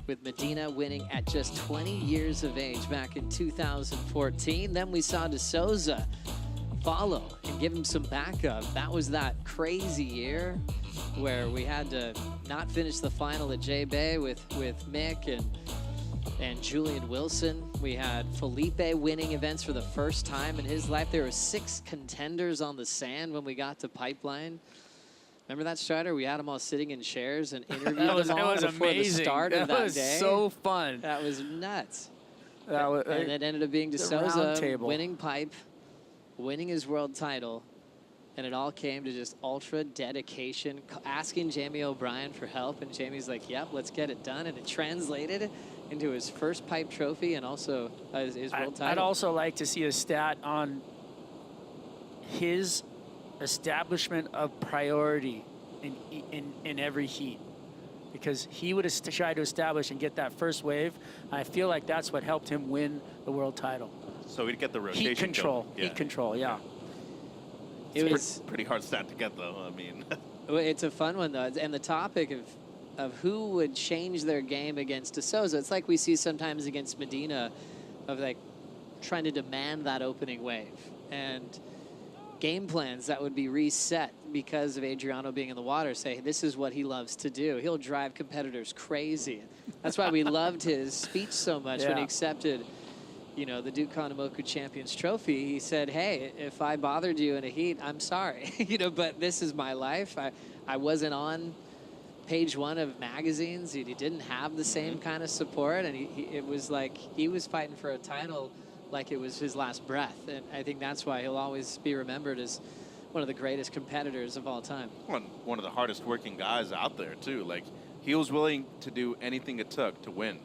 with Medina winning at just 20 years of age back in 2014. Then we saw De Souza follow and give him some backup. That was that crazy year where we had to not finish the final at J-Bay with Mick and Julian Wilson. We had Felipe winning events for the first time in his life. There were 6 contenders on the sand when we got to Pipeline. Remember that, Strider? We had them all sitting in chairs and interviewed them all before amazing. The start of that day. That was so fun. That was nuts. And it ended up being De Souza winning pipe, winning his world title, And it all came to just ultra dedication, asking Jamie O'Brien for help. And Jamie's like, yep, let's get it done. And it translated into his first pipe trophy and also his world title. I'd also like to see a stat on his establishment of priority in every heat. Because he would have tried to establish and get that first wave. I feel like that's what helped him win the world title. So he'd get the rotation Heat control. going. Yeah. Heat control, yeah. It was pretty hard stat to get, though. I mean, it's a fun one, though. And the topic of who would change their game against De Souza, it's like we see sometimes against Medina, of like trying to demand that opening wave. And game plans that would be reset because of Adriano being in the water say, this is what he loves to do. He'll drive competitors crazy. That's why we loved his speech so much when he accepted, you know, the Duke Kahanamoku Champions Trophy. He said, hey, if I bothered you in a heat, I'm sorry. You know, but this is my life. I wasn't on page one of magazines. He didn't have the same kind of support. And it was like he was fighting for a title like it was his last breath. And I think that's why he'll always be remembered as one of the greatest competitors of all time. one of the hardest working guys out there, too. Like, he was willing to do anything it took to win.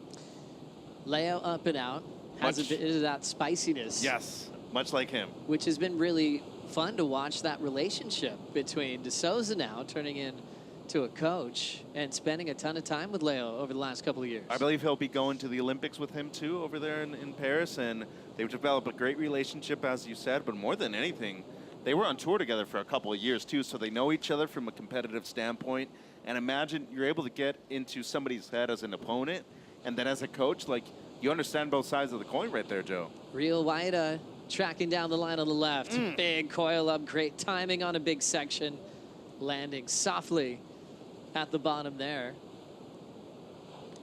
Leo up and out. Has a bit of that spiciness. Yes, much like him. Which has been really fun to watch that relationship between De Souza now turning into a coach and spending a ton of time with Leo over the last couple of years. I believe he'll be going to the Olympics with him, too, over there in Paris. And they've developed a great relationship, as you said. But more than anything, they were on tour together for a couple of years, too. So they know each other from a competitive standpoint. And imagine you're able to get into somebody's head as an opponent. And then as a coach, like, you understand both sides of the coin right there, Joe. Rio Waida tracking down the line on the left. Big coil up, great timing on a big section. Landing softly at the bottom there.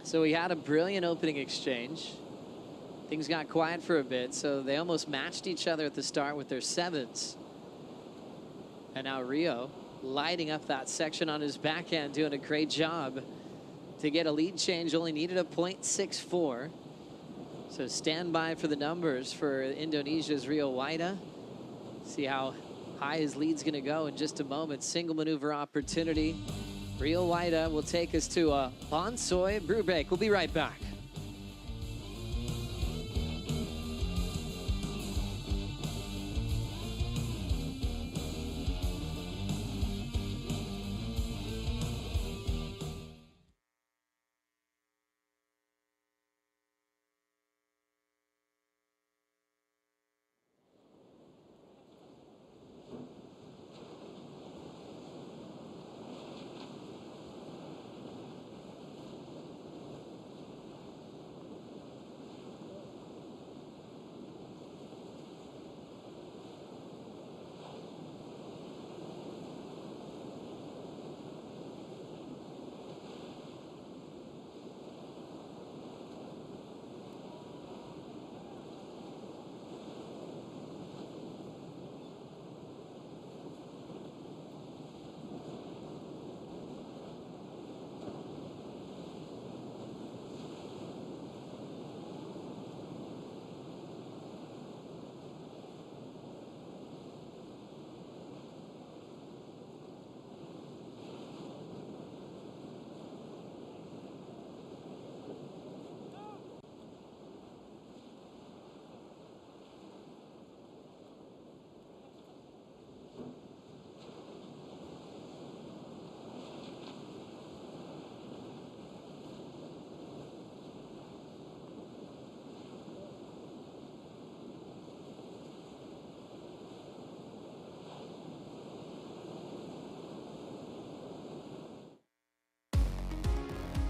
So we had a brilliant opening exchange. Things got quiet for a bit, so they almost matched each other at the start with their sevens. And now Rio lighting up that section on his backhand, doing a great job to get a lead change. Only needed a .64. So stand by for the numbers for Indonesia's Rio Waida. See how high his lead's going to go in just a moment. Single maneuver opportunity. Rio Waida will take us to a Bonsoy brew break. We'll be right back.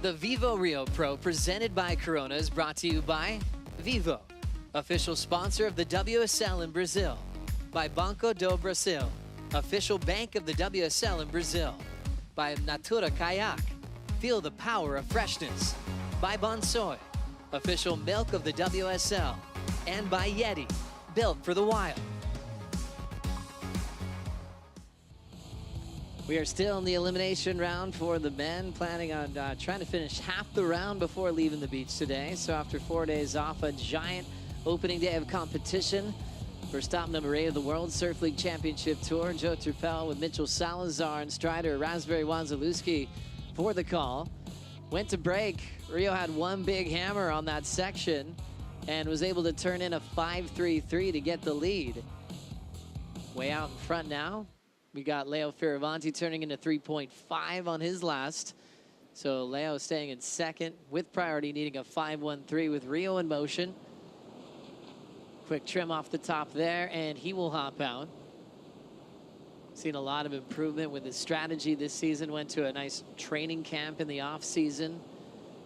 The Vivo Rio Pro presented by Corona is brought to you by Vivo, official sponsor of the WSL in Brazil, by Banco do Brasil, official bank of the WSL in Brazil, by Natura Kayak, feel the power of freshness, by Bonsoy, official milk of the WSL, and by Yeti, built for the wild. We are still in the elimination round for the men, planning on trying to finish half the round before leaving the beach today. So after 4 days off, a giant opening day of competition. For stop number 8 of the World Surf League Championship Tour, Joe Turpel with Mitchell Salazar and Strider Raspberry Wazalewski for the call. Went to break. Rio had one big hammer on that section and was able to turn in a 5.33 to get the lead. Way out in front now. We got Leo Fioravanti turning into 3.5 on his last. So Leo staying in second with priority, needing a 5.13 with Rio in motion. Quick trim off the top there, and he will hop out. Seen a lot of improvement with his strategy this season. Went to a nice training camp in the off season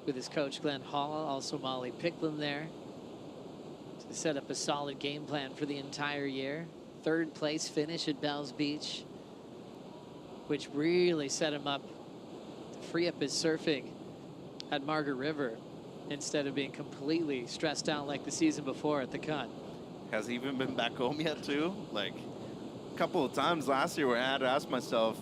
with his coach Glenn Hall, also Molly Picklin there, to set up a solid game plan for the entire year. Third place finish at Bells Beach, which really set him up to free up his surfing at Margaret River instead of being completely stressed out like the season before at the Cut. Has he even been back home yet, too? Like, a couple of times last year where I had to ask myself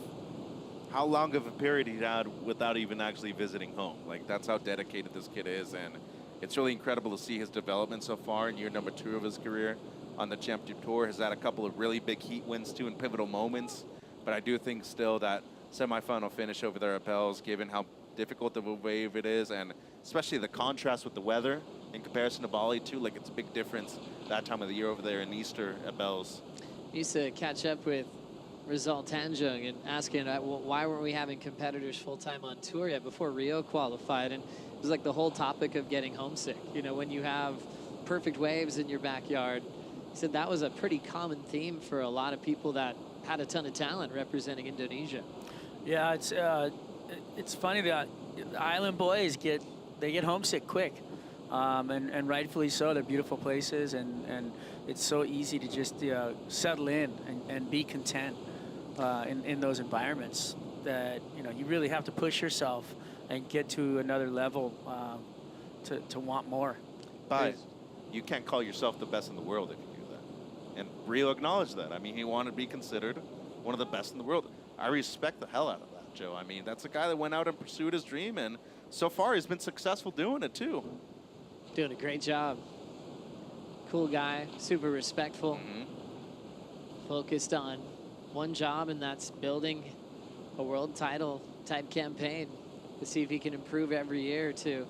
how long of a period he'd had without even actually visiting home. Like, that's how dedicated this kid is, and it's really incredible to see his development so far in year number 2 of his career on the Championship Tour. Has had a couple of really big heat wins, too, in pivotal moments, but I do think still that semifinal finish over there at Bells, given how difficult of a wave it is, and especially the contrast with the weather in comparison to Bali, too. Like, it's a big difference that time of the year over there in Easter at Bells. Used to catch up with Rizal Tanjung and asking why weren't we having competitors full-time on tour yet before Rio qualified, and it was like the whole topic of getting homesick. You know, when you have perfect waves in your backyard, he said that was a pretty common theme for a lot of people that had a ton of talent representing Indonesia. Yeah, it's funny that the island boys get homesick quick, and rightfully so. They're beautiful places, and it's so easy to just settle in and be content in those environments. That you really have to push yourself and get to another level to want more. But you can't call yourself the best in the world if you do that. And Rio acknowledged that. I mean, he wanted to be considered one of the best in the world. I respect the hell out of that, Joe. I mean, that's a guy that went out and pursued his dream, and so far he's been successful doing it, too. Doing a great job. Cool guy, super respectful. Focused on one job, and that's building a world title type campaign to see if he can improve every year to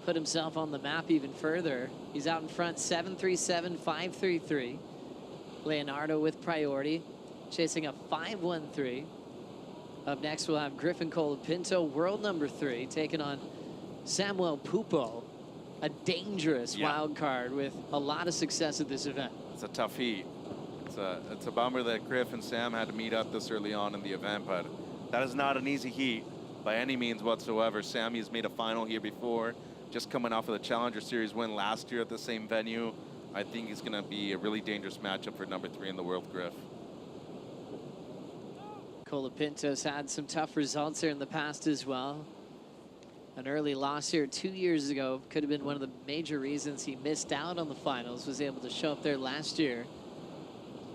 put himself on the map even further. He's out in front, 7.37, 5.33. Leonardo with priority, chasing a 5.13. Up next, we'll have Griffin Colapinto, world number 3, taking on Samuel Pupo, a dangerous wild card with a lot of success at this event. It's a tough heat. It's a bummer that Griff and Sam had to meet up this early on in the event, but that is not an easy heat by any means whatsoever. Sammy has made a final here before, just coming off of the Challenger Series win last year at the same venue. I think he's going to be a really dangerous matchup for number 3 in the world, Griff. Colapinto's had some tough results here in the past as well. An early loss here 2 years ago could have been one of the major reasons he missed out on the finals. Was able to show up there last year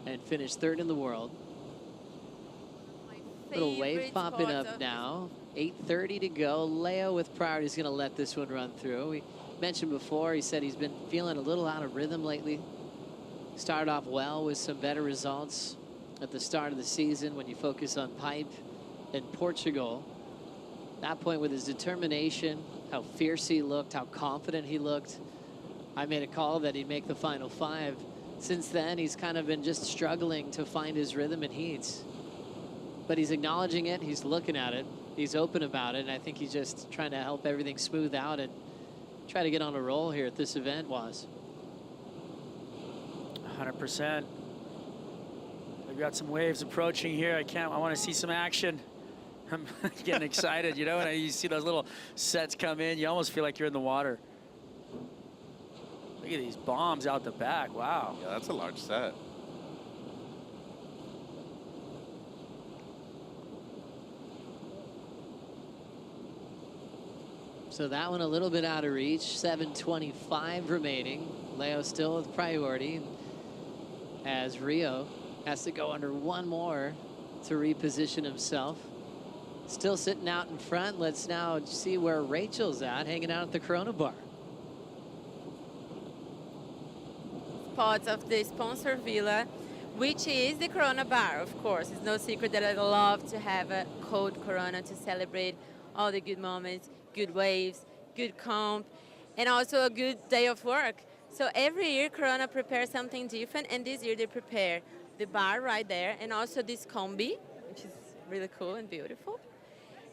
and finish 3rd in the world. Little wave popping up now. 8:30 to go. Leo with priority is going to let this one run through. We mentioned before, he said he's been feeling a little out of rhythm lately. Started off well with some better results at the start of the season when you focus on pipe in Portugal. That point, with his determination, how fierce he looked, how confident he looked, I made a call that he'd make the final 5. Since then, he's kind of been just struggling to find his rhythm in heats. But he's acknowledging it, he's looking at it, he's open about it, and I think he's just trying to help everything smooth out and try to get on a roll here at this event, Was. 100%. We've got some waves approaching here. I want to see some action. I'm getting excited, you know, and you see those little sets come in, you almost feel like you're in the water. Look at these bombs out the back, wow. Yeah, that's a large set. So that one a little bit out of reach, 7:25 remaining. Leo still with priority, as Rio has to go under one more to reposition himself. Still sitting out in front. Let's now see where Rachel's at, hanging out at the Corona Bar. spots of the sponsor villa, which is the Corona bar, of course. It's no secret that I love to have a cold Corona to celebrate all the good moments, good waves, good comp, and also a good day of work. So every year Corona prepares something different, and this year they prepare the bar right there, and also this combi, which is really cool and beautiful.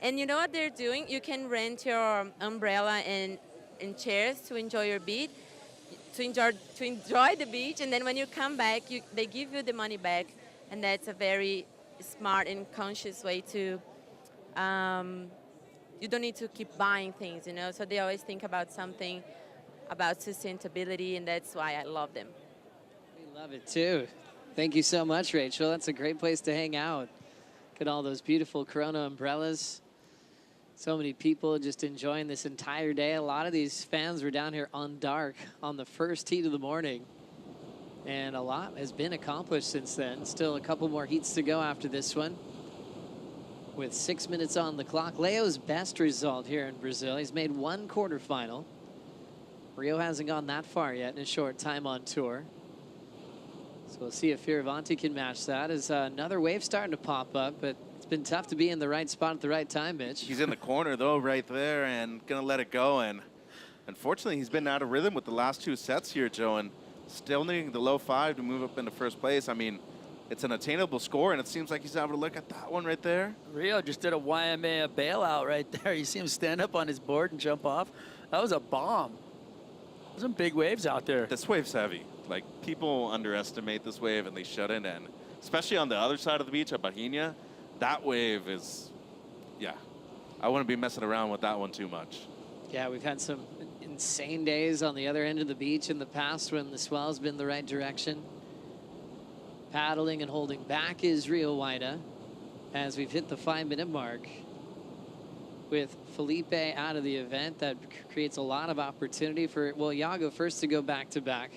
And you know what they're doing? You can rent your umbrella and chairs to enjoy your beach, to enjoy the beach, and then when you come back, they give you the money back, and that's a very smart and conscious way to. You don't need to keep buying things, you know. So they always think about something about sustainability, and that's why I love them. We love it too. Thank you so much, Rachel. That's a great place to hang out. Look at all those beautiful Corona umbrellas. So many people just enjoying this entire day. A lot of these fans were down here on dark on the first heat of the morning. And a lot has been accomplished since then. Still a couple more heats to go after this one. With 6 minutes on the clock. Leo's best result here in Brazil. He's made one quarterfinal. Rio hasn't gone that far yet in a short time on tour. So we'll see if Fioravanti can match that. As another wave starting to pop up, but it's been tough to be in the right spot at the right time, Mitch. He's in the corner, though, right there, and going to let it go. And unfortunately, he's been out of rhythm with the last two sets here, Joe, and still needing the low 5 to move up into first place. I mean, it's an attainable score, and it seems like he's able to look at that one right there. Rio just did a YMA bailout right there. You see him stand up on his board and jump off. That was a bomb. There's some big waves out there. This wave's heavy. Like, people underestimate this wave, and they shouldn't. And especially on the other side of the beach at Bahia, that wave is, yeah, I wouldn't be messing around with that one too much. Yeah, we've had some insane days on the other end of the beach in the past when the swell's been the right direction. Paddling and holding back is Rio Waida as we've hit the 5-minute mark. With Felipe out of the event, that creates a lot of opportunity for, well, Iago first to go back-to-back.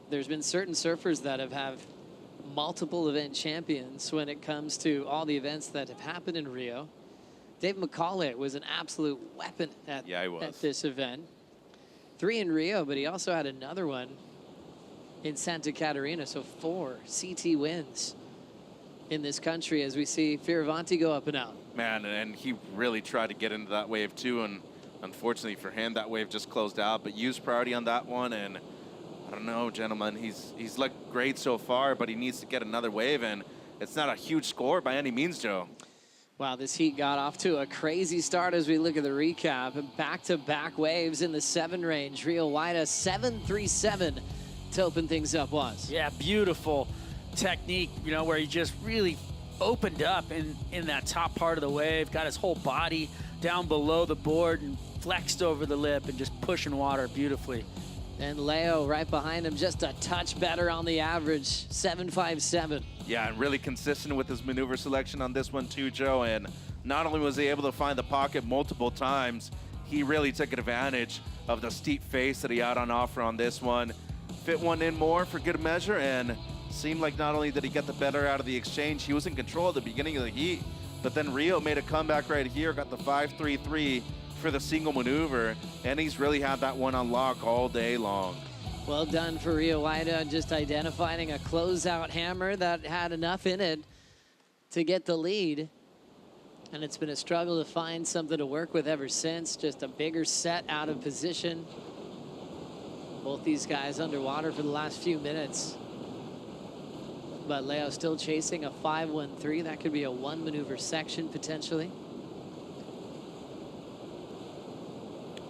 There's been certain surfers that have multiple event champions when it comes to all the events that have happened in Rio. Dave McCauley was an absolute weapon at this event. 3 in Rio, but he also had another one in Santa Catarina, so 4 CT wins in this country as we see Fioravanti go up and out. Man, and he really tried to get into that wave too, and unfortunately for him, that wave just closed out, but used priority on that one, and I don't know, gentlemen, he's looked great so far, but he needs to get another wave, and it's not a huge score by any means, Joe. Wow, this heat got off to a crazy start as we look at the recap. Back-to-back waves in the 7 range. Rio Waida 737 to open things up was. Yeah, beautiful technique, you know, where he just really opened up in that top part of the wave, got his whole body down below the board and flexed over the lip and just pushing water beautifully. And Leo right behind him, just a touch better on the average, 757. Yeah, and really consistent with his maneuver selection on this one too, Joe. And not only was he able to find the pocket multiple times, he really took advantage of the steep face that he had on offer on this one. Fit one in more for good measure, and seemed like not only did he get the better out of the exchange, he was in control at the beginning of the heat, but then Rio made a comeback right here, got the 5-3-3 for the single maneuver, and he's really had that one on lock all day long. Well done for Rio Waida, just identifying a closeout hammer that had enough in it to get the lead. And it's been a struggle to find something to work with ever since, just a bigger set out of position. Both these guys underwater for the last few minutes. But Leo still chasing a 5-1-3. That could be a 1 maneuver section potentially.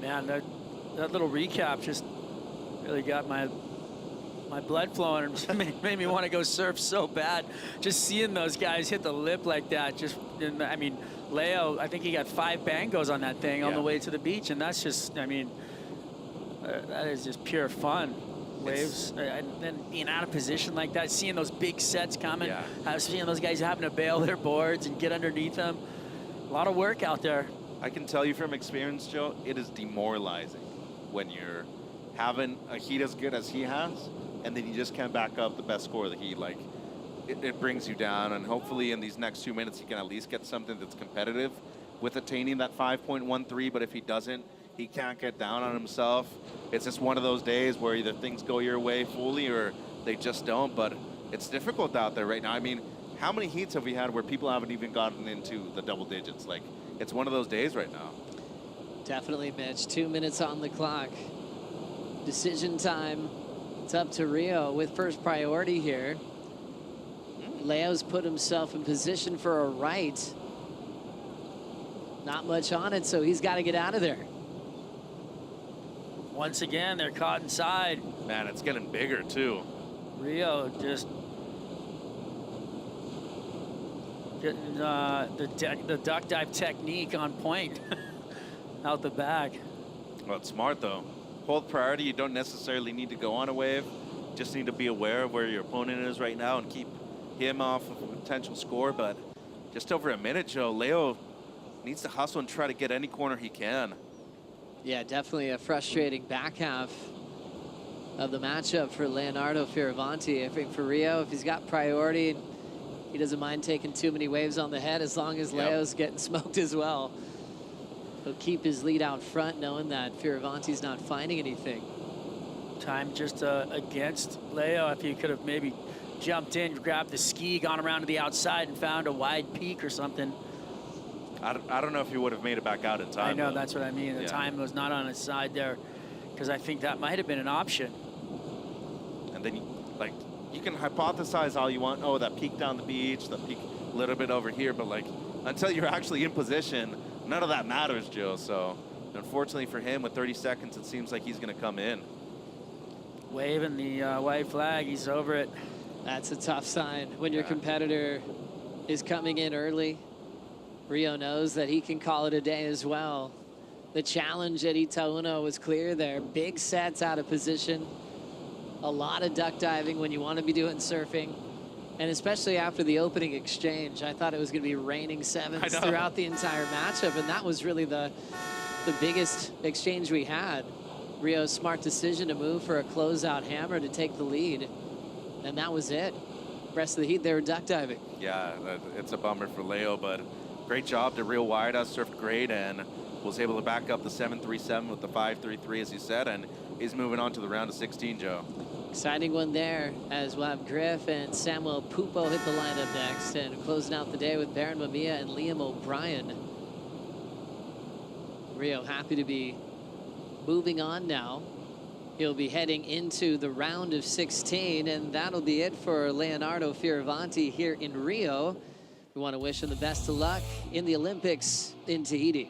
Man, that little recap just really got my blood flowing and made me want to go surf so bad. Just seeing those guys hit the lip like that, I mean, Leo, I think he got 5 bangos on that thing on the way to the beach, and that's just, I mean, that is just pure fun. Waves, and then being out of position like that, seeing those big sets coming, seeing those guys having to bail their boards and get underneath them. A lot of work out there. I can tell you from experience, Joe, it is demoralizing when you're having a heat as good as he has, and then you just can't back up the best score of the heat. Like, it brings you down, and hopefully in these next 2 minutes, he can at least get something that's competitive with attaining that 5.13, but if he doesn't, He can't get down on himself. It's just one of those days where either things go your way fully or they just don't, but it's difficult out there right now. I mean, how many heats have we had where people haven't even gotten into the double digits? Like, it's one of those days right now. Definitely, Mitch. 2 minutes on the clock. Decision time. It's up to Rio with first priority here. Leo's put himself in position for a right. Not much on it, so he's got to get out of there. Once again, they're caught inside. Man, it's getting bigger, too. Rio just getting the duck dive technique on point out the back. Well, it's smart, though. Hold priority. You don't necessarily need to go on a wave. Just need to be aware of where your opponent is right now and keep him off of a potential score. But just over a minute, Joe. Leo needs to hustle and try to get any corner he can. Yeah, definitely a frustrating back half of the matchup for Leonardo Fioravanti. I think for Rio, if he's got priority, he doesn't mind taking too many waves on the head as long as Leo's getting smoked as well. He'll keep his lead out front knowing that Fioravanti's not finding anything. Time just against Leo. If he could have maybe jumped in, grabbed the ski, gone around to the outside and found a wide peak or something. I don't know if he would have made it back out in time. I know, though. that's what I mean. The time was not on his side there, because I think that might have been an option. And then, like, you can hypothesize all you want. Oh, that peak down the beach, that peak a little bit over here. But, like, until you're actually in position, none of that matters, Joe. So, unfortunately for him, with 30 seconds, it seems like he's going to come in. Waving the white flag, he's over it. That's a tough sign when your competitor is coming in early. Rio knows that he can call it a day as well. The challenge at Itaúna was clear there. Big sets out of position. A lot of duck diving when you want to be doing surfing. And especially after the opening exchange, I thought it was going to be raining sevens throughout the entire matchup. And that was really the biggest exchange we had. Rio's smart decision to move for a closeout hammer to take the lead. And that was it. Rest of the heat, they were duck diving. Yeah, it's a bummer for Leo, but great job to Real Wildest, surfed great, and was able to back up the 737 with the 533, as you said, and he's moving on to the round of 16, Joe. Exciting one there, as we'll have Griff and Samuel Pupo hit the lineup next, and closing out the day with Baron Mamiya and Liam O'Brien. Rio happy to be moving on now. He'll be heading into the round of 16, and that'll be it for Leonardo Fioravanti here in Rio. We want to wish him the best of luck in the Olympics in Tahiti.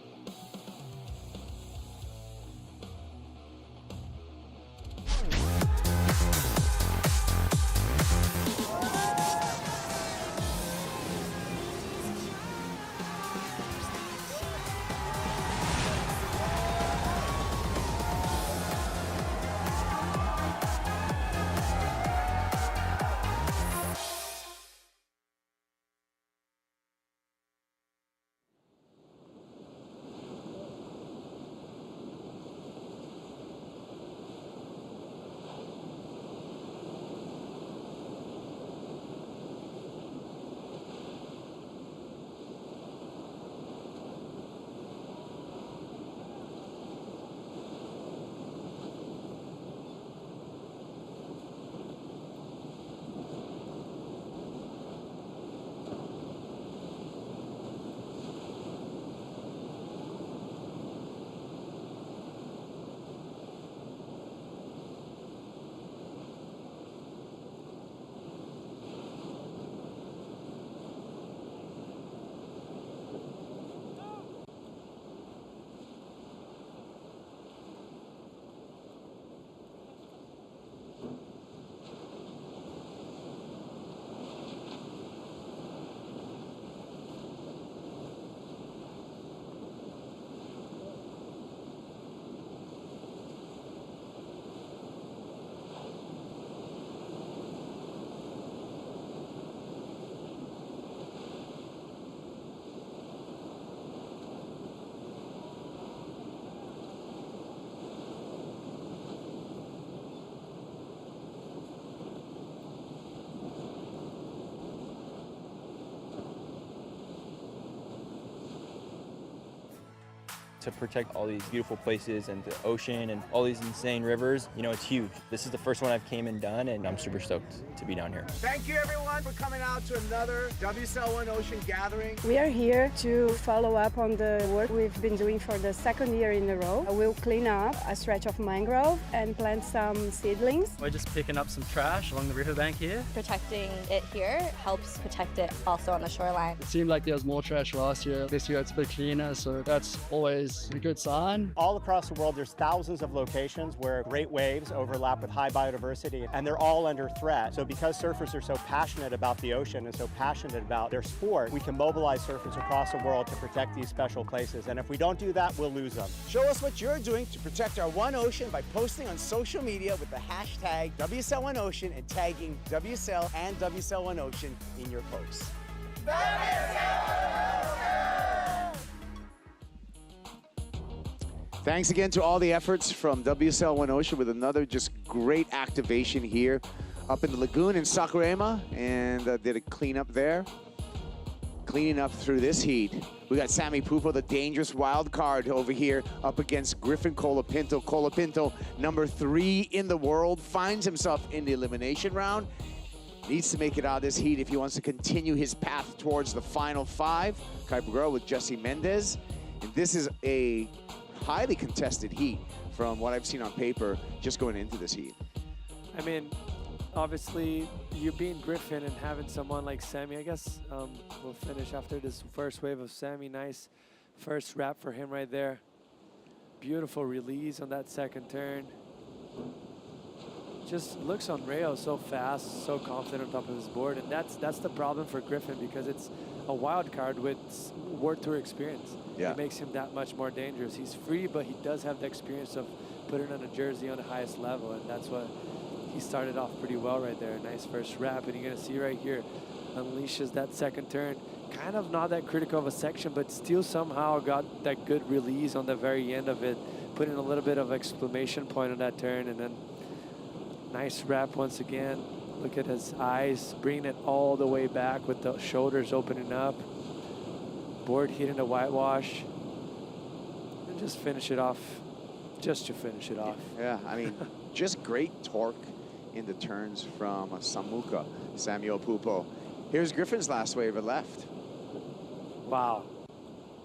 to protect all these beautiful places and the ocean and all these insane rivers. You know, it's huge. This is the first one I've came and done, and I'm super stoked to be down here. Thank you everyone for coming out to another WSL One Ocean gathering. We are here to follow up on the work we've been doing for the second year in a row. We'll clean up a stretch of mangrove and plant some seedlings. We're just picking up some trash along the riverbank here. Protecting it here helps protect it also on the shoreline. It seemed like there was more trash last year. This year it's a bit cleaner, so that's always a good sign. All across the world, there's thousands of locations where great waves overlap with high biodiversity, and they're all under threat. So because surfers are so passionate about the ocean and so passionate about their sport, we can mobilize surfers across the world to protect these special places. And if we don't do that, we'll lose them. Show us what you're doing to protect our One Ocean by posting on social media with the hashtag WSL1Ocean and tagging WSL and WSL1Ocean in your posts. Thanks again to all the efforts from WSL One Ocean with another just great activation here up in the lagoon in Saquarema, and did a cleanup there. Cleaning up through this heat. We got Sammy Pupo, the dangerous wild card over here up against Griffin Colapinto. Colapinto, number 3 in the world, finds himself in the elimination round. Needs to make it out of this heat if he wants to continue his path towards the final 5. Kuiper Girl with Jesse Mendez. And this is a highly contested heat from what I've seen on paper just going into this heat. I mean, obviously, you being Griffin and having someone like Sammy, I guess we'll finish after this first wave of Sammy. Nice first wrap for him right there. Beautiful release on that second turn. Just looks unreal, so fast, so confident on top of his board. And that's the problem for Griffin, because it's a wild card with World Tour experience. Yeah. It makes him that much more dangerous. He's free, but he does have the experience of putting on a jersey on the highest level, and that's what he started off pretty well right there. Nice first wrap, and you're gonna see right here, unleashes that second turn. Kind of not that critical of a section, but still somehow got that good release on the very end of it, putting a little bit of exclamation point on that turn, and then nice wrap once again. Look at his eyes, bringing it all the way back with the shoulders opening up. Board hitting the whitewash, and just finish it off, just to finish it off. Yeah, I mean, just great torque in the turns from Samuka, Samuel Pupo. Here's Griffin's last wave of left. Wow,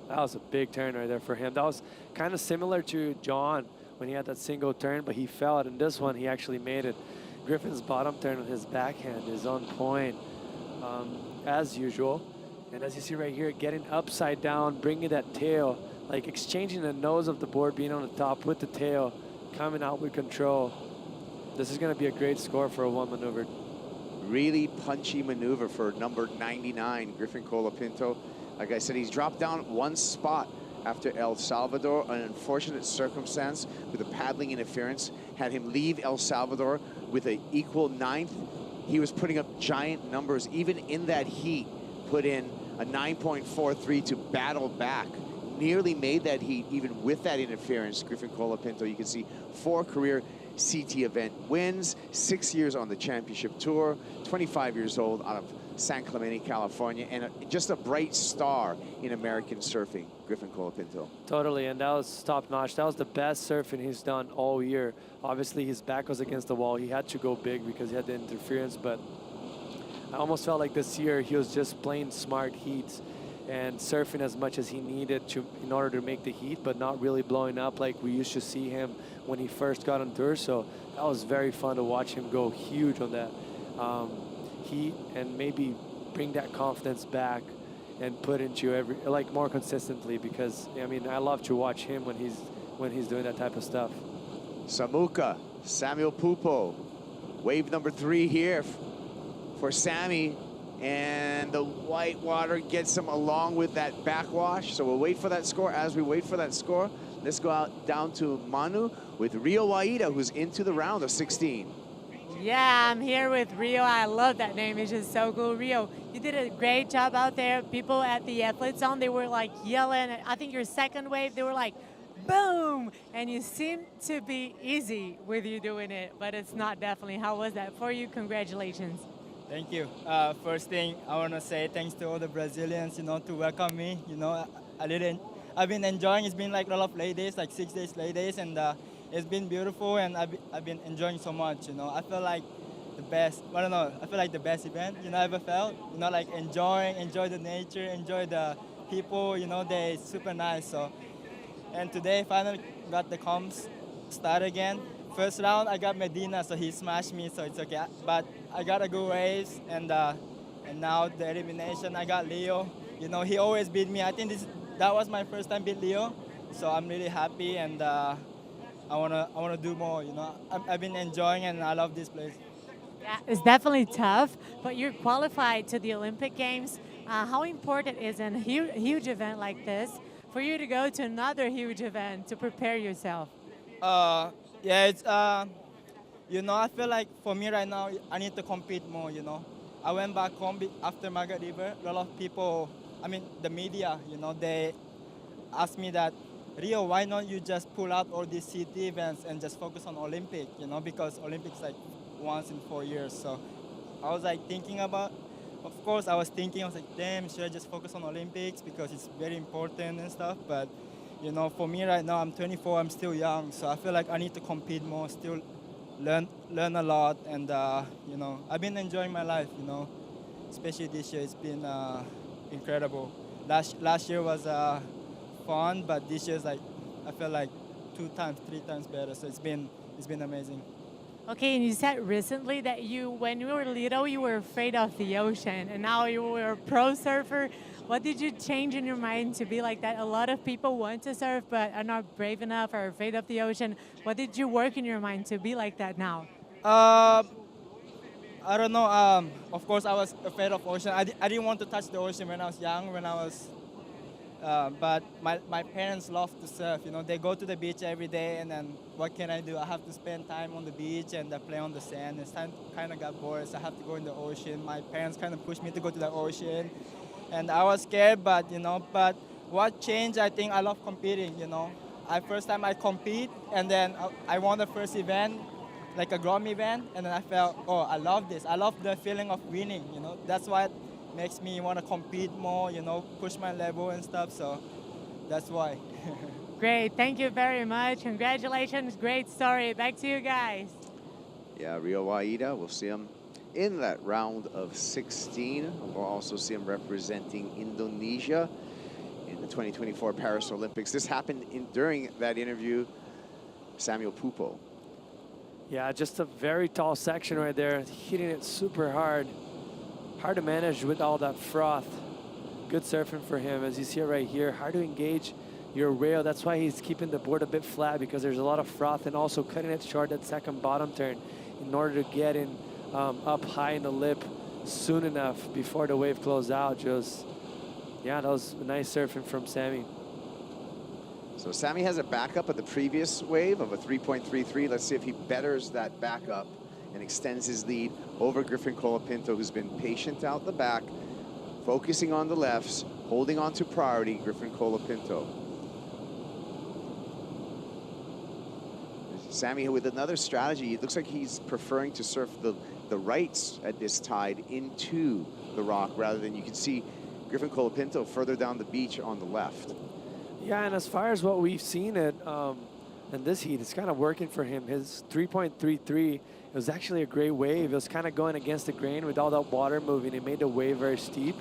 that was a big turn right there for him. That was kind of similar to John when he had that single turn, but he fell it. In this one, he actually made it. Griffin's bottom turn on his backhand is on point, as usual. And as you see right here, getting upside down, bringing that tail, like exchanging the nose of the board, being on the top with the tail, coming out with control. This is going to be a great score for a one maneuver. Really punchy maneuver for number 99, Griffin Colapinto. Like I said, he's dropped down 1 spot after El Salvador. An unfortunate circumstance with the paddling interference had him leave El Salvador with an equal 9th. He was putting up giant numbers, even in that heat. Put in a 9.43 to battle back. Nearly made that heat, even with that interference. Griffin Colapinto, you can see 4 career CT event wins, 6 years on the championship tour, 25 years old out of San Clemente, California, and just a bright star in American surfing, Griffin Colapinto. Totally, and that was top notch. That was the best surfing he's done all year. Obviously, his back was against the wall. He had to go big because he had the interference, but I almost felt like this year he was just playing smart heats and surfing as much as he needed to in order to make the heat, but not really blowing up like we used to see him when he first got on tour. So that was very fun to watch him go huge on that heat and maybe bring that confidence back and put into more consistently, because I mean, I love to watch him when he's doing that type of stuff. Samuka, Samuel Pupo, wave number 3 here for Sammy, and the white water gets him along with that backwash. So we'll wait for that score. As we wait for that score, let's go out down to Manu with Rio Waida, who's into the round of 16. Yeah, I'm here with Rio. I love that name. It's just so cool. Rio, you did a great job out there. People at the athlete zone, they were like yelling. I think your second wave, they were like, boom! And you seem to be easy with you doing it, but it's not definitely. How was that for you? Congratulations. Thank you. First thing, I want to say thanks to all the Brazilians, to welcome me. I I've been enjoying. It's been like a lot of lay days, like 6 days lay days, and it's been beautiful, and I've been enjoying so much. You know, I feel like the best. I don't know. I feel like the best event I ever felt. You know, like enjoy the nature, enjoy the people. You know, they're super nice. So, and today finally got the comps start again. First round I got Medina, so he smashed me, so it's okay. But I got a good waves, and now the elimination I got Leo. You know, he always beat me. I think that was my first time beat Leo, so I'm really happy, and I wanna do more. You know, I've been enjoying, and I love this place. Yeah, it's definitely tough, but you're qualified to the Olympic Games. How important is a huge event like this for you to go to another huge event to prepare yourself? Yeah, it's you know, I feel like for me right now, I need to compete more. You know, I went back home after Margaret River. A lot of people, I mean, the media, you know, they asked me that, Rio, why not you just pull out all these city events and just focus on Olympic? You know, because Olympics like once in 4 years. So I was like thinking about. Of course, I was like, damn, should I just focus on Olympics because it's very important and stuff? But you know, for me right now, I'm 24, I'm still young, so I feel like I need to compete more, still learn a lot, and you know, I've been enjoying my life, you know, especially this year, it's been incredible. Last year was fun, but this year's like, I feel like 3 times better, so it's been amazing. Okay, and you said recently that when you were little, you were afraid of the ocean, and now you were a pro surfer. What did you change in your mind to be like that? A lot of people want to surf, but are not brave enough or afraid of the ocean. What did you work in your mind to be like that now? I don't know. Of course, I was afraid of ocean. I didn't want to touch the ocean when I was young, but my parents love to surf. You know, they go to the beach every day, and then what can I do? I have to spend time on the beach and play on the sand. It's kind of got bored, so I have to go in the ocean. My parents kind of pushed me to go to the ocean, and I was scared. But you know, what changed? I think I love competing. You know, first time I compete, and then I won the first event, like a Grom event, and then I felt, oh, I love this. I love the feeling of winning. You know, that's what makes me want to compete more, you know, push my level and stuff, so that's why. Great, thank you very much. Congratulations, great story. Back to you guys. Yeah, Rio Waida, we'll see him in that round of 16. We'll also see him representing Indonesia in the 2024 Paris Olympics. This happened during that interview, Samuel Pupo. Yeah, just a very tall section right there, hitting it super hard. Hard to manage with all that froth. Good surfing for him, as you see it right here. Hard to engage your rail. That's why he's keeping the board a bit flat, because there's a lot of froth, and also cutting it short that second bottom turn in order to get in up high in the lip soon enough before the wave closed out. Yeah, that was nice surfing from Sammy. So Sammy has a backup of the previous wave of a 3.33. Let's see if he betters that backup and extends his lead over Griffin Colapinto, who's been patient out the back, focusing on the lefts, holding on to priority, Griffin Colapinto. Sammy with another strategy. It looks like he's preferring to surf the rights at this tide into the rock, rather than, you can see Griffin Colapinto further down the beach on the left. Yeah, and as far as what we've seen in this heat, it's kind of working for him. His 3.33, it was actually a great wave. It was kind of going against the grain with all that water moving. It made the wave very steep.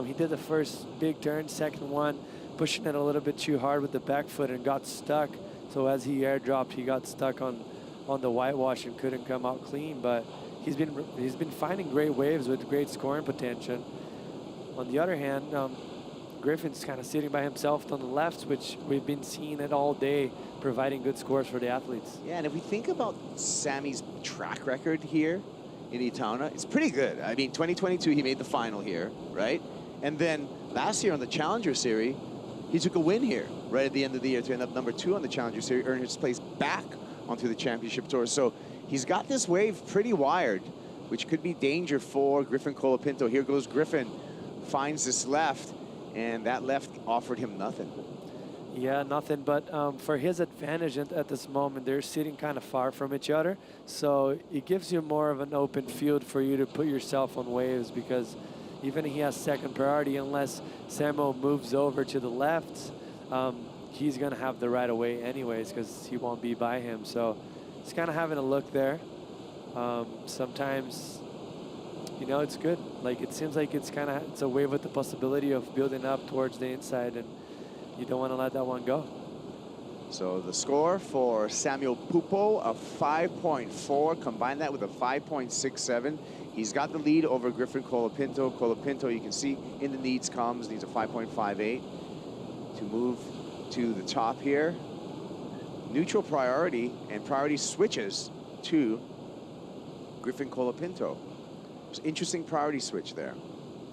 He did the first big turn, second one, pushing it a little bit too hard with the back foot and got stuck. So as he airdropped, he got stuck on the whitewash and couldn't come out clean. But he's been finding great waves with great scoring potential. On the other hand, Griffin's kind of sitting by himself on the left, which we've been seeing it all day, providing good scores for the athletes. Yeah, and if we think about Sammy's track record here in Itaúna, it's pretty good. I mean, 2022, he made the final here, right? And then last year on the Challenger Series, he took a win here right at the end of the year to end up #2 on the Challenger Series, earn his place back onto the championship tour. So he's got this wave pretty wired, which could be danger for Griffin Colapinto. Here goes Griffin, finds this left, and that left offered him nothing. Yeah, nothing, but for his advantage at this moment, they're sitting kind of far from each other. So it gives you more of an open field for you to put yourself on waves, because even he has second priority, unless Samuel moves over to the left, he's going to have the right of way anyways because he won't be by him. So he's kind of having a look there. Sometimes, you know, it's good. Like, it seems like it's a wave with the possibility of building up towards the inside, and you don't want to let that one go. So the score for Samuel Pupo, a 5.4. Combine that with a 5.67. He's got the lead over Griffin Colapinto. Colapinto, you can see in the needs columns, needs a 5.58 to move to the top here. Neutral priority and priority switches to Griffin Colapinto. Interesting priority switch there.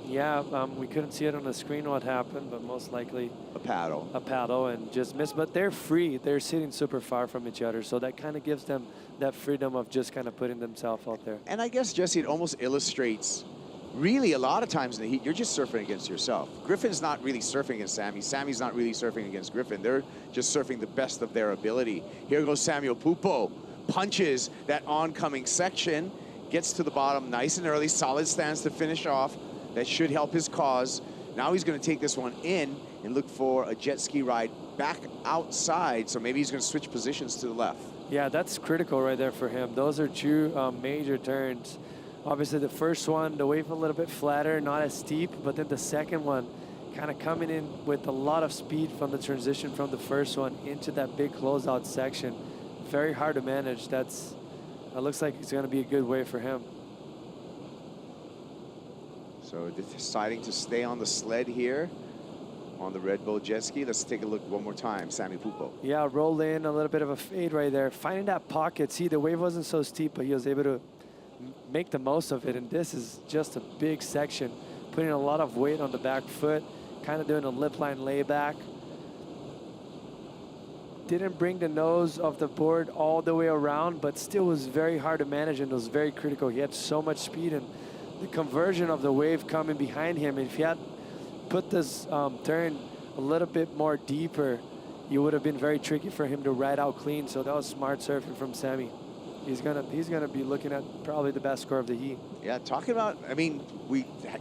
Yeah, we couldn't see it on the screen what happened, but most likely a paddle. A paddle and just missed. But they're free. They're sitting super far from each other, so that kind of gives them that freedom of just kind of putting themselves out there. And I guess, Jesse, it almost illustrates, really, a lot of times in the heat, you're just surfing against yourself. Griffin's not really surfing against Sammy. Sammy's not really surfing against Griffin. They're just surfing the best of their ability. Here goes Samuel Pupo. Punches that oncoming section. Gets to the bottom nice and early. Solid stance to finish off. That should help his cause. Now he's going to take this one in and look for a jet ski ride back outside. So maybe he's going to switch positions to the left. Yeah, that's critical right there for him. Those are two major turns. Obviously, the first one, the wave a little bit flatter, not as steep, but then the second one kind of coming in with a lot of speed from the transition from the first one into that big closeout section. Very hard to manage. That looks like it's going to be a good wave for him. So deciding to stay on the sled here on the Red Bull jet ski. Let's take a look one more time, Sammy Pupo. Yeah, roll in, a little bit of a fade right there. Finding that pocket. See, the wave wasn't so steep, but he was able to make the most of it. And this is just a big section, putting a lot of weight on the back foot, kind of doing a lip line layback. Didn't bring the nose of the board all the way around, but still was very hard to manage and was very critical. He had so much speed, and the conversion of the wave coming behind him, if he had put this turn a little bit more deeper, it would have been very tricky for him to ride out clean. So that was smart surfing from Sammy. He's gonna be looking at probably the best score of the heat. Yeah, talking about, I mean,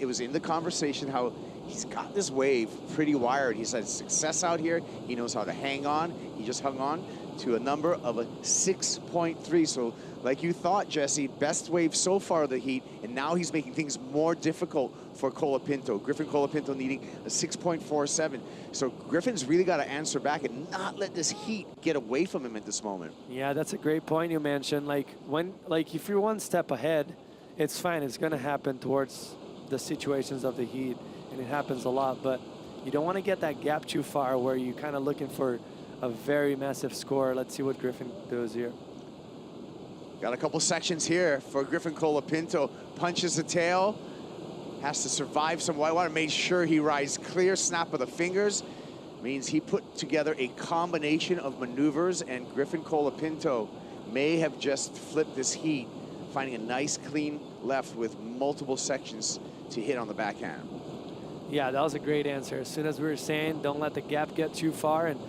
it was in the conversation how he's got this wave pretty wired. He's had success out here. He knows how to hang on. He just hung on to a number of a 6.3. So like you thought, Jesse, best wave so far of the heat, and now he's making things more difficult for Colapinto. Griffin Colapinto needing a 6.47. So Griffin's really got to answer back and not let this heat get away from him at this moment. Yeah, that's a great point you mentioned. If you're one step ahead, it's fine. It's going to happen towards the situations of the heat, and it happens a lot. But you don't want to get that gap too far where you're kind of looking for a very massive score. Let's see what Griffin does here. Got a couple sections here for Griffin Colapinto. Punches the tail, has to survive some white water, made sure he rides clear, snap of the fingers. Means he put together a combination of maneuvers, and Griffin Colapinto may have just flipped this heat, finding a nice clean left with multiple sections to hit on the backhand. Yeah, that was a great answer. As soon as we were saying, don't let the gap get too far, and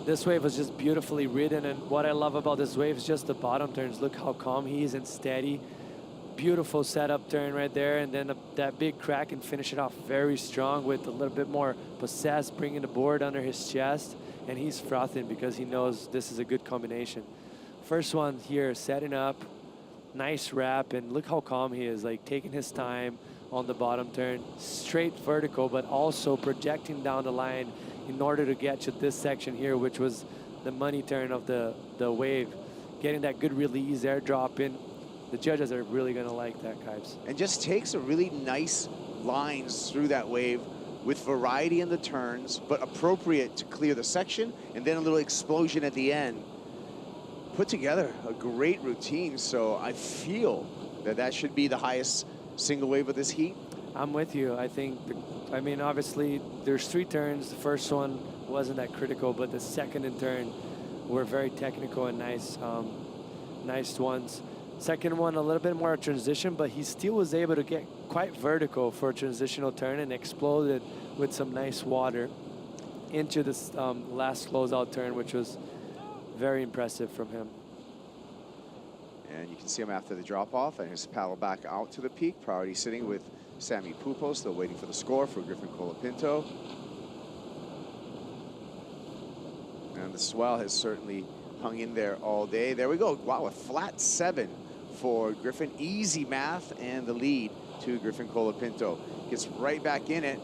this wave was just beautifully ridden. And what I love about this wave is just the bottom turns. Look how calm he is and steady. Beautiful setup turn right there, and then that big crack, and finish it off very strong with a little bit more possessed, bringing the board under his chest, and he's frothing because he knows this is a good combination. First one here, setting up, nice wrap, and look how calm he is, like taking his time on the bottom turn, straight vertical, but also projecting down the line in order to get to this section here, which was the money turn of the wave. Getting that good release, airdrop in. The judges are really gonna like that, Kipes. And just takes a really nice lines through that wave with variety in the turns, but appropriate to clear the section, and then a little explosion at the end. Put together a great routine, so I feel that should be the highest single wave of this heat. I'm with you. I think, obviously there's 3 turns. The first one wasn't that critical, but the second and turn were very technical and nice, nice ones. Second one, a little bit more transition, but he still was able to get quite vertical for a transitional turn and exploded with some nice water into this last closeout turn, which was very impressive from him. And you can see him after the drop-off and his paddle back out to the peak. Priority sitting with Sammy Pupo, still waiting for the score for Griffin Colapinto. And the swell has certainly hung in there all day. There we go. Wow, a flat 7 for Griffin. Easy math and the lead to Griffin Colapinto. Gets right back in it.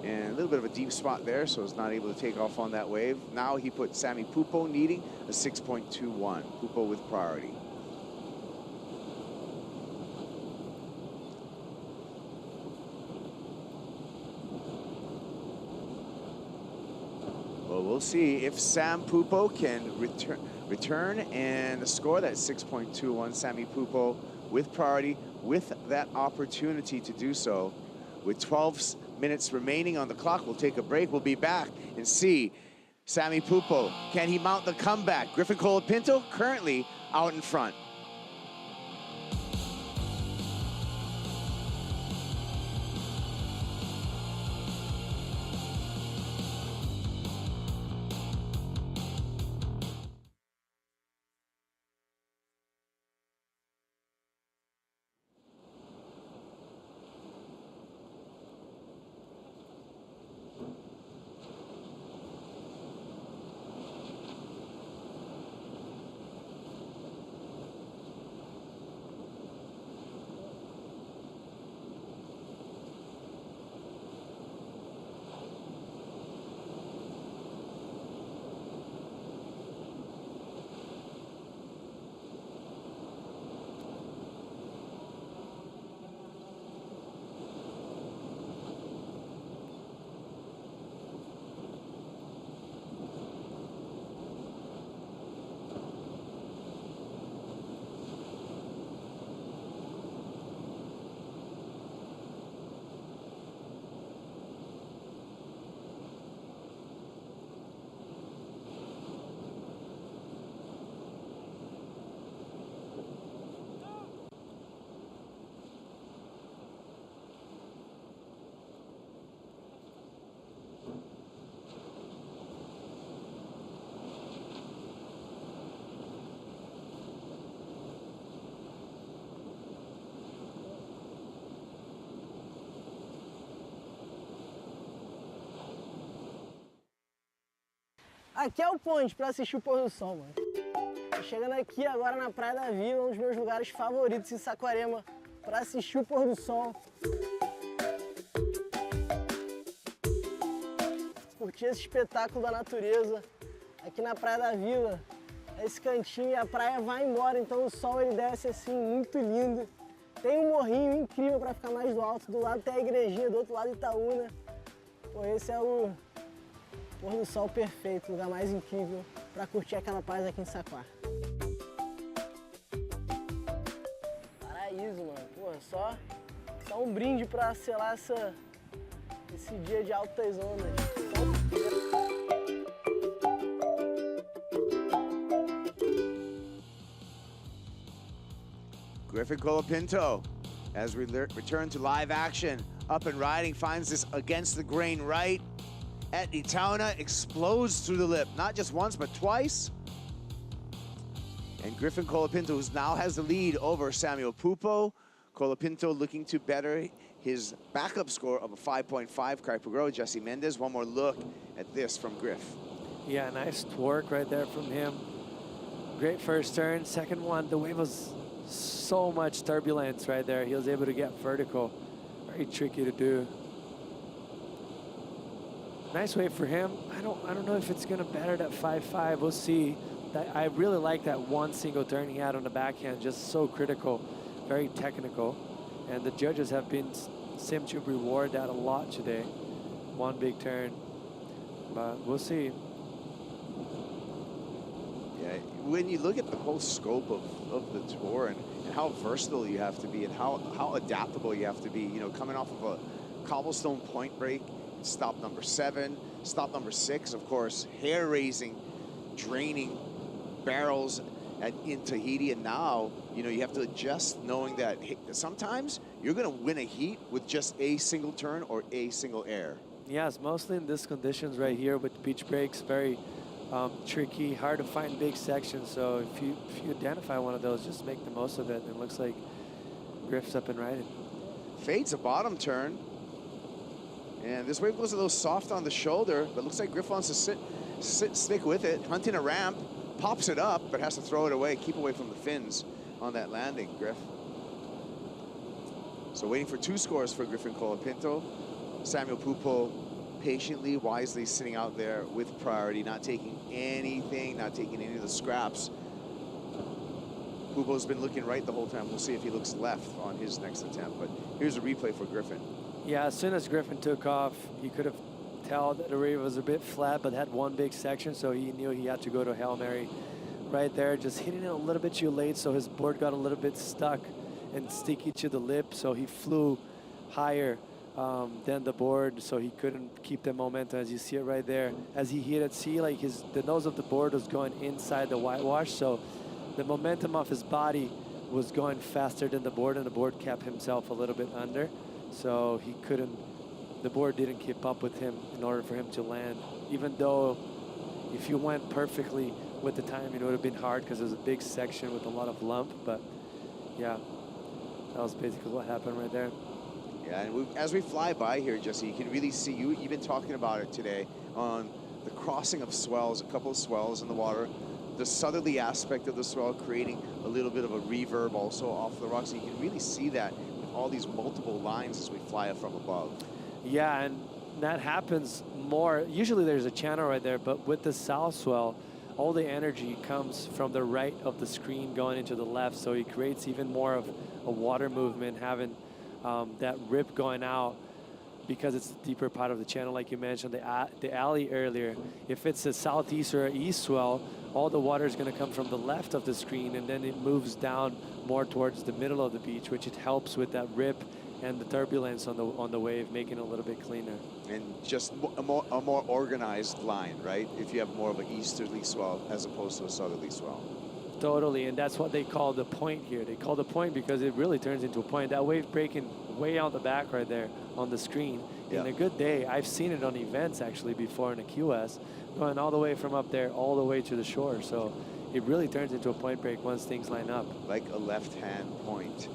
And a little bit of a deep spot there, so is not able to take off on that wave. Now he put Sammy Pupo needing a 6.21. Pupo with priority. Well, we'll see if Sam Pupo can return and score that 6.21. Sammy Pupo with priority, with that opportunity to do so. With 12 minutes remaining on the clock, we'll take a break. We'll be back and see Sammy Pupo. Can he mount the comeback? Griffin Colapinto currently out in front. Aqui é o ponte para assistir o pôr do sol, mano. Tô chegando aqui agora na Praia da Vila, um dos meus lugares favoritos em Saquarema, para assistir o pôr do sol. Curtir esse espetáculo da natureza aqui na Praia da Vila. Esse cantinho e a praia vai embora, então o sol ele desce assim, muito lindo. Tem um morrinho incrível para ficar mais do alto. Do lado tem a igrejinha, do outro lado Itaúna. Pô, esse é o pôr do sol perfeito, o lugar mais incrível para curtir aquela paz aqui em Saquar. Paraíso, mano. Pô, só um brinde para selar esse dia de altas ondas. Griffin Colapinto, as we return to live action, up and riding, finds this against the grain right at Itauna, explodes through the lip, not just once, but twice. And Griffin Colapinto, who now has the lead over Samuel Pupo. Colapinto looking to better his backup score of a 5.5 Carpagro. Jesse Mendez, one more look at this from Griff. Yeah, nice torque right there from him. Great first turn. Second one, the wave was so much turbulence right there. He was able to get vertical. Very tricky to do. Nice wave for him. I don't know if it's gonna better that 5.5. We'll see. I really like that one single turn he had on the backhand. Just so critical, very technical. And the judges have seemed to reward that a lot today. One big turn, but we'll see. Yeah, when you look at the whole scope of the tour and how versatile you have to be and how adaptable you have to be, you know, coming off of a cobblestone point break, stop number 7, stop number 6, of course, hair-raising, draining barrels in Tahiti, and now, you know, you have to adjust knowing that sometimes you're gonna win a heat with just a single turn or a single air. Yes, mostly in these conditions right here with beach breaks, very tricky, hard to find big sections. So if you identify one of those, just make the most of it. And it looks like Griff's up and riding. Fades a bottom turn. And this wave goes a little soft on the shoulder, but looks like Griff wants to sit stick with it, hunting a ramp, pops it up, but has to throw it away, keep away from the fins on that landing, Griff. So waiting for 2 scores for Griffin Colapinto. Samuel Pupo patiently, wisely sitting out there with priority, not taking anything, not taking any of the scraps. Pupo's been looking right the whole time. We'll see if he looks left on his next attempt, but here's a replay for Griffin. Yeah, as soon as Griffin took off, you could have tell that the wave was a bit flat, but had one big section, so he knew he had to go to Hail Mary right there, just hitting it a little bit too late, so his board got a little bit stuck and sticky to the lip, so he flew higher than the board, so he couldn't keep the momentum, as you see it right there. As he hit it, see, like the nose of the board was going inside the whitewash, so the momentum of his body was going faster than the board, and the board kept himself a little bit under, so he couldn't, the board didn't keep up with him in order for him to land. Even though if you went perfectly with the time, it would have been hard because it was a big section with a lot of lump, but yeah, that was basically what happened right there. Yeah, and as we fly by here, Jesse, you can really see, you've been talking about it today, on the crossing of swells, a couple of swells in the water, the southerly aspect of the swell creating a little bit of a reverb also off the rocks. So you can really see that with all these multiple lines as we fly up from above. Yeah, and that happens more. Usually there's a channel right there, but with the south swell, all the energy comes from the right of the screen going into the left, so it creates even more of a water movement, having that rip going out because it's the deeper part of the channel, like you mentioned, the alley earlier. If it's a southeast or east swell, all the water is going to come from the left of the screen, and then it moves down more towards the middle of the beach, which it helps with that rip and the turbulence on the wave, making it a little bit cleaner. And just a more organized line, right? If you have more of an easterly swell as opposed to a southerly swell. Totally, and that's what they call the point here. They call the point because it really turns into a point. That wave breaking way out the back right there on the screen. Yeah. In a good day, I've seen it on events actually before in a QS, going all the way from up there all the way to the shore. So it really turns into a point break once things line up. Like a left-hand point.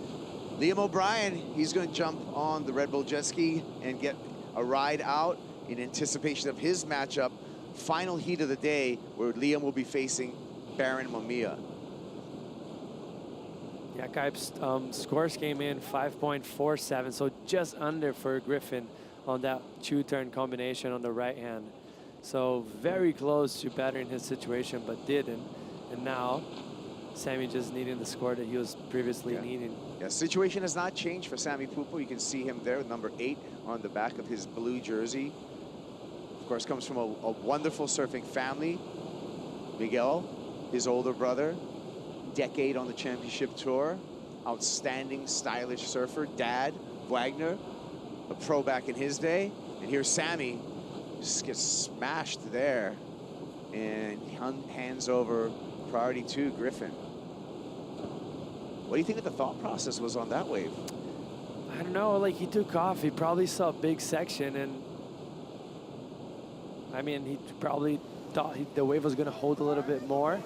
Liam O'Brien, he's going to jump on the Red Bull jet ski and get a ride out in anticipation of his matchup. Final heat of the day, where Liam will be facing Baron Mamiya. Yeah, Kai's scores came in 5.47, so just under for Griffin on that 2-turn combination on the right hand. So very close to bettering his situation, but didn't. And now, Sammy just needing the score that he was previously needing. Yeah, situation has not changed for Sammy Pupo. You can see him there, number 8 on the back of his blue jersey. Of course, comes from a wonderful surfing family. Miguel, his older brother, decade on the championship tour. Outstanding, stylish surfer. Dad, Wagner, a pro back in his day. And here's Sammy, just gets smashed there. And hands over priority to Griffin. What do you think that the thought process was on that wave? I don't know, like he took off, he probably saw a big section, and I mean, he probably thought the wave was gonna hold a little bit more,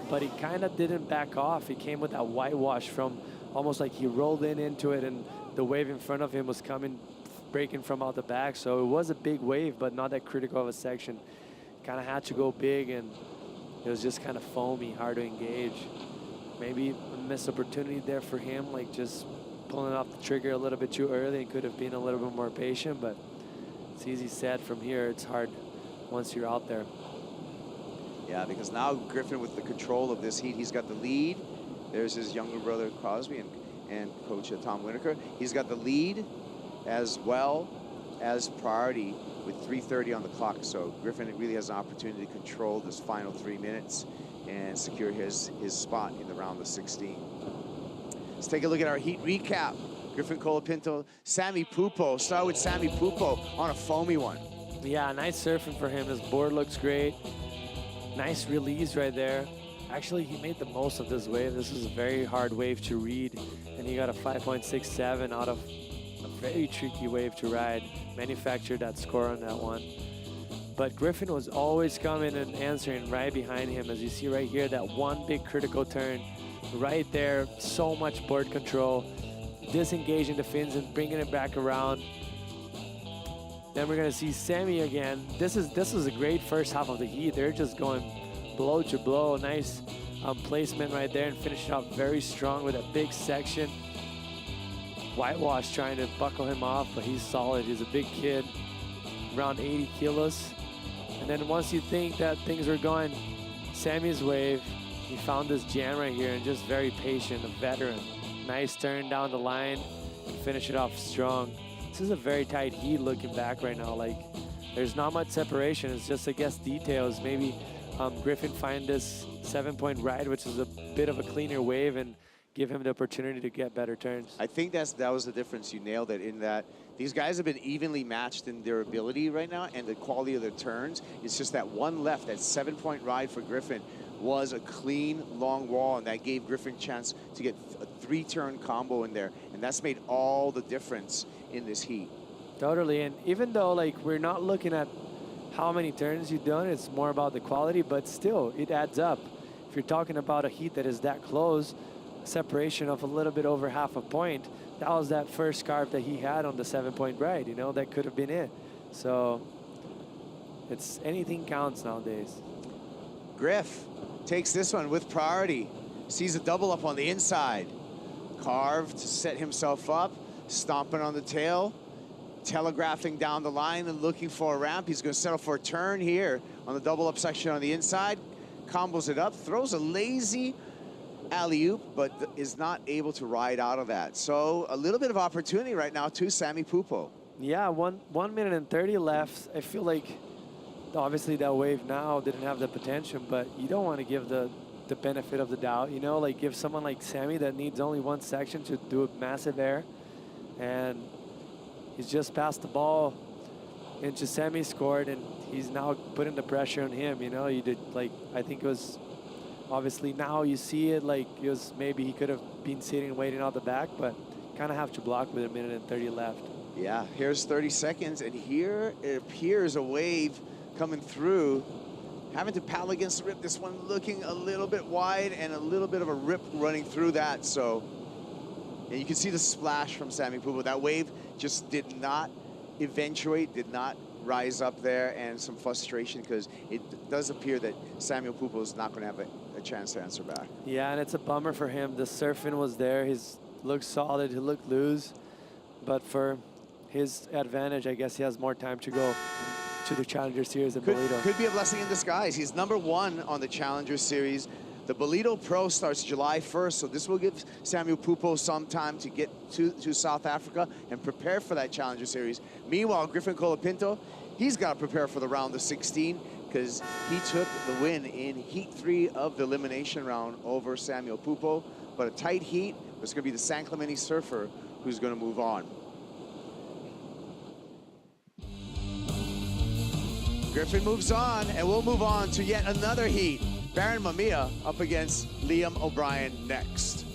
but he kind of didn't back off. He came with that whitewash from almost like he rolled into it, and the wave in front of him was coming, breaking from out the back. So it was a big wave, but not that critical of a section. Kind of had to go big, and it was just kind of foamy, hard to engage. Maybe a missed opportunity there for him, like just pulling off the trigger a little bit too early, and could have been a little bit more patient, but it's easy said. From here, it's hard once you're out there. Yeah, because now Griffin with the control of this heat, he's got the lead. There's his younger brother Crosby and coach Tom Winokur. He's got the lead as well as priority with 3:30 on the clock. So Griffin really has an opportunity to control this final 3 minutes and secure his spot in the round of 16. Let's take a look at our heat recap. Griffin Colapinto, Sammy Pupo. Start with Sammy Pupo on a foamy one. Yeah, nice surfing for him. His board looks great. Nice release right there. Actually, he made the most of this wave. This is a very hard wave to read, and he got a 5.67 out of a very tricky wave to ride. Manufactured that score on that one. But Griffin was always coming and answering right behind him. As you see right here, that one big critical turn right there. So much board control. Disengaging the fins and bringing it back around. Then we're gonna see Sammy again. This was a great first half of the heat. They're just going blow to blow. Nice placement right there and finish it off very strong with a big section. Whitewash trying to buckle him off, but he's solid. He's a big kid, around 80 kilos. And then once you think that things were going Sammy's wave, he found this jam right here and just very patient, a veteran. Nice turn down the line and finish it off strong. This is a very tight heat looking back right now. Like, there's not much separation. It's just, I guess, details. Maybe Griffin find this 7-point ride, which is a bit of a cleaner wave, and give him the opportunity to get better turns. I think that was the difference. You nailed it in that these guys have been evenly matched in their ability right now and the quality of their turns. It's just that one left, that 7-point ride for Griffin was a clean, long wall, and that gave Griffin a chance to get a 3-turn combo in there. And that's made all the difference in this heat. Totally, and even though like we're not looking at how many turns you've done, it's more about the quality, but still, it adds up. If you're talking about a heat that is that close, separation of a little bit over half a point, that was that first carve that he had on the 7-point ride, you know, that could have been it. So it's anything counts nowadays. Griff takes this one with priority, sees a double up on the inside. Carve to set himself up, stomping on the tail, telegraphing down the line and looking for a ramp. He's going to settle for a turn here on the double up section on the inside, combos it up, throws a lazy alley-oop, but is not able to ride out of that. So a little bit of opportunity right now to Sammy Pupo. Yeah, 1 minute and 30 left. I feel like obviously that wave now didn't have the potential, but you don't want to give the benefit of the doubt, you know, like give someone like Sammy that needs only one section to do a massive air, and he's just passed the ball into Sammy scored, and he's now putting the pressure on him, you know. You did, like, I think it was obviously now you see it like it was maybe he could have been sitting waiting out the back, but kind of have to block with 1 minute and 30 left. Yeah, here's 30 seconds, and here it appears a wave coming through. Having to paddle against the rip, this one looking a little bit wide and a little bit of a rip running through that. So, and you can see the splash from Sammy Pupo. That wave just did not eventuate, did not rise up there, and some frustration because it does appear that Samuel Pupo is not going to have a chance to answer back. Yeah, and it's a bummer for him. The surfing was there. He's looked solid. He looked loose. But for his advantage, I guess he has more time to go to the Challenger Series in Bolito. Could be a blessing in disguise. He's #1 on the Challenger Series. The Bolito Pro starts July 1st, so this will give Samuel Pupo some time to get to South Africa and prepare for that Challenger Series. Meanwhile, Griffin Colapinto, he's got to prepare for the round of 16 because he took the win in Heat 3 of the elimination round over Samuel Pupo. But a tight heat, it's going to be the San Clemente surfer who's going to move on. Griffin moves on, and we'll move on to yet another heat. Baron Mamiya up against Liam O'Brien next.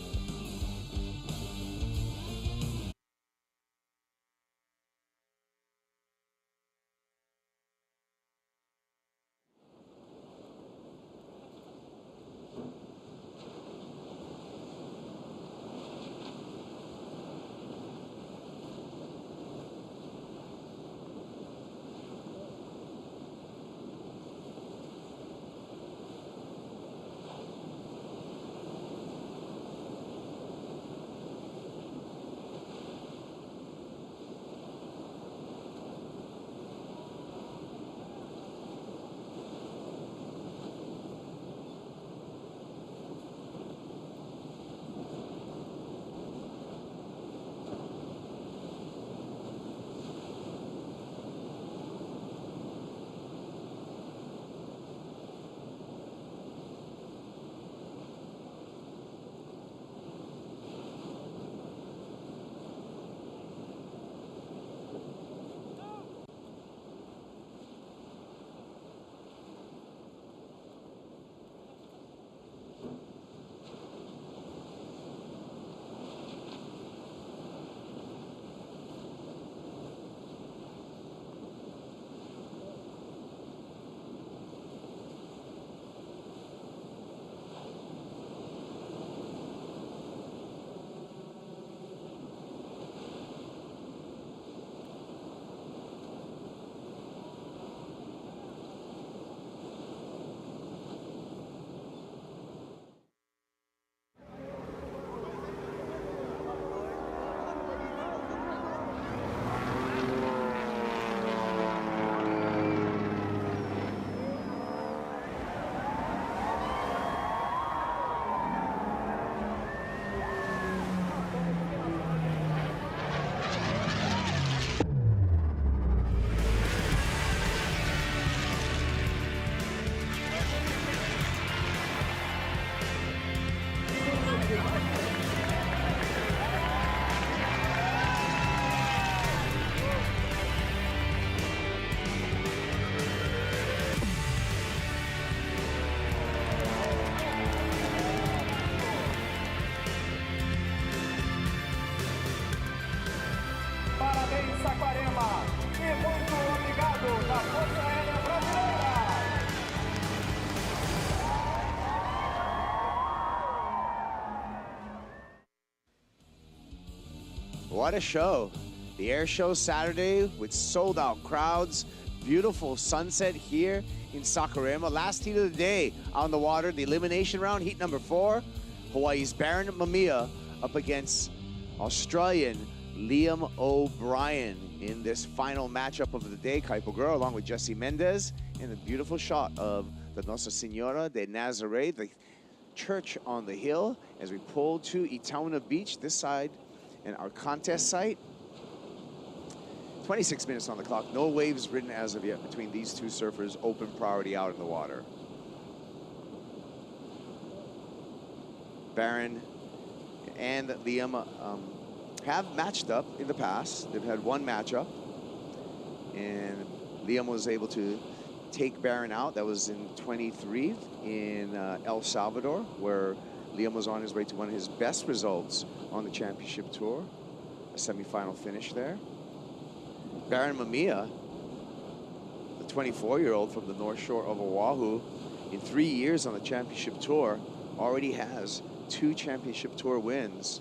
What a show. The air show Saturday with sold out crowds. Beautiful sunset here in Sakurama. Last heat of the day on the water, the elimination round, heat number 4. Hawaii's Baron Mamiya up against Australian Liam O'Brien in this final matchup of the day. Kaipo girl along with Jesse Mendez in a beautiful shot of the Nossa Senhora de Nazaré, the church on the hill, as we pull to Itaúna Beach, this side, and our contest site. 26 minutes on the clock. No waves ridden as of yet between these two surfers. Open priority out in the water. Baron and Liam have matched up in the past. They've had one matchup, and Liam was able to take Baron out. That was in 23 in El Salvador, where Liam was on his way to one of his best results on the championship tour, a semifinal finish there. Baron Mamiya, the 24-year-old from the North Shore of Oahu, in 3 years on the championship tour, already has 2 championship tour wins.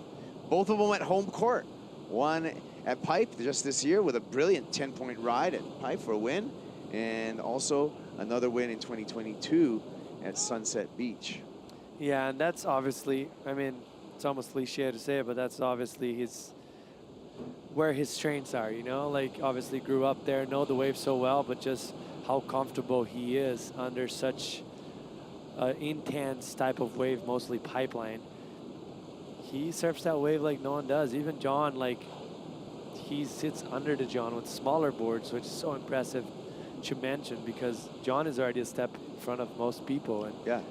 Both of them at home court. One at Pipe just this year with a brilliant 10-point ride at Pipe for a win, and also another win in 2022 at Sunset Beach. Yeah, and that's obviously, I mean, it's almost cliche to say it, but that's obviously where his strengths are, you know? Like, obviously grew up there, know the wave so well, but just how comfortable he is under such intense type of wave, mostly pipeline. He surfs that wave like no one does. Even John, like, he sits under the John with smaller boards, which is so impressive to mention because John is already a step in front of most people. And yeah,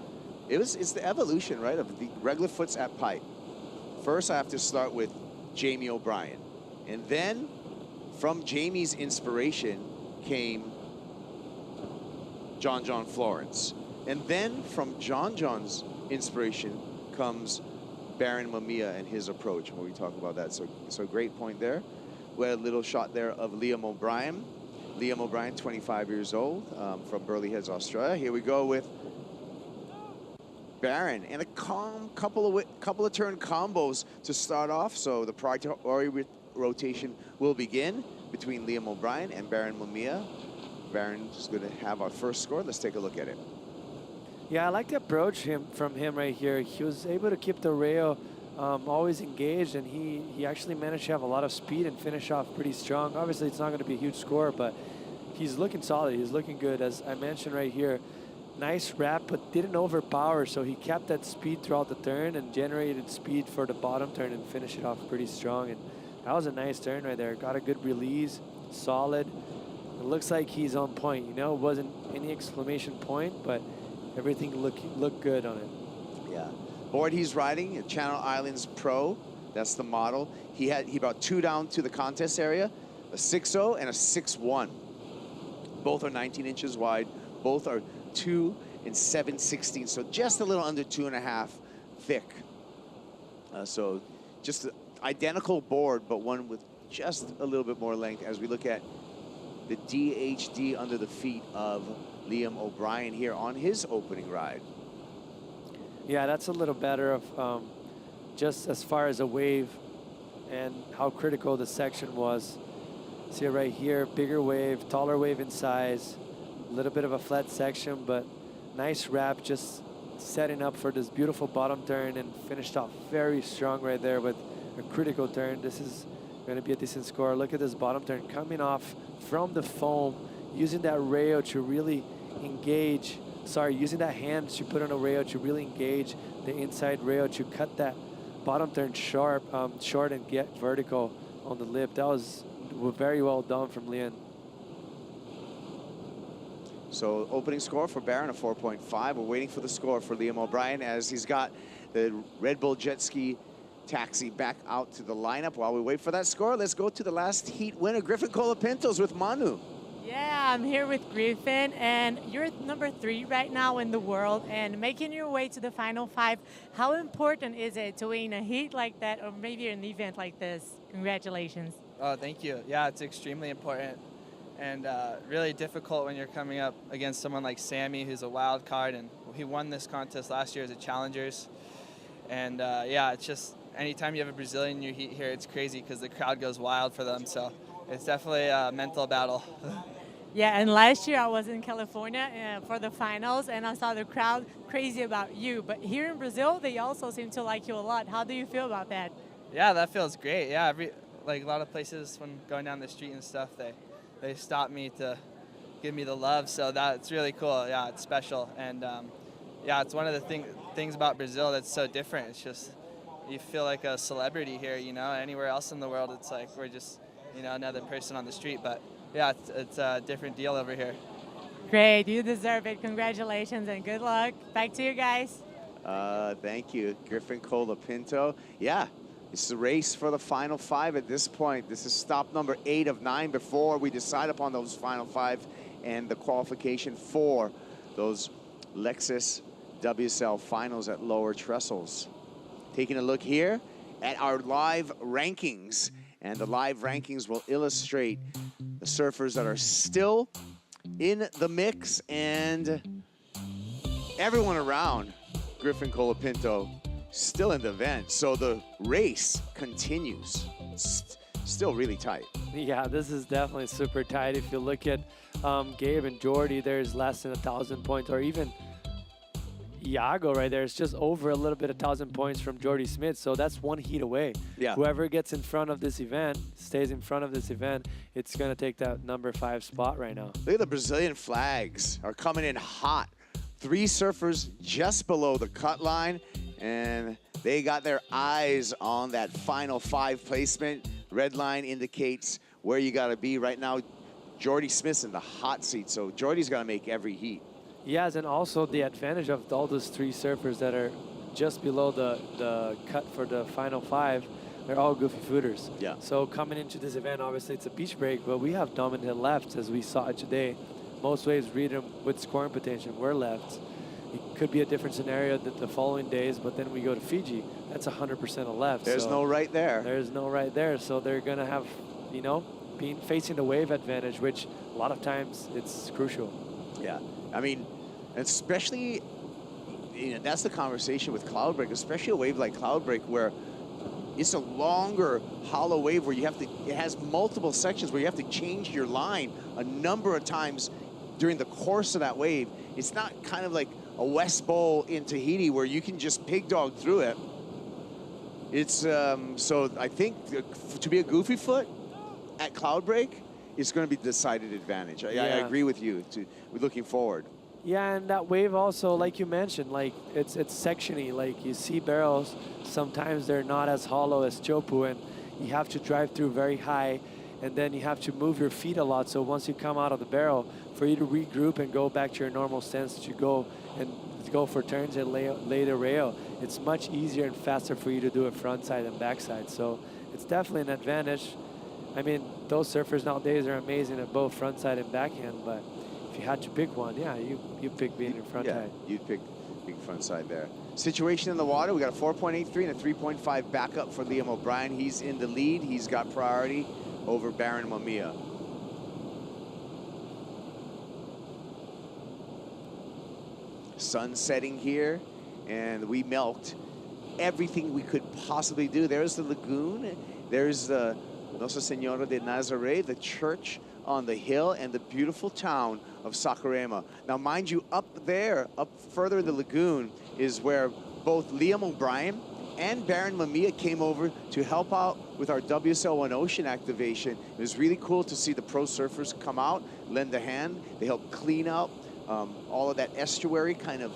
it's the evolution, right, of the regular foots at Pipe. First, I have to start with Jamie O'Brien. And then from Jamie's inspiration came John Florence. And then from John's inspiration comes Baron Mamiya and his approach when we talk about that. So great point there. We had a little shot there of Liam O'Brien. Liam O'Brien, 25 years old, from Burleigh Heads, Australia. Here we go with Baron and a calm couple of turn combos to start off. So the priority rotation will begin between Liam O'Brien and Baron Mamiya. Baron is going to have our first score. Let's take a look at it. yeah, I like the approach from him right here. He was able to keep the rail always engaged, and he actually managed to have a lot of speed and finish off pretty strong. Obviously, it's not going to be a huge score, but he's looking solid. He's looking good. As I mentioned right here, nice wrap, but didn't overpower, so he kept that speed throughout the turn and generated speed for the bottom turn and finished it off pretty strong. And that was a nice turn right there. Got a good release, solid. It looks like he's on point. You know, it wasn't any exclamation point, but everything looked good on it. Yeah. Board he's riding, a Channel Islands Pro. That's the model. He brought 2 down to the contest area, a 6.0 and a 6.1. Both are 19 inches wide. Both are 2 and 7/16, so just a little under 2.5 thick. So just an identical board, but one with just a little bit more length as we look at the DHD under the feet of Liam O'Brien here on his opening ride. Yeah, that's a little better of just as far as a wave and how critical the section was. See it right here, bigger wave, taller wave in size, a little bit of a flat section, but nice wrap, just setting up for this beautiful bottom turn and finished off very strong right there with a critical turn. This is going to be a decent score. Look at this bottom turn coming off from the foam, using that rail to really engage, using that hand to put on a rail to really engage the inside rail to cut that bottom turn short and get vertical on the lip. That was very well done from Liam. So opening score for Baron, a 4.5. We're waiting for the score for Liam O'Brien as he's got the Red Bull Jet Ski Taxi back out to the lineup. While we wait for that score, let's go to the last heat winner, Griffin Colapintos with Manu. Yeah, I'm here with Griffin, and you're number 3 right now in the world and making your way to the final 5. How important is it to win a heat like that or maybe an event like this? Congratulations. Oh, thank you. Yeah, it's extremely important and really difficult when you're coming up against someone like Sammy, who's a wild card, and he won this contest last year as a Challengers. And yeah, it's just anytime you have a Brazilian in your heat here, it's crazy because the crowd goes wild for them. So it's definitely a mental battle. Yeah, and last year I was in California for the finals, and I saw the crowd crazy about you. But here in Brazil, they also seem to like you a lot. How do you feel about that? Yeah, that feels great. Yeah, like a lot of places when going down the street and stuff, they stop me to give me the love. So that's really cool. Yeah, it's special. And yeah, it's one of the things about Brazil that's so different. It's just you feel like a celebrity here. You know, anywhere else in the world, it's like we're just another person on the street. But yeah, it's a different deal over here. Great, you deserve it. Congratulations and good luck. Back to you guys. Thank you, Griffin Colapinto. Yeah, it's the race for the final 5 at this point. This is stop number 8 of 9 before we decide upon those final 5 and the qualification for those Lexus WSL finals at lower trestles. Taking a look here at our live rankings, and the live rankings will illustrate the surfers that are still in the mix and everyone around Griffin Colapinto still in the event. So the race continues. Still really tight. Yeah, this is definitely super tight. If you look at Gabe and Jordy, there's less than 1,000 points, or even Iago right there. It's just over a little bit 1,000 points from Jordy Smith. So that's one heat away. Yeah. Whoever gets in front of this event, stays in front of this event, it's going to take that number 5 spot right now. Look at the Brazilian flags are coming in hot. 3 surfers just below the cut line, and they got their eyes on that final 5 placement. Red line indicates where you got to be right now. Jordy Smith's in the hot seat, so Jordy's got to make every heat. Yes, and also the advantage of all those 3 surfers that are just below the cut for the final 5, they're all goofy footers. Yeah. So coming into this event, obviously it's a beach break, but we have dominant lefts as we saw it today. Most waves read them with scoring potential. We're lefts. It could be a different scenario the following days, but then we go to Fiji. That's 100% a left. There's so no right there. There's no right there. So they're going to have, facing the wave advantage, which a lot of times it's crucial. Yeah. I mean, especially, that's the conversation with Cloudbreak, especially a wave like Cloudbreak where it's a longer hollow wave where it has multiple sections where you have to change your line a number of times during the course of that wave. It's not kind of like a West Bowl in Tahiti where you can just pig dog through it. It's, so I think to be a goofy foot at Cloudbreak is going to be decided advantage. I agree with you. We're looking forward. Yeah, and that wave also, like you mentioned, like it's sectiony. Like you see barrels, sometimes they're not as hollow as Chopu, and you have to drive through very high, and then you have to move your feet a lot. So once you come out of the barrel, for you to regroup and go back to your normal stance to go for turns and lay the rail, it's much easier and faster for you to do it frontside and backside. So it's definitely an advantage. I mean, those surfers nowadays are amazing at both frontside and backhand, but if you had to pick one, yeah, you pick being in front side. You'd pick being front side there. Situation in the water, we got a 4.83 and a 3.5 backup for Liam O'Brien. He's in the lead. He's got priority over Baron Mamiya. Sun setting here, and we milked everything we could possibly do. There's the lagoon. There's the Nossa Senhora de Nazaré, the church on the hill, and the beautiful town of Saquarema. Now, mind you, up there, up further in the lagoon, is where both Liam O'Brien and Baron Mamiya came over to help out with our WSL One Ocean activation. It was really cool to see the pro surfers come out, lend a hand. They helped clean up all of that estuary kind of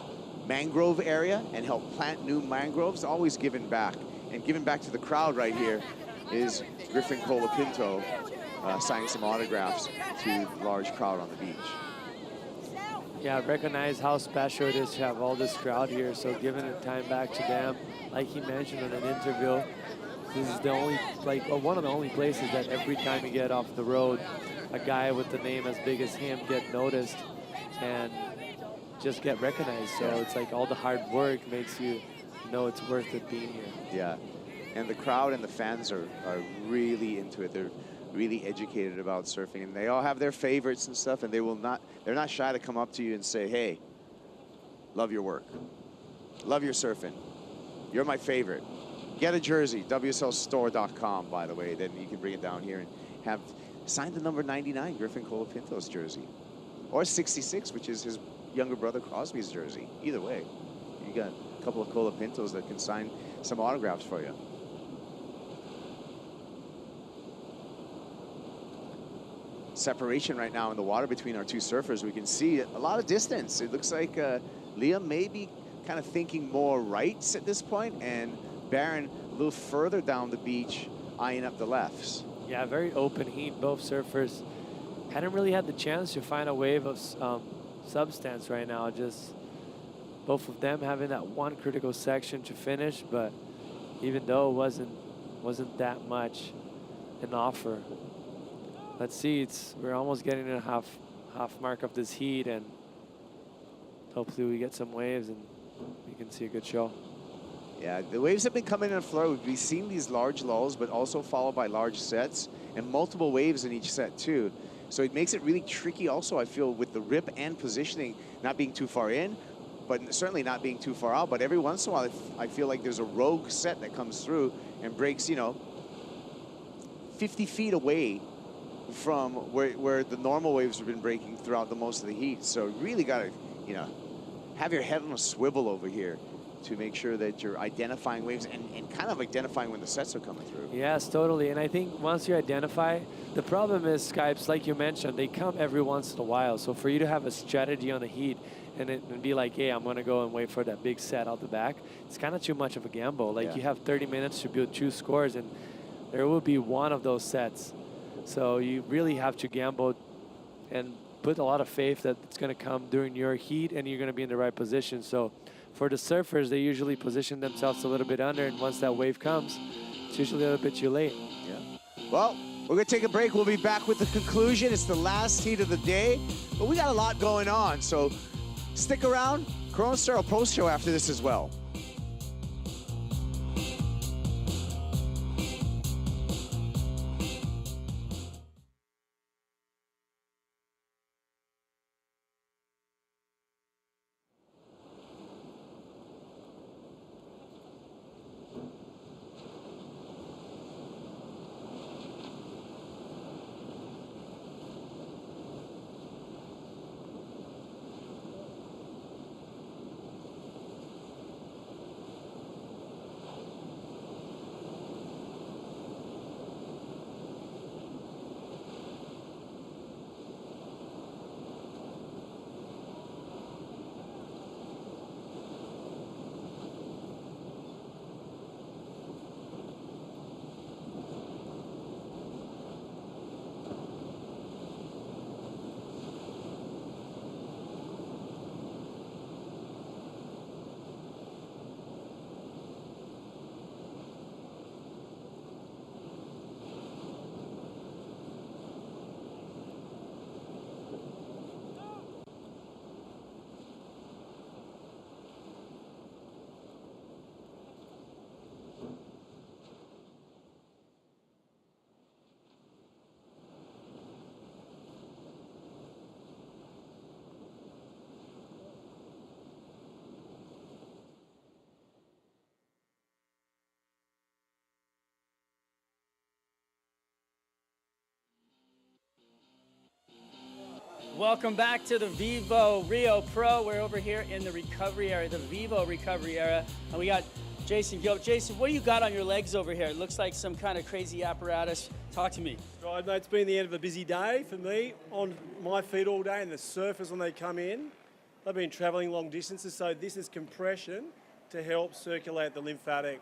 mangrove area and help plant new mangroves, always giving back. And giving back to the crowd right here is Griffin Colapinto signing some autographs to the large crowd on the beach. Yeah, I recognize how special it is to have all this crowd here. So giving the time back to them, like he mentioned in an interview, this is the only, one of the only places that every time you get off the road, a guy with the name as big as him get noticed and just get recognized. So it's like all the hard work makes you know it's worth it being here. Yeah, and the crowd and the fans are really into it. They're really educated about surfing, and they all have their favorites and stuff, and they're not shy to come up to you and say, hey, love your work, love your surfing, you're my favorite. Get a jersey, WSLstore.com, by the way. Then you can bring it down here and have signed the number 99 Griffin Colapinto's jersey. Or 66, which is his younger brother Crosby's jersey. Either way, you got a couple of Colapintos that can sign some autographs for you. Separation right now in the water between our two surfers. We can see a lot of distance. It looks like Liam may be kind of thinking more rights at this point, and Barron a little further down the beach, eyeing up the lefts. Yeah, very open heat. Both surfers hadn't really had the chance to find a wave of substance right now. Just both of them having that one critical section to finish, but even though it wasn't that much an offer. Let's see, we're almost getting to the half mark of this heat, and hopefully we get some waves and we can see a good show. Yeah, the waves have been coming in a flow. We've seen these large lulls, but also followed by large sets and multiple waves in each set too. So it makes it really tricky also, I feel, with the rip and positioning, not being too far in, but certainly not being too far out. But every once in a while, I feel like there's a rogue set that comes through and breaks, 50 feet away from where the normal waves have been breaking throughout the most of the heat. So really got to, have your head on a swivel over here to make sure that you're identifying waves and kind of identifying when the sets are coming through. Yes, totally. And I think once you identify, the problem is Skypes, like you mentioned, they come every once in a while. So for you to have a strategy on the heat and be like, hey, I'm going to go and wait for that big set out the back, it's kind of too much of a gamble. Like you have 30 minutes to build 2 scores, and there will be one of those sets. So you really have to gamble and put a lot of faith that it's going to come during your heat and you're going to be in the right position. So for the surfers, they usually position themselves a little bit under, and once that wave comes, it's usually a little bit too late. Yeah. Well, we're going to take a break. We'll be back with the conclusion. It's the last heat of the day, but we got a lot going on. So stick around. Corona Star will post show after this as well. Welcome back to the Vivo Rio Pro. We're over here in the recovery area, the Vivo recovery area, and we got Jason Gilbert. Jason, what do you got on your legs over here? It looks like some kind of crazy apparatus. Talk to me. Right, mate, it's been the end of a busy day for me on my feet all day, and the surfers when they come in, they've been travelling long distances, so this is compression to help circulate the lymphatic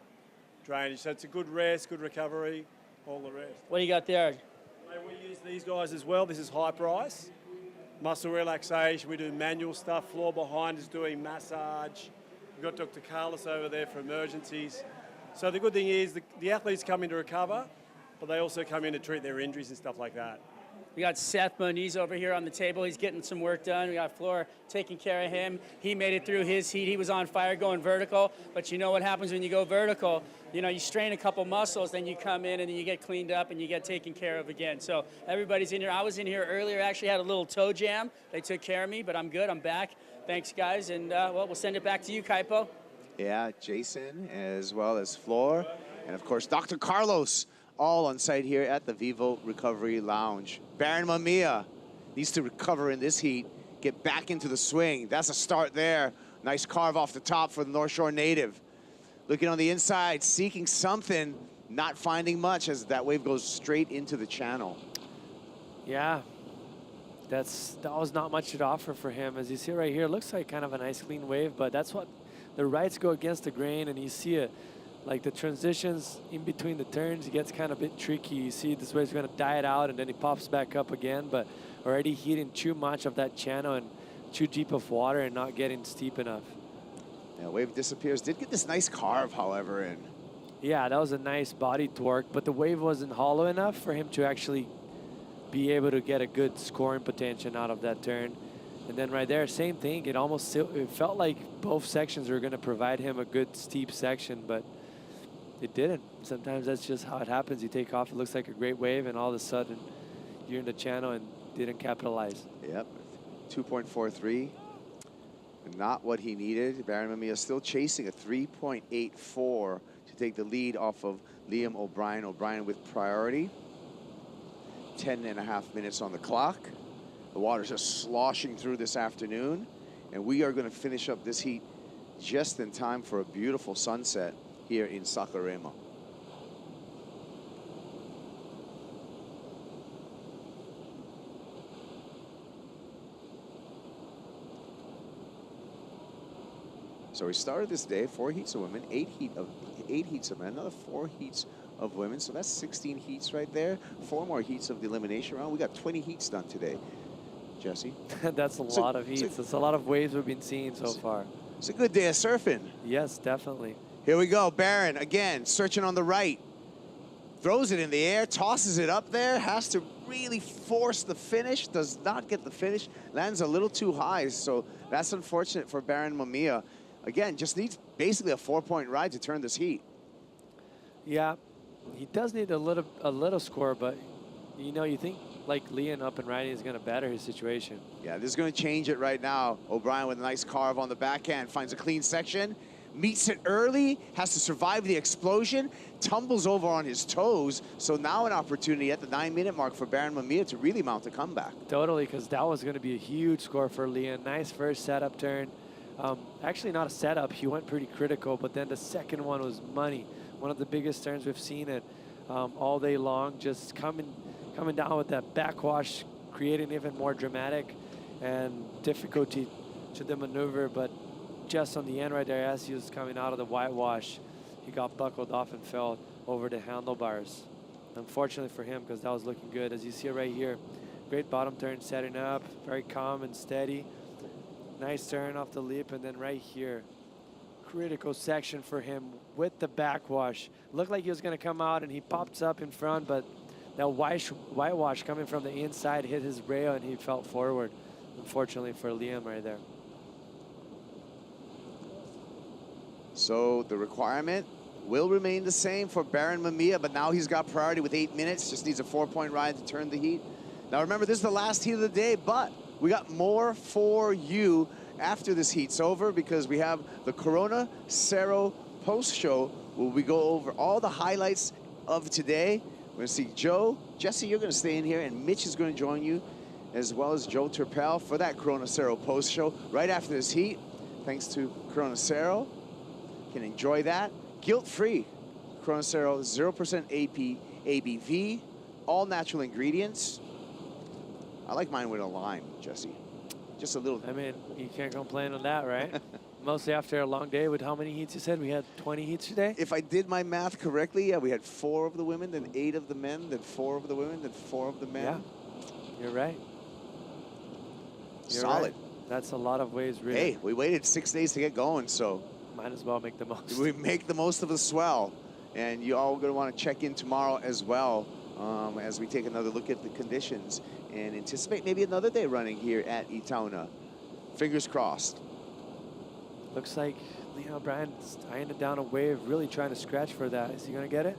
drainage. So it's a good rest, good recovery, all the rest. What do you got there? Mate, we use these guys as well. This is Hyperice. Muscle relaxation, we do manual stuff. Floor behind is doing massage. We've got Dr. Carlos over there for emergencies. So the good thing is the athletes come in to recover, but they also come in to treat their injuries and stuff like that. We got Seth Moniz over here on the table. He's getting some work done. We got Floor taking care of him. He made it through his heat. He was on fire going vertical, but you know what happens when you go vertical? You strain a couple muscles, then you come in and then you get cleaned up and you get taken care of again. So everybody's in here. I was in here earlier, actually had a little toe jam. They took care of me, but I'm good. I'm back. Thanks, guys. And, we'll send it back to you, Kaipo. Yeah, Jason, as well as Floor. And of course, Dr. Carlos, all on site here at the Vivo Recovery Lounge. Baron Mamiya needs to recover in this heat, get back into the swing. That's a start there. Nice carve off the top for the North Shore native. Looking on the inside, seeking something, not finding much as that wave goes straight into the channel. Yeah, that was not much to offer for him. As you see right here, it looks like kind of a nice clean wave, but that's what the rights go against the grain, and you see it. Like the transitions in between the turns, it gets kind of a bit tricky. You see this wave's gonna die it out and then it pops back up again, but already heating too much of that channel and too deep of water and not getting steep enough. Yeah, wave disappears. Did get this nice carve, however, in. Yeah, that was a nice body torque, but the wave wasn't hollow enough for him to actually be able to get a good scoring potential out of that turn. And then right there, same thing. It felt like both sections were gonna provide him a good steep section, but it didn't. Sometimes that's just how it happens. You take off, it looks like a great wave, and all of a sudden you're in the channel and didn't capitalize. Yep, 2.43. Not what he needed. Baron Mamiya still chasing a 3.84 to take the lead off of Liam O'Brien. O'Brien with priority. 10.5 minutes on the clock. The water's just sloshing through this afternoon, and we are going to finish up this heat just in time for a beautiful sunset here in Saquarema. So we started this day, 4 heats of women, 8 heats of men, another 4 heats of women. So that's 16 heats right there. 4 more heats of the elimination round. We got 20 heats done today, Jesse. That's a lot of heats. That's a lot of waves we've been seeing so far. It's a good day of surfing. Yes, definitely. Here we go, Baron again, searching on the right. Throws it in the air, tosses it up there, has to really force the finish, does not get the finish, lands a little too high, so that's unfortunate for Baron Mamiya. Again, just needs basically a 4-point ride to turn this heat. Yeah, he does need a little score, but you know, you think like Liam up and riding is gonna better his situation. Yeah, this is gonna change it right now. O'Brien with a nice carve on the backhand, finds a clean section, meets it early, has to survive the explosion, tumbles over on his toes. So now an opportunity at the 9-minute mark for Baron Mamiya to really mount a comeback. Totally, because that was gonna be a huge score for Liam. Nice first setup turn. Actually not a setup, he went pretty critical, but then the second one was money. One of the biggest turns we've seen it all day long, just coming down with that backwash, creating even more dramatic and difficulty to the maneuver, but just on the end right there, as he was coming out of the whitewash, he got buckled off and fell over the handlebars. Unfortunately for him, because that was looking good. As you see right here, great bottom turn setting up, very calm and steady. Nice turn off the lip, and then right here, critical section for him with the backwash. Looked like he was gonna come out and he pops up in front, but that whitewash coming from the inside hit his rail and he fell forward. Unfortunately for Liam right there. So the requirement will remain the same for Baron Mamiya, but now he's got priority with 8 minutes, just needs a 4-point ride to turn the heat. Now remember, this is the last heat of the day, but we got more for you after this heat's over, because we have the Corona Cerro post-show where we go over all the highlights of today. We're gonna see Joe, Jesse, you're gonna stay in here, and Mitch is gonna join you, as well as Joe Turpel for that Corona Cerro post-show right after this heat. Thanks to Corona Cerro. Can enjoy that. Guilt-free. Corona Cerro, 0% ABV, all natural ingredients. I like mine with a lime, Jesse. Just a little. I mean, you can't complain on that, right? Mostly after a long day. With how many heats you said? We had 20 heats today? If I did my math correctly, yeah, we had 4 of the women, then 8 of the men, then 4 of the women, then 4 of the men. Yeah, you're right. You're Solid. Right. That's a lot of ways, really. Hey, we waited 6 days to get going, so. Might as well make the most. We make the most of the swell. And you all going to want to check in tomorrow as well, as we take another look at the conditions and anticipate maybe another day running here at Itauna. Fingers crossed. Looks like Liam O'Brien's tying it down a wave, really trying to scratch for that. Is he going to get it?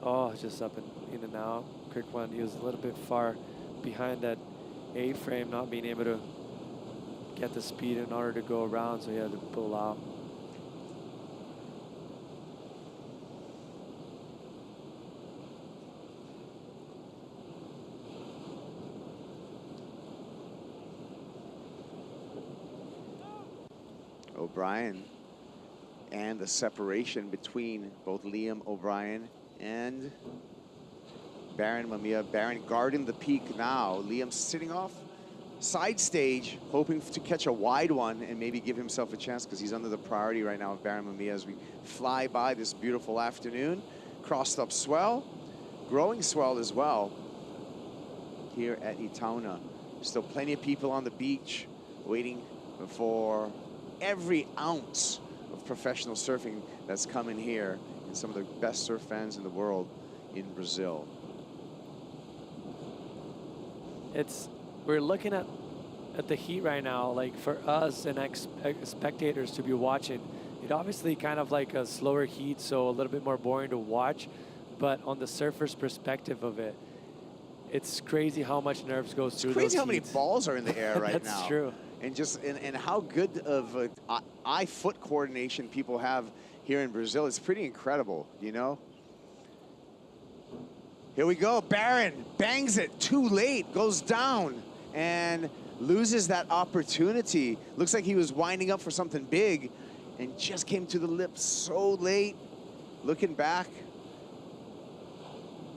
Oh, just up and in and out. Quick one. He was a little bit far behind that A-frame, not being able to get the speed in order to go around, so he had to pull out. O'Brien. And the separation between both Liam O'Brien and Baron Mamiya. Baron guarding the peak now. Liam sitting off side stage, hoping to catch a wide one and maybe give himself a chance because he's under the priority right now of Baron Mamiya as we fly by this beautiful afternoon. Crossed up swell, growing swell as well here at Itauna. Still plenty of people on the beach waiting for every ounce of professional surfing that's coming here, and some of the best surf fans in the world in Brazil. We're looking at the heat right now, like for us and spectators to be watching, it obviously kind of like a slower heat, so a little bit more boring to watch, but on the surfer's perspective of it, it's crazy how much nerves goes through those It's crazy how many heats. balls are in the air right now. That's true. And just and how good of eye-foot coordination people have here in Brazil. It's pretty incredible, you know? Here we go. Baron bangs it too late, goes down, and loses that opportunity. Looks like he was winding up for something big and just came to the lips so late. Looking back,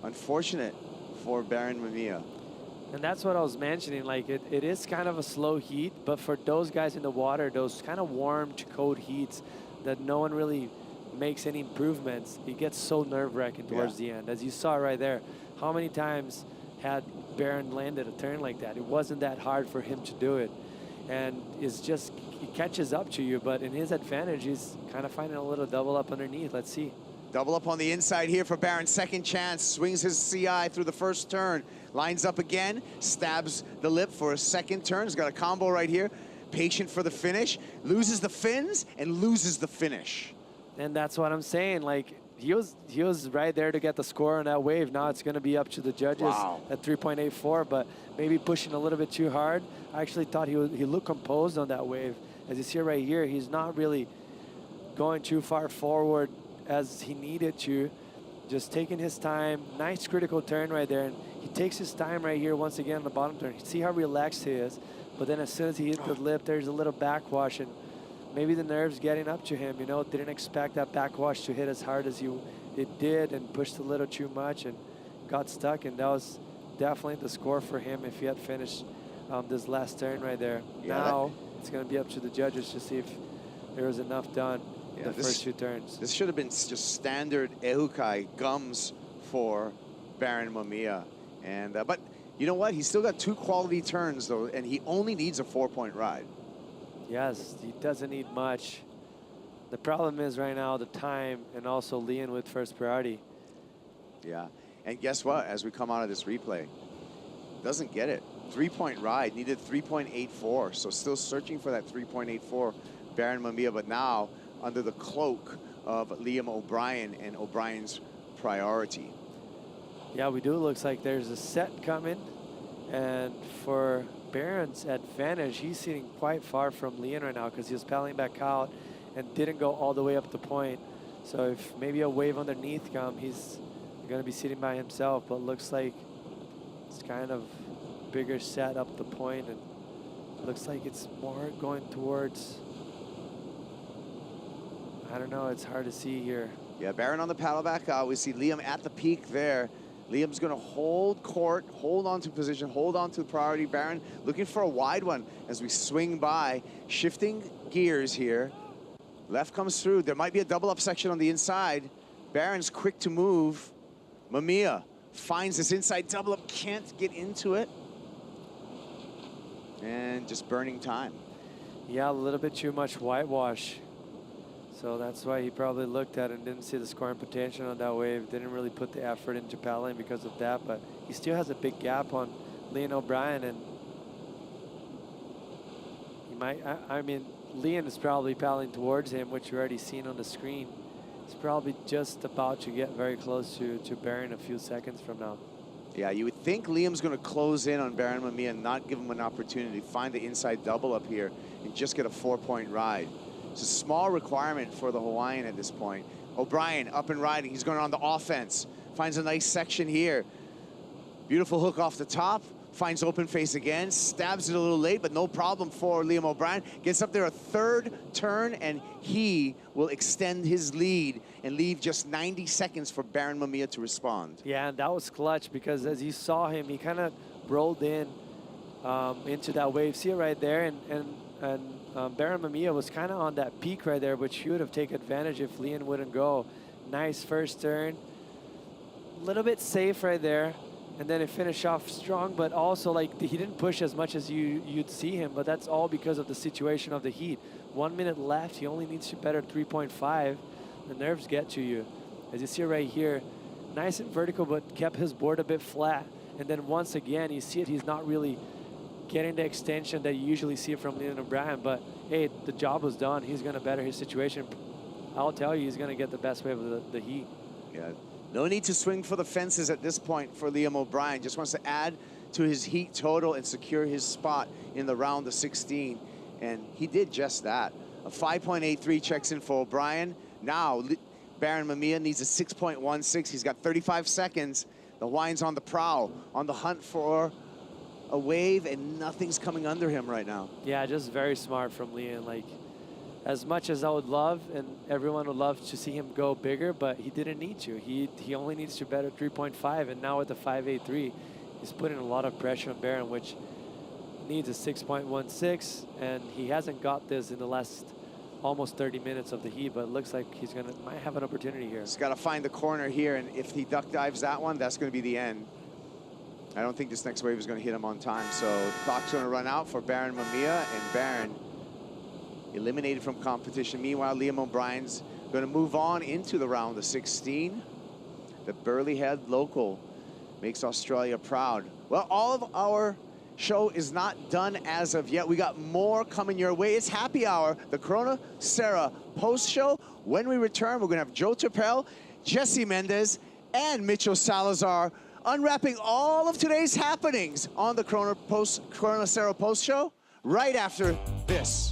unfortunate for Baron Mamiya. And that's what I was mentioning, like it is kind of a slow heat, but for those guys in the water, those kind of warm to cold heats that no one really makes any improvements, it gets so nerve-wracking towards the end. As you saw right there, how many times had Baron landed a turn like that? It wasn't that hard for him to do it. And it's just, he catches up to you, but in his advantage, he's kind of finding a little double up underneath. Let's see. Double up on the inside here for Baron. Second chance, swings his CI through the first turn. Lines up again, stabs the lip for a second turn. He's got a combo right here. Patient for the finish. Loses the fins and loses the finish. And that's what I'm saying. Like, he was right there to get the score on that wave. Now it's going to be up to the judges at 3.84, but maybe pushing a little bit too hard. I actually thought he looked composed on that wave. As you see right here, he's not really going too far forward as he needed to. Just taking his time. Nice critical turn right there. And he takes his time right here once again on the bottom turn. See how relaxed he is. But then as soon as he hit the lip, there's a little backwash, and maybe the nerves getting up to him, you know, didn't expect that backwash to hit as hard as it did, and pushed a little too much and got stuck. And that was definitely the score for him if he had finished this last turn right there. Yeah, now it's going to be up to the judges to see if there was enough done in the first two turns. This should have been just standard Ehukai gums for Baron Mamiya. And but you know what? He's still got 2 quality turns though, and he only needs a 4-point ride. Yes, he doesn't need much. The problem is right now the time, and also Liam with first priority. Yeah, and guess what? As we come out of this replay, doesn't get it. 3-point ride, needed 3.84, so still searching for that 3.84 Baron Mamiya, but now under the cloak of Liam O'Brien and O'Brien's priority. Yeah, we do. It looks like there's a set coming, and for Baron's advantage, he's sitting quite far from Liam right now because he was paddling back out and didn't go all the way up the point. So if maybe a wave underneath come, he's going to be sitting by himself, but looks like it's kind of bigger set up the point, and looks like it's more going towards, I don't know, it's hard to see here. Yeah, Baron on the paddle back out. We see Liam at the peak there. Liam's going to hold court, hold on to position, hold on to the priority. Baron looking for a wide one as we swing by, shifting gears here. Left comes through. There might be a double up section on the inside. Baron's quick to move. Mamiya finds this inside double up, can't get into it. And just burning time. Yeah, a little bit too much whitewash. So that's why he probably looked at it and didn't see the scoring potential on that wave. Didn't really put the effort into paddling because of that, but he still has a big gap on Liam O'Brien, and he might, I mean, Liam is probably paddling towards him, which you already seen on the screen. He's probably just about to get very close to Baron a few seconds from now. Yeah, you would think Liam's going to close in on Baron Mamiya and not give him an opportunity to find the inside double up here and just get a 4-point ride. It's a small requirement for the Hawaiian at this point. O'Brien up and riding. He's going on the offense. Finds a nice section here. Beautiful hook off the top. finds open face again, stabs it a little late, but no problem for Liam O'Brien. Gets up there a third turn, and he will extend his lead and leave just 90 seconds for Baron Mamiya to respond. Yeah, and that was clutch because as you saw him, he kind of rolled in into that wave. See it right there, and Baron Mamiya was kind of on that peak right there, which he would have taken advantage if Liam wouldn't go. Nice first turn, a little bit safe right there, and then it finished off strong, but also like he didn't push as much as you'd see him, but that's all because of the situation of the heat. 1 minute left, he only needs to better 3.5. The nerves get to you. As you see right here, nice and vertical, but kept his board a bit flat. And then once again, you see it, he's not really getting the extension that you usually see from Liam O'Brien, but hey, the job was done. He's gonna better his situation. I'll tell you, he's gonna get the best wave of the heat. Yeah, no need to swing for the fences at this point for Liam O'Brien. Just wants to add to his heat total and secure his spot in the round of 16. And he did just that. A 5.83 checks in for O'Brien. Now, Baron Mamiya needs a 6.16. He's got 35 seconds. The wine's on the prowl, on the hunt for a wave, and nothing's coming under him right now. Yeah, just very smart from Liam. Like, as much as I would love, and everyone would love to see him go bigger, but he didn't need to. He only needs to better 3.5, and now with the 5.83, he's putting a lot of pressure on Baron, which needs a 6.16, and he hasn't got this in the last almost 30 minutes of the heat, but it looks like he's might have an opportunity here. He's got to find the corner here, and if he duck dives that one, that's going to be the end. I don't think this next wave is going to hit him on time, so the clock's going to run out for Baron Mamiya, and Baron eliminated from competition. Meanwhile, Liam O'Brien's going to move on into the round of 16. The Burley-Head local makes Australia proud. Well, all of our show is not done as of yet. We got more coming your way. It's happy hour, the Corona Sarah post show. When we return, we're going to have Joe Turpel, Jesse Mendez, and Mitchell Salazar unwrapping all of today's happenings on the Corona Sarah post show right after this.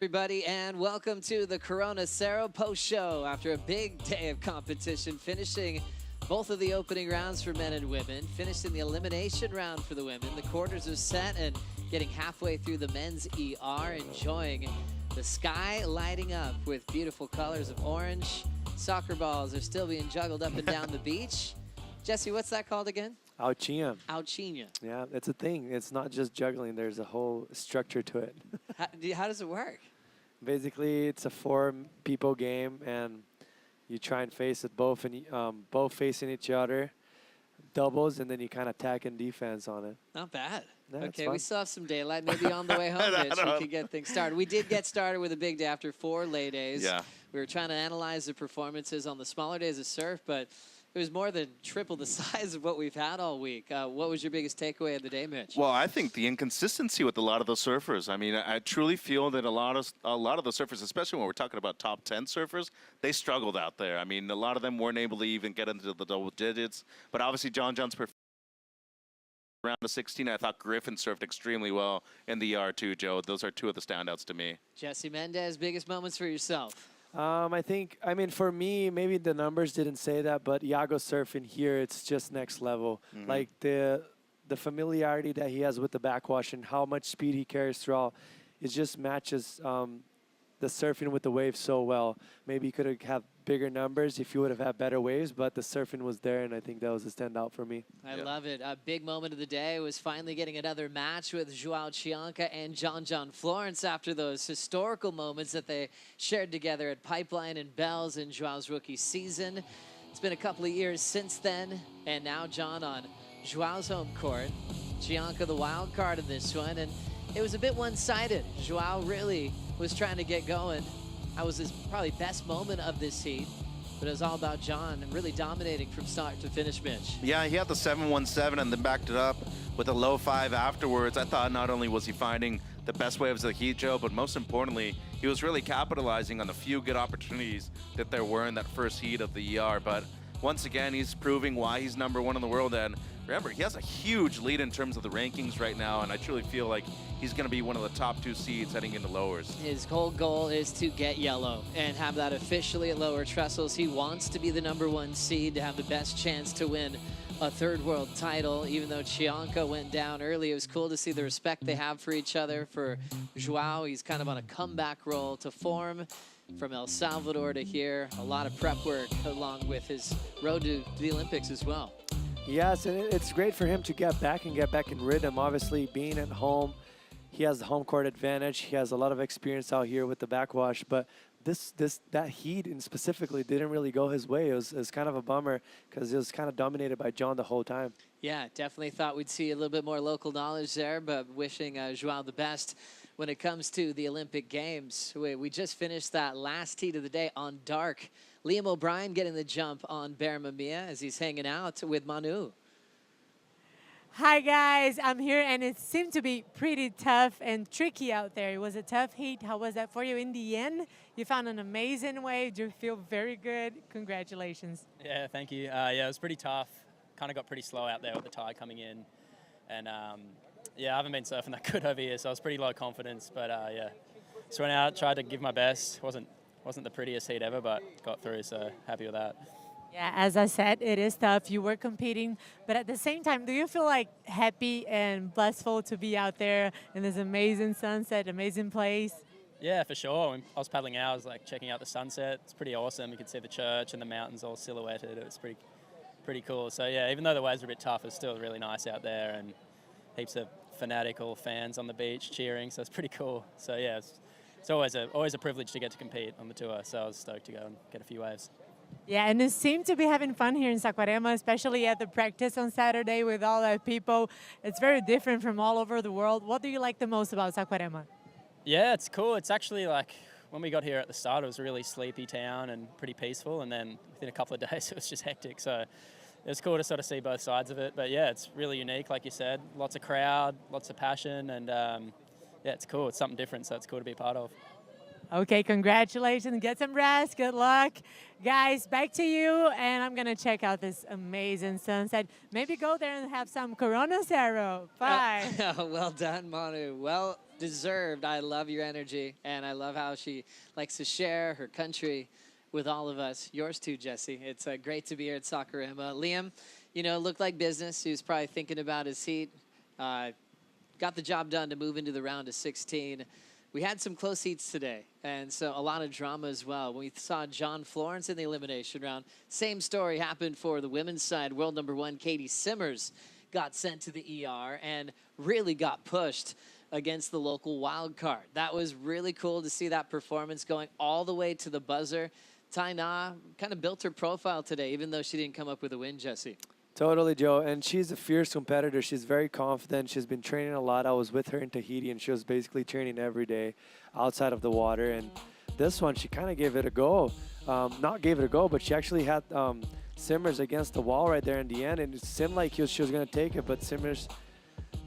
Everybody, and welcome to the Corona Cerro post show after a big day of competition, finishing both of the opening rounds for men and women, finished in the elimination round for the women. The quarters are set and getting halfway through the men's ER, enjoying the sky lighting up with beautiful colors of orange. Soccer balls are still being juggled up and down the beach. Jesse, what's that called again? Auchinha. Auchinha. Yeah, it's a thing. It's not just juggling. There's a whole structure to it. How does it work? Basically, it's a 4-people game, and you try and face it both facing each other, doubles, and then you kind of attack and defense on it. Not bad. Yeah, it's Okay, fun. we still have some daylight. Maybe on the way home, Mitch, we could get things started. We did get started with a big day after 4 lay days. Yeah. We were trying to analyze the performances on the smaller days of surf, but it was more than triple the size of what we've had all week. What was your biggest takeaway of the day, Mitch? Well, I think the inconsistency with a lot of the surfers. I mean, I truly feel that a lot of the surfers, especially when we're talking about top 10 surfers, they struggled out there. I mean, a lot of them weren't able to even get into the double digits. But obviously, John's round of 16, I thought Griffin surfed extremely well in the R2, Joe. Those are 2 of the standouts to me. Jesse Mendez, biggest moments for yourself? I mean, for me, maybe the numbers didn't say that, but Iago surfing here, it's just next level. Mhm. Like the familiarity that he has with the backwash and how much speed he carries throughout, it just matches the surfing with the waves so well. Maybe he could have had bigger numbers if you would have had better waves, but the surfing was there, and I think that was a standout for me. I love it. A big moment of the day was finally getting another match with Joao Chianca and John Florence after those historical moments that they shared together at Pipeline and Bells in Joao's rookie season. It's been a couple of years since then, and now John on Joao's home court. Chianca the wild card in this one, and it was a bit one-sided. Joao really was trying to get going. That was his probably best moment of this heat, but it was all about John and really dominating from start to finish, Mitch. Yeah, he had the 717 and then backed it up with a low 5 afterwards. I thought not only was he finding the best waves of the heat, Joe, but most importantly, he was really capitalizing on the few good opportunities that there were in that first heat of the ER. But once again, he's proving why he's #1 in the world. And remember, he has a huge lead in terms of the rankings right now, and I truly feel like he's going to be one of the top 2 seeds heading into lowers. His whole goal is to get yellow and have that officially at lower trestles. He wants to be the #1 seed to have the best chance to win a third world title. Even though Chianca went down early, it was cool to see the respect they have for each other. For Joao, he's kind of on a comeback roll to form. From El Salvador to here, a lot of prep work along with his road to the Olympics as well. Yes, and it's great for him to get back in rhythm. Obviously, being at home, he has the home court advantage. He has a lot of experience out here with the backwash, but that heat and specifically didn't really go his way. It was kind of a bummer because it was kind of dominated by John the whole time. Yeah, definitely thought we'd see a little bit more local knowledge there, but wishing Joao the best when it comes to the Olympic Games. We just finished that last heat of the day on dark. Liam O'Brien getting the jump on Bear Mamiya as he's hanging out with Manu. Hi guys, I'm here and it seemed to be pretty tough and tricky out there. It was a tough heat. How was that for you in the end? You found an amazing wave. Do you feel very good? Congratulations. Yeah, thank you. Yeah, it was pretty tough. Kind of got pretty slow out there with the tide coming in. And yeah, I haven't been surfing that good over here, so I was pretty low confidence. But yeah, just went out, tried to give my best. Wasn't the prettiest heat ever, but got through, so happy with that. Yeah, as I said, it is tough. You were competing, but at the same time, do you feel like happy and blissful to be out there in this amazing sunset, amazing place? Yeah, for sure. When I was paddling out, I was like checking out the sunset. It's pretty awesome. You could see the church and the mountains all silhouetted. It was pretty cool. So yeah, even though the waves were a bit tough, it's still really nice out there and heaps of fanatical fans on the beach cheering. So it's pretty cool. So yeah, it's always a privilege to get to compete on the tour. So I was stoked to go and get a few waves. Yeah, and you seem to be having fun here in Saquarema, especially at the practice on Saturday with all the people. It's very different from all over the world. What do you like the most about Saquarema? Yeah, it's cool. It's actually like when we got here at the start, it was a really sleepy town and pretty peaceful. And then within a couple of days, it was just hectic. So it was cool to sort of see both sides of it. But yeah, it's really unique, like you said. Lots of crowd, lots of passion. And yeah, it's cool. It's something different, so it's cool to be a part of. Okay, congratulations. Get some rest. Good luck. Guys, back to you. And I'm going to check out this amazing sunset. Maybe go there and have some Corona Zero. Bye. Well done, Manu. Well deserved. I love your energy, and I love how she likes to share her country with all of us. Yours too, Jesse. It's great to be here at Saquarema. Liam, you know, looked like business. He was probably thinking about his heat. Got the job done to move into the round of 16. We had some close heats today, and so a lot of drama as well. When we saw John Florence in the elimination round, same story happened for the women's side. World number 1, Katie Simmers, got sent to the ER and really got pushed against the local wild card. That was really cool to see that performance going all the way to the buzzer. Tai Na kind of built her profile today, even though she didn't come up with a win, Jesse. Totally, Joe. And she's a fierce competitor. She's very confident. She's been training a lot. I was with her in Tahiti, and she was basically training every day outside of the water. And this one, she kind of gave it a go. Not gave it a go, but she actually had Simmers against the wall right there in the end. And it seemed like she was going to take it, but Simmers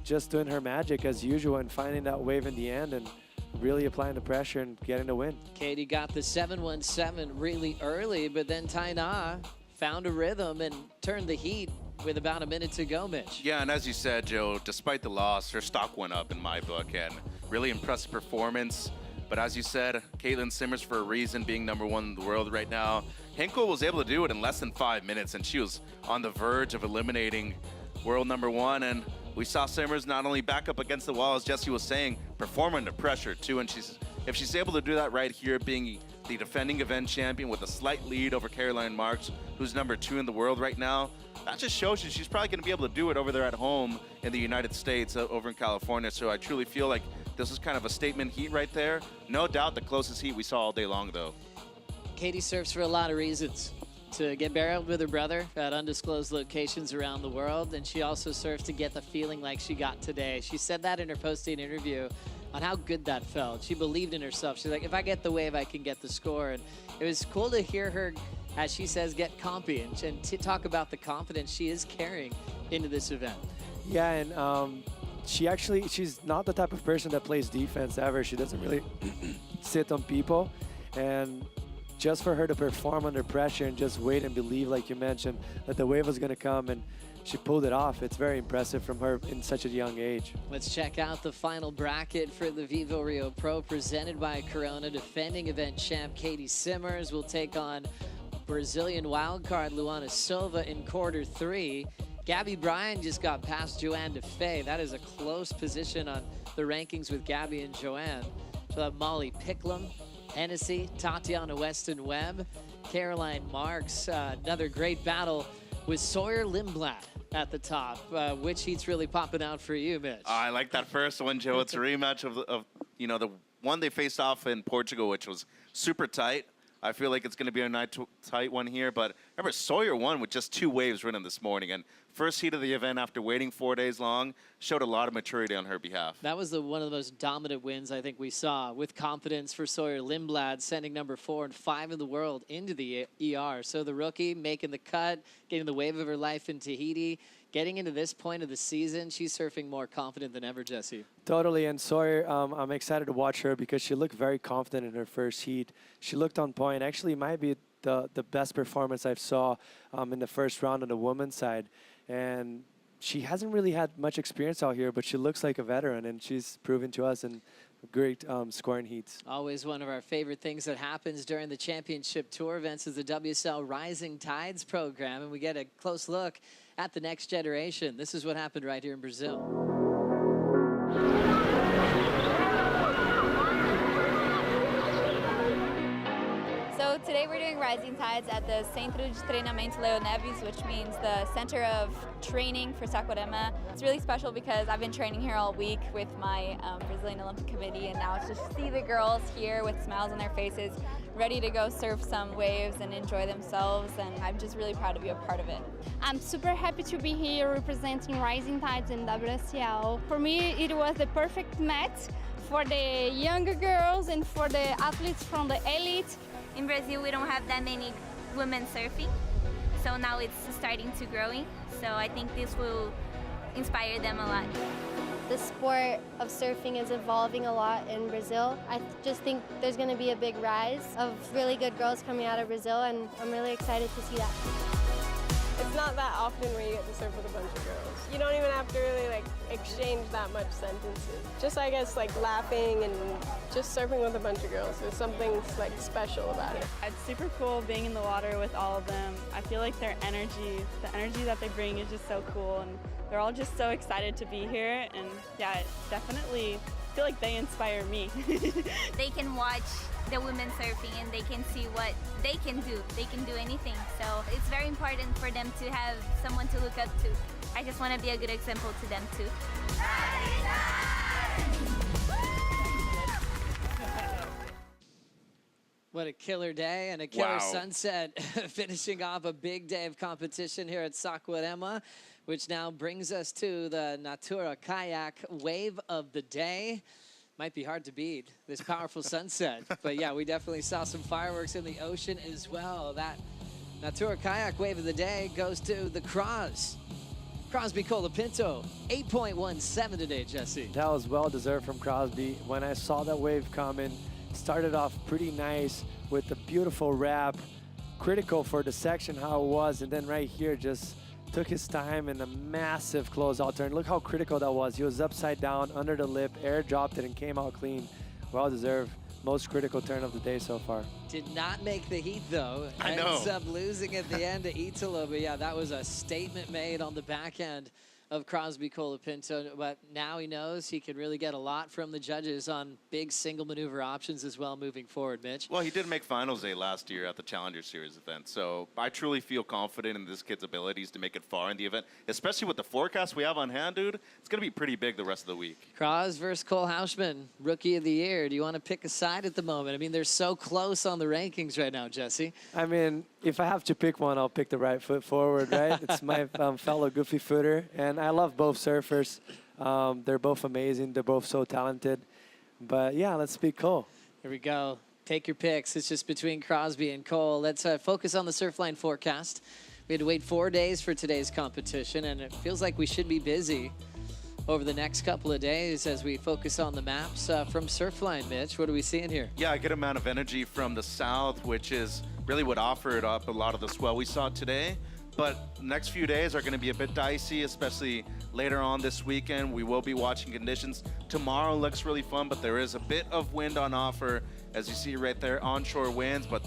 just doing her magic as usual and finding that wave in the end and really applying the pressure and getting the win. Katie got the 7-1-7 really early, but then Tai Na found a rhythm and turned the heat with about a minute to go, Mitch. Yeah, and as you said, Joe, despite the loss, her stock went up in my book, and really impressive performance. But as you said, Caitlin Simmers, for a reason, being number 1 in the world right now, Henkel was able to do it in less than 5 minutes, and she was on the verge of eliminating world number 1. And we saw Simmers not only back up against the wall, as Jesse was saying, perform under pressure too. And if she's able to do that right here, being the defending event champion with a slight lead over Caroline Marks, who's number 2 in the world right now, that just shows you she's probably going to be able to do it over there at home in the United States, over in California. So I truly feel like this is kind of a statement heat right there. No doubt the closest heat we saw all day long, though. Katie surfs for a lot of reasons. To get barreled with her brother at undisclosed locations around the world, and she also surfs to get the feeling like she got today. She said that in her post-game interview on how good that felt. She believed in herself. She's like, if I get the wave, I can get the score. And it was cool to hear her, as she says, get compy and to talk about the confidence she is carrying into this event. Yeah, and she's not the type of person that plays defense ever. She doesn't really sit on people. And just for her to perform under pressure and just wait and believe, like you mentioned, that the wave was going to come, and she pulled it off. It's very impressive from her in such a young age. Let's check out the final bracket for the Vivo Rio Pro presented by Corona. Defending event champ Katie Simmers will take on Brazilian wildcard Luana Silva in quarter 3. Gabby Bryan just got past Joanne DeFay. That is a close position on the rankings with Gabby and Joanne. So have Molly Picklum, Hennessy, Tatiana Weston-Webb, Caroline Marks. Another great battle with Sawyer Lindblad at the top. Which heat's really popping out for you, Mitch? I like that first one, Joe. It's a rematch of the one they faced off in Portugal, which was super tight. I feel like it's going to be a nice tight one here. But remember, Sawyer won with just 2 waves ridden this morning. And first heat of the event after waiting 4 days long showed a lot of maturity on her behalf. That was one of the most dominant wins I think we saw, with confidence for Sawyer Lindblad, sending number 4 and 5 in the world into the ER. So the rookie making the cut, getting the wave of her life in Tahiti. Getting into this point of the season, she's surfing more confident than ever, Jesse. Totally, and Sawyer, I'm excited to watch her because she looked very confident in her first heat. She looked on point. Actually, might be the best performance I've saw in the first round on the women's side. And she hasn't really had much experience out here, but she looks like a veteran, and she's proven to us in great scoring heats. Always one of our favorite things that happens during the championship tour events is the WSL Rising Tides program, and we get a close look at the next generation. This is what happened right here in Brazil. So today we're doing Rising Tides at the Centro de Treinamento Leo Neves, which means the Center of Training for Saquarema. It's really special because I've been training here all week with my Brazilian Olympic Committee, and now it's just to see the girls here with smiles on their faces, ready to go surf some waves and enjoy themselves, and I'm just really proud to be a part of it. I'm super happy to be here representing Rising Tides in WSL. For me, it was the perfect match for the younger girls and for the athletes from the elite. In Brazil, we don't have that many women surfing, so now it's starting to growing. So I think this will inspire them a lot. The sport of surfing is evolving a lot in Brazil. I just think there's going to be a big rise of really good girls coming out of Brazil, and I'm really excited to see that. It's not that often where you get to surf with a bunch of girls. You don't even have to really like exchange that much sentences. Just I guess like laughing and just surfing with a bunch of girls. There's something like special about it. It's super cool being in the water with all of them. I feel like their energy, the energy that they bring is just so cool, and they're all just so excited to be here. And yeah, definitely feel like they inspire me. They can watch the women surfing and they can see what they can do. They can do anything. So it's very important for them to have someone to look up to. I just want to be a good example to them too. What a killer day and a killer sunset, finishing off a big day of competition here at Saquarema, which now brings us to the Natura Kayak Wave of the Day. Might be hard to beat, this powerful sunset. But yeah, we definitely saw some fireworks in the ocean as well. That Natura Kayak Wave of the Day goes to the Crosby Colapinto, 8.17 today, Jesse. That was well deserved from Crosby. When I saw that wave coming, started off pretty nice with a beautiful wrap, critical for the section how it was, and then right here just took his time in a massive closeout turn. Look how critical that was. He was upside down, under the lip, air dropped it, and came out clean. Well deserved. Most critical turn of the day so far. Did not make the heat, though. I know. Ends up losing at the end to Italo. But yeah, that was a statement made on the back end of Crosby Colapinto. But now he knows he can really get a lot from the judges on big single maneuver options as well moving forward, Mitch. Well, he did make finals day last year at the Challenger Series event, so I truly feel confident in this kid's abilities to make it far in the event, especially with the forecast we have on hand, dude. It's going to be pretty big the rest of the week. Cross versus Cole Hausman, Rookie of the Year. Do you want to pick a side at the moment? I mean, they're so close on the rankings right now, Jesse. I mean, if I have to pick one, I'll pick the right foot forward, right? It's my fellow goofy footer, and I love both surfers. They're both amazing. They're both so talented. But yeah, let's pick Cole. Here we go. Take your picks. It's just between Crosby and Cole. Let's focus on the Surfline forecast. We had to wait 4 days for today's competition, and it feels like we should be busy over the next couple of days as we focus on the maps from Surfline. Mitch, what are we seeing here? Yeah, a good amount of energy from the south, which is really what offered up a lot of the swell we saw today. But next few days are going to be a bit dicey, especially later on this weekend. We will be watching conditions. Tomorrow looks really fun, but there is a bit of wind on offer, as you see right there, onshore winds, but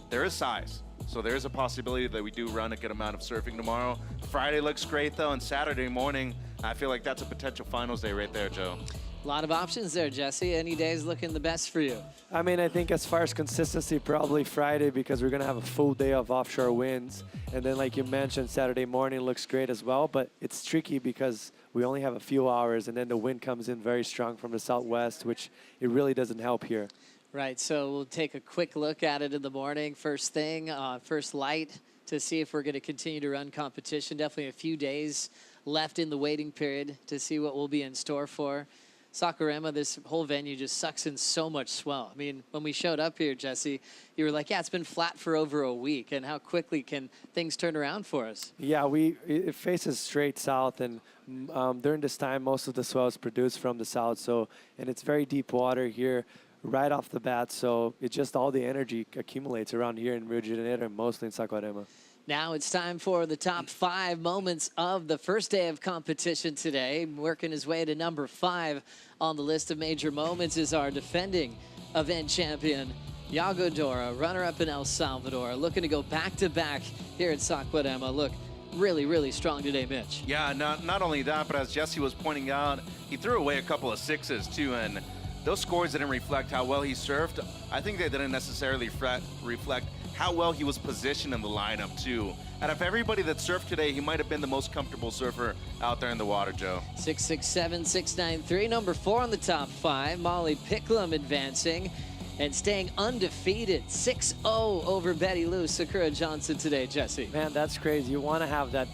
there is size. So there is a possibility that we do run a good amount of surfing tomorrow. Friday looks great, though, and Saturday morning, I feel like that's a potential finals day right there, Joe. A lot of options there, Jesse. Any day is looking the best for you? I mean, I think as far as consistency, probably Friday, because we're going to have a full day of offshore winds. And then, like you mentioned, Saturday morning looks great as well. But it's tricky because we only have a few hours, and then the wind comes in very strong from the southwest, which it really doesn't help here. Right, so we'll take a quick look at it in the morning. First thing, first light, to see if we're going to continue to run competition. Definitely a few days left in the waiting period to see what we'll be in store for. Saquarema, this whole venue just sucks in so much swell. I mean, when we showed up here, Jesse, you were like, yeah, it's been flat for over a week, and how quickly can things turn around for us? Yeah, it faces straight south, and during this time, most of the swell is produced from the south, and it's very deep water here right off the bat, so it's just all the energy accumulates around here in Rio de Janeiro, and mostly in Saquarema. Now it's time for the top 5 moments of the first day of competition today. Working his way to number 5 on the list of major moments is our defending event champion, Yago Dora, runner-up in El Salvador, looking to go back-to-back here at Saquarema. Look, really, really strong today, Mitch. Yeah, not only that, but as Jesse was pointing out, he threw away a couple of 6s, too, and those scores didn't reflect how well he surfed. I think they didn't necessarily reflect how well he was positioned in the lineup, too. Out of everybody that surfed today, he might have been the most comfortable surfer out there in the water, Joe. 667, 693, number 4 on the top 5. Molly Picklum advancing and staying undefeated. 6-0 over Betty Lou, Sakura Johnson today, Jesse. Man, that's crazy. You want to have that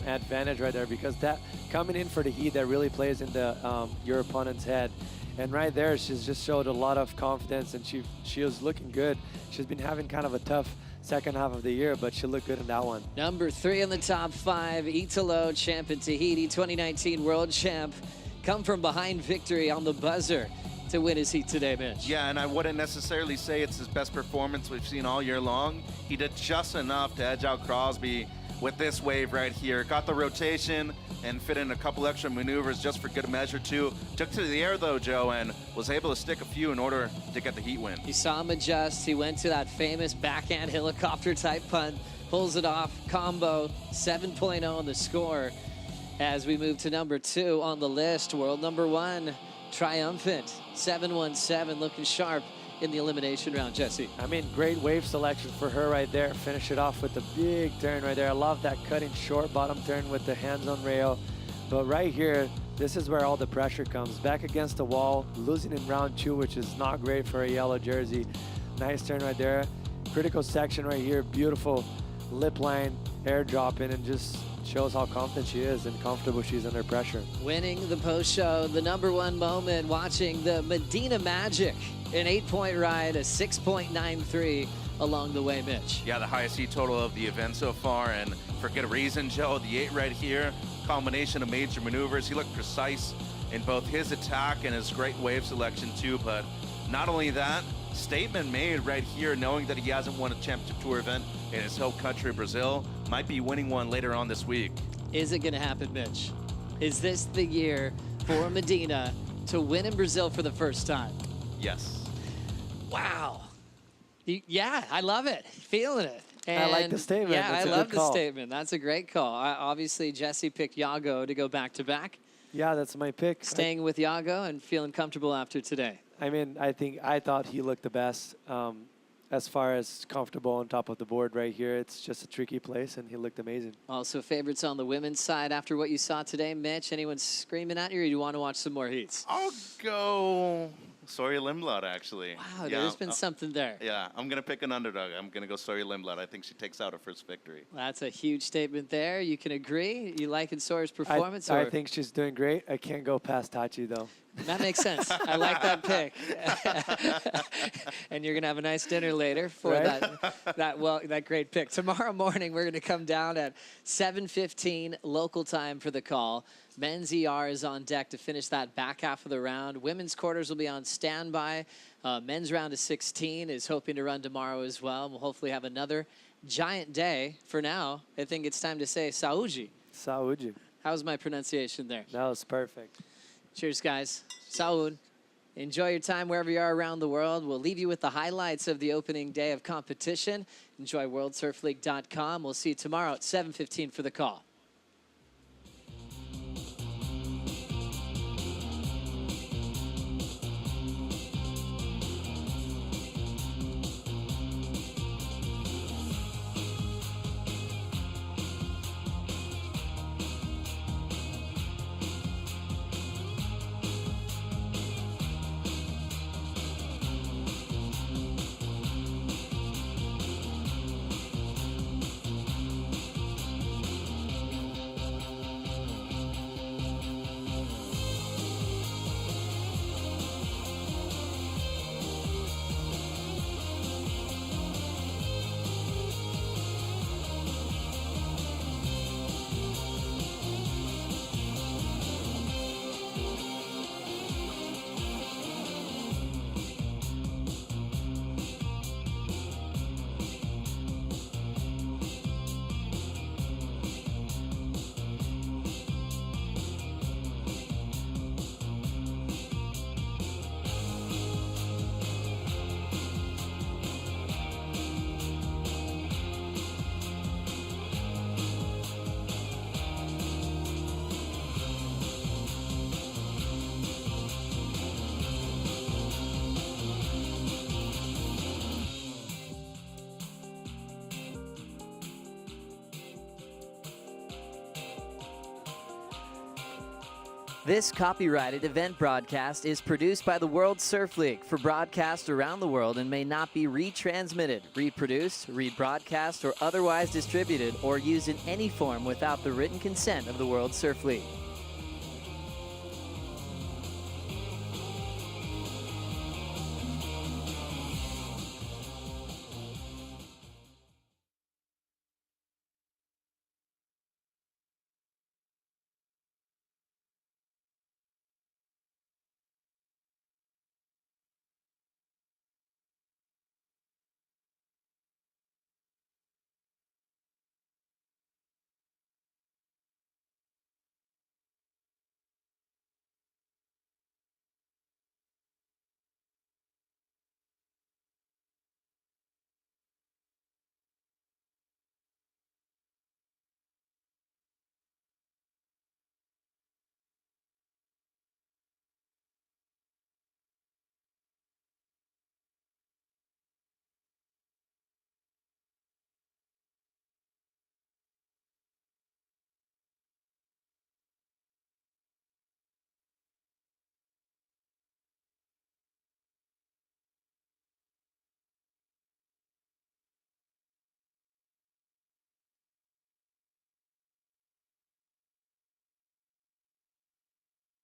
advantage right there, because that coming in for the heat, that really plays into your opponent's head. And right there, she's just showed a lot of confidence, and she was looking good. She's been having kind of a tough second half of the year, but she looked good in that one. Number 3 in the top 5, Italo, champ in Tahiti, 2019 world champ, come from behind victory on the buzzer to win his heat today, Mitch. Yeah, and I wouldn't necessarily say it's his best performance we've seen all year long. He did just enough to edge out Crosby with this wave right here. Got the rotation and fit in a couple extra maneuvers just for good measure too. Took to the air though, Joe, and was able to stick a few in order to get the heat win. You saw him adjust. He went to that famous backhand helicopter type punt, pulls it off, combo, 7.0 on the score. As we move to number 2 on the list, world number 1, triumphant, 717, looking sharp in the elimination round, Jesse. I mean, great wave selection for her right there. Finish it off with a big turn right there. I love that cutting short bottom turn with the hands on rail. But right here, this is where all the pressure comes. Back against the wall, losing in round 2, which is not great for a yellow jersey. Nice turn right there. Critical section right here. Beautiful lip line, airdrop in, and just shows how confident she is and comfortable she is under pressure. Winning the post show, the number 1 moment, watching the Medina Magic, an 8-point ride, a 6.93 along the way, Mitch. Yeah, the highest heat total of the event so far, and for good reason, Joe. The 8 right here, combination of major maneuvers. He looked precise in both his attack and his great wave selection too, but not only that, statement made right here, knowing that he hasn't won a championship tour event in his home country, Brazil, might be winning one later on this week. Is it gonna happen, Mitch? Is this the year for Medina to win in Brazil for the first time? Yes. Wow. Yeah, I love it. Feeling it. And I like the statement. Yeah, That's I a love good the call. statement. That's a great call. Obviously, Jesse picked Yago to go back-to-back. Yeah, that's my pick. Staying with Yago and feeling comfortable after today. I mean, I thought he looked the best as far as comfortable on top of the board right here. It's just a tricky place, and he looked amazing. Also, favorites on the women's side after what you saw today, Mitch. Anyone screaming at you, or do you want to watch some more heats? I'll go Sori Lindblad, actually. Wow, there's been something there. Yeah, I'm going to pick an underdog. I'm going to go Sori Lindblad. I think she takes out her first victory. That's a huge statement there. You can agree? You liking Sori's performance? I think she's doing great. I can't go past Tachi, though. That makes sense. I like that pick. And you're going to have a nice dinner later for that great pick. Tomorrow morning, we're going to come down at 7:15 local time for the call. Men's ER is on deck to finish that back half of the round. Women's quarters will be on standby. Men's round of 16 is hoping to run tomorrow as well. We'll hopefully have another giant day. For now, I think it's time to say Saúde. Saúde. How's my pronunciation there? That was perfect. Cheers, guys. Saúde. Enjoy your time wherever you are around the world. We'll leave you with the highlights of the opening day of competition. Enjoy WorldSurfLeague.com. We'll see you tomorrow at 7:15 for the call. This copyrighted event broadcast is produced by the World Surf League for broadcast around the world and may not be retransmitted, reproduced, rebroadcast, or otherwise distributed or used in any form without the written consent of the World Surf League.